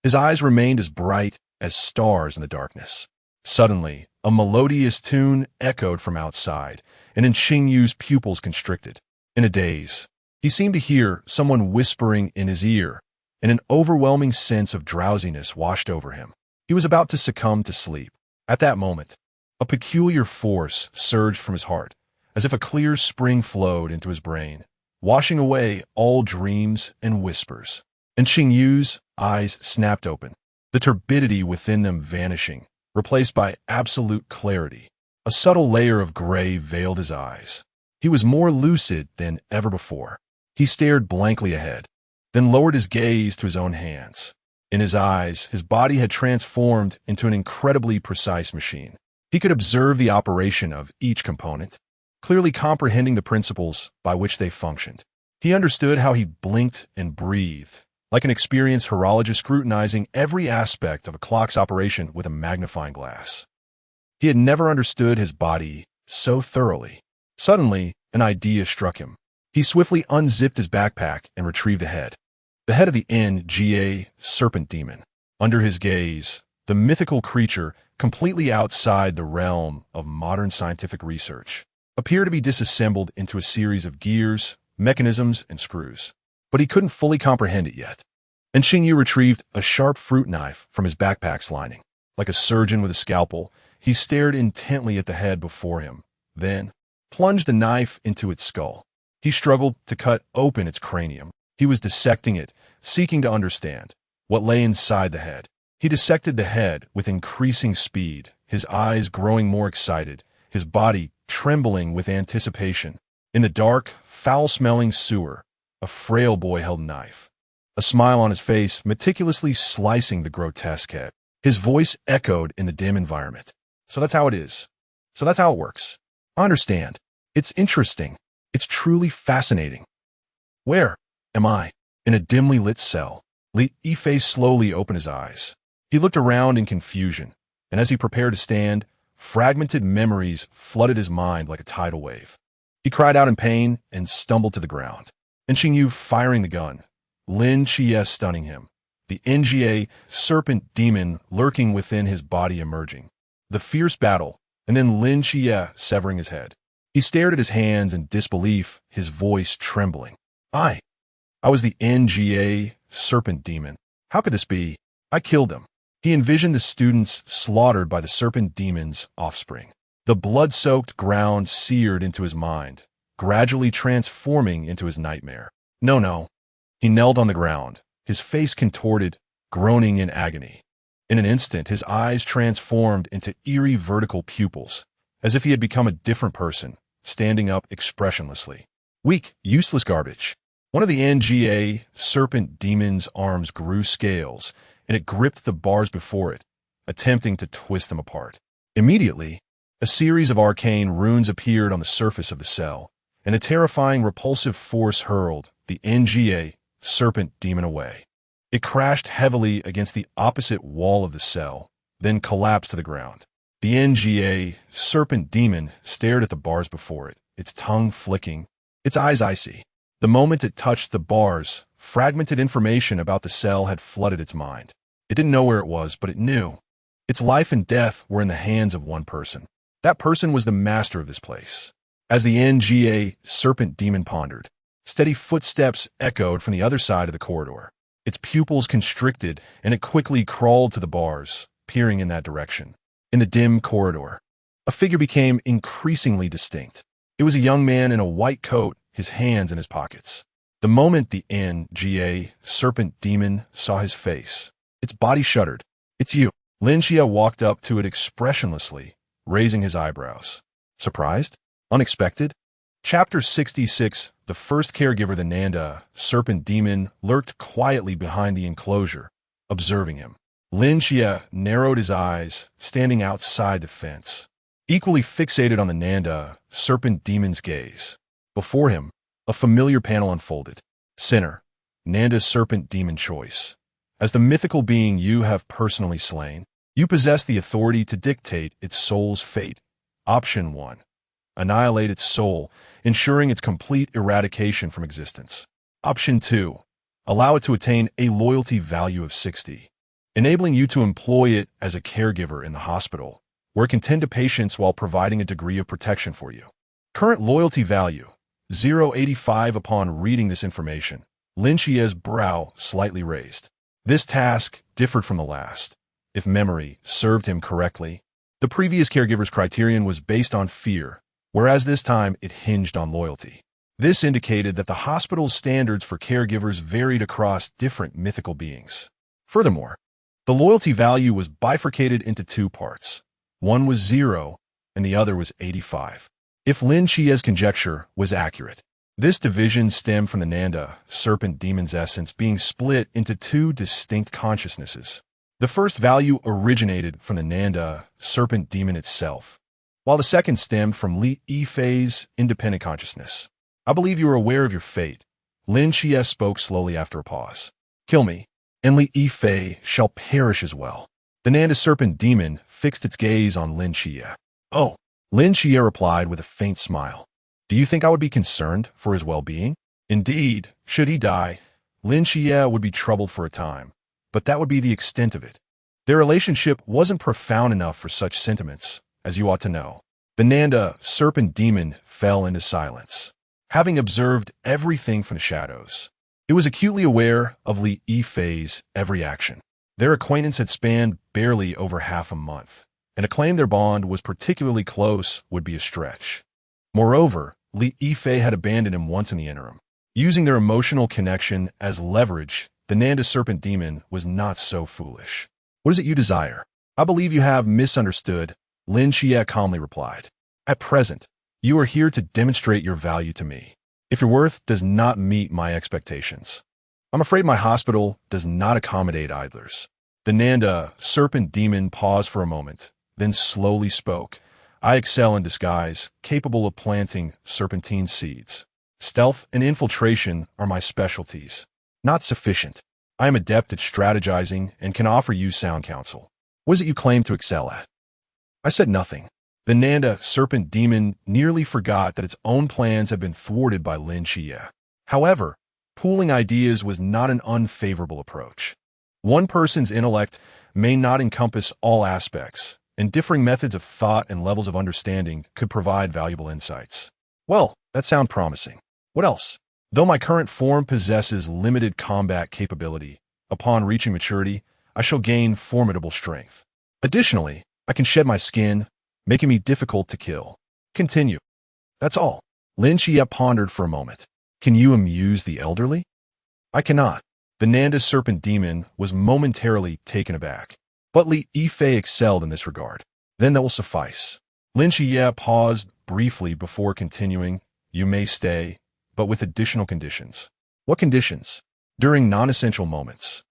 His eyes remained as bright as stars in the darkness. Suddenly, a melodious tune echoed from outside, and Qingyu's pupils constricted. In a daze, he seemed to hear someone whispering in his ear, and an overwhelming sense of drowsiness washed over him. He was about to succumb to sleep. At that moment, a peculiar force surged from his heart, as if a clear spring flowed into his brain, washing away all dreams and whispers. And Qingyu's eyes snapped open, the turbidity within them vanishing, replaced by absolute clarity. A subtle layer of gray veiled his eyes. He was more lucid than ever before. He stared blankly ahead, then lowered his gaze to his own hands. In his eyes, his body had transformed into an incredibly precise machine. He could observe the operation of each component, clearly comprehending the principles by which they functioned. He understood how he blinked and breathed, like an experienced horologist scrutinizing every aspect of a clock's operation with a magnifying glass. He had never understood his body so thoroughly. Suddenly, an idea struck him. He swiftly unzipped his backpack and retrieved a head. The head of the Lin Qiye serpent demon. Under his gaze, the mythical creature, completely outside the realm of modern scientific research, appeared to be disassembled into a series of gears, mechanisms, and screws. But he couldn't fully comprehend it yet. And Qingyu retrieved a sharp fruit knife from his backpack's lining. Like a surgeon with a scalpel, he stared intently at the head before him, then plunged the knife into its skull. He struggled to cut open its cranium. He was dissecting it, seeking to understand what lay inside the head. He dissected the head with increasing speed, his eyes growing more excited, his body trembling with anticipation. In the dark, foul-smelling sewer, a frail boy held a knife, a smile on his face meticulously slicing the grotesque head. His voice echoed in the dim environment. So that's how it is. So that's how it works. I understand. It's interesting. It's truly fascinating. Where am I? In a dimly lit cell. Lin Qiye slowly opened his eyes. He looked around in confusion, and as he prepared to stand, fragmented memories flooded his mind like a tidal wave. He cried out in pain and stumbled to the ground. And Qingyu firing the gun, Lin Qiye stunning him, the Lin Qiye serpent demon lurking within his body emerging. The fierce battle, and then Lin Qiye severing his head. He stared at his hands in disbelief, his voice trembling. I was the Lin Qiye serpent demon. How could this be? I killed him. He envisioned the students slaughtered by the serpent demon's offspring. The blood-soaked ground seared into his mind, gradually transforming into his nightmare. No. He knelt on the ground, his face contorted, groaning in agony. In an instant, his eyes transformed into eerie vertical pupils, as if he had become a different person, standing up expressionlessly. Weak, useless garbage. One of the Lin Qiye serpent demon's arms grew scales, and it gripped the bars before it, attempting to twist them apart. Immediately, a series of arcane runes appeared on the surface of the cell, and a terrifying repulsive force hurled the Lin Qiye serpent demon away. It crashed heavily against the opposite wall of the cell, then collapsed to the ground. The Lin Qiye serpent demon stared at the bars before it, its tongue flicking, its eyes icy. The moment it touched the bars, fragmented information about the cell had flooded its mind. It didn't know where it was, but it knew. Its life and death were in the hands of one person. That person was the master of this place. As the Lin Qiye serpent demon pondered, steady footsteps echoed from the other side of the corridor. Its pupils constricted, and it quickly crawled to the bars, peering in that direction. In the dim corridor, a figure became increasingly distinct. It was a young man in a white coat, his hands in his pockets. The moment the Lin Qiye serpent demon saw his face, its body shuddered. It's you. Lin Qiye walked up to it expressionlessly, raising his eyebrows. Surprised? Unexpected? Chapter 66. The first caregiver, the Nanda serpent demon, lurked quietly behind the enclosure, observing him. Lin Qiye narrowed his eyes, standing outside the fence, equally fixated on the Nanda serpent demon's gaze. Before him, a familiar panel unfolded. Sinner, Nanda's serpent demon choice. As the mythical being you have personally slain, you possess the authority to dictate its soul's fate. Option 1. Annihilate its soul, ensuring its complete eradication from existence. Option 2. Allow it to attain a loyalty value of 60, enabling you to employ it as a caregiver in the hospital, where it can tend to patients while providing a degree of protection for you. Current loyalty value, 0.85. Upon reading this information, Lin Qiye's brow slightly raised. This task differed from the last. If memory served him correctly, the previous caregiver's criterion was based on fear, whereas this time it hinged on loyalty. This indicated that the hospital's standards for caregivers varied across different mythical beings. Furthermore, the loyalty value was bifurcated into two parts. One was 0, and the other was 85. If Lin Qiye's conjecture was accurate, this division stemmed from the Nanda, serpent demon's essence, being split into two distinct consciousnesses. The first value originated from the Nanda, serpent demon itself, while the second stemmed from Lin Qiye's independent consciousness. I believe you are aware of your fate. Lin Qiye spoke slowly after a pause. Kill me, and Lin Qiye shall perish as well. The Nanda serpent demon fixed its gaze on Lin Qiye. Oh, Lin Qiye replied with a faint smile. Do you think I would be concerned for his well-being? Indeed, should he die, Lin Qiye would be troubled for a time, but that would be the extent of it. Their relationship wasn't profound enough for such sentiments, as you ought to know. The Nanda serpent demon fell into silence, having observed everything from the shadows. It was acutely aware of Lin Qiye's every action. Their acquaintance had spanned barely over half a month, and to claim their bond was particularly close would be a stretch. Moreover, Lin Qiye had abandoned him once in the interim. Using their emotional connection as leverage, the Nanda serpent demon was not so foolish. What is it you desire? I believe you have misunderstood, Lin Qiye calmly replied. At present, you are here to demonstrate your value to me. If your worth does not meet my expectations, I'm afraid my hospital does not accommodate idlers. The Nanda serpent demon paused for a moment, then slowly spoke. I excel in disguise, capable of planting serpentine seeds. Stealth and infiltration are my specialties. Not sufficient. I am adept at strategizing and can offer you sound counsel. What is it you claim to excel at? I said nothing. The Nanda serpent demon nearly forgot that its own plans had been thwarted by Lin Qiye. However, pooling ideas was not an unfavorable approach. One person's intellect may not encompass all aspects, and differing methods of thought and levels of understanding could provide valuable insights. Well, that sounds promising. What else? Though my current form possesses limited combat capability, upon reaching maturity, I shall gain formidable strength. Additionally, I can shed my skin, making me difficult to kill. Continue. That's all. Lin Qiye pondered for a moment. Can you amuse the elderly? I cannot. The Nanda serpent demon was momentarily taken aback. But Lin Qiye excelled in this regard. Then that will suffice. Lin Qiye paused briefly before continuing. You may stay, but with additional conditions. What conditions? During non-essential moments.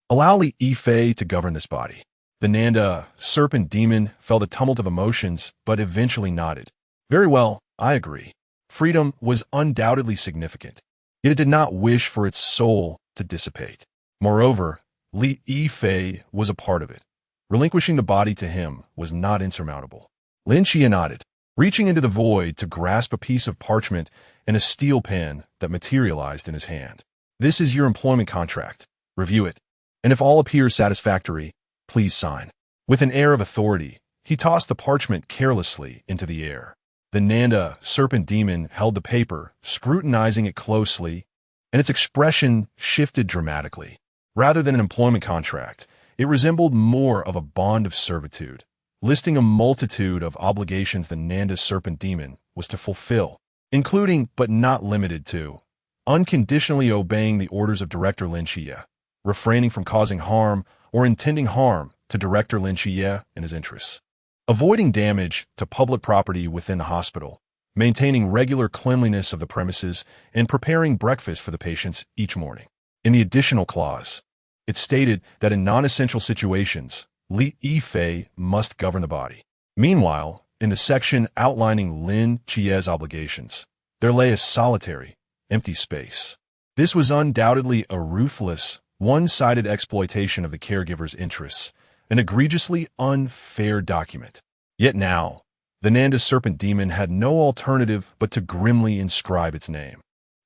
Allow Lin Qiye to govern this body. The Nanda serpent demon felt a tumult of emotions, but eventually nodded. Very well, I agree. Freedom was undoubtedly significant, yet it did not wish for its soul to dissipate. Moreover, Lin Qiye was a part of it. Relinquishing the body to him was not insurmountable. Lin Qiye nodded, reaching into the void to grasp a piece of parchment and a steel pen that materialized in his hand. This is your employment contract. Review it, and if all appears satisfactory, please sign. With an air of authority, he tossed the parchment carelessly into the air. The Nanda serpent demon held the paper, scrutinizing it closely, and its expression shifted dramatically. Rather than an employment contract, it resembled more of a bond of servitude, listing a multitude of obligations the Nanda serpent demon was to fulfill, including but not limited to unconditionally obeying the orders of Director Lin Qiye, refraining from causing harm or intending harm to Director Lin Qiye and his interests, avoiding damage to public property within the hospital, maintaining regular cleanliness of the premises, and preparing breakfast for the patients each morning. In the additional clause, it stated that in non-essential situations, Lin Qiye must govern the body. Meanwhile, in the section outlining Lin Qiye's obligations, there lay a solitary, empty space. This was undoubtedly a ruthless, one-sided exploitation of the caregiver's interests, an egregiously unfair document. Yet now, The Nanda serpent demon had no alternative but to grimly inscribe its name.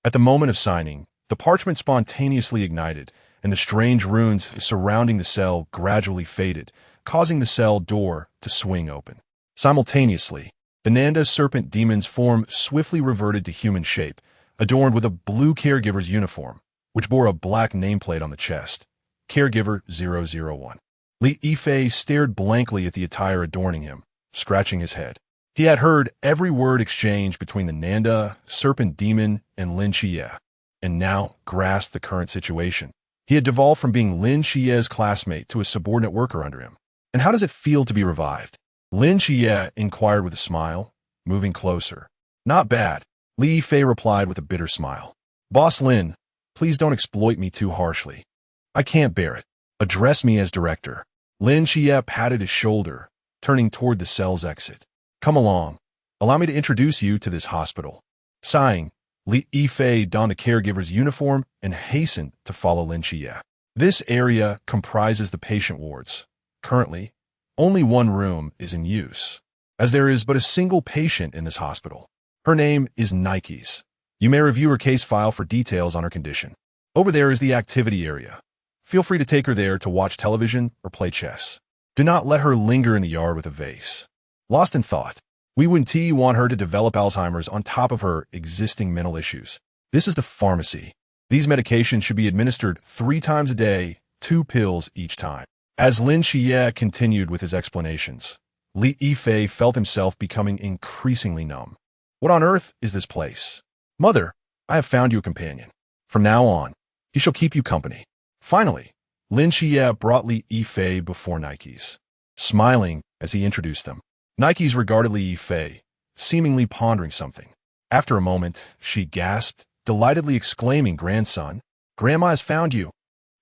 At the moment of signing, the parchment spontaneously ignited, and the strange runes surrounding the cell gradually faded, causing the cell door to swing open. Simultaneously, the Nanda serpent demon's form swiftly reverted to human shape, adorned with a blue caregiver's uniform, which bore a black nameplate on the chest. Caregiver 001. Lin Qiye stared blankly at the attire adorning him, scratching his head. He had heard every word exchanged between the Nanda serpent demon and Lin Qiye, and now grasped the current situation. He had devolved from being Lin Qiye's classmate to a subordinate worker under him. And how does it feel to be revived? Lin Qiye inquired with a smile, moving closer. Not bad, Lin Qiye replied with a bitter smile. Boss Lin, please don't exploit me too harshly. I can't bear it. Address me as director. Lin Qiye patted his shoulder, turning toward the cell's exit. Come along. Allow me to introduce you to this hospital. Sighing, Lin Qiye donned the caregiver's uniform and hastened to follow Lin Qiye. This area comprises the patient wards. Currently, only one room is in use, as there is but a single patient in this hospital. Her name is Nightwatcher. You may review her case file for details on her condition. Over there is the activity area. Feel free to take her there to watch television or play chess. Do not let her linger in the yard with a vase. Lost in thought, we wouldn't want her to develop Alzheimer's on top of her existing mental issues. This is the pharmacy. These medications should be administered 3 times a day, 2 pills each time. As Lin Qiye continued with his explanations, Lin Qiye felt himself becoming increasingly numb. What on earth is this place? Mother, I have found you a companion. From now on, he shall keep you company. Finally, Lin Qiye brought Lin Qiye before Nightwatcher, smiling as he introduced them. Nightwatcher regarded Lin Qiye, seemingly pondering something. After a moment, she gasped, delightedly exclaiming, Grandson, Grandma has found you.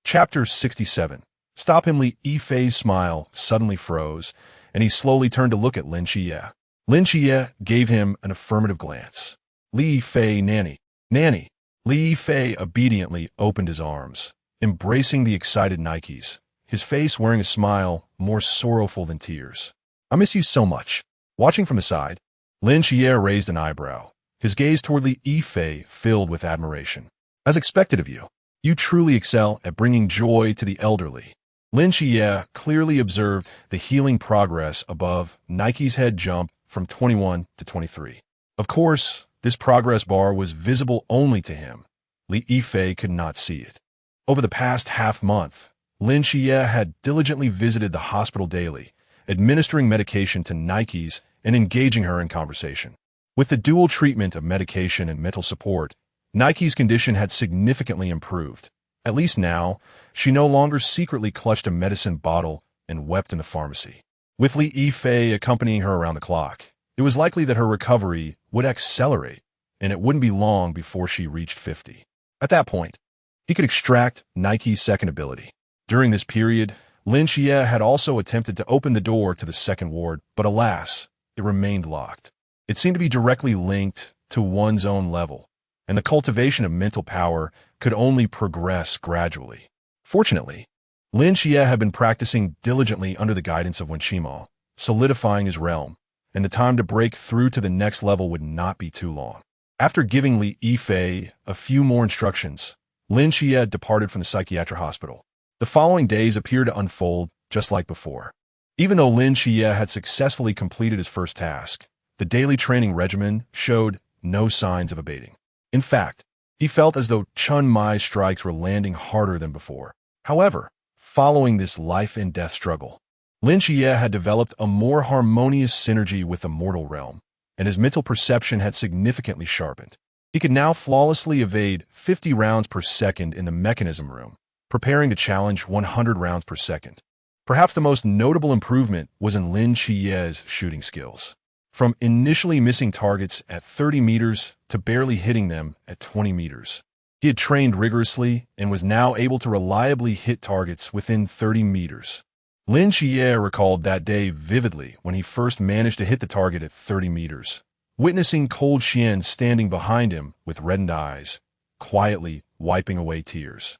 Chapter 67. Stop him. Lin Qiye's smile suddenly froze, and he slowly turned to look at Lin Qiye. Lin Qiye gave him an affirmative glance. Lin Qiye, Nanny. Nanny. Lin Qiye obediently opened his arms, embracing the excited Nightwatcher, his face wearing a smile more sorrowful than tears. I miss you so much. Watching from the side, Lin Qiye raised an eyebrow, his gaze toward Lin Qiye filled with admiration. As expected of you, you truly excel at bringing joy to the elderly. Lin Qiye clearly observed the healing progress above Nike's head jump from 21 to 23. Of course, this progress bar was visible only to him. Lin Qiye could not see it. Over the past half-month, Lin Qiye had diligently visited the hospital daily, administering medication to Nike's and engaging her in conversation. With the dual treatment of medication and mental support, Nike's condition had significantly improved. At least now, she no longer secretly clutched a medicine bottle and wept in the pharmacy. With Lin Qiye accompanying her around the clock, it was likely that her recovery would accelerate, and it wouldn't be long before she reached 50. At that point, he could extract Nike's second ability. During this period, Lin Qiye had also attempted to open the door to the second ward, but alas, it remained locked. It seemed to be directly linked to one's own level, and the cultivation of mental power could only progress gradually. Fortunately, Lin Qiye had been practicing diligently under the guidance of Wenqima, solidifying his realm, and the time to break through to the next level would not be too long. After giving Lin Qiye a few more instructions, Lin Qiye departed from the psychiatric hospital. The following days appeared to unfold just like before. Even though Lin Qiye had successfully completed his first task, the daily training regimen showed no signs of abating. In fact, he felt as though Chun Mai's strikes were landing harder than before. However, following this life-and-death struggle, Lin Qiye had developed a more harmonious synergy with the mortal realm, and his mental perception had significantly sharpened. He could now flawlessly evade 50 rounds per second in the mechanism room, preparing to challenge 100 rounds per second. Perhaps the most notable improvement was in Lin Qiye's shooting skills. From initially missing targets at 30 meters to barely hitting them at 20 meters. He had trained rigorously and was now able to reliably hit targets within 30 meters. Lin Qiye recalled that day vividly when he first managed to hit the target at 30 meters, witnessing Cold Xian standing behind him with reddened eyes, quietly wiping away tears.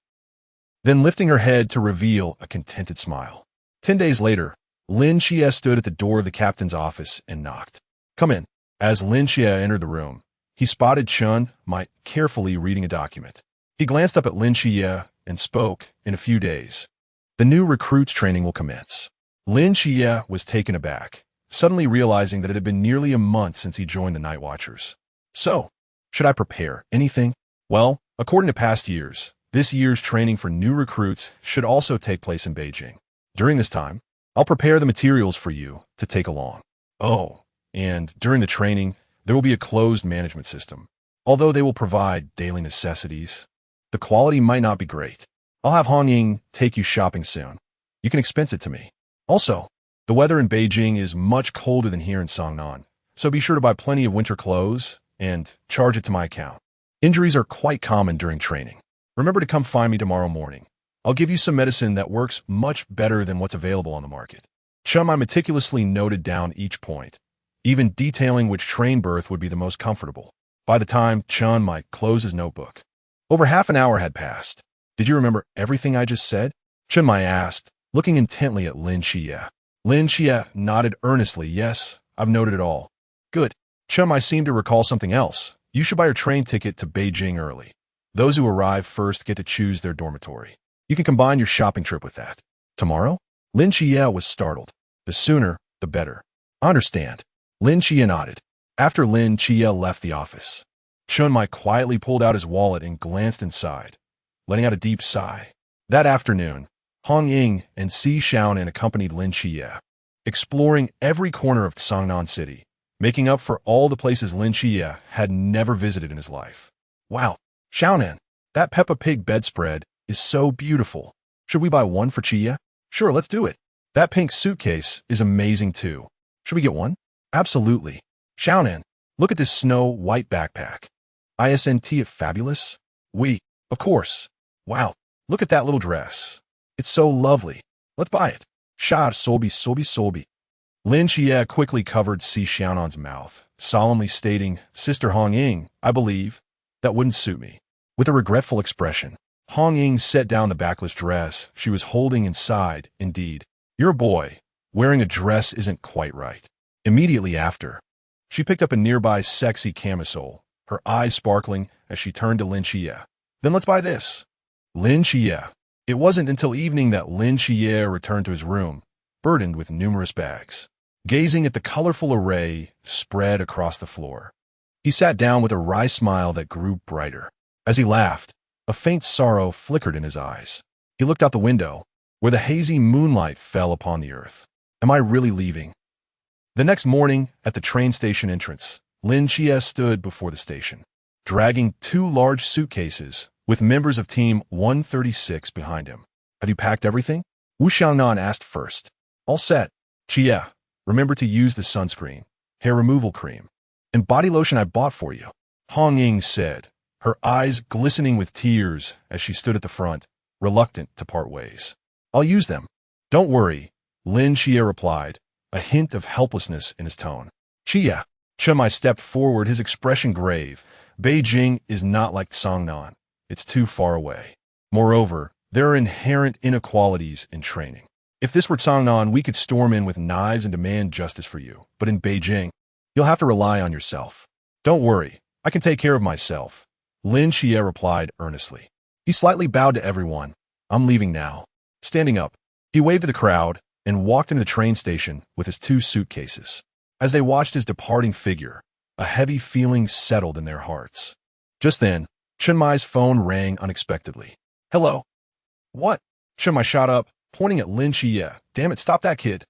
Then lifting her head to reveal a contented smile. 10 days later, Lin Qiye stood at the door of the captain's office and knocked. Come in. As Lin Qiye entered the room, he spotted Chun Mai carefully reading a document. He glanced up at Lin Qiye and spoke, "In a few days, the new recruits training will commence." Lin Qiye was taken aback, suddenly realizing that it had been nearly a month since he joined the Nightwatchers. So, should I prepare anything? Well, according to past years, this year's training for new recruits should also take place in Beijing. During this time, I'll prepare the materials for you to take along. Oh, and during the training, there will be a closed management system. Although they will provide daily necessities, the quality might not be great. I'll have Hong Ying take you shopping soon. You can expense it to me. Also, the weather in Beijing is much colder than here in Songnan, so be sure to buy plenty of winter clothes and charge it to my account. Injuries are quite common during training. Remember to come find me tomorrow morning. I'll give you some medicine that works much better than what's available on the market. Chun Mai meticulously noted down each point, even detailing which train berth would be the most comfortable. By the time Chun Mai closed his notebook, over half an hour had passed. Did you remember everything I just said? Chun Mai asked, looking intently at Lin Qiye. Lin Qiye nodded earnestly. Yes, I've noted it all. Good. Chun Mai seemed to recall something else. You should buy your train ticket to Beijing early. Those who arrive first get to choose their dormitory. You can combine your shopping trip with that. Tomorrow? Lin Qiye was startled. The sooner, the better. I understand. Lin Qiye nodded. After Lin Qiye left the office, Chun Mai quietly pulled out his wallet and glanced inside, letting out a deep sigh. That afternoon, Hong Ying and Si Xiaonan accompanied Lin Qiye, exploring every corner of Songnan City, making up for all the places Lin Qiye had never visited in his life. Wow, Xiaonan, that Peppa Pig bedspread is so beautiful. Should we buy one for Qiye? Sure, let's do it. That pink suitcase is amazing too. Should we get one? Absolutely. Xiaonan, look at this snow-white backpack. Isn't it fabulous? Of course. Wow, look at that little dress. It's so lovely. Let's buy it. Shar sobi. Lin Qiye quickly covered Si Xiaonan's mouth, solemnly stating, Sister Hong Ying, I believe, that wouldn't suit me. With a regretful expression, Hong Ying set down the backless dress she was holding and sighed, Indeed, you're a boy. Wearing a dress isn't quite right. Immediately after, she picked up a nearby sexy camisole, her eyes sparkling as she turned to Lin Qiye. Then let's buy this. Lin Qiye. It wasn't until evening that Lin Qiye returned to his room, burdened with numerous bags. Gazing at the colorful array spread across the floor, he sat down with a wry smile that grew brighter. As he laughed, a faint sorrow flickered in his eyes. He looked out the window, where the hazy moonlight fell upon the earth. Am I really leaving? The next morning, at the train station entrance, Lin Qiye stood before the station, dragging 2 large suitcases with members of Team 136 behind him. Have you packed everything? Wu Xiaonan asked first. All set. Qiye, remember to use the sunscreen, hair removal cream, and body lotion I bought for you, Hong Ying said, her eyes glistening with tears as she stood at the front, reluctant to part ways. I'll use them. Don't worry, Lin Qiye replied, a hint of helplessness in his tone. Qiye. Chun Mai stepped forward, his expression grave. Beijing is not like Songnan. It's too far away. Moreover, there are inherent inequalities in training. If this were Songnan, we could storm in with knives and demand justice for you. But in Beijing, you'll have to rely on yourself. Don't worry, I can take care of myself, Lin Qiye replied earnestly. He slightly bowed to everyone. I'm leaving now. Standing up, he waved to the crowd and walked into the train station with his 2 suitcases. As they watched his departing figure, a heavy feeling settled in their hearts. Just then, Chun Mai's phone rang unexpectedly. Hello? What? Chun Mai shot up, pointing at Lin Qiye. Damn it, stop that kid.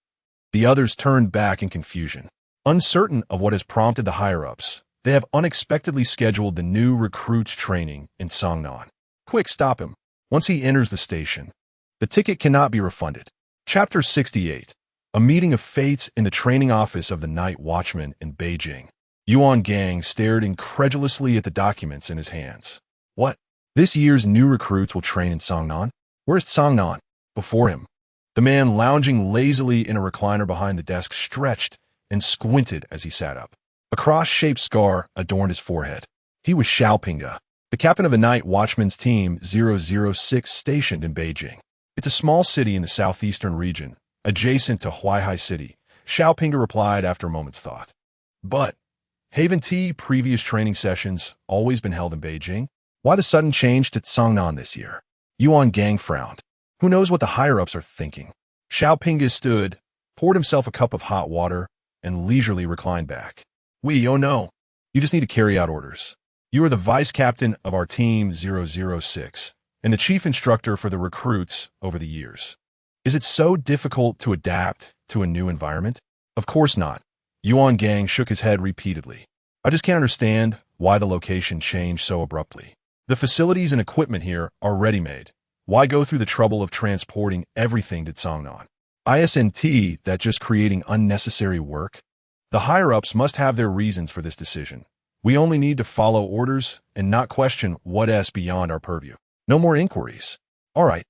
The others turned back in confusion. Uncertain of what has prompted the higher-ups, they have unexpectedly scheduled the new recruits training in Songnan. Quick, stop him. Once he enters the station, the ticket cannot be refunded. Chapter 68. A meeting of fates in the training office of the Night Watchman in Beijing. Yuan Gang stared incredulously at the documents in his hands. What? This year's new recruits will train in Songnan? Where's Songnan? Before him, the man lounging lazily in a recliner behind the desk stretched and squinted as he sat up. A cross-shaped scar adorned his forehead. He was Xiaopinga, the captain of the Night Watchman's Team 006 stationed in Beijing. It's a small city in the southeastern region, adjacent to Huaihai City, Xiaopinga replied after a moment's thought. But Haven T previous training sessions always been held in Beijing. Why the sudden change to Tsangnan this year? Yuan Gang frowned. Who knows what the higher-ups are thinking? Xiao Pinga stood, poured himself a cup of hot water, and leisurely reclined back. Oh no. You just need to carry out orders. You are the vice captain of our team 006 and the chief instructor for the recruits over the years. Is it so difficult to adapt to a new environment? Of course not. Yuan Gang shook his head repeatedly. I just can't understand why the location changed so abruptly. The facilities and equipment here are ready-made. Why go through the trouble of transporting everything to Tsangnan? Isn't that just creating unnecessary work? The higher-ups must have their reasons for this decision. We only need to follow orders and not question what's beyond our purview. No more inquiries. All right.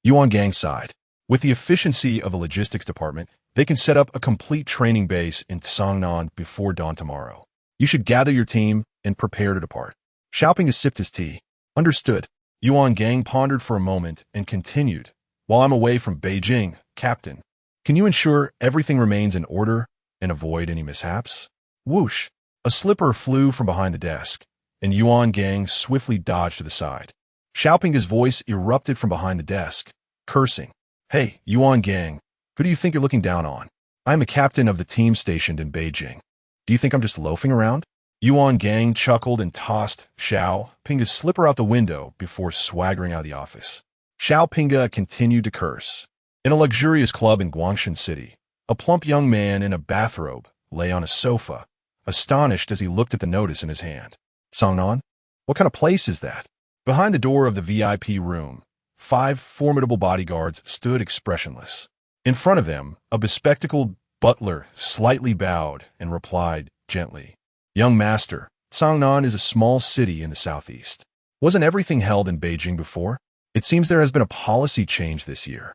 Yuan Gang sighed. With the efficiency of the logistics department, they can set up a complete training base in Tsangnan before dawn tomorrow. You should gather your team and prepare to depart. Xiaoping sipped his tea. Understood. Yuan Gang pondered for a moment and continued. While I'm away from Beijing, Captain, can you ensure everything remains in order and avoid any mishaps? Whoosh! A slipper flew from behind the desk, and Yuan Gang swiftly dodged to the side. Xiaoping's voice erupted from behind the desk, cursing. Hey, Yuan Gang, who do you think you're looking down on? I'm the captain of the team stationed in Beijing. Do you think I'm just loafing around? Yuan Gang chuckled and tossed Xiao Pinga's slipper out the window before swaggering out of the office. Xiao Pinga continued to curse. In a luxurious club in Guangshan City, a plump young man in a bathrobe lay on a sofa, astonished as he looked at the notice in his hand. Tsangnan? What kind of place is that? Behind the door of the VIP room, 5 formidable bodyguards stood expressionless. In front of them, a bespectacled butler slightly bowed and replied gently, Young master, Tsangnan is a small city in the southeast. Wasn't everything held in Beijing before? It seems there has been a policy change this year.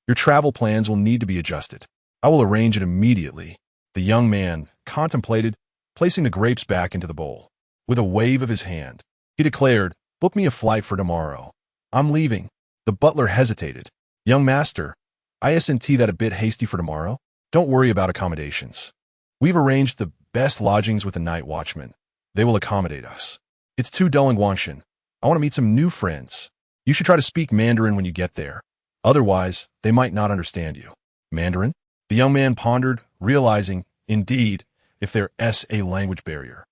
Your travel plans will need to be adjusted. I will arrange it immediately. The young man contemplated placing the grapes back into the bowl. With a wave of his hand, he declared, Book me a flight for tomorrow. I'm leaving. The butler hesitated. Young master, isn't that a bit hasty for tomorrow? Don't worry about accommodations. We've arranged the best lodgings with the night watchman. They will accommodate us. It's too dull in Guangshan. I want to meet some new friends. You should try to speak Mandarin when you get there. Otherwise, they might not understand you. Mandarin? The young man pondered, realizing, indeed, if there's a language barrier.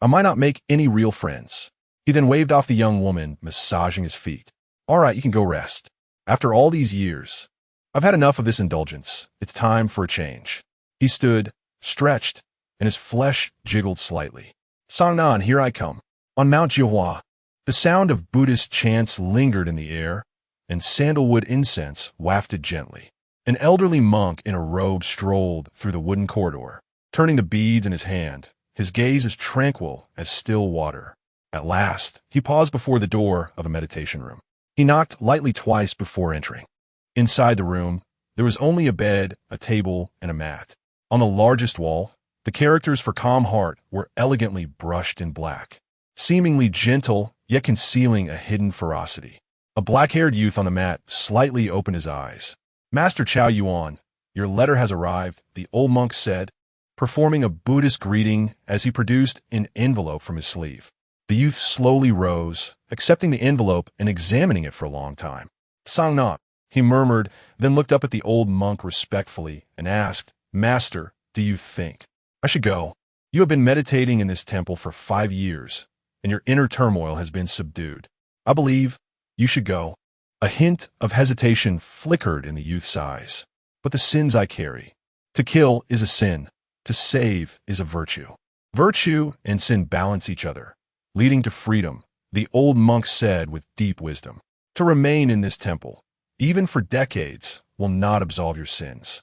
I might not make any real friends. He then waved off the young woman, massaging his feet. All right, you can go rest. After all these years, I've had enough of this indulgence. It's time for a change. He stood, stretched, and his flesh jiggled slightly. Tsangnan, here I come. On Mount Jihua, the sound of Buddhist chants lingered in the air, and sandalwood incense wafted gently. An elderly monk in a robe strolled through the wooden corridor, turning the beads in his hand, his gaze as tranquil as still water. At last, he paused before the door of a meditation room. He knocked lightly twice before entering. Inside the room, there was only a bed, a table, and a mat. On the largest wall, the characters for Calm Heart were elegantly brushed in black, seemingly gentle, yet concealing a hidden ferocity. A black-haired youth on the mat slightly opened his eyes. Master Chao Yuan, your letter has arrived, the old monk said, performing a Buddhist greeting as he produced an envelope from his sleeve. The youth slowly rose, accepting the envelope and examining it for a long time. Tsangnan, he murmured, then looked up at the old monk respectfully and asked, Master, do you think I should go? You have been meditating in this temple for 5 years, and your inner turmoil has been subdued. I believe you should go. A hint of hesitation flickered in the youth's eyes. But the sins I carry. To kill is a sin. To save is a virtue. Virtue and sin balance each other, leading to freedom, the old monk said with deep wisdom. To remain in this temple, even for decades, will not absolve your sins.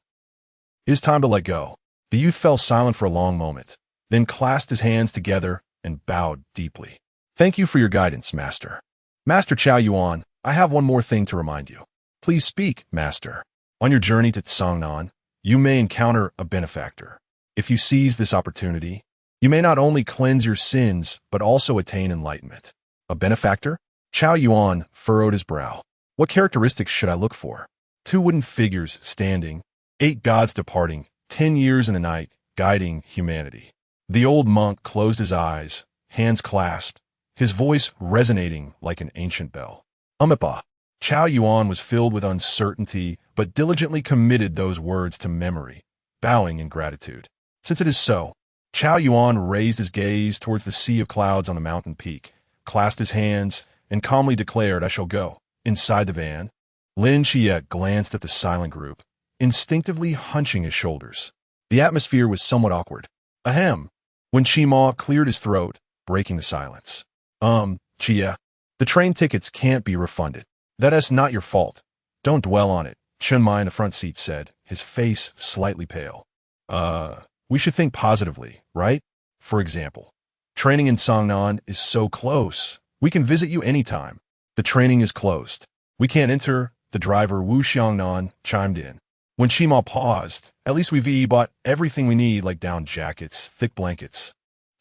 It is time to let go. The youth fell silent for a long moment, then clasped his hands together and bowed deeply. Thank you for your guidance, Master. Master Chao Yuan, I have one more thing to remind you. Please speak, Master. On your journey to Tsangnan, you may encounter a benefactor. If you seize this opportunity, you may not only cleanse your sins, but also attain enlightenment. A benefactor? Chao Yuan furrowed his brow. What characteristics should I look for? 2 wooden figures standing, 8 gods departing, 10 years in the night, guiding humanity. The old monk closed his eyes, hands clasped, his voice resonating like an ancient bell. Umipa. Chao Yuan was filled with uncertainty, but diligently committed those words to memory, bowing in gratitude. Since it is so, Chao Yuan raised his gaze towards the sea of clouds on the mountain peak, clasped his hands, and calmly declared, "I shall go." Inside the van, Lin Qiye glanced at the silent group, instinctively hunching his shoulders. The atmosphere was somewhat awkward. Ahem. When Qima cleared his throat, breaking the silence. Qiye, the train tickets can't be refunded. That's not your fault. Don't dwell on it, Chunmai in the front seat said, his face slightly pale. We should think positively, right? For example, training in Songnan is so close. We can visit you anytime. The training is closed. We can't enter, the driver Wu Xiangnan chimed in. When Qima paused, at least we've bought everything we need like down jackets, thick blankets,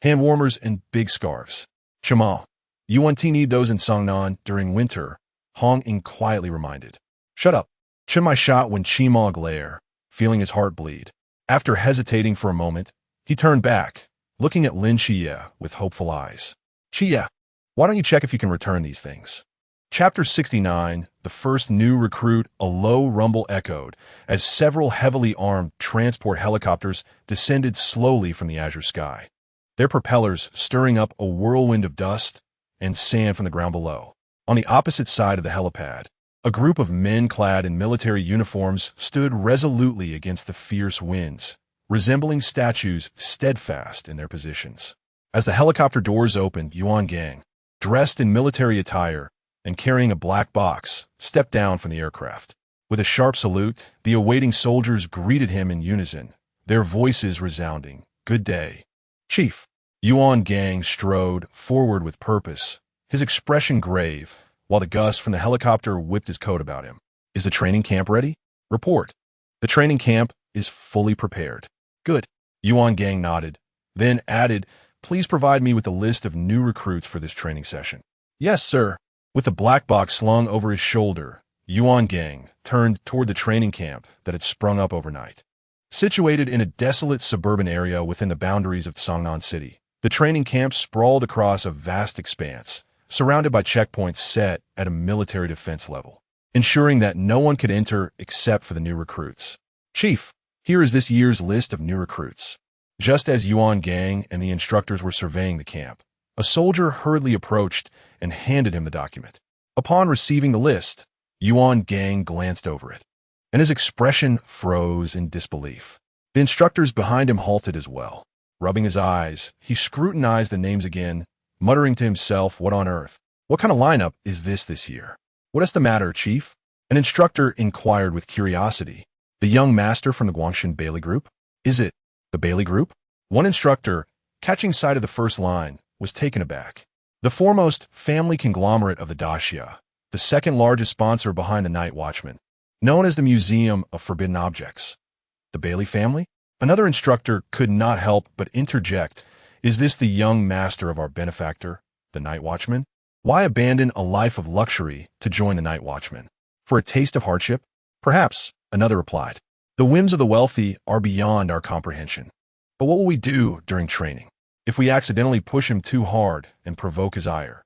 hand warmers, and big scarves. Qima, you want to need those in Songnan during winter, Hong Ying quietly reminded. Shut up. Chunmai shot when Qima glare, feeling his heart bleed. After hesitating for a moment, he turned back, looking at Lin Qiye with hopeful eyes. Qiye, why don't you check if you can return these things? Chapter 69, the first new recruit. A low rumble echoed as several heavily armed transport helicopters descended slowly from the azure sky, their propellers stirring up a whirlwind of dust and sand from the ground below. On the opposite side of the helipad, a group of men clad in military uniforms stood resolutely against the fierce winds, resembling statues steadfast in their positions. As the helicopter doors opened, Yuan Gang, dressed in military attire and carrying a black box, stepped down from the aircraft. With a sharp salute, the awaiting soldiers greeted him in unison, their voices resounding, "Good day, Chief." Yuan Gang strode forward with purpose, his expression grave, while the Gus from the helicopter whipped his coat about him. Is the training camp ready? Report. The training camp is fully prepared. Good. Yuan Gang nodded, then added, Please provide me with a list of new recruits for this training session. Yes, sir. With the black box slung over his shoulder, Yuan Gang turned toward the training camp that had sprung up overnight. Situated in a desolate suburban area within the boundaries of Songnan City, the training camp sprawled across a vast expanse, surrounded by checkpoints set at a military defense level, ensuring that no one could enter except for the new recruits. Chief, here is this year's list of new recruits. Just as Yuan Gang and the instructors were surveying the camp, a soldier hurriedly approached and handed him the document. Upon receiving the list, Yuan Gang glanced over it, and his expression froze in disbelief. The instructors behind him halted as well. Rubbing his eyes, he scrutinized the names again, muttering to himself, what on earth? What kind of lineup is this year? What is the matter, Chief? An instructor inquired with curiosity. The young master from the Guangshan Bailey Group? Is it the Bailey Group? One instructor, catching sight of the first line, was taken aback. The foremost family conglomerate of the Daxia, the second largest sponsor behind the Nightwatchman, known as the Museum of Forbidden Objects. The Bailey family? Another instructor could not help but interject. Is this the young master of our benefactor, the Nightwatchman? Why abandon a life of luxury to join the Nightwatchman? For a taste of hardship? Perhaps, another replied. The whims of the wealthy are beyond our comprehension. But what will we do during training? If we accidentally push him too hard and provoke his ire,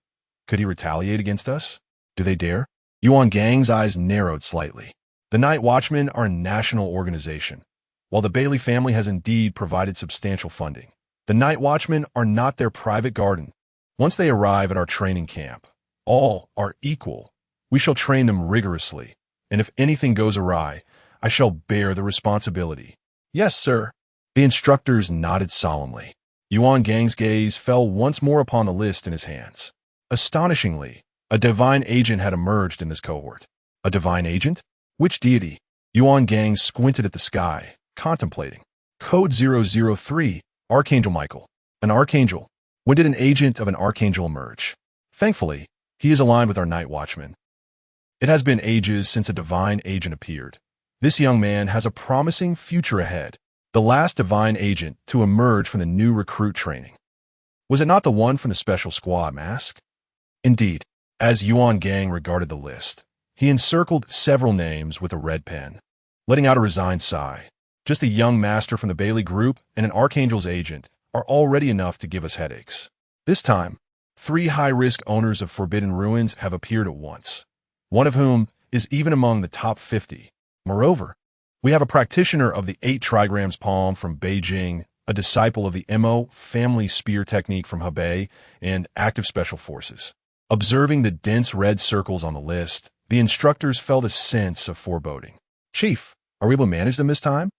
could he retaliate against us? Do they dare? Yuan Gang's eyes narrowed slightly. The Night Watchmen are a national organization. While the Bailey family has indeed provided substantial funding, the Night Watchmen are not their private garden. Once they arrive at our training camp, all are equal. We shall train them rigorously, and if anything goes awry, I shall bear the responsibility. Yes, sir. The instructors nodded solemnly. Yuan Gang's gaze fell once more upon the list in his hands. Astonishingly, a divine agent had emerged in this cohort. A divine agent? Which deity? Yuan Gang squinted at the sky, contemplating. Code 003, Archangel Michael. An archangel. When did an agent of an archangel emerge? Thankfully, he is aligned with our Night Watchman. It has been ages since a divine agent appeared. This young man has a promising future ahead. The last divine agent to emerge from the new recruit training. Was it not the one from the special squad mask? Indeed, as Yuan Gang regarded the list, he encircled several names with a red pen, letting out a resigned sigh. Just a young master from the Bailey Group and an Archangel's agent, are already enough to give us headaches. This time, 3 high-risk owners of forbidden ruins have appeared at once, one of whom is even among the top 50. Moreover, we have a practitioner of the 8 trigrams palm from Beijing, a disciple of the Mo family spear technique from Hebei, and active special forces. Observing the dense red circles on the list, the instructors felt a sense of foreboding. Chief, are we able to manage them this time?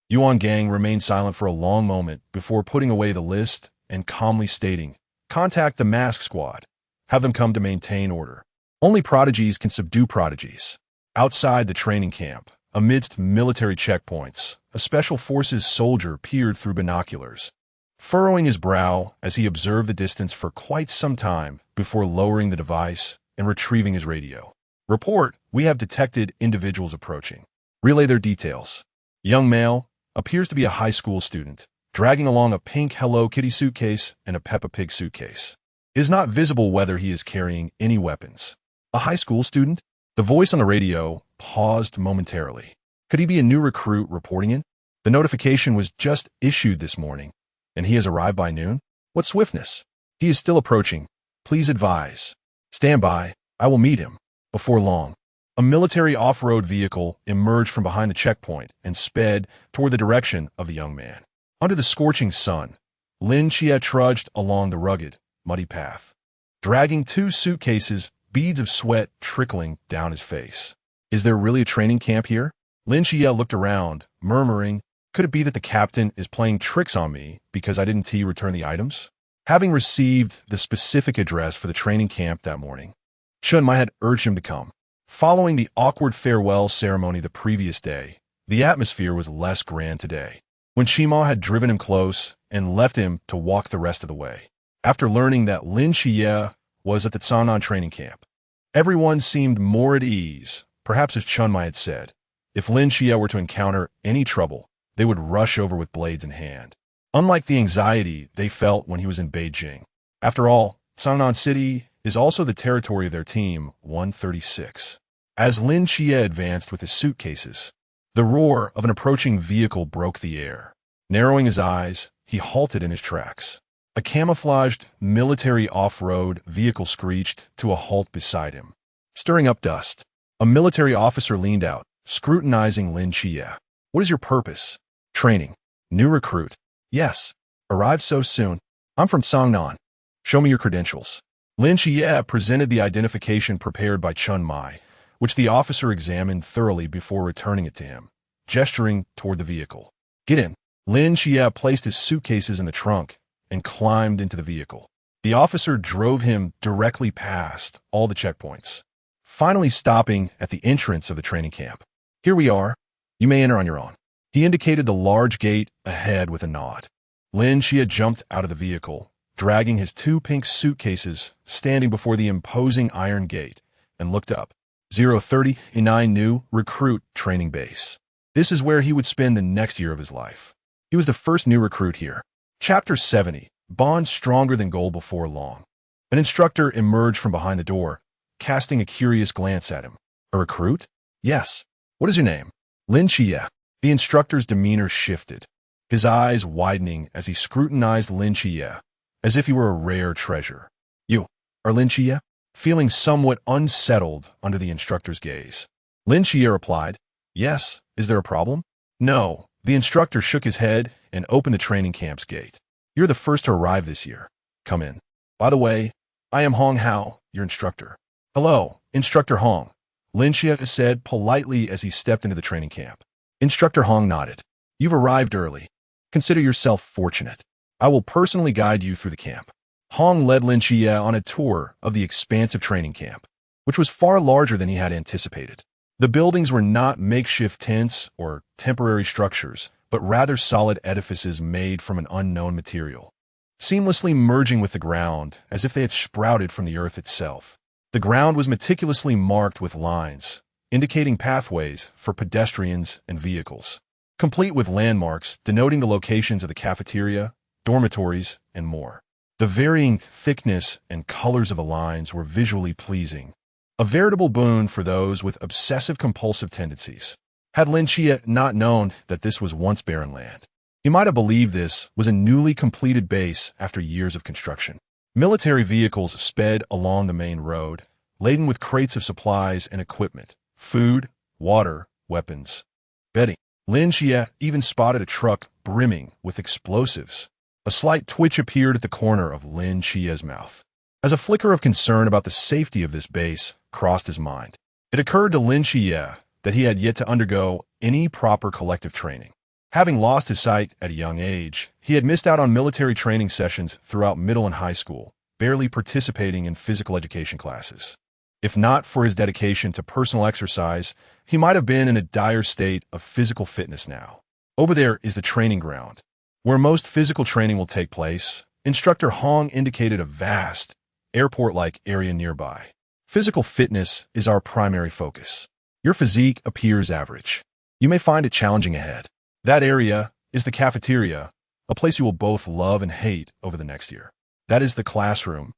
Yuan Gang remained silent for a long moment before putting away the list and calmly stating, "Contact the mask squad. Have them come to maintain order. Only prodigies can subdue prodigies." Outside the training camp, amidst military checkpoints, a special forces soldier peered through binoculars, furrowing his brow as he observed the distance for quite some time before lowering the device and retrieving his radio. "Report, we have detected individuals approaching. Relay their details. Young male, appears to be a high school student, dragging along a pink Hello Kitty suitcase and a Peppa Pig suitcase. It is not visible whether he is carrying any weapons." A high school student? The voice on the radio paused momentarily. Could he be a new recruit reporting in? The notification was just issued this morning, and he has arrived by noon? What swiftness! He is still approaching. Please advise. Stand by. I will meet him. Before long, a military off-road vehicle emerged from behind the checkpoint and sped toward the direction of the young man. Under the scorching sun, Lin Qiye trudged along the rugged, muddy path, dragging 2 suitcases, beads of sweat trickling down his face. Is there really a training camp here? Lin Qiye looked around, murmuring, "Could it be that the captain is playing tricks on me because I didn't return the items?" Having received the specific address for the training camp that morning, Chun Mai had urged him to come. Following the awkward farewell ceremony the previous day, the atmosphere was less grand today, when Shima had driven him close and left him to walk the rest of the way. After learning that Lin Qiye was at the Sannan training camp, everyone seemed more at ease, perhaps as Chun Mai had said. If Lin Qiye were to encounter any trouble, they would rush over with blades in hand, unlike the anxiety they felt when he was in Beijing. After all, Sannan City is also the territory of their team 136. As Lin Qiye advanced with his suitcases, the roar of an approaching vehicle broke the air. Narrowing his eyes, he halted in his tracks. A camouflaged military off-road vehicle screeched to a halt beside him. Stirring up dust, a military officer leaned out, scrutinizing Lin Qiye. "What is your purpose?" "Training. New recruit." "Yes. Arrived so soon. I'm from Songnan. Show me your credentials." Lin Qiye presented the identification prepared by Chun Mai, which the officer examined thoroughly before returning it to him, gesturing toward the vehicle. "Get in." Lin Qiye placed his suitcases in the trunk and climbed into the vehicle. The officer drove him directly past all the checkpoints, finally stopping at the entrance of the training camp. "Here we are. You may enter on your own." He indicated the large gate ahead with a nod. Lin Qiye jumped out of the vehicle, dragging his 2 pink suitcases, standing before the imposing iron gate, and looked up. 039 new recruit training base. This is where he would spend the next year of his life. He was the first new recruit here. Chapter 70, Bond Stronger Than Gold Before Long. An instructor emerged from behind the door, casting a curious glance at him. "A recruit?" "Yes." "What is your name?" "Lin Qiye." The instructor's demeanor shifted, his eyes widening as he scrutinized Lin Qiye, as if he were a rare treasure. "You are Lin Qiye?" Feeling somewhat unsettled under the instructor's gaze, Lin Qiye replied, "Yes. Is there a problem?" "No." The instructor shook his head and opened the training camp's gate. "You're the first to arrive this year. Come in. By the way, I am Hong Hao, your instructor." "Hello, Instructor Hong," Lin Qiye said politely as he stepped into the training camp. Instructor Hong nodded. "You've arrived early. Consider yourself fortunate. I will personally guide you through the camp." Hong led Lin Qiye on a tour of the expansive training camp, which was far larger than he had anticipated. The buildings were not makeshift tents or temporary structures, but rather solid edifices made from an unknown material, seamlessly merging with the ground as if they had sprouted from the earth itself. The ground was meticulously marked with lines, indicating pathways for pedestrians and vehicles, complete with landmarks denoting the locations of the cafeteria, dormitories, and more. The varying thickness and colors of the lines were visually pleasing, a veritable boon for those with obsessive-compulsive tendencies. Had Lin Qiye not known that this was once barren land, He might have believed this was a newly completed base after years of construction. Military vehicles sped along the main road, laden with crates of supplies and equipment, food, water, weapons, bedding. Lin Qiye even spotted a truck brimming with explosives. A slight twitch appeared at the corner of Lin Qiye's mouth, as a flicker of concern about the safety of this base crossed his mind. It occurred to Lin Qiye that he had yet to undergo any proper collective training. Having lost his sight at a young age, he had missed out on military training sessions throughout middle and high school, barely participating in physical education classes. If not for his dedication to personal exercise, he might have been in a dire state of physical fitness now. Over there is the training ground, where most physical training will take place. Instructor Hong indicated a vast, airport-like area nearby. Physical fitness is our primary focus. Your physique appears average. You may find it challenging ahead. That area is the cafeteria, a place you will both love and hate over the next year. That is the classroom,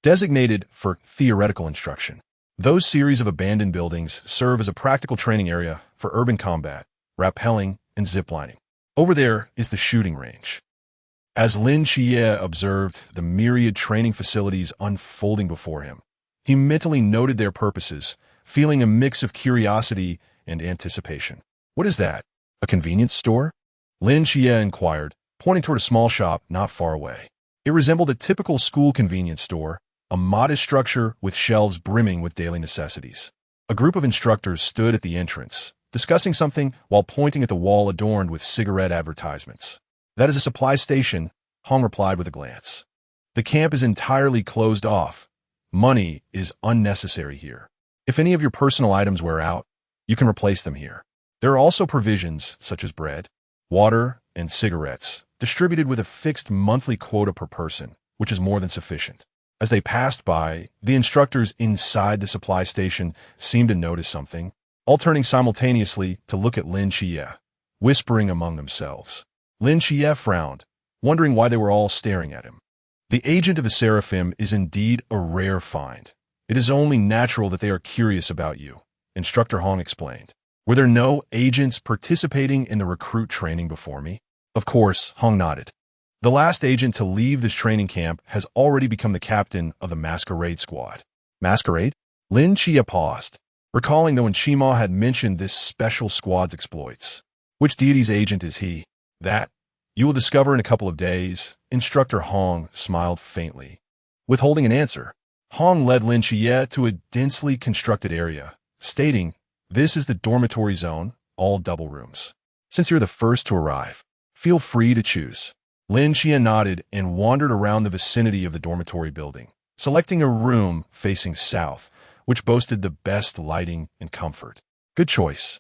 designated for theoretical instruction. Those series of abandoned buildings serve as a practical training area for urban combat, rappelling, and ziplining. Over there is the shooting range. As Lin Qiye observed the myriad training facilities unfolding before him, he mentally noted their purposes, feeling a mix of curiosity and anticipation. What is that? A convenience store? Lin Qiye inquired, pointing toward a small shop not far away. It resembled a typical school convenience store, a modest structure with shelves brimming with daily necessities. A group of instructors stood at the entrance, discussing something while pointing at the wall adorned with cigarette advertisements. That is a supply station, Hong replied with a glance. The camp is entirely closed off. Money is unnecessary here. If any of your personal items wear out, you can replace them here. There are also provisions, such as bread, water, and cigarettes, distributed with a fixed monthly quota per person, which is more than sufficient. As they passed by, the instructors inside the supply station seemed to notice something, all turning simultaneously to look at Lin Qiye, whispering among themselves. Lin Qiye frowned, wondering why they were all staring at him. The agent of the Seraphim is indeed a rare find. It is only natural that they are curious about you, Instructor Hong explained. Were there no agents participating in the recruit training before me? Of course, Hong nodded. The last agent to leave this training camp has already become the captain of the masquerade squad. Masquerade? Lin Qiye paused, recalling that when Qima had mentioned this special squad's exploits. Which deity's agent is he? That you will discover in a couple of days. Instructor Hong smiled faintly. Withholding an answer, Hong led Lin Qiye to a densely constructed area, stating, "This is the dormitory zone, all double rooms. Since you're the first to arrive, feel free to choose." Lin Qiye nodded and wandered around the vicinity of the dormitory building, selecting a room facing south, which boasted the best lighting and comfort. Good choice.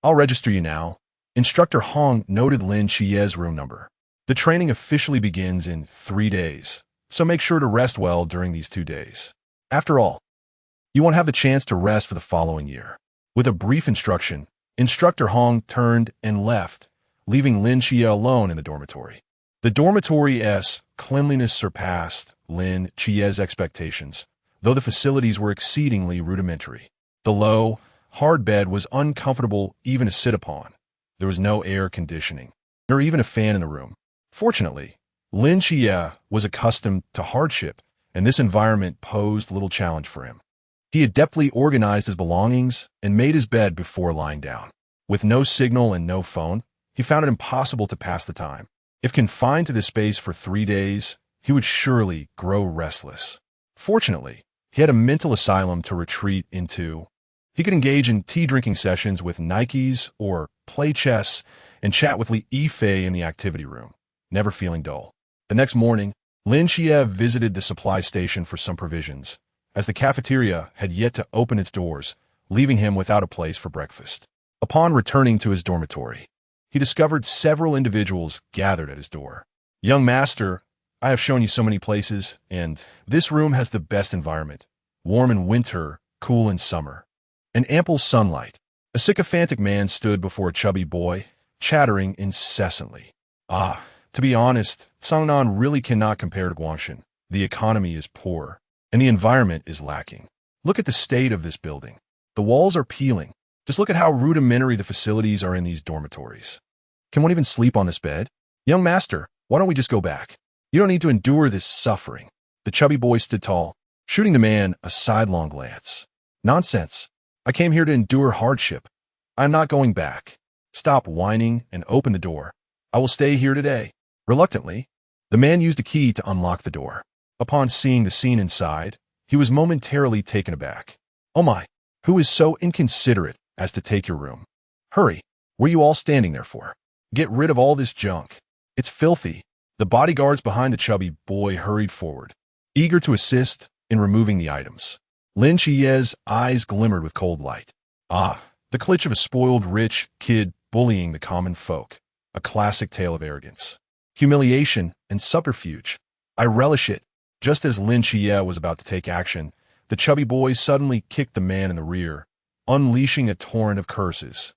I'll register you now. Instructor Hong noted Lin Qiye's room number. The training officially begins in 3 days, so make sure to rest well during these 2 days. After all, you won't have the chance to rest for the following year. With a brief instruction, Instructor Hong turned and left, leaving Lin Qiye alone in the dormitory. The dormitory's cleanliness surpassed Lin Qiye's expectations, though the facilities were exceedingly rudimentary. The low, hard bed was uncomfortable even to sit upon. There was no air conditioning, nor even a fan in the room. Fortunately, Lin Qiye was accustomed to hardship, and this environment posed little challenge for him. He adeptly organized his belongings and made his bed before lying down. With no signal and no phone, he found it impossible to pass the time. If confined to this space for 3 days, he would surely grow restless. Fortunately, he had a mental asylum to retreat into. He could engage in tea-drinking sessions with Nikes or play chess and chat with Li Yifei in the activity room, never feeling dull. The next morning, Lin Qiye visited the supply station for some provisions, as the cafeteria had yet to open its doors, leaving him without a place for breakfast. Upon returning to his dormitory, he discovered several individuals gathered at his door. "Young master, I have shown you so many places, and this room has the best environment. Warm in winter, cool in summer, and ample sunlight." A sycophantic man stood before a chubby boy, chattering incessantly. To be honest, Sangnan really cannot compare to Guangshan. The economy is poor, and the environment is lacking. Look at the state of this building. The walls are peeling. Just look at how rudimentary the facilities are in these dormitories. Can one even sleep on this bed? Young master, why don't we just go back? You don't need to endure this suffering. The chubby boy stood tall, shooting the man a sidelong glance. Nonsense. I came here to endure hardship. I am not going back. Stop whining and open the door. I will stay here today. Reluctantly, the man used a key to unlock the door. Upon seeing the scene inside, he was momentarily taken aback. Oh my, who is so inconsiderate as to take your room? Hurry, what are you all standing there for? Get rid of all this junk. It's filthy. The bodyguards behind the chubby boy hurried forward, eager to assist in removing the items. Lin Qiye's eyes glimmered with cold light. Ah, the glitch of a spoiled rich kid bullying the common folk. A classic tale of arrogance, humiliation, and subterfuge. I relish it. Just as Lin Qiye was about to take action, the chubby boy suddenly kicked the man in the rear, unleashing a torrent of curses.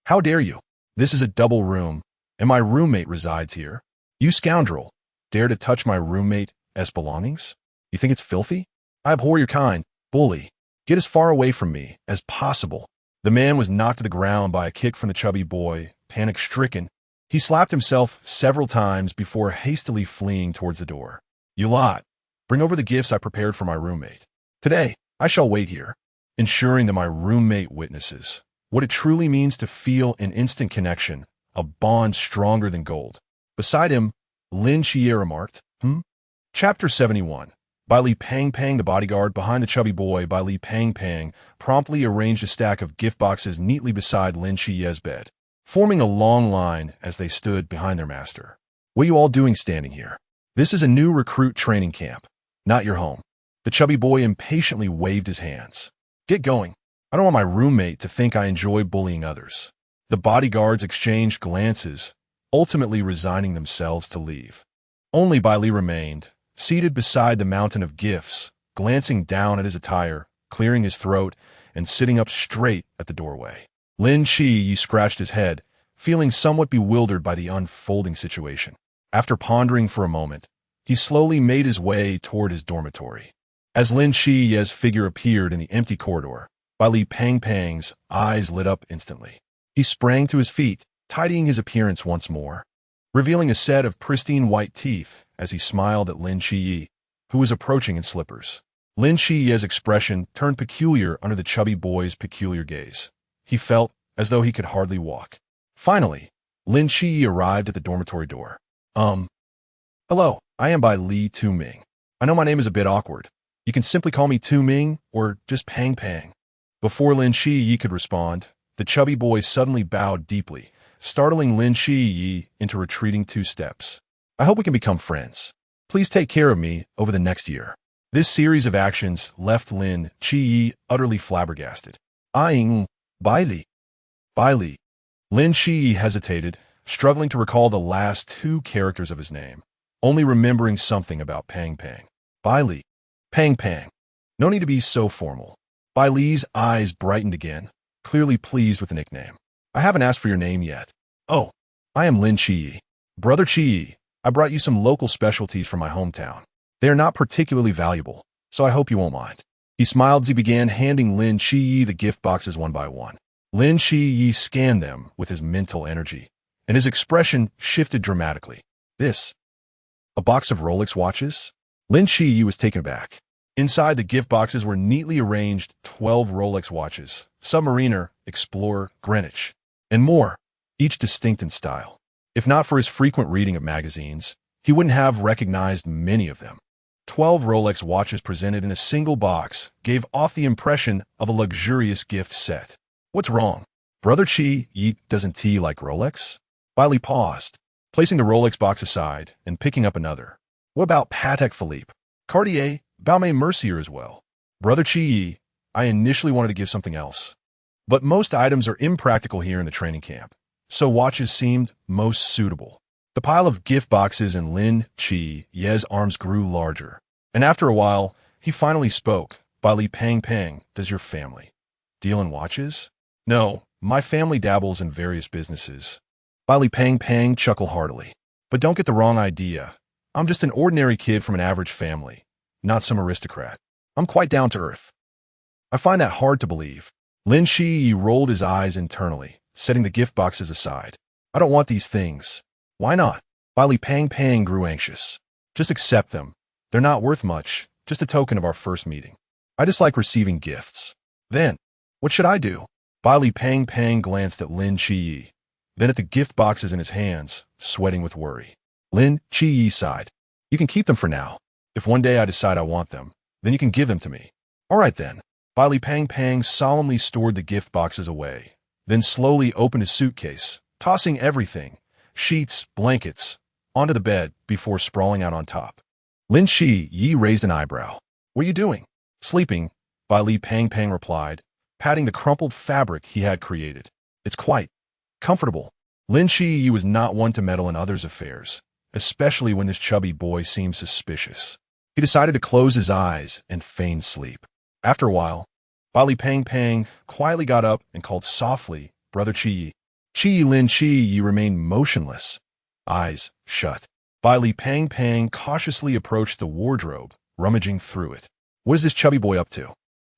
How dare you? This is a double room, and my roommate resides here. You scoundrel, dare to touch my roommate's belongings? You think it's filthy? I abhor your kind, bully. Get as far away from me as possible. The man was knocked to the ground by a kick from the chubby boy. Panic-stricken, he slapped himself several times before hastily fleeing towards the door. You lot, bring over the gifts I prepared for my roommate. Today, I shall wait here, ensuring that my roommate witnesses what it truly means to feel an instant connection, a bond stronger than gold. Beside him, Lin Qiye remarked, Chapter 71. By Li Pang, the bodyguard behind the chubby boy by Li Pang promptly arranged a stack of gift boxes neatly beside Lin Qiye's bed, forming a long line as they stood behind their master. What are you all doing standing here? This is a new recruit training camp, not your home. The chubby boy impatiently waved his hands. Get going. I don't want my roommate to think I enjoy bullying others. The bodyguards exchanged glances, ultimately resigning themselves to leave. Only Bai Li remained, seated beside the mountain of gifts, glancing down at his attire, clearing his throat, and sitting up straight at the doorway. Lin Qiye scratched his head, feeling somewhat bewildered by the unfolding situation. After pondering for a moment, he slowly made his way toward his dormitory. As Lin Qiye's figure appeared in the empty corridor, Bai Li Pang's eyes lit up instantly. He sprang to his feet, tidying his appearance once more, revealing a set of pristine white teeth as he smiled at Lin Qiye, who was approaching in slippers. Lin Qiye's expression turned peculiar under the chubby boy's peculiar gaze. He felt as though he could hardly walk. Finally, Lin Qiye arrived at the dormitory door. Hello, I am Bai Li Tu-ming. I know my name is a bit awkward. You can simply call me Tu-ming or just Pang. Before Lin Qiye could respond, the chubby boy suddenly bowed deeply, startling Lin Qiye into retreating 2 steps. I hope we can become friends. Please take care of me over the next year. This series of actions left Lin Qiye utterly flabbergasted. Eyeing Bai Li. Lin Qiye hesitated, struggling to recall the last 2 characters of his name, only remembering something about Pang. Bai Li. Pang. No need to be so formal. Bai Li's eyes brightened again, clearly pleased with the nickname. I haven't asked for your name yet. Oh, I am Lin Qiye. Brother Qiye, I brought you some local specialties from my hometown. They are not particularly valuable, so I hope you won't mind. He smiled as he began handing Lin Qiye the gift boxes one by one. Lin Qiye scanned them with his mental energy, and his expression shifted dramatically. This? A box of Rolex watches? Lin Qiye was taken aback. Inside the gift boxes were neatly arranged 12 Rolex watches, Submariner, Explorer, Greenwich, and more, each distinct in style. If not for his frequent reading of magazines, he wouldn't have recognized many of them. 12 Rolex watches presented in a single box gave off the impression of a luxurious gift set. What's wrong? Brother Qiye doesn't tea like Rolex? Bai Li paused, placing the Rolex box aside and picking up another. What about Patek Philippe, Cartier, Baume Mercier as well? Brother Qiye, I initially wanted to give something else, but most items are impractical here in the training camp, so watches seemed most suitable. The pile of gift boxes in Lin Qiye's arms grew larger, and after a while, he finally spoke. Bai Li Pang, does your family deal in watches? No, my family dabbles in various businesses. Bai Li Pang chuckled heartily. But don't get the wrong idea. I'm just an ordinary kid from an average family, not some aristocrat. I'm quite down to earth. I find that hard to believe. Lin Qiye rolled his eyes internally, setting the gift boxes aside. I don't want these things. Why not? Li Pang grew anxious. Just accept them. They're not worth much, just a token of our first meeting. I dislike receiving gifts. Then, what should I do? Li Pang glanced at Lin Qiye, then at the gift boxes in his hands, sweating with worry. Lin Qiye sighed. You can keep them for now. If one day I decide I want them, then you can give them to me. All right then. Li Pang solemnly stored the gift boxes away, then slowly opened his suitcase, tossing everything, sheets, blankets, onto the bed before sprawling out on top. Lin Qiye raised an eyebrow. What are you doing? Sleeping, Li Pang replied, patting the crumpled fabric he had created. It's quite comfortable. Lin Qiye was not one to meddle in others' affairs, especially when this chubby boy seemed suspicious. He decided to close his eyes and feign sleep. After a while, Li Pang quietly got up and called softly, Brother Qiye. Lin Qiye remained motionless, eyes shut. Li Pang cautiously approached the wardrobe, rummaging through it. What is this chubby boy up to?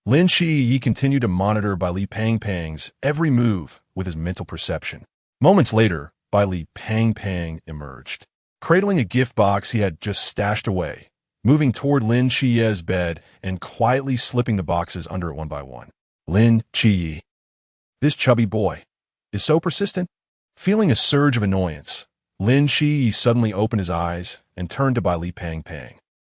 Lin Qiye continued to monitor Li Pang's every move with his mental perception. Moments later, Li Pang emerged, cradling a gift box he had just stashed away, moving toward Lin Qiye's bed and quietly slipping the boxes under it one by one. Lin Qiye. This chubby boy is so persistent. Feeling a surge of annoyance, Lin Qiye suddenly opened his eyes and turned to Li Pang.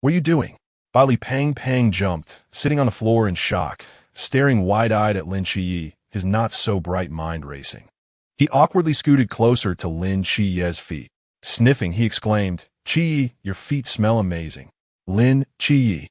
What are you doing? Li Pang jumped, sitting on the floor in shock, staring wide-eyed at Lin Qiye, his not-so-bright mind racing. He awkwardly scooted closer to Lin Qiye's feet. Sniffing, he exclaimed, Qiye, your feet smell amazing. Lin Qiye.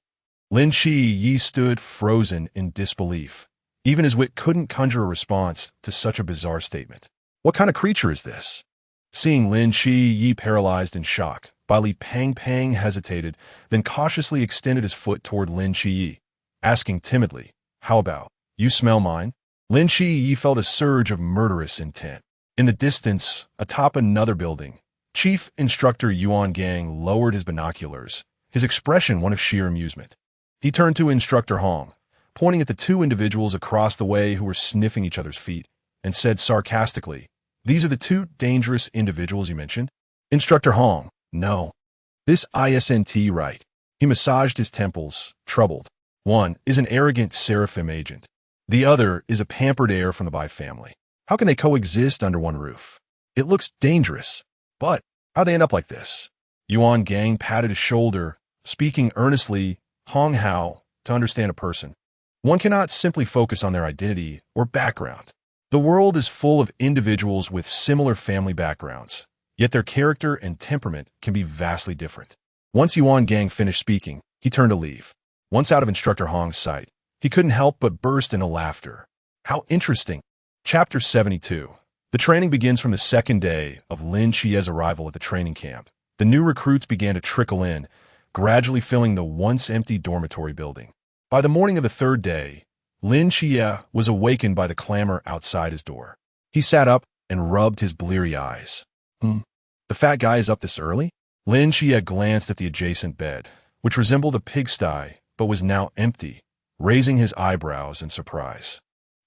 Lin Qiye stood frozen in disbelief. Even his wit couldn't conjure a response to such a bizarre statement. What kind of creature is this? Seeing Lin Qiye paralyzed in shock, Li Pang hesitated, then cautiously extended his foot toward Lin Qiye, asking timidly, How about, you smell mine? Lin Qiye felt a surge of murderous intent. In the distance, atop another building, Chief Instructor Yuan Gang lowered his binoculars, his expression one of sheer amusement. He turned to Instructor Hong, pointing at the two individuals across the way who were sniffing each other's feet, and said sarcastically, These are the two dangerous individuals you mentioned? Instructor Hong, no. This isn't right. He massaged his temples, troubled. One is an arrogant Seraphim agent. The other is a pampered heir from the Bai family. How can they coexist under one roof? It looks dangerous. But how'd they end up like this? Yuan Gang patted his shoulder, speaking earnestly, Hong Hao, to understand a person. One cannot simply focus on their identity or background. The world is full of individuals with similar family backgrounds, yet their character and temperament can be vastly different. Once Yuan Gang finished speaking, he turned to leave. Once out of Instructor Hong's sight, he couldn't help but burst into laughter. How interesting. Chapter 72. The training begins from the second day of Lin Qiye's arrival at the training camp. The new recruits began to trickle in, gradually filling the once-empty dormitory building. By the morning of the third day, Lin Qiye was awakened by the clamor outside his door. He sat up and rubbed his bleary eyes. The fat guy is up this early? Lin Qiye glanced at the adjacent bed, which resembled a pigsty but was now empty, raising his eyebrows in surprise.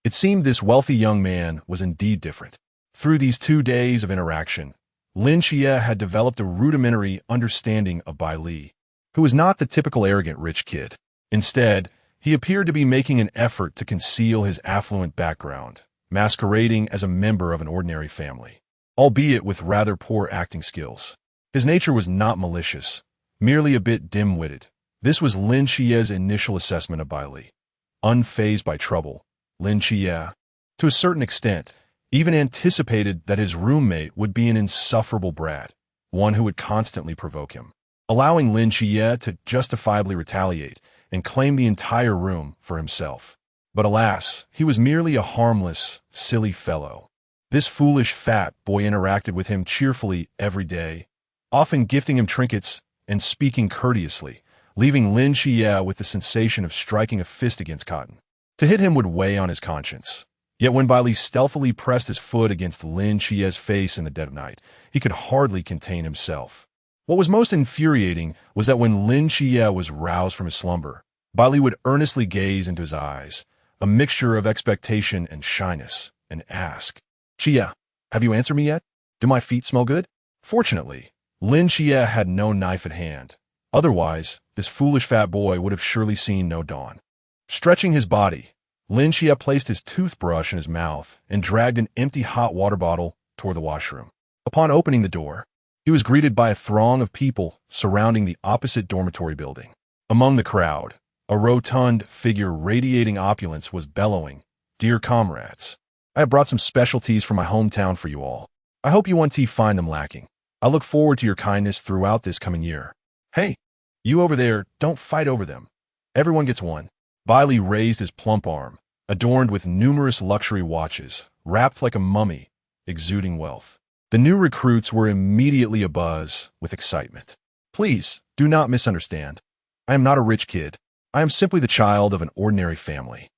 It seemed this wealthy young man was indeed different. Through these 2 days of interaction, Lin Qiye had developed a rudimentary understanding of Bai Li, who was not the typical arrogant rich kid. Instead, he appeared to be making an effort to conceal his affluent background, masquerading as a member of an ordinary family, albeit with rather poor acting skills. His nature was not malicious, merely a bit dim-witted. This was Lin Qiye's initial assessment of Bai Li. Unfazed by trouble, Lin Qiye, to a certain extent, even anticipated that his roommate would be an insufferable brat, one who would constantly provoke him, allowing Lin Qiye to justifiably retaliate and claim the entire room for himself. But alas, he was merely a harmless, silly fellow. This foolish fat boy interacted with him cheerfully every day, often gifting him trinkets and speaking courteously, leaving Lin Qiye with the sensation of striking a fist against cotton. To hit him would weigh on his conscience. Yet when Bai Li stealthily pressed his foot against Lin Qiye's face in the dead of night, he could hardly contain himself. What was most infuriating was that when Lin Qiye was roused from his slumber, Bai Li would earnestly gaze into his eyes, a mixture of expectation and shyness, and ask, Qiye, have you answered me yet? Do my feet smell good? Fortunately, Lin Qiye had no knife at hand. Otherwise, this foolish fat boy would have surely seen no dawn. Stretching his body, Lin Qiye placed his toothbrush in his mouth and dragged an empty hot water bottle toward the washroom. Upon opening the door, he was greeted by a throng of people surrounding the opposite dormitory building. Among the crowd, a rotund figure radiating opulence was bellowing, "Dear comrades, I have brought some specialties from my hometown for you all. I hope you won't find them lacking. I look forward to your kindness throughout this coming year. Hey, you over there, don't fight over them. Everyone gets one." Bailey raised his plump arm, adorned with numerous luxury watches, wrapped like a mummy, exuding wealth. The new recruits were immediately abuzz with excitement. "Please, do not misunderstand. I am not a rich kid. I am simply the child of an ordinary family,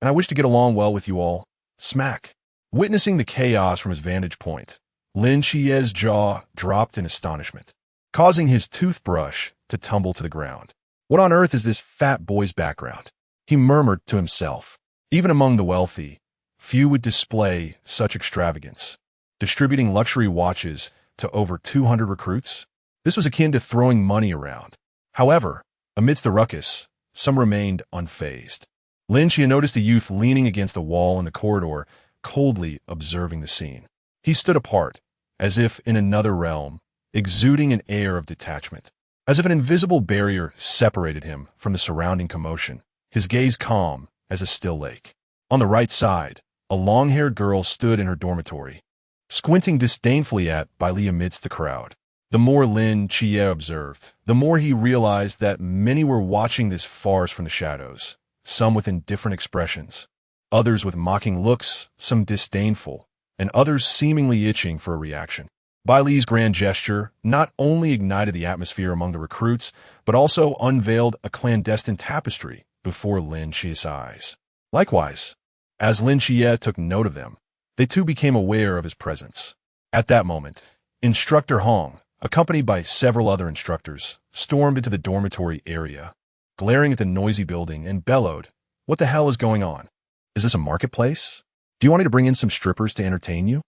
and I wish to get along well with you all." Smack. Witnessing the chaos from his vantage point, Lin Qiye's jaw dropped in astonishment, causing his toothbrush to tumble to the ground. What on earth is this fat boy's background? He murmured to himself. Even among the wealthy, few would display such extravagance. Distributing luxury watches to over 200 recruits? This was akin to throwing money around. However, amidst the ruckus, some remained unfazed. Lin Qiye noticed a youth leaning against the wall in the corridor, coldly observing the scene. He stood apart, as if in another realm, exuding an air of detachment. As if an invisible barrier separated him from the surrounding commotion, his gaze calm as a still lake. On the right side, a long-haired girl stood in her dormitory, squinting disdainfully at Bailey amidst the crowd. The more Lin Qiye observed, the more he realized that many were watching this farce from the shadows, some with indifferent expressions, others with mocking looks, some disdainful, and others seemingly itching for a reaction. Bailey's grand gesture not only ignited the atmosphere among the recruits, but also unveiled a clandestine tapestry before Lin Qiye's eyes. Likewise, as Lin Qiye took note of them, they too became aware of his presence. At that moment, Instructor Hong, accompanied by several other instructors, stormed into the dormitory area, glaring at the noisy building, and bellowed, "What the hell is going on? Is this a marketplace? Do you want me to bring in some strippers to entertain you?"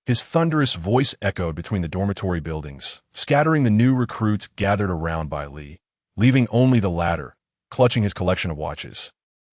His thunderous voice echoed between the dormitory buildings, scattering the new recruits gathered around Bailey, leaving only the latter, clutching his collection of watches,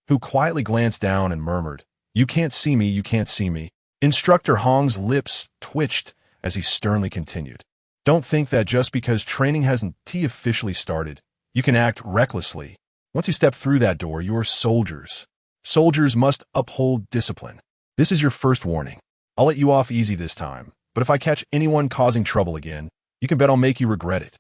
who quietly glanced down and murmured, "You can't see me, you can't see me." Instructor Hong's lips twitched as he sternly continued, "Don't think that just because training hasn't officially started, you can act recklessly. Once you step through that door, you are soldiers. Soldiers must uphold discipline. This is your first warning. I'll let you off easy this time, but if I catch anyone causing trouble again, you can bet I'll make you regret it."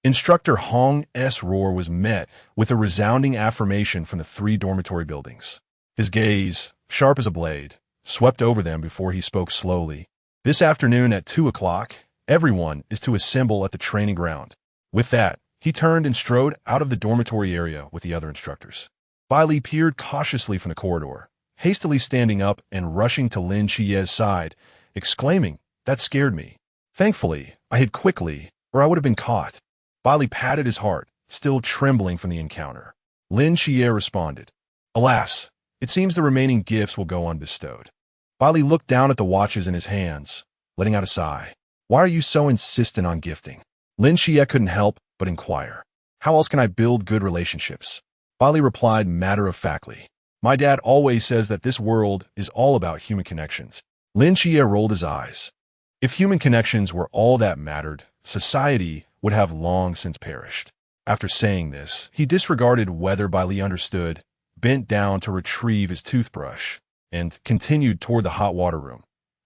Instructor Hong's roar was met with a resounding affirmation from the 3 dormitory buildings. His gaze, sharp as a blade, swept over them before he spoke slowly. "This afternoon at 2 o'clock, everyone is to assemble at the training ground." With that, he turned and strode out of the dormitory area with the other instructors. Bailey peered cautiously from the corridor, hastily standing up and rushing to Lin Qiye's side, exclaiming, "That scared me. Thankfully, I hid quickly, or I would have been caught." Bailey patted his heart, still trembling from the encounter. Lin Qiye responded, "Alas, it seems the remaining gifts will go unbestowed." Bailey looked down at the watches in his hands, letting out a sigh. "Why are you so insistent on gifting?" Lin Qiye couldn't help but inquire. "How else can I build good relationships?" Bailey replied matter-of-factly, "My dad always says that this world is all about human connections." Lin Qiye rolled his eyes. If human connections were all that mattered, society would have long since perished. After saying this, he disregarded whether Bailey understood, bent down to retrieve his toothbrush, and continued toward the hot water room,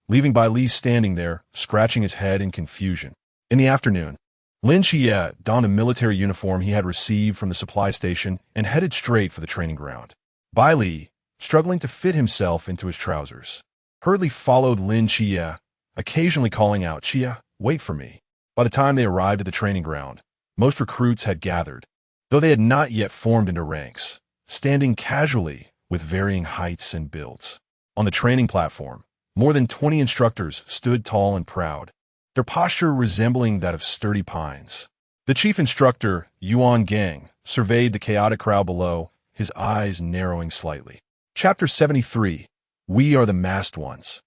leaving Bailey standing there, scratching his head in confusion. In the afternoon, Lin Qiye donned a military uniform he had received from the supply station and headed straight for the training ground. Bailey, struggling to fit himself into his trousers, hurriedly followed Lin Qiye, occasionally calling out, "Qiye, wait for me." By the time they arrived at the training ground, most recruits had gathered, though they had not yet formed into ranks, standing casually with varying heights and builds. On the training platform, more than 20 instructors stood tall and proud, their posture resembling that of sturdy pines. The chief instructor, Yuan Gang, surveyed the chaotic crowd below, his eyes narrowing slightly. Chapter 73. We are the masked ones.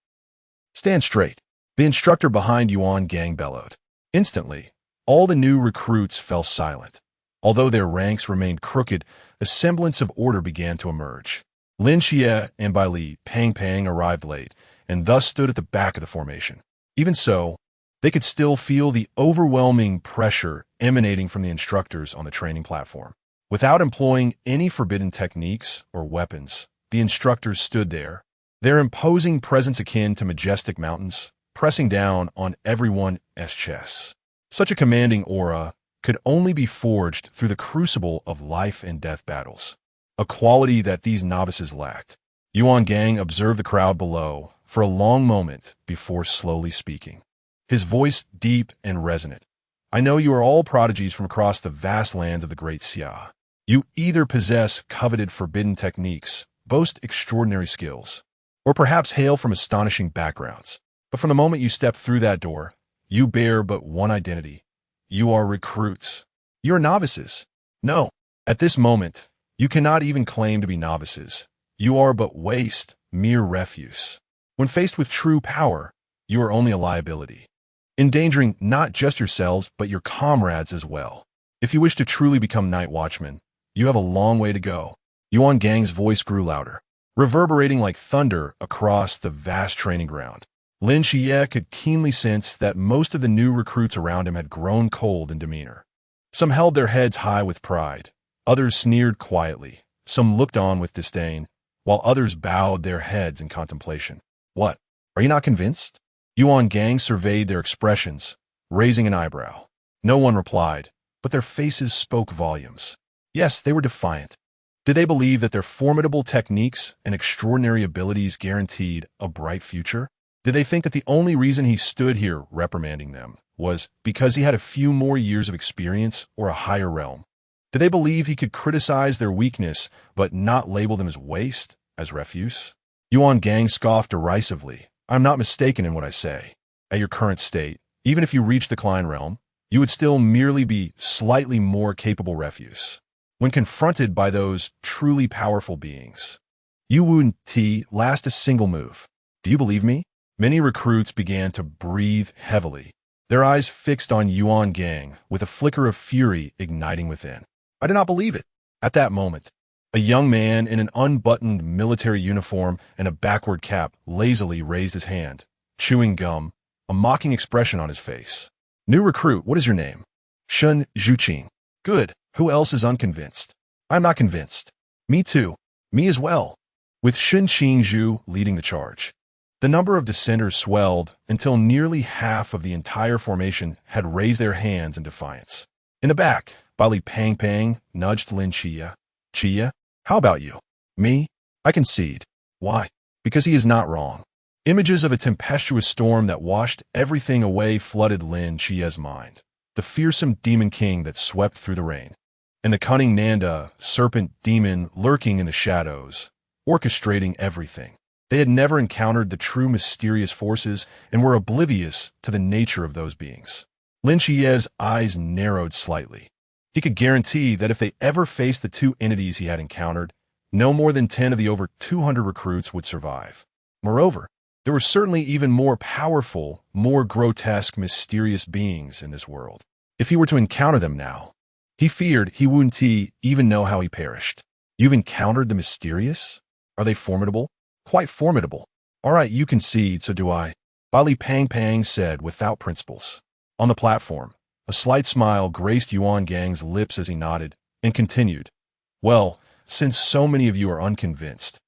"Stand straight," the instructor behind Yuan Gang bellowed. Instantly, All the new recruits fell silent. Although their ranks remained crooked, a semblance of order began to emerge. Lin Qiye and Bai Li Pang arrived late, and thus stood at the back of the formation. Even so, they could still feel the overwhelming pressure emanating from the instructors on the training platform. Without employing any forbidden techniques or weapons, the instructors stood there, their imposing presence akin to majestic mountains, pressing down on everyone's chest. Such a commanding aura could only be forged through the crucible of life and death battles, a quality that these novices lacked. Yuan Gang observed the crowd below for a long moment before slowly speaking. His voice deep and resonant. I know you are all prodigies from across the vast lands of the Great Xia. You either possess coveted forbidden techniques, boast extraordinary skills, or perhaps hail from astonishing backgrounds. But from the moment you step through that door, you bear but one identity. You are recruits. You are novices. No, at this moment, you cannot even claim to be novices. You are but waste, mere refuse. When faced with true power, you are only a liability, endangering not just yourselves but your comrades as well. If you wish to truly become night watchmen, you have a long way to go. Yuan Gang's voice grew louder, reverberating like thunder across the vast training ground. Lin Qiye could keenly sense that most of the new recruits around him had grown cold in demeanor. Some held their heads high with pride, others sneered quietly, some looked on with disdain, while others bowed their heads in contemplation. What? Are you not convinced? Yuan Gang surveyed their expressions, raising an eyebrow. No one replied, but their faces spoke volumes. Yes, they were defiant. Did they believe that their formidable techniques and extraordinary abilities guaranteed a bright future? Did they think that the only reason he stood here reprimanding them was because he had a few more years of experience or a higher realm? Did they believe he could criticize their weakness but not label them as waste, as refuse? Yuan Gang scoffed derisively. I'm not mistaken in what I say. At your current state, even if you reach the Klein realm, you would still merely be slightly more capable refuse. When confronted by those truly powerful beings, you wouldn't last a single move. Do you believe me? Many recruits began to breathe heavily, their eyes fixed on Yuan Gang with a flicker of fury igniting within. I did not believe it. At that moment, a young man in an unbuttoned military uniform and a backward cap lazily raised his hand, chewing gum, a mocking expression on his face. New recruit, what is your name? Shun Zhuqing. Good. Who else is unconvinced? I'm not convinced. Me too. Me as well. With Shun Qingzhu leading the charge, the number of dissenters swelled until nearly half of the entire formation had raised their hands in defiance. In the back, Bai Li Pang nudged Lin Qiye. Qiye, how about you? Me? I concede. Why? Because he is not wrong. Images of a tempestuous storm that washed everything away flooded Lin Qiye's mind. The fearsome demon king that swept through the rain, and the cunning Nanda, serpent demon lurking in the shadows, orchestrating everything. They had never encountered the true mysterious forces and were oblivious to the nature of those beings. Lin Qiye's eyes narrowed slightly. He could guarantee that if they ever faced the two entities he had encountered, no more than 10 of the over 200 recruits would survive. Moreover, there were certainly even more powerful, more grotesque, mysterious beings in this world. If he were to encounter them now, he feared he wouldn't even know how he perished. You've encountered the mysterious? Are they formidable? Quite formidable. All right, you concede, so do I. Bai Li Pang said without principles. On the platform, a slight smile graced Yuan Gang's lips as he nodded, and continued. Well, since so many of you are unconvinced,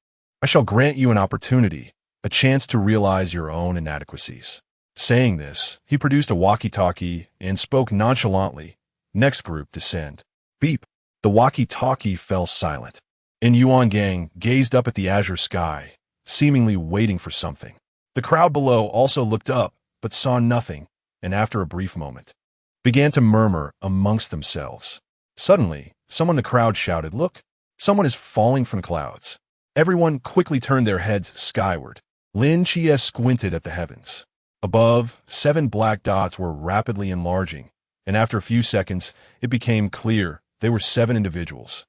I shall grant you an opportunity, a chance to realize your own inadequacies. Saying this, he produced a walkie-talkie and spoke nonchalantly. Next group, descend. Beep. The walkie-talkie fell silent, and Yuan Gang gazed up at the azure sky, seemingly waiting for something. The crowd below also looked up, but saw nothing, and after a brief moment, began to murmur amongst themselves. Suddenly, someone in the crowd shouted, "Look! Someone is falling from the clouds." Everyone quickly turned their heads skyward. Lin Qiye squinted at the heavens. Above, 7 black dots were rapidly enlarging, and after a few seconds, it became clear they were 7 individuals.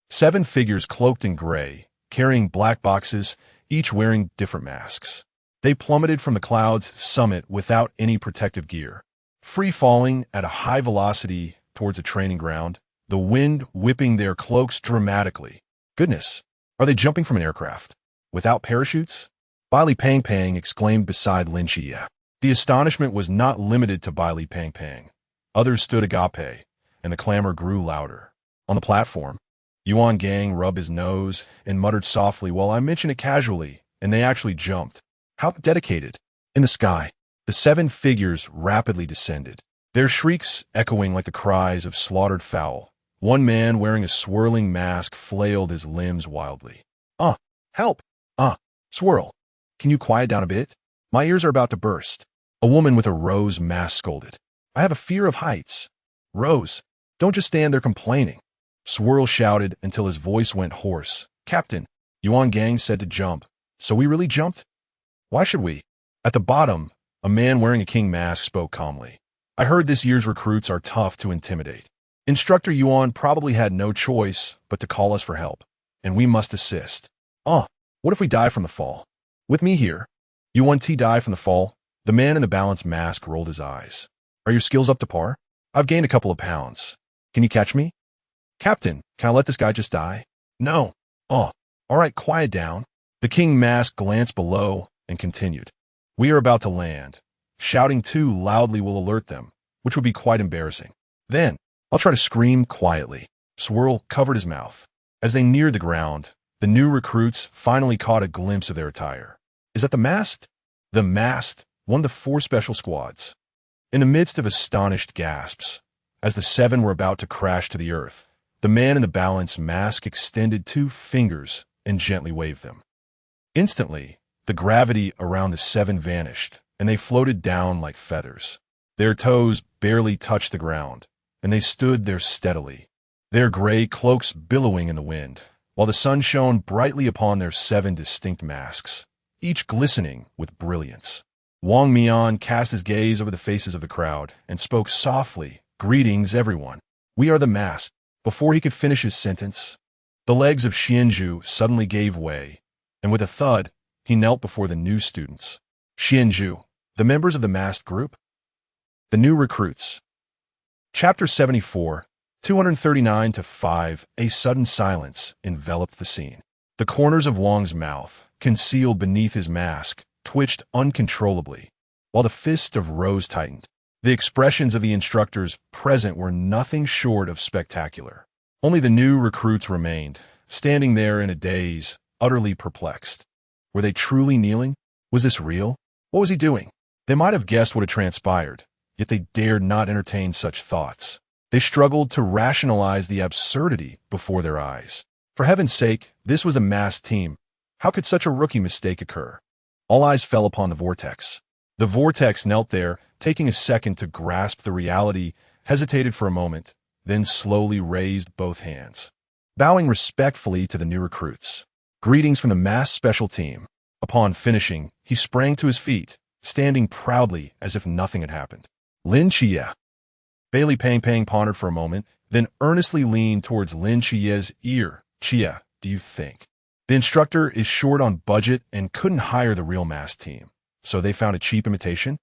7 figures cloaked in gray, carrying black boxes, each wearing different masks. They plummeted from the cloud's summit without any protective gear. free-falling at a high velocity towards a training ground, the wind whipping their cloaks dramatically. Goodness, are they jumping from an aircraft? Without parachutes? Baili Pang Pang exclaimed beside Lin Qiye. The astonishment was not limited to Baili Pang Pang. Others stood agape, and the clamor grew louder. On the platform, Yuan Gang rubbed his nose and muttered softly, "Well, I mentioned it casually, and they actually jumped. How dedicated." In the sky, the 7 figures rapidly descended, their shrieks echoing like the cries of slaughtered fowl. One man wearing a swirling mask flailed his limbs wildly. Help! Swirl! Can you quiet down a bit? My ears are about to burst." A woman with a rose mask scolded. "I have a fear of heights." "Rose, don't just stand there complaining." Swirl shouted until his voice went hoarse. "Captain, Yuan Gang said to jump. So we really jumped? Why should we?" At the bottom, a man wearing a king mask spoke calmly. "I heard this year's recruits are tough to intimidate. Instructor Yuan probably had no choice but to call us for help, and we must assist." What if we die from the fall?" "With me here." "Yuan T die from the fall?" The man in the balanced mask rolled his eyes. "Are your skills up to par?" "I've gained a couple of pounds. Can you catch me?" "Captain, can I let this guy just die?" "No." All right, quiet down." The king mask glanced below and continued. "We are about to land. Shouting too loudly will alert them, which would be quite embarrassing. Then, I'll try to scream quietly." Swirl covered his mouth. As they neared the ground, the new recruits finally caught a glimpse of their attire. "Is that the masked?" The masked, one of the 4 special squads. In the midst of astonished gasps, as the 7 were about to crash to the earth, the man in the balanced mask extended 2 fingers and gently waved them. Instantly, the gravity around the 7 vanished, and they floated down like feathers. Their toes barely touched the ground, and they stood there steadily, their gray cloaks billowing in the wind, while the sun shone brightly upon their 7 distinct masks, each glistening with brilliance. Wang Mian cast his gaze over the faces of the crowd and spoke softly, "Greetings, everyone. We are the masked." Before he could finish his sentence, the legs of Xianzhu suddenly gave way, and with a thud, he knelt before the new students. Xianzhu, the members of the masked group? The new recruits. Chapter 74, 239-5, a sudden silence enveloped the scene. The corners of Wang's mouth, concealed beneath his mask, twitched uncontrollably, while the fist of Rose tightened. The expressions of the instructors present were nothing short of spectacular. Only the new recruits remained, standing there in a daze, utterly perplexed. Were they truly kneeling? Was this real? What was he doing? They might have guessed what had transpired, yet they dared not entertain such thoughts. They struggled to rationalize the absurdity before their eyes. For heaven's sake, this was a masked team. How could such a rookie mistake occur? All eyes fell upon the vortex. The vortex knelt there, taking a second to grasp the reality, hesitated for a moment, then slowly raised both hands, bowing respectfully to the new recruits. "Greetings from the masked special team." Upon finishing, he sprang to his feet, standing proudly as if nothing had happened. "Lin Qiye." Baili Pang Pang pondered for a moment, then earnestly leaned towards Lin Qiye's ear. "Qiye, do you think the instructor is short on budget and couldn't hire the real masked team, so they found a cheap imitation?"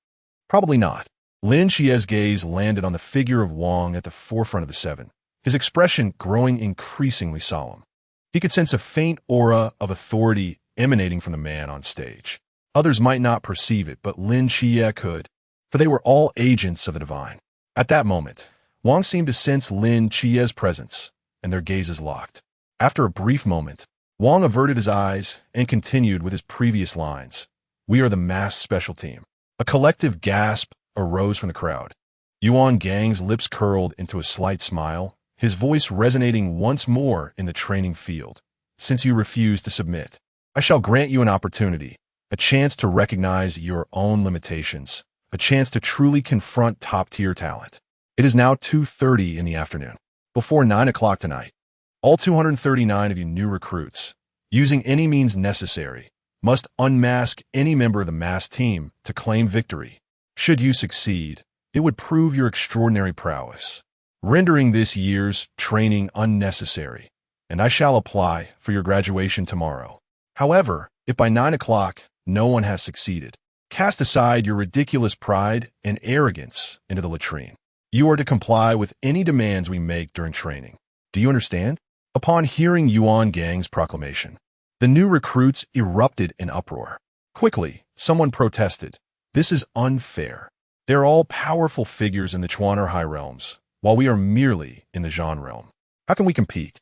"Probably not." Lin Qiye's gaze landed on the figure of Wang at the forefront of the 7, his expression growing increasingly solemn. He could sense a faint aura of authority emanating from the man on stage. Others might not perceive it, but Lin Qiye could, for they were all agents of the divine. At that moment, Wang seemed to sense Lin Qiye's presence, and their gazes locked. After a brief moment, Wang averted his eyes and continued with his previous lines. "We are the masked special team." A collective gasp arose from the crowd. Yuan Gang's lips curled into a slight smile, his voice resonating once more in the training field. "Since you refuse to submit, I shall grant you an opportunity, a chance to recognize your own limitations, a chance to truly confront top-tier talent. It is now 2:30 in the afternoon. Before 9 o'clock tonight, all 239 of you new recruits, using any means necessary, must unmask any member of the masked team to claim victory. Should you succeed, it would prove your extraordinary prowess, rendering this year's training unnecessary, and I shall apply for your graduation tomorrow. However, if by 9 o'clock no one has succeeded, Cast aside your ridiculous pride and arrogance into the latrine. You are to comply with any demands we make during training. Do you understand? Upon hearing Yuan Gang's proclamation, the new recruits erupted in uproar. Quickly, someone protested. This is unfair. They're all powerful figures in the Chuaner High Realms, while we are merely in the Zhan realm. How can we compete?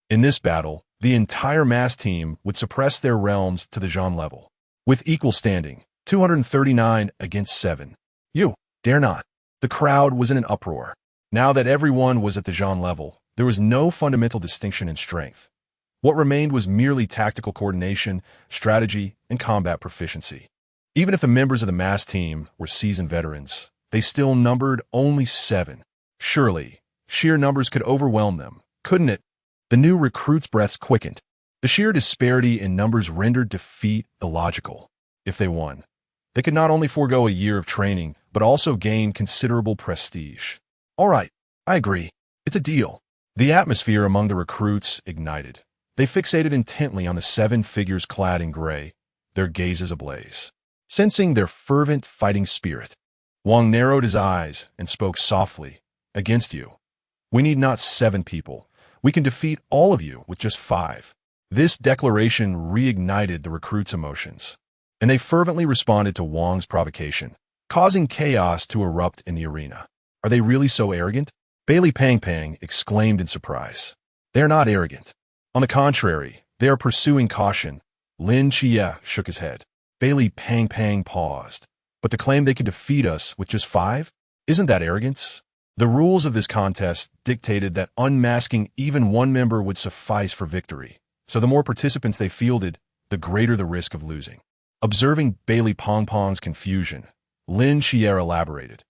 In this battle, the entire mass team would suppress their realms to the Zhan level. With equal standing, 239 against 7. You dare not. The crowd was in an uproar. Now that everyone was at the Zhan level, there was no fundamental distinction in strength. What remained was merely tactical coordination, strategy, and combat proficiency. Even if the members of the mass team were seasoned veterans, they still numbered only 7. Surely, sheer numbers could overwhelm them, couldn't it? The new recruits' breaths quickened. The sheer disparity in numbers rendered defeat illogical. If they won, they could not only forego a year of training, but also gain considerable prestige. All right, I agree. It's a deal. The atmosphere among the recruits ignited. They fixated intently on the 7 figures clad in gray, their gazes ablaze. Sensing their fervent fighting spirit, Wang narrowed his eyes and spoke softly. Against you. We need not 7 people. We can defeat all of you with just 5. This declaration reignited the recruits' emotions, and they fervently responded to Wang's provocation, causing chaos to erupt in the arena. Are they really so arrogant? Bailey Pang Pang exclaimed in surprise. They are not arrogant. On the contrary, they are pursuing caution. Lin Qiye shook his head. Bailey Pang Pang paused. But to claim they could defeat us with just 5? Isn't that arrogance? The rules of this contest dictated that unmasking even one member would suffice for victory, so the more participants they fielded, the greater the risk of losing. Observing Bailey Pong Pong's confusion, Lin Qiye elaborated.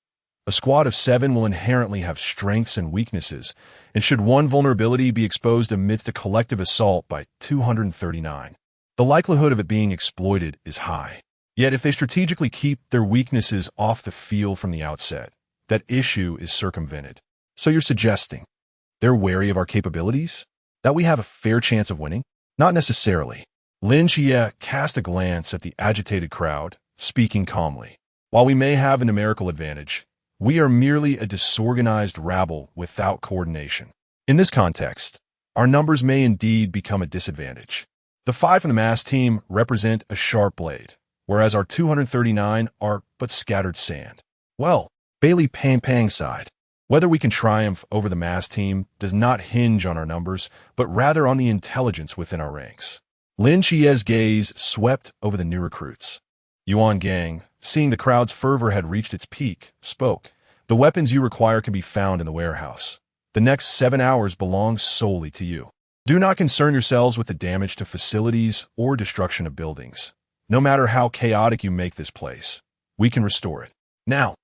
A squad of 7 will inherently have strengths and weaknesses, and should one vulnerability be exposed amidst a collective assault by 239, the likelihood of it being exploited is high. Yet if they strategically keep their weaknesses off the field from the outset, that issue is circumvented. So you're suggesting they're wary of our capabilities? That we have a fair chance of winning? Not necessarily. Lin Qiye cast a glance at the agitated crowd, speaking calmly. While we may have a numerical advantage, we are merely a disorganized rabble without coordination. In this context, our numbers may indeed become a disadvantage. The 5 from the mass team represent a sharp blade, whereas our 239 are but scattered sand. Well, Bailey Pang Pang sighed. Whether we can triumph over the mass team does not hinge on our numbers, but rather on the intelligence within our ranks. Lin Qiye's gaze swept over the new recruits. Yuan Gang, seeing the crowd's fervor had reached its peak, spoke. The weapons you require can be found in the warehouse. The next 7 hours belong solely to you. Do not concern yourselves with the damage to facilities or destruction of buildings. No matter how chaotic you make this place, we can restore it. Now,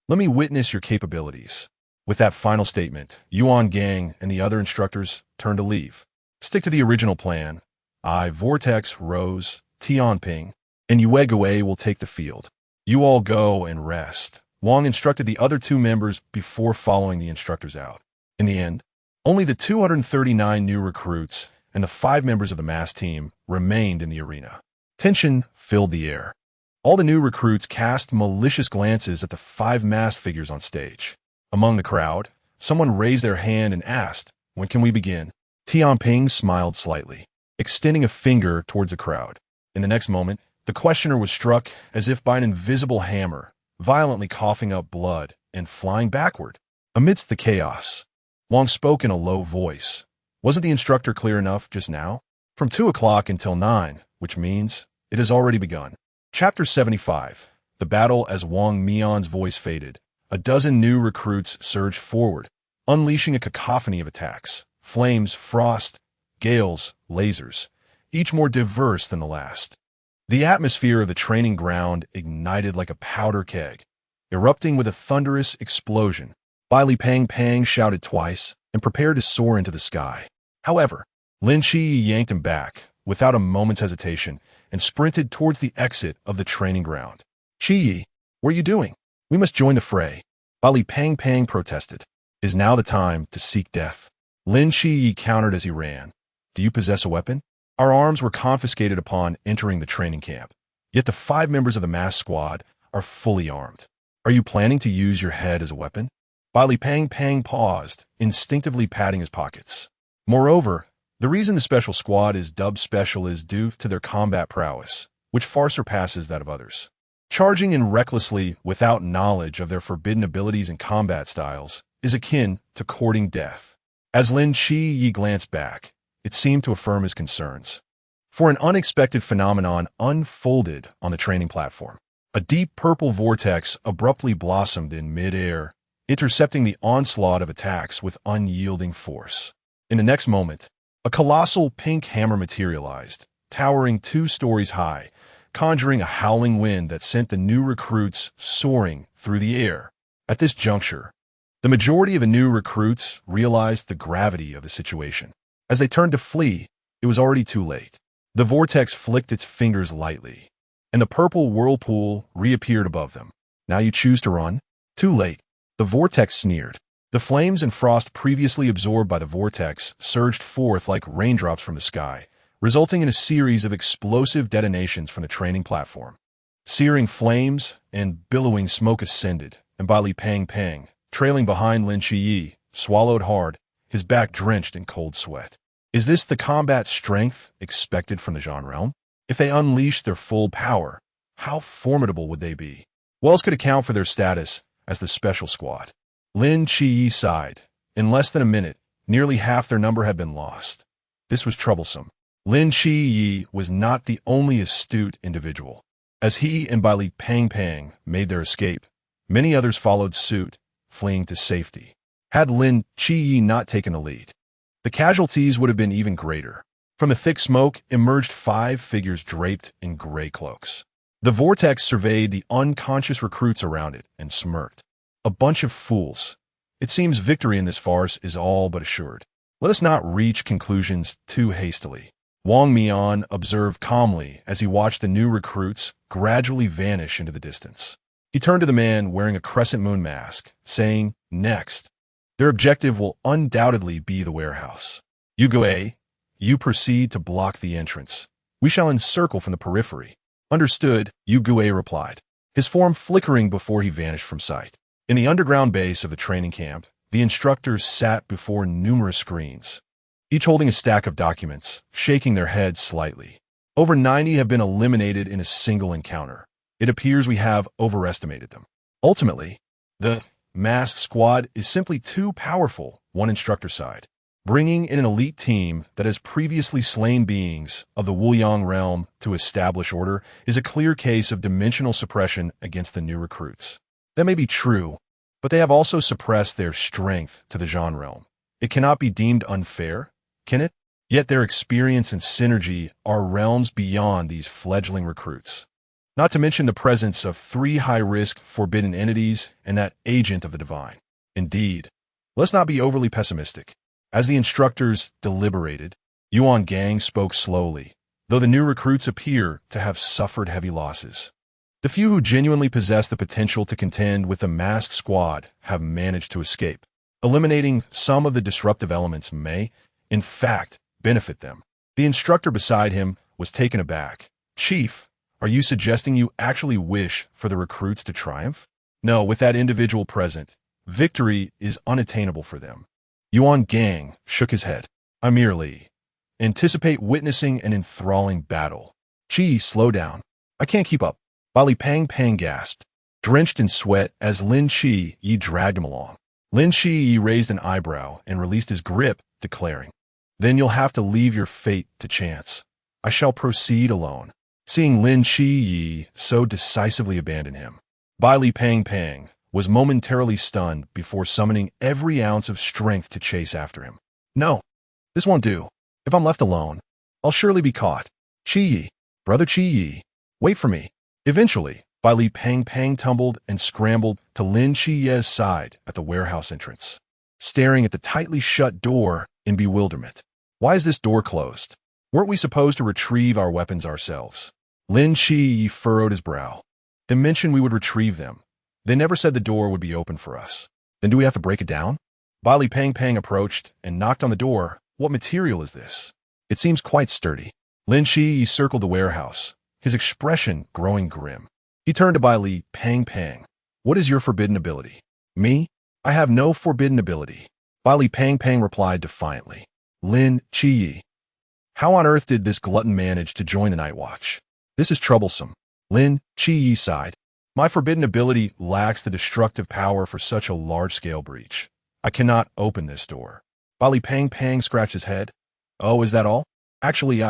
let me witness your capabilities. With that final statement, Yuan Gang and the other instructors turned to leave. Stick to the original plan. I, Vortex, Rose, Tianping, and Yue Gui will take the field. You all go and rest. Wang instructed the other 2 members before following the instructors out. In the end, only the 239 new recruits and the 5 members of the mass team remained in the arena. Tension filled the air. All the new recruits cast malicious glances at the 5 masked figures on stage. Among the crowd, someone raised their hand and asked, "When can we begin?" Tianping smiled slightly, extending a finger towards the crowd. In the next moment, the questioner was struck as if by an invisible hammer, violently coughing up blood and flying backward. Amidst the chaos, Wang spoke in a low voice. Wasn't the instructor clear enough just now? From 2 o'clock until 9, which means it has already begun. Chapter 75. The battle. As Wang Mian's voice faded, a dozen new recruits surged forward, unleashing a cacophony of attacks. Flames, frost, gales, lasers, each more diverse than the last. The atmosphere of the training ground ignited like a powder keg, erupting with a thunderous explosion. Bailey Pang Pang shouted twice and prepared to soar into the sky. However, Lin Qiye yanked him back without a moment's hesitation and sprinted towards the exit of the training ground. "Qiye, what are you doing? We must join the fray." Bailey Pang Pang protested. "Is now the time to seek death." Lin Qiye countered as he ran. "Do you possess a weapon?" "Our arms were confiscated upon entering the training camp. Yet the 5 members of the masked squad are fully armed. Are you planning to use your head as a weapon? Li Pang paused, instinctively patting his pockets. Moreover, the reason the special squad is dubbed special is due to their combat prowess, which far surpasses that of others. Charging in recklessly without knowledge of their forbidden abilities and combat styles is akin to courting death. As Lin Qiye glanced back, it seemed to affirm his concerns. For an unexpected phenomenon unfolded on the training platform. A deep purple vortex abruptly blossomed in mid-air, intercepting the onslaught of attacks with unyielding force. In the next moment, a colossal pink hammer materialized, towering 2 stories high, conjuring a howling wind that sent the new recruits soaring through the air. At this juncture, the majority of the new recruits realized the gravity of the situation. As they turned to flee, it was already too late. The vortex flicked its fingers lightly, and the purple whirlpool reappeared above them. Now you choose to run? Too late. The vortex sneered. The flames and frost previously absorbed by the vortex surged forth like raindrops from the sky, resulting in a series of explosive detonations from the training platform. Searing flames and billowing smoke ascended, and Li Pang, trailing behind Lin Qiye, swallowed hard, his back drenched in cold sweat. Is this the combat strength expected from the Zhan realm? If they unleashed their full power, how formidable would they be? What else could account for their status as the special squad? Lin Qiye sighed. In less than a minute, nearly half their number had been lost. This was troublesome. Lin Qiye was not the only astute individual. As he and Li Pang made their escape, many others followed suit, fleeing to safety. Had Lin Qiye not taken the lead, the casualties would have been even greater. From the thick smoke emerged 5 figures draped in gray cloaks. The vortex surveyed the unconscious recruits around it and smirked. A bunch of fools. It seems victory in this farce is all but assured. Let us not reach conclusions too hastily. Wang Mian observed calmly as he watched the new recruits gradually vanish into the distance. He turned to the man wearing a crescent moon mask, saying, "Next. Their objective will undoubtedly be the warehouse. Yu, you proceed to block the entrance. We shall encircle from the periphery." "Understood," Yu replied, his form flickering before he vanished from sight. In the underground base of the training camp, the instructors sat before numerous screens, each holding a stack of documents, shaking their heads slightly. Over 90 have been eliminated in a single encounter. It appears we have overestimated them. Ultimately, the masked squad is simply too powerful, one instructor sighed. Bringing in an elite team that has previously slain beings of the Wuliang realm to establish order is a clear case of dimensional suppression against the new recruits. That may be true, but they have also suppressed their strength to the Zhan realm. It cannot be deemed unfair, can it? Yet their experience and synergy are realms beyond these fledgling recruits. Not to mention the presence of 3 high-risk forbidden entities and that agent of the divine. Indeed, let's not be overly pessimistic. As the instructors deliberated, Yuan Gang spoke slowly, though the new recruits appear to have suffered heavy losses. The few who genuinely possess the potential to contend with the masked squad have managed to escape. Eliminating some of the disruptive elements may, in fact, benefit them. The instructor beside him was taken aback. "Chief, are you suggesting you actually wish for the recruits to triumph?" "No, with that individual present, victory is unattainable for them." Yuan Gang shook his head. "I merely anticipate witnessing an enthralling battle." "Chi, slow down. I can't keep up." Li Pang gasped, drenched in sweat as Lin Qiye dragged him along. Lin Qiye raised an eyebrow and released his grip, declaring, "Then you'll have to leave your fate to chance. I shall proceed alone." Seeing Lin Qiye so decisively abandon him, Li Pang was momentarily stunned before summoning every ounce of strength to chase after him. "No, this won't do. If I'm left alone, I'll surely be caught. Qiye, brother Qiye, wait for me." Eventually, Li Pang tumbled and scrambled to Lin Qiye's side at the warehouse entrance, staring at the tightly shut door in bewilderment. "Why is this door closed? Weren't we supposed to retrieve our weapons ourselves?" Lin Qiye furrowed his brow. "They mentioned we would retrieve them. They never said the door would be open for us. Then do we have to break it down?" Li Pang approached and knocked on the door. "What material is this? It seems quite sturdy." Lin Qiye circled the warehouse, his expression growing grim. He turned to Bai Li Pang Pang. What is your forbidden ability? Me? I have no forbidden ability. Bai Li Pang Pang replied defiantly. Lin Qiye. How on earth did this glutton manage to join the Nightwatch? This is troublesome. Lin Qiye sighed. My forbidden ability lacks the destructive power for such a large-scale breach. I cannot open this door. Bai Li Pang Pang scratched his head. Oh, is that all? Actually,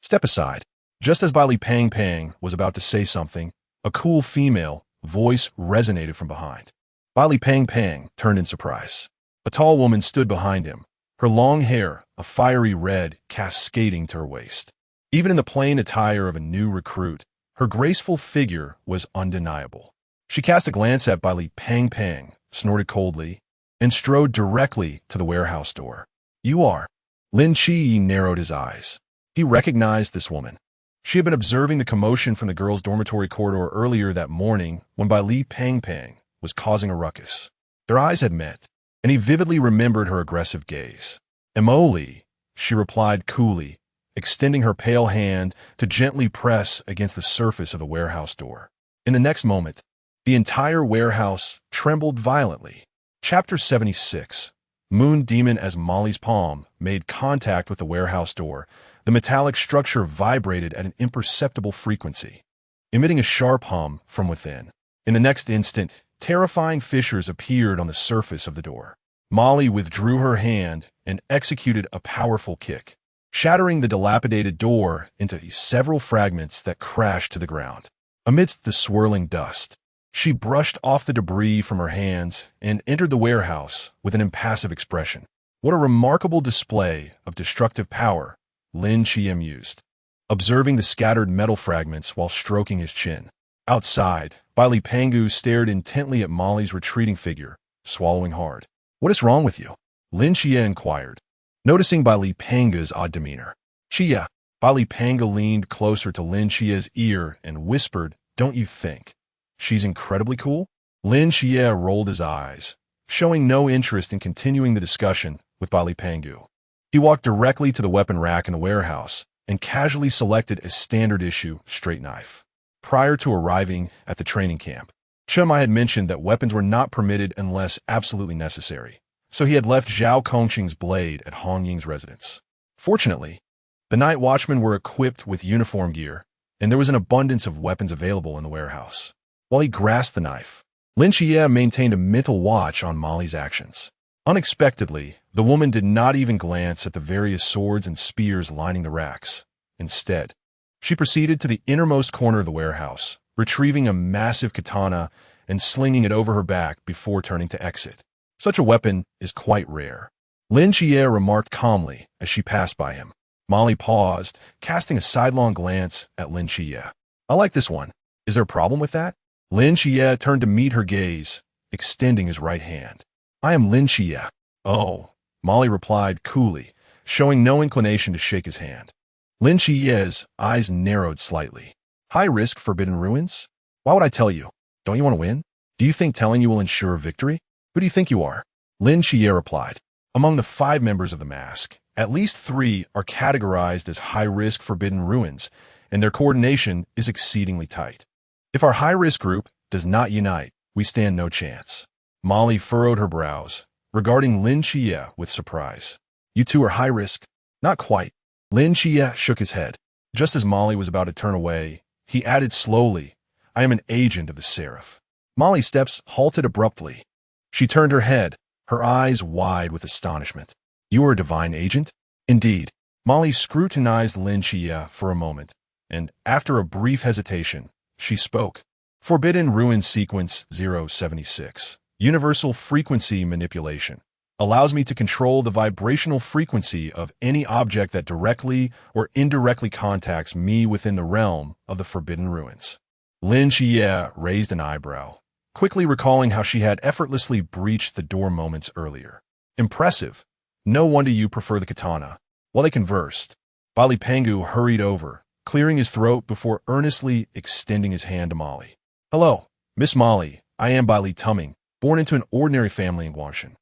Step aside. Just as Bai Li Pang Pang was about to say something, a cool female voice resonated from behind. Bai Li Pang Pang turned in surprise. A tall woman stood behind him, her long hair, a fiery red, cascading to her waist. Even in the plain attire of a new recruit, her graceful figure was undeniable. She cast a glance at Bai Li Pang Pang, snorted coldly, and strode directly to the warehouse door. You are. Lin Qiye narrowed his eyes. He recognized this woman. She had been observing the commotion from the girls' dormitory corridor earlier that morning when Bai Li Pang Pang was causing a ruckus. Their eyes had met, and he vividly remembered her aggressive gaze. Emoli, she replied coolly, extending her pale hand to gently press against the surface of the warehouse door. In the next moment, the entire warehouse trembled violently. Chapter 76. Moon Demon. As Molly's palm made contact with the warehouse door, the metallic structure vibrated at an imperceptible frequency, emitting a sharp hum from within. In the next instant, terrifying fissures appeared on the surface of the door. Molly withdrew her hand and executed a powerful kick, shattering the dilapidated door into several fragments that crashed to the ground. Amidst the swirling dust, she brushed off the debris from her hands and entered the warehouse with an impassive expression. What a remarkable display of destructive power, Lin Qiye mused, observing the scattered metal fragments while stroking his chin. Outside, Bai Li Pangu stared intently at Molly's retreating figure, swallowing hard. What is wrong with you? Lin Qiye inquired, noticing Bai Li Pangu's odd demeanor. Qiye. Bai Li Pangu leaned closer to Lin Qiye's ear and whispered, Don't you think she's incredibly cool? Lin Qiye rolled his eyes, showing no interest in continuing the discussion with Bai Li Pangu. He walked directly to the weapon rack in the warehouse and casually selected a standard-issue straight knife. Prior to arriving at the training camp, Chen Mai had mentioned that weapons were not permitted unless absolutely necessary, so he had left Zhao Kongqing's blade at Hong Ying's residence. Fortunately, the night watchmen were equipped with uniform gear, and there was an abundance of weapons available in the warehouse. While he grasped the knife, Lin Qiye maintained a mental watch on Molly's actions. Unexpectedly, the woman did not even glance at the various swords and spears lining the racks. Instead, she proceeded to the innermost corner of the warehouse, retrieving a massive katana and slinging it over her back before turning to exit. Such a weapon is quite rare, Lin Qiye remarked calmly as she passed by him. Molly paused, casting a sidelong glance at Lin Qiye. I like this one. Is there a problem with that? Lin Qiye turned to meet her gaze, extending his right hand. I am Lin Qiye. Oh, Molly replied coolly, showing no inclination to shake his hand. Lin Qiye's eyes narrowed slightly. High-risk forbidden ruins? Why would I tell you? Don't you want to win? Do you think telling you will ensure victory? Who do you think you are? Lin Qiye replied. Among the 5 members of the mask, at least 3 are categorized as high-risk forbidden ruins, and their coordination is exceedingly tight. If our high-risk group does not unite, we stand no chance. Molly furrowed her brows, regarding Lin Qiye with surprise. You two are high-risk? Not quite. Lin Qiye shook his head. Just as Molly was about to turn away, he added slowly, I am an agent of the Seraph. Molly's steps halted abruptly. She turned her head, her eyes wide with astonishment. You are a divine agent? Indeed. Molly scrutinized Lin Qiye for a moment, and after a brief hesitation, she spoke. Forbidden Ruin Sequence 076. Universal Frequency Manipulation. Allows me to control the vibrational frequency of any object that directly or indirectly contacts me within the realm of the Forbidden Ruins. Lin Qiye raised an eyebrow, quickly recalling how she had effortlessly breached the door moments earlier. Impressive. No wonder you prefer the katana. While they conversed, Bai Li Pangu hurried over, clearing his throat before earnestly extending his hand to Molly. Hello, Miss Molly. I am Bai Li Tuming, born into an ordinary family in Guangshan.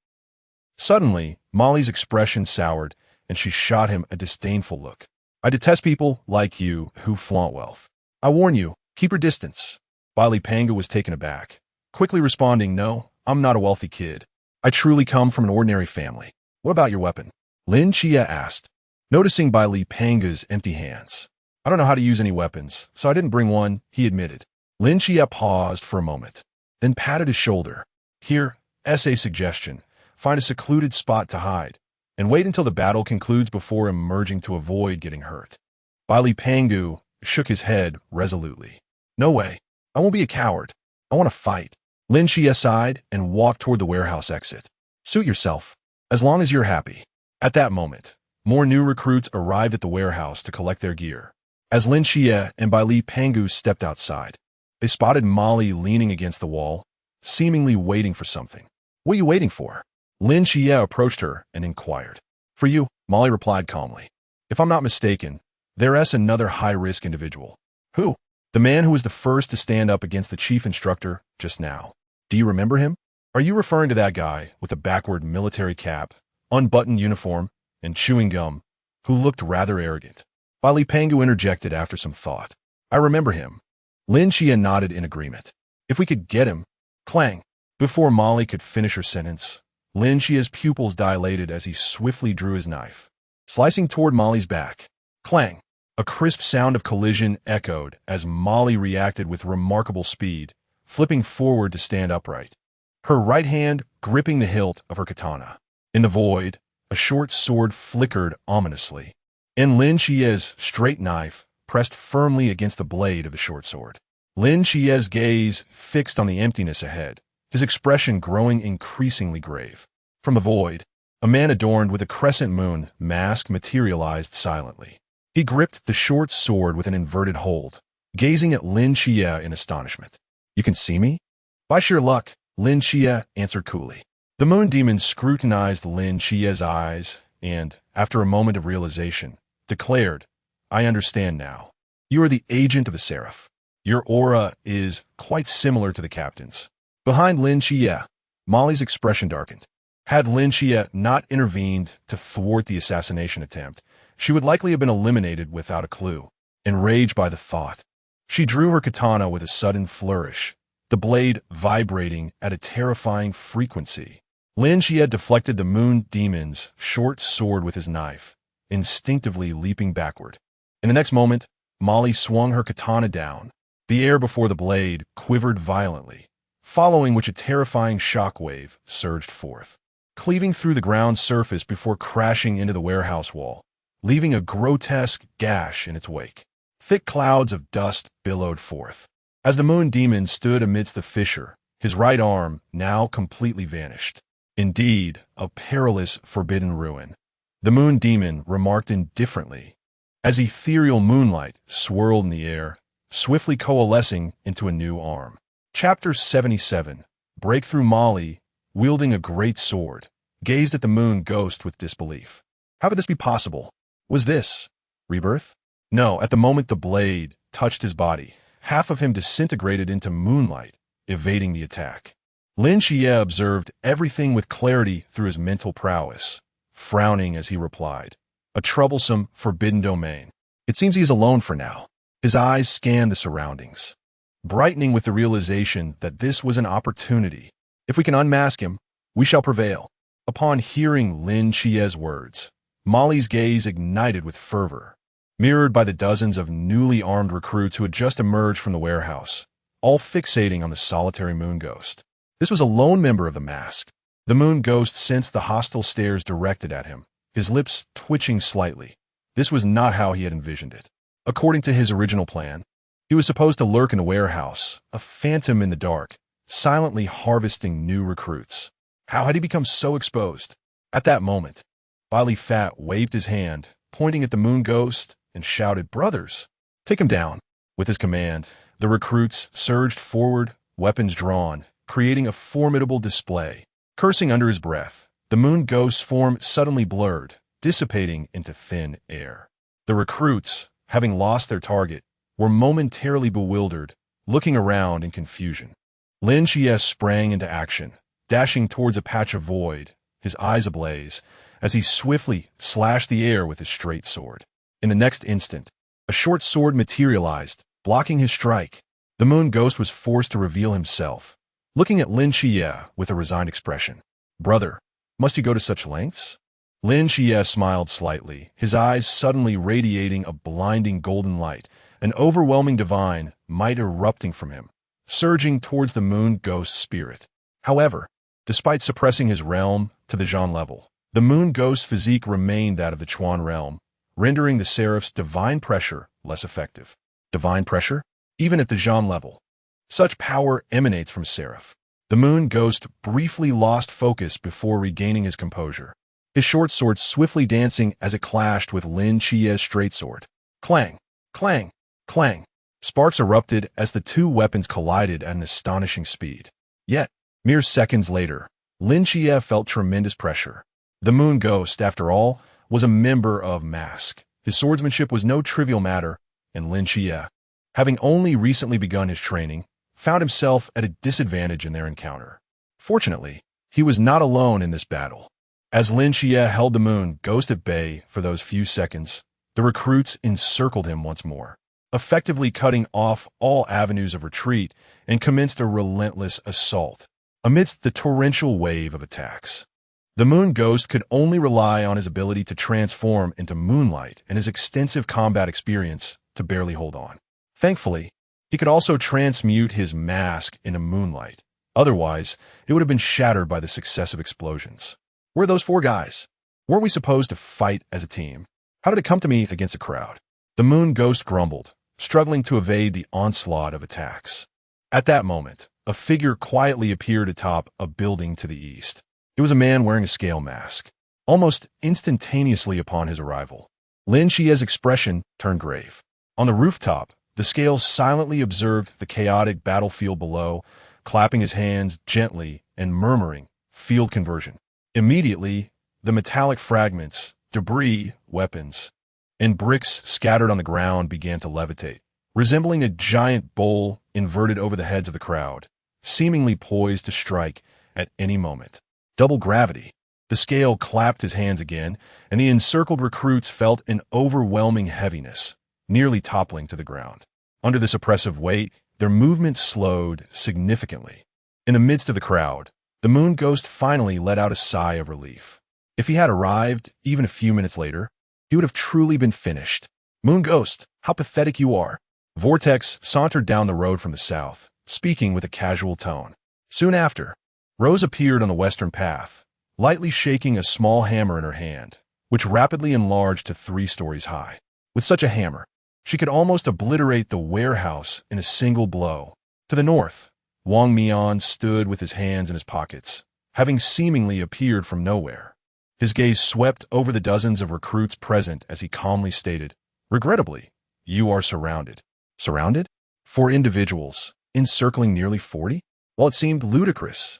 Suddenly, Molly's expression soured, and she shot him a disdainful look. I detest people like you who flaunt wealth. I warn you, keep your distance. Bali Panga was taken aback, quickly responding, no, I'm not a wealthy kid. I truly come from an ordinary family. What about your weapon? Lin Qiye asked, noticing Bali Panga's empty hands. I don't know how to use any weapons, so I didn't bring one, he admitted. Lin Qiye paused for a moment, then patted his shoulder. Here, essay suggestion. Find a secluded spot to hide, and wait until the battle concludes before emerging to avoid getting hurt. Bali Pangu shook his head resolutely. No way. I won't be a coward. I want to fight. Lin Qiye sighed and walked toward the warehouse exit. Suit yourself, as long as you're happy. At that moment, more new recruits arrived at the warehouse to collect their gear. As Lin Qiye and Bali Pangu stepped outside, they spotted Molly leaning against the wall, seemingly waiting for something. What are you waiting for? Lin Qiye approached her and inquired. For you, Molly replied calmly. If I'm not mistaken, there's another high-risk individual. Who? The man who was the first to stand up against the chief instructor just now. Do you remember him? Are you referring to that guy with the backward military cap, unbuttoned uniform, and chewing gum, who looked rather arrogant? Bali Pangu interjected after some thought. I remember him. Lin Qiye nodded in agreement. If we could get him. Clang. Before Molly could finish her sentence, Lin Qiye's pupils dilated as he swiftly drew his knife, slicing toward Molly's back. Clang. A crisp sound of collision echoed as Molly reacted with remarkable speed, flipping forward to stand upright, her right hand gripping the hilt of her katana. In the void, a short sword flickered ominously, and Lin Qiye's straight knife pressed firmly against the blade of the short sword. Lin Qiye's gaze fixed on the emptiness ahead, his expression growing increasingly grave. From the void, a man adorned with a crescent moon mask materialized silently. He gripped the short sword with an inverted hold, gazing at Lin Qiye in astonishment. You can see me? By sheer luck, Lin Qiye answered coolly. The moon demon scrutinized Lin Qiye's eyes and, after a moment of realization, declared, I understand now. You are the agent of the Seraph. Your aura is quite similar to the captain's. Behind Lin Qiye, Molly's expression darkened. Had Lin Qiye not intervened to thwart the assassination attempt, she would likely have been eliminated without a clue. Enraged by the thought, she drew her katana with a sudden flourish, the blade vibrating at a terrifying frequency. Lin Qiye deflected the moon demon's short sword with his knife, instinctively leaping backward. In the next moment, Molly swung her katana down. The air before the blade quivered violently, following which a terrifying shockwave surged forth, cleaving through the ground surface before crashing into the warehouse wall, leaving a grotesque gash in its wake. Thick clouds of dust billowed forth. As the moon demon stood amidst the fissure, his right arm now completely vanished. Indeed, a perilous, forbidden ruin, the moon demon remarked indifferently, as ethereal moonlight swirled in the air, swiftly coalescing into a new arm. Chapter 77. Breakthrough. Molly, wielding a great sword, gazed at the moon ghost with disbelief. How could this be possible? Was this rebirth? No, at the moment the blade touched his body, half of him disintegrated into moonlight, evading the attack. Lin Qiye observed everything with clarity through his mental prowess, frowning as he replied, a troublesome, forbidden domain. It seems he is alone for now. His eyes scanned the surroundings, brightening with the realization that this was an opportunity. If we can unmask him, we shall prevail. Upon hearing Lin Qiye's words, Molly's gaze ignited with fervor, mirrored by the dozens of newly armed recruits who had just emerged from the warehouse, all fixating on the solitary moon ghost. This was a lone member of the mask. The moon ghost sensed the hostile stares directed at him, his lips twitching slightly. This was not how he had envisioned it. According to his original plan, he was supposed to lurk in the warehouse, a phantom in the dark, silently harvesting new recruits. How had he become so exposed? At that moment, Bali Fat waved his hand, pointing at the moon ghost, and shouted, "Brothers, take him down." With his command, the recruits surged forward, weapons drawn, creating a formidable display. Cursing under his breath, the moon ghost's form suddenly blurred, dissipating into thin air. The recruits, having lost their target, were momentarily bewildered, looking around in confusion. Lin Qiye sprang into action, dashing towards a patch of void, his eyes ablaze, as he swiftly slashed the air with his straight sword. In the next instant, a short sword materialized, blocking his strike. The moon ghost was forced to reveal himself, looking at Lin Qiye with a resigned expression. "Brother, must you go to such lengths?" Lin Qiye smiled slightly, his eyes suddenly radiating a blinding golden light, an overwhelming divine might erupting from him, surging towards the moon ghost's spirit. However, despite suppressing his realm to the Zhan level, the moon ghost's physique remained that of the Chuan realm, rendering the seraph's divine pressure less effective. Divine pressure? Even at the Zhan level. Such power emanates from seraph. The moon ghost briefly lost focus before regaining his composure, his short sword swiftly dancing as it clashed with Lin Qiye's straight sword. Clang! Clang! Clang! Sparks erupted as the two weapons collided at an astonishing speed. Yet, mere seconds later, Lin Qiye felt tremendous pressure. The moon ghost, after all, was a member of Mask. His swordsmanship was no trivial matter, and Lin Qiye, having only recently begun his training, found himself at a disadvantage in their encounter. Fortunately, he was not alone in this battle. As Lin Qiye held the moon ghost at bay for those few seconds, the recruits encircled him once more, effectively cutting off all avenues of retreat and commenced a relentless assault. Amidst the torrential wave of attacks, the moon ghost could only rely on his ability to transform into moonlight and his extensive combat experience to barely hold on. Thankfully, he could also transmute his mask into moonlight. Otherwise, it would have been shattered by the successive explosions. Where are those four guys? Weren't we supposed to fight as a team? How did it come to me against a crowd? The moon ghost grumbled, struggling to evade the onslaught of attacks. At that moment, a figure quietly appeared atop a building to the east. It was a man wearing a scale mask. Almost instantaneously upon his arrival, Lin Qiye's expression turned grave. On the rooftop, the scale silently observed the chaotic battlefield below, clapping his hands gently and murmuring, "Field conversion." Immediately, the metallic fragments, debris, weapons, and bricks scattered on the ground began to levitate, resembling a giant bowl inverted over the heads of the crowd, seemingly poised to strike at any moment. Double gravity. The scale clapped his hands again, and the encircled recruits felt an overwhelming heaviness, nearly toppling to the ground. Under this oppressive weight, their movement slowed significantly. In the midst of the crowd, the moon ghost finally let out a sigh of relief. If he had arrived even a few minutes later, he would have truly been finished. "Moon ghost, how pathetic you are." Vortex sauntered down the road from the south, speaking with a casual tone. Soon after, Rose appeared on the western path, lightly shaking a small hammer in her hand, which rapidly enlarged to 3 stories high. With such a hammer, she could almost obliterate the warehouse in a single blow. To the north, Wang Mian stood with his hands in his pockets, having seemingly appeared from nowhere. His gaze swept over the dozens of recruits present as he calmly stated, "Regrettably, you are surrounded." Surrounded? 4 individuals, encircling nearly 40? While it seemed ludicrous,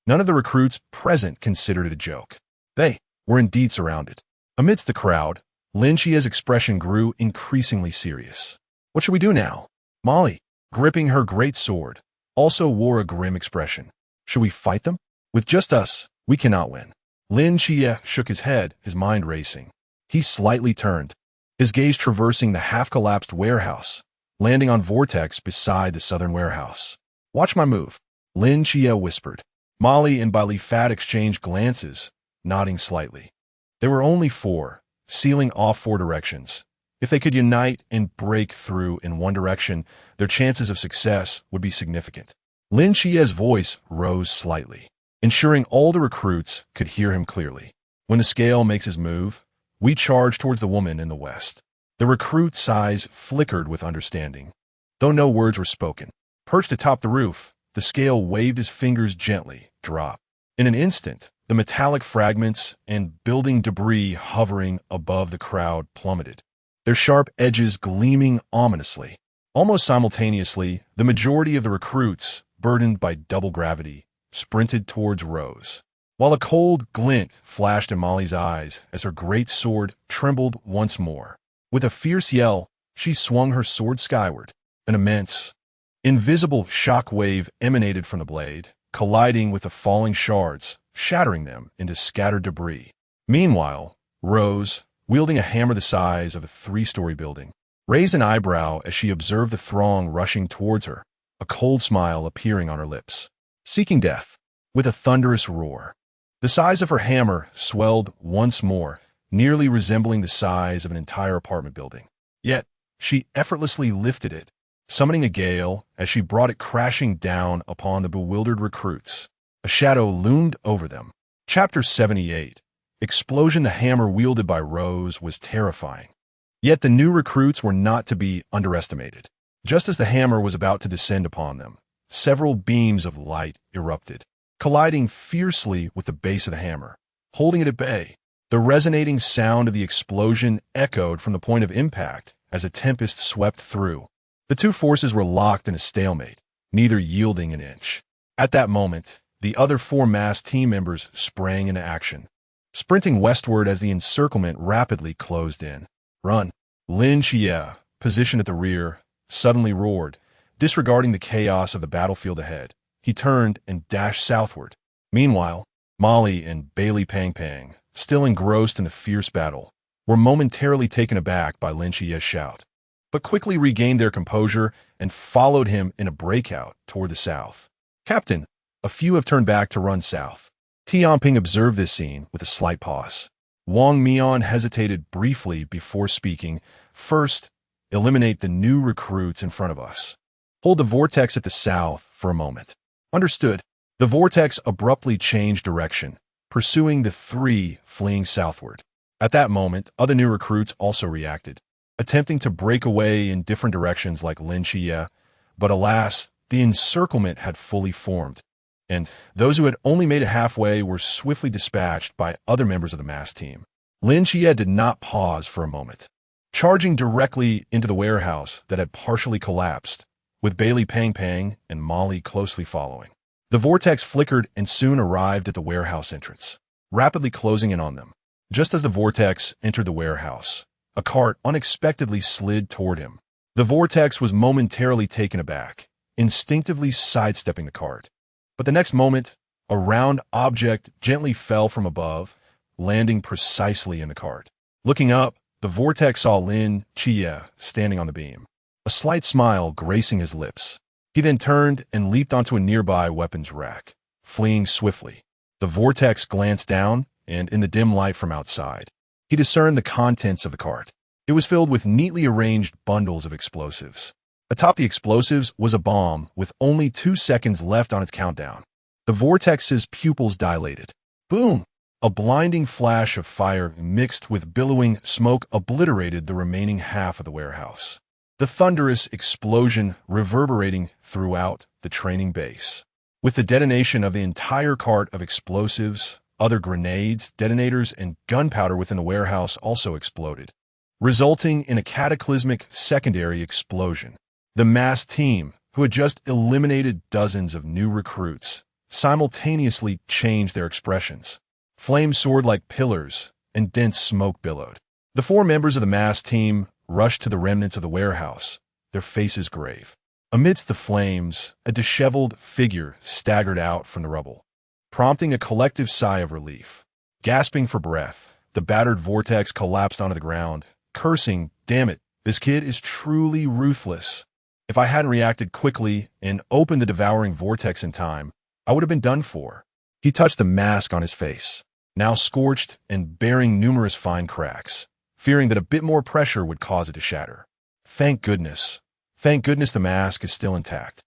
none of the recruits present considered it a joke. They were indeed surrounded. Amidst the crowd, Lin Qiye's expression grew increasingly serious. "What should we do now?" Molly, gripping her great sword, also wore a grim expression. "Should we fight them? With just us, we cannot win." Lin Qiye shook his head, his mind racing. He slightly turned, his gaze traversing the half-collapsed warehouse, landing on Vortex beside the southern warehouse. "Watch my move," Lin Qiye whispered. Molly and Balifat exchanged glances, nodding slightly. There were only 4, sealing off 4 directions. If they could unite and break through in one direction, their chances of success would be significant. Lin Qiye's voice rose slightly, ensuring all the recruits could hear him clearly. "When the scale makes his move, we charge towards the woman in the west." The recruit's eyes flickered with understanding, though no words were spoken. Perched atop the roof, the scale waved his fingers gently, drop. In an instant, the metallic fragments and building debris hovering above the crowd plummeted, their sharp edges gleaming ominously. Almost simultaneously, the majority of the recruits, burdened by double gravity, sprinted towards Rose, while a cold glint flashed in Molly's eyes as her great sword trembled once more. With a fierce yell, she swung her sword skyward. An immense, invisible shock wave emanated from the blade, colliding with the falling shards, shattering them into scattered debris. Meanwhile, Rose, wielding a hammer the size of a 3-story building, raised an eyebrow as she observed the throng rushing towards her, a cold smile appearing on her lips. Seeking death, with a thunderous roar. The size of her hammer swelled once more, nearly resembling the size of an entire apartment building. Yet, she effortlessly lifted it, summoning a gale as she brought it crashing down upon the bewildered recruits. A shadow loomed over them. Chapter 78. Explosion. The hammer wielded by Rose was terrifying. Yet the new recruits were not to be underestimated. Just as the hammer was about to descend upon them, several beams of light erupted, colliding fiercely with the base of the hammer, holding it at bay. The resonating sound of the explosion echoed from the point of impact as a tempest swept through. The two forces were locked in a stalemate, neither yielding an inch. At that moment, the other four masked team members sprang into action, sprinting westward as the encirclement rapidly closed in. Run! Lin Qiye, positioned at the rear, suddenly roared, disregarding the chaos of the battlefield ahead. He turned and dashed southward. Meanwhile, Molly and Bailey Pang Pang, still engrossed in the fierce battle, were momentarily taken aback by Lin Qiye's shout, but quickly regained their composure and followed him in a breakout toward the south. Captain, a few have turned back to run south. Tianping observed this scene with a slight pause. Wang Mian hesitated briefly before speaking. First, eliminate the new recruits in front of us. Hold the vortex at the south for a moment. Understood. The vortex abruptly changed direction, pursuing the three fleeing southward. At that moment, other new recruits also reacted, attempting to break away in different directions like Lin Qiye, but alas, the encirclement had fully formed, and those who had only made it halfway were swiftly dispatched by other members of the mass team. Lin Qiye did not pause for a moment, charging directly into the warehouse that had partially collapsed, with Bailey Pang Pang and Molly closely following. The vortex flickered and soon arrived at the warehouse entrance, rapidly closing in on them. Just as the vortex entered the warehouse, a cart unexpectedly slid toward him. The vortex was momentarily taken aback, instinctively sidestepping the cart. But the next moment, a round object gently fell from above, landing precisely in the cart. Looking up, the vortex saw Lin Qiye standing on the beam, a slight smile gracing his lips. He then turned and leaped onto a nearby weapons rack, fleeing swiftly. The vortex glanced down, and in the dim light from outside, he discerned the contents of the cart. It was filled with neatly arranged bundles of explosives. Atop the explosives was a bomb with only 2 seconds left on its countdown. The vortex's pupils dilated. Boom! A blinding flash of fire mixed with billowing smoke obliterated the remaining half of the warehouse, the thunderous explosion reverberating throughout the training base. With the detonation of the entire cart of explosives, other grenades, detonators, and gunpowder within the warehouse also exploded, resulting in a cataclysmic secondary explosion. The mass team, who had just eliminated dozens of new recruits, simultaneously changed their expressions. Flames soared like pillars, and dense smoke billowed. The 4 members of the mass team rushed to the remnants of the warehouse, their faces grave. Amidst the flames, a disheveled figure staggered out from the rubble, prompting a collective sigh of relief. Gasping for breath, the battered vortex collapsed onto the ground, cursing, "Damn it, this kid is truly ruthless. If I hadn't reacted quickly and opened the devouring vortex in time, I would have been done for." He touched the mask on his face, now scorched and bearing numerous fine cracks, fearing that a bit more pressure would cause it to shatter. Thank goodness. Thank goodness the mask is still intact.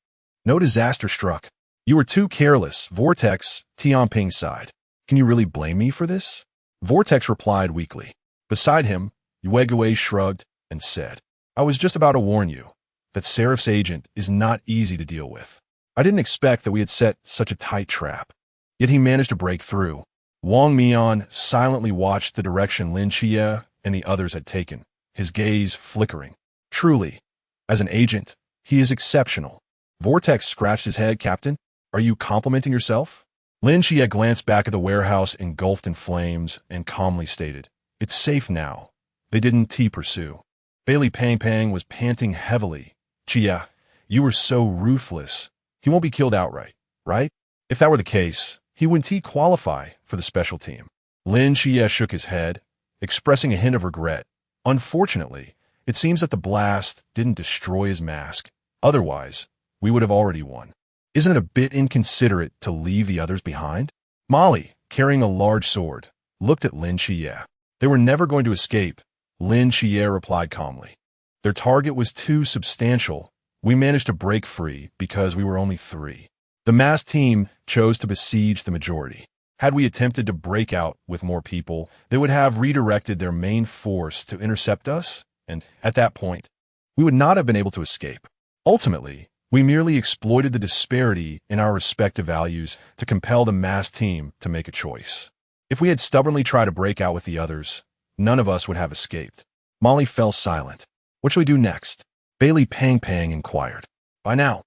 No disaster struck. You were too careless, Vortex, Tianping sighed. Can you really blame me for this? Vortex replied weakly. Beside him, Yuegawei shrugged and said, I was just about to warn you that Seraph's agent is not easy to deal with. I didn't expect that we had set such a tight trap. Yet he managed to break through. Wang Mian silently watched the direction Lin Qiye and the others had taken, his gaze flickering. Truly, as an agent, he is exceptional. Vortex scratched his head. Captain, are you complimenting yourself? Lin Qiye glanced back at the warehouse engulfed in flames and calmly stated, It's safe now. They didn't pursue. Bailey Pang Pang was panting heavily. Qiye, you were so ruthless. He won't be killed outright, right? If that were the case, he wouldn't qualify for the special team. Lin Qiye shook his head, expressing a hint of regret. Unfortunately, It seems that the blast didn't destroy his mask. Otherwise, we would have already won. Isn't it a bit inconsiderate to leave the others behind? Molly, carrying a large sword, looked at Lin Qiye. They were never going to escape, Lin Qiye replied calmly. Their target was too substantial. We managed to break free because we were only 3. The masked team chose to besiege the majority. Had we attempted to break out with more people, they would have redirected their main force to intercept us, and at that point, we would not have been able to escape. Ultimately, we merely exploited the disparity in our respective values to compel the masked team to make a choice. If we had stubbornly tried to break out with the others, none of us would have escaped. Molly fell silent. What shall we do next? Bailey Pang inquired. By now,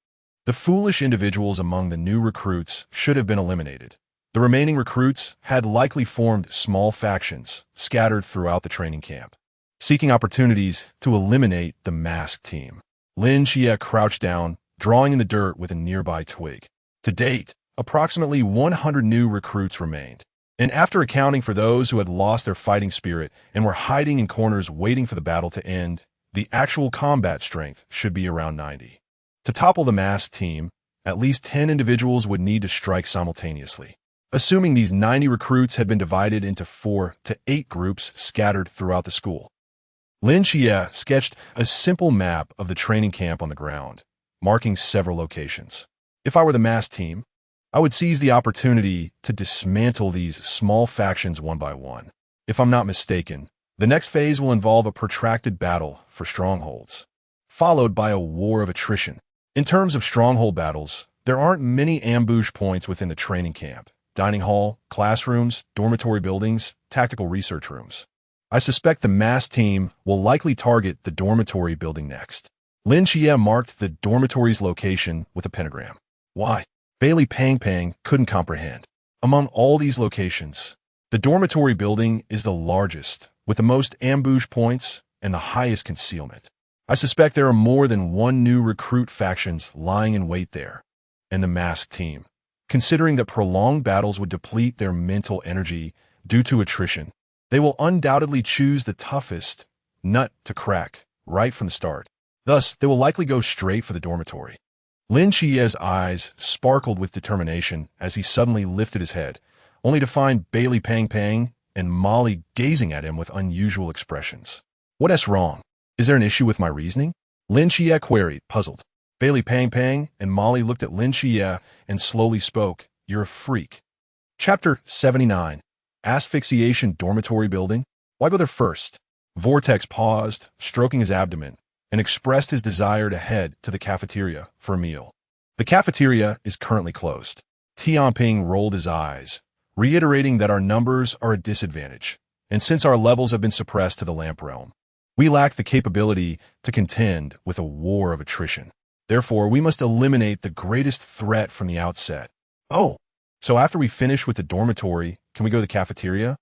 the foolish individuals among the new recruits should have been eliminated. The remaining recruits had likely formed small factions scattered throughout the training camp, seeking opportunities to eliminate the masked team. Lin Qiye crouched down, drawing in the dirt with a nearby twig. To date, approximately 100 new recruits remained, and after accounting for those who had lost their fighting spirit and were hiding in corners waiting for the battle to end, the actual combat strength should be around 90. To topple the masked team, at least 10 individuals would need to strike simultaneously. Assuming these 90 recruits had been divided into 4 to 8 groups scattered throughout the school. Lin Qiye sketched a simple map of the training camp on the ground, marking several locations. If I were the masked team, I would seize the opportunity to dismantle these small factions one by one. If I'm not mistaken, the next phase will involve a protracted battle for strongholds, followed by a war of attrition. In terms of stronghold battles, there aren't many ambush points within the training camp. Dining hall, classrooms, dormitory buildings, tactical research rooms. I suspect the masked team will likely target the dormitory building next. Lin Qiye marked the dormitory's location with a pentagram. Why? Bailey Pang couldn't comprehend. Among all these locations, the dormitory building is the largest, with the most ambush points and the highest concealment. I suspect there are more than 1 new recruit factions lying in wait there, and the masked team. Considering that prolonged battles would deplete their mental energy due to attrition, they will undoubtedly choose the toughest nut to crack right from the start. Thus, they will likely go straight for the dormitory. Lin Qiye's eyes sparkled with determination as he suddenly lifted his head, only to find Bailey Pang and Molly gazing at him with unusual expressions. What's wrong? Is there an issue with my reasoning? Lin Qiye queried, puzzled. Bailey Pang and Molly looked at Lin Qiye and slowly spoke. You're a freak. Chapter 79. Asphyxiation Dormitory Building. Why go there first? Vortex paused, stroking his abdomen, and expressed his desire to head to the cafeteria for a meal. The cafeteria is currently closed. Tianping rolled his eyes, reiterating that our numbers are a disadvantage, and since our levels have been suppressed to the lamp realm, we lack the capability to contend with a war of attrition. Therefore, we must eliminate the greatest threat from the outset. Oh, so after we finish with the dormitory, can we go to the cafeteria?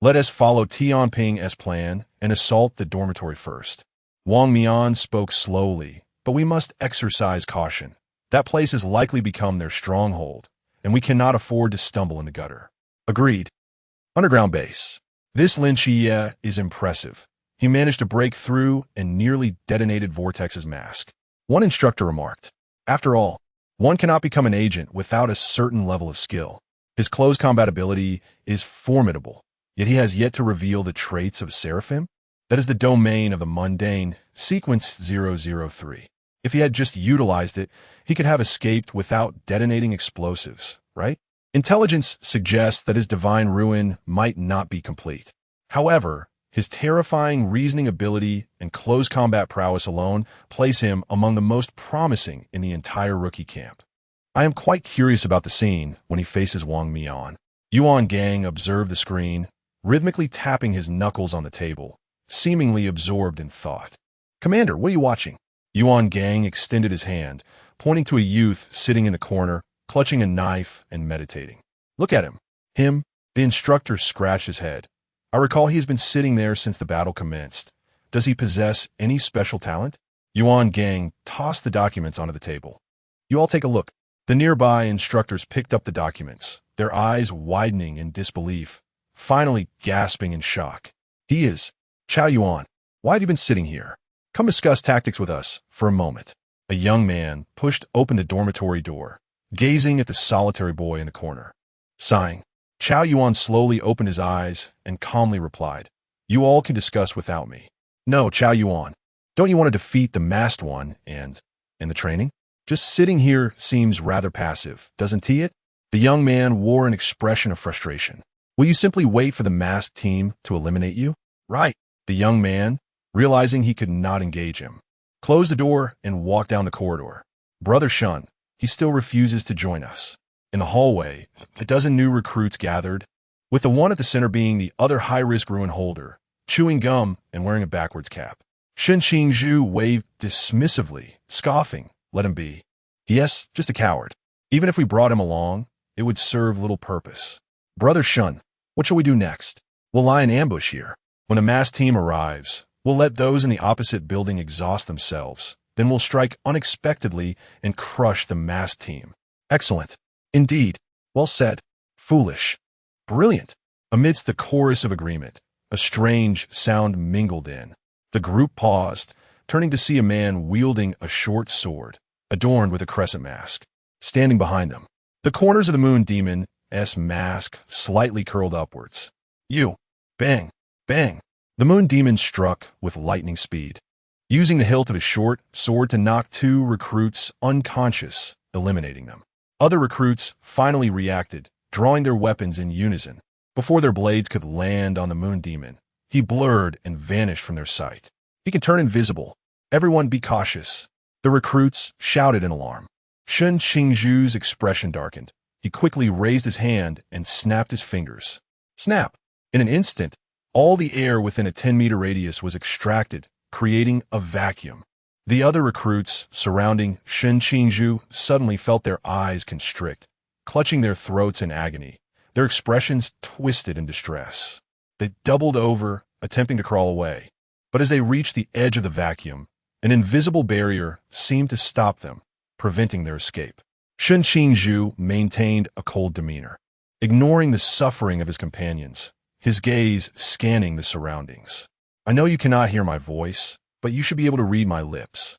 Let us follow Tianping's plan and assault the dormitory first. Wang Mian spoke slowly, but we must exercise caution. That place has likely become their stronghold, and we cannot afford to stumble in the gutter. Agreed. Underground base. This Lin Qiye is impressive. He managed to break through and nearly detonated Vortex's mask. One instructor remarked, after all, one cannot become an agent without a certain level of skill. His close combat ability is formidable, yet he has yet to reveal the traits of Seraphim. That is the domain of the mundane, sequence 003. If he had just utilized it, he could have escaped without detonating explosives, right? Intelligence suggests that his divine ruin might not be complete. However, his terrifying reasoning ability and close combat prowess alone place him among the most promising in the entire rookie camp. I am quite curious about the scene when he faces Wang Mian. Yuan Gang observed the screen, rhythmically tapping his knuckles on the table, seemingly absorbed in thought. Commander, what are you watching? Yuan Gang extended his hand, pointing to a youth sitting in the corner, clutching a knife and meditating. Look at him. Him? The instructor scratched his head. I recall he has been sitting there since the battle commenced. Does he possess any special talent? Yuan Gang tossed the documents onto the table. You all take a look. The nearby instructors picked up the documents, their eyes widening in disbelief, finally gasping in shock. He is Chao Yuan. Why have you been sitting here? Come discuss tactics with us for a moment. A young man pushed open the dormitory door, gazing at the solitary boy in the corner. Sighing, Chao Yuan slowly opened his eyes and calmly replied, "You all can discuss without me." "No, Chao Yuan. Don't you want to defeat the masked one and the training? Just sitting here seems rather passive, doesn't it?" The young man wore an expression of frustration. "Will you simply wait for the masked team to eliminate you?" "Right." The young man, realizing he could not engage him, closed the door and walked down the corridor. "Brother Shun, he still refuses to join us." In the hallway, a dozen new recruits gathered, with the one at the center being the other high-risk ruin holder, chewing gum and wearing a backwards cap. Shen Qingzhu waved dismissively, scoffing, "Let him be. Yes, just a coward. Even if we brought him along, it would serve little purpose." "Brother Shun, what shall we do next?" "We'll lie in ambush here. When the mass team arrives, we'll let those in the opposite building exhaust themselves. Then we'll strike unexpectedly and crush the mass team." "Excellent. Indeed. Well said. Foolish. Brilliant." Amidst the chorus of agreement, a strange sound mingled in. The group paused, turning to see a man wielding a short sword, adorned with a crescent mask, standing behind them. The corners of the moon demon's mask slightly curled upwards. "You!" Bang! Bang! The moon demon struck with lightning speed, using the hilt of his short sword to knock two recruits unconscious, eliminating them. Other recruits finally reacted, drawing their weapons in unison. Before their blades could land on the moon demon, he blurred and vanished from their sight. "He can turn invisible. Everyone be cautious." The recruits shouted in alarm. Shen Qingzhu's expression darkened. He quickly raised his hand and snapped his fingers. Snap! In an instant, all the air within a 10-meter radius was extracted, creating a vacuum. The other recruits surrounding Shen Qingzhu suddenly felt their eyes constrict, clutching their throats in agony, their expressions twisted in distress. They doubled over, attempting to crawl away. But as they reached the edge of the vacuum, an invisible barrier seemed to stop them, preventing their escape. Shen Qingzhu maintained a cold demeanor, ignoring the suffering of his companions, his gaze scanning the surroundings. "I know you cannot hear my voice, but you should be able to read my lips.